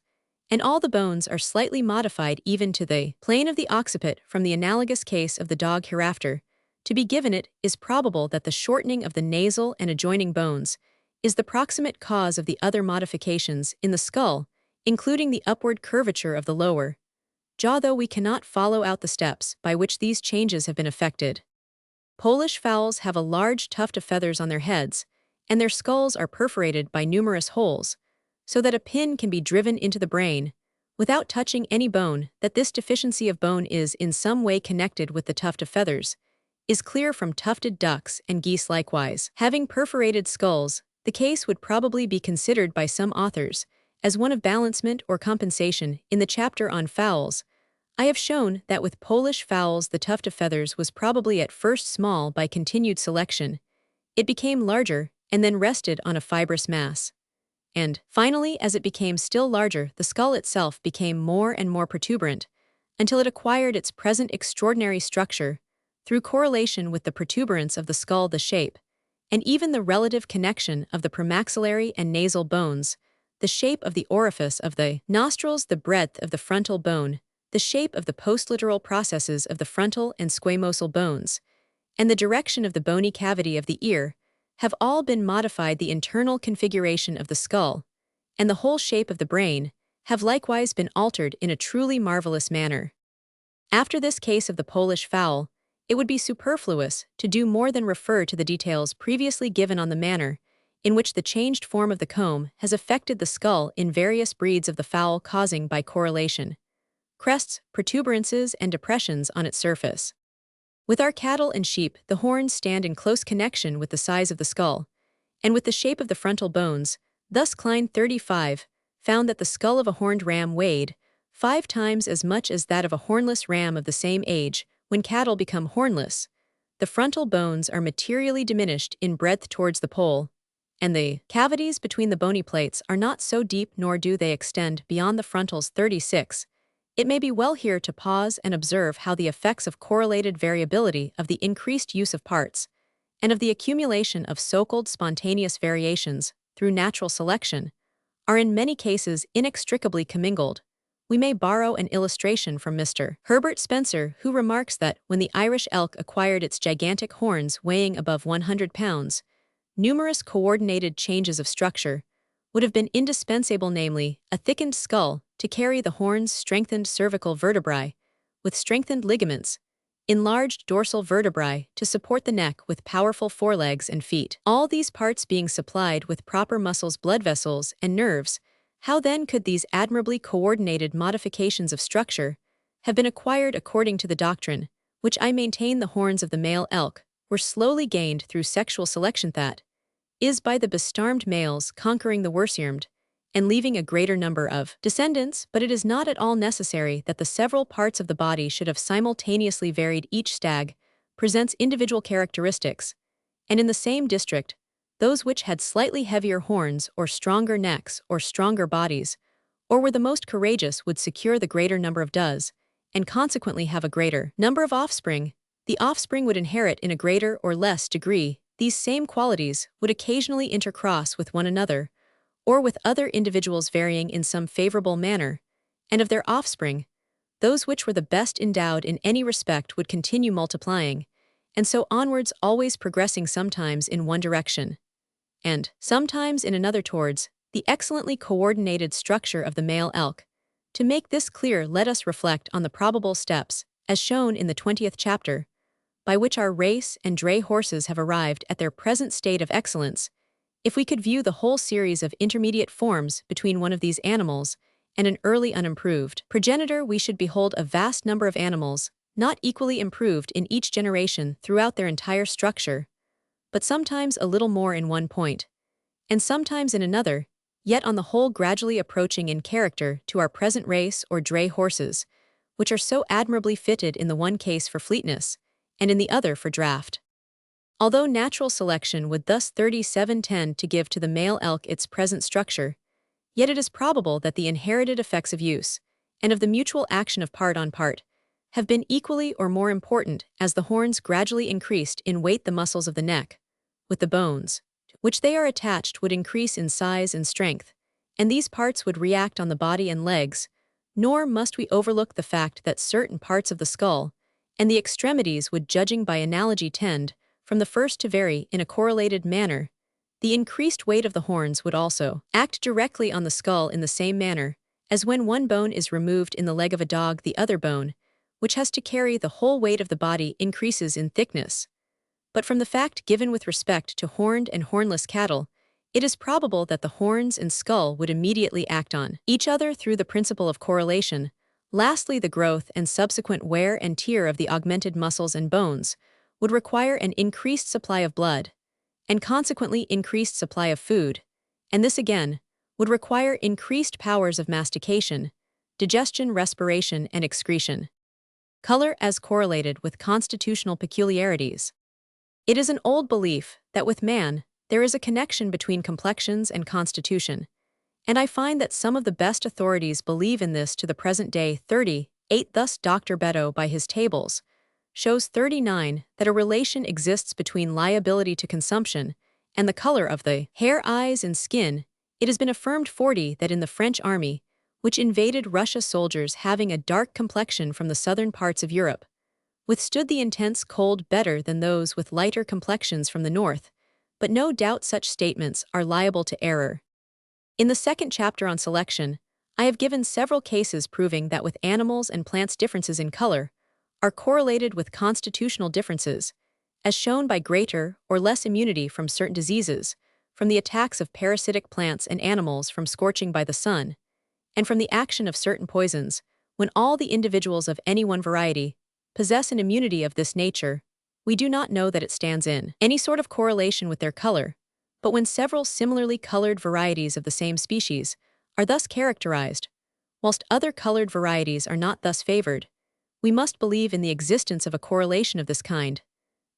and all the bones are slightly modified even to the plane of the occiput. From the analogous case of the dog hereafter to be given, it is probable that the shortening of the nasal and adjoining bones is the proximate cause of the other modifications in the skull, including the upward curvature of the lower jaw, though we cannot follow out the steps by which these changes have been effected. Polish fowls have a large tuft of feathers on their heads, and their skulls are perforated by numerous holes, so that a pin can be driven into the brain without touching any bone. That this deficiency of bone is in some way connected with the tuft of feathers is clear from tufted ducks and geese likewise having perforated skulls. The case would probably be considered by some authors as one of balancement or compensation. In the chapter on fowls, I have shown that with Polish fowls the tuft of feathers was probably at first small. By continued selection, it became larger and then rested on a fibrous mass. And, finally, as it became still larger, the skull itself became more and more protuberant, until it acquired its present extraordinary structure. Through correlation with the protuberance of the skull, the shape, and even the relative connection of the premaxillary and nasal bones, the shape of the orifice of the nostrils, the breadth of the frontal bone, the shape of the postliteral processes of the frontal and squamosal bones, and the direction of the bony cavity of the ear, have all been modified. The internal configuration of the skull and the whole shape of the brain have likewise been altered in a truly marvelous manner. After this case of the Polish fowl, it would be superfluous to do more than refer to the details previously given on the manner in which the changed form of the comb has affected the skull in various breeds of the fowl, causing by correlation crests, protuberances, and depressions on its surface. With our cattle and sheep, the horns stand in close connection with the size of the skull, and with the shape of the frontal bones. Thus Klein 35 found that the skull of a horned ram weighed 5 times as much as that of a hornless ram of the same age. When cattle become hornless, the frontal bones are materially diminished in breadth towards the pole, and the cavities between the bony plates are not so deep, nor do they extend beyond the frontals. 36. It may be well here to pause and observe how the effects of correlated variability of the increased use of parts and of the accumulation of so-called spontaneous variations through natural selection are in many cases inextricably commingled. We may borrow an illustration from Mr. Herbert Spencer, who remarks that when the Irish elk acquired its gigantic horns weighing above 100 pounds, numerous coordinated changes of structure would have been indispensable, namely, a thickened skull to carry the horn's strengthened cervical vertebrae, with strengthened ligaments, enlarged dorsal vertebrae to support the neck with powerful forelegs and feet. All these parts being supplied with proper muscles, blood vessels, and nerves, how then could these admirably coordinated modifications of structure have been acquired according to the doctrine, which I maintain the horns of the male elk were slowly gained through sexual selection, that is, by the bestarmed males conquering the worsearmed and leaving a greater number of descendants? But it is not at all necessary that the several parts of the body should have simultaneously varied. Each stag presents individual characteristics, and in the same district, those which had slightly heavier horns or stronger necks or stronger bodies, or were the most courageous, would secure the greater number of does, and consequently have a greater number of offspring. The offspring would inherit in a greater or less degree. These same qualities would occasionally intercross with one another, or with other individuals varying in some favorable manner, and of their offspring, those which were the best endowed in any respect would continue multiplying, and so onwards, always progressing sometimes in one direction, and sometimes in another towards the excellently coordinated structure of the male elk. To make this clear, let us reflect on the probable steps, as shown in the 20th chapter, by which our race and dray horses have arrived at their present state of excellence. If we could view the whole series of intermediate forms between one of these animals and an early unimproved progenitor, we should behold a vast number of animals, not equally improved in each generation throughout their entire structure, but sometimes a little more in one point, and sometimes in another, yet on the whole gradually approaching in character to our present race or dray horses, which are so admirably fitted in the one case for fleetness, and in the other for draught. Although natural selection would thus 37 tend to give to the male elk its present structure, yet it is probable that the inherited effects of use, and of the mutual action of part on part, have been equally or more important as the horns gradually increased in weight. The muscles of the neck, with the bones, to which they are attached, would increase in size and strength, and these parts would react on the body and legs, nor must we overlook the fact that certain parts of the skull and the extremities would, judging by analogy, tend from the first to vary in a correlated manner. The increased weight of the horns would also act directly on the skull in the same manner as when one bone is removed in the leg of a dog, the other bone, which has to carry the whole weight of the body, increases in thickness. But from the fact given with respect to horned and hornless cattle, it is probable that the horns and skull would immediately act on each other through the principle of correlation. Lastly, the growth and subsequent wear and tear of the augmented muscles and bones would require an increased supply of blood, and consequently increased supply of food, and this again would require increased powers of mastication, digestion, respiration, and excretion. Color as correlated with constitutional peculiarities. It is an old belief that with man there is a connection between complexions and constitution, and I find that some of the best authorities believe in this to the present day. 38 Thus Dr. Beddoe, by his tables, shows 39 that a relation exists between liability to consumption and the color of the hair, eyes, and skin. It has been affirmed 40 that in the French army, which invaded Russia, soldiers having a dark complexion from the southern parts of Europe withstood the intense cold better than those with lighter complexions from the north, but no doubt such statements are liable to error. In the second chapter on selection, I have given several cases proving that with animals and plants differences in color are correlated with constitutional differences, as shown by greater or less immunity from certain diseases, from the attacks of parasitic plants and animals, from scorching by the sun, and from the action of certain poisons. When all the individuals of any one variety possess an immunity of this nature, we do not know that it stands in any sort of correlation with their color, but when several similarly colored varieties of the same species are thus characterized, whilst other colored varieties are not thus favored, we must believe in the existence of a correlation of this kind.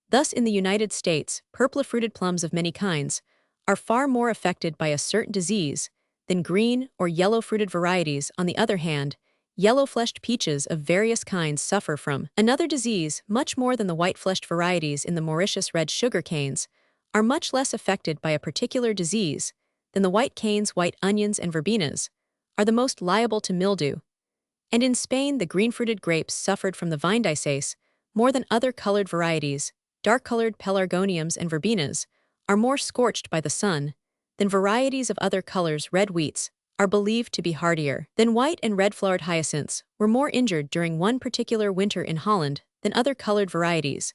Thus, in the United States, purple-fruited plums of many kinds are far more affected by a certain disease than green or yellow-fruited varieties. On the other hand, yellow-fleshed peaches of various kinds suffer from. Another disease, much more than the white-fleshed varieties in the Mauritius red sugar canes, are much less affected by a particular disease than the white canes, white onions, and verbenas, are the most liable to mildew. And in Spain, the green-fruited grapes suffered from the vine disease more than other colored varieties. Dark-colored pelargoniums and verbenas are more scorched by the sun than varieties of other colors. Red wheats are believed to be hardier than white, and red-flowered hyacinths were more injured during one particular winter in Holland than other colored varieties.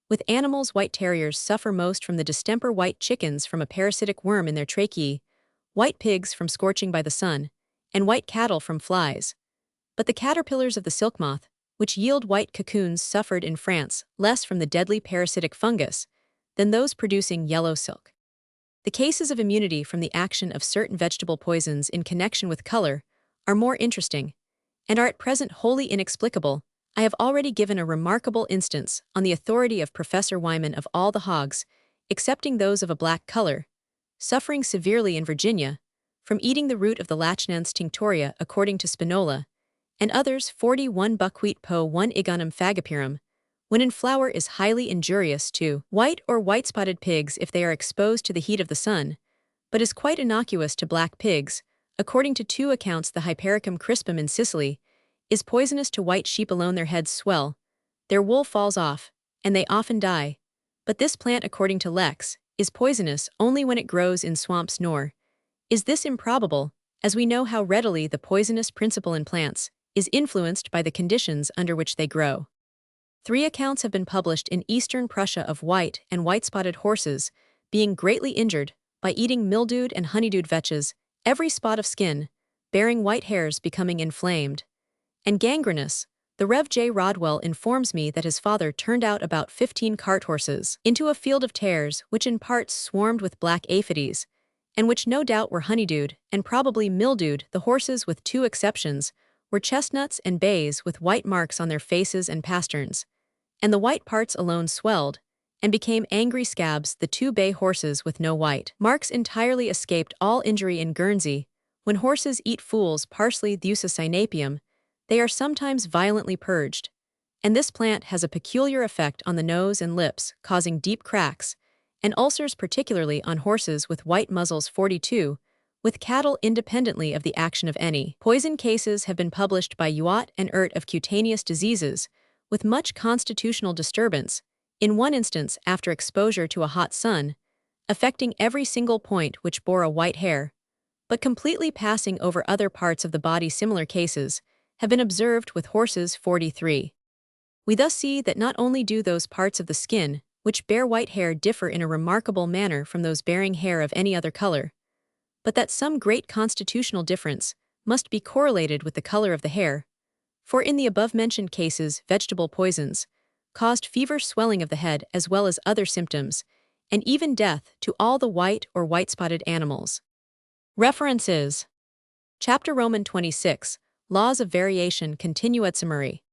With animals, white terriers suffer most from the distemper, white chickens from a parasitic worm in their tracheae, white pigs from scorching by the sun, and white cattle from flies. But the caterpillars of the silk moth, which yield white cocoons, suffered in France less from the deadly parasitic fungus than those producing yellow silk. The cases of immunity from the action of certain vegetable poisons in connection with color are more interesting, and are at present wholly inexplicable. I have already given a remarkable instance on the authority of Professor Wyman of all the hogs, excepting those of a black color, suffering severely in Virginia from eating the root of the Lachnans tinctoria according to Spinola, and others 41 buckwheat po 1 igonum fagopirum, when in flower, is highly injurious to white or white-spotted pigs if they are exposed to the heat of the sun, but is quite innocuous to black pigs. According to two accounts, the Hypericum crispum in Sicily is poisonous to white sheep alone. Their heads swell, their wool falls off, and they often die. But this plant, according to Lex, is poisonous only when it grows in swamps. Nor is this improbable, as we know how readily the poisonous principle in plants is influenced by the conditions under which they grow. 3 accounts have been published in eastern Prussia of white and white-spotted horses being greatly injured by eating mildewed and honeydewed vetches, every spot of skin bearing white hairs becoming inflamed and gangrenous. The Rev. J. Rodwell informs me that his father turned out about 15 cart horses into a field of tares which in parts swarmed with black aphides, and which no doubt were honeydewed and probably mildewed. The horses, with 2 exceptions, were chestnuts and bays with white marks on their faces and pasterns, and the white parts alone swelled and became angry scabs. The 2 bay horses with no white marks entirely escaped all injury. In Guernsey, when horses eat fool's parsley, Theusa synapium, they are sometimes violently purged, and this plant has a peculiar effect on the nose and lips, causing deep cracks and ulcers, particularly on horses with white muzzles. 42. With cattle, independently of the action of any poison, cases have been published by Youatt and Ert of cutaneous diseases with much constitutional disturbance, in one instance after exposure to a hot sun, affecting every single point which bore a white hair, but completely passing over other parts of the body. Similar cases have been observed with horses. 43. We thus see that not only do those parts of the skin which bear white hair differ in a remarkable manner from those bearing hair of any other color, but that some great constitutional difference must be correlated with the color of the hair. For in the above-mentioned cases, vegetable poisons caused feverish swelling of the head as well as other symptoms, and even death to all the white or white-spotted animals. References: Chapter Roman 26, Laws of Variation, continued summary.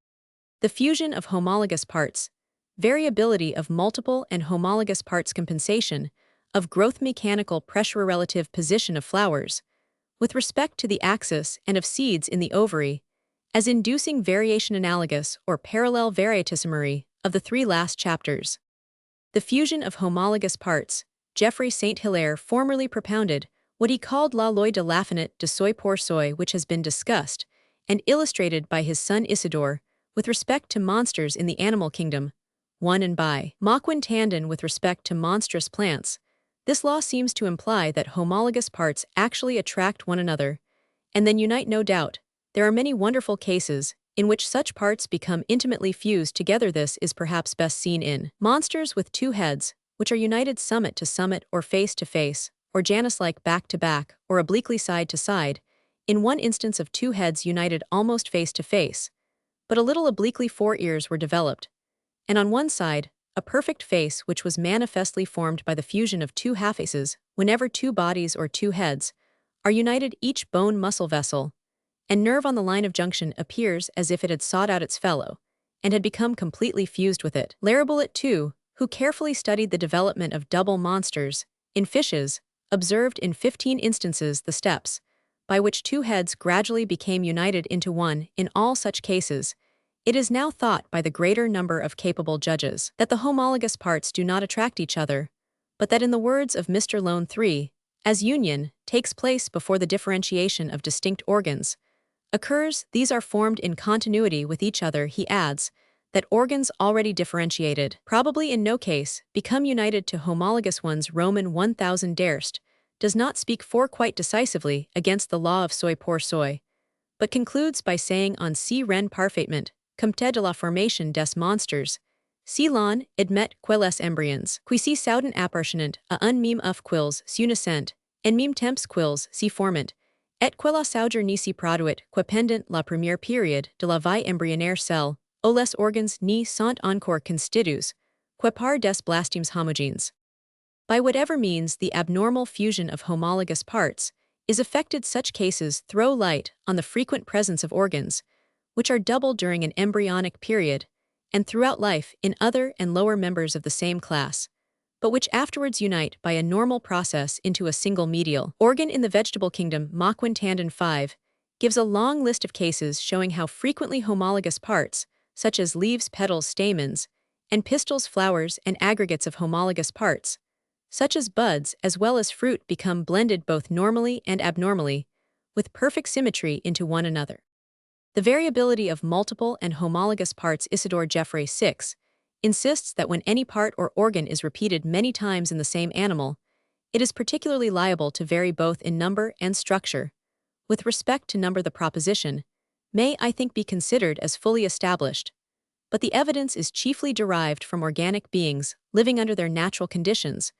The fusion of homologous parts, variability of multiple and homologous parts, compensation of growth, mechanical pressure, relative position of flowers with respect to the axis and of seeds in the ovary, as inducing variation, analogous or parallel varietisummary of the 3 last chapters. The fusion of homologous parts. Geoffrey St. Hilaire formerly propounded what he called la loi de l'affinite de soi pour soi, which has been discussed and illustrated by his son Isidore with respect to monsters in the animal kingdom. 1. And by Maquin Tandon with respect to monstrous plants. This law seems to imply that homologous parts actually attract one another and then unite. No doubt, there are many wonderful cases in which such parts become intimately fused together. This is perhaps best seen in monsters with 2 heads, which are united summit to summit, or face to face, or Janus-like back to back, or obliquely side to side. In one instance of 2 heads united almost face to face, but a little obliquely 4 ears were developed, and on one side, a perfect face which was manifestly formed by the fusion of 2 half-faces. Whenever 2 bodies or 2 heads are united, each bone, muscle vessel, and nerve on the line of junction appears as if it had sought out its fellow and had become completely fused with it. Larabulit, too, who carefully studied the development of double monsters in fishes, observed in 15 instances the steps by which two heads gradually became united into one. In all such cases, it is now thought by the greater number of capable judges that the homologous parts do not attract each other, but that in the words of Mr. Lone 3, as union takes place before the differentiation of distinct organs occurs, these are formed in continuity with each other. He adds that organs already differentiated, probably in no case, become united to homologous ones. Roman 1000 Derst does not speak for quite decisively against the law of soi pour soi, but concludes by saying on si ren parfaitement, compte de la formation des monsters, si l'on admet quelles embryons, qui si souden appartenant à un meme of quills s'unissent, en meme temps quills si formant, et quella sauger ni si produit, que pendant la première période de la vie embryonnaire cell, ou les organs ni sont encore constitués, que par des blastemes homogènes. By whatever means the abnormal fusion of homologous parts is effected, such cases throw light on the frequent presence of organs, which are double during an embryonic period, and throughout life in other and lower members of the same class, but which afterwards unite by a normal process into a single medial organ. In the vegetable kingdom, Mauquin Tandon 5 gives a long list of cases showing how frequently homologous parts, such as leaves, petals, stamens, and pistils, flowers, and aggregates of homologous parts, such as buds as well as fruit, become blended both normally and abnormally, with perfect symmetry into one another. The variability of multiple and homologous parts. Isidore Geoffroy 6 insists that when any part or organ is repeated many times in the same animal, it is particularly liable to vary both in number and structure. With respect to number, the proposition may, I think, be considered as fully established, but the evidence is chiefly derived from organic beings living under their natural conditions,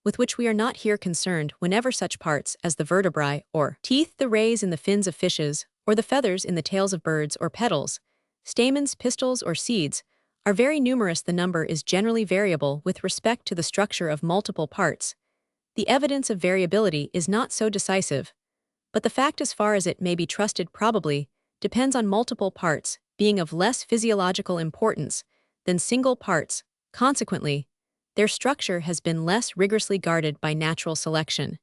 with which we are not here concerned. Whenever such parts as the vertebrae or teeth, the rays in the fins of fishes, or the feathers in the tails of birds, or petals, stamens, pistils, or seeds, are very numerous, the number is generally variable with respect to the structure of multiple parts. The evidence of variability is not so decisive, but the fact, as far as it may be trusted, probably depends on multiple parts being of less physiological importance than single parts. Consequently, their structure has been less rigorously guarded by natural selection.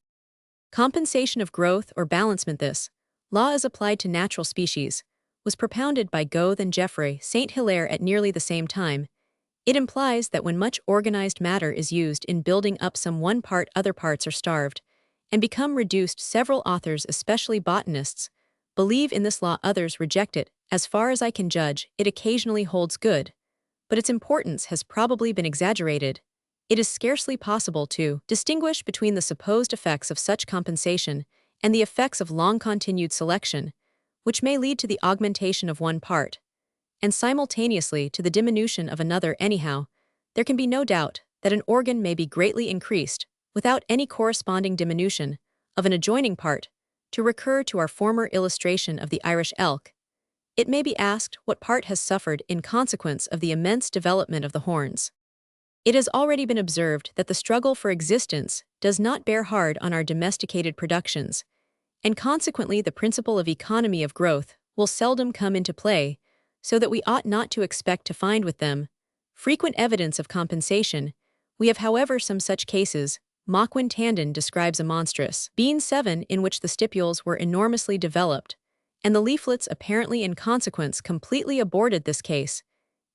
Compensation of growth or balancement. This law is applied to natural species, was propounded by Goethe and Geoffroy St. Hilaire at nearly the same time. It implies that when much organized matter is used in building up some one part, other parts are starved and become reduced. Several authors, especially botanists, believe in this law. Others reject it. As far as I can judge, it occasionally holds good, but its importance has probably been exaggerated. It is scarcely possible to distinguish between the supposed effects of such compensation and the effects of long-continued selection, which may lead to the augmentation of one part, and simultaneously to the diminution of another. Anyhow, there can be no doubt that an organ may be greatly increased without any corresponding diminution of an adjoining part. To recur to our former illustration of the Irish elk, it may be asked what part has suffered in consequence of the immense development of the horns. It has already been observed that the struggle for existence does not bear hard on our domesticated productions, and consequently the principle of economy of growth will seldom come into play, so that we ought not to expect to find with them frequent evidence of compensation. We have, however, some such cases. Mauquin Tandon describes a monstrous bean 7 in which the stipules were enormously developed, and the leaflets apparently in consequence completely aborted. This case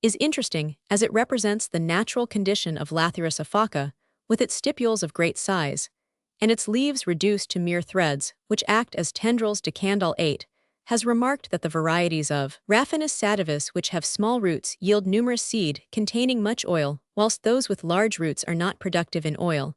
is interesting as it represents the natural condition of Lathyrus aphaca, with its stipules of great size, and its leaves reduced to mere threads, which act as tendrils. Decandal 8 has remarked that the varieties of Raphanus sativus which have small roots yield numerous seed containing much oil, whilst those with large roots are not productive in oil.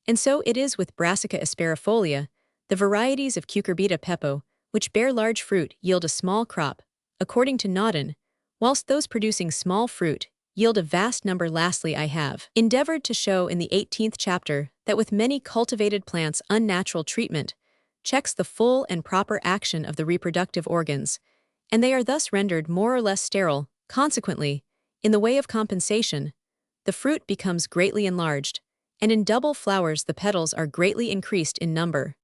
And so it is with Brassica asperifolia. The varieties of Cucurbita pepo, which bear large fruit, yield a small crop, according to Naudin, whilst those producing small fruit yield a vast number. Lastly, I have endeavored to show in the 18th chapter that with many cultivated plants unnatural treatment checks the full and proper action of the reproductive organs, and they are thus rendered more or less sterile. Consequently, in the way of compensation, the fruit becomes greatly enlarged, and in double flowers the petals are greatly increased in number.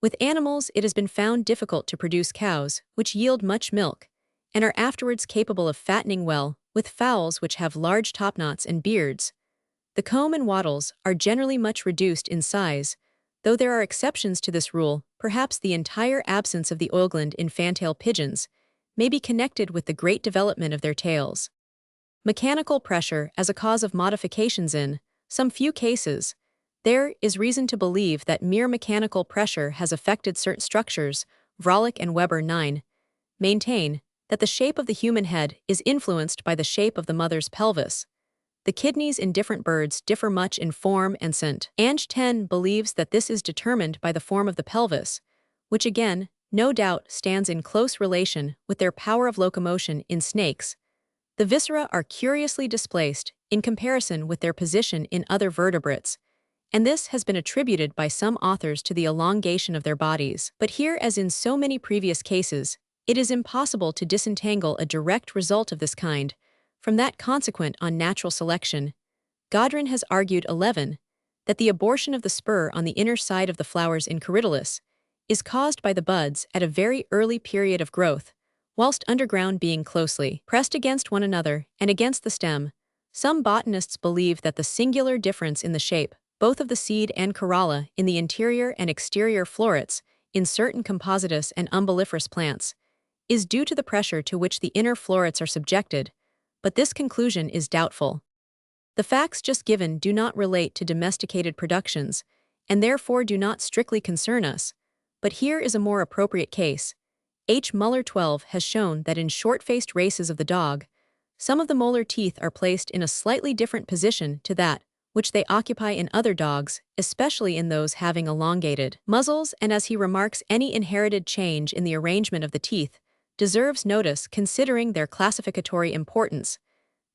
With animals it has been found difficult to produce cows, which yield much milk, and are afterwards capable of fattening well. With fowls which have large topknots and beards, the comb and wattles are generally much reduced in size, Though there are exceptions to this rule, perhaps the entire absence of the oilgland in fantail pigeons may be connected with the great development of their tails. Mechanical pressure as a cause of modifications in some few cases. There is reason to believe that mere mechanical pressure has affected certain structures. Vralik and Weber 9 maintain that the shape of the human head is influenced by the shape of the mother's pelvis. The kidneys in different birds differ much in form and scent. Ange 10 believes that this is determined by the form of the pelvis, which again, no doubt, stands in close relation with their power of locomotion in snakes. The viscera are curiously displaced in comparison with their position in other vertebrates, and this has been attributed by some authors to the elongation of their bodies. But here, as in so many previous cases, it is impossible to disentangle a direct result of this kind from that consequent on natural selection. Godwin has argued 11 that the abortion of the spur on the inner side of the flowers in Corydalus is caused by the buds at a very early period of growth, whilst underground being closely pressed against one another and against the stem. Some botanists believe that the singular difference in the shape, both of the seed and corolla in the interior and exterior florets in certain compositous and umbelliferous plants, is due to the pressure to which the inner florets are subjected, but this conclusion is doubtful. The facts just given do not relate to domesticated productions, and therefore do not strictly concern us, but here is a more appropriate case. H. Muller 12 has shown that in short-faced races of the dog, some of the molar teeth are placed in a slightly different position to that which they occupy in other dogs, especially in those having elongated muzzles, and as he remarks, any inherited change in the arrangement of the teeth deserves notice considering their classificatory importance.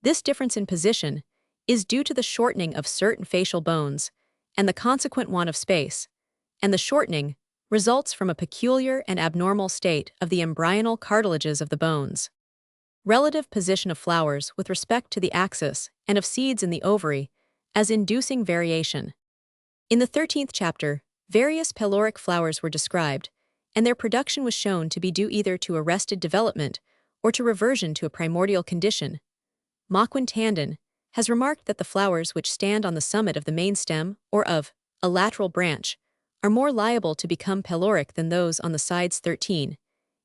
This difference in position is due to the shortening of certain facial bones and the consequent want of space, and the shortening results from a peculiar and abnormal state of the embryonal cartilages of the bones. Relative position of flowers with respect to the axis and of seeds in the ovary as inducing variation. In the 13th chapter, various peloric flowers were described, and their production was shown to be due either to arrested development or to reversion to a primordial condition. Mauquin Tandon has remarked that the flowers which stand on the summit of the main stem or of a lateral branch are more liable to become peloric than those on the sides 13,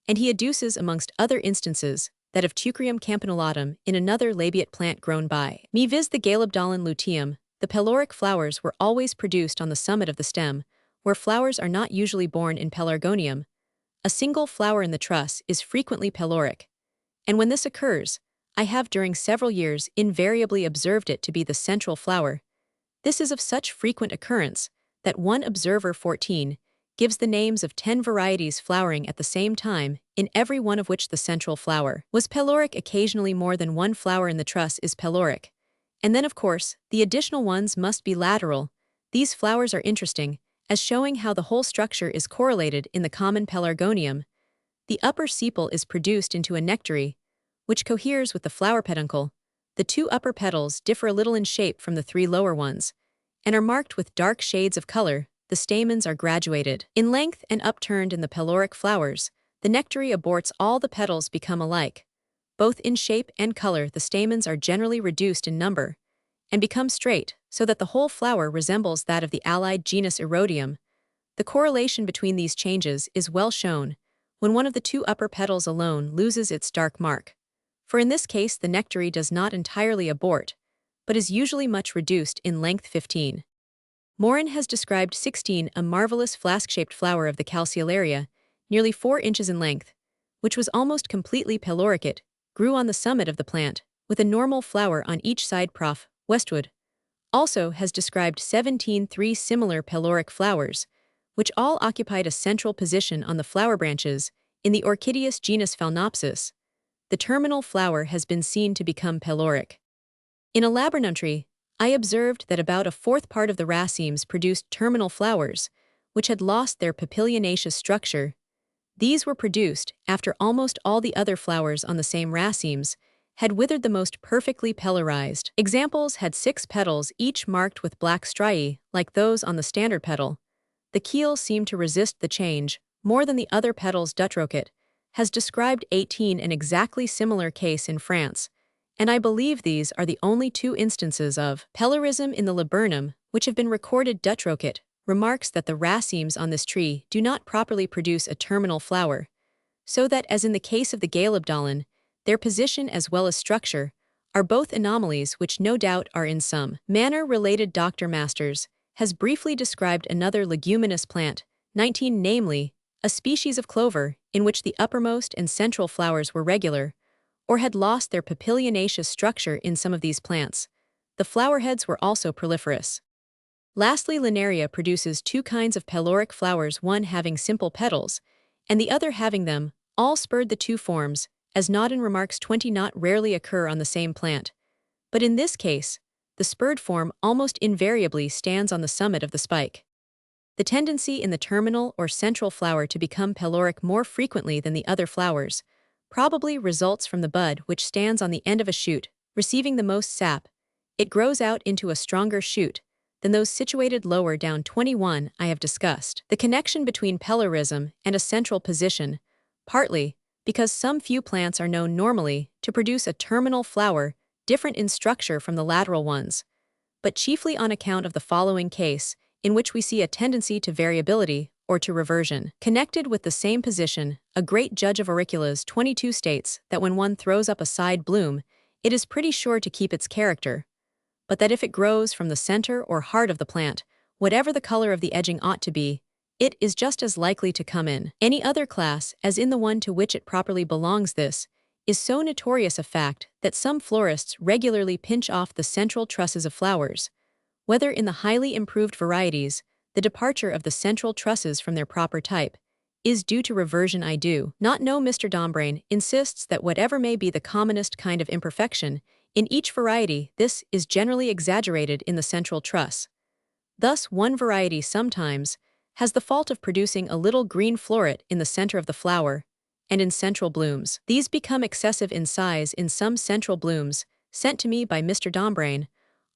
and he adduces amongst other instances that of Teucrium campanulatum in another labiate plant grown by me, viz. The Galebdolin luteum. The peloric flowers were always produced on the summit of the stem, where flowers are not usually borne in pelargonium. A single flower in the truss is frequently peloric, and when this occurs, I have during several years invariably observed it to be the central flower. This is of such frequent occurrence that one observer 14 gives the names of 10 varieties flowering at the same time, in every one of which the central flower was peloric. Occasionally more than one flower in the truss is peloric, and then of course, the additional ones must be lateral. These flowers are interesting, as showing how the whole structure is correlated in the common pelargonium. The upper sepal is produced into a nectary, which coheres with the flower peduncle. The two upper petals differ a little in shape from the three lower ones, and are marked with dark shades of color. The stamens are graduated in length and upturned in the peloric flowers. The nectary aborts, all the petals become alike. Both in shape and color, the stamens are generally reduced in number and become straight, so that the whole flower resembles that of the allied genus Erodium. The correlation between these changes is well shown when one of the two upper petals alone loses its dark mark, for in this case the nectary does not entirely abort, but is usually much reduced in length. 15. Morin has described 16, a marvelous flask-shaped flower of the calceolaria, nearly 4 inches in length, which was almost completely peloricate, grew on the summit of the plant, with a normal flower on each side. Prof. Westwood also has described 17 three similar peloric flowers, which all occupied a central position on the flower branches in the Orchideus genus Phalaenopsis. The terminal flower has been seen to become peloric. In a laburnum tree, I observed that about a fourth part of the racemes produced terminal flowers, which had lost their papilionaceous structure. These were produced after almost all the other flowers on the same racemes had withered the most perfectly pelorized. Examples had 6 petals, each marked with black striae, like those on the standard petal. The keel seemed to resist the change more than the other petals. Dutroquet has described 18, an exactly similar case in France, and I believe these are the only 2 instances of pelorism in the laburnum which have been recorded. Dutroquet remarks that the racemes on this tree do not properly produce a terminal flower, so that, as in the case of the Galebdollen, their position as well as structure are both anomalies which no doubt are in some manner related. Dr. Masters has briefly described another leguminous plant, 19, namely, a species of clover in which the uppermost and central flowers were regular, or had lost their papilionaceous structure. In some of these plants, the flower heads were also proliferous. Lastly, Linaria produces two kinds of peloric flowers, one having simple petals, and the other having them, all spurred. The two forms, as Nauden remarks 20, not rarely occur on the same plant, but in this case, the spurred form almost invariably stands on the summit of the spike. The tendency in the terminal or central flower to become peloric more frequently than the other flowers probably results from the bud, which stands on the end of a shoot, receiving the most sap. It grows out into a stronger shoot than those situated lower down. 21. I have discussed the connection between pelorism and a central position, partly because some few plants are known normally to produce a terminal flower different in structure from the lateral ones, but chiefly on account of the following case, in which we see a tendency to variability or to reversion. Connected with the same position, a great judge of auriculas 22 states that when one throws up a side bloom, it is pretty sure to keep its character, but that if it grows from the center or heart of the plant, whatever the color of the edging ought to be, it is just as likely to come in any other class as in the one to which it properly belongs. This is so notorious a fact that some florists regularly pinch off the central trusses of flowers. Whether in the highly improved varieties, the departure of the central trusses from their proper type is due to reversion. I do not know. Mr. Dombrain insists that whatever may be the commonest kind of imperfection, in each variety this is generally exaggerated in the central truss. Thus, one variety sometimes has the fault of producing a little green floret in the center of the flower, and in central blooms. These become excessive in size in some central blooms, sent to me by Mr. Dombrain.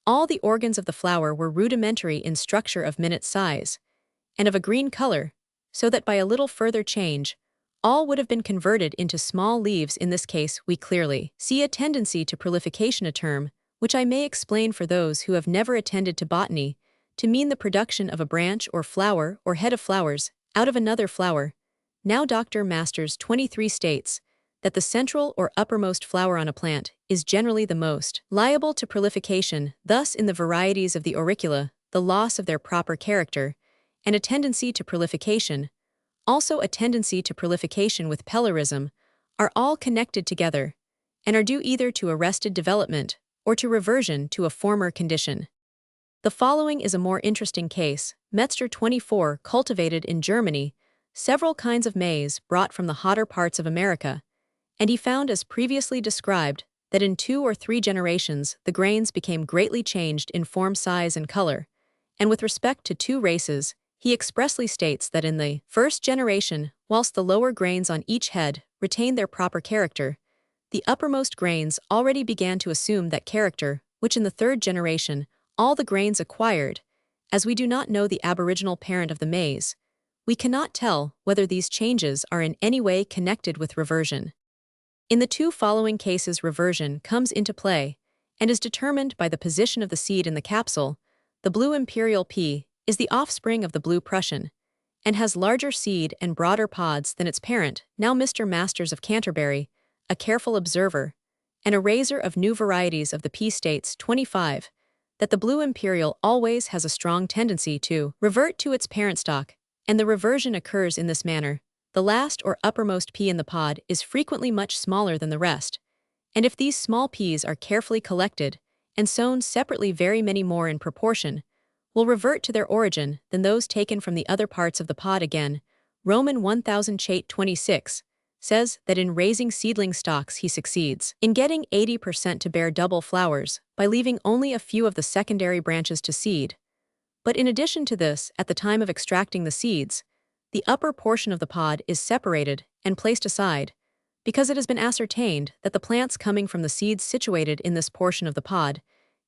All the organs of the flower were rudimentary in structure of minute size, and of a green color, so that by a little further change, all would have been converted into small leaves. In this case, we clearly see a tendency to prolification, a term which I may explain for those who have never attended to botany, to mean the production of a branch or flower or head of flowers out of another flower. Now Dr. Masters 23 states that the central or uppermost flower on a plant is generally the most liable to prolification. Thus, in the varieties of the auricula, the loss of their proper character, and a tendency to prolification, also a tendency to prolification with pelorism, are all connected together, and are due either to arrested development or to reversion to a former condition. The following is a more interesting case. Metzger 24 cultivated in Germany several kinds of maize brought from the hotter parts of America, and he found, as previously described, that in 2 or 3 generations the grains became greatly changed in form, size, and color, and with respect to 2 races, he expressly states that in the first generation, whilst the lower grains on each head retained their proper character, the uppermost grains already began to assume that character, which in the 3rd generation all the grains acquired. As we do not know the aboriginal parent of the maize, we cannot tell whether these changes are in any way connected with reversion. In the 2 following cases, reversion comes into play and is determined by the position of the seed in the capsule. The blue imperial pea is the offspring of the blue Prussian, and has larger seed and broader pods than its parent. Now Mr. Masters of Canterbury, a careful observer and a raiser of new varieties of the pea, states 25 that the blue imperial always has a strong tendency to revert to its parent stock, and the reversion occurs in this manner. The last or uppermost pea in the pod is frequently much smaller than the rest, and if these small peas are carefully collected and sown separately, very many more in proportion will revert to their origin than those taken from the other parts of the pod. Again, Roman 1000 Chait 26 says that in raising seedling stocks he succeeds in getting 80% to bear double flowers by leaving only a few of the secondary branches to seed. But in addition to this, at the time of extracting the seeds, the upper portion of the pod is separated and placed aside, because it has been ascertained that the plants coming from the seeds situated in this portion of the pod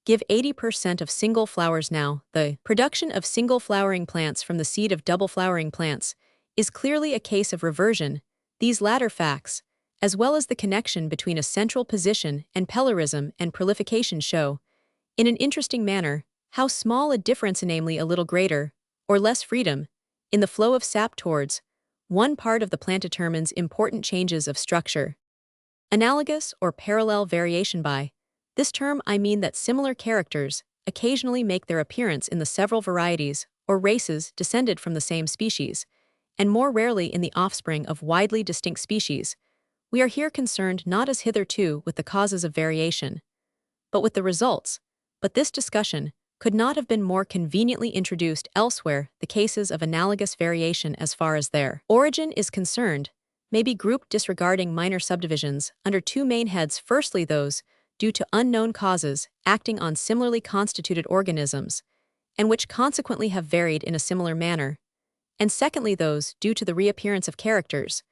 give 80% of single flowers. Now, the production of single flowering plants from the seed of double flowering plants is clearly a case of reversion. These latter facts, as well as the connection between a central position and pelorism and prolification, show, in an interesting manner, how small a difference, namely a little greater or less freedom, in the flow of sap towards one part of the plant determines important changes of structure. Analogous or parallel variation. By this term I mean that similar characters occasionally make their appearance in the several varieties or races descended from the same species, and more rarely in the offspring of widely distinct species. We are here concerned not as hitherto with the causes of variation, but with the results. But this discussion could not have been more conveniently introduced elsewhere. The cases of analogous variation as far as their origin is concerned may be grouped disregarding minor subdivisions under two main heads. Firstly, those due to unknown causes acting on similarly constituted organisms, and which consequently have varied in a similar manner, and secondly, those due to the reappearance of characters,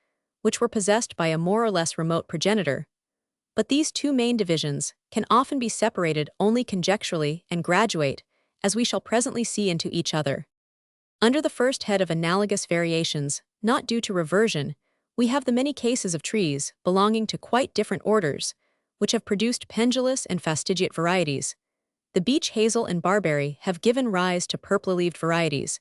which were possessed by a more or less remote progenitor. But these two main divisions can often be separated only conjecturally and graduate, as we shall presently see, into each other. Under the first head of analogous variations, not due to reversion, we have the many cases of trees belonging to quite different orders, which have produced pendulous and fastigiate varieties. The beech hazel and barberry have given rise to purple-leaved varieties,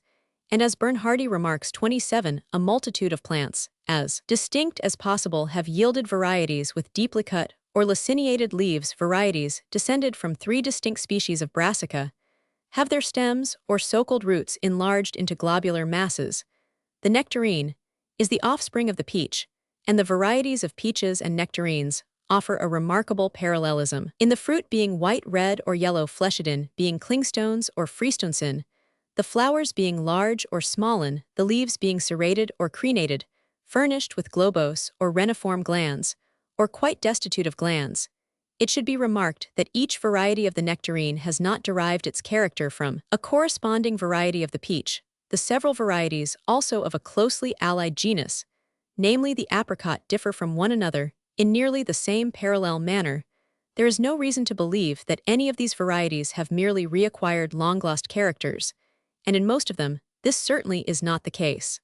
and as Bernhardi remarks 27, a multitude of plants, as distinct as possible, have yielded varieties with deeply cut or laciniated leaves. Varieties descended from three distinct species of brassica have their stems or socled roots enlarged into globular masses. The nectarine is the offspring of the peach, and the varieties of peaches and nectarines offer a remarkable parallelism, in the fruit being white, red, or yellow, fleshidin being clingstones or freestonsin, the flowers being large or smallin, the leaves being serrated or crenated, furnished with globose or reniform glands, or quite destitute of glands. It should be remarked that each variety of the nectarine has not derived its character from a corresponding variety of the peach. The several varieties also of a closely allied genus, namely the apricot, differ from one another in nearly the same parallel manner. There is no reason to believe that any of these varieties have merely reacquired long-lost characters, and in most of them, this certainly is not the case.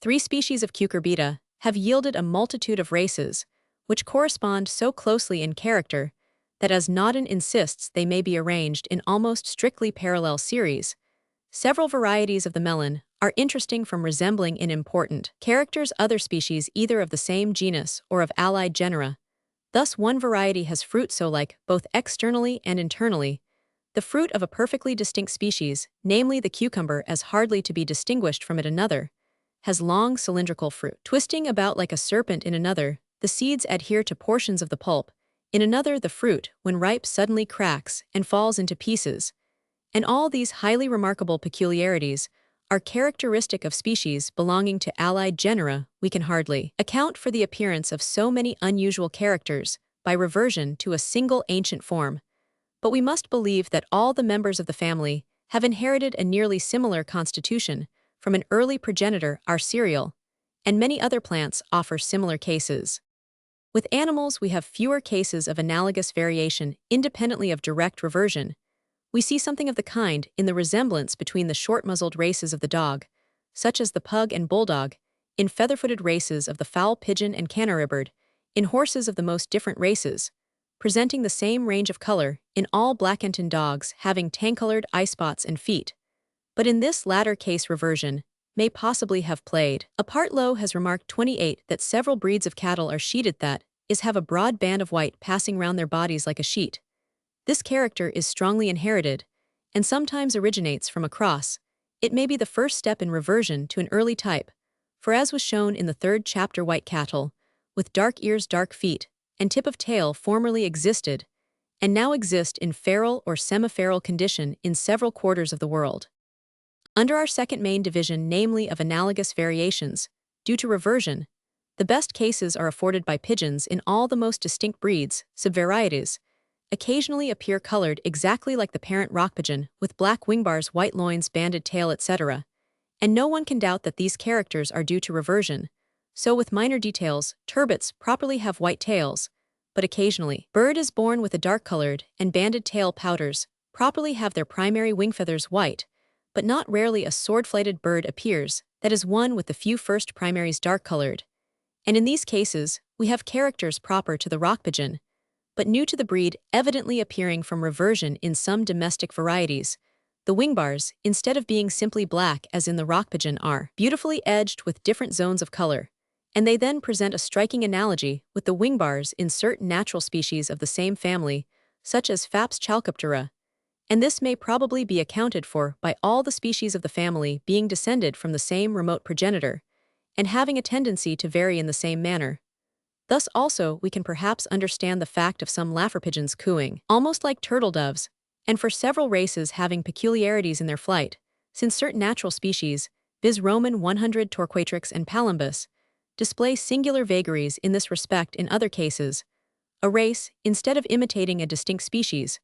Three species of cucurbita have yielded a multitude of races, which correspond so closely in character that, as Naudin insists, they may be arranged in almost strictly parallel series. Several varieties of the melon are interesting from resembling in important characters other species either of the same genus or of allied genera. Thus one variety has fruit so like, both externally and internally, the fruit of a perfectly distinct species, namely the cucumber, as hardly to be distinguished from it. Another has long cylindrical fruit, twisting about like a serpent. In another, the seeds adhere to portions of the pulp. In another, the fruit, when ripe, suddenly cracks and falls into pieces. And all these highly remarkable peculiarities are characteristic of species belonging to allied genera. We can hardly account for the appearance of so many unusual characters by reversion to a single ancient form, but we must believe that all the members of the family have inherited a nearly similar constitution from an early progenitor. Our cereal and many other plants offer similar cases. With animals, we have fewer cases of analogous variation independently of direct reversion. We see something of the kind in the resemblance between the short-muzzled races of the dog, such as the pug and bulldog, in feather-footed races of the fowl, pigeon, and canaribird, in horses of the most different races, presenting the same range of color, in all Blackenton dogs having tan-colored eye spots and feet. But in this latter case reversion may possibly have played a part. Lowe has remarked 28 that several breeds of cattle are sheeted, that is, have a broad band of white passing round their bodies like a sheet. This character is strongly inherited, and sometimes originates from a cross. It may be the first step in reversion to an early type, for as was shown in the third chapter, white cattle, with dark ears, dark feet, and tip of tail formerly existed, and now exist in feral or semi-feral condition in several quarters of the world. Under our second main division, namely of analogous variations, due to reversion, the best cases are afforded by pigeons in all the most distinct breeds. Subvarieties occasionally appear colored exactly like the parent rock pigeon, with black wing bars, white loins, banded tail, etc., and no one can doubt that these characters are due to reversion. So with minor details, turbits properly have white tails, but occasionally bird is born with a dark-colored and banded tail. Pouters properly have their primary wing feathers white, but not rarely a sword-flighted bird appears, that is one with the few first primaries dark-colored. And in these cases, we have characters proper to the rock pigeon, but new to the breed, evidently appearing from reversion in some domestic varieties. the wing bars, instead of being simply black as in the rock pigeon, are beautifully edged with different zones of color, and they then present a striking analogy with the wing bars in certain natural species of the same family, such as Phaps chalcoptera, and this may probably be accounted for by all the species of the family being descended from the same remote progenitor, and having a tendency to vary in the same manner. Thus also we can perhaps understand the fact of some laugher pigeons cooing, almost like turtle doves, and for several races having peculiarities in their flight, since certain natural species, viz. Roman 100 Torquatrix and Palumbus, display singular vagaries in this respect. In other cases, a race, instead of imitating a distinct species,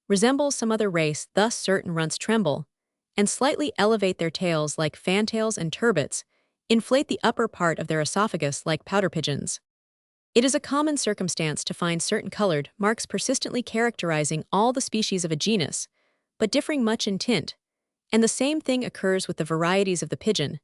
resembles some other race. Thus certain runts tremble, and slightly elevate their tails like fantails, and turbits inflate the upper part of their esophagus like pouter pigeons. It is a common circumstance to find certain colored marks persistently characterizing all the species of a genus, but differing much in tint, and the same thing occurs with the varieties of the pigeon.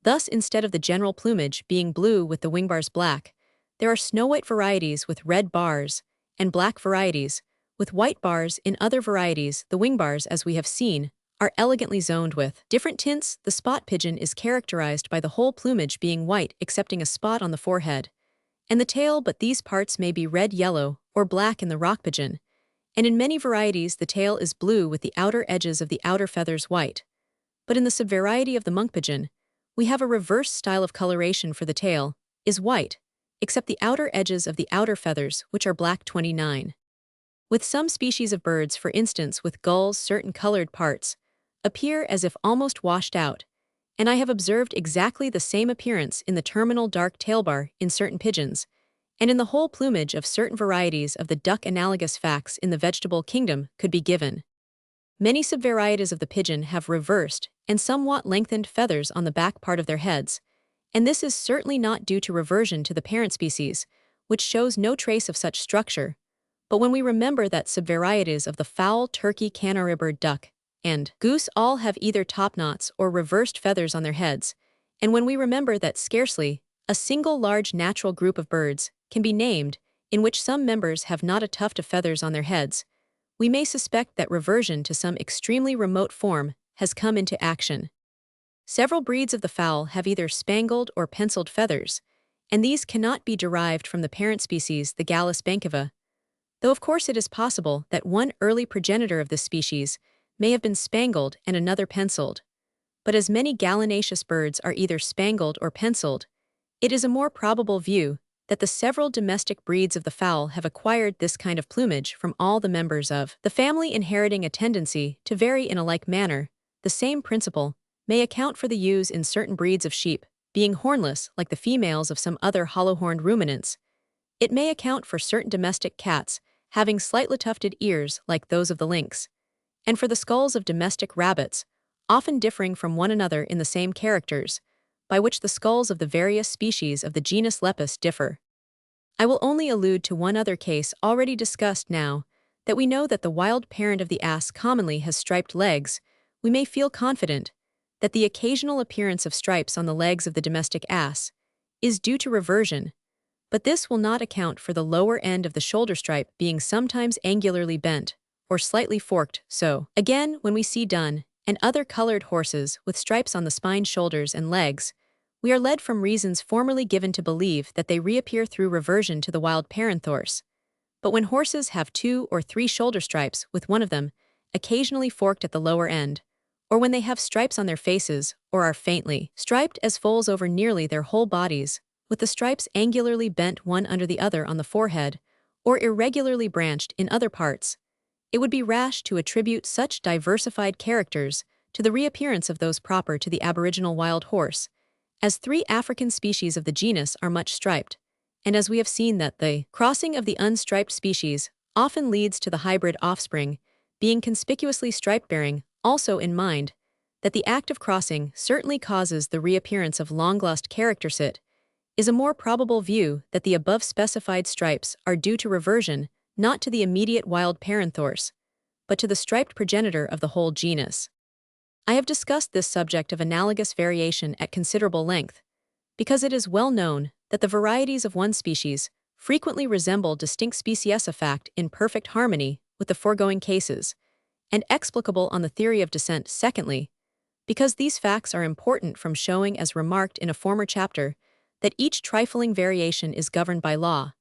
Thus, instead of the general plumage being blue with the wing bars black, there are snow-white varieties with red bars, and black varieties with white bars. In other varieties, the wing bars, as we have seen, are elegantly zoned with different tints. The spot pigeon is characterized by the whole plumage being white excepting a spot on the forehead and the tail, but these parts may be red, yellow, or black in the rock pigeon, and in many varieties the tail is blue with the outer edges of the outer feathers white. But in the subvariety of the monk pigeon, we have a reverse style of coloration for the tail, is white, except the outer edges of the outer feathers, which are black. 29. With some species of birds, for instance with gulls, certain colored parts appear as if almost washed out, and I have observed exactly the same appearance in the terminal dark tailbar in certain pigeons, and in the whole plumage of certain varieties of the duck. Analogous facts in the vegetable kingdom could be given. Many subvarieties of the pigeon have reversed and somewhat lengthened feathers on the back part of their heads, and this is certainly not due to reversion to the parent species, which shows no trace of such structure. But when we remember that subvarieties of the fowl, turkey, canary bird, duck, and goose all have either topknots or reversed feathers on their heads, and when we remember that scarcely a single large natural group of birds can be named in which some members have not a tuft of feathers on their heads, we may suspect that reversion to some extremely remote form has come into action. Several breeds of the fowl have either spangled or penciled feathers, and these cannot be derived from the parent species, the Gallus bankiva, though of course it is possible that one early progenitor of this species may have been spangled and another penciled. But as many gallinaceous birds are either spangled or penciled, it is a more probable view that the several domestic breeds of the fowl have acquired this kind of plumage from all the members of the family inheriting a tendency to vary in a like manner. The same principle may account for the ewes in certain breeds of sheep being hornless like the females of some other hollow-horned ruminants. It may account for certain domestic cats having slightly tufted ears like those of the lynx, and for the skulls of domestic rabbits, often differing from one another in the same characters, by which the skulls of the various species of the genus Lepus differ. I will only allude to one other case already discussed. Now that we know that the wild parent of the ass commonly has striped legs, we may feel confident that the occasional appearance of stripes on the legs of the domestic ass is due to reversion, but this will not account for the lower end of the shoulder stripe being sometimes angularly bent or slightly forked. So, again, when we see dun and other colored horses with stripes on the spine, shoulders, and legs, we are led from reasons formerly given to believe that they reappear through reversion to the wild parenthorse. But when horses have 2 or 3 shoulder stripes with one of them occasionally forked at the lower end, or when they have stripes on their faces or are faintly striped as foals over nearly their whole bodies, with the stripes angularly bent one under the other on the forehead, or irregularly branched in other parts, it would be rash to attribute such diversified characters to the reappearance of those proper to the aboriginal wild horse, as 3 African species of the genus are much striped, and as we have seen that the crossing of the unstriped species often leads to the hybrid offspring being conspicuously stripe bearing, also in mind that the act of crossing certainly causes the reappearance of long-lost characters. It is a more probable view that the above specified stripes are due to reversion not to the immediate wild parenthorse, but to the striped progenitor of the whole genus. I have discussed this subject of analogous variation at considerable length, because it is well known that the varieties of one species frequently resemble distinct species, a fact in perfect harmony with the foregoing cases, and explicable on the theory of descent. Secondly, because these facts are important from showing, as remarked in a former chapter, that each trifling variation is governed by law,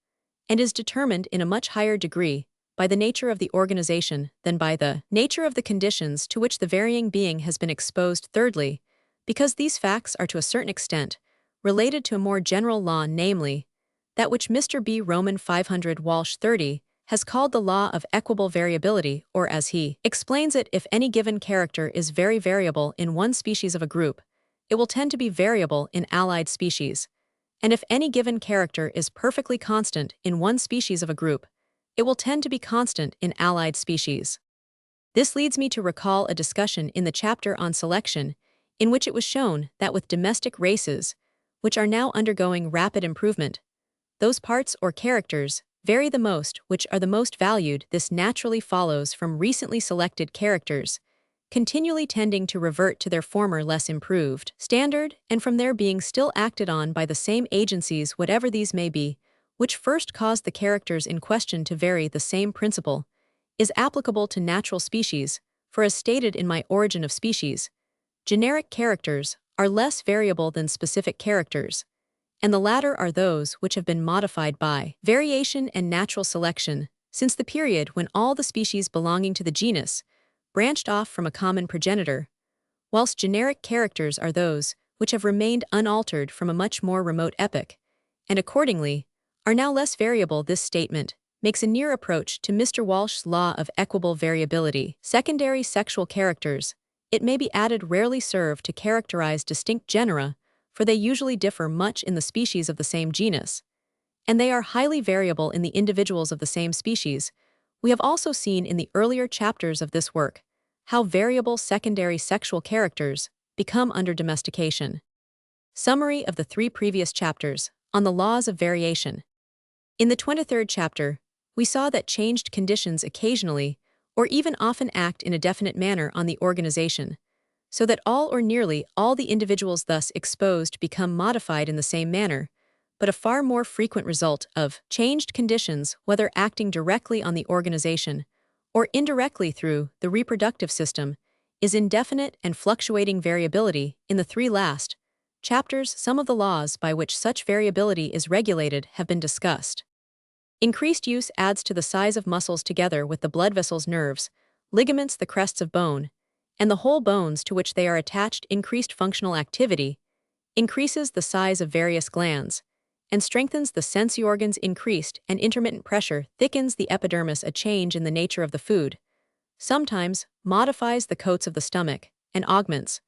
and is determined in a much higher degree by the nature of the organization than by the nature of the conditions to which the varying being has been exposed. Thirdly, because these facts are to a certain extent related to a more general law, namely, that which Mr. B. Roman 500 Walsh 30 has called the law of equable variability, or as he explains it, if any given character is very variable in one species of a group, it will tend to be variable in allied species. And if any given character is perfectly constant in one species of a group, it will tend to be constant in allied species. This leads me to recall a discussion in the chapter on selection, in which it was shown that with domestic races, which are now undergoing rapid improvement, those parts or characters vary the most which are the most valued. This naturally follows from recently selected characters continually tending to revert to their former less improved standard, and from their being still acted on by the same agencies, whatever these may be, which first caused the characters in question to vary. The same principle is applicable to natural species, for as stated in my Origin of Species, generic characters are less variable than specific characters, and the latter are those which have been modified by variation and natural selection since the period when all the species belonging to the genus branched off from a common progenitor, whilst generic characters are those which have remained unaltered from a much more remote epoch, and accordingly are now less variable. This statement makes a near approach to Mr. Walsh's law of equable variability. Secondary sexual characters, it may be added, rarely serve to characterize distinct genera, for they usually differ much in the species of the same genus, and they are highly variable in the individuals of the same species. We have also seen in the earlier chapters of this work how variable secondary sexual characters become under domestication. Summary of the 3 previous chapters on the laws of variation. In the 23rd chapter, we saw that changed conditions occasionally, or even often, act in a definite manner on the organization, so that all or nearly all the individuals thus exposed become modified in the same manner. But a far more frequent result of changed conditions, whether acting directly on the organization or indirectly through the reproductive system, is indefinite and fluctuating variability. In the 3 last chapters, some of the laws by which such variability is regulated have been discussed. Increased use adds to the size of muscles together with the blood vessels, nerves, ligaments, the crests of bone, and the whole bones to which they are attached. Increased functional activity increases the size of various glands and strengthens the sensory organs. Increased and intermittent pressure thickens the epidermis. A change in the nature of the food sometimes modifies the coats of the stomach and augments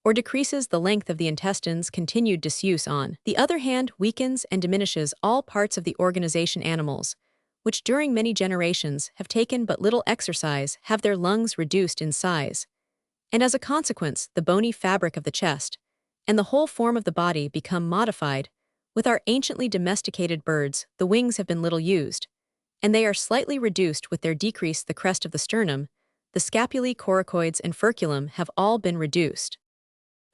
or decreases the length of the intestines. Continued disuse, on the other hand, weakens and diminishes all parts of the organization. Animals, which during many generations have taken but little exercise, have their lungs reduced in size, and as a consequence, the bony fabric of the chest and the whole form of the body become modified. With our anciently domesticated birds, the wings have been little used, and they are slightly reduced with their decrease. The crest of the sternum, the scapulae, coracoids, and furculum have all been reduced.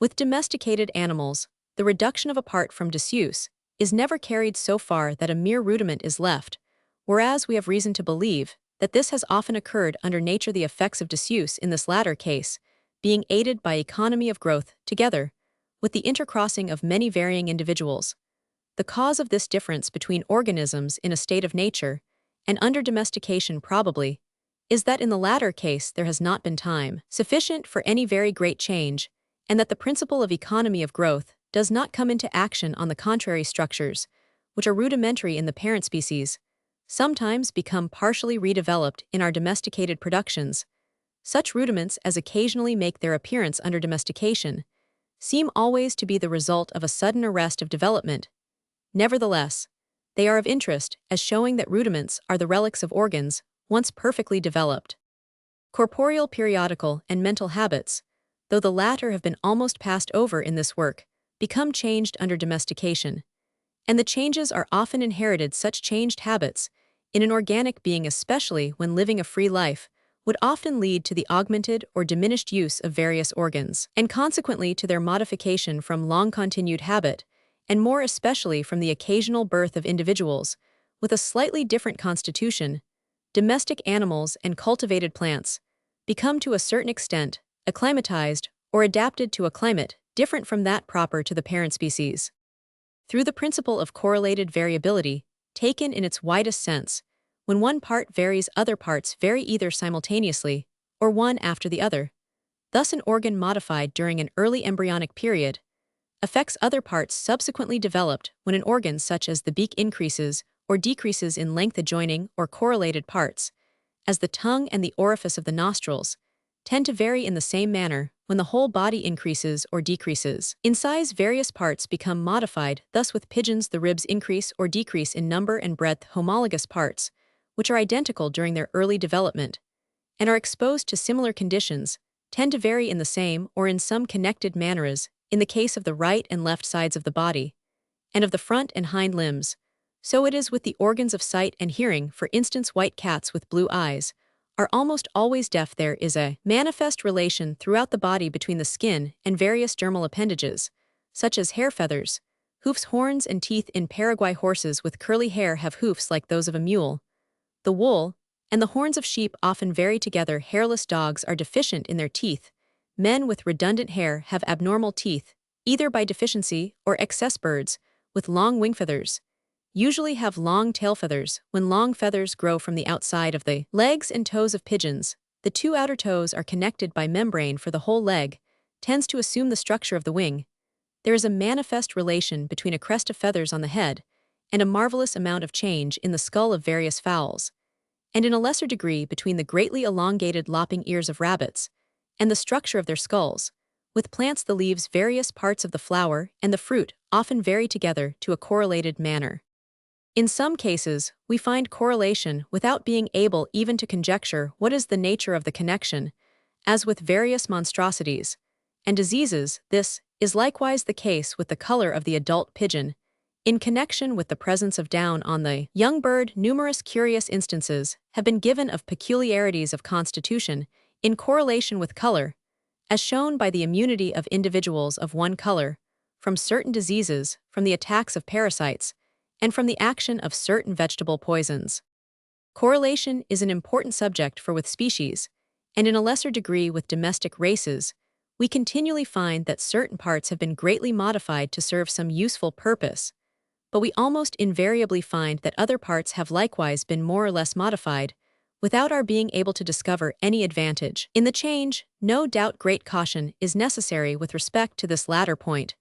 With domesticated animals, the reduction of a part from disuse is never carried so far that a mere rudiment is left, whereas we have reason to believe that this has often occurred under nature. The effects of disuse in this latter case being aided by economy of growth, together with the intercrossing of many varying individuals. The cause of this difference between organisms in a state of nature and under domestication probably is that in the latter case there has not been time sufficient for any very great change, and that the principle of economy of growth does not come into action. On the contrary, structures, which are rudimentary in the parent species, sometimes become partially redeveloped in our domesticated productions. Such rudiments as occasionally make their appearance under domestication seem always to be the result of a sudden arrest of development. Nevertheless, they are of interest as showing that rudiments are the relics of organs once perfectly developed. Corporeal, periodical, and mental habits, though the latter have been almost passed over in this work, become changed under domestication, and the changes are often inherited. Such changed habits, in an organic being especially when living a free life, would often lead to the augmented or diminished use of various organs, and consequently to their modification from long-continued habit, and more especially from the occasional birth of individuals with a slightly different constitution. Domestic animals and cultivated plants, become to a certain extent acclimatized or adapted to a climate different from that proper to the parent species. Through the principle of correlated variability, taken in its widest sense, when one part varies, other parts vary either simultaneously or one after the other. Thus, an organ modified during an early embryonic period affects other parts subsequently developed when an organ such as the beak increases or decreases in length. Adjoining or correlated parts, as the tongue and the orifice of the nostrils, tend to vary in the same manner when the whole body increases or decreases. In size, various parts become modified. Thus, with pigeons, the ribs increase or decrease in number and breadth. Homologous parts, which are identical during their early development and are exposed to similar conditions, tend to vary in the same or in some connected manners in the case of the right and left sides of the body, and of the front and hind limbs. So it is with the organs of sight and hearing. For instance, white cats with blue eyes are almost always deaf. There is a manifest relation throughout the body between the skin and various dermal appendages, such as hair feathers, hoofs, horns, and teeth. In Paraguay, horses with curly hair have hoofs like those of a mule. The wool and the horns of sheep often vary together. Hairless dogs are deficient in their teeth. Men with redundant hair have abnormal teeth, either by deficiency or excess. Birds with long wing feathers usually have long tail feathers. When long feathers grow from the outside of the legs and toes of pigeons, the two outer toes are connected by membrane, for the whole leg tends to assume the structure of the wing. There is a manifest relation between a crest of feathers on the head and a marvelous amount of change in the skull of various fowls, and in a lesser degree between the greatly elongated lopping ears of rabbits and the structure of their skulls. With plants, the leaves, various parts of the flower, and the fruit often vary together to a correlated manner. In some cases, we find correlation without being able even to conjecture what is the nature of the connection, as with various monstrosities and diseases. This is likewise the case with the color of the adult pigeon, in connection with the presence of down on the young bird. Numerous curious instances have been given of peculiarities of constitution in correlation with color, as shown by the immunity of individuals of one color from certain diseases, from the attacks of parasites, and from the action of certain vegetable poisons. Correlation is an important subject for with species, and in a lesser degree with domestic races. We continually find that certain parts have been greatly modified to serve some useful purpose, but we almost invariably find that other parts have likewise been more or less modified, without our being able to discover any advantage in the change. No doubt great caution is necessary with respect to this latter point,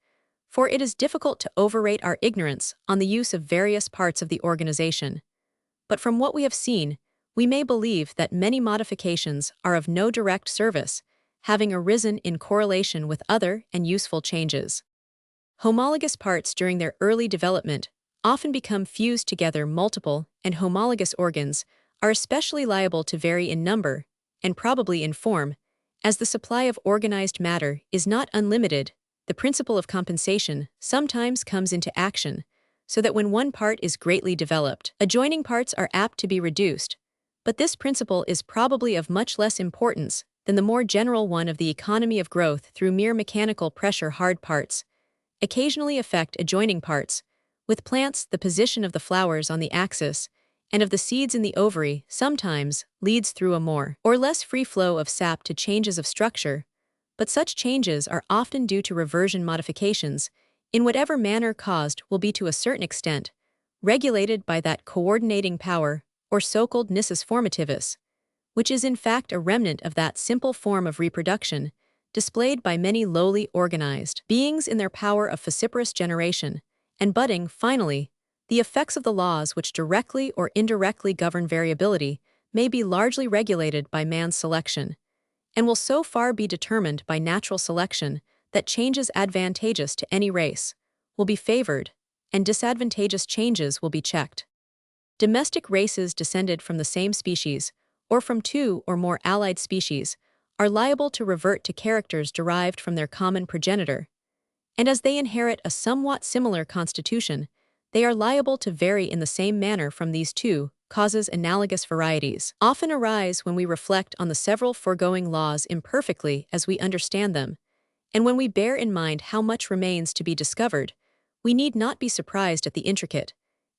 for it is difficult to overrate our ignorance on the use of various parts of the organization. But from what we have seen, we may believe that many modifications are of no direct service, having arisen in correlation with other and useful changes. Homologous parts during their early development often become fused together. Multiple and homologous organs are especially liable to vary in number, and probably in form, as the supply of organized matter is not unlimited. The principle of compensation sometimes comes into action, so that when one part is greatly developed, adjoining parts are apt to be reduced. But this principle is probably of much less importance than the more general one of the economy of growth through mere mechanical pressure. Hard parts occasionally affect adjoining parts. With plants, the position of the flowers on the axis and of the seeds in the ovary sometimes leads through a more or less free flow of sap to changes of structure, but such changes are often due to reversion modifications, in whatever manner caused will be to a certain extent regulated by that coordinating power, or so-called nisus formativus, which is in fact a remnant of that simple form of reproduction displayed by many lowly organized beings in their power of vociferous generation and budding. Finally, the effects of the laws which directly or indirectly govern variability may be largely regulated by man's selection, and will so far be determined by natural selection that changes advantageous to any race will be favored, and disadvantageous changes will be checked. Domestic races descended from the same species, or from two or more allied species, are liable to revert to characters derived from their common progenitor, and as they inherit a somewhat similar constitution, they are liable to vary in the same manner from these two causes. Analogous varieties often arise when we reflect on the several foregoing laws imperfectly as we understand them, and when we bear in mind how much remains to be discovered, we need not be surprised at the intricate,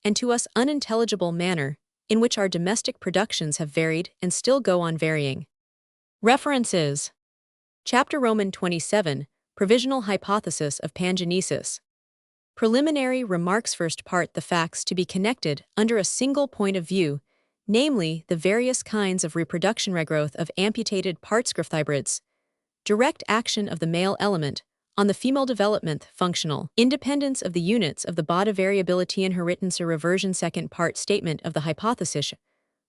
and to us unintelligible manner, in which our domestic productions have varied and still go on varying. References. Chapter Roman 27, Provisional Hypothesis of Pangenesis. Preliminary remarks. First part. The facts to be connected under a single point of view, namely the various kinds of reproduction. Regrowth of amputated parts. Hybrids. Direct action of the male element on the female development. Functional independence of the units of the body. Variability. Inheritance or reversion. Second part. Statement of the hypothesis.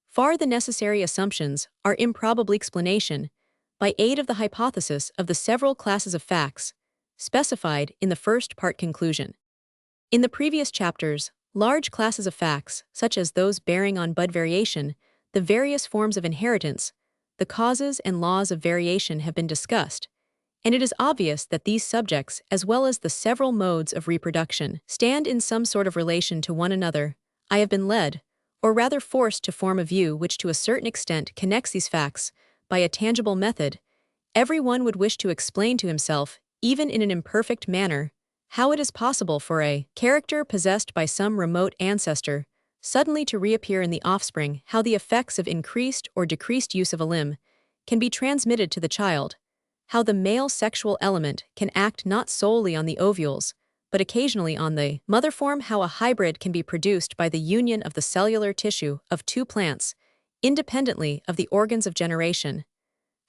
Far the necessary assumptions are improbable. Explanation by aid of the hypothesis of the several classes of facts specified in the first part. Conclusion. In the previous chapters, large classes of facts, such as those bearing on bud variation, the various forms of inheritance, the causes and laws of variation have been discussed, and it is obvious that these subjects, as well as the several modes of reproduction, stand in some sort of relation to one another. I have been led, or rather forced, to form a view which to a certain extent connects these facts by a tangible method. Every one would wish to explain to himself, even in an imperfect manner, how it is possible for a character possessed by some remote ancestor suddenly to reappear in the offspring, how the effects of increased or decreased use of a limb can be transmitted to the child, how the male sexual element can act not solely on the ovules, but occasionally on the mother form, how a hybrid can be produced by the union of the cellular tissue of two plants, independently of the organs of generation,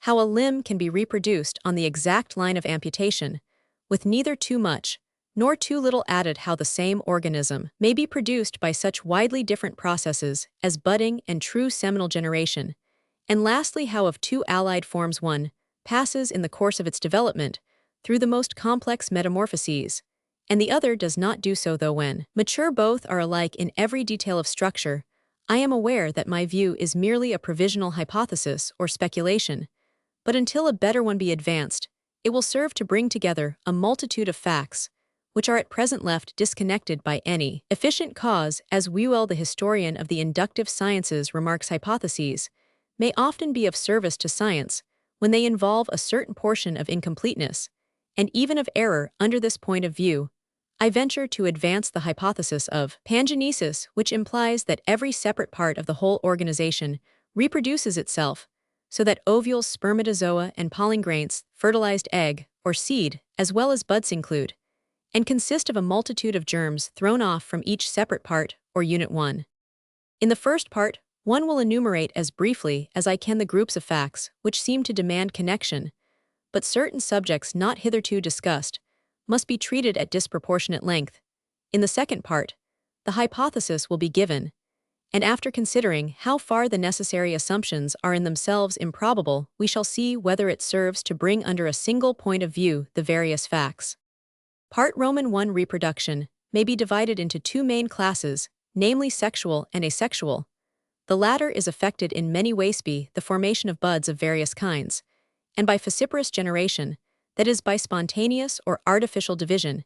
how a limb can be reproduced on the exact line of amputation, with neither too much nor too little added, how the same organism may be produced by such widely different processes as budding and true seminal generation, and lastly how of two allied forms one passes in the course of its development through the most complex metamorphoses, and the other does not do so, though when mature both are alike in every detail of structure. I am aware that my view is merely a provisional hypothesis or speculation, but until a better one be advanced, it will serve to bring together a multitude of facts which are at present left disconnected by any efficient cause. As Whewell, the historian of the inductive sciences, remarks, hypotheses may often be of service to science when they involve a certain portion of incompleteness, and even of error. Under this point of view, I venture to advance the hypothesis of pangenesis, which implies that every separate part of the whole organization reproduces itself, so that ovules, spermatozoa, and pollen grains, fertilized egg or seed, as well as buds include, and consist of a multitude of germs thrown off from each separate part or unit. 1. In the first part, one will enumerate as briefly as I can the groups of facts which seem to demand connection, but certain subjects not hitherto discussed must be treated at disproportionate length. In the second part, the hypothesis will be given, and after considering how far the necessary assumptions are in themselves improbable, we shall see whether it serves to bring under a single point of view the various facts. Part Roman 1. Reproduction may be divided into two main classes, namely sexual and asexual. The latter is effected in many ways by the formation of buds of various kinds, and by falciparous generation, that is, by spontaneous or artificial division.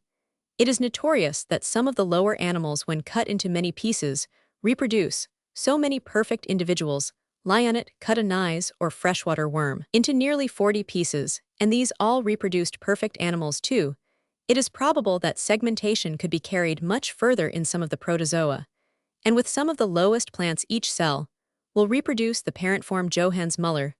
It is notorious that some of the lower animals, when cut into many pieces, reproduce so many perfect individuals. Lionnet cut a nyse or freshwater worm into nearly 40 pieces, and these all reproduced perfect animals too. It is probable that segmentation could be carried much further in some of the protozoa, and with some of the lowest plants each cell will reproduce the parent form. Johannes Müller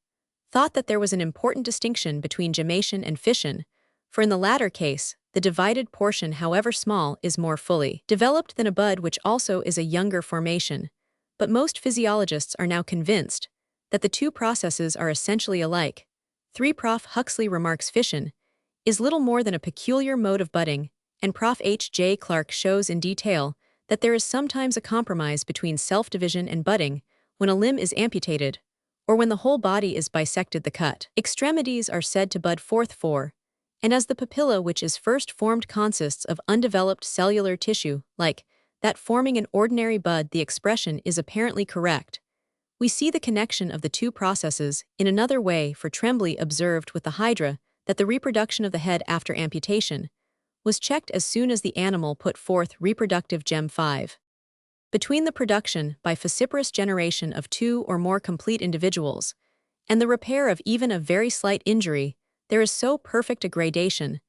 thought that there was an important distinction between gemation and fission, for in the latter case, the divided portion, however small, is more fully developed than a bud, which also is a younger formation. But most physiologists are now convinced that the two processes are essentially alike. 3. Prof. Huxley remarks fission is little more than a peculiar mode of budding, and Prof. H. J. Clark shows in detail that there is sometimes a compromise between self-division and budding when a limb is amputated, or when the whole body is bisected. The cut extremities are said to bud forth. 4. And as the papilla which is first formed consists of undeveloped cellular tissue, like that forming an ordinary bud, the expression is apparently correct. We see the connection of the two processes in another way, for Tremblay observed with the hydra that the reproduction of the head after amputation was checked as soon as the animal put forth reproductive gem. 5. Between the production by falciparous generation of two or more complete individuals and the repair of even a very slight injury, there is so perfect a gradation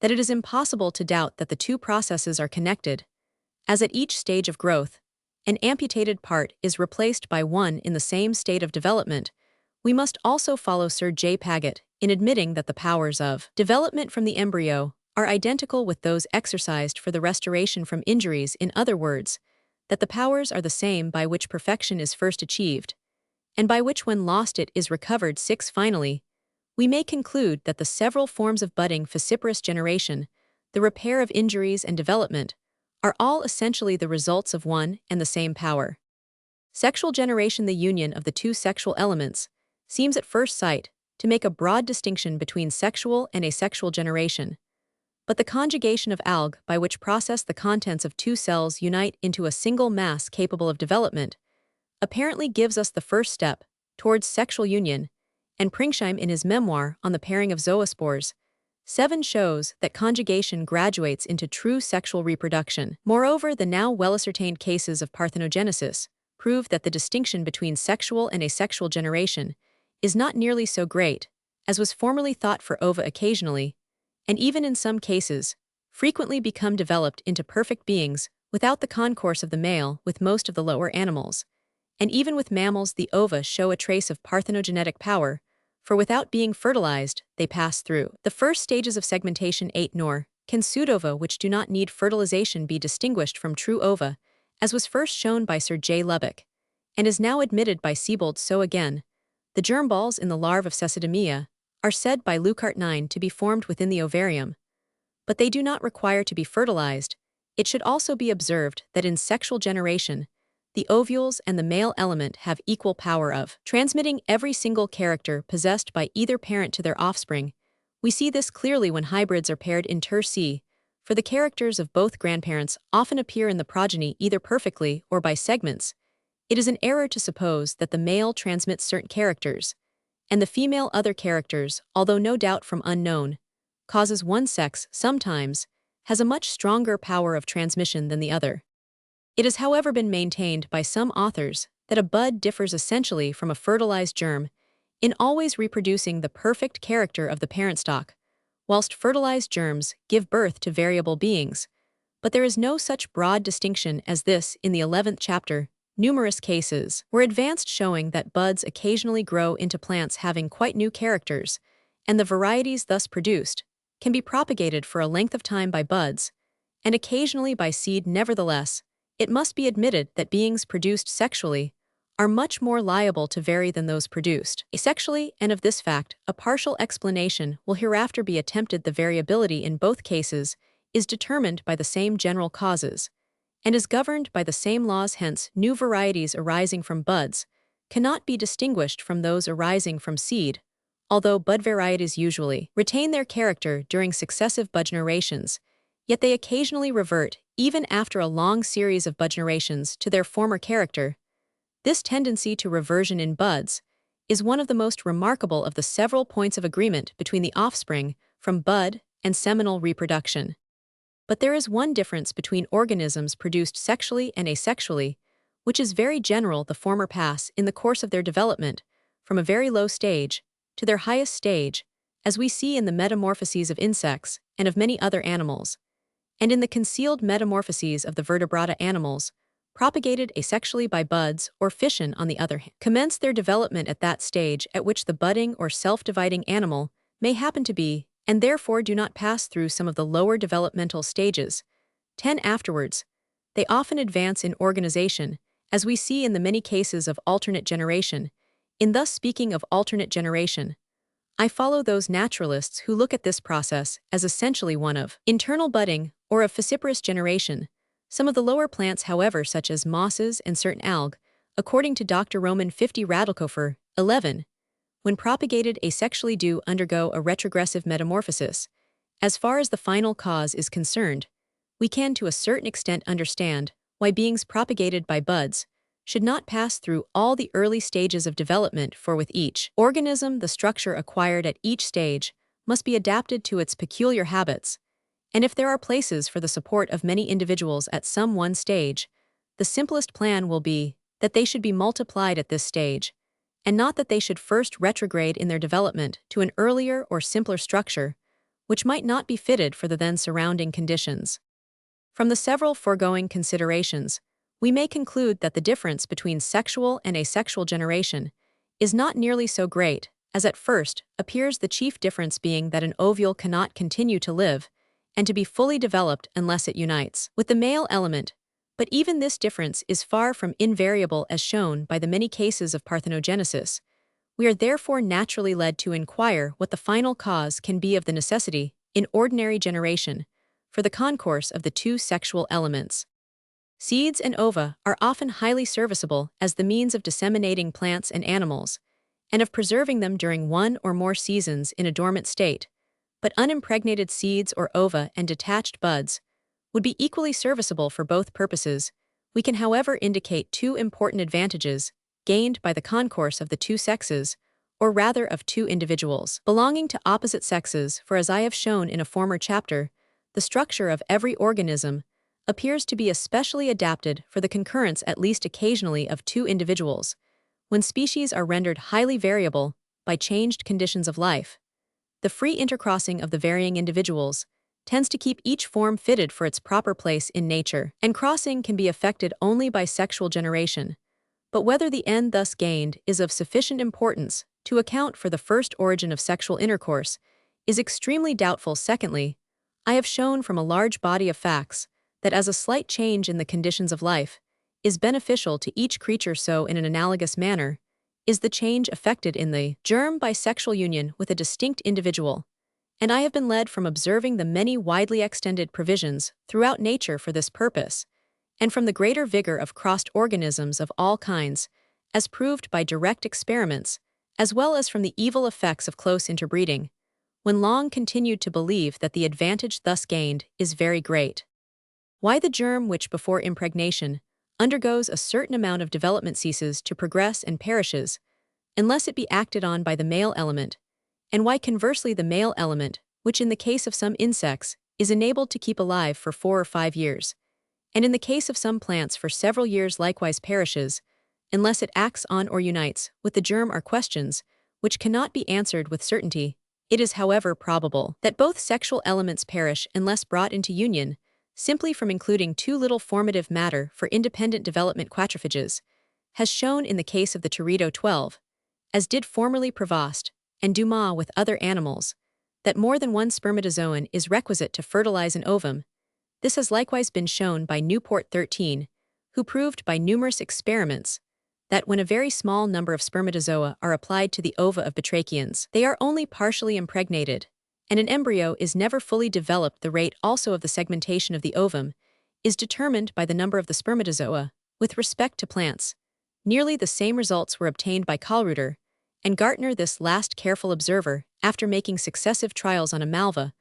that it is impossible to doubt that the two processes are connected, as at each stage of growth, an amputated part is replaced by one in the same state of development, We must also follow Sir J. Paget in admitting that the powers of development from the embryo are identical with those exercised for the restoration from injuries. In other words, that the powers are the same by which perfection is first achieved, and by which when lost it is recovered. 6. Finally, we may conclude that the several forms of budding vociferous generation, the repair of injuries and development, are all essentially the results of one and the same power. Sexual generation, the union of the two sexual elements, seems at first sight to make a broad distinction between sexual and asexual generation. But the conjugation of algae, by which process the contents of two cells unite into a single mass capable of development, apparently gives us the first step towards sexual union, and Pringsheim in his memoir on the pairing of zoospores 7 shows that conjugation graduates into true sexual reproduction. Moreover, the now well-ascertained cases of parthenogenesis prove that the distinction between sexual and asexual generation is not nearly so great as was formerly thought, for ova occasionally, and even in some cases, frequently become developed into perfect beings without the concourse of the male with most of the lower animals. And even with mammals, the ova show a trace of parthenogenetic power, for without being fertilized, they pass through the first stages of segmentation. 8. Nor can pseudova which do not need fertilization be distinguished from true ova, as was first shown by Sir J. Lubbock, and is now admitted by Siebold. So again, the germ balls in the larva of Cecidomyia are said by Leuckart 9 to be formed within the ovarium, but they do not require to be fertilized. It should also be observed that in sexual generation, the ovules and the male element have equal power of transmitting every single character possessed by either parent to their offspring. We see this clearly when hybrids are paired inter se, for the characters of both grandparents often appear in the progeny either perfectly or by segments. It is an error to suppose that the male transmits certain characters, and the female other characters, although no doubt from unknown causes one sex sometimes has a much stronger power of transmission than the other. It has however been maintained by some authors that a bud differs essentially from a fertilized germ in always reproducing the perfect character of the parent stock, whilst fertilized germs give birth to variable beings. But there is no such broad distinction as this. In the 11th chapter, numerous cases were advanced showing that buds occasionally grow into plants having quite new characters, and the varieties thus produced can be propagated for a length of time by buds, and occasionally by seed. Nevertheless, it must be admitted that beings produced sexually are much more liable to vary than those produced asexually, and of this fact, a partial explanation will hereafter be attempted. The variability in both cases is determined by the same general causes, and is governed by the same laws. Hence, new varieties arising from buds cannot be distinguished from those arising from seed, although bud varieties usually retain their character during successive bud generations, yet they occasionally revert, even after a long series of bud generations, to their former character. This tendency to reversion in buds is one of the most remarkable of the several points of agreement between the offspring from bud and seminal reproduction. But there is one difference between organisms produced sexually and asexually, which is very general. The former pass, in the course of their development, from a very low stage to their highest stage, as we see in the metamorphoses of insects and of many other animals, and in the concealed metamorphoses of the vertebrata animals, propagated asexually by buds or fission on the other hand, commence their development at that stage at which the budding or self-dividing animal may happen to be, and therefore do not pass through some of the lower developmental stages. 10. Afterwards, they often advance in organization, as we see in the many cases of alternate generation. In thus speaking of alternate generation, I follow those naturalists who look at this process as essentially one of internal budding or of vociferous generation. Some of the lower plants, however, such as mosses and certain algae, according to Dr. Roman 50 Radlkofer, 11, when propagated asexually do undergo a retrogressive metamorphosis. As far as the final cause is concerned, we can to a certain extent understand why beings propagated by buds should not pass through all the early stages of development, for with each organism the structure acquired at each stage must be adapted to its peculiar habits, and if there are places for the support of many individuals at some one stage, the simplest plan will be that they should be multiplied at this stage, and not that they should first retrograde in their development to an earlier or simpler structure, which might not be fitted for the then surrounding conditions. From the several foregoing considerations, we may conclude that the difference between sexual and asexual generation is not nearly so great, as at first appears, the chief difference being that an ovule cannot continue to live and to be fully developed unless it unites with the male element. But even this difference is far from invariable, as shown by the many cases of parthenogenesis. We are therefore naturally led to inquire what the final cause can be of the necessity, in ordinary generation, for the concourse of the two sexual elements. Seeds and ova are often highly serviceable as the means of disseminating plants and animals, and of preserving them during one or more seasons in a dormant state, but unimpregnated seeds or ova and detached buds would be equally serviceable for both purposes. We can, however, indicate two important advantages gained by the concourse of the two sexes, or rather of two individuals belonging to opposite sexes, for as I have shown in a former chapter, the structure of every organism appears to be especially adapted for the concurrence at least occasionally of two individuals, when species are rendered highly variable by changed conditions of life. The free intercrossing of the varying individuals tends to keep each form fitted for its proper place in nature, and crossing can be effected only by sexual generation. But whether the end thus gained is of sufficient importance to account for the first origin of sexual intercourse is extremely doubtful. Secondly, I have shown from a large body of facts that as a slight change in the conditions of life is beneficial to each creature, so in an analogous manner is the change effected in the germ by sexual union with a distinct individual. And I have been led from observing the many widely extended provisions throughout nature for this purpose, and from the greater vigor of crossed organisms of all kinds, as proved by direct experiments, as well as from the evil effects of close interbreeding, when long continued to believe that the advantage thus gained is very great. Why the germ which before impregnation undergoes a certain amount of development ceases to progress and perishes, unless it be acted on by the male element, and why conversely the male element, which in the case of some insects is enabled to keep alive for 4 or 5 years, and in the case of some plants for several years likewise perishes, unless it acts on or unites with the germ, are questions which cannot be answered with certainty. It is, however, probable that both sexual elements perish unless brought into union, simply from including too little formative matter for independent development. Quatrophages has shown in the case of the Teredo 12, as did formerly Prevost and Dumas with other animals, that more than one spermatozoon is requisite to fertilize an ovum. This has likewise been shown by Newport 13, who proved by numerous experiments that when a very small number of spermatozoa are applied to the ova of batrachians, they are only partially impregnated, and an embryo is never fully developed. The rate also of the segmentation of the ovum is determined by the number of the spermatozoa. With respect to plants, nearly the same results were obtained by Kallreuter and Gartner, this last careful observer, after making successive trials on a malva,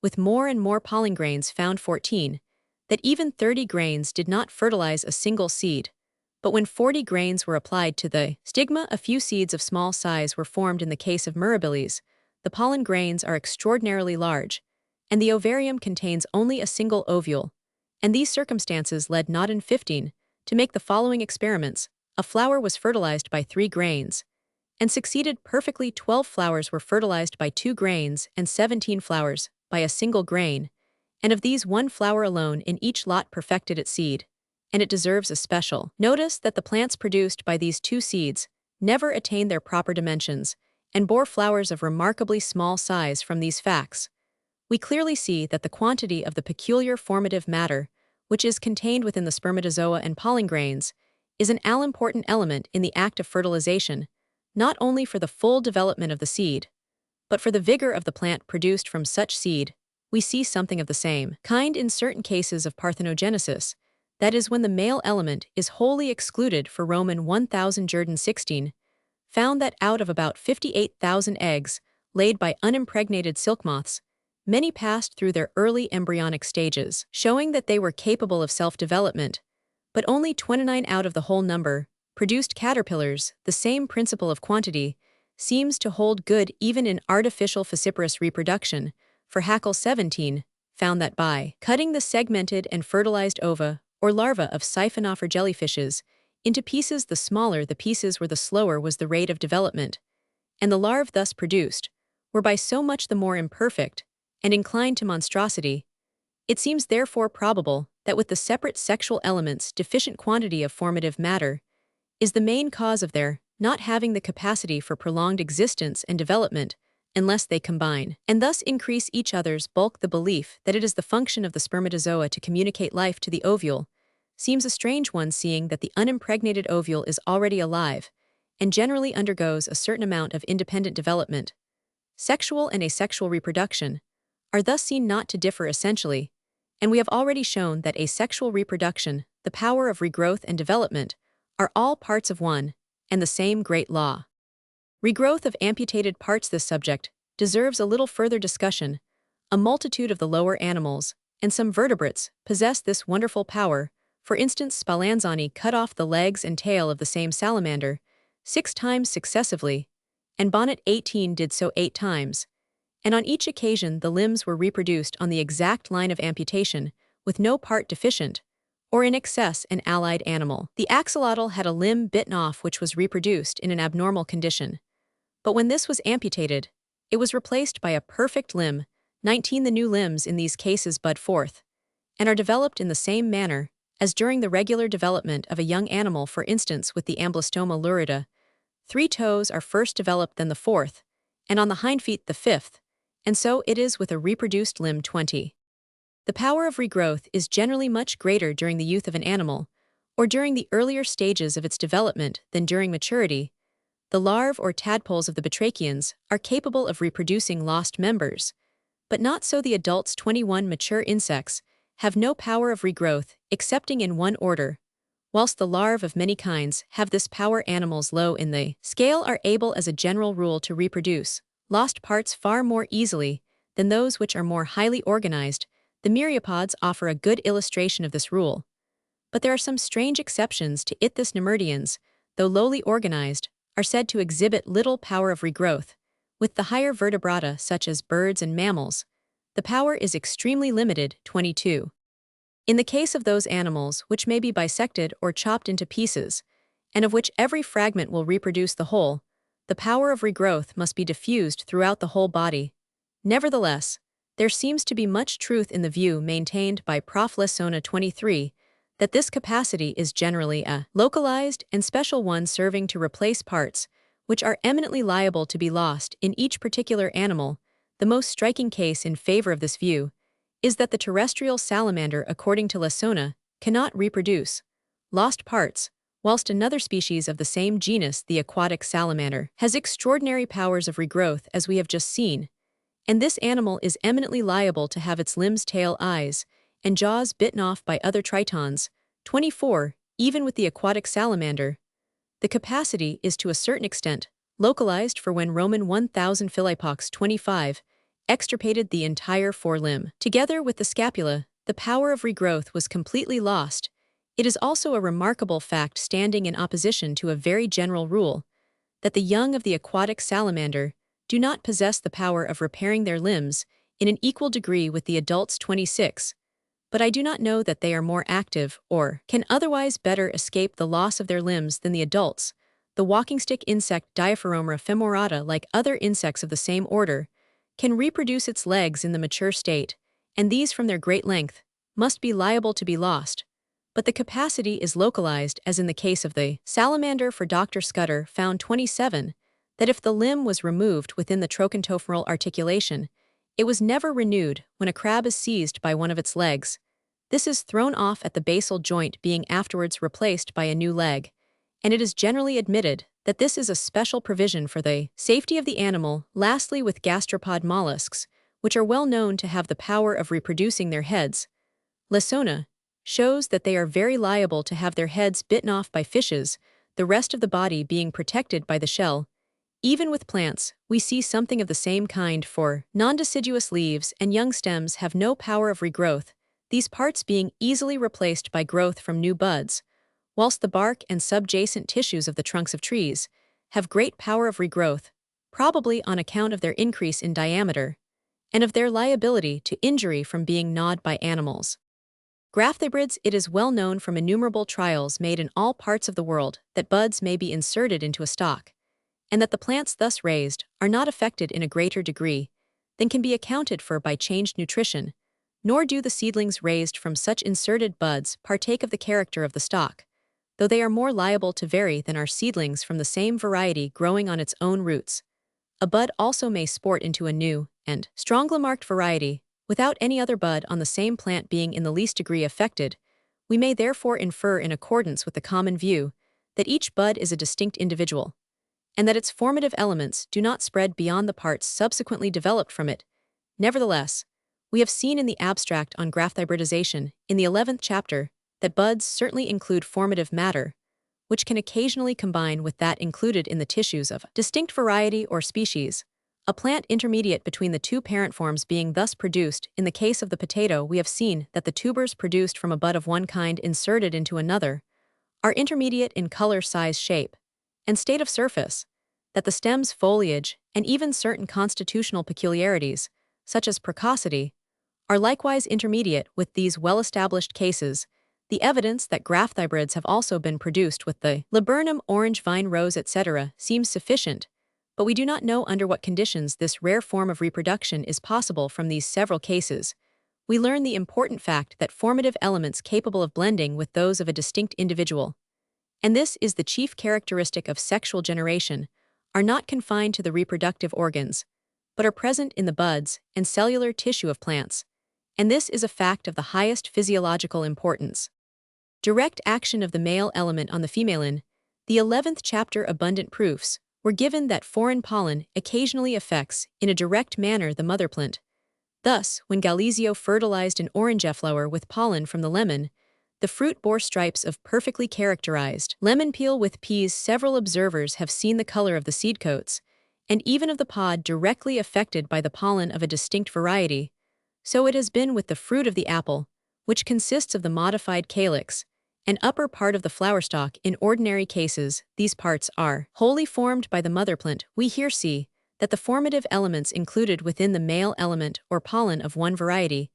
with more and more pollen grains, found 14, that even 30 grains did not fertilize a single seed. But when 40 grains were applied to the stigma, a few seeds of small size were formed. In the case of mirabilis, the pollen grains are extraordinarily large, and the ovarium contains only a single ovule, and these circumstances led Naudin 15 to make the following experiments. A flower was fertilized by 3 grains, and succeeded perfectly. 12 flowers were fertilized by 2 grains, and 17 flowers by a single grain, and of these 1 flower alone in each lot perfected its seed, and it deserves a special notice that the plants produced by these 2 seeds never attained their proper dimensions, and bore flowers of remarkably small size. From these facts, we clearly see that the quantity of the peculiar formative matter which is contained within the spermatozoa and pollen grains is an all-important element in the act of fertilization, not only for the full development of the seed, but for the vigor of the plant produced from such seed. We see something of the same kind in certain cases of parthenogenesis, that is, when the male element is wholly excluded. For Roman 1000 Jordan 16, found that out of about 58,000 eggs laid by unimpregnated silk moths, many passed through their early embryonic stages, showing that they were capable of self-development, but only 29 out of the whole number produced caterpillars. The same principle of quantity seems to hold good even in artificial falciparous reproduction, for Haeckel 17 found that by cutting the segmented and fertilized ova or larva of siphonopher jellyfishes into pieces, the smaller the pieces were, the slower was the rate of development, and the larvae thus produced were by so much the more imperfect and inclined to monstrosity. It seems therefore probable that with the separate sexual elements deficient quantity of formative matter is the main cause of their not having the capacity for prolonged existence and development unless they combine, and thus increase each other's bulk. The belief that it is the function of the spermatozoa to communicate life to the ovule seems a strange one, seeing that the unimpregnated ovule is already alive and generally undergoes a certain amount of independent development. Sexual and asexual reproduction are thus seen not to differ essentially, and we have already shown that asexual reproduction, the power of regrowth and development, are all parts of one and the same great law. Regrowth of amputated parts. This subject deserves a little further discussion. A multitude of the lower animals and some vertebrates possess this wonderful power. For instance, Spallanzani cut off the legs and tail of the same salamander 6 times successively, and Bonnet 18 did so 8 times, and on each occasion the limbs were reproduced on the exact line of amputation, with no part deficient, or in excess. An allied animal, the axolotl, had a limb bitten off which was reproduced in an abnormal condition. But when this was amputated, it was replaced by a perfect limb. 19 The new limbs in these cases bud forth, and are developed in the same manner as during the regular development of a young animal. For instance, with the Amblystoma lurida, 3 toes are first developed, then the 4th, and on the hind feet the 5th, and so it is with a reproduced limb. 20. The power of regrowth is generally much greater during the youth of an animal, or during the earlier stages of its development, than during maturity. The larvae or tadpoles of the batrachians are capable of reproducing lost members, but not so the adults. 21 Mature insects have no power of regrowth excepting in one order, whilst the larvae of many kinds have this power. Animals low in the scale are able as a general rule to reproduce lost parts far more easily than those which are more highly organized. The myriapods offer a good illustration of this rule, but there are some strange exceptions to it. This Nemertians, though lowly organized, are said to exhibit little power of regrowth. With the higher vertebrata such as birds and mammals, the power is extremely limited. 22. In the case of those animals which may be bisected or chopped into pieces, and of which every fragment will reproduce the whole, the power of regrowth must be diffused throughout the whole body. Nevertheless, there seems to be much truth in the view maintained by Prof. Lessona 23 that this capacity is generally a localized and special one, serving to replace parts which are eminently liable to be lost in each particular animal. The most striking case in favor of this view is that the terrestrial salamander, according to Lessona, cannot reproduce lost parts, whilst another species of the same genus, the aquatic salamander, has extraordinary powers of regrowth, as we have just seen, and this animal is eminently liable to have its limbs, tail, eyes, and jaws bitten off by other tritons. 24. Even with the aquatic salamander, the capacity is to a certain extent localized, for when Roman 1000 Philippox 25 extirpated the entire forelimb, together with the scapula, the power of regrowth was completely lost. It is also a remarkable fact, standing in opposition to a very general rule, that the young of the aquatic salamander do not possess the power of repairing their limbs in an equal degree with the adults. 26. But I do not know that they are more active or can otherwise better escape the loss of their limbs than the adults. The walking stick insect Diaphromera femorata, like other insects of the same order, can reproduce its legs in the mature state, and these, from their great length, must be liable to be lost. But the capacity is localized, as in the case of the salamander. For Dr. Scudder found 27 that if the limb was removed within the trochontophoral articulation, it was never renewed. When a crab is seized by one of its legs, this is thrown off at the basal joint, being afterwards replaced by a new leg, and it is generally admitted that this is a special provision for the safety of the animal. Lastly, with gastropod mollusks, which are well known to have the power of reproducing their heads, Lessona shows that they are very liable to have their heads bitten off by fishes, the rest of the body being protected by the shell. Even with plants, we see something of the same kind, for non-deciduous leaves and young stems have no power of regrowth, these parts being easily replaced by growth from new buds, whilst the bark and subjacent tissues of the trunks of trees have great power of regrowth, probably on account of their increase in diameter, and of their liability to injury from being gnawed by animals. Graphibrids. It is well known from innumerable trials made in all parts of the world that buds may be inserted into a stalk, and that the plants thus raised are not affected in a greater degree than can be accounted for by changed nutrition, nor do the seedlings raised from such inserted buds partake of the character of the stalk, though they are more liable to vary than are seedlings from the same variety growing on its own roots. A bud also may sport into a new and strongly marked variety, without any other bud on the same plant being in the least degree affected. We may therefore infer in accordance with the common view that each bud is a distinct individual, and that its formative elements do not spread beyond the parts subsequently developed from it. Nevertheless, we have seen in the abstract on graft hybridization, in the 11th chapter, that buds certainly include formative matter, which can occasionally combine with that included in the tissues of distinct variety or species, a plant intermediate between the two parent forms being thus produced. In the case of the potato, we have seen that the tubers produced from a bud of one kind inserted into another are intermediate in color, size, shape, and state of surface, that the stem's foliage and even certain constitutional peculiarities, such as precocity, are likewise intermediate with these well-established cases. The evidence that graft hybrids have also been produced with the laburnum, orange, vine, rose, etc. seems sufficient, but we do not know under what conditions this rare form of reproduction is possible. From these several cases, we learn the important fact that formative elements capable of blending with those of a distinct individual, and this is the chief characteristic of sexual generation, are not confined to the reproductive organs, but are present in the buds and cellular tissue of plants, and this is a fact of the highest physiological importance. Direct action of the male element on the female. In the 11th chapter, abundant proofs were given that foreign pollen occasionally affects in a direct manner the mother plant. Thus, when Galesio fertilized an orange flower with pollen from the lemon, the fruit bore stripes of perfectly characterized lemon peel with peas. Several observers have seen the color of the seed coats, and even of the pod, directly affected by the pollen of a distinct variety. So it has been with the fruit of the apple, which consists of the modified calyx and upper part of the flower stalk. In ordinary cases, these parts are wholly formed by the mother plant. We here see that the formative elements included within the male element or pollen of one variety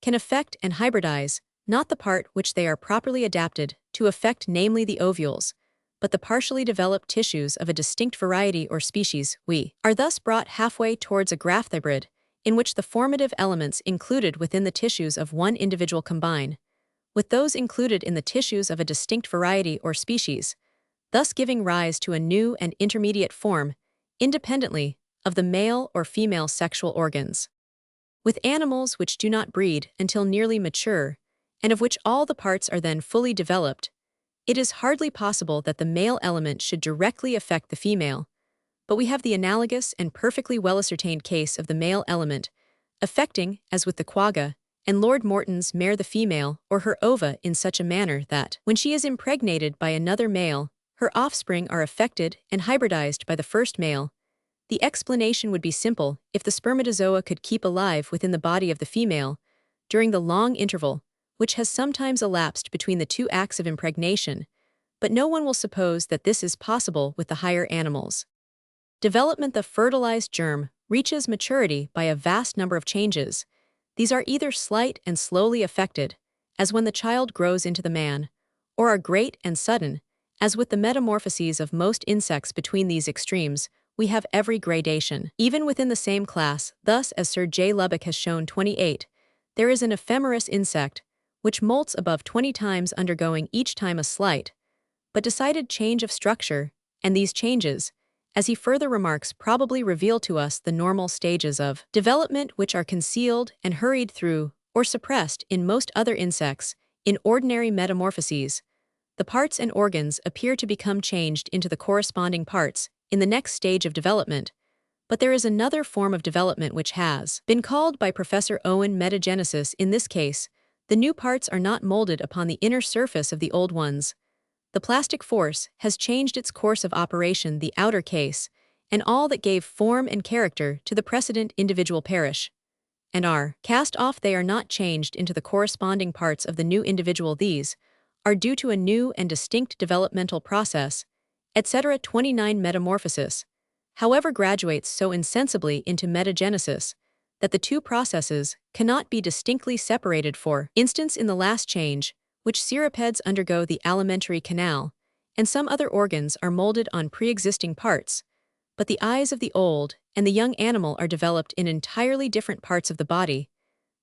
can affect and hybridize not the part which they are properly adapted to affect, namely the ovules, but the partially developed tissues of a distinct variety or species. We are thus brought halfway towards a graft hybrid, in which the formative elements included within the tissues of one individual combine with those included in the tissues of a distinct variety or species, thus giving rise to a new and intermediate form, independently of the male or female sexual organs. With animals which do not breed until nearly mature, and of which all the parts are then fully developed, it is hardly possible that the male element should directly affect the female, but we have the analogous and perfectly well-ascertained case of the male element affecting, as with the quagga and Lord Morton's mare, the female or her ova in such a manner that, when she is impregnated by another male, her offspring are affected and hybridized by the first male. The explanation would be simple if the spermatozoa could keep alive within the body of the female during the long interval which has sometimes elapsed between the two acts of impregnation, but no one will suppose that this is possible with the higher animals. Development. The fertilized germ reaches maturity by a vast number of changes. These are either slight and slowly effected, as when the child grows into the man, or are great and sudden, as with the metamorphoses of most insects. Between these extremes, we have every gradation. Even within the same class, thus as Sir J. Lubbock has shown 28, there is an ephemeris insect, which molts above 20 times, undergoing each time a slight but decided change of structure, and these changes, as he further remarks, probably reveal to us the normal stages of development which are concealed and hurried through or suppressed in most other insects. In ordinary metamorphoses, the parts and organs appear to become changed into the corresponding parts in the next stage of development, but there is another form of development which has been called by Professor Owen metagenesis. In this case, the new parts are not molded upon the inner surface of the old ones. The plastic force has changed its course of operation, the outer case, and all that gave form and character to the precedent individual perish and are cast off. They are not changed into the corresponding parts of the new individual. These are due to a new and distinct developmental process, etc. 29. Metamorphosis, however, graduates so insensibly into metagenesis that the two processes cannot be distinctly separated. For instance, in the last change, which cirripeds undergo, the alimentary canal and some other organs are molded on pre-existing parts, but the eyes of the old and the young animal are developed in entirely different parts of the body.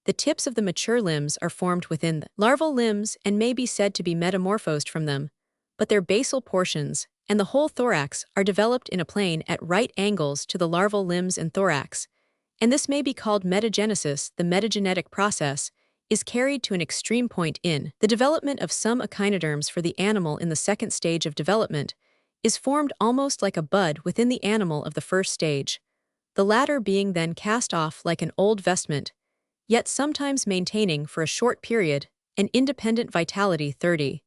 The tips of the mature limbs are formed within the larval limbs and may be said to be metamorphosed from them, but their basal portions and the whole thorax are developed in a plane at right angles to the larval limbs and thorax, and this may be called metagenesis. The metagenetic process is carried to an extreme point in the development of some echinoderms. For the animal in the second stage of development is formed almost like a bud within the animal of the first stage, the latter being then cast off like an old vestment, yet sometimes maintaining for a short period an independent vitality. 30.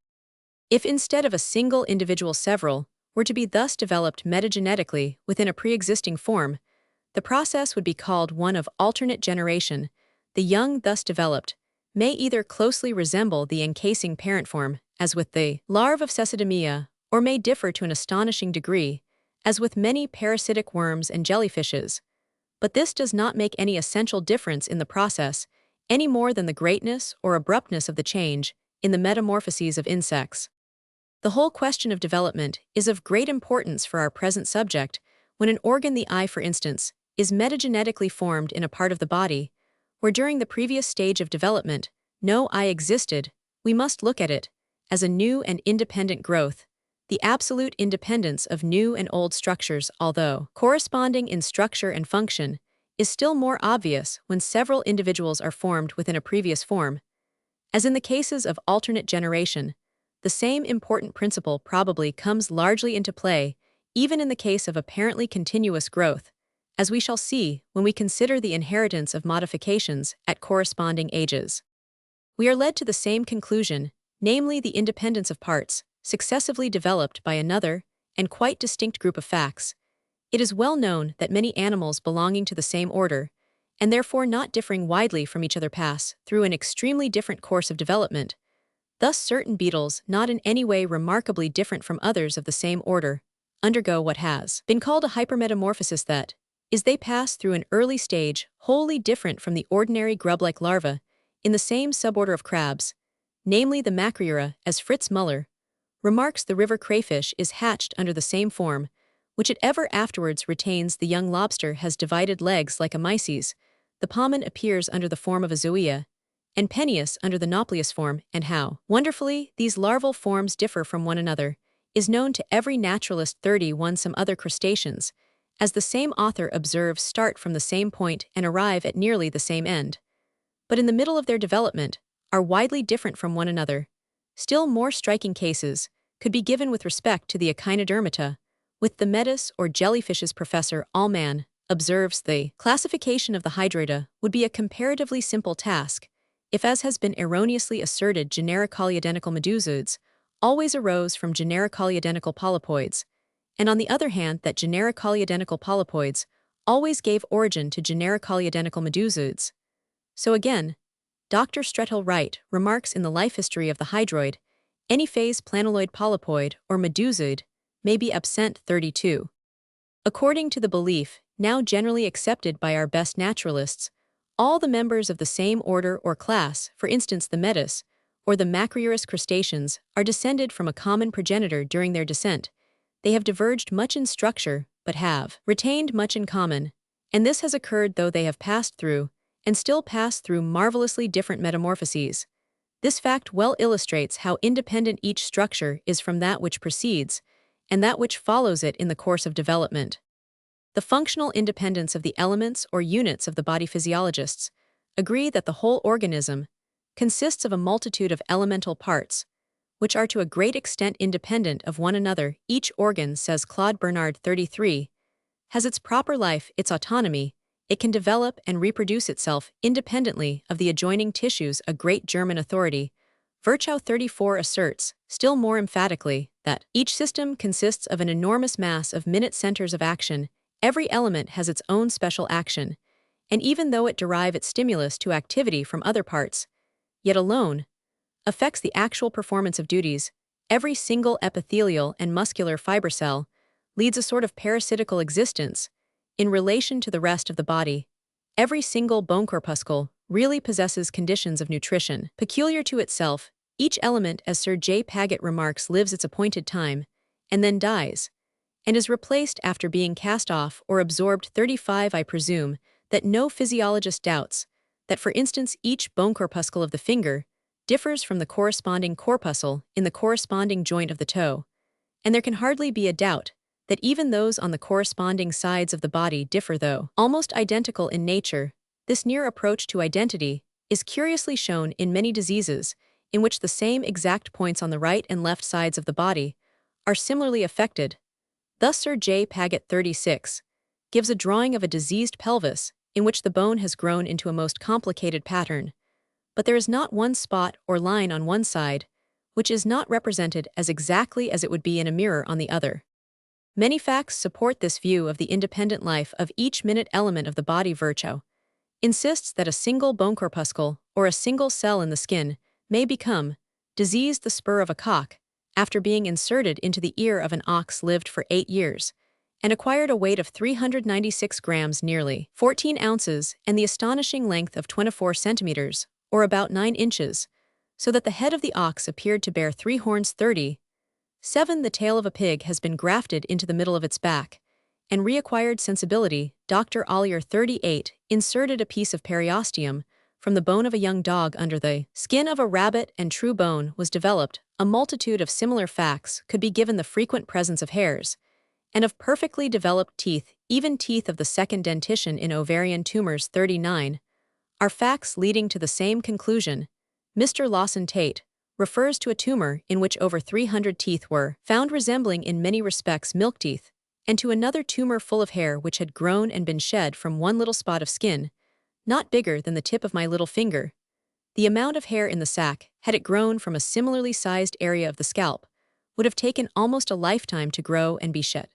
If instead of a single individual several were to be thus developed metagenetically within a pre-existing form, the process would be called one of alternate generation. The young thus developed may either closely resemble the encasing parent form, as with the larvae of Cecidomyia, or may differ to an astonishing degree, as with many parasitic worms and jellyfishes. But this does not make any essential difference in the process, any more than the greatness or abruptness of the change in the metamorphoses of insects. The whole question of development is of great importance for our present subject. When an organ, the eye for instance, is metagenetically formed in a part of the body, where during the previous stage of development no eye existed, we must look at it as a new and independent growth, the absolute independence of new and old structures, although corresponding in structure and function, is still more obvious when several individuals are formed within a previous form. As in the cases of alternate generation, the same important principle probably comes largely into play even in the case of apparently continuous growth, as we shall see when we consider the inheritance of modifications at corresponding ages. We are led to the same conclusion, namely the independence of parts, successively developed by another and quite distinct group of facts. It is well known that many animals belonging to the same order, and therefore not differing widely from each other, pass through an extremely different course of development. Thus certain beetles, not in any way remarkably different from others of the same order, undergo what has been called a hypermetamorphosis, that is, they pass through an early stage wholly different from the ordinary grub-like larva in the same suborder of crabs, namely the Macroura. As Fritz Muller remarks, the river crayfish is hatched under the same form, which it ever afterwards retains. The young lobster has divided legs like a myces, the pommon appears under the form of a zoea, and Peneus under the nauplius form, and how wonderfully these larval forms differ from one another is known to every naturalist. 31. Some other crustaceans, as the same author observes, start from the same point and arrive at nearly the same end, but in the middle of their development are widely different from one another. Still more striking cases could be given with respect to the echinodermata, with the metis or jellyfishes. Professor Allman observes the classification of the hydroida would be a comparatively simple task if, as has been erroneously asserted, genera Colliodental medusaids always arose from genera Colliodental polypoids, and on the other hand that genera Colliodental polypoids always gave origin to genera Colliodental medusaids. So again, Dr. Strethel Wright remarks in the life history of the hydroid, any phase planeloid polypoid or medusaid may be absent. 32. According to the belief, now generally accepted by our best naturalists, all the members of the same order or class, for instance the metis, or the Macrourus crustaceans, are descended from a common progenitor. During their descent, they have diverged much in structure, but have retained much in common, and this has occurred though they have passed through, and still pass through, marvelously different metamorphoses. This fact well illustrates how independent each structure is from that which precedes, and that which follows it in the course of development. The functional independence of the elements or units of the body. Physiologists agree that the whole organism consists of a multitude of elemental parts, which are to a great extent independent of one another. Each organ, says Claude Bernard 33, has its proper life, its autonomy. It can develop and reproduce itself independently of the adjoining tissues. A great German authority, Virchow 34, asserts, still more emphatically, that each system consists of an enormous mass of minute centers of action. Every element has its own special action, and even though it derive its stimulus to activity from other parts, yet alone affects the actual performance of duties. Every single epithelial and muscular fiber cell leads a sort of parasitical existence in relation to the rest of the body. Every single bone corpuscle really possesses conditions of nutrition peculiar to itself. Each element, as Sir J. Paget remarks, lives its appointed time, and then dies, and is replaced after being cast off or absorbed. 35. I presume that no physiologist doubts that, for instance, each bone corpuscle of the finger differs from the corresponding corpuscle in the corresponding joint of the toe, and there can hardly be a doubt that even those on the corresponding sides of the body differ. Though almost identical in nature, this near approach to identity is curiously shown in many diseases in which the same exact points on the right and left sides of the body are similarly affected. Thus Sir J. Paget 36 gives a drawing of a diseased pelvis in which the bone has grown into a most complicated pattern, but there is not one spot or line on one side which is not represented as exactly as it would be in a mirror on the other. Many facts support this view of the independent life of each minute element of the body. Virchow insists that a single bone corpuscle or a single cell in the skin may become diseased. The spur of a cock, after being inserted into the ear of an ox, lived for 8 years and acquired a weight of 396 grams, nearly 14 ounces, and the astonishing length of 24 centimeters, or about 9 inches, so that the head of the ox appeared to bear 3 horns. 37. The tail of a pig has been grafted into the middle of its back and reacquired sensibility. Dr. Ollier 38 inserted a piece of periosteum from the bone of a young dog under the skin of a rabbit, and true bone was developed. A multitude of similar facts could be given. The frequent presence of hairs and of perfectly developed teeth, even teeth of the second dentition in ovarian tumors. 39 are facts leading to the same conclusion. Mr. Lawson Tate refers to a tumor in which over 300 teeth were found resembling in many respects milk teeth, and to another tumor full of hair which had grown and been shed from one little spot of skin, not bigger than the tip of my little finger. The amount of hair in the sac, had it grown from a similarly sized area of the scalp, would have taken almost a lifetime to grow and be shed.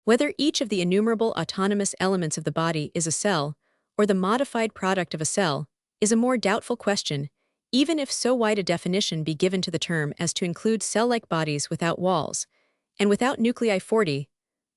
Whether each of the innumerable autonomous elements of the body is a cell, or the modified product of a cell, is a more doubtful question, even if so wide a definition be given to the term as to include cell-like bodies without walls, and without nuclei. 40.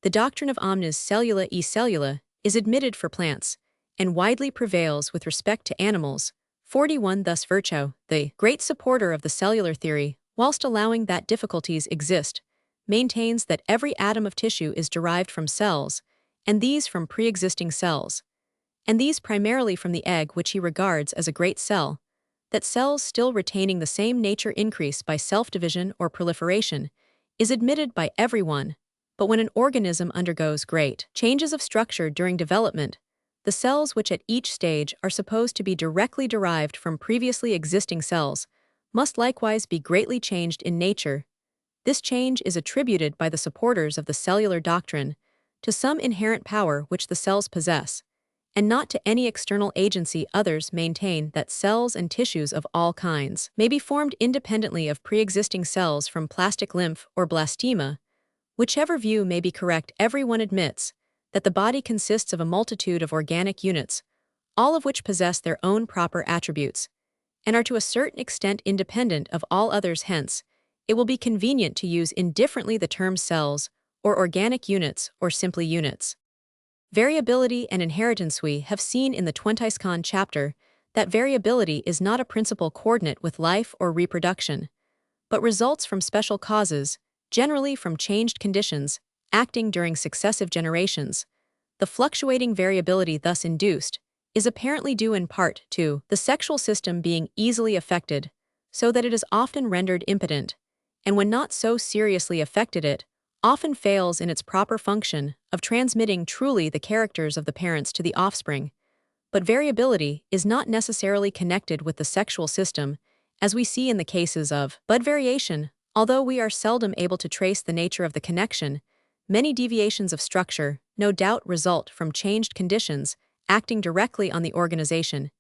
The doctrine of omnis cellula e cellula is admitted for plants, and widely prevails with respect to animals. 41. Thus Virchow, the great supporter of the cellular theory, whilst allowing that difficulties exist, maintains that every atom of tissue is derived from cells, and these from pre-existing cells, and these primarily from the egg, which he regards as a great cell, that cells still retaining the same nature increase by self-division or proliferation, is admitted by everyone. But when an organism undergoes great changes of structure during development, the cells which at each stage are supposed to be directly derived from previously existing cells must likewise be greatly changed in nature. This change is attributed by the supporters of the cellular doctrine to some inherent power which the cells possess, and not to any external agency. Others maintain that cells and tissues of all kinds may be formed independently of pre-existing cells from plastic lymph or blastema. Whichever view may be correct, everyone admits that the body consists of a multitude of organic units, all of which possess their own proper attributes, and are to a certain extent independent of all others. Hence, it will be convenient to use indifferently the terms cells, or organic units, or simply units. Variability and inheritance. We have seen in the 20th chapter that variability is not a principal coordinate with life or reproduction, but results from special causes, generally from changed conditions, acting during successive generations. The fluctuating variability thus induced is apparently due in part to the sexual system being easily affected, so that it is often rendered impotent, and when not so seriously affected it often fails in its proper function of transmitting truly the characters of the parents to the offspring. But variability is not necessarily connected with the sexual system, as we see in the cases of bud variation. Although we are seldom able to trace the nature of the connection, many deviations of structure no doubt result from changed conditions acting directly on the organization,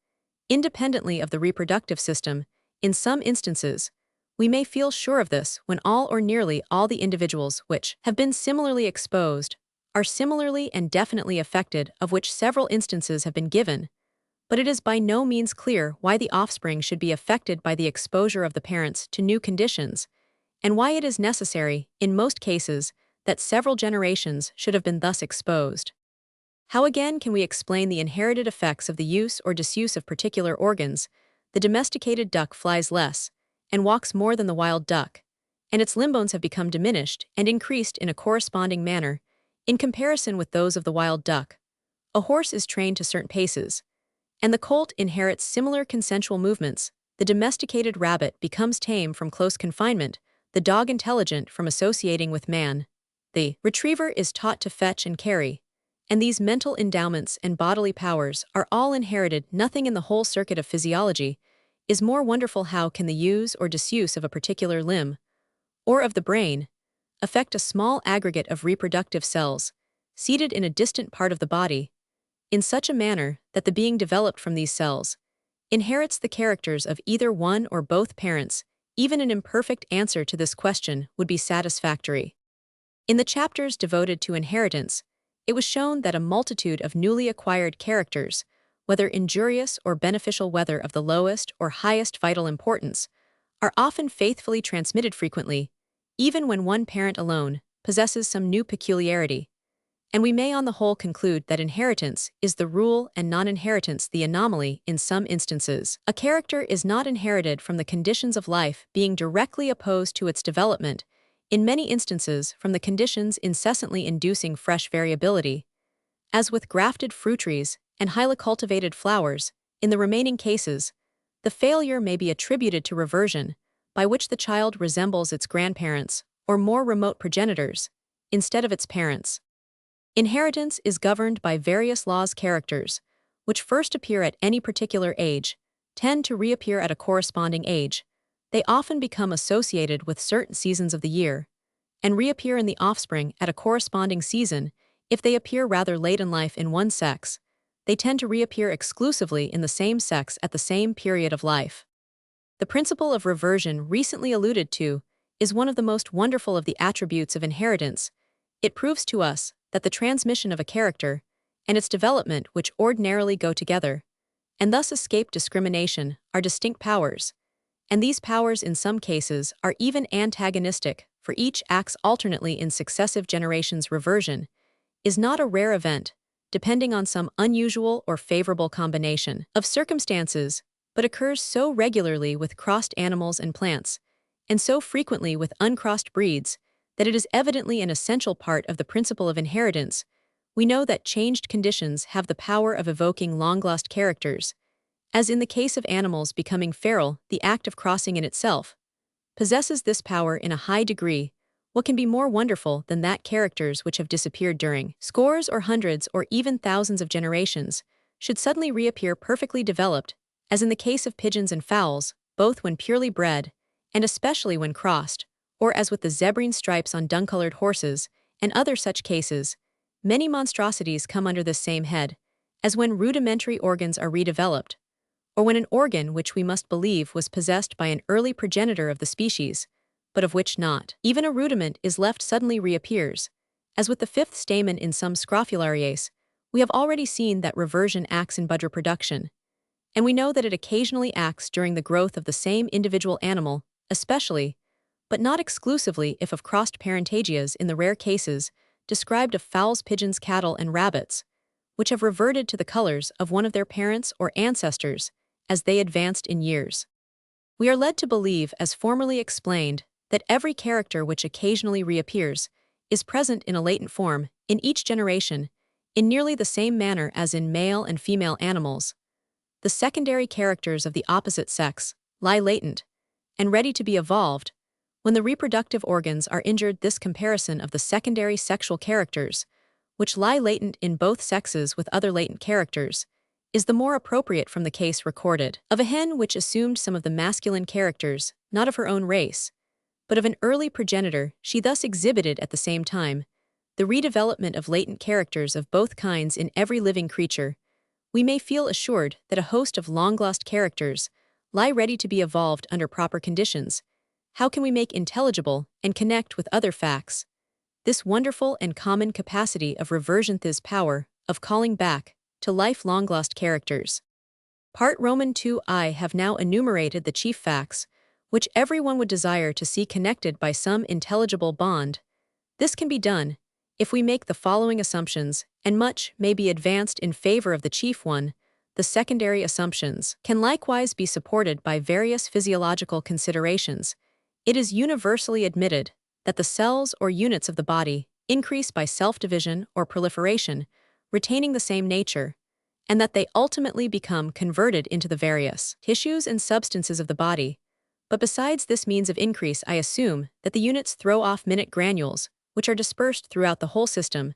independently of the reproductive system. In some instances, we may feel sure of this when all or nearly all the individuals which have been similarly exposed are similarly and definitely affected, of which several instances have been given, but it is by no means clear why the offspring should be affected by the exposure of the parents to new conditions, and why it is necessary, in most cases, that several generations should have been thus exposed. How again can we explain the inherited effects of the use or disuse of particular organs? The domesticated duck flies less and walks more than the wild duck, and its limb bones have become diminished and increased in a corresponding manner in comparison with those of the wild duck. A horse is trained to certain paces, and the colt inherits similar consensual movements, The domesticated rabbit becomes tame from close confinement, the dog intelligent from associating with man. The retriever is taught to fetch and carry, and these mental endowments and bodily powers are all inherited. Nothing in the whole circuit of physiology is more wonderful. How can the use or disuse of a particular limb, or of the brain, affect a small aggregate of reproductive cells, seated in a distant part of the body, in such a manner that the being developed from these cells inherits the characters of either one or both parents? Even an imperfect answer to this question would be satisfactory. In the chapters devoted to inheritance, it was shown that a multitude of newly acquired characters, whether injurious or beneficial, whether of the lowest or highest vital importance, are often faithfully transmitted frequently, even when one parent alone possesses some new peculiarity. And we may on the whole conclude that inheritance is the rule and non-inheritance the anomaly in some instances. A character is not inherited from the conditions of life being directly opposed to its development, in many instances from the conditions incessantly inducing fresh variability. As with grafted fruit trees and highly cultivated flowers, in the remaining cases, the failure may be attributed to reversion, by which the child resembles its grandparents or more remote progenitors, instead of its parents. Inheritance is governed by various laws. Characters, which first appear at any particular age, tend to reappear at a corresponding age. They often become associated with certain seasons of the year, and reappear in the offspring at a corresponding season. If they appear rather late in life in one sex, they tend to reappear exclusively in the same sex at the same period of life. The principle of reversion recently alluded to is one of the most wonderful of the attributes of inheritance. It proves to us that the transmission of a character and its development, which ordinarily go together, and thus escape discrimination, are distinct powers, and these powers in some cases are even antagonistic, for each acts alternately in successive generations. Reversion is not a rare event, depending on some unusual or favorable combination of circumstances, but occurs so regularly with crossed animals and plants, and so frequently with uncrossed breeds, that it is evidently an essential part of the principle of inheritance. We know that changed conditions have the power of evoking long-lost characters. As in the case of animals becoming feral, the act of crossing in itself possesses this power in a high degree. What can be more wonderful than that characters which have disappeared during scores or hundreds or even thousands of generations should suddenly reappear perfectly developed, as in the case of pigeons and fowls, both when purely bred, and especially when crossed, or as with the zebrine stripes on dun-colored horses, and other such cases. Many monstrosities come under this same head, as when rudimentary organs are redeveloped, or when an organ which we must believe was possessed by an early progenitor of the species, but of which not even a rudiment is left, suddenly reappears. As with the fifth stamen in some Scrophulariaceae, we have already seen that reversion acts in bud reproduction, and we know that it occasionally acts during the growth of the same individual animal, especially, but not exclusively, if of crossed parentagias in the rare cases described of fowls, pigeons, cattle, and rabbits, which have reverted to the colors of one of their parents or ancestors as they advanced in years. We are led to believe, as formerly explained, that every character which occasionally reappears is present in a latent form in each generation, in nearly the same manner as in male and female animals. The secondary characters of the opposite sex lie latent and ready to be evolved when the reproductive organs are injured. This comparison of the secondary sexual characters, which lie latent in both sexes with other latent characters, is the more appropriate from the case recorded of a hen which assumed some of the masculine characters, not of her own race, but of an early progenitor. She thus exhibited at the same time the redevelopment of latent characters of both kinds in every living creature. We may feel assured that a host of long-lost characters lie ready to be evolved under proper conditions. How can we make intelligible and connect with other facts this wonderful and common capacity of reversion, this power of calling back to life long-lost characters? Part Roman II. I have now enumerated the chief facts which everyone would desire to see connected by some intelligible bond. This can be done if we make the following assumptions, and much may be advanced in favor of the chief one. The secondary assumptions can likewise be supported by various physiological considerations. It is universally admitted that the cells or units of the body increase by self-division or proliferation, retaining the same nature, and that they ultimately become converted into the various tissues and substances of the body. But besides this means of increase, I assume that the units throw off minute granules, which are dispersed throughout the whole system,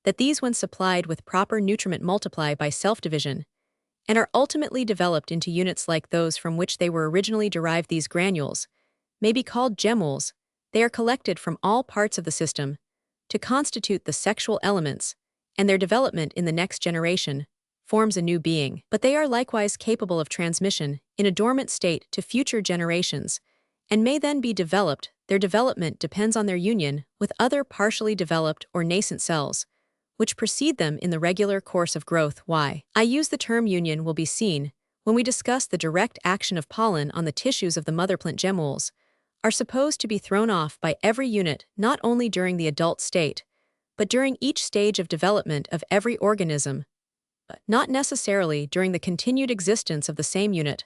that these, when supplied with proper nutriment, multiply by self-division, and are ultimately developed into units like those from which they were originally derived. These granules may be called gemmules. They are collected from all parts of the system to constitute the sexual elements, and their development in the next generation forms a new being. But they are likewise capable of transmission in a dormant state to future generations, and may then be developed. Their development depends on their union with other partially developed or nascent cells, which precede them in the regular course of growth. Why I use the term union will be seen when we discuss the direct action of pollen on the tissues of the mother plant. Gemmules are supposed to be thrown off by every unit not only during the adult state, but during each stage of development of every organism, but not necessarily during the continued existence of the same unit.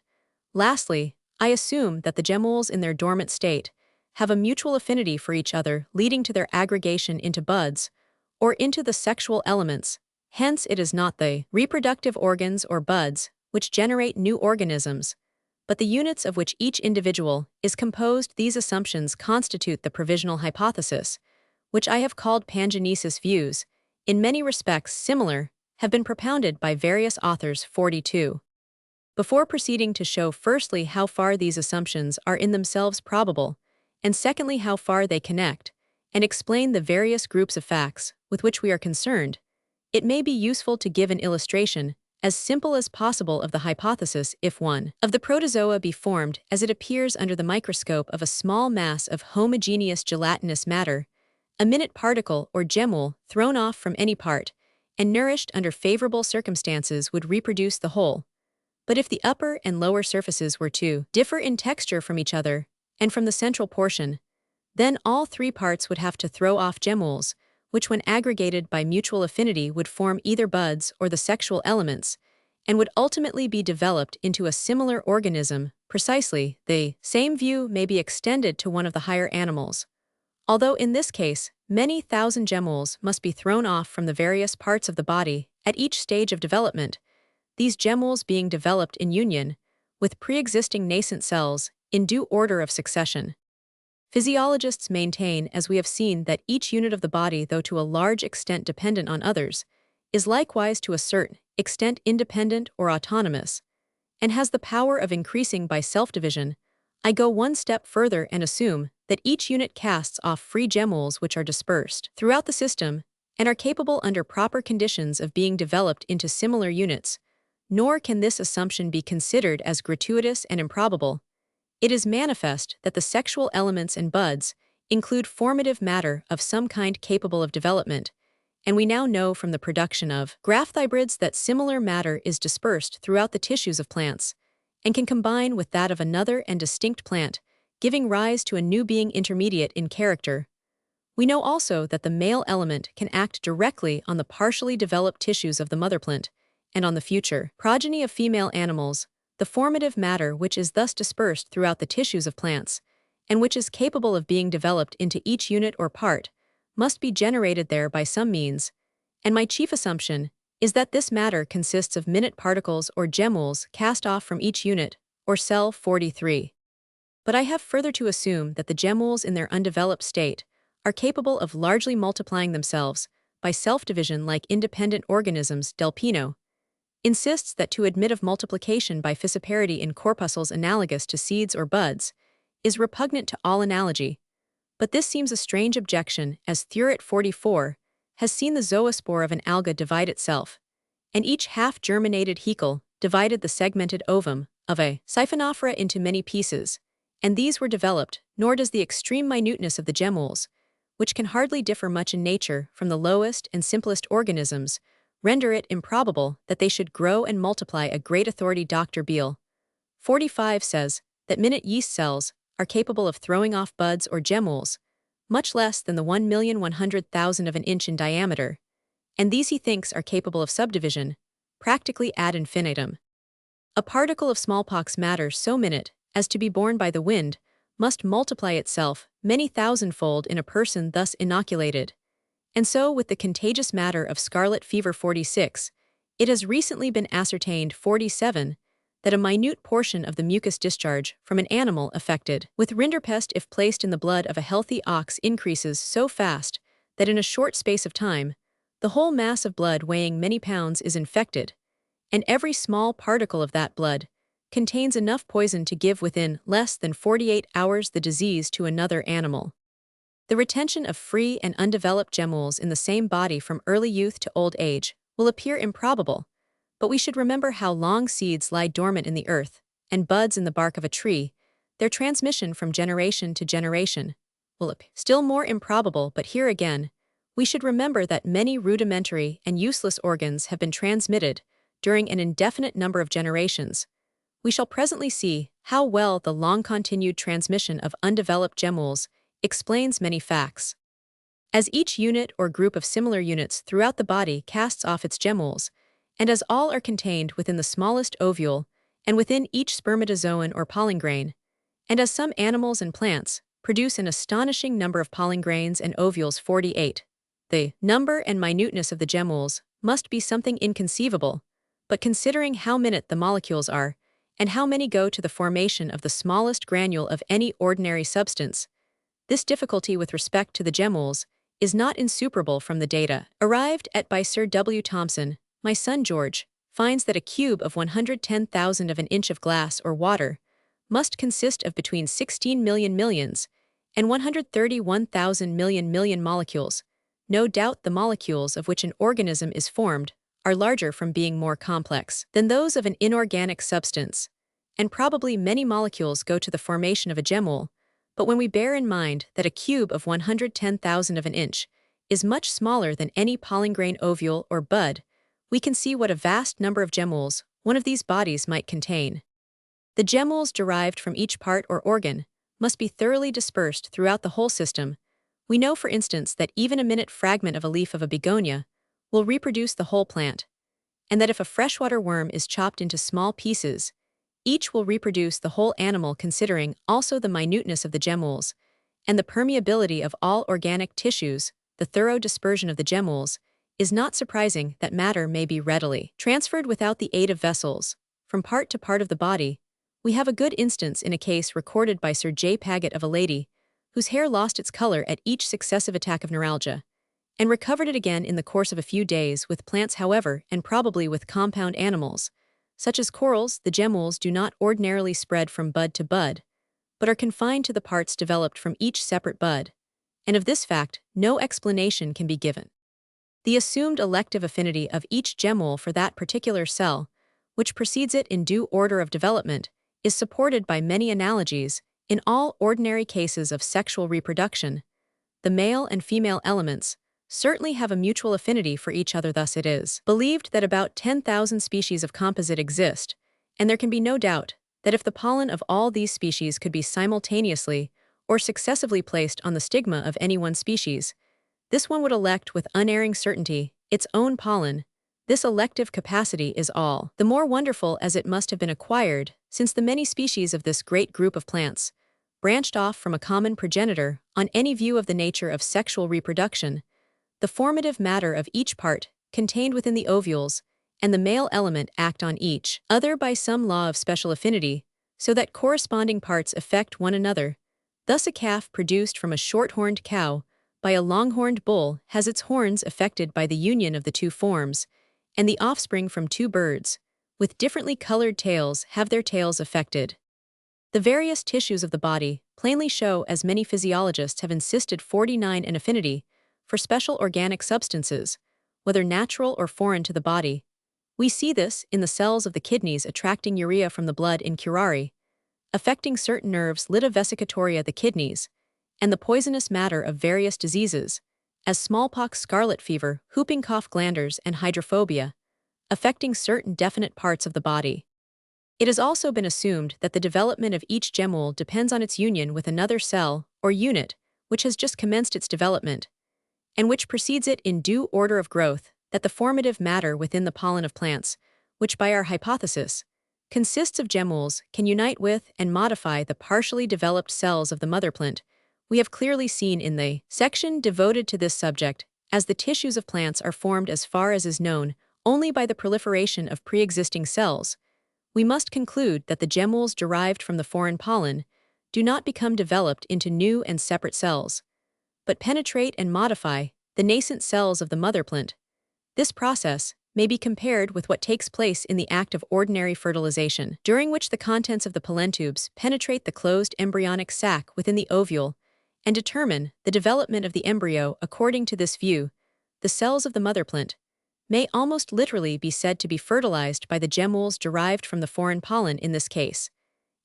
Lastly, I assume that the gemmules in their dormant state have a mutual affinity for each other, leading to their aggregation into buds or into the sexual elements. Hence, it is not the reproductive organs or buds which generate new organisms, but the units of which each individual is composed. These assumptions constitute the provisional hypothesis, which I have called pangenesis. Views, in many respects similar, have been propounded by various authors. 42. Before proceeding to show firstly how far these assumptions are in themselves probable, and secondly how far they connect and explain the various groups of facts with which we are concerned, it may be useful to give an illustration as simple as possible of the hypothesis. If one of the protozoa be formed as it appears under the microscope of a small mass of homogeneous gelatinous matter, a minute particle or gemmule thrown off from any part and nourished under favorable circumstances would reproduce the whole. But if the upper and lower surfaces were to differ in texture from each other and from the central portion, then all three parts would have to throw off gemmules, which when aggregated by mutual affinity would form either buds or the sexual elements, and would ultimately be developed into a similar organism. Precisely, the same view may be extended to one of the higher animals. Although in this case, many thousand gemmules must be thrown off from the various parts of the body at each stage of development, these gemmules being developed in union with pre-existing nascent cells in due order of succession. Physiologists maintain, as we have seen, that each unit of the body, though to a large extent dependent on others, is likewise to a certain extent independent or autonomous, and has the power of increasing by self-division. I go one step further and assume that each unit casts off free gemmules which are dispersed throughout the system and are capable under proper conditions of being developed into similar units, nor can this assumption be considered as gratuitous and improbable. It is manifest that the sexual elements and buds include formative matter of some kind capable of development, and we now know from the production of graft hybrids that similar matter is dispersed throughout the tissues of plants and can combine with that of another and distinct plant, giving rise to a new being intermediate in character. We know also that the male element can act directly on the partially developed tissues of the mother plant and on the future progeny of female animals. The formative matter which is thus dispersed throughout the tissues of plants, and which is capable of being developed into each unit or part, must be generated there by some means, and my chief assumption is that this matter consists of minute particles or gemmules cast off from each unit, or cell. 43. But I have further to assume that the gemmules in their undeveloped state are capable of largely multiplying themselves by self-division like independent organisms. Delpino insists that to admit of multiplication by fissiparity in corpuscles analogous to seeds or buds is repugnant to all analogy, but this seems a strange objection, as Thuret 44 has seen the zoospore of an alga divide itself, and each half-germinated hecle divided the segmented ovum of a siphonophora into many pieces, and these were developed. Nor does the extreme minuteness of the gemmules, which can hardly differ much in nature from the lowest and simplest organisms, render it improbable that they should grow and multiply. A great authority, Dr. Beale, 45, says that minute yeast cells are capable of throwing off buds or gemmules, much less than the 1,100,000 of an inch in diameter, and these he thinks are capable of subdivision, practically ad infinitum. A particle of smallpox matter so minute as to be borne by the wind must multiply itself many thousandfold in a person thus inoculated. And so with the contagious matter of scarlet fever. 46, It has recently been ascertained 47 that a minute portion of the mucus discharge from an animal affected with rinderpest if placed in the blood of a healthy ox increases so fast that in a short space of time, the whole mass of blood weighing many pounds is infected, and every small particle of that blood contains enough poison to give within less than 48 hours the disease to another animal. The retention of free and undeveloped gemmules in the same body from early youth to old age will appear improbable, but we should remember how long seeds lie dormant in the earth and buds in the bark of a tree. Their transmission from generation to generation will appear still more improbable, but here again, we should remember that many rudimentary and useless organs have been transmitted during an indefinite number of generations. We shall presently see how well the long-continued transmission of undeveloped gemmules explains many facts. As each unit or group of similar units throughout the body casts off its gemmules, and as all are contained within the smallest ovule and within each spermatozoan or pollen grain, and as some animals and plants produce an astonishing number of pollen grains and ovules 48, the number and minuteness of the gemmules must be something inconceivable, but considering how minute the molecules are, and how many go to the formation of the smallest granule of any ordinary substance, this difficulty with respect to the gemmules is not insuperable from the data arrived at by Sir W. Thomson. My son George finds that a cube of 110,000 of an inch of glass or water must consist of between 16 million millions and 131,000 million molecules. No doubt the molecules of which an organism is formed are larger from being more complex than those of an inorganic substance, and probably many molecules go to the formation of a gemmule, but when we bear in mind that a cube of 110,000 of an inch is much smaller than any pollen grain ovule or bud, we can see what a vast number of gemmules one of these bodies might contain. The gemmules derived from each part or organ must be thoroughly dispersed throughout the whole system. We know, for instance, that even a minute fragment of a leaf of a begonia will reproduce the whole plant, and that if a freshwater worm is chopped into small pieces, each will reproduce the whole animal, considering also the minuteness of the gemmules and the permeability of all organic tissues. The thorough dispersion of the gemmules is not surprising that matter may be readily transferred without the aid of vessels from part to part of the body. We have a good instance in a case recorded by Sir J. Paget of a lady whose hair lost its color at each successive attack of neuralgia, and recovered it again in the course of a few days. With plants, however, and probably with compound animals, such as corals, the gemmules do not ordinarily spread from bud to bud, but are confined to the parts developed from each separate bud, and of this fact no explanation can be given. The assumed elective affinity of each gemmule for that particular cell, which precedes it in due order of development, is supported by many analogies. In all ordinary cases of sexual reproduction, the male and female elements certainly have a mutual affinity for each other. Thus it is believed that about 10,000 species of composite exist, and there can be no doubt that if the pollen of all these species could be simultaneously or successively placed on the stigma of any one species, this one would elect with unerring certainty its own pollen. This elective capacity is all the more wonderful as it must have been acquired, since the many species of this great group of plants branched off from a common progenitor. On any view of the nature of sexual reproduction, the formative matter of each part contained within the ovules and the male element act on each other by some law of special affinity, so that corresponding parts affect one another. Thus a calf produced from a short-horned cow by a long-horned bull has its horns affected by the union of the two forms, and the offspring from two birds with differently colored tails have their tails affected. The various tissues of the body plainly show, as many physiologists have insisted, 49 an affinity for special organic substances, whether natural or foreign to the body. We see this in the cells of the kidneys attracting urea from the blood in curare, affecting certain nerves, lita vesicatoria the kidneys, and the poisonous matter of various diseases, as smallpox, scarlet fever, whooping cough, glanders, and hydrophobia, affecting certain definite parts of the body. It has also been assumed that the development of each gemmule depends on its union with another cell or unit which has just commenced its development, and which precedes it in due order of growth, that the formative matter within the pollen of plants, which by our hypothesis consists of gemmules, can unite with and modify the partially developed cells of the mother plant. We have clearly seen in the section devoted to this subject, as the tissues of plants are formed as far as is known only by the proliferation of pre-existing cells, we must conclude that the gemmules derived from the foreign pollen do not become developed into new and separate cells, but penetrate and modify the nascent cells of the mother plant. This process may be compared with what takes place in the act of ordinary fertilization, during which the contents of the pollen tubes penetrate the closed embryonic sac within the ovule and determine the development of the embryo. According to this view, the cells of the mother plant may almost literally be said to be fertilized by the gemmules derived from the foreign pollen in this case,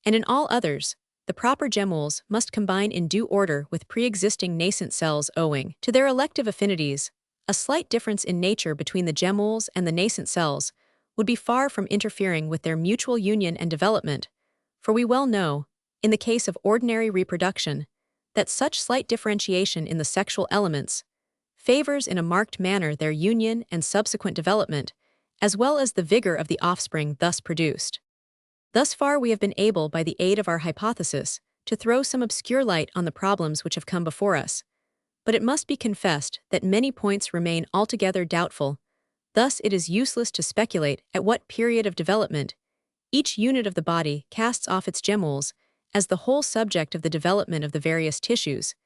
and in all others, the proper gemmules must combine in due order with pre-existing nascent cells owing to their elective affinities. A slight difference in nature between the gemmules and the nascent cells would be far from interfering with their mutual union and development, for we well know, in the case of ordinary reproduction, that such slight differentiation in the sexual elements favors in a marked manner their union and subsequent development, as well as the vigor of the offspring thus produced. Thus far we have been able, by the aid of our hypothesis, to throw some obscure light on the problems which have come before us, but it must be confessed that many points remain altogether doubtful. Thus it is useless to speculate at what period of development each unit of the body casts off its gemmules, as the whole subject of the development of the various tissues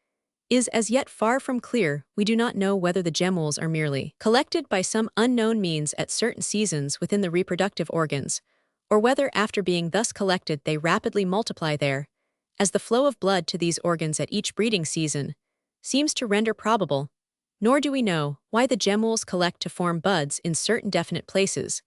is as yet far from clear. We do not know whether the gemmules are merely collected by some unknown means at certain seasons within the reproductive organs, or whether after being thus collected they rapidly multiply there, as the flow of blood to these organs at each breeding season seems to render probable. Nor do we know why the gemmules collect to form buds in certain definite places,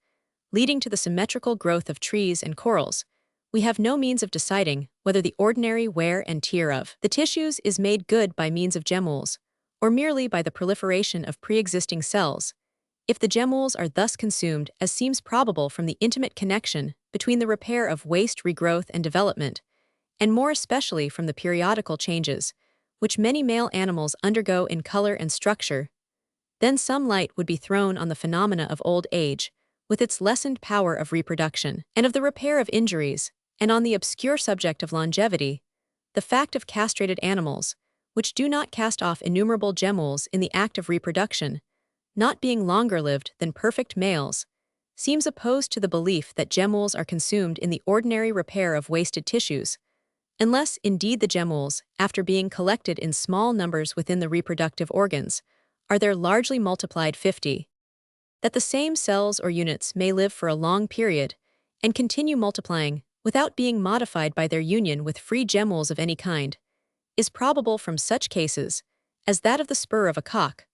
leading to the symmetrical growth of trees and corals. We have no means of deciding whether the ordinary wear and tear of the tissues is made good by means of gemmules, or merely by the proliferation of pre-existing cells. If the gemmules are thus consumed, as seems probable from the intimate connection between the repair of waste regrowth and development, and more especially from the periodical changes which many male animals undergo in color and structure, then some light would be thrown on the phenomena of old age, with its lessened power of reproduction, and of the repair of injuries, and on the obscure subject of longevity. The fact of castrated animals, which do not cast off innumerable gemmules in the act of reproduction, not being longer lived than perfect males, seems opposed to the belief that gemmules are consumed in the ordinary repair of wasted tissues, unless indeed the gemmules, after being collected in small numbers within the reproductive organs, are there largely multiplied 50. That the same cells or units may live for a long period and continue multiplying without being modified by their union with free gemmules of any kind is probable from such cases as that of the spur of a cock,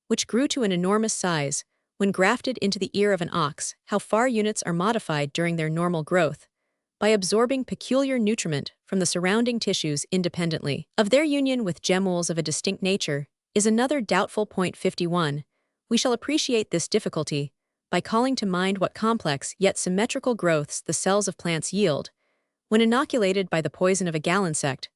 which grew to an enormous size when grafted into the ear of an ox. How far units are modified during their normal growth by absorbing peculiar nutriment from the surrounding tissues independently of their union with gemmules of a distinct nature is another doubtful point. 51. We shall appreciate this difficulty by calling to mind what complex yet symmetrical growths the cells of plants yield when inoculated by the poison of a gall insect.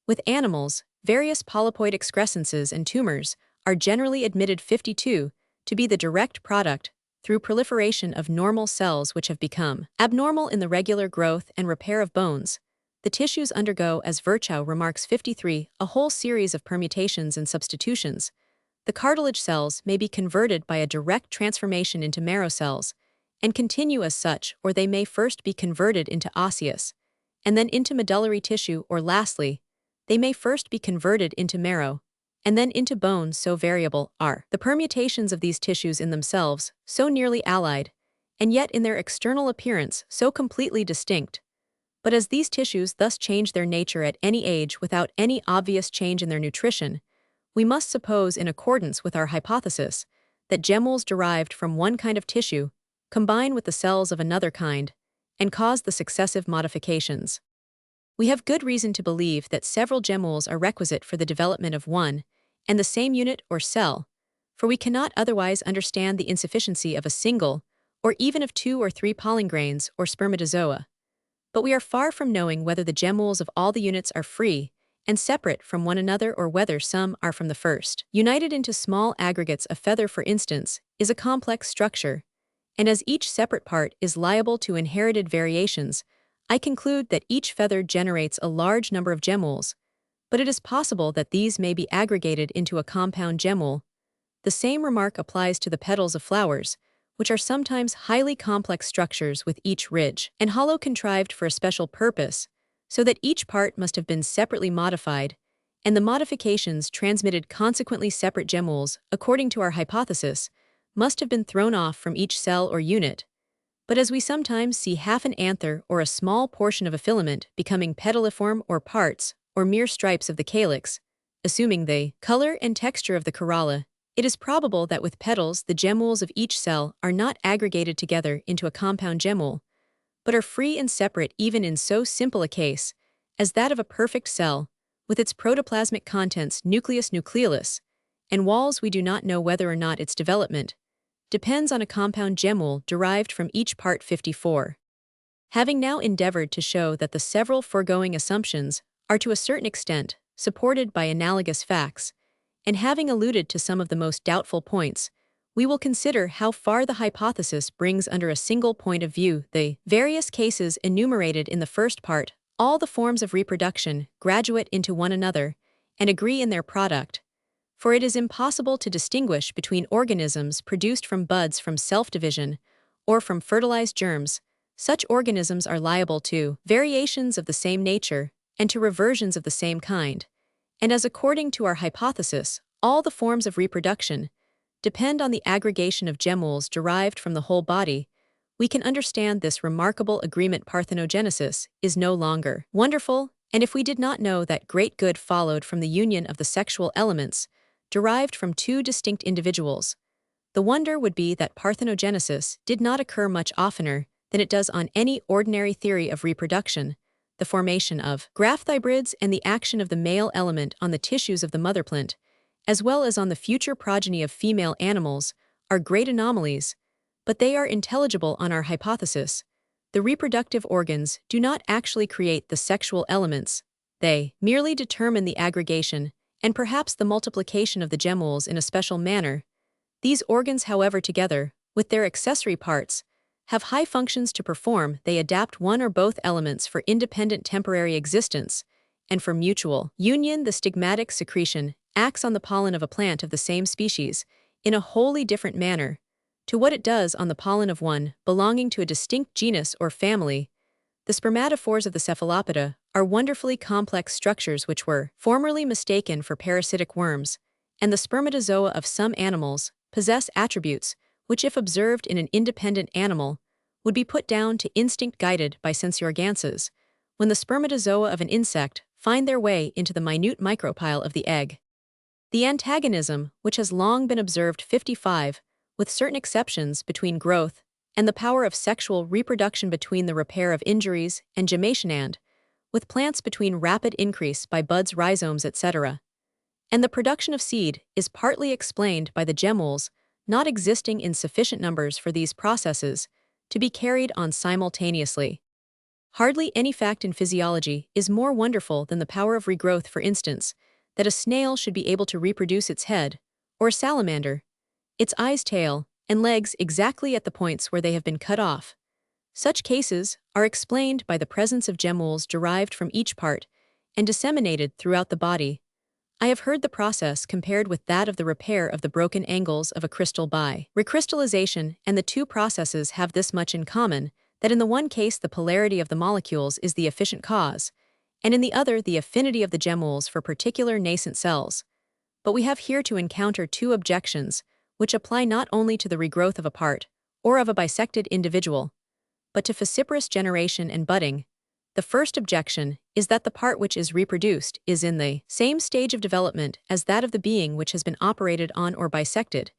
With animals, various polypoid excrescences and tumors are generally admitted. 52 to be the direct product, through proliferation of normal cells which have become abnormal in the regular growth and repair of bones. The tissues undergo, as Virchow remarks. 53, a whole series of permutations and substitutions. The cartilage cells may be converted by a direct transformation into marrow cells, and continue as such, or they may first be converted into osseous, and then into medullary tissue, or lastly, they may first be converted into marrow, and then into bone. So variable are the permutations of these tissues in themselves, so nearly allied, and yet in their external appearance so completely distinct. But as these tissues thus change their nature at any age without any obvious change in their nutrition, we must suppose, in accordance with our hypothesis, that gemmules derived from one kind of tissue combine with the cells of another kind and cause the successive modifications. We have good reason to believe that several gemmules are requisite for the development of one and the same unit or cell, for we cannot otherwise understand the insufficiency of a single, or even of 2 or 3 pollen grains or spermatozoa. But we are far from knowing whether the gemmules of all the units are free and separate from one another, or whether some are from the first united into small aggregates. A feather, for instance, is a complex structure, and as each separate part is liable to inherited variations, I conclude that each feather generates a large number of gemmules, but it is possible that these may be aggregated into a compound gemmule. The same remark applies to the petals of flowers, which are sometimes highly complex structures with each ridge and hollow contrived for a special purpose, so that each part must have been separately modified, and the modifications transmitted consequently separate gemmules, according to our hypothesis, must have been thrown off from each cell or unit. But as we sometimes see half an anther or a small portion of a filament becoming petalliform or parts, or mere stripes of the calyx, assuming the color and texture of the corolla, it is probable that with petals the gemmules of each cell are not aggregated together into a compound gemmule, but are free and separate even in so simple a case as that of a perfect cell, with its protoplasmic contents nucleus nucleolus, and walls we do not know whether or not its development depends on a compound gemmule derived from each part 54. Having now endeavored to show that the several foregoing assumptions are to a certain extent supported by analogous facts, and having alluded to some of the most doubtful points, we will consider how far the hypothesis brings under a single point of view the various cases enumerated in the first part. All the forms of reproduction graduate into one another and agree in their product, for it is impossible to distinguish between organisms produced from buds from self-division or from fertilized germs. Such organisms are liable to variations of the same nature and to reversions of the same kind, and as according to our hypothesis, all the forms of reproduction depend on the aggregation of gemmules derived from the whole body, we can understand this remarkable agreement. Parthenogenesis is no longer wonderful, and if we did not know that great good followed from the union of the sexual elements derived from two distinct individuals, the wonder would be that parthenogenesis did not occur much oftener than it does on any ordinary theory of reproduction. The formation of graft hybrids and the action of the male element on the tissues of the mother plant, as well as on the future progeny of female animals, are great anomalies, but they are intelligible on our hypothesis. The reproductive organs do not actually create the sexual elements, they merely determine the aggregation and perhaps the multiplication of the gemmules in a special manner. These organs, however, together with their accessory parts, have high functions to perform. They adapt one or both elements for independent temporary existence, and for mutual union. The stigmatic secretion acts on the pollen of a plant of the same species in a wholly different manner to what it does on the pollen of one belonging to a distinct genus or family. The spermatophores of the cephalopoda are wonderfully complex structures which were formerly mistaken for parasitic worms, and the spermatozoa of some animals possess attributes which, if observed in an independent animal, would be put down to instinct guided by sensorganses, when the spermatozoa of an insect find their way into the minute micropyle of the egg. The antagonism, which has long been observed 55, with certain exceptions, between growth and the power of sexual reproduction, between the repair of injuries and gemmation, and with plants between rapid increase by buds, rhizomes, etc., and the production of seed, is partly explained by the gemmules not existing in sufficient numbers for these processes to be carried on simultaneously. Hardly any fact in physiology is more wonderful than the power of regrowth. For instance, that a snail should be able to reproduce its head, or a salamander, its eyes, tail, and legs exactly at the points where they have been cut off. Such cases are explained by the presence of gemmules derived from each part and disseminated throughout the body. I have heard the process compared with that of the repair of the broken angles of a crystal by recrystallization, and the two processes have this much in common, that in the one case the polarity of the molecules is the efficient cause, and in the other the affinity of the gemmules for particular nascent cells. But we have here to encounter two objections, which apply not only to the regrowth of a part, or of a bisected individual, but to falciparous generation and budding. The first objection is that the part which is reproduced is in the same stage of development as that of the being which has been operated on or bisected,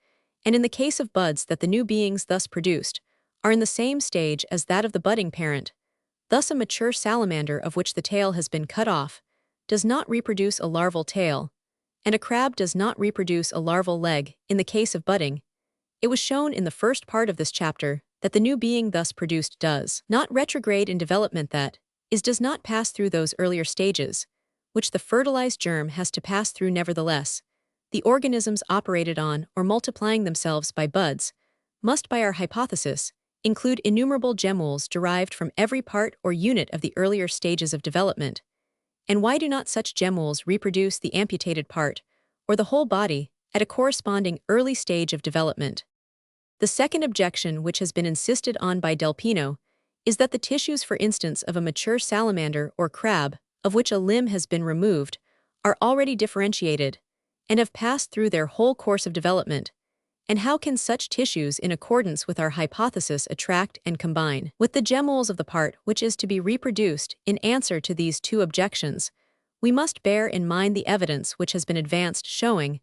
and in the case of buds that the new beings thus produced are in the same stage as that of the budding parent. Thus a mature salamander of which the tail has been cut off does not reproduce a larval tail, and a crab does not reproduce a larval leg in the case of budding. It was shown in the first part of this chapter that the new being thus produced does not retrograde in development, that is, does not pass through those earlier stages, which the fertilized germ has to pass through. Nevertheless, the organisms operated on or multiplying themselves by buds must, by our hypothesis, include innumerable gemmules derived from every part or unit of the earlier stages of development. And why do not such gemmules reproduce the amputated part, or the whole body, at a corresponding early stage of development? The second objection, which has been insisted on by Del Pino, is that the tissues, for instance, of a mature salamander or crab, of which a limb has been removed, are already differentiated and have passed through their whole course of development. And how can such tissues, in accordance with our hypothesis, attract and combine with the gemmules of the part which is to be reproduced? In answer to these two objections, we must bear in mind the evidence which has been advanced showing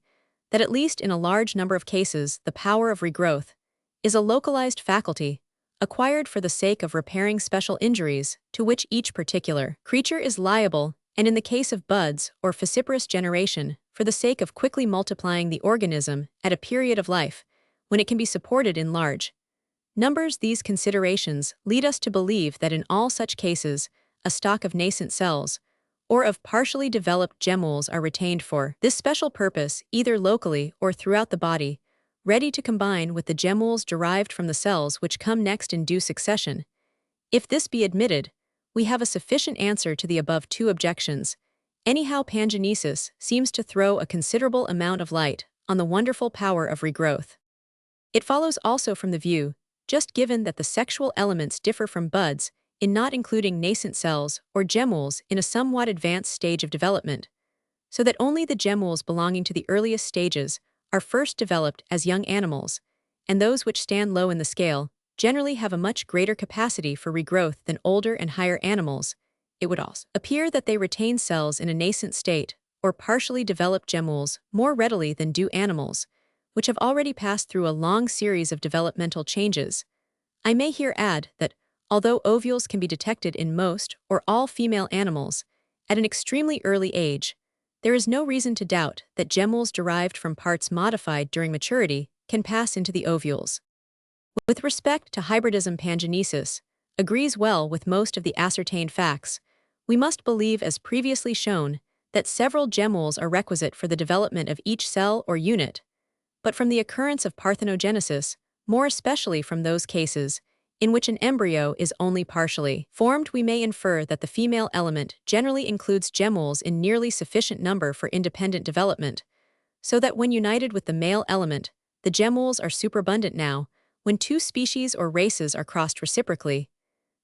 that, at least in a large number of cases, the power of regrowth is a localized faculty acquired for the sake of repairing special injuries to which each particular creature is liable, and in the case of buds or falciparous generation, for the sake of quickly multiplying the organism at a period of life when it can be supported in large numbers. These considerations lead us to believe that in all such cases, a stock of nascent cells or of partially developed gemmules are retained for this special purpose, either locally or throughout the body, ready to combine with the gemmules derived from the cells which come next in due succession. If this be admitted, we have a sufficient answer to the above two objections. Anyhow, pangenesis seems to throw a considerable amount of light on the wonderful power of regrowth. It follows also from the view just given that the sexual elements differ from buds in not including nascent cells or gemmules in a somewhat advanced stage of development, so that only the gemmules belonging to the earliest stages are first developed as young animals, and those which stand low in the scale generally have a much greater capacity for regrowth than older and higher animals. It would also appear that they retain cells in a nascent state or partially developed gemmules more readily than do animals, which have already passed through a long series of developmental changes. I may here add that, although ovules can be detected in most or all female animals at an extremely early age, there is no reason to doubt that gemmules derived from parts modified during maturity can pass into the ovules. With respect to hybridism, pangenesis agrees well with most of the ascertained facts. We must believe, as previously shown, that several gemmules are requisite for the development of each cell or unit, but from the occurrence of parthenogenesis, more especially from those cases in which an embryo is only partially formed, we may infer that the female element generally includes gemmules in nearly sufficient number for independent development, so that when united with the male element, the gemmules are superabundant. Now, when two species or races are crossed reciprocally,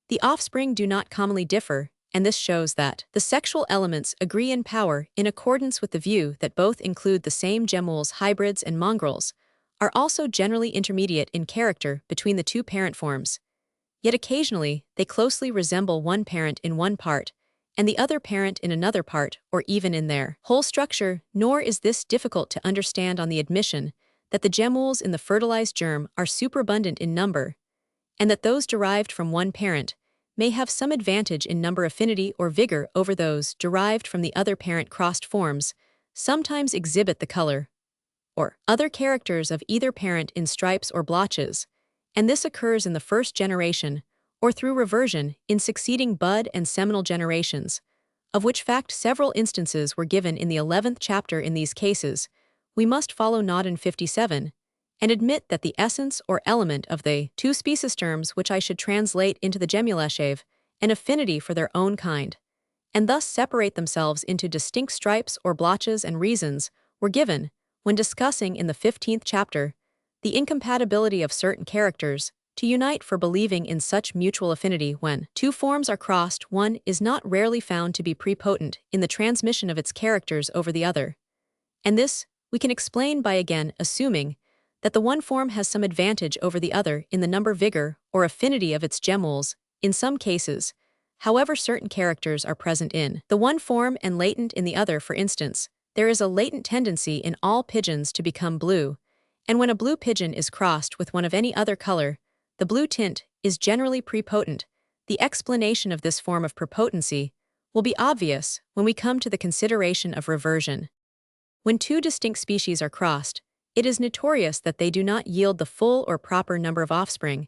the offspring do not commonly differ, and this shows that the sexual elements agree in power. In accordance with the view that both include the same gemmules, hybrids and mongrels are also generally intermediate in character between the two parent forms. Yet occasionally, they closely resemble one parent in one part and the other parent in another part, or even in their whole structure, nor is this difficult to understand on the admission that the gemmules in the fertilized germ are superabundant in number, and that those derived from one parent may have some advantage in number, affinity, or vigor over those derived from the other parent. Crossed forms sometimes exhibit the color or other characters of either parent in stripes or blotches, and this occurs in the first generation, or through reversion in succeeding bud and seminal generations, of which fact several instances were given in the 11th chapter. In these cases, we must follow Naudin 57, and admit that the essence or element of the two species terms, which I should translate into the gemuleshave, an affinity for their own kind, and thus separate themselves into distinct stripes or blotches, and reasons were given, when discussing in the 15th chapter, the incompatibility of certain characters to unite for believing in such mutual affinity. When two forms are crossed, one is not rarely found to be prepotent in the transmission of its characters over the other, and this we can explain by again assuming that the one form has some advantage over the other in the number, vigor, or affinity of its gemmules. In some cases, however, certain characters are present in the one form and latent in the other. For instance, there is a latent tendency in all pigeons to become blue, and when a blue pigeon is crossed with one of any other color, the blue tint is generally prepotent. The explanation of this form of prepotency will be obvious when we come to the consideration of reversion. When two distinct species are crossed, it is notorious that they do not yield the full or proper number of offspring,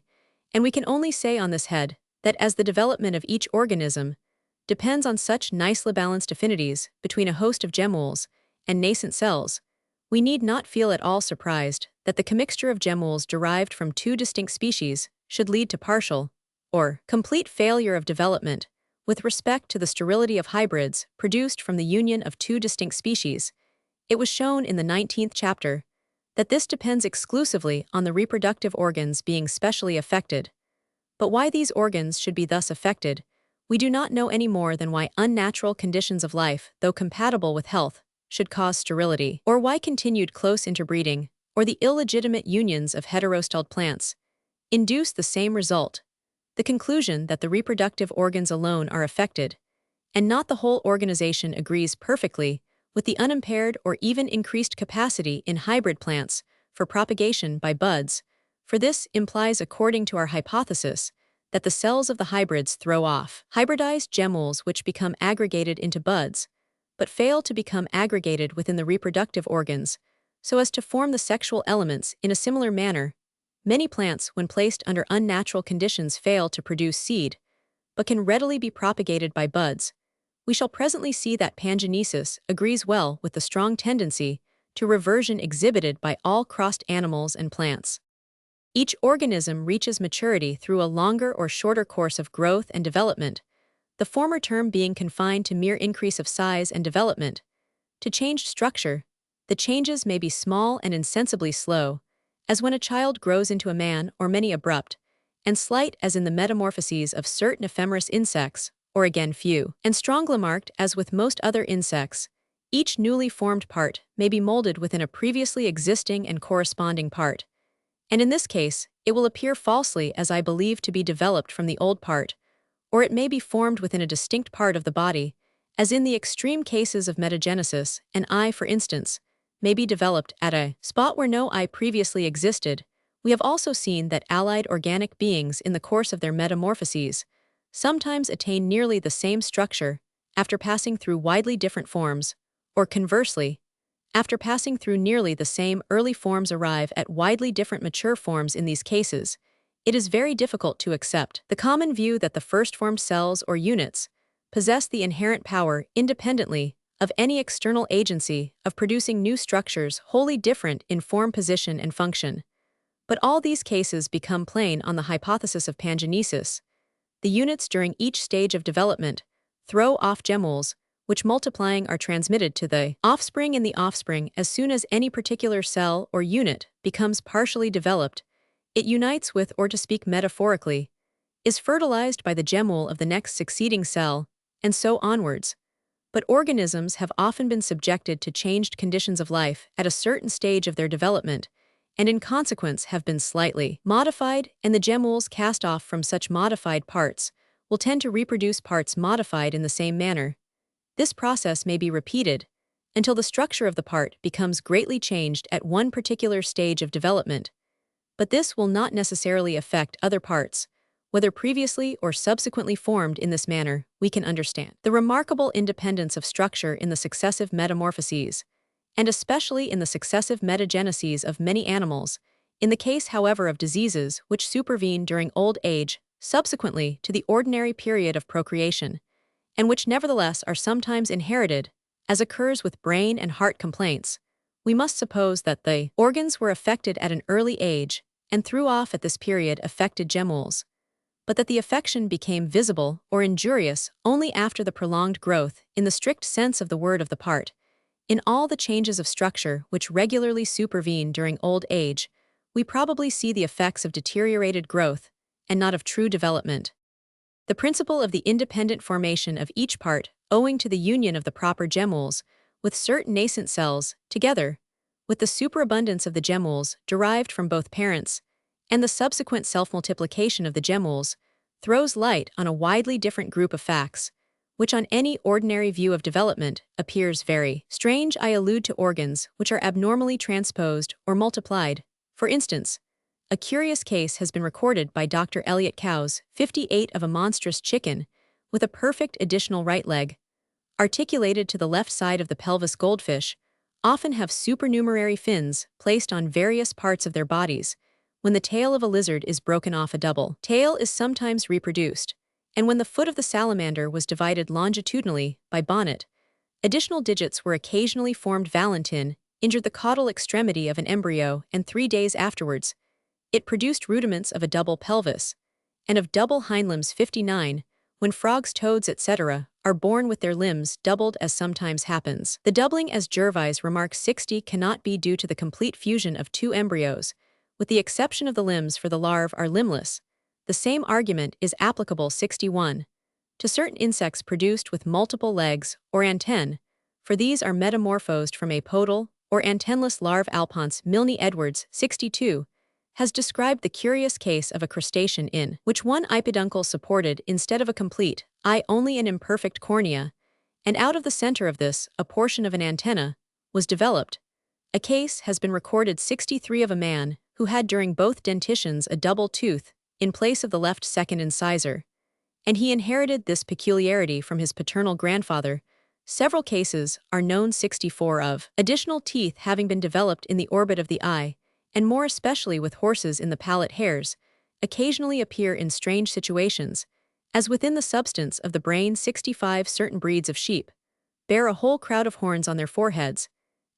and we can only say on this head that as the development of each organism depends on such nicely balanced affinities between a host of gemmules and nascent cells, we need not feel at all surprised that the commixture of gemmules derived from two distinct species should lead to partial or complete failure of development. With respect to the sterility of hybrids produced from the union of two distinct species, it was shown in the 19th chapter that this depends exclusively on the reproductive organs being specially affected. But why these organs should be thus affected, we do not know any more than why unnatural conditions of life, though compatible with health, should cause sterility, or why continued close interbreeding, or the illegitimate unions of heterostalled plants, induce the same result, the conclusion that the reproductive organs alone are affected, and not the whole organization agrees perfectly with the unimpaired or even increased capacity in hybrid plants for propagation by buds, for this implies, according to our hypothesis, that the cells of the hybrids throw off hybridized gemmules which become aggregated into buds, but fail to become aggregated within the reproductive organs, so as to form the sexual elements in a similar manner. Many plants, when placed under unnatural conditions, fail to produce seed, but can readily be propagated by buds. We shall presently see that pangenesis agrees well with the strong tendency to reversion exhibited by all crossed animals and plants. Each organism reaches maturity through a longer or shorter course of growth and development, the former term being confined to mere increase of size and development. To changed structure, the changes may be small and insensibly slow, as when a child grows into a man, or many abrupt, and slight as in the metamorphoses of certain ephemerous insects, or again few and strongly marked as with most other insects. Each newly formed part may be molded within a previously existing and corresponding part, and in this case, it will appear falsely as I believe to be developed from the old part, or it may be formed within a distinct part of the body, as in the extreme cases of metagenesis, an eye, for instance, may be developed at a spot where no eye previously existed. We have also seen that allied organic beings in the course of their metamorphoses sometimes attain nearly the same structure after passing through widely different forms, or conversely, after passing through nearly the same early forms arrive at widely different mature forms. In these cases, it is very difficult to accept the common view that the first formed cells or units possess the inherent power, independently of any external agency, of producing new structures wholly different in form, position, and function. But all these cases become plain on the hypothesis of pangenesis. The units during each stage of development throw off gemmules, which multiplying are transmitted to the offspring, and the offspring, as soon as any particular cell or unit becomes partially developed, it unites with, or to speak metaphorically, is fertilized by the gemmule of the next succeeding cell, and so onwards. But organisms have often been subjected to changed conditions of life at a certain stage of their development, and in consequence have been slightly modified, and the gemmules cast off from such modified parts will tend to reproduce parts modified in the same manner. This process may be repeated until the structure of the part becomes greatly changed at one particular stage of development. But this will not necessarily affect other parts, whether previously or subsequently formed in this manner. We can understand the remarkable independence of structure in the successive metamorphoses, and especially in the successive metageneses of many animals. In the case, however, of diseases which supervene during old age, subsequently to the ordinary period of procreation, and which nevertheless are sometimes inherited, as occurs with brain and heart complaints, we must suppose that the organs were affected at an early age, and threw off at this period affected gemmules, but that the affection became visible or injurious only after the prolonged growth, in the strict sense of the word, of the part. In all the changes of structure which regularly supervene during old age, we probably see the effects of deteriorated growth, and not of true development. The principle of the independent formation of each part, owing to the union of the proper gemmules with certain nascent cells, together with the superabundance of the gemmules derived from both parents, and the subsequent self-multiplication of the gemmules, throws light on a widely different group of facts, which on any ordinary view of development appears very strange. I allude to organs which are abnormally transposed or multiplied. For instance, a curious case has been recorded by Dr. Elliott Cowes, 58, of a monstrous chicken with a perfect additional right leg, articulated to the left side of the pelvis. Goldfish often have supernumerary fins placed on various parts of their bodies. When the tail of a lizard is broken off, a double tail is sometimes reproduced, and when the foot of the salamander was divided longitudinally by bonnet, additional digits were occasionally formed. Valentin injured the caudal extremity of an embryo, and 3 days afterwards, it produced rudiments of a double pelvis, and of double hindlimbs. 59. When frogs, toads, etc., are born with their limbs doubled as sometimes happens. The doubling, as Gervais remarks 60, cannot be due to the complete fusion of two embryos, with the exception of the limbs for the larvae are limbless. The same argument is applicable 61 to certain insects produced with multiple legs or antennae, for these are metamorphosed from apodal or antenneless larvae. Alphonse Milne Edwards 62 has described the curious case of a crustacean in which one epiduncle supported, instead of a complete eye, only an imperfect cornea, and out of the center of this, a portion of an antenna was developed. A case has been recorded 63 of a man who had during both dentitions a double tooth in place of the left second incisor, and he inherited this peculiarity from his paternal grandfather. Several cases are known 64 of additional teeth having been developed in the orbit of the eye, and more especially with horses in the palate hairs, occasionally appear in strange situations, as within the substance of the brain. 65 certain breeds of sheep bear a whole crowd of horns on their foreheads.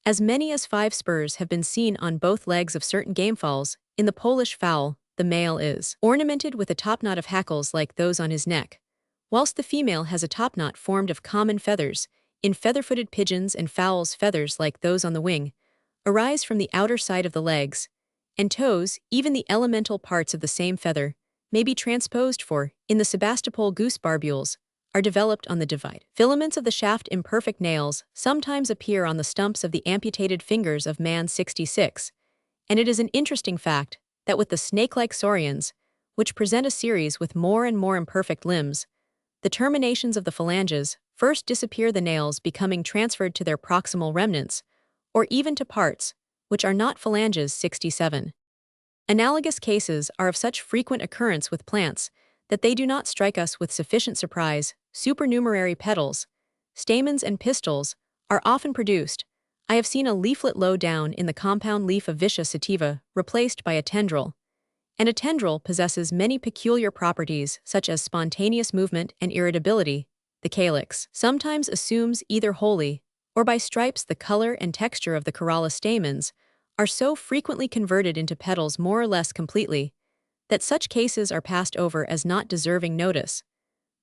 As many as 5 spurs have been seen on both legs of certain gamefowls. In the Polish fowl, the male is ornamented with a topknot of hackles like those on his neck, whilst the female has a topknot formed of common feathers. In feather-footed pigeons and fowls, feathers like those on the wing arise from the outer side of the legs and toes. Even the elemental parts of the same feather may be transposed, for, in the Sebastopol goose, barbules are developed on the divide. Filaments of the shaft. Imperfect nails sometimes appear on the stumps of the amputated fingers of man. 66, and it is an interesting fact that with the snake-like saurians, which present a series with more and more imperfect limbs, the terminations of the phalanges first disappear, the nails becoming transferred to their proximal remnants, or even to parts which are not phalanges. 67. Analogous cases are of such frequent occurrence with plants that they do not strike us with sufficient surprise. Supernumerary petals, stamens and pistils are often produced. I have seen a leaflet low down in the compound leaf of Vicia sativa replaced by a tendril, and a tendril possesses many peculiar properties such as spontaneous movement and irritability. The calyx sometimes assumes, either wholly or by stripes, the color and texture of the corolla. Stamens are so frequently converted into petals more or less completely that such cases are passed over as not deserving notice,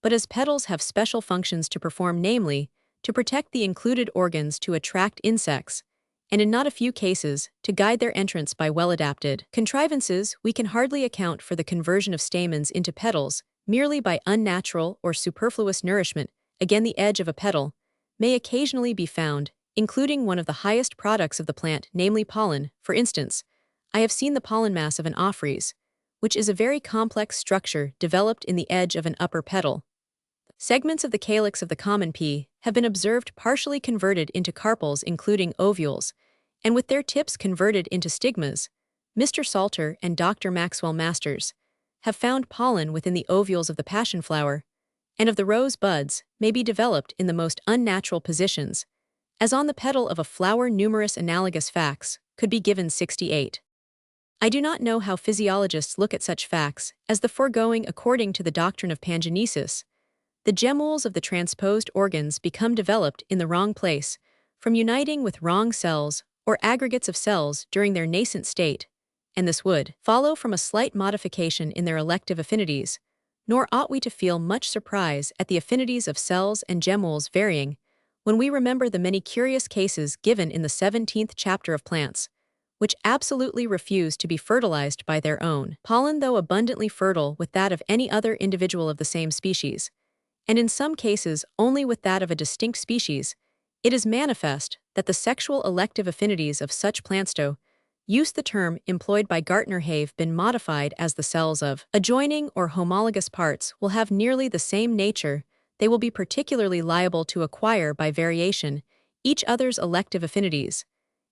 but as petals have special functions to perform, namely, to protect the included organs, to attract insects, and in not a few cases, to guide their entrance by well-adapted contrivances. We can hardly account for the conversion of stamens into petals merely by unnatural or superfluous nourishment. Again, the edge of a petal may occasionally be found, including one of the highest products of the plant, namely pollen. For instance, I have seen the pollen mass of an ophrys, which is a very complex structure developed in the edge of an upper petal. Segments of the calyx of the common pea have been observed partially converted into carpels, including ovules, and with their tips converted into stigmas. Mr. Salter and Dr. Maxwell Masters have found pollen within the ovules of the passion flower, and of the rose buds may be developed in the most unnatural positions, as on the petal of a flower. Numerous analogous facts could be given. 68. I do not know how physiologists look at such facts as the foregoing. According to the doctrine of pangenesis, the gemmules of the transposed organs become developed in the wrong place, from uniting with wrong cells or aggregates of cells during their nascent state, and this would follow from a slight modification in their elective affinities, nor ought we to feel much surprise at the affinities of cells and gemmules varying when we remember the many curious cases given in the 17th chapter of plants, which absolutely refuse to be fertilized by their own pollen, though abundantly fertile with that of any other individual of the same species, and in some cases only with that of a distinct species. It is manifest that the sexual elective affinities of such plants, to use the term employed by Gartner, have been modified as the cells of adjoining or homologous parts will have nearly the same nature. They will be particularly liable to acquire by variation each other's elective affinities,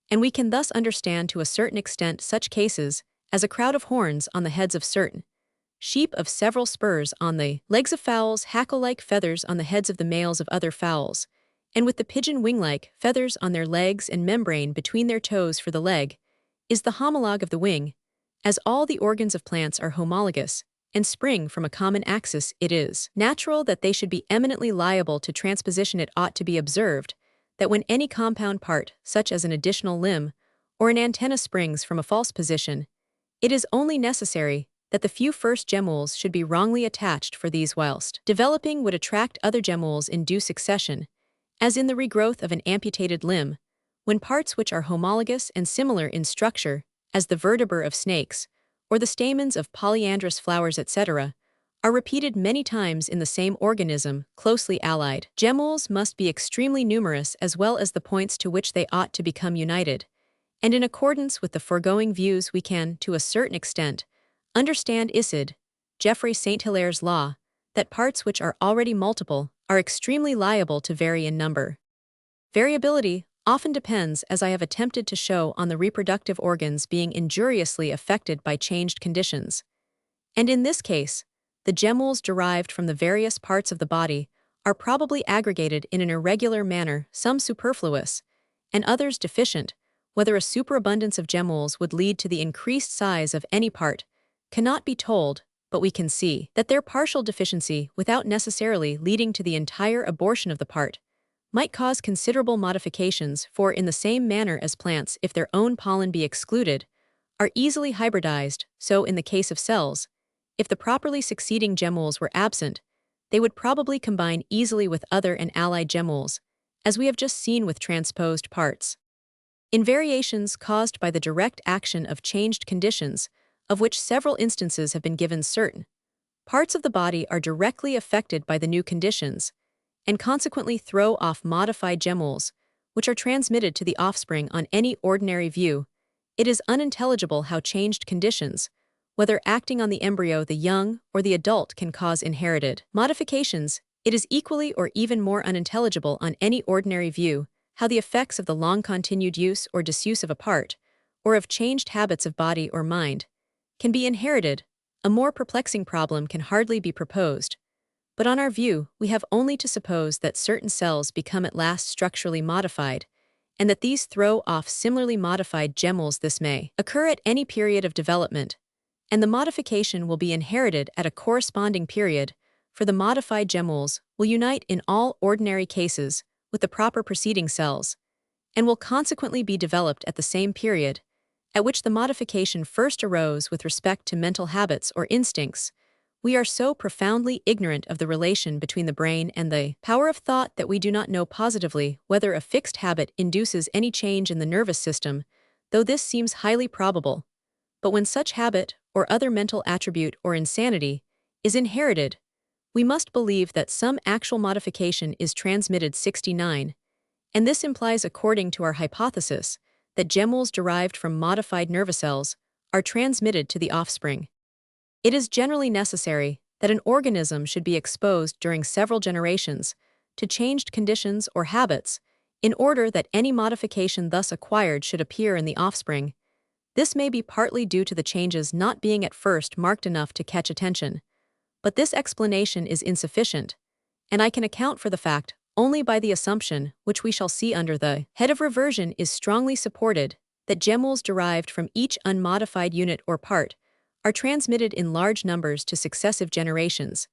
and we can thus understand to a certain extent such cases as a crowd of horns on the heads of certain sheep, of several spurs on the legs of fowls, hackle-like feathers on the heads of the males of other fowls, and with the pigeon wing-like feathers on their legs and membrane between their toes. For the leg is the homologue of the wing. As all the organs of plants are homologous and spring from a common axis, it is natural that they should be eminently liable to transposition. It ought to be observed that when any compound part, such as an additional limb or an antenna, springs from a false position, it is only necessary that the few first gemmules should be wrongly attached for these whilst developing would attract other gemmules in due succession, as in the regrowth of an amputated limb, when parts which are homologous and similar in structure, as the vertebrae of snakes, or the stamens of polyandrous flowers, etc., are repeated many times in the same organism, closely allied. Gemmules must be extremely numerous as well as the points to which they ought to become united, and in accordance with the foregoing views we can, to a certain extent, understand Isid, Geoffrey St. Hilaire's law, that parts which are already multiple are extremely liable to vary in number. Variability often depends, as I have attempted to show, on the reproductive organs being injuriously affected by changed conditions. And in this case, the gemmules derived from the various parts of the body are probably aggregated in an irregular manner, some superfluous, and others deficient. Whether a superabundance of gemmules would lead to the increased size of any part cannot be told, but we can see that their partial deficiency, without necessarily leading to the entire abortion of the part, might cause considerable modifications, for in the same manner as plants, if their own pollen be excluded, are easily hybridized, so in the case of cells, if the properly succeeding gemmules were absent, they would probably combine easily with other and allied gemmules, as we have just seen with transposed parts. In variations caused by the direct action of changed conditions, of which several instances have been given, certain parts of the body are directly affected by the new conditions, and consequently throw off modified gemmules, which are transmitted to the offspring. On any ordinary view, it is unintelligible how changed conditions, whether acting on the embryo, the young, or the adult, can cause inherited modifications. It is equally or even more unintelligible on any ordinary view how the effects of the long-continued use or disuse of a part, or of changed habits of body or mind, can be inherited. A more perplexing problem can hardly be proposed. But on our view, we have only to suppose that certain cells become at last structurally modified, and that these throw off similarly modified gemmules. This may occur at any period of development, and the modification will be inherited at a corresponding period, for the modified gemmules will unite in all ordinary cases with the proper preceding cells, and will consequently be developed at the same period at which the modification first arose. With respect to mental habits or instincts, we are so profoundly ignorant of the relation between the brain and the power of thought that we do not know positively whether a fixed habit induces any change in the nervous system, though this seems highly probable. But when such habit, or other mental attribute or insanity, is inherited, we must believe that some actual modification is transmitted. 69, and this implies, according to our hypothesis, that gemmules derived from modified nerve cells are transmitted to the offspring. It is generally necessary that an organism should be exposed during several generations to changed conditions or habits in order that any modification thus acquired should appear in the offspring. This may be partly due to the changes not being at first marked enough to catch attention, but this explanation is insufficient, and I can account for the fact only by the assumption, which we shall see under the head of reversion is strongly supported, that gemmules derived from each unmodified unit or part are transmitted in large numbers to successive generations,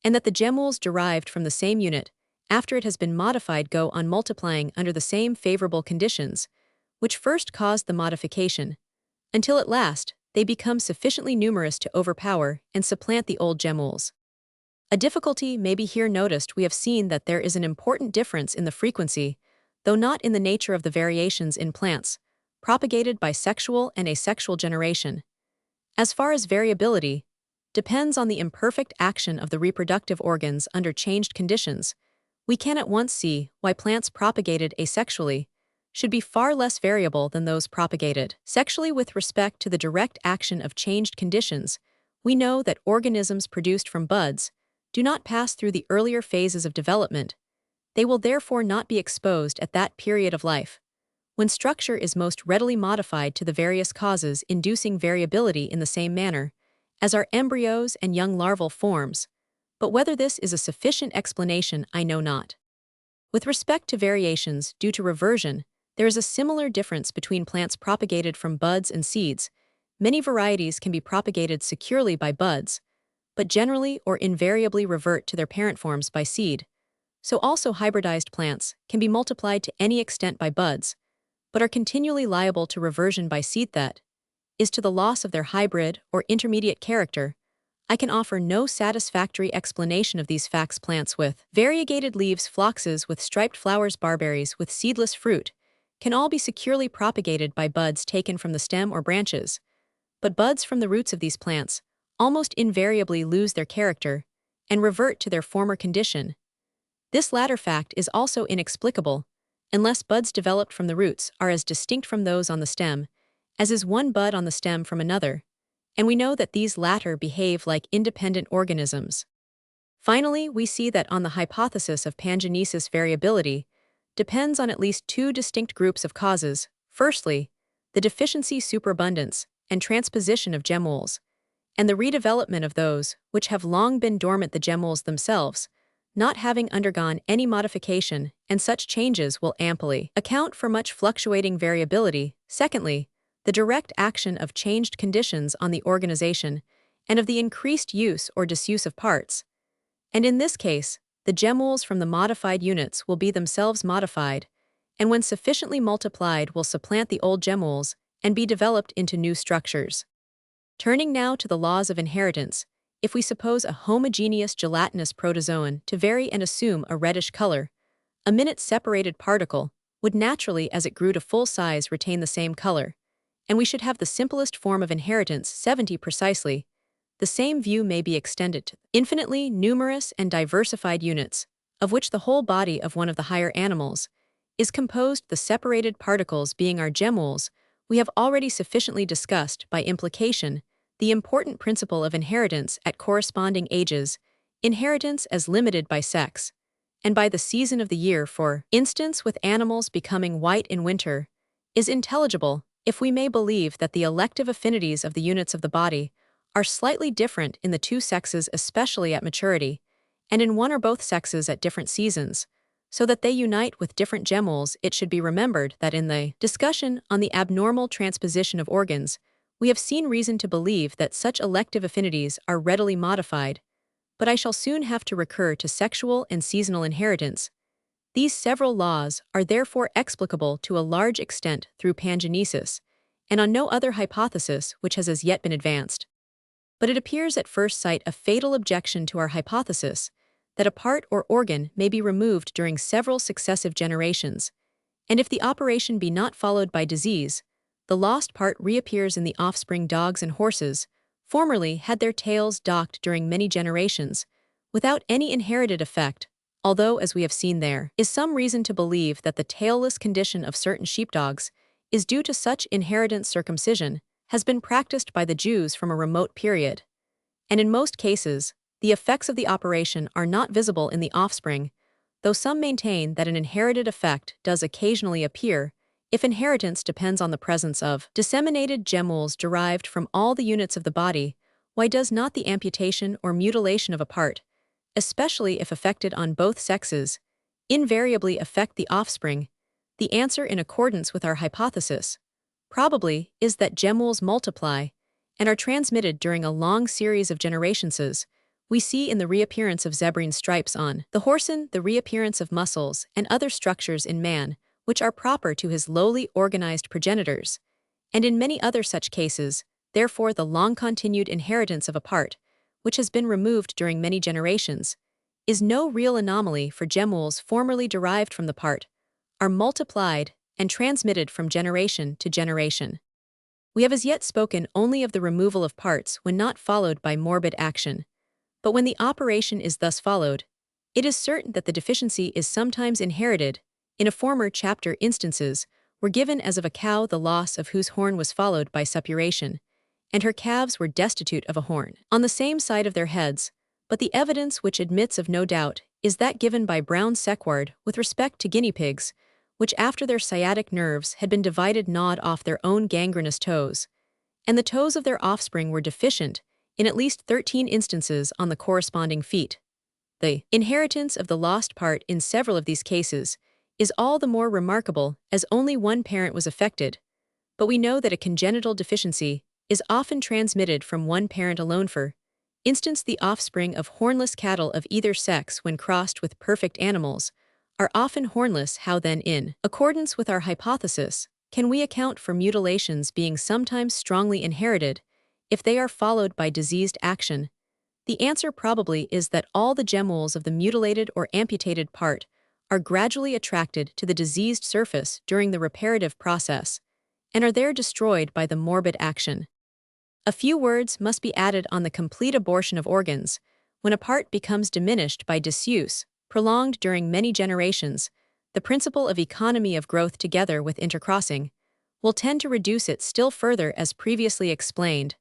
and that the gemmules derived from the same unit, after it has been modified, go on multiplying under the same favorable conditions, which first caused the modification, until at last they become sufficiently numerous to overpower and supplant the old gemmules. A difficulty may be here noticed. We have seen that there is an important difference in the frequency, though not in the nature of the variations in plants, propagated by sexual and asexual generation. As far as variability depends on the imperfect action of the reproductive organs under changed conditions, we can at once see why plants propagated asexually should be far less variable than those propagated sexually. With respect to the direct action of changed conditions, we know that organisms produced from buds do not pass through the earlier phases of development. They will therefore not be exposed at that period of life, when structure is most readily modified to the various causes inducing variability in the same manner as are embryos and young larval forms, but whether this is a sufficient explanation I know not. With respect to variations due to reversion, there is a similar difference between plants propagated from buds and seeds. Many varieties can be propagated securely by buds, but generally or invariably revert to their parent forms by seed. So also hybridized plants can be multiplied to any extent by buds, but are continually liable to reversion by seed. That is to the loss of their hybrid or intermediate character, I can offer no satisfactory explanation of these facts. Plants with variegated leaves, phloxes with striped flowers, barberries with seedless fruit, can all be securely propagated by buds taken from the stem or branches. But buds from the roots of these plants almost invariably lose their character and revert to their former condition. This latter fact is also inexplicable, unless buds developed from the roots are as distinct from those on the stem as is one bud on the stem from another, and we know that these latter behave like independent organisms. Finally, we see that on the hypothesis of pangenesis, variability depends on at least two distinct groups of causes. Firstly, the deficiency, superabundance, and transposition of gemmules, and the redevelopment of those which have long been dormant, the gemmules themselves not having undergone any modification, and such changes will amply account for much fluctuating variability. Secondly, the direct action of changed conditions on the organization and of the increased use or disuse of parts. And in this case, the gemmules from the modified units will be themselves modified, and when sufficiently multiplied will supplant the old gemmules and be developed into new structures. Turning now to the laws of inheritance, if we suppose a homogeneous gelatinous protozoan to vary and assume a reddish color, a minute-separated particle would naturally, as it grew to full size, retain the same color, and we should have the simplest form of inheritance, 70 precisely. The same view may be extended to infinitely numerous and diversified units, of which the whole body of one of the higher animals is composed, the separated particles being our gemmules. We have already sufficiently discussed, by implication, the important principle of inheritance at corresponding ages, inheritance as limited by sex, and by the season of the year. For instance, with animals becoming white in winter, is intelligible if we may believe that the elective affinities of the units of the body are slightly different in the two sexes, especially at maturity, and in one or both sexes at different seasons, so that they unite with different gemmules. It should be remembered that in the discussion on the abnormal transposition of organs, we have seen reason to believe that such elective affinities are readily modified, but I shall soon have to recur to sexual and seasonal inheritance. These several laws are therefore explicable to a large extent through pangenesis, and on no other hypothesis which has as yet been advanced. But it appears at first sight a fatal objection to our hypothesis that a part or organ may be removed during several successive generations, and if the operation be not followed by disease, the lost part reappears in the offspring. Dogs and horses formerly had their tails docked during many generations, without any inherited effect, although, as we have seen, there is some reason to believe that the tailless condition of certain sheepdogs is due to such inheritance. Circumcision has been practiced by the Jews from a remote period, and in most cases, the effects of the operation are not visible in the offspring, though some maintain that an inherited effect does occasionally appear. If inheritance depends on the presence of disseminated gemmules derived from all the units of the body, why does not the amputation or mutilation of a part, especially if effected on both sexes, invariably affect the offspring? The answer, in accordance with our hypothesis, probably is that gemmules multiply and are transmitted during a long series of generations. We see in the reappearance of zebrine stripes on the horseman the reappearance of muscles and other structures in man, which are proper to his lowly organized progenitors, and in many other such cases, therefore the long-continued inheritance of a part, which has been removed during many generations, is no real anomaly, for gemmules formerly derived from the part are multiplied and transmitted from generation to generation. We have as yet spoken only of the removal of parts when not followed by morbid action, but when the operation is thus followed, it is certain that the deficiency is sometimes inherited. In a former chapter, instances were given as of a cow the loss of whose horn was followed by suppuration, and her calves were destitute of a horn on the same side of their heads, but the evidence which admits of no doubt is that given by Brown Sequard with respect to guinea pigs, which after their sciatic nerves had been divided gnawed off their own gangrenous toes, and the toes of their offspring were deficient in at least 13 instances on the corresponding feet. The inheritance of the lost part in several of these cases is all the more remarkable as only one parent was affected, but we know that a congenital deficiency is often transmitted from one parent alone. For instance, the offspring of hornless cattle of either sex when crossed with perfect animals are often hornless. How then, in accordance with our hypothesis, Can we account for mutilations being sometimes strongly inherited if they are followed by diseased action? The answer probably is that all the gemmules of the mutilated or amputated part are gradually attracted to the diseased surface during the reparative process and are there destroyed by the morbid action. A few words must be added on the complete abortion of organs. When a part becomes diminished by disuse, prolonged during many generations, the principle of economy of growth together with intercrossing will tend to reduce it still further as previously explained.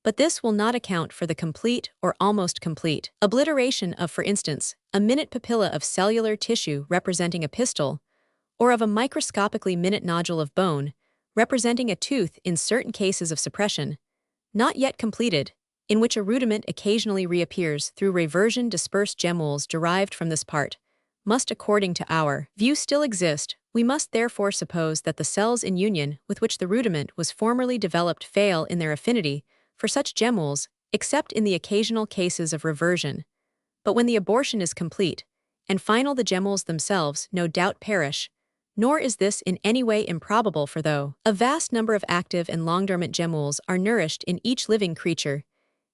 But this will not account for the complete or almost complete obliteration of, for instance, a minute papilla of cellular tissue representing a pistil, or of a microscopically minute nodule of bone representing a tooth in certain cases of suppression, not yet completed, in which a rudiment occasionally reappears through reversion. Dispersed gemmules derived from this part must, according to our view, still exist. We must therefore suppose that the cells in union with which the rudiment was formerly developed fail in their affinity for such gemmules, except in the occasional cases of reversion. But when the abortion is complete and final, the gemmules themselves no doubt perish, nor is this in any way improbable, for though a vast number of active and long-dormant gemmules are nourished in each living creature,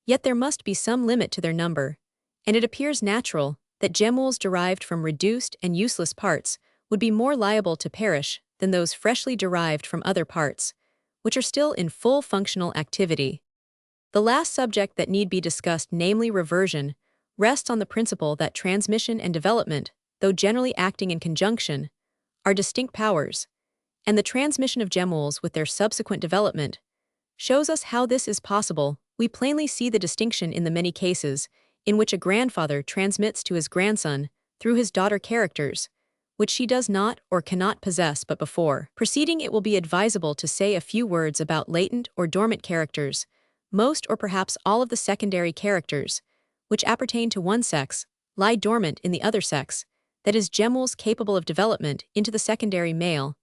yet there must be some limit to their number, and it appears natural that gemmules derived from reduced and useless parts would be more liable to perish than those freshly derived from other parts, which are still in full functional activity. The last subject that need be discussed, namely reversion, rests on the principle that transmission and development, though generally acting in conjunction, are distinct powers, and the transmission of gemmules with their subsequent development shows us how this is possible. We plainly see the distinction in the many cases in which a grandfather transmits to his grandson through his daughter characters, which she does not or cannot possess. But before proceeding, it will be advisable to say a few words about latent or dormant characters. Most or perhaps all of the secondary characters, which appertain to one sex, lie dormant in the other sex, that is, gemmules capable of development into the secondary male.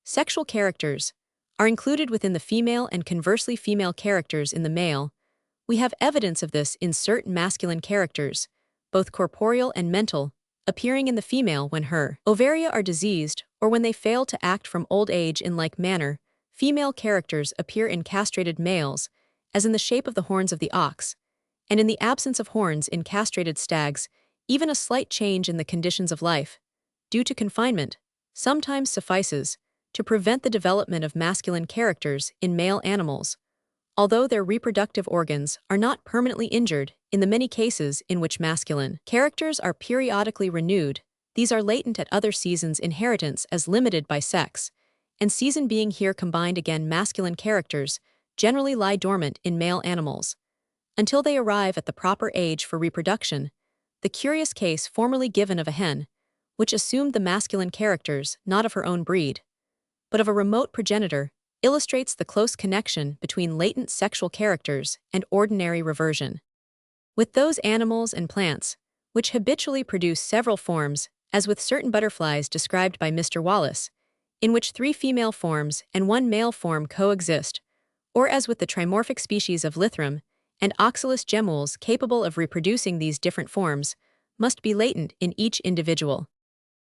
Sexual characters are included within the female and conversely female characters in the male. We have evidence of this in certain masculine characters, both corporeal and mental, appearing in the female when her ovaria are diseased or when they fail to act from old age. In like manner, female characters appear in castrated males, as in the shape of the horns of the ox, and in the absence of horns in castrated stags. Even a slight change in the conditions of life, due to confinement, sometimes suffices to prevent the development of masculine characters in male animals, although their reproductive organs are not permanently injured. In the many cases in which masculine characters are periodically renewed, these are latent at other seasons. Inheritance as limited by sex, and season being here combined. Again, masculine characters generally lie dormant in male animals until they arrive at the proper age for reproduction. The curious case formerly given of a hen, which assumed the masculine characters not of her own breed, but of a remote progenitor, illustrates the close connection between latent sexual characters and ordinary reversion. With those animals and plants, which habitually produce several forms, as with certain butterflies described by Mr. Wallace, in which 3 female forms and 1 male form coexist, or as with the trimorphic species of Lythrum and Oxalis, gemmules capable of reproducing these different forms must be latent in each individual.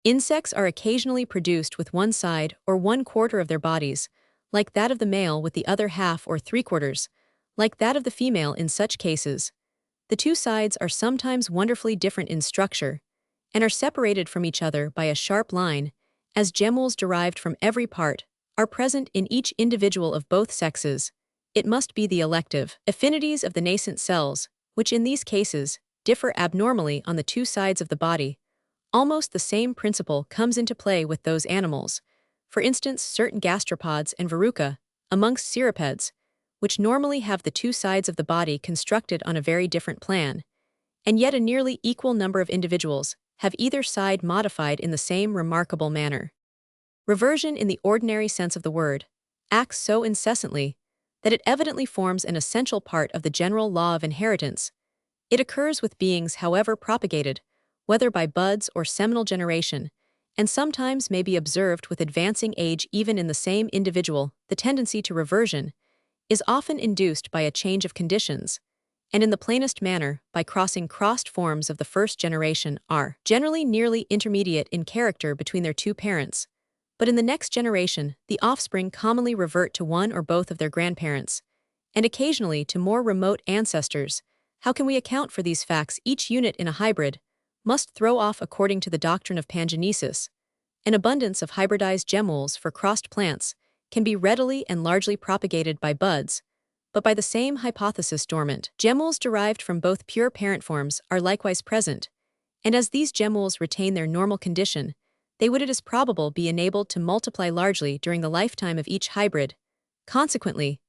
Insects are occasionally produced with one side or 1/4 of their bodies, like that of the male, with the other half or 3/4, like that of the female. In such cases, the two sides are sometimes wonderfully different in structure, and are separated from each other by a sharp line, as gemmules derived from every part are present in each individual of both sexes. It must be the elective affinities of the nascent cells, which in these cases differ abnormally on the two sides of the body. Almost the same principle comes into play with those animals, for instance certain gastropods and verruca, amongst cirripeds, which normally have the two sides of the body constructed on a very different plan, and yet a nearly equal number of individuals have either side modified in the same remarkable manner. Reversion, in the ordinary sense of the word, acts so incessantly that it evidently forms an essential part of the general law of inheritance. It occurs with beings however propagated, whether by buds or seminal generation, and sometimes may be observed with advancing age even in the same individual. The tendency to reversion is often induced by a change of conditions, and in the plainest manner by crossed forms of the first generation are generally nearly intermediate in character between their two parents, But in the next generation, the offspring commonly revert to one or both of their grandparents, and occasionally to more remote ancestors. How can we account for these facts? Each unit in a hybrid must throw off, according to the doctrine of pangenesis, an abundance of hybridized gemmules for crossed plants can be readily and largely propagated by buds, but by the same hypothesis dormant gemmules derived from both pure parent forms are likewise present, and as these gemmules retain their normal condition, they would, it is probable, be enabled to multiply largely during the lifetime of each hybrid. Consequently,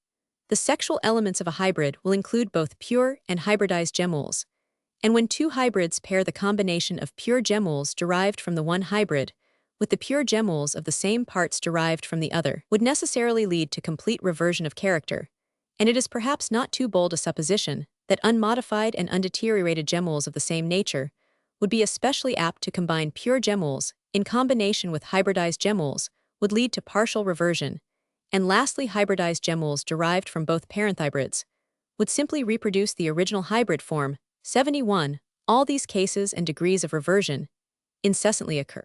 the sexual elements of a hybrid will include both pure and hybridized gemmules, and when two hybrids pair, the combination of pure gemmules derived from the one hybrid with the pure gemmules of the same parts derived from the other would necessarily lead to complete reversion of character, and it is perhaps not too bold a supposition that unmodified and undeteriorated gemmules of the same nature would be especially apt to combine. Pure gemmules in combination with hybridized gemmules would lead to partial reversion, and lastly, hybridized gemmules derived from both parent hybrids would simply reproduce the original hybrid form. 71. All these cases and degrees of reversion incessantly occur.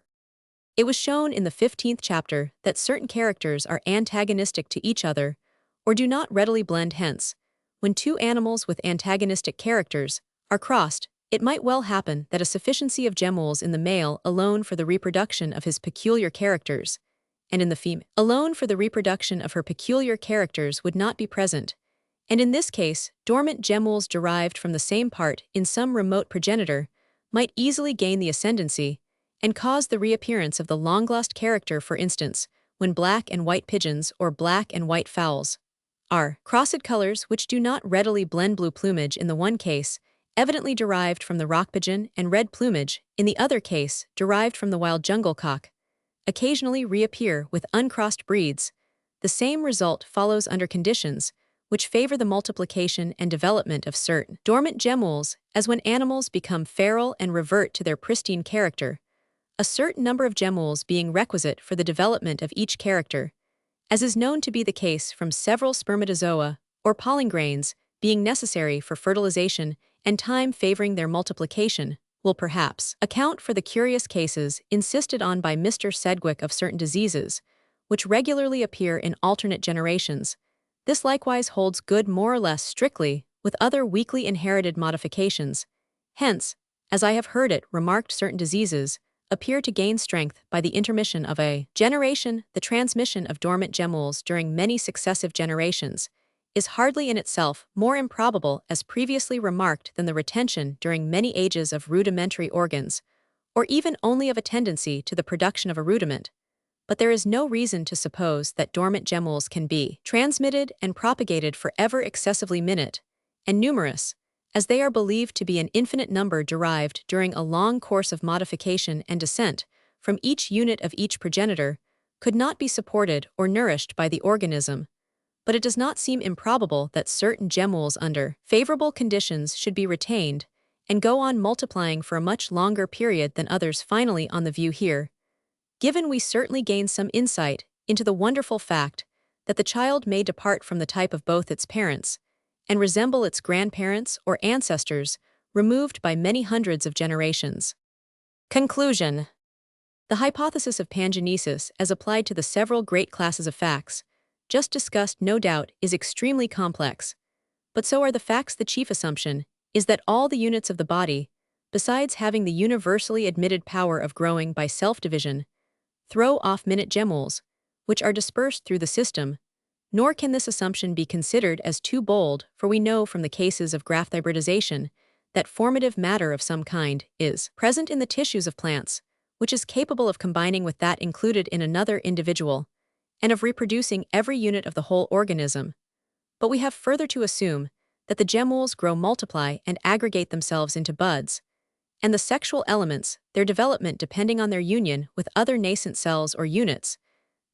It was shown in the 15th chapter that certain characters are antagonistic to each other or do not readily blend. Hence, when two animals with antagonistic characters are crossed, it might well happen that a sufficiency of gemmules in the male alone for the reproduction of his peculiar characters, and in the female alone for the reproduction of her peculiar characters, would not be present, and in this case, dormant gemmules derived from the same part in some remote progenitor might easily gain the ascendancy and cause the reappearance of the long-lost character. For instance, when black and white pigeons or black and white fowls are crossed, colors which do not readily blend, blue plumage in the one case evidently derived from the rock pigeon and red plumage in the other case derived from the wild jungle cock, occasionally reappear with uncrossed breeds. The same result follows under conditions which favor the multiplication and development of certain dormant gemmules, as when animals become feral and revert to their pristine character, a certain number of gemmules being requisite for the development of each character, as is known to be the case from several spermatozoa or pollen grains being necessary for fertilization and time favoring their multiplication, will perhaps account for the curious cases insisted on by Mr. Sedgwick of certain diseases, which regularly appear in alternate generations. This likewise holds good more or less strictly with other weakly inherited modifications. Hence, as I have heard it remarked, certain diseases appear to gain strength by the intermission of a generation. The transmission of dormant gemmules during many successive generations is hardly in itself more improbable, as previously remarked, than the retention during many ages of rudimentary organs, or even only of a tendency to the production of a rudiment. But there is no reason to suppose that dormant gemmules can be transmitted and propagated forever excessively minute and numerous, as they are believed to be an infinite number derived during a long course of modification and descent from each unit of each progenitor, could not be supported or nourished by the organism. But it does not seem improbable that certain gemmules under favorable conditions should be retained and go on multiplying for a much longer period than others. Finally, on the view here given, we certainly gain some insight into the wonderful fact that the child may depart from the type of both its parents and resemble its grandparents or ancestors removed by many hundreds of generations. Conclusion. The hypothesis of pangenesis, as applied to the several great classes of facts just discussed, no doubt is extremely complex, but so are the facts. The chief assumption is that all the units of the body, besides having the universally admitted power of growing by self-division, throw off minute gemmules, which are dispersed through the system. Nor can this assumption be considered as too bold, for we know from the cases of graft hybridization that formative matter of some kind is present in the tissues of plants, which is capable of combining with that included in another individual, and of reproducing every unit of the whole organism. But we have further to assume that the gemmules grow, multiply, and aggregate themselves into buds, and the sexual elements, their development depending on their union with other nascent cells or units.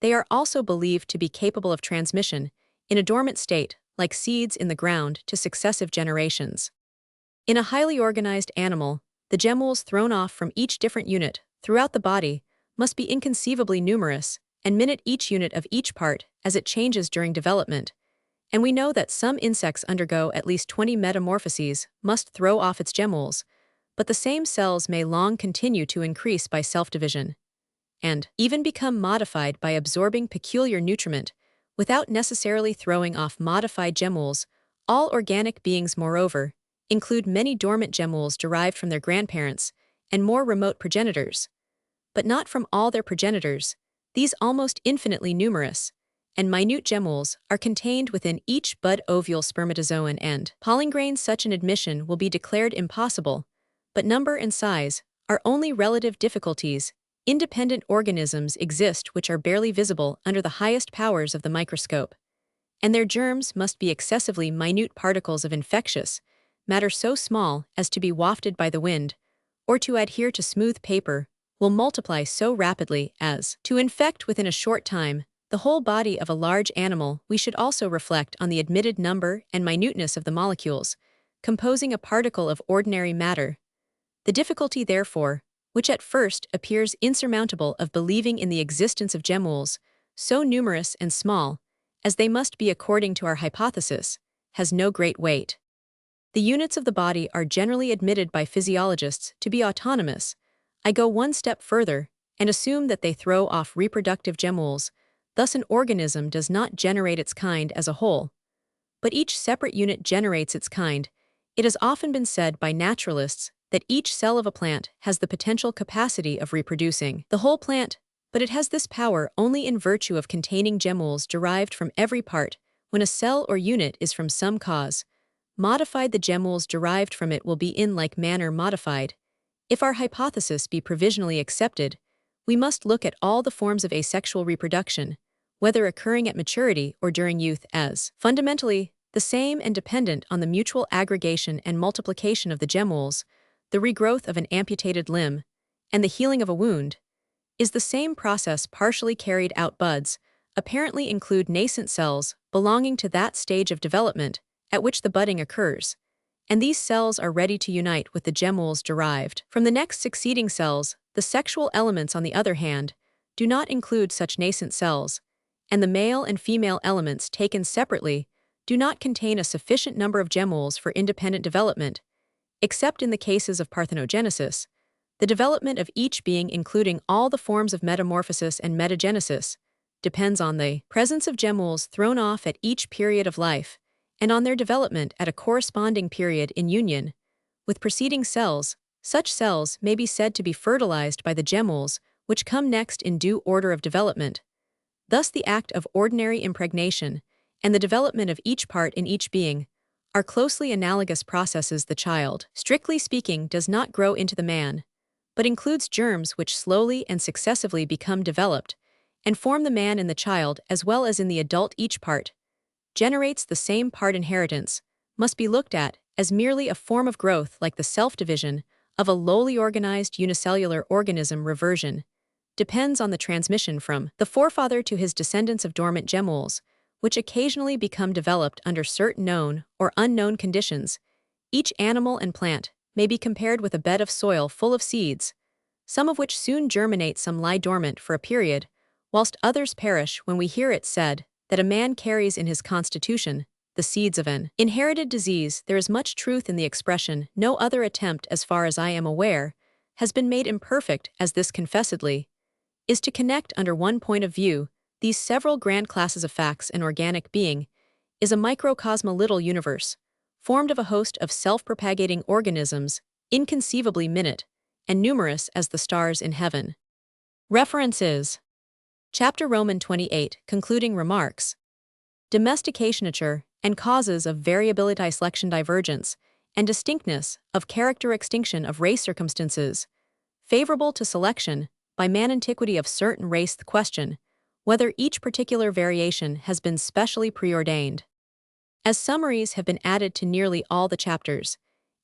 They are also believed to be capable of transmission, in a dormant state, like seeds in the ground, to successive generations. In a highly organized animal, the gemmules thrown off from each different unit throughout the body must be inconceivably numerous, and minute each unit of each part as it changes during development. And we know that some insects undergo at least 20 metamorphoses, must throw off its gemmules, but the same cells may long continue to increase by self-division. and even become modified by absorbing peculiar nutriment, without necessarily throwing off modified gemmules. All organic beings, moreover, include many dormant gemmules derived from their grandparents and more remote progenitors, but not from all their progenitors. These almost infinitely numerous and minute gemmules are contained within each bud ovule spermatozoan and pollen grain. Such an admission will be declared impossible, but number and size are only relative difficulties. Independent organisms exist which are barely visible under the highest powers of the microscope, and their germs must be excessively minute particles of infectious matter so small as to be wafted by the wind, or to adhere to smooth paper, will multiply so rapidly as to infect within a short time the whole body of a large animal. We should also reflect on the admitted number and minuteness of the molecules composing a particle of ordinary matter. The difficulty, therefore, which at first appears insurmountable of believing in the existence of gemmules, so numerous and small, as they must be according to our hypothesis, has no great weight. The units of the body are generally admitted by physiologists to be autonomous. I go one step further and assume that they throw off reproductive gemmules. Thus an organism does not generate its kind as a whole, but each separate unit generates its kind. It has often been said by naturalists that each cell of a plant has the potential capacity of reproducing the whole plant, but it has this power only in virtue of containing gemmules derived from every part. When a cell or unit is from some cause modified, the gemmules derived from it will be in like manner modified. If our hypothesis be provisionally accepted, we must look at all the forms of asexual reproduction, whether occurring at maturity or during youth, as fundamentally the same and dependent on the mutual aggregation and multiplication of the gemmules. The regrowth of an amputated limb and the healing of a wound is the same process partially carried out. Buds apparently include nascent cells belonging to that stage of development at which the budding occurs, and these cells are ready to unite with the gemmules derived from the next succeeding cells. The sexual elements, on the other hand, do not include such nascent cells, and the male and female elements taken separately do not contain a sufficient number of gemmules for independent development. Except in the cases of parthenogenesis, the development of each being, including all the forms of metamorphosis and metagenesis, depends on the presence of gemmules thrown off at each period of life, and on their development at a corresponding period in union with preceding cells. Such cells may be said to be fertilized by the gemmules which come next in due order of development. Thus the act of ordinary impregnation and the development of each part in each being are closely analogous processes. The child, strictly speaking, does not grow into the man, but includes germs which slowly and successively become developed and form the man in the child as well as in the adult. Each part generates the same part. Inheritance must be looked at as merely a form of growth, like the self-division of a lowly organized unicellular organism. Reversion depends on the transmission from the forefather to his descendants of dormant gemmules, which occasionally become developed under certain known or unknown conditions. Each animal and plant may be compared with a bed of soil full of seeds, some of which soon germinate, some lie dormant for a period, whilst others perish. When we hear it said that a man carries in his constitution the seeds of an inherited disease, there is much truth in the expression. No other attempt, as far as I am aware, has been made, imperfect as this confessedly is, to connect under one point of view these several grand classes of facts. An organic being is a microcosm, a little universe, formed of a host of self-propagating organisms, inconceivably minute and numerous as the stars in heaven. References: Chapter Roman 28, Concluding Remarks. Domestication, nature and causes of variability, selection, divergence, and distinctness of character, extinction of race, circumstances favorable to selection by man, antiquity of certain race, the question whether each particular variation has been specially preordained. As summaries have been added to nearly all the chapters,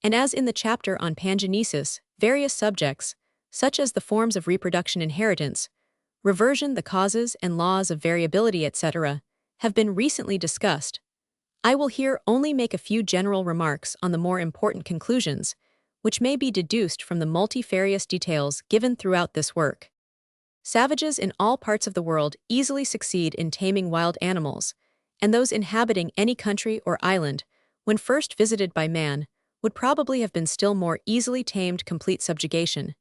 and as in the chapter on pangenesis, various subjects, such as the forms of reproduction, inheritance, reversion, the causes and laws of variability, etc., have been recently discussed. I will here only make a few general remarks on the more important conclusions, which may be deduced from the multifarious details given throughout this work. Savages in all parts of the world easily succeed in taming wild animals, and those inhabiting any country or island, when first visited by man, would probably have been still more easily tamed. Complete subjugation.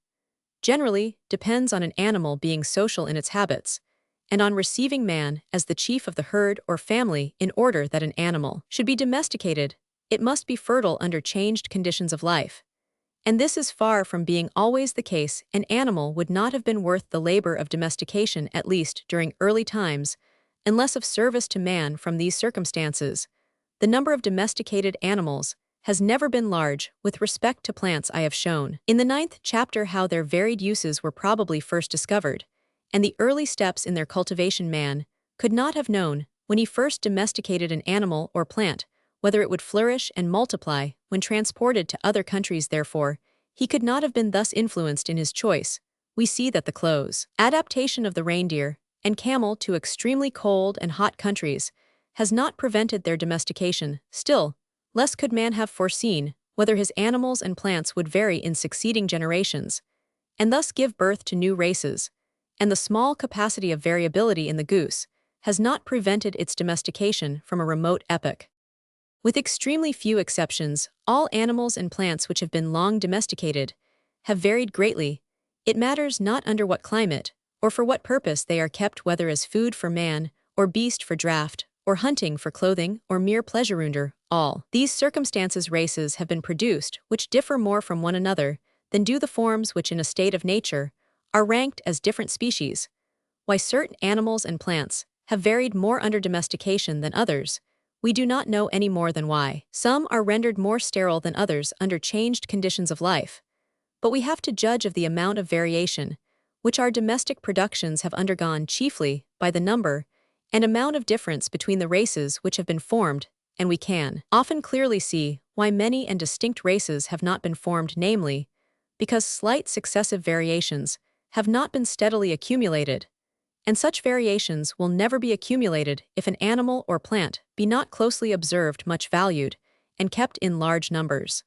generally depends on an animal being social in its habits, and on receiving man as the chief of the herd or family. In order that an animal should be domesticated, it must be fertile under changed conditions of life. And this is far from being always the case. An animal would not have been worth the labor of domestication, at least during early times, unless of service to man. From these circumstances, the number of domesticated animals has never been large. With respect to plants, I have shown in the 9th chapter how their varied uses were probably first discovered, and the early steps in their cultivation. Man could not have known, when he first domesticated an animal or plant, whether it would flourish and multiply when transported to other countries. Therefore, he could not have been thus influenced in his choice. We see that the close adaptation of the reindeer and camel to extremely cold and hot countries has not prevented their domestication. Still, less could man have foreseen whether his animals and plants would vary in succeeding generations, and thus give birth to new races, and the small capacity of variability in the goose has not prevented its domestication from a remote epoch. With extremely few exceptions, all animals and plants which have been long domesticated have varied greatly. It matters not under what climate or for what purpose they are kept, whether as food for man or beast for draught, or hunting for clothing, or mere pleasure. All these circumstances races have been produced which differ more from one another than do the forms which in a state of nature are ranked as different species. Why certain animals and plants have varied more under domestication than others, we do not know any more than why some are rendered more sterile than others under changed conditions of life. But we have to judge of the amount of variation which our domestic productions have undergone chiefly by the number and amount of difference between the races which have been formed, and we can often clearly see why many and distinct races have not been formed, namely, because slight successive variations have not been steadily accumulated, and such variations will never be accumulated if an animal or plant be not closely observed, much valued, and kept in large numbers.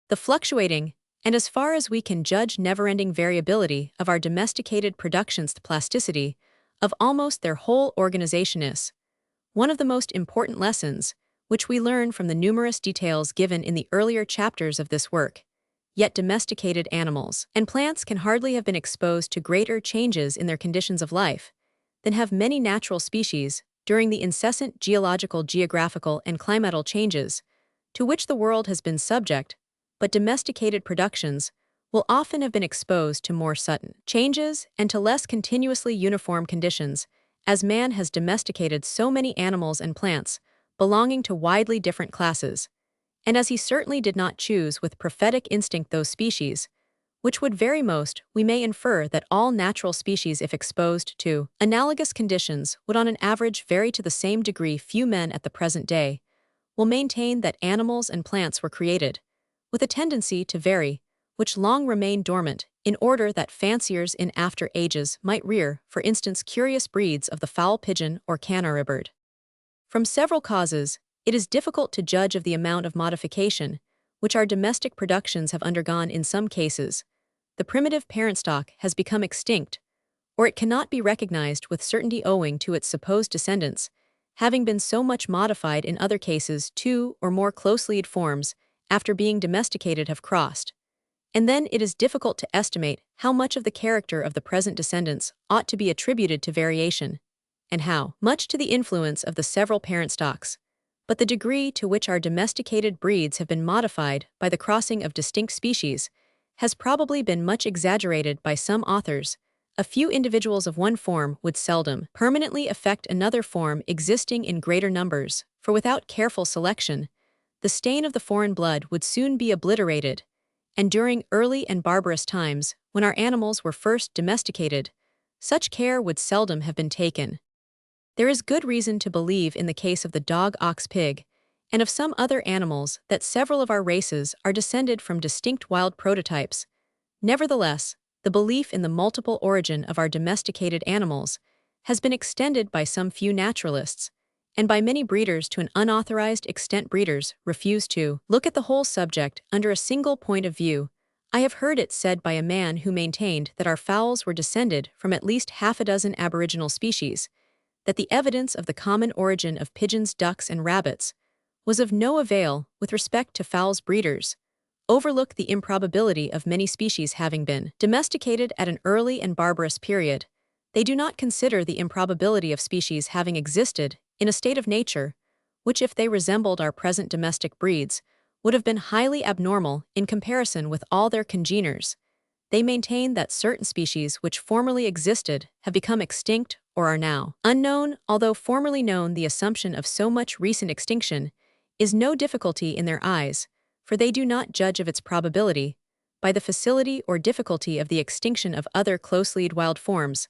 The fluctuating, and as far as we can judge, never-ending variability of our domesticated productions, the plasticity of almost their whole organization, is one of the most important lessons which we learn from the numerous details given in the earlier chapters of this work. Yet domesticated animals and plants can hardly have been exposed to greater changes in their conditions of life than have many natural species during the incessant geological, geographical, and climatal changes to which the world has been subject. But domesticated productions will often have been exposed to more sudden changes and to less continuously uniform conditions, as man has domesticated so many animals and plants belonging to widely different classes, and as he certainly did not choose with prophetic instinct those species which would vary most. We may infer that all natural species, if exposed to analogous conditions, would on an average vary to the same degree. Few men at the present day will maintain that animals and plants were created with a tendency to vary, which long remained dormant, in order that fanciers in after ages might rear, for instance, curious breeds of the fowl pigeon or canary bird. From several causes, it is difficult to judge of the amount of modification which our domestic productions have undergone. In some cases, the primitive parent stock has become extinct, or it cannot be recognized with certainty owing to its supposed descendants having been so much modified. In other cases, two or more closely allied forms, after being domesticated, have crossed, and then it is difficult to estimate how much of the character of the present descendants ought to be attributed to variation, and how much to the influence of the several parent stocks. But the degree to which our domesticated breeds have been modified by the crossing of distinct species has probably been much exaggerated by some authors. A few individuals of one form would seldom permanently affect another form existing in greater numbers, for without careful selection, the stain of the foreign blood would soon be obliterated, and during early and barbarous times, when our animals were first domesticated, such care would seldom have been taken. There is good reason to believe in the case of the dog, ox, pig, and of some other animals that several of our races are descended from distinct wild prototypes. Nevertheless, the belief in the multiple origin of our domesticated animals has been extended by some few naturalists, and by many breeders to an unauthorized extent. Breeders refuse to look at the whole subject under a single point of view. I have heard it said by a man who maintained that our fowls were descended from at least half a dozen aboriginal species, that the evidence of the common origin of pigeons, ducks, and rabbits was of no avail with respect to fowls. Breeders overlook the improbability of many species having been domesticated at an early and barbarous period. They do not consider the improbability of species having existed in a state of nature, which, if they resembled our present domestic breeds, would have been highly abnormal in comparison with all their congeners. They maintain that certain species which formerly existed have become extinct or are now unknown. Although formerly known, the assumption of so much recent extinction is no difficulty in their eyes, for they do not judge of its probability by the facility or difficulty of the extinction of other closely wild forms.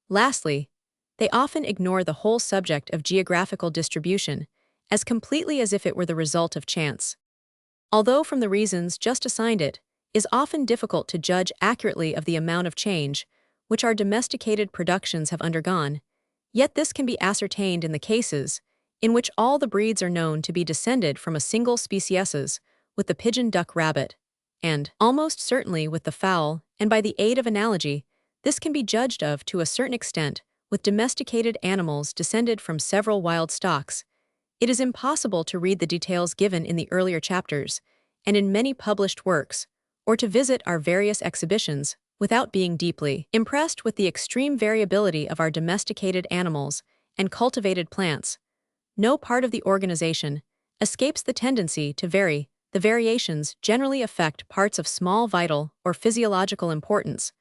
Lastly, they often ignore the whole subject of geographical distribution as completely as if it were the result of chance. Although from the reasons just assigned it is often difficult to judge accurately of the amount of change which our domesticated productions have undergone, yet this can be ascertained in the cases in which all the breeds are known to be descended from a single species, with the pigeon, duck, rabbit, and almost certainly with the fowl, and by the aid of analogy, this can be judged of to a certain extent with domesticated animals descended from several wild stocks. It is impossible to read the details given in the earlier chapters and in many published works, or to visit our various exhibitions without being deeply impressed with the extreme variability of our domesticated animals and cultivated plants. No part of the organization escapes the tendency to vary. The variations generally affect parts of small vital or physiological importance,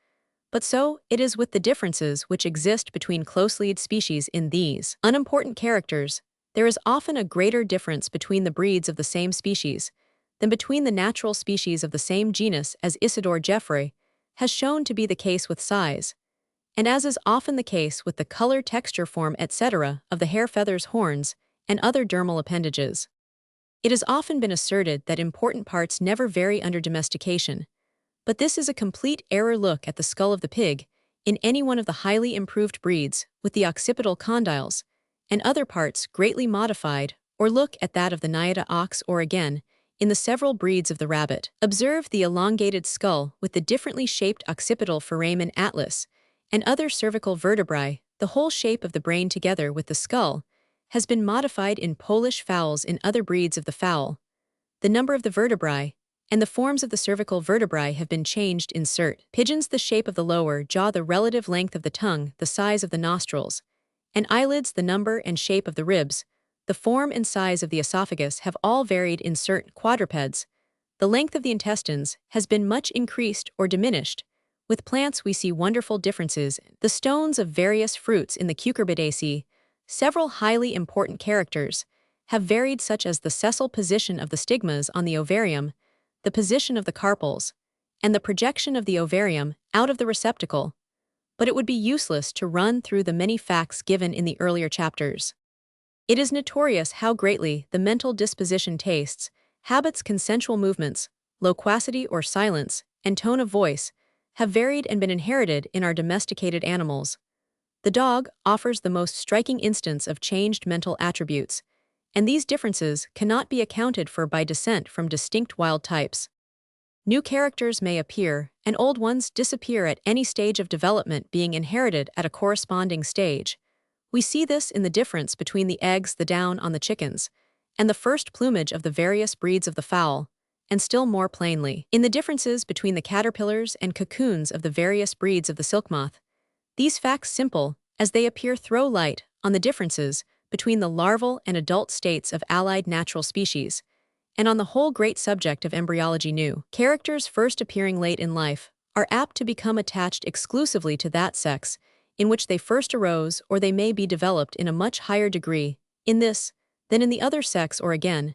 but so it is with the differences which exist between closely-linked species in these unimportant characters. There is often a greater difference between the breeds of the same species than between the natural species of the same genus, as Isidore Geoffroy has shown to be the case with size, and as is often the case with the color, texture, form, etc. of the hair, feathers, horns, and other dermal appendages. It has often been asserted that important parts never vary under domestication, but this is a complete error. Look at the skull of the pig in any one of the highly improved breeds with the occipital condyles and other parts greatly modified, or look at that of the Naiada ox, or again, in the several breeds of the rabbit. Observe the elongated skull with the differently shaped occipital foramen, atlas, and other cervical vertebrae. The whole shape of the brain together with the skull has been modified in Polish fowls. In other breeds of the fowl, the number of the vertebrae and the forms of the cervical vertebrae have been changed. In cert pigeons, the shape of the lower jaw, the relative length of the tongue, the size of the nostrils and eyelids, the number and shape of the ribs, the form and size of the esophagus have all varied. In cert quadrupeds, the length of the intestines has been much increased or diminished. With plants we see wonderful differences. The stones of various fruits in the Cucurbidaceae, several highly important characters have varied, such as the sessile position of the stigmas on the ovarium, the position of the carpels, and the projection of the ovarium out of the receptacle. But it would be useless to run through the many facts given in the earlier chapters. It is notorious how greatly the mental disposition, tastes, habits, consensual movements, loquacity or silence, and tone of voice have varied and been inherited in our domesticated animals. The dog offers the most striking instance of changed mental attributes, and these differences cannot be accounted for by descent from distinct wild types. New characters may appear, and old ones disappear at any stage of development, being inherited at a corresponding stage. We see this in the difference between the eggs, the down on the chickens, and the first plumage of the various breeds of the fowl, and still more plainly in the differences between the caterpillars and cocoons of the various breeds of the silk moth. These facts, simple as they appear, throw light on the differences between the larval and adult states of allied natural species, and on the whole great subject of embryology. New characters first appearing late in life are apt to become attached exclusively to that sex in which they first arose, or they may be developed in a much higher degree in this than in the other sex, or again,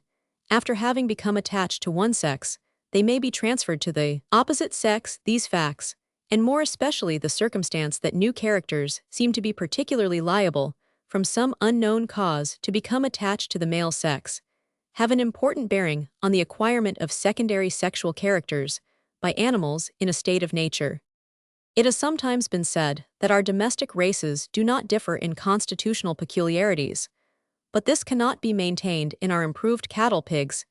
after having become attached to one sex, they may be transferred to the opposite sex. These facts, and more especially the circumstance that new characters seem to be particularly liable, from some unknown cause, to become attached to the male sex, have an important bearing on the acquirement of secondary sexual characters by animals in a state of nature. It has sometimes been said that our domestic races do not differ in constitutional peculiarities, but this cannot be maintained in our improved cattle, pigs,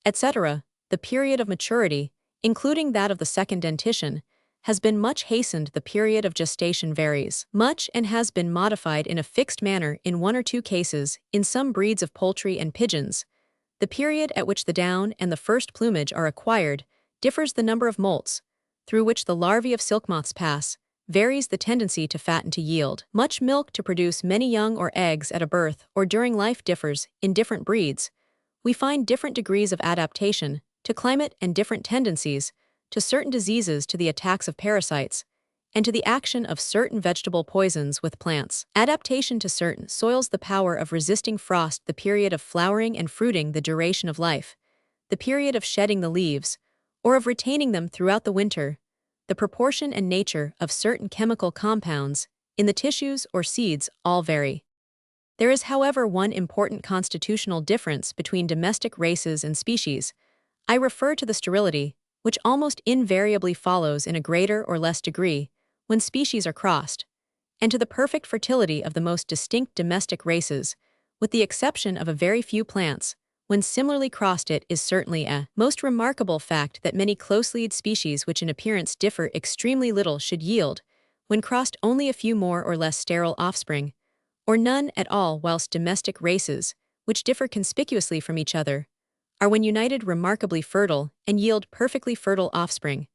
etc. The period of maturity, including that of the second dentition, has been much hastened. The period of gestation varies much and has been modified in a fixed manner in one or two cases in some breeds of poultry and pigeons. The period at which the down and the first plumage are acquired differs the number of molts, through which the larvae of silk moths pass, varies the tendency to fatten to yield. Much milk to produce many young or eggs at a birth or during life differs in different breeds. We find different degrees of adaptation to climate and different tendencies to certain diseases, to the attacks of parasites, and to the action of certain vegetable poisons with plants. Adaptation to certain soils, the power of resisting frost, the period of flowering and fruiting, the duration of life, the period of shedding the leaves, or of retaining them throughout the winter, the proportion and nature of certain chemical compounds in the tissues or seeds all vary. There is, however, one important constitutional difference between domestic races and species. I refer to the sterility, which almost invariably follows in a greater or less degree when species are crossed, and to the perfect fertility of the most distinct domestic races, with the exception of a very few plants. When similarly crossed, it is certainly a most remarkable fact that many closely-allied species which in appearance differ extremely little should yield, when crossed, only a few more or less sterile offspring, or none at all, whilst domestic races, which differ conspicuously from each other, are when united remarkably fertile and yield perfectly fertile offspring.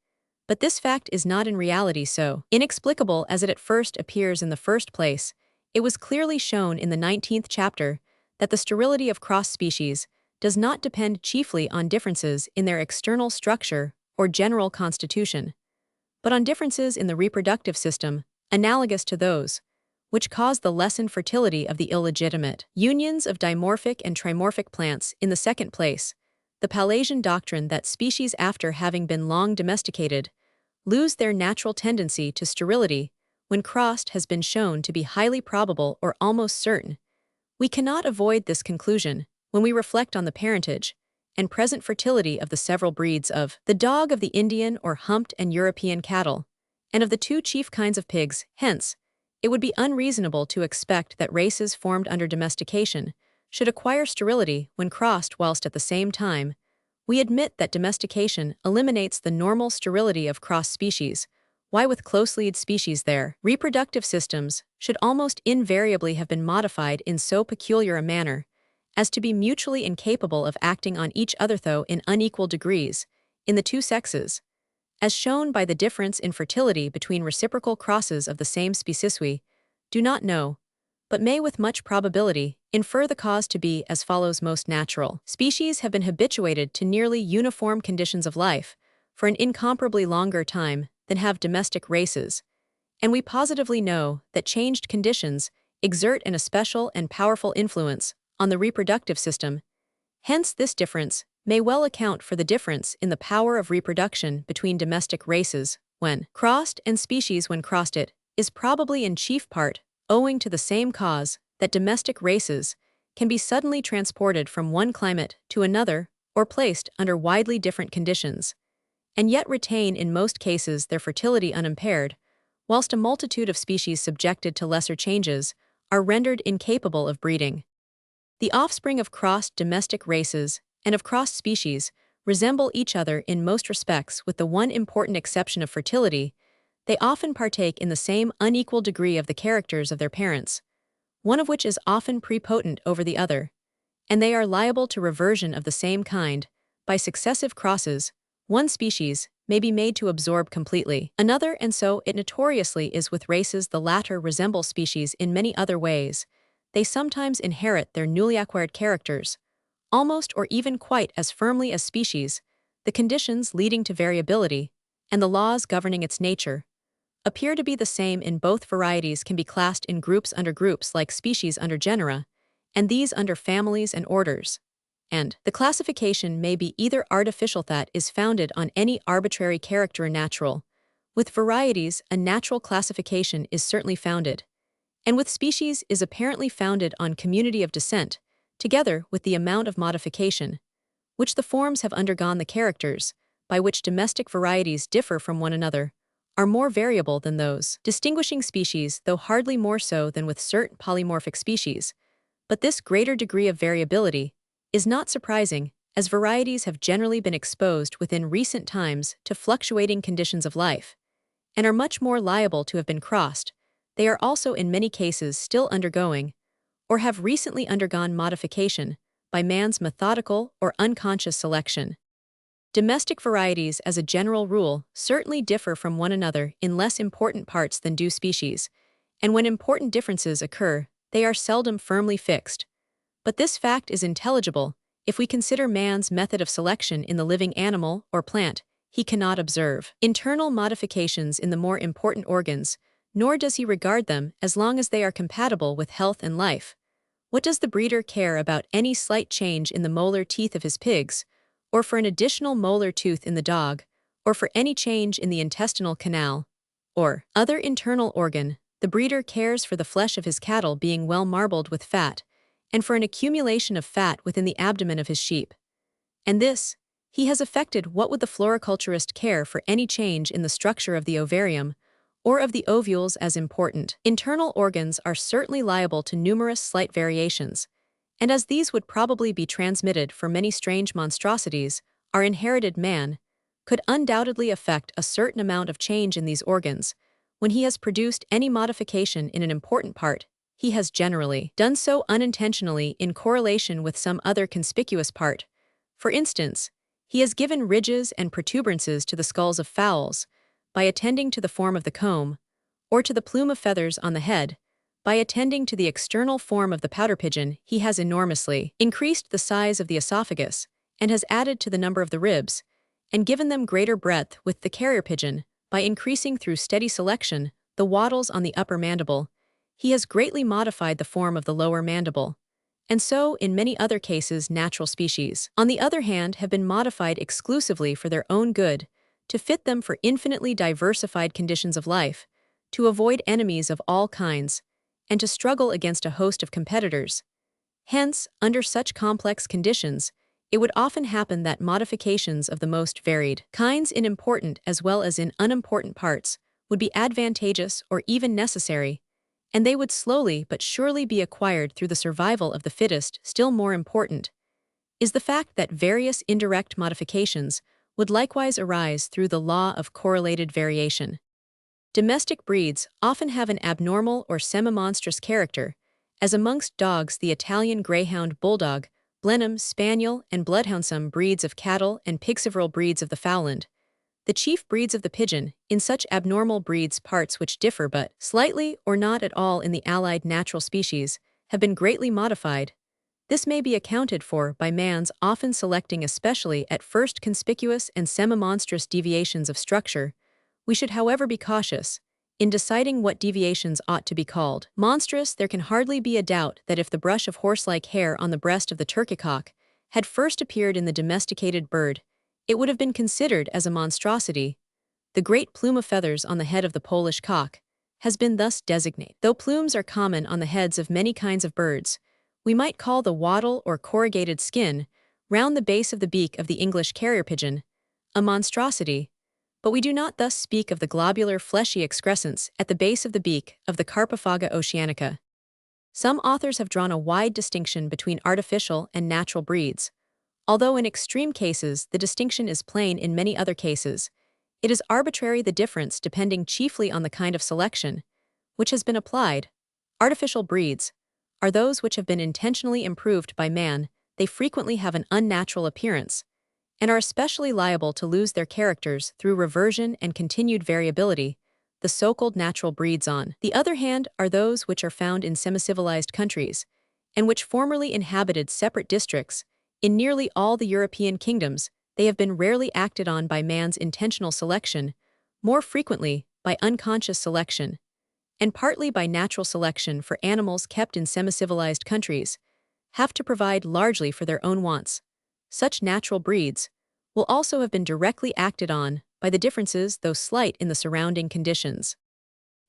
But this fact is not in reality so inexplicable as it at first appears. In the first place, it was clearly shown in the 19th chapter that the sterility of cross species does not depend chiefly on differences in their external structure or general constitution, but on differences in the reproductive system, analogous to those which cause the lessened fertility of the illegitimate unions of dimorphic and trimorphic plants. In the second place, the Pallasian doctrine that species, after having been long domesticated, lose their natural tendency to sterility when crossed has been shown to be highly probable or almost certain. We cannot avoid this conclusion when we reflect on the parentage and present fertility of the several breeds of the dog, of the Indian or humped and European cattle, and of the two chief kinds of pigs. Hence, it would be unreasonable to expect that races formed under domestication should acquire sterility when crossed, whilst at the same time we admit that domestication eliminates the normal sterility of cross species. Why, with closely-allied species, their reproductive systems should almost invariably have been modified in so peculiar a manner as to be mutually incapable of acting on each other, though in unequal degrees, in the two sexes, as shown by the difference in fertility between reciprocal crosses of the same species. We do not know, but may with much probability infer the cause to be as follows. Most natural species have been habituated to nearly uniform conditions of life for an incomparably longer time than have domestic races, and we positively know that changed conditions exert an especial and powerful influence on the reproductive system. Hence, this difference may well account for the difference in the power of reproduction between domestic races when crossed and species when crossed. It is probably in chief part owing to the same cause that domestic races can be suddenly transported from one climate to another or placed under widely different conditions, and yet retain in most cases their fertility unimpaired, whilst a multitude of species subjected to lesser changes are rendered incapable of breeding. The offspring of crossed domestic races and of crossed species resemble each other in most respects, with the one important exception of fertility. They often partake in the same unequal degree of the characters of their parents, one of which is often prepotent over the other, and they are liable to reversion of the same kind. By successive crosses, one species may be made to absorb completely another, and so it notoriously is with races. The latter resemble species in many other ways. They sometimes inherit their newly acquired characters, almost or even quite as firmly as species. The conditions leading to variability, and the laws governing its nature, appear to be the same in both varieties. Can be classed in groups under groups, like species under genera, and these under families and orders. And the classification may be either artificial, that is founded on any arbitrary character, or natural. With varieties, a natural classification is certainly founded, and with species is apparently founded on community of descent, together with the amount of modification which the forms have undergone. The characters by which domestic varieties differ from one another are more variable than those distinguishing species, though hardly more so than with certain polymorphic species. But this greater degree of variability is not surprising, as varieties have generally been exposed within recent times to fluctuating conditions of life, and are much more liable to have been crossed. They are also in many cases still undergoing, or have recently undergone modification by man's methodical or unconscious selection. Domestic varieties, as a general rule, certainly differ from one another in less important parts than do species, and when important differences occur, they are seldom firmly fixed. But this fact is intelligible if we consider man's method of selection in the living animal or plant. He cannot observe internal modifications in the more important organs, nor does he regard them as long as they are compatible with health and life. What does the breeder care about any slight change in the molar teeth of his pigs, or for an additional molar tooth in the dog, or for any change in the intestinal canal, or other internal organ? The breeder cares for the flesh of his cattle being well marbled with fat, and for an accumulation of fat within the abdomen of his sheep. And this, he has affected. What would the floriculturist care for any change in the structure of the ovarium, or of the ovules as important? Internal organs are certainly liable to numerous slight variations, and as these would probably be transmitted for many strange monstrosities, our inherited man could undoubtedly affect a certain amount of change in these organs. When he has produced any modification in an important part, he has generally done so unintentionally in correlation with some other conspicuous part. For instance, he has given ridges and protuberances to the skulls of fowls by attending to the form of the comb, or to the plume of feathers on the head by attending to the external form of the pouter pigeon. He has enormously increased the size of the esophagus and has added to the number of the ribs and given them greater breadth with the carrier pigeon by increasing through steady selection the wattles on the upper mandible. He has greatly modified the form of the lower mandible. And so, in many other cases, natural species, on the other hand, have been modified exclusively for their own good, to fit them for infinitely diversified conditions of life, to avoid enemies of all kinds, and to struggle against a host of competitors. Hence, under such complex conditions, it would often happen that modifications of the most varied kinds in important as well as in unimportant parts would be advantageous or even necessary, and they would slowly but surely be acquired through the survival of the fittest. Still more important is the fact that various indirect modifications would likewise arise through the law of correlated variation. Domestic breeds often have an abnormal or semi-monstrous character, as amongst dogs the Italian Greyhound Bulldog, Blenheim Spaniel, and Bloodhound, some breeds of cattle, and pig, several breeds of the Fowland. The chief breeds of the pigeon, in such abnormal breeds parts which differ but slightly or not at all in the allied natural species, have been greatly modified. This may be accounted for by man's often selecting especially at first conspicuous and semi-monstrous deviations of structure. We should, however, be cautious in deciding what deviations ought to be called monstrous. There can hardly be a doubt that if the brush of horse-like hair on the breast of the turkeycock had first appeared in the domesticated bird, it would have been considered as a monstrosity. The great plume of feathers on the head of the Polish cock has been thus designated. Though plumes are common on the heads of many kinds of birds, we might call the wattle or corrugated skin round the base of the beak of the English carrier pigeon a monstrosity, but we do not thus speak of the globular fleshy excrescence at the base of the beak of the Carpophaga oceanica. Some authors have drawn a wide distinction between artificial and natural breeds. Although in extreme cases the distinction is plain, in many other cases it is arbitrary, the difference depending chiefly on the kind of selection which has been applied. Artificial breeds are those which have been intentionally improved by man. They frequently have an unnatural appearance, and are especially liable to lose their characters through reversion and continued variability. The so-called natural breeds, on the other hand, are those which are found in semi-civilized countries, and which formerly inhabited separate districts. In nearly all the European kingdoms, they have been rarely acted on by man's intentional selection, more frequently by unconscious selection, and partly by natural selection. For animals kept in semi-civilized countries have to provide largely for their own wants. Such natural breeds will also have been directly acted on by the differences, though slight, in the surrounding conditions.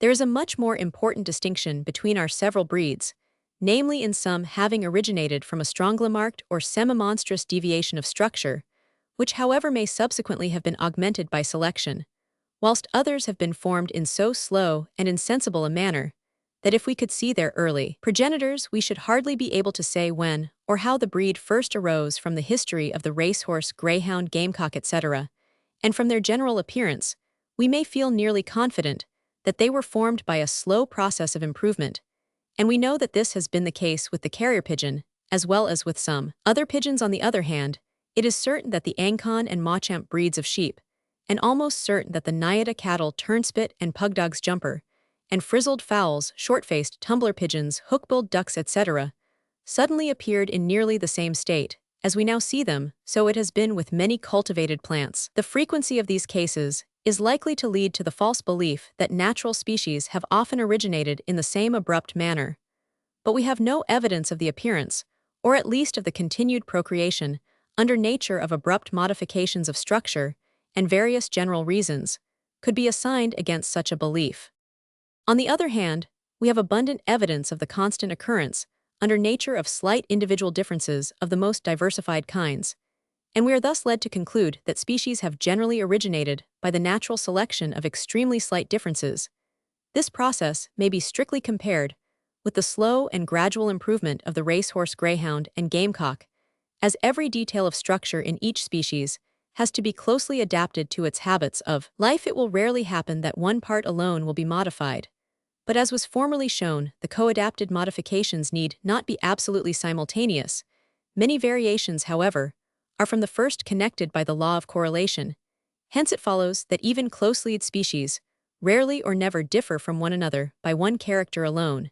There is a much more important distinction between our several breeds, namely in some having originated from a strongly marked or semi-monstrous deviation of structure, which however may subsequently have been augmented by selection, whilst others have been formed in so slow and insensible a manner that if we could see their early progenitors, we should hardly be able to say when or how the breed first arose. From the history of the racehorse, greyhound, gamecock, etc., and from their general appearance, we may feel nearly confident that they were formed by a slow process of improvement, and we know that this has been the case with the carrier pigeon, as well as with some other pigeons. On the other hand, It is certain that the Ancon and Machamp breeds of sheep, and almost certain that the Nyada cattle turnspit and pugdogs jumper, and frizzled fowls, short-faced tumbler pigeons, hook-billed ducks, etc., suddenly appeared in nearly the same state. As we now see them, so it has been with many cultivated plants. The frequency of these cases is likely to lead to the false belief that natural species have often originated in the same abrupt manner. But we have no evidence of the appearance, or at least of the continued procreation, under nature of abrupt modifications of structure, and various general reasons could be assigned against such a belief. On the other hand, we have abundant evidence of the constant occurrence, under nature, of slight individual differences of the most diversified kinds, and we are thus led to conclude that species have generally originated by the natural selection of extremely slight differences. This process may be strictly compared with the slow and gradual improvement of the racehorse, greyhound, and gamecock, as every detail of structure in each species has to be closely adapted to its habits of life. It will rarely happen that one part alone will be modified. But as was formerly shown, the co-adapted modifications need not be absolutely simultaneous. Many variations, however, are from the first connected by the law of correlation. Hence it follows that even closely-linked species rarely or never differ from one another by one character alone.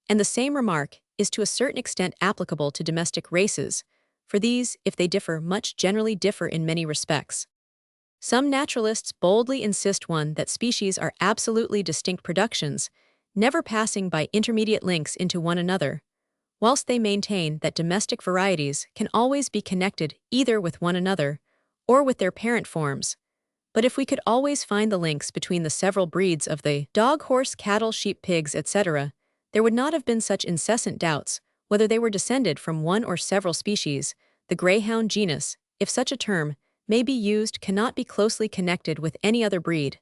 And the same remark is to a certain extent applicable to domestic races, for these, if they differ much, generally differ in many respects. Some naturalists boldly insist that species are absolutely distinct productions, never passing by intermediate links into one another, whilst they maintain that domestic varieties can always be connected either with one another or with their parent forms. But if we could always find the links between the several breeds of the dog, horse, cattle, sheep, pigs, etc., there would not have been such incessant doubts whether they were descended from one or several species. The greyhound genus, if such a term may be used, cannot be closely connected with any other breed,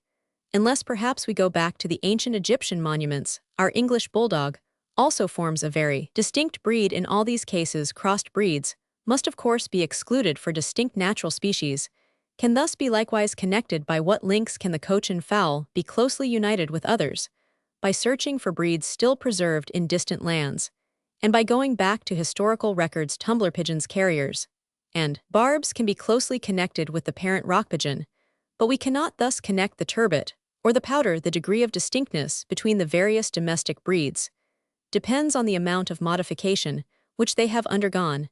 unless perhaps we go back to the ancient Egyptian monuments. Our English bulldog also forms a very distinct breed. In all these cases, crossed breeds must of course be excluded, for distinct natural species can thus be likewise connected. By what links can the Cochin fowl be closely united with others? By searching for breeds still preserved in distant lands, and by going back to historical records. Tumbler pigeons, carriers, and barbs can be closely connected with the parent rock pigeon, but we cannot thus connect the turbot or the pouter. The degree of distinctness between the various domestic breeds depends on the amount of modification which they have undergone,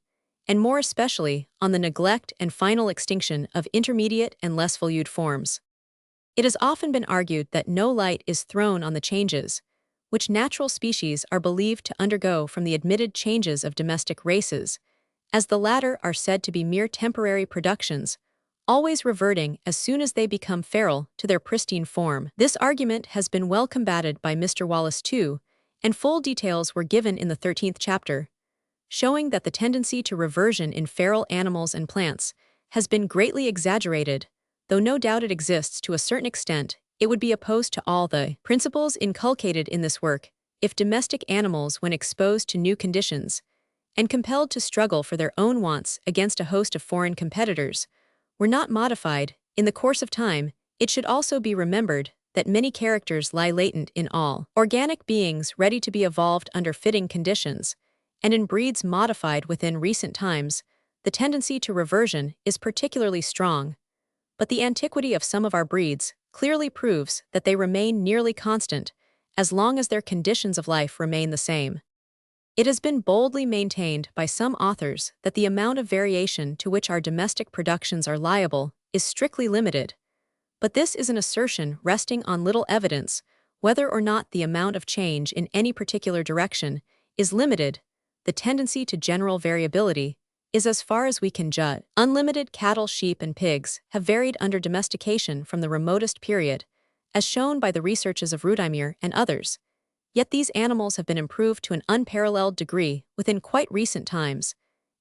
and more especially on the neglect and final extinction of intermediate and less valued forms. It has often been argued that no light is thrown on the changes which natural species are believed to undergo from the admitted changes of domestic races, as the latter are said to be mere temporary productions, always reverting as soon as they become feral to their pristine form. This argument has been well combated by Mr. Wallace too, and full details were given in the 13th chapter, showing that the tendency to reversion in feral animals and plants has been greatly exaggerated. Though no doubt it exists to a certain extent, it would be opposed to all the principles inculcated in this work if domestic animals, when exposed to new conditions and compelled to struggle for their own wants against a host of foreign competitors, were not modified in the course of time. It should also be remembered that many characters lie latent in all organic beings ready to be evolved under fitting conditions, and in breeds modified within recent times, the tendency to reversion is particularly strong. But the antiquity of some of our breeds clearly proves that they remain nearly constant as long as their conditions of life remain the same. It has been boldly maintained by some authors that the amount of variation to which our domestic productions are liable is strictly limited. But this is an assertion resting on little evidence. Whether or not the amount of change in any particular direction is limited, the tendency to general variability is, as far as we can judge. Unlimited cattle, sheep, and pigs have varied under domestication from the remotest period, as shown by the researches of Rudhymer and others. Yet these animals have been improved to an unparalleled degree within quite recent times,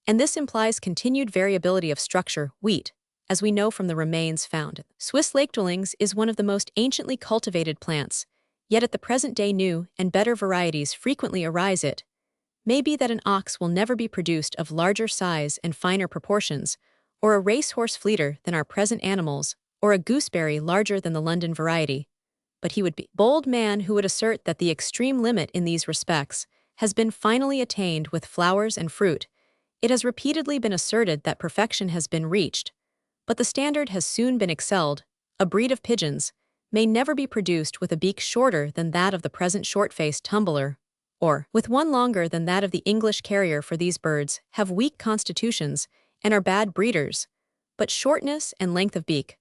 and this implies continued variability of structure. Wheat, as we know from the remains found. Swiss lake dwellings is one of the most anciently cultivated plants, yet at the present day new and better varieties frequently arise. It may be that an ox will never be produced of larger size and finer proportions, or a racehorse fleeter than our present animals, or a gooseberry larger than the London variety. But he would be a bold man who would assert that the extreme limit in these respects has been finally attained with flowers and fruit. It has repeatedly been asserted that perfection has been reached, but the standard has soon been excelled. A breed of pigeons may never be produced with a beak shorter than that of the present short-faced tumbler, or with one longer than that of the English carrier, for these birds have weak constitutions and are bad breeders. But shortness and length of beak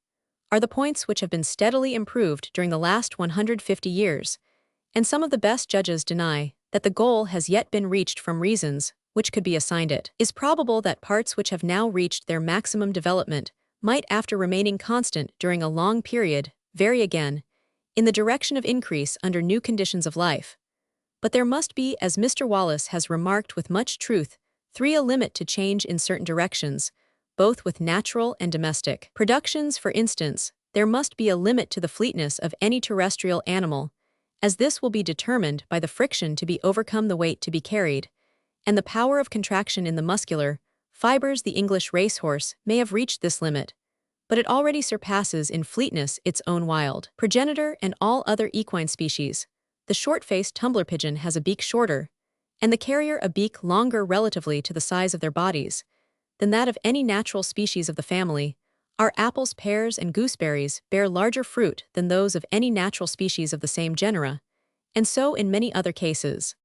are the points which have been steadily improved during the last 150 years, and some of the best judges deny that the goal has yet been reached from reasons which could be assigned. It is probable that parts which have now reached their maximum development might, after remaining constant during a long period, vary again in the direction of increase under new conditions of life. But there must be, as Mr. Wallace has remarked with much truth, a limit to change in certain directions, both with natural and domestic productions. For instance, there must be a limit to the fleetness of any terrestrial animal, as this will be determined by the friction to be overcome, the weight to be carried, and the power of contraction in the muscular fibers. The English racehorse may have reached this limit, but it already surpasses in fleetness its own wild progenitor and all other equine species. The short-faced tumbler pigeon has a beak shorter, and the carrier a beak longer relatively to the size of their bodies, than that of any natural species of the family. Our apples, pears, and gooseberries bear larger fruit than those of any natural species of the same genera, and so in many other cases.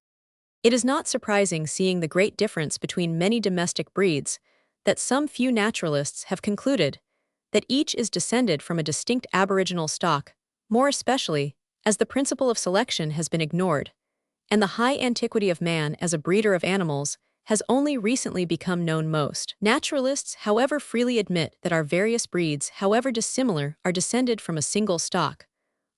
It is not surprising, seeing the great difference between many domestic breeds, that some few naturalists have concluded that each is descended from a distinct aboriginal stock, more especially as the principle of selection has been ignored, and the high antiquity of man as a breeder of animals has only recently become known. Most naturalists, however, freely admit that our various breeds, however dissimilar, are descended from a single stock,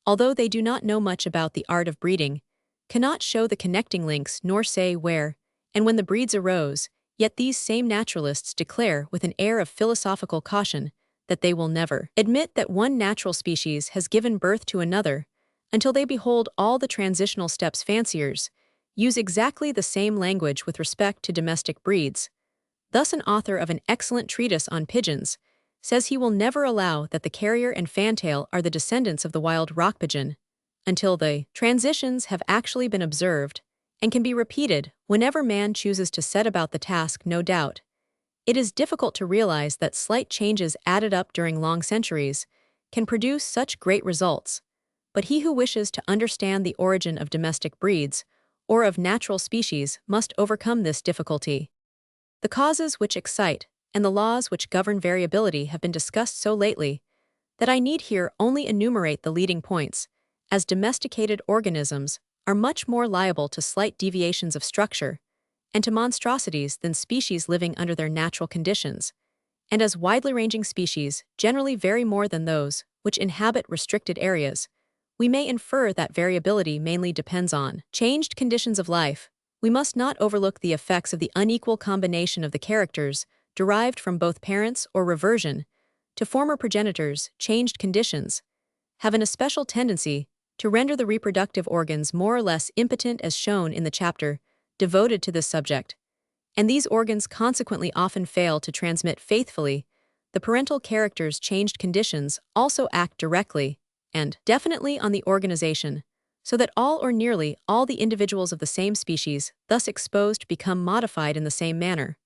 although they do not know much about the art of breeding, cannot show the connecting links, nor say where and when the breeds arose. Yet these same naturalists declare with an air of philosophical caution that they will never admit that one natural species has given birth to another until they behold all the transitional steps. Fanciers use exactly the same language with respect to domestic breeds. Thus, an author of an excellent treatise on pigeons says he will never allow that the carrier and fantail are the descendants of the wild rock pigeon until the transitions have actually been observed and can be repeated whenever man chooses to set about the task. No doubt, it is difficult to realize that slight changes added up during long centuries can produce such great results, but he who wishes to understand the origin of domestic breeds or of natural species must overcome this difficulty. The causes which excite and the laws which govern variability have been discussed so lately that I need here only enumerate the leading points, as domesticated organisms are much more liable to slight deviations of structure and to monstrosities than species living under their natural conditions, and as widely ranging species generally vary more than those which inhabit restricted areas, we may infer that variability mainly depends on changed conditions of life. We must not overlook the effects of the unequal combination of the characters derived from both parents or reversion to former progenitors. Changed conditions have an especial tendency to render the reproductive organs more or less impotent, as shown in the chapter devoted to this subject, and these organs consequently often fail to transmit faithfully the parental characters. Changed conditions also act directly and definitely on the organization, so that all or nearly all the individuals of the same species thus exposed become modified in the same manner.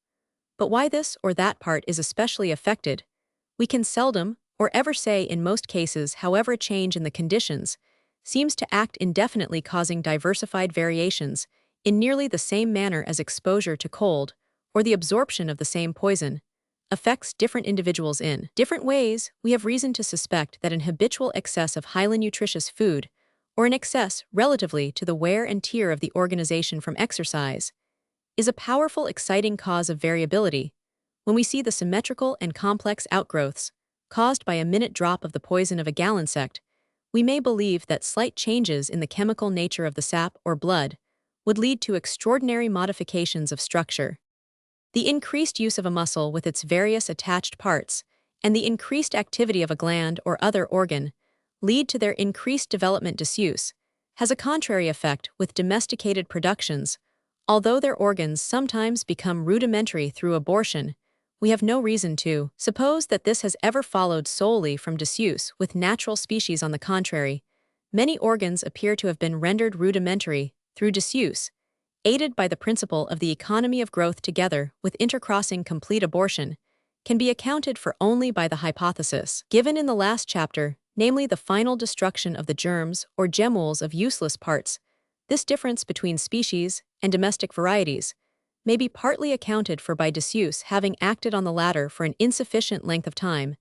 But why this or that part is especially affected, we can seldom or ever say. In most cases, however, a change in the conditions seems to act indefinitely, causing diversified variations in nearly the same manner as exposure to cold or the absorption of the same poison affects different individuals in different ways. We have reason to suspect that an habitual excess of highly nutritious food, or an excess relatively to the wear and tear of the organization from exercise, is a powerful exciting cause of variability. When we see the symmetrical and complex outgrowths caused by a minute drop of the poison of a gall insect, we may believe that slight changes in the chemical nature of the sap or blood would lead to extraordinary modifications of structure. The increased use of a muscle with its various attached parts and the increased activity of a gland or other organ lead to their increased development. Disuse has a contrary effect with domesticated productions. Although their organs sometimes become rudimentary through abortion, we have no reason to suppose that this has ever followed solely from disuse with natural species. On the contrary, many organs appear to have been rendered rudimentary through disuse, aided by the principle of the economy of growth together with intercrossing complete abortion, can be accounted for only by the hypothesis given in the last chapter, namely the final destruction of the germs or gemmules of useless parts. This difference between species and domestic varieties may be partly accounted for by disuse having acted on the latter for an insufficient length of time,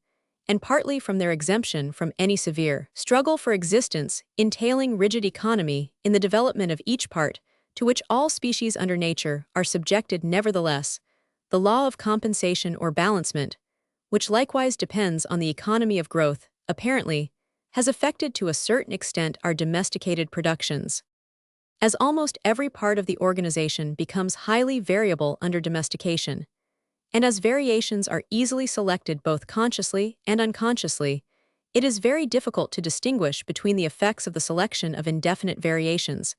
and partly from their exemption from any severe struggle for existence entailing rigid economy in the development of each part, to which all species under nature are subjected. Nevertheless, the law of compensation or balancement, which likewise depends on the economy of growth, apparently, has affected to a certain extent our domesticated productions. As almost every part of the organization becomes highly variable under domestication, and as variations are easily selected both consciously and unconsciously, it is very difficult to distinguish between the effects of the selection of indefinite variations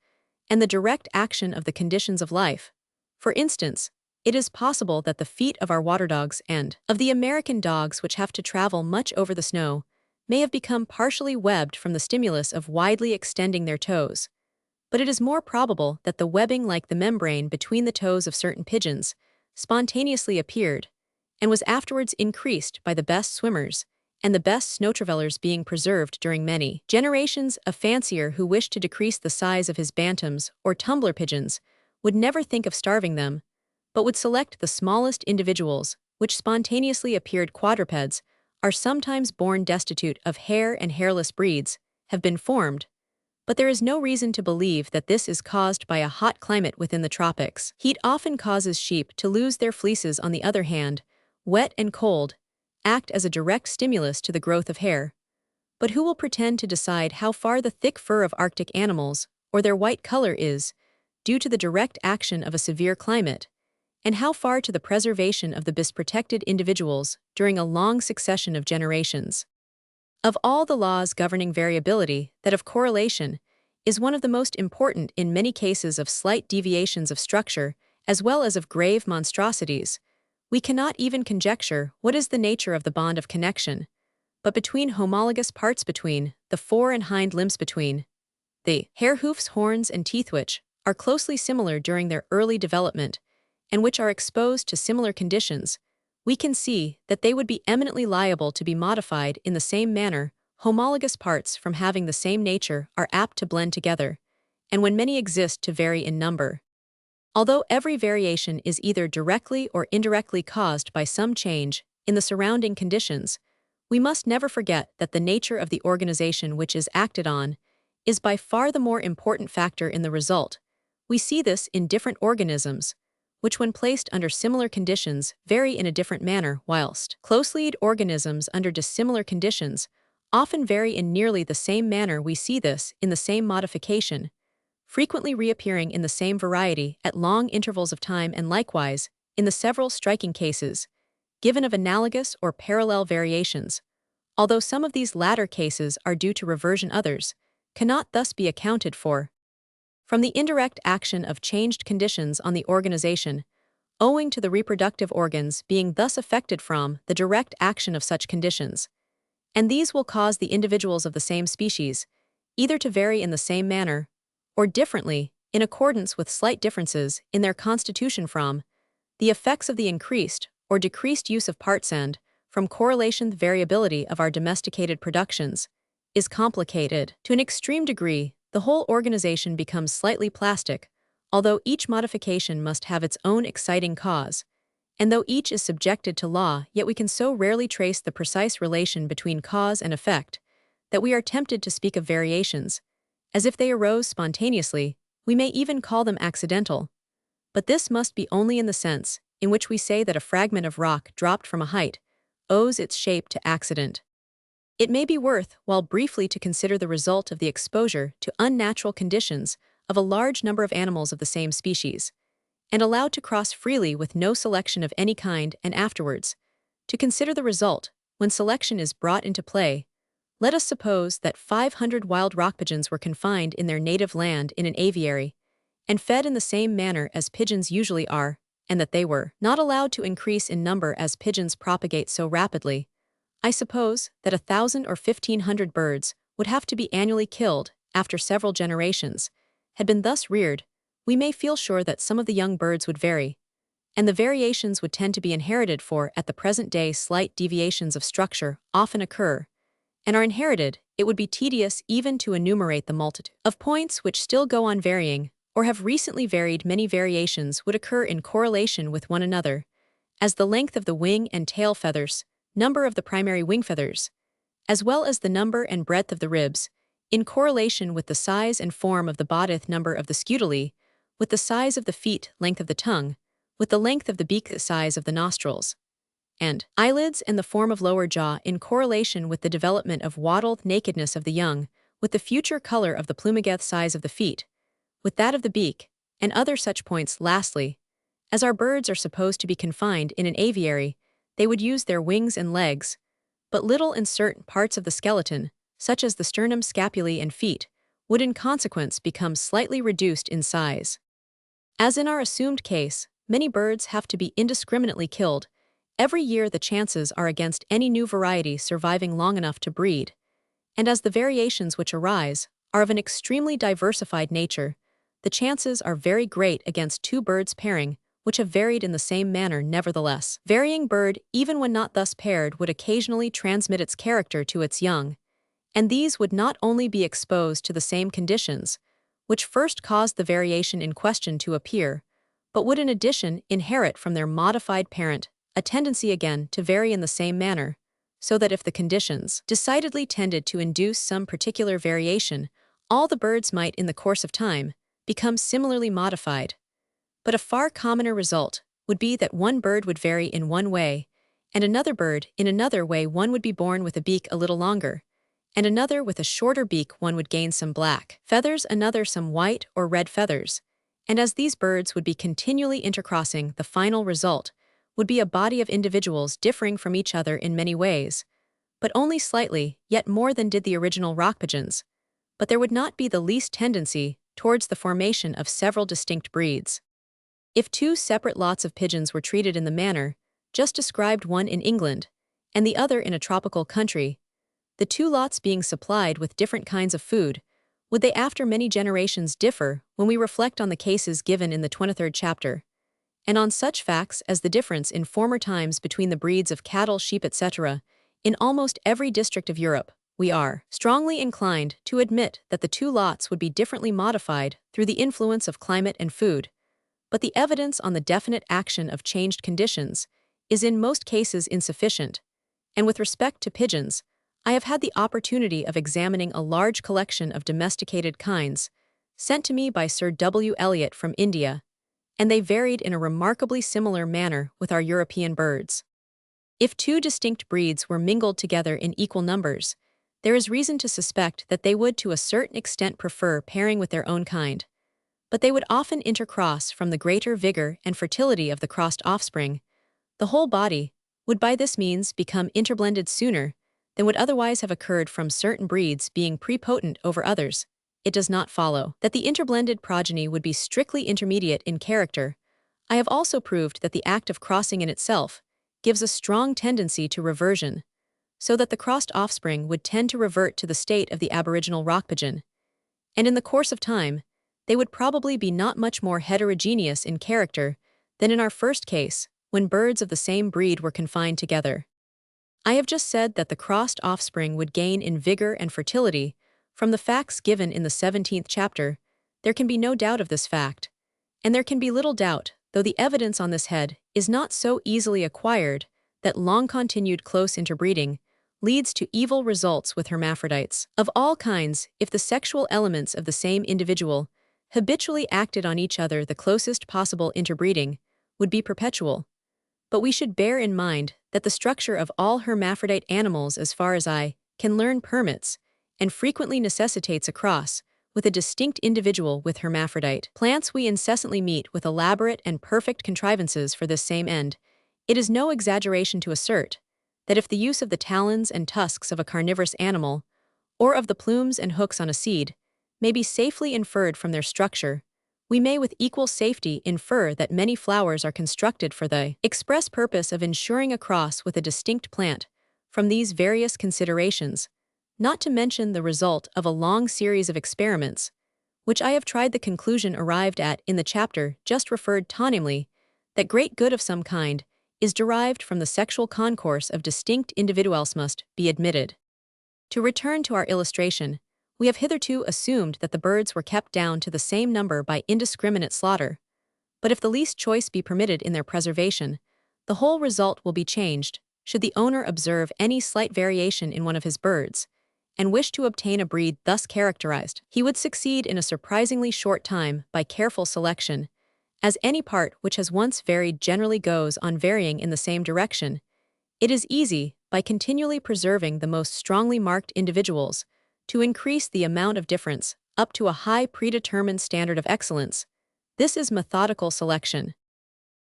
and the direct action of the conditions of life. For instance, it is possible that the feet of our water dogs and of the American dogs, which have to travel much over the snow, may have become partially webbed from the stimulus of widely extending their toes. But it is more probable that the webbing, like the membrane between the toes of certain pigeons, spontaneously appeared, and was afterwards increased by the best swimmers and the best snow travelers being preserved during many generations. A fancier who wished to decrease the size of his bantams or tumbler pigeons would never think of starving them, but would select the smallest individuals, which spontaneously appeared. Quadrupeds are sometimes born destitute of hair, and hairless breeds have been formed, but there is no reason to believe that this is caused by a hot climate within the tropics. Heat often causes sheep to lose their fleeces. On the other hand, wet and cold act as a direct stimulus to the growth of hair. But who will pretend to decide how far the thick fur of Arctic animals, or their white color, is due to the direct action of a severe climate, and how far to the preservation of the best protected individuals during a long succession of generations? Of all the laws governing variability, that of correlation is one of the most important in many cases of slight deviations of structure as well as of grave monstrosities. We cannot even conjecture what is the nature of the bond of connection, but between homologous parts, between the fore and hind limbs, between the hair, hoofs, horns, and teeth, which are closely similar during their early development, and which are exposed to similar conditions, we can see that they would be eminently liable to be modified in the same manner. Homologous parts from having the same nature are apt to blend together, and when many exist, to vary in number. Although every variation is either directly or indirectly caused by some change in the surrounding conditions, we must never forget that the nature of the organization which is acted on is by far the more important factor in the result. We see this in different organisms, which when placed under similar conditions vary in a different manner, whilst closely-allied organisms under dissimilar conditions often vary in nearly the same manner. We see this in the same modification, frequently reappearing in the same variety at long intervals of time, and likewise in the several striking cases given of analogous or parallel variations. Although some of these latter cases are due to reversion, others cannot thus be accounted for from the indirect action of changed conditions on the organization, owing to the reproductive organs being thus affected from the direct action of such conditions. And these will cause the individuals of the same species either to vary in the same manner or differently in accordance with slight differences in their constitution from the effects of the increased or decreased use of parts, and from correlation. The variability of our domesticated productions is complicated to an extreme degree. The whole organization becomes slightly plastic, although each modification must have its own exciting cause, and though each is subjected to law, yet we can so rarely trace the precise relation between cause and effect that we are tempted to speak of variations as if they arose spontaneously. We may even call them accidental, but this must be only in the sense in which we say that a fragment of rock dropped from a height owes its shape to accident. It may be worth while briefly to consider the result of the exposure to unnatural conditions of a large number of animals of the same species, and allowed to cross freely with no selection of any kind, and afterwards to consider the result when selection is brought into play. Let us suppose that 500 wild rock pigeons were confined in their native land in an aviary, and fed in the same manner as pigeons usually are, and that they were not allowed to increase in number as pigeons propagate so rapidly. I suppose that 1,000 or 1,500 birds would have to be annually killed after several generations had been thus reared, we may feel sure that some of the young birds would vary, and the variations would tend to be inherited, for at the present day slight deviations of structure often occur, and are inherited. It would be tedious even to enumerate the multitude of points which still go on varying, or have recently varied. Many variations would occur in correlation with one another, as the length of the wing and tail feathers, number of the primary wing feathers, as well as the number and breadth of the ribs, in correlation with the size and form of the body, number of the scutuli, with the size of the feet, length of the tongue, with the length of the beak, the size of the nostrils, and eyelids and the form of lower jaw, in correlation with the development of wattled nakedness of the young, with the future color of the plumage, size of the feet, with that of the beak, and other such points. Lastly, as our birds are supposed to be confined in an aviary, they would use their wings and legs, but little in certain parts of the skeleton, such as the sternum, scapulae, and feet, would in consequence become slightly reduced in size. As in our assumed case, many birds have to be indiscriminately killed. Every year the chances are against any new variety surviving long enough to breed, and as the variations which arise are of an extremely diversified nature, the chances are very great against two birds pairing which have varied in the same manner. Nevertheless, varying bird, even when not thus paired, would occasionally transmit its character to its young, and these would not only be exposed to the same conditions which first caused the variation in question to appear, but would in addition inherit from their modified parent a tendency again to vary in the same manner, so that if the conditions decidedly tended to induce some particular variation, all the birds might in the course of time become similarly modified. But a far commoner result would be that one bird would vary in one way, and another bird in another way. One would be born with a beak a little longer, and another with a shorter beak. One would gain some black feathers, another some white or red feathers, and as these birds would be continually intercrossing, the final result would be a body of individuals differing from each other in many ways, but only slightly, yet more than did the original rock pigeons. But there would not be the least tendency towards the formation of several distinct breeds. If two separate lots of pigeons were treated in the manner just described, one in England and the other in a tropical country, the two lots being supplied with different kinds of food, would they after many generations differ when we reflect on the cases given in the 23rd chapter, and on such facts as the difference in former times between the breeds of cattle, sheep, etc., in almost every district of Europe? We are strongly inclined to admit that the two lots would be differently modified through the influence of climate and food, but the evidence on the definite action of changed conditions is in most cases insufficient, and with respect to pigeons, I have had the opportunity of examining a large collection of domesticated kinds sent to me by Sir W. Eliot from India, and they varied in a remarkably similar manner with our European birds. If two distinct breeds were mingled together in equal numbers, there is reason to suspect that they would to a certain extent prefer pairing with their own kind, but they would often intercross from the greater vigor and fertility of the crossed offspring. The whole body would by this means become interblended sooner than would otherwise have occurred from certain breeds being prepotent over others. It does not follow that the interblended progeny would be strictly intermediate in character. I have also proved that the act of crossing in itself gives a strong tendency to reversion, so that the crossed offspring would tend to revert to the state of the aboriginal rock pigeon, and in the course of time, they would probably be not much more heterogeneous in character than in our first case, when birds of the same breed were confined together. I have just said that the crossed offspring would gain in vigor and fertility from the facts given in the 17th chapter. There can be no doubt of this fact, and there can be little doubt, though the evidence on this head is not so easily acquired, that long-continued close interbreeding leads to evil results with hermaphrodites of all kinds. If the sexual elements of the same individual habitually acted on each other, the closest possible interbreeding would be perpetual. But we should bear in mind that the structure of all hermaphrodite animals, as far as I can learn, permits and frequently necessitates a cross with a distinct individual with hermaphrodite plants. We incessantly meet with elaborate and perfect contrivances for this same end. It is no exaggeration to assert that if the use of the talons and tusks of a carnivorous animal, or of the plumes and hooks on a seed, may be safely inferred from their structure, we may with equal safety infer that many flowers are constructed for the express purpose of ensuring a cross with a distinct plant from these various considerations, not to mention the result of a long series of experiments, which I have tried. The conclusion arrived at in the chapter just referred to, namely, that great good of some kind is derived from the sexual concourse of distinct individuals, must be admitted. To return to our illustration, we have hitherto assumed that the birds were kept down to the same number by indiscriminate slaughter, but if the least choice be permitted in their preservation, the whole result will be changed should the owner observe any slight variation in one of his birds, and wish to obtain a breed thus characterized. He would succeed in a surprisingly short time by careful selection, as any part which has once varied generally goes on varying in the same direction. It is easy, by continually preserving the most strongly marked individuals, to increase the amount of difference up to a high predetermined standard of excellence. This is methodical selection.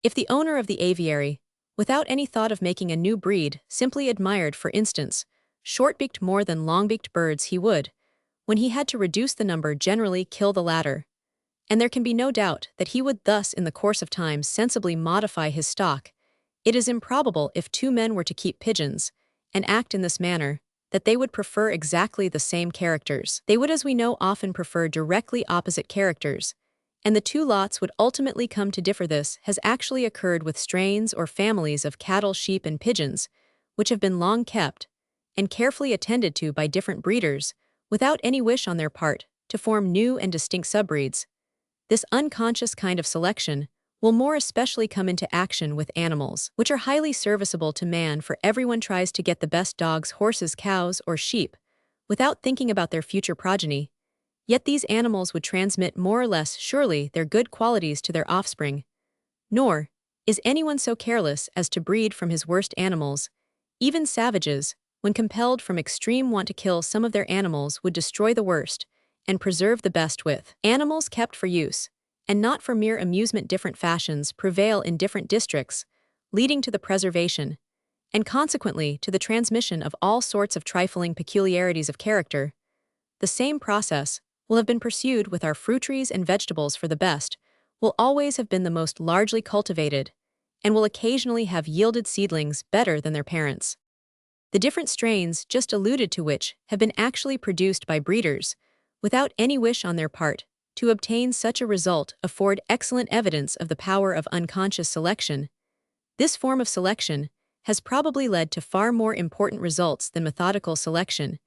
If the owner of the aviary, without any thought of making a new breed, simply admired, for instance, short-beaked more than long-beaked birds, he would, when he had to reduce the number, generally kill the latter. And there can be no doubt that he would thus in the course of time sensibly modify his stock. It is improbable, if two men were to keep pigeons, and act in this manner, that they would prefer exactly the same characters. They would, as we know, often prefer directly opposite characters, and the two lots would ultimately come to differ. This has actually occurred with strains or families of cattle, sheep, and pigeons, which have been long kept and carefully attended to by different breeders, without any wish on their part to form new and distinct subbreeds. This unconscious kind of selection will more especially come into action with animals, which are highly serviceable to man, for everyone tries to get the best dogs, horses, cows, or sheep, without thinking about their future progeny. Yet these animals would transmit more or less surely their good qualities to their offspring. Nor is anyone so careless as to breed from his worst animals. Even savages, when compelled from extreme want to kill some of their animals, would destroy the worst and preserve the best with animals kept for use, and not for mere amusement. Different fashions prevail in different districts, leading to the preservation, and consequently to the transmission of all sorts of trifling peculiarities of character. The same process will have been pursued with our fruit trees and vegetables, for the best will always have been the most largely cultivated, and will occasionally have yielded seedlings better than their parents. The different strains just alluded to, which have been actually produced by breeders, without any wish on their part to obtain such a result, afford excellent evidence of the power of unconscious selection. This form of selection has probably led to far more important results than methodical selection,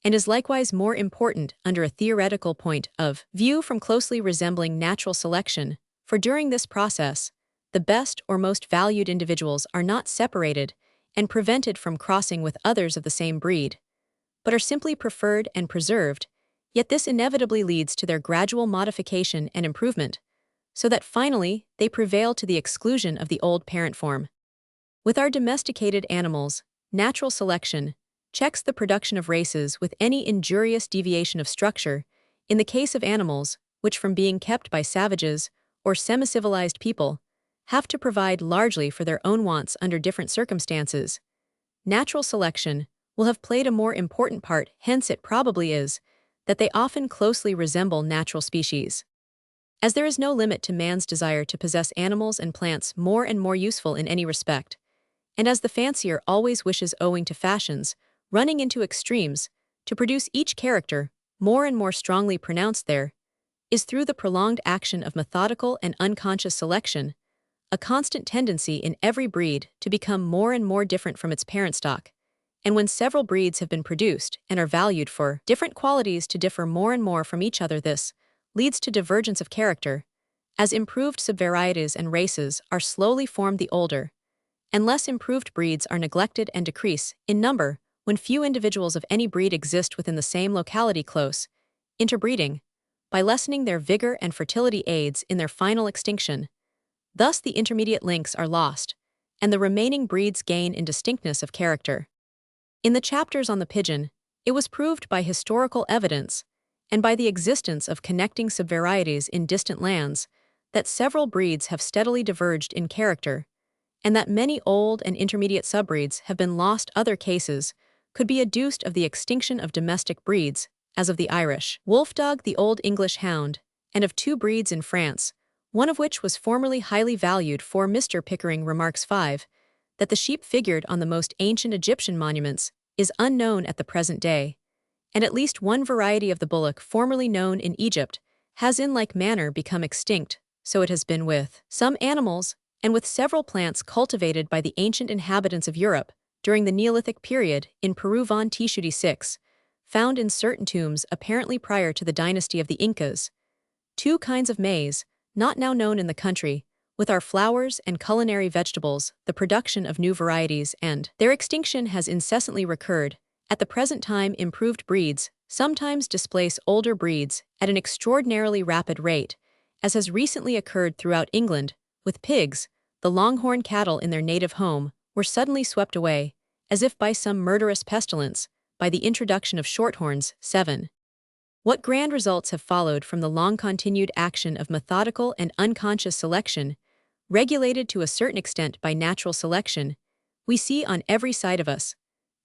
and is likewise more important under a theoretical point of view from closely resembling natural selection, for during this process, the best or most valued individuals are not separated and prevented from crossing with others of the same breed, but are simply preferred and preserved. Yet this inevitably leads to their gradual modification and improvement, so that finally they prevail to the exclusion of the old parent form. With our domesticated animals, natural selection checks the production of races with any injurious deviation of structure. In the case of animals, which from being kept by savages or semi-civilized people, have to provide largely for their own wants under different circumstances, natural selection will have played a more important part. Hence it probably is that they often closely resemble natural species. As there is no limit to man's desire to possess animals and plants more and more useful in any respect, and as the fancier always wishes, owing to fashions running into extremes, to produce each character more and more strongly pronounced, there is, through the prolonged action of methodical and unconscious selection, a constant tendency in every breed to become more and more different from its parent stock, and when several breeds have been produced and are valued for different qualities to differ more and more from each other, this leads to divergence of character, as improved subvarieties and races are slowly formed. The older and less improved breeds are neglected and decrease in number when few individuals of any breed exist within the same locality. Close interbreeding, by lessening their vigor and fertility, aids in their final extinction. Thus the intermediate links are lost, and the remaining breeds gain in distinctness of character. In the chapters on the pigeon, it was proved by historical evidence, and by the existence of connecting subvarieties in distant lands, that several breeds have steadily diverged in character, and that many old and intermediate subbreeds have been lost. Other cases could be adduced of the extinction of domestic breeds, as of the Irish wolfdog, the Old English hound, and of two breeds in France, one of which was formerly highly valued. For Mr. Pickering remarks 5, that the sheep figured on the most ancient Egyptian monuments is unknown at the present day, and at least one variety of the bullock formerly known in Egypt has in like manner become extinct, so it has been with some animals, and with several plants cultivated by the ancient inhabitants of Europe during the Neolithic period in Peru von Tschudi 6, found in certain tombs apparently prior to the dynasty of the Incas. Two kinds of maize, not now known in the country, with our flowers and culinary vegetables, the production of new varieties and their extinction has incessantly recurred. At the present time improved breeds sometimes displace older breeds at an extraordinarily rapid rate, as has recently occurred throughout England, with pigs, the longhorn cattle in their native home, were suddenly swept away, as if by some murderous pestilence, by the introduction of shorthorns. 7. What grand results have followed from the long-continued action of methodical and unconscious selection, regulated to a certain extent by natural selection, we see on every side of us.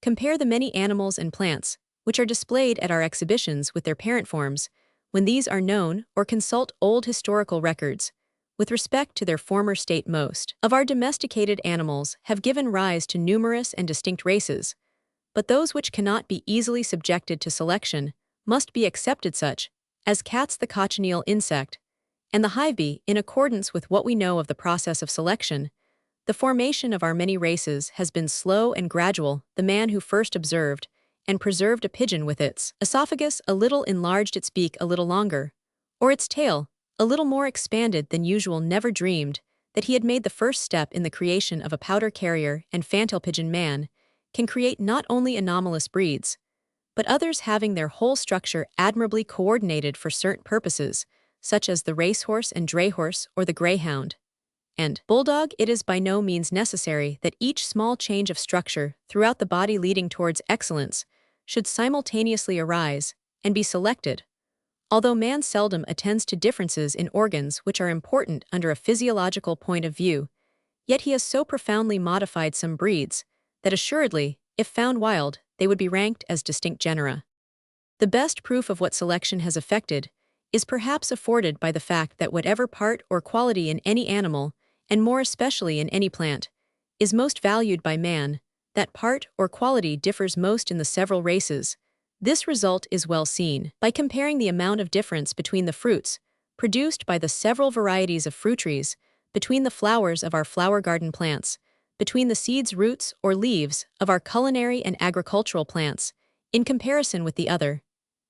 Compare the many animals and plants, which are displayed at our exhibitions with their parent forms, when these are known, or consult old historical records, with respect to their former state. Most of our domesticated animals have given rise to numerous and distinct races, but those which cannot be easily subjected to selection must be accepted, such as cats, the cochineal insect, and the hive-bee. In accordance with what we know of the process of selection, the formation of our many races has been slow and gradual. The man who first observed and preserved a pigeon with its esophagus a little enlarged, its beak a little longer, or its tail a little more expanded than usual, never dreamed that he had made the first step in the creation of a powder carrier and fantail pigeon. Man can create not only anomalous breeds, but others having their whole structure admirably coordinated for certain purposes, such as the racehorse and drayhorse or the greyhound and bulldog. It is by no means necessary that each small change of structure throughout the body leading towards excellence should simultaneously arise and be selected. Although man seldom attends to differences in organs which are important under a physiological point of view, yet he has so profoundly modified some breeds that assuredly, if found wild, they would be ranked as distinct genera. The best proof of what selection has effected is perhaps afforded by the fact that whatever part or quality in any animal, and more especially in any plant, is most valued by man, that part or quality differs most in the several races. This result is well seen by comparing the amount of difference between the fruits produced by the several varieties of fruit trees, between the flowers of our flower garden plants, between the seeds, roots, or leaves of our culinary and agricultural plants, in comparison with the other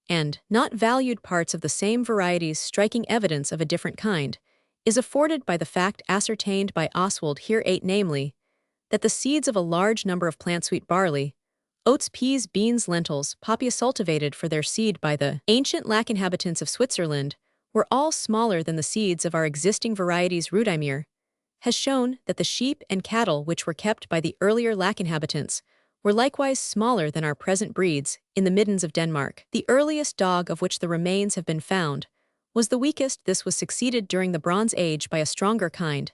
and not valued parts of the same varieties. Striking evidence of a different kind is afforded by the fact ascertained by Oswald here 8, namely, that the seeds of a large number of plants, wheat, barley, oats, peas, beans, lentils, poppy, cultivated for their seed by the ancient Lac inhabitants of Switzerland, were all smaller than the seeds of our existing varieties. Rudimir has shown that the sheep and cattle which were kept by the earlier Lac inhabitants were likewise smaller than our present breeds in the middens of Denmark. The earliest dog of which the remains have been found was the weakest. This was succeeded during the Bronze Age by a stronger kind,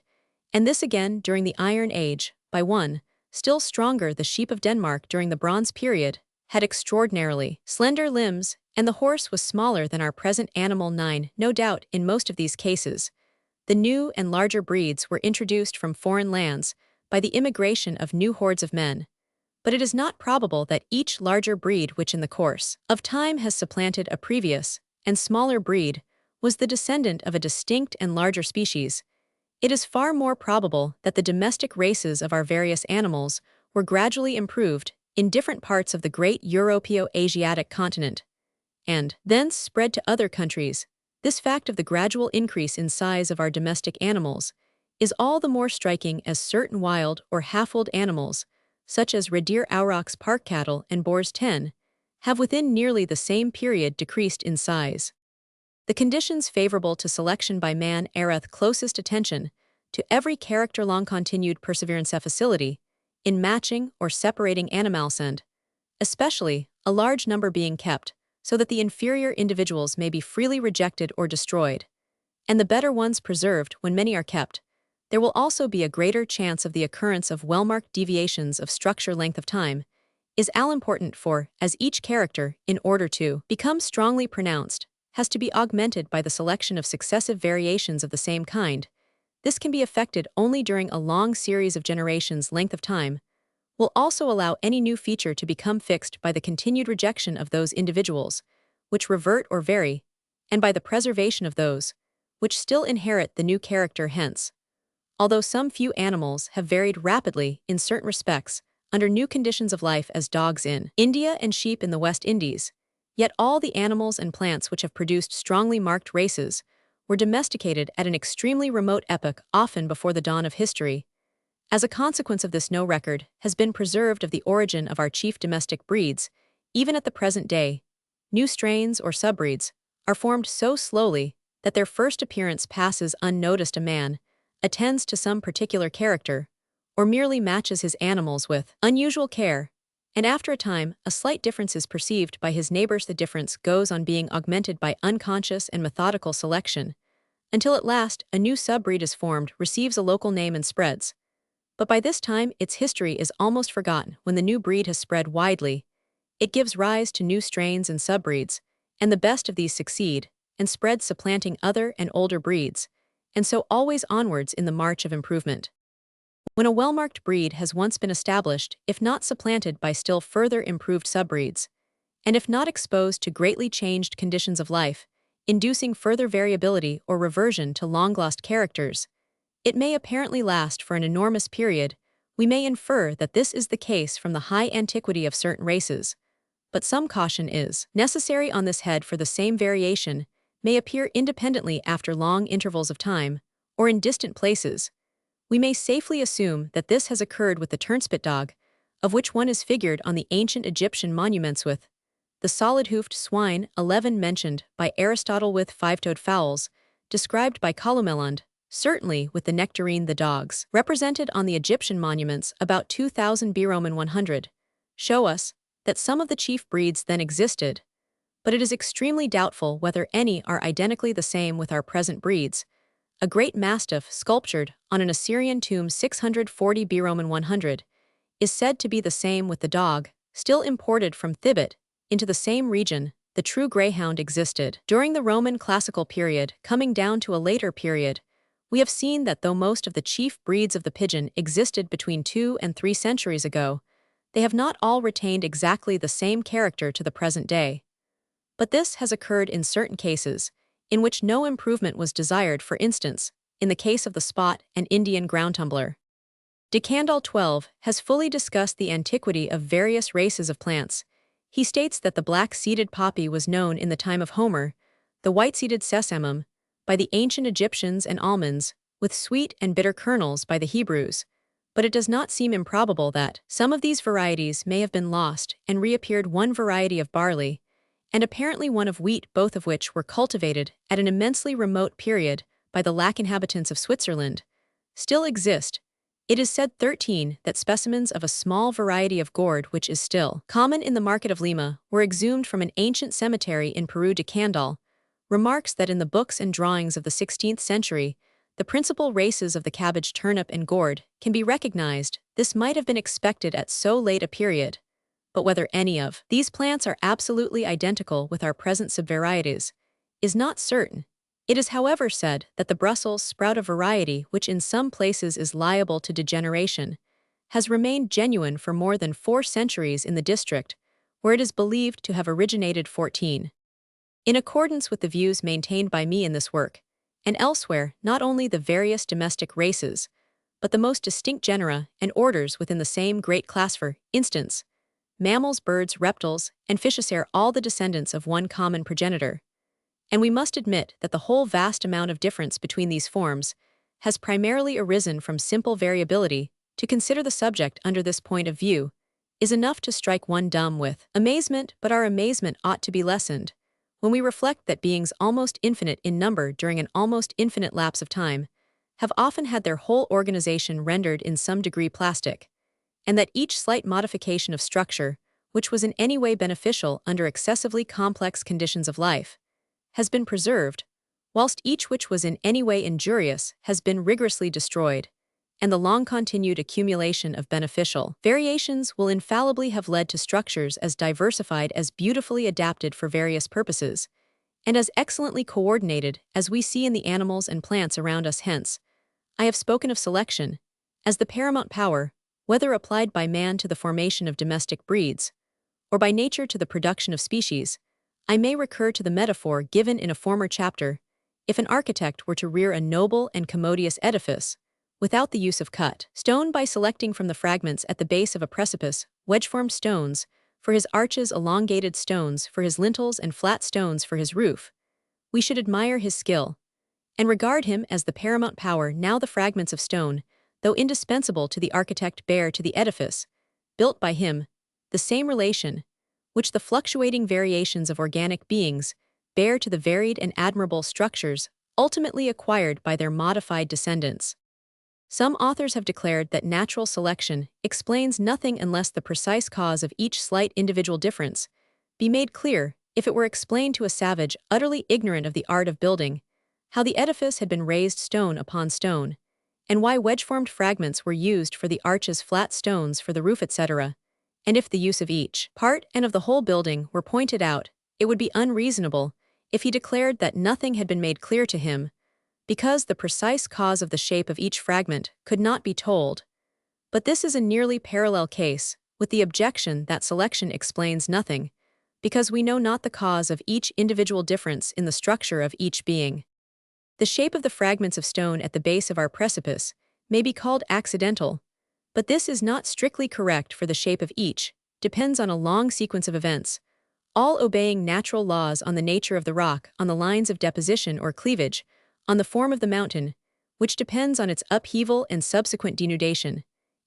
and this again during the Iron Age by one still stronger. The sheep of Denmark during the Bronze period had extraordinarily slender limbs, and the horse was smaller than our present animal. 9. No doubt, in most of these cases, the new and larger breeds were introduced from foreign lands by the immigration of new hordes of men, but it is not probable that each larger breed which in the course of time has supplanted a previous and smaller breed was the descendant of a distinct and larger species. It is far more probable that the domestic races of our various animals were gradually improved in different parts of the great Europo-Asiatic continent, and thence spread to other countries. This fact of the gradual increase in size of our domestic animals is all the more striking as certain wild or half-wild animals, such as red deer, aurochs, park cattle, and boars 10, have within nearly the same period decreased in size. The conditions favorable to selection by man aireth closest attention to every character, long-continued perseverance, facility in matching or separating animals, and especially a large number being kept, so that the inferior individuals may be freely rejected or destroyed, and the better ones preserved. When many are kept, there will also be a greater chance of the occurrence of well-marked deviations of structure. Length of time is all important, for, as each character, in order to become strongly pronounced, has to be augmented by the selection of successive variations of the same kind, this can be effected only during a long series of generations. Length of time will also allow any new feature to become fixed by the continued rejection of those individuals which revert or vary, and by the preservation of those which still inherit the new character hence. Although some few animals have varied rapidly in certain respects under new conditions of life as dogs in India and sheep in the West Indies, yet all the animals and plants which have produced strongly marked races were domesticated at an extremely remote epoch, often before the dawn of history. As a consequence of this, no record has been preserved of the origin of our chief domestic breeds. Even at the present day, new strains or subbreeds are formed so slowly that their first appearance passes unnoticed. A man attends to some particular character, or merely matches his animals with unusual care, and after a time, a slight difference is perceived by his neighbors. The difference goes on being augmented by unconscious and methodical selection, until at last a new subbreed is formed, receives a local name, and spreads. But by this time, its history is almost forgotten. When the new breed has spread widely, it gives rise to new strains and subbreeds, and the best of these succeed and spread, supplanting other and older breeds, and so always onwards in the march of improvement. When a well-marked breed has once been established, if not supplanted by still further improved subbreeds, and if not exposed to greatly changed conditions of life, inducing further variability or reversion to long-lost characters, it may apparently last for an enormous period. We may infer that this is the case from the high antiquity of certain races, but some caution is necessary on this head, for the same variation may appear independently after long intervals of time, or in distant places. We may safely assume that this has occurred with the turnspit dog, of which one is figured on the ancient Egyptian monuments, with the solid-hoofed swine 11 mentioned by Aristotle, with five-toed fowls described by Columelland, certainly with the nectarine. The dogs represented on the Egyptian monuments about 2000 B. Roman 100 show us that some of the chief breeds then existed, but it is extremely doubtful whether any are identically the same with our present breeds. A great mastiff sculptured on an Assyrian tomb 640 B. Roman 100 is said to be the same with the dog, still imported from Thibet into the same region. The true greyhound existed during the Roman classical period. Coming down to a later period, we have seen that though most of the chief breeds of the pigeon existed between 2 and 3 centuries ago, they have not all retained exactly the same character to the present day. But this has occurred in certain cases, in which no improvement was desired. For instance, in the case of the spot and Indian ground tumbler. De Candolle 12 has fully discussed the antiquity of various races of plants. He states that the black-seeded poppy was known in the time of Homer, the white-seeded sesamum by the ancient Egyptians, and almonds, with sweet and bitter kernels, by the Hebrews. But it does not seem improbable that some of these varieties may have been lost and reappeared. One variety of barley, and apparently one of wheat, both of which were cultivated at an immensely remote period by the Lac inhabitants of Switzerland, still exist. It is said 13 that specimens of a small variety of gourd, which is still common in the market of Lima, were exhumed from an ancient cemetery in Peru. De Candolle remarks that in the books and drawings of the 16th century, the principal races of the cabbage, turnip, and gourd can be recognized. This might have been expected at so late a period, but whether any of these plants are absolutely identical with our present subvarieties is not certain. It is, however, said that the Brussels sprout, a variety which in some places is liable to degeneration, has remained genuine for more than 4 centuries in the district where it is believed to have originated. 14. In accordance with the views maintained by me in this work, and elsewhere, not only the various domestic races, but the most distinct genera and orders within the same great class, for instance, mammals, birds, reptiles, and fishes, are all the descendants of one common progenitor. And we must admit that the whole vast amount of difference between these forms has primarily arisen from simple variability. To consider the subject under this point of view is enough to strike one dumb with amazement, but our amazement ought to be lessened when we reflect that beings almost infinite in number during an almost infinite lapse of time have often had their whole organization rendered in some degree plastic, and that each slight modification of structure, which was in any way beneficial under excessively complex conditions of life, has been preserved, whilst each which was in any way injurious has been rigorously destroyed, and the long-continued accumulation of beneficial variations will infallibly have led to structures as diversified, as beautifully adapted for various purposes, and as excellently coordinated as we see in the animals and plants around us. Hence, I have spoken of selection as the paramount power, whether applied by man to the formation of domestic breeds, or by nature to the production of species, I may recur to the metaphor given in a former chapter. If an architect were to rear a noble and commodious edifice, without the use of cut stone by selecting from the fragments at the base of a precipice, wedge-formed stones, for his arches elongated stones for his lintels and flat stones for his roof, we should admire his skill, and regard him as the paramount power. Now the fragments of stone, though indispensable to the architect, bear to the edifice, built by him, the same relation, which the fluctuating variations of organic beings bear to the varied and admirable structures ultimately acquired by their modified descendants. Some authors have declared that natural selection explains nothing unless the precise cause of each slight individual difference be made clear. If it were explained to a savage utterly ignorant of the art of building, how the edifice had been raised stone upon stone, and why wedge-formed fragments were used for the arches, flat stones for the roof, etc., and if the use of each part and of the whole building were pointed out, it would be unreasonable if he declared that nothing had been made clear to him, because the precise cause of the shape of each fragment could not be told. But this is a nearly parallel case with the objection that selection explains nothing, because we know not the cause of each individual difference in the structure of each being. The shape of the fragments of stone at the base of our precipice may be called accidental, but this is not strictly correct, for the shape of each depends on a long sequence of events, all obeying natural laws, on the nature of the rock, on the lines of deposition or cleavage, on the form of the mountain, which depends on its upheaval and subsequent denudation,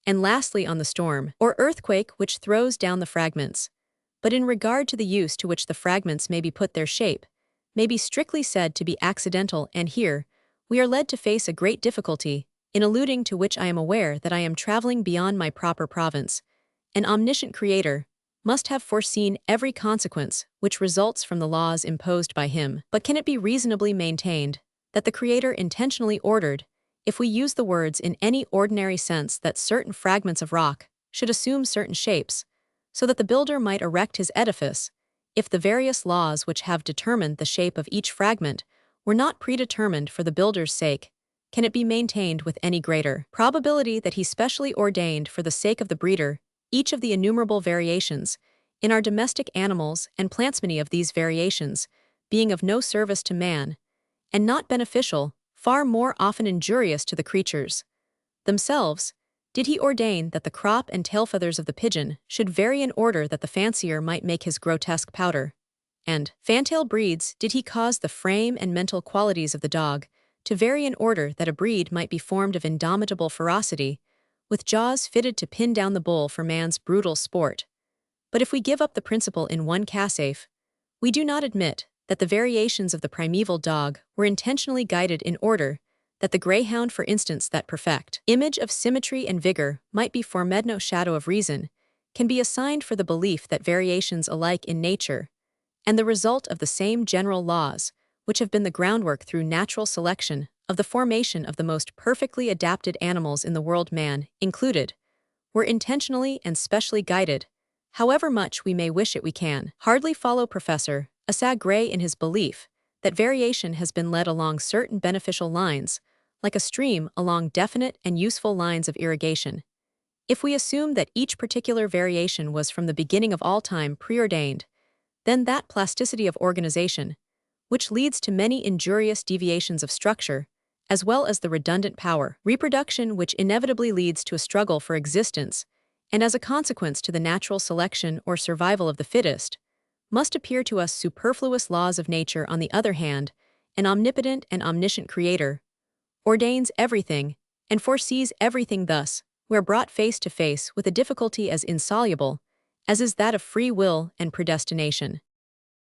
and lastly on the storm or earthquake which throws down the fragments. But in regard to the use to which the fragments may be put, their shape may be strictly said to be accidental, and here we are led to face a great difficulty, in alluding to which I am aware that I am traveling beyond my proper province. An omniscient Creator must have foreseen every consequence which results from the laws imposed by him. But can it be reasonably maintained that the Creator intentionally ordered, if we use the words in any ordinary sense, that certain fragments of rock should assume certain shapes, so that the builder might erect his edifice, if the various laws which have determined the shape of each fragment were not predetermined for the builder's sake? Can it be maintained with any greater probability that he specially ordained for the sake of the breeder each of the innumerable variations in our domestic animals and plants, many of these variations being of no service to man, and not beneficial, far more often injurious to the creatures themselves? Did he ordain that the crop and tail feathers of the pigeon should vary in order that the fancier might make his grotesque powder and fantail breeds? Did he cause the frame and mental qualities of the dog to vary in order that a breed might be formed of indomitable ferocity, with jaws fitted to pin down the bull for man's brutal sport? But if we give up the principle in one case, we do not admit that the variations of the primeval dog were intentionally guided in order that the greyhound, for instance, that perfect image of symmetry and vigor might be formed. No shadow of reason can be assigned for the belief that variations alike in nature, and the result of the same general laws which have been the groundwork through natural selection of the formation of the most perfectly adapted animals in the world, man included, were intentionally and specially guided. However much we may wish it, we can hardly follow Professor Asa Gray in his belief that variation has been led along certain beneficial lines, like a stream along definite and useful lines of irrigation. If we assume that each particular variation was from the beginning of all time preordained, then that plasticity of organization, which leads to many injurious deviations of structure, as well as the redundant power reproduction which inevitably leads to a struggle for existence, and as a consequence to the natural selection or survival of the fittest, must appear to us superfluous laws of nature. On the other hand, an omnipotent and omniscient Creator ordains everything and foresees everything. Thus, we are brought face to face with a difficulty as insoluble as is that of free will and predestination.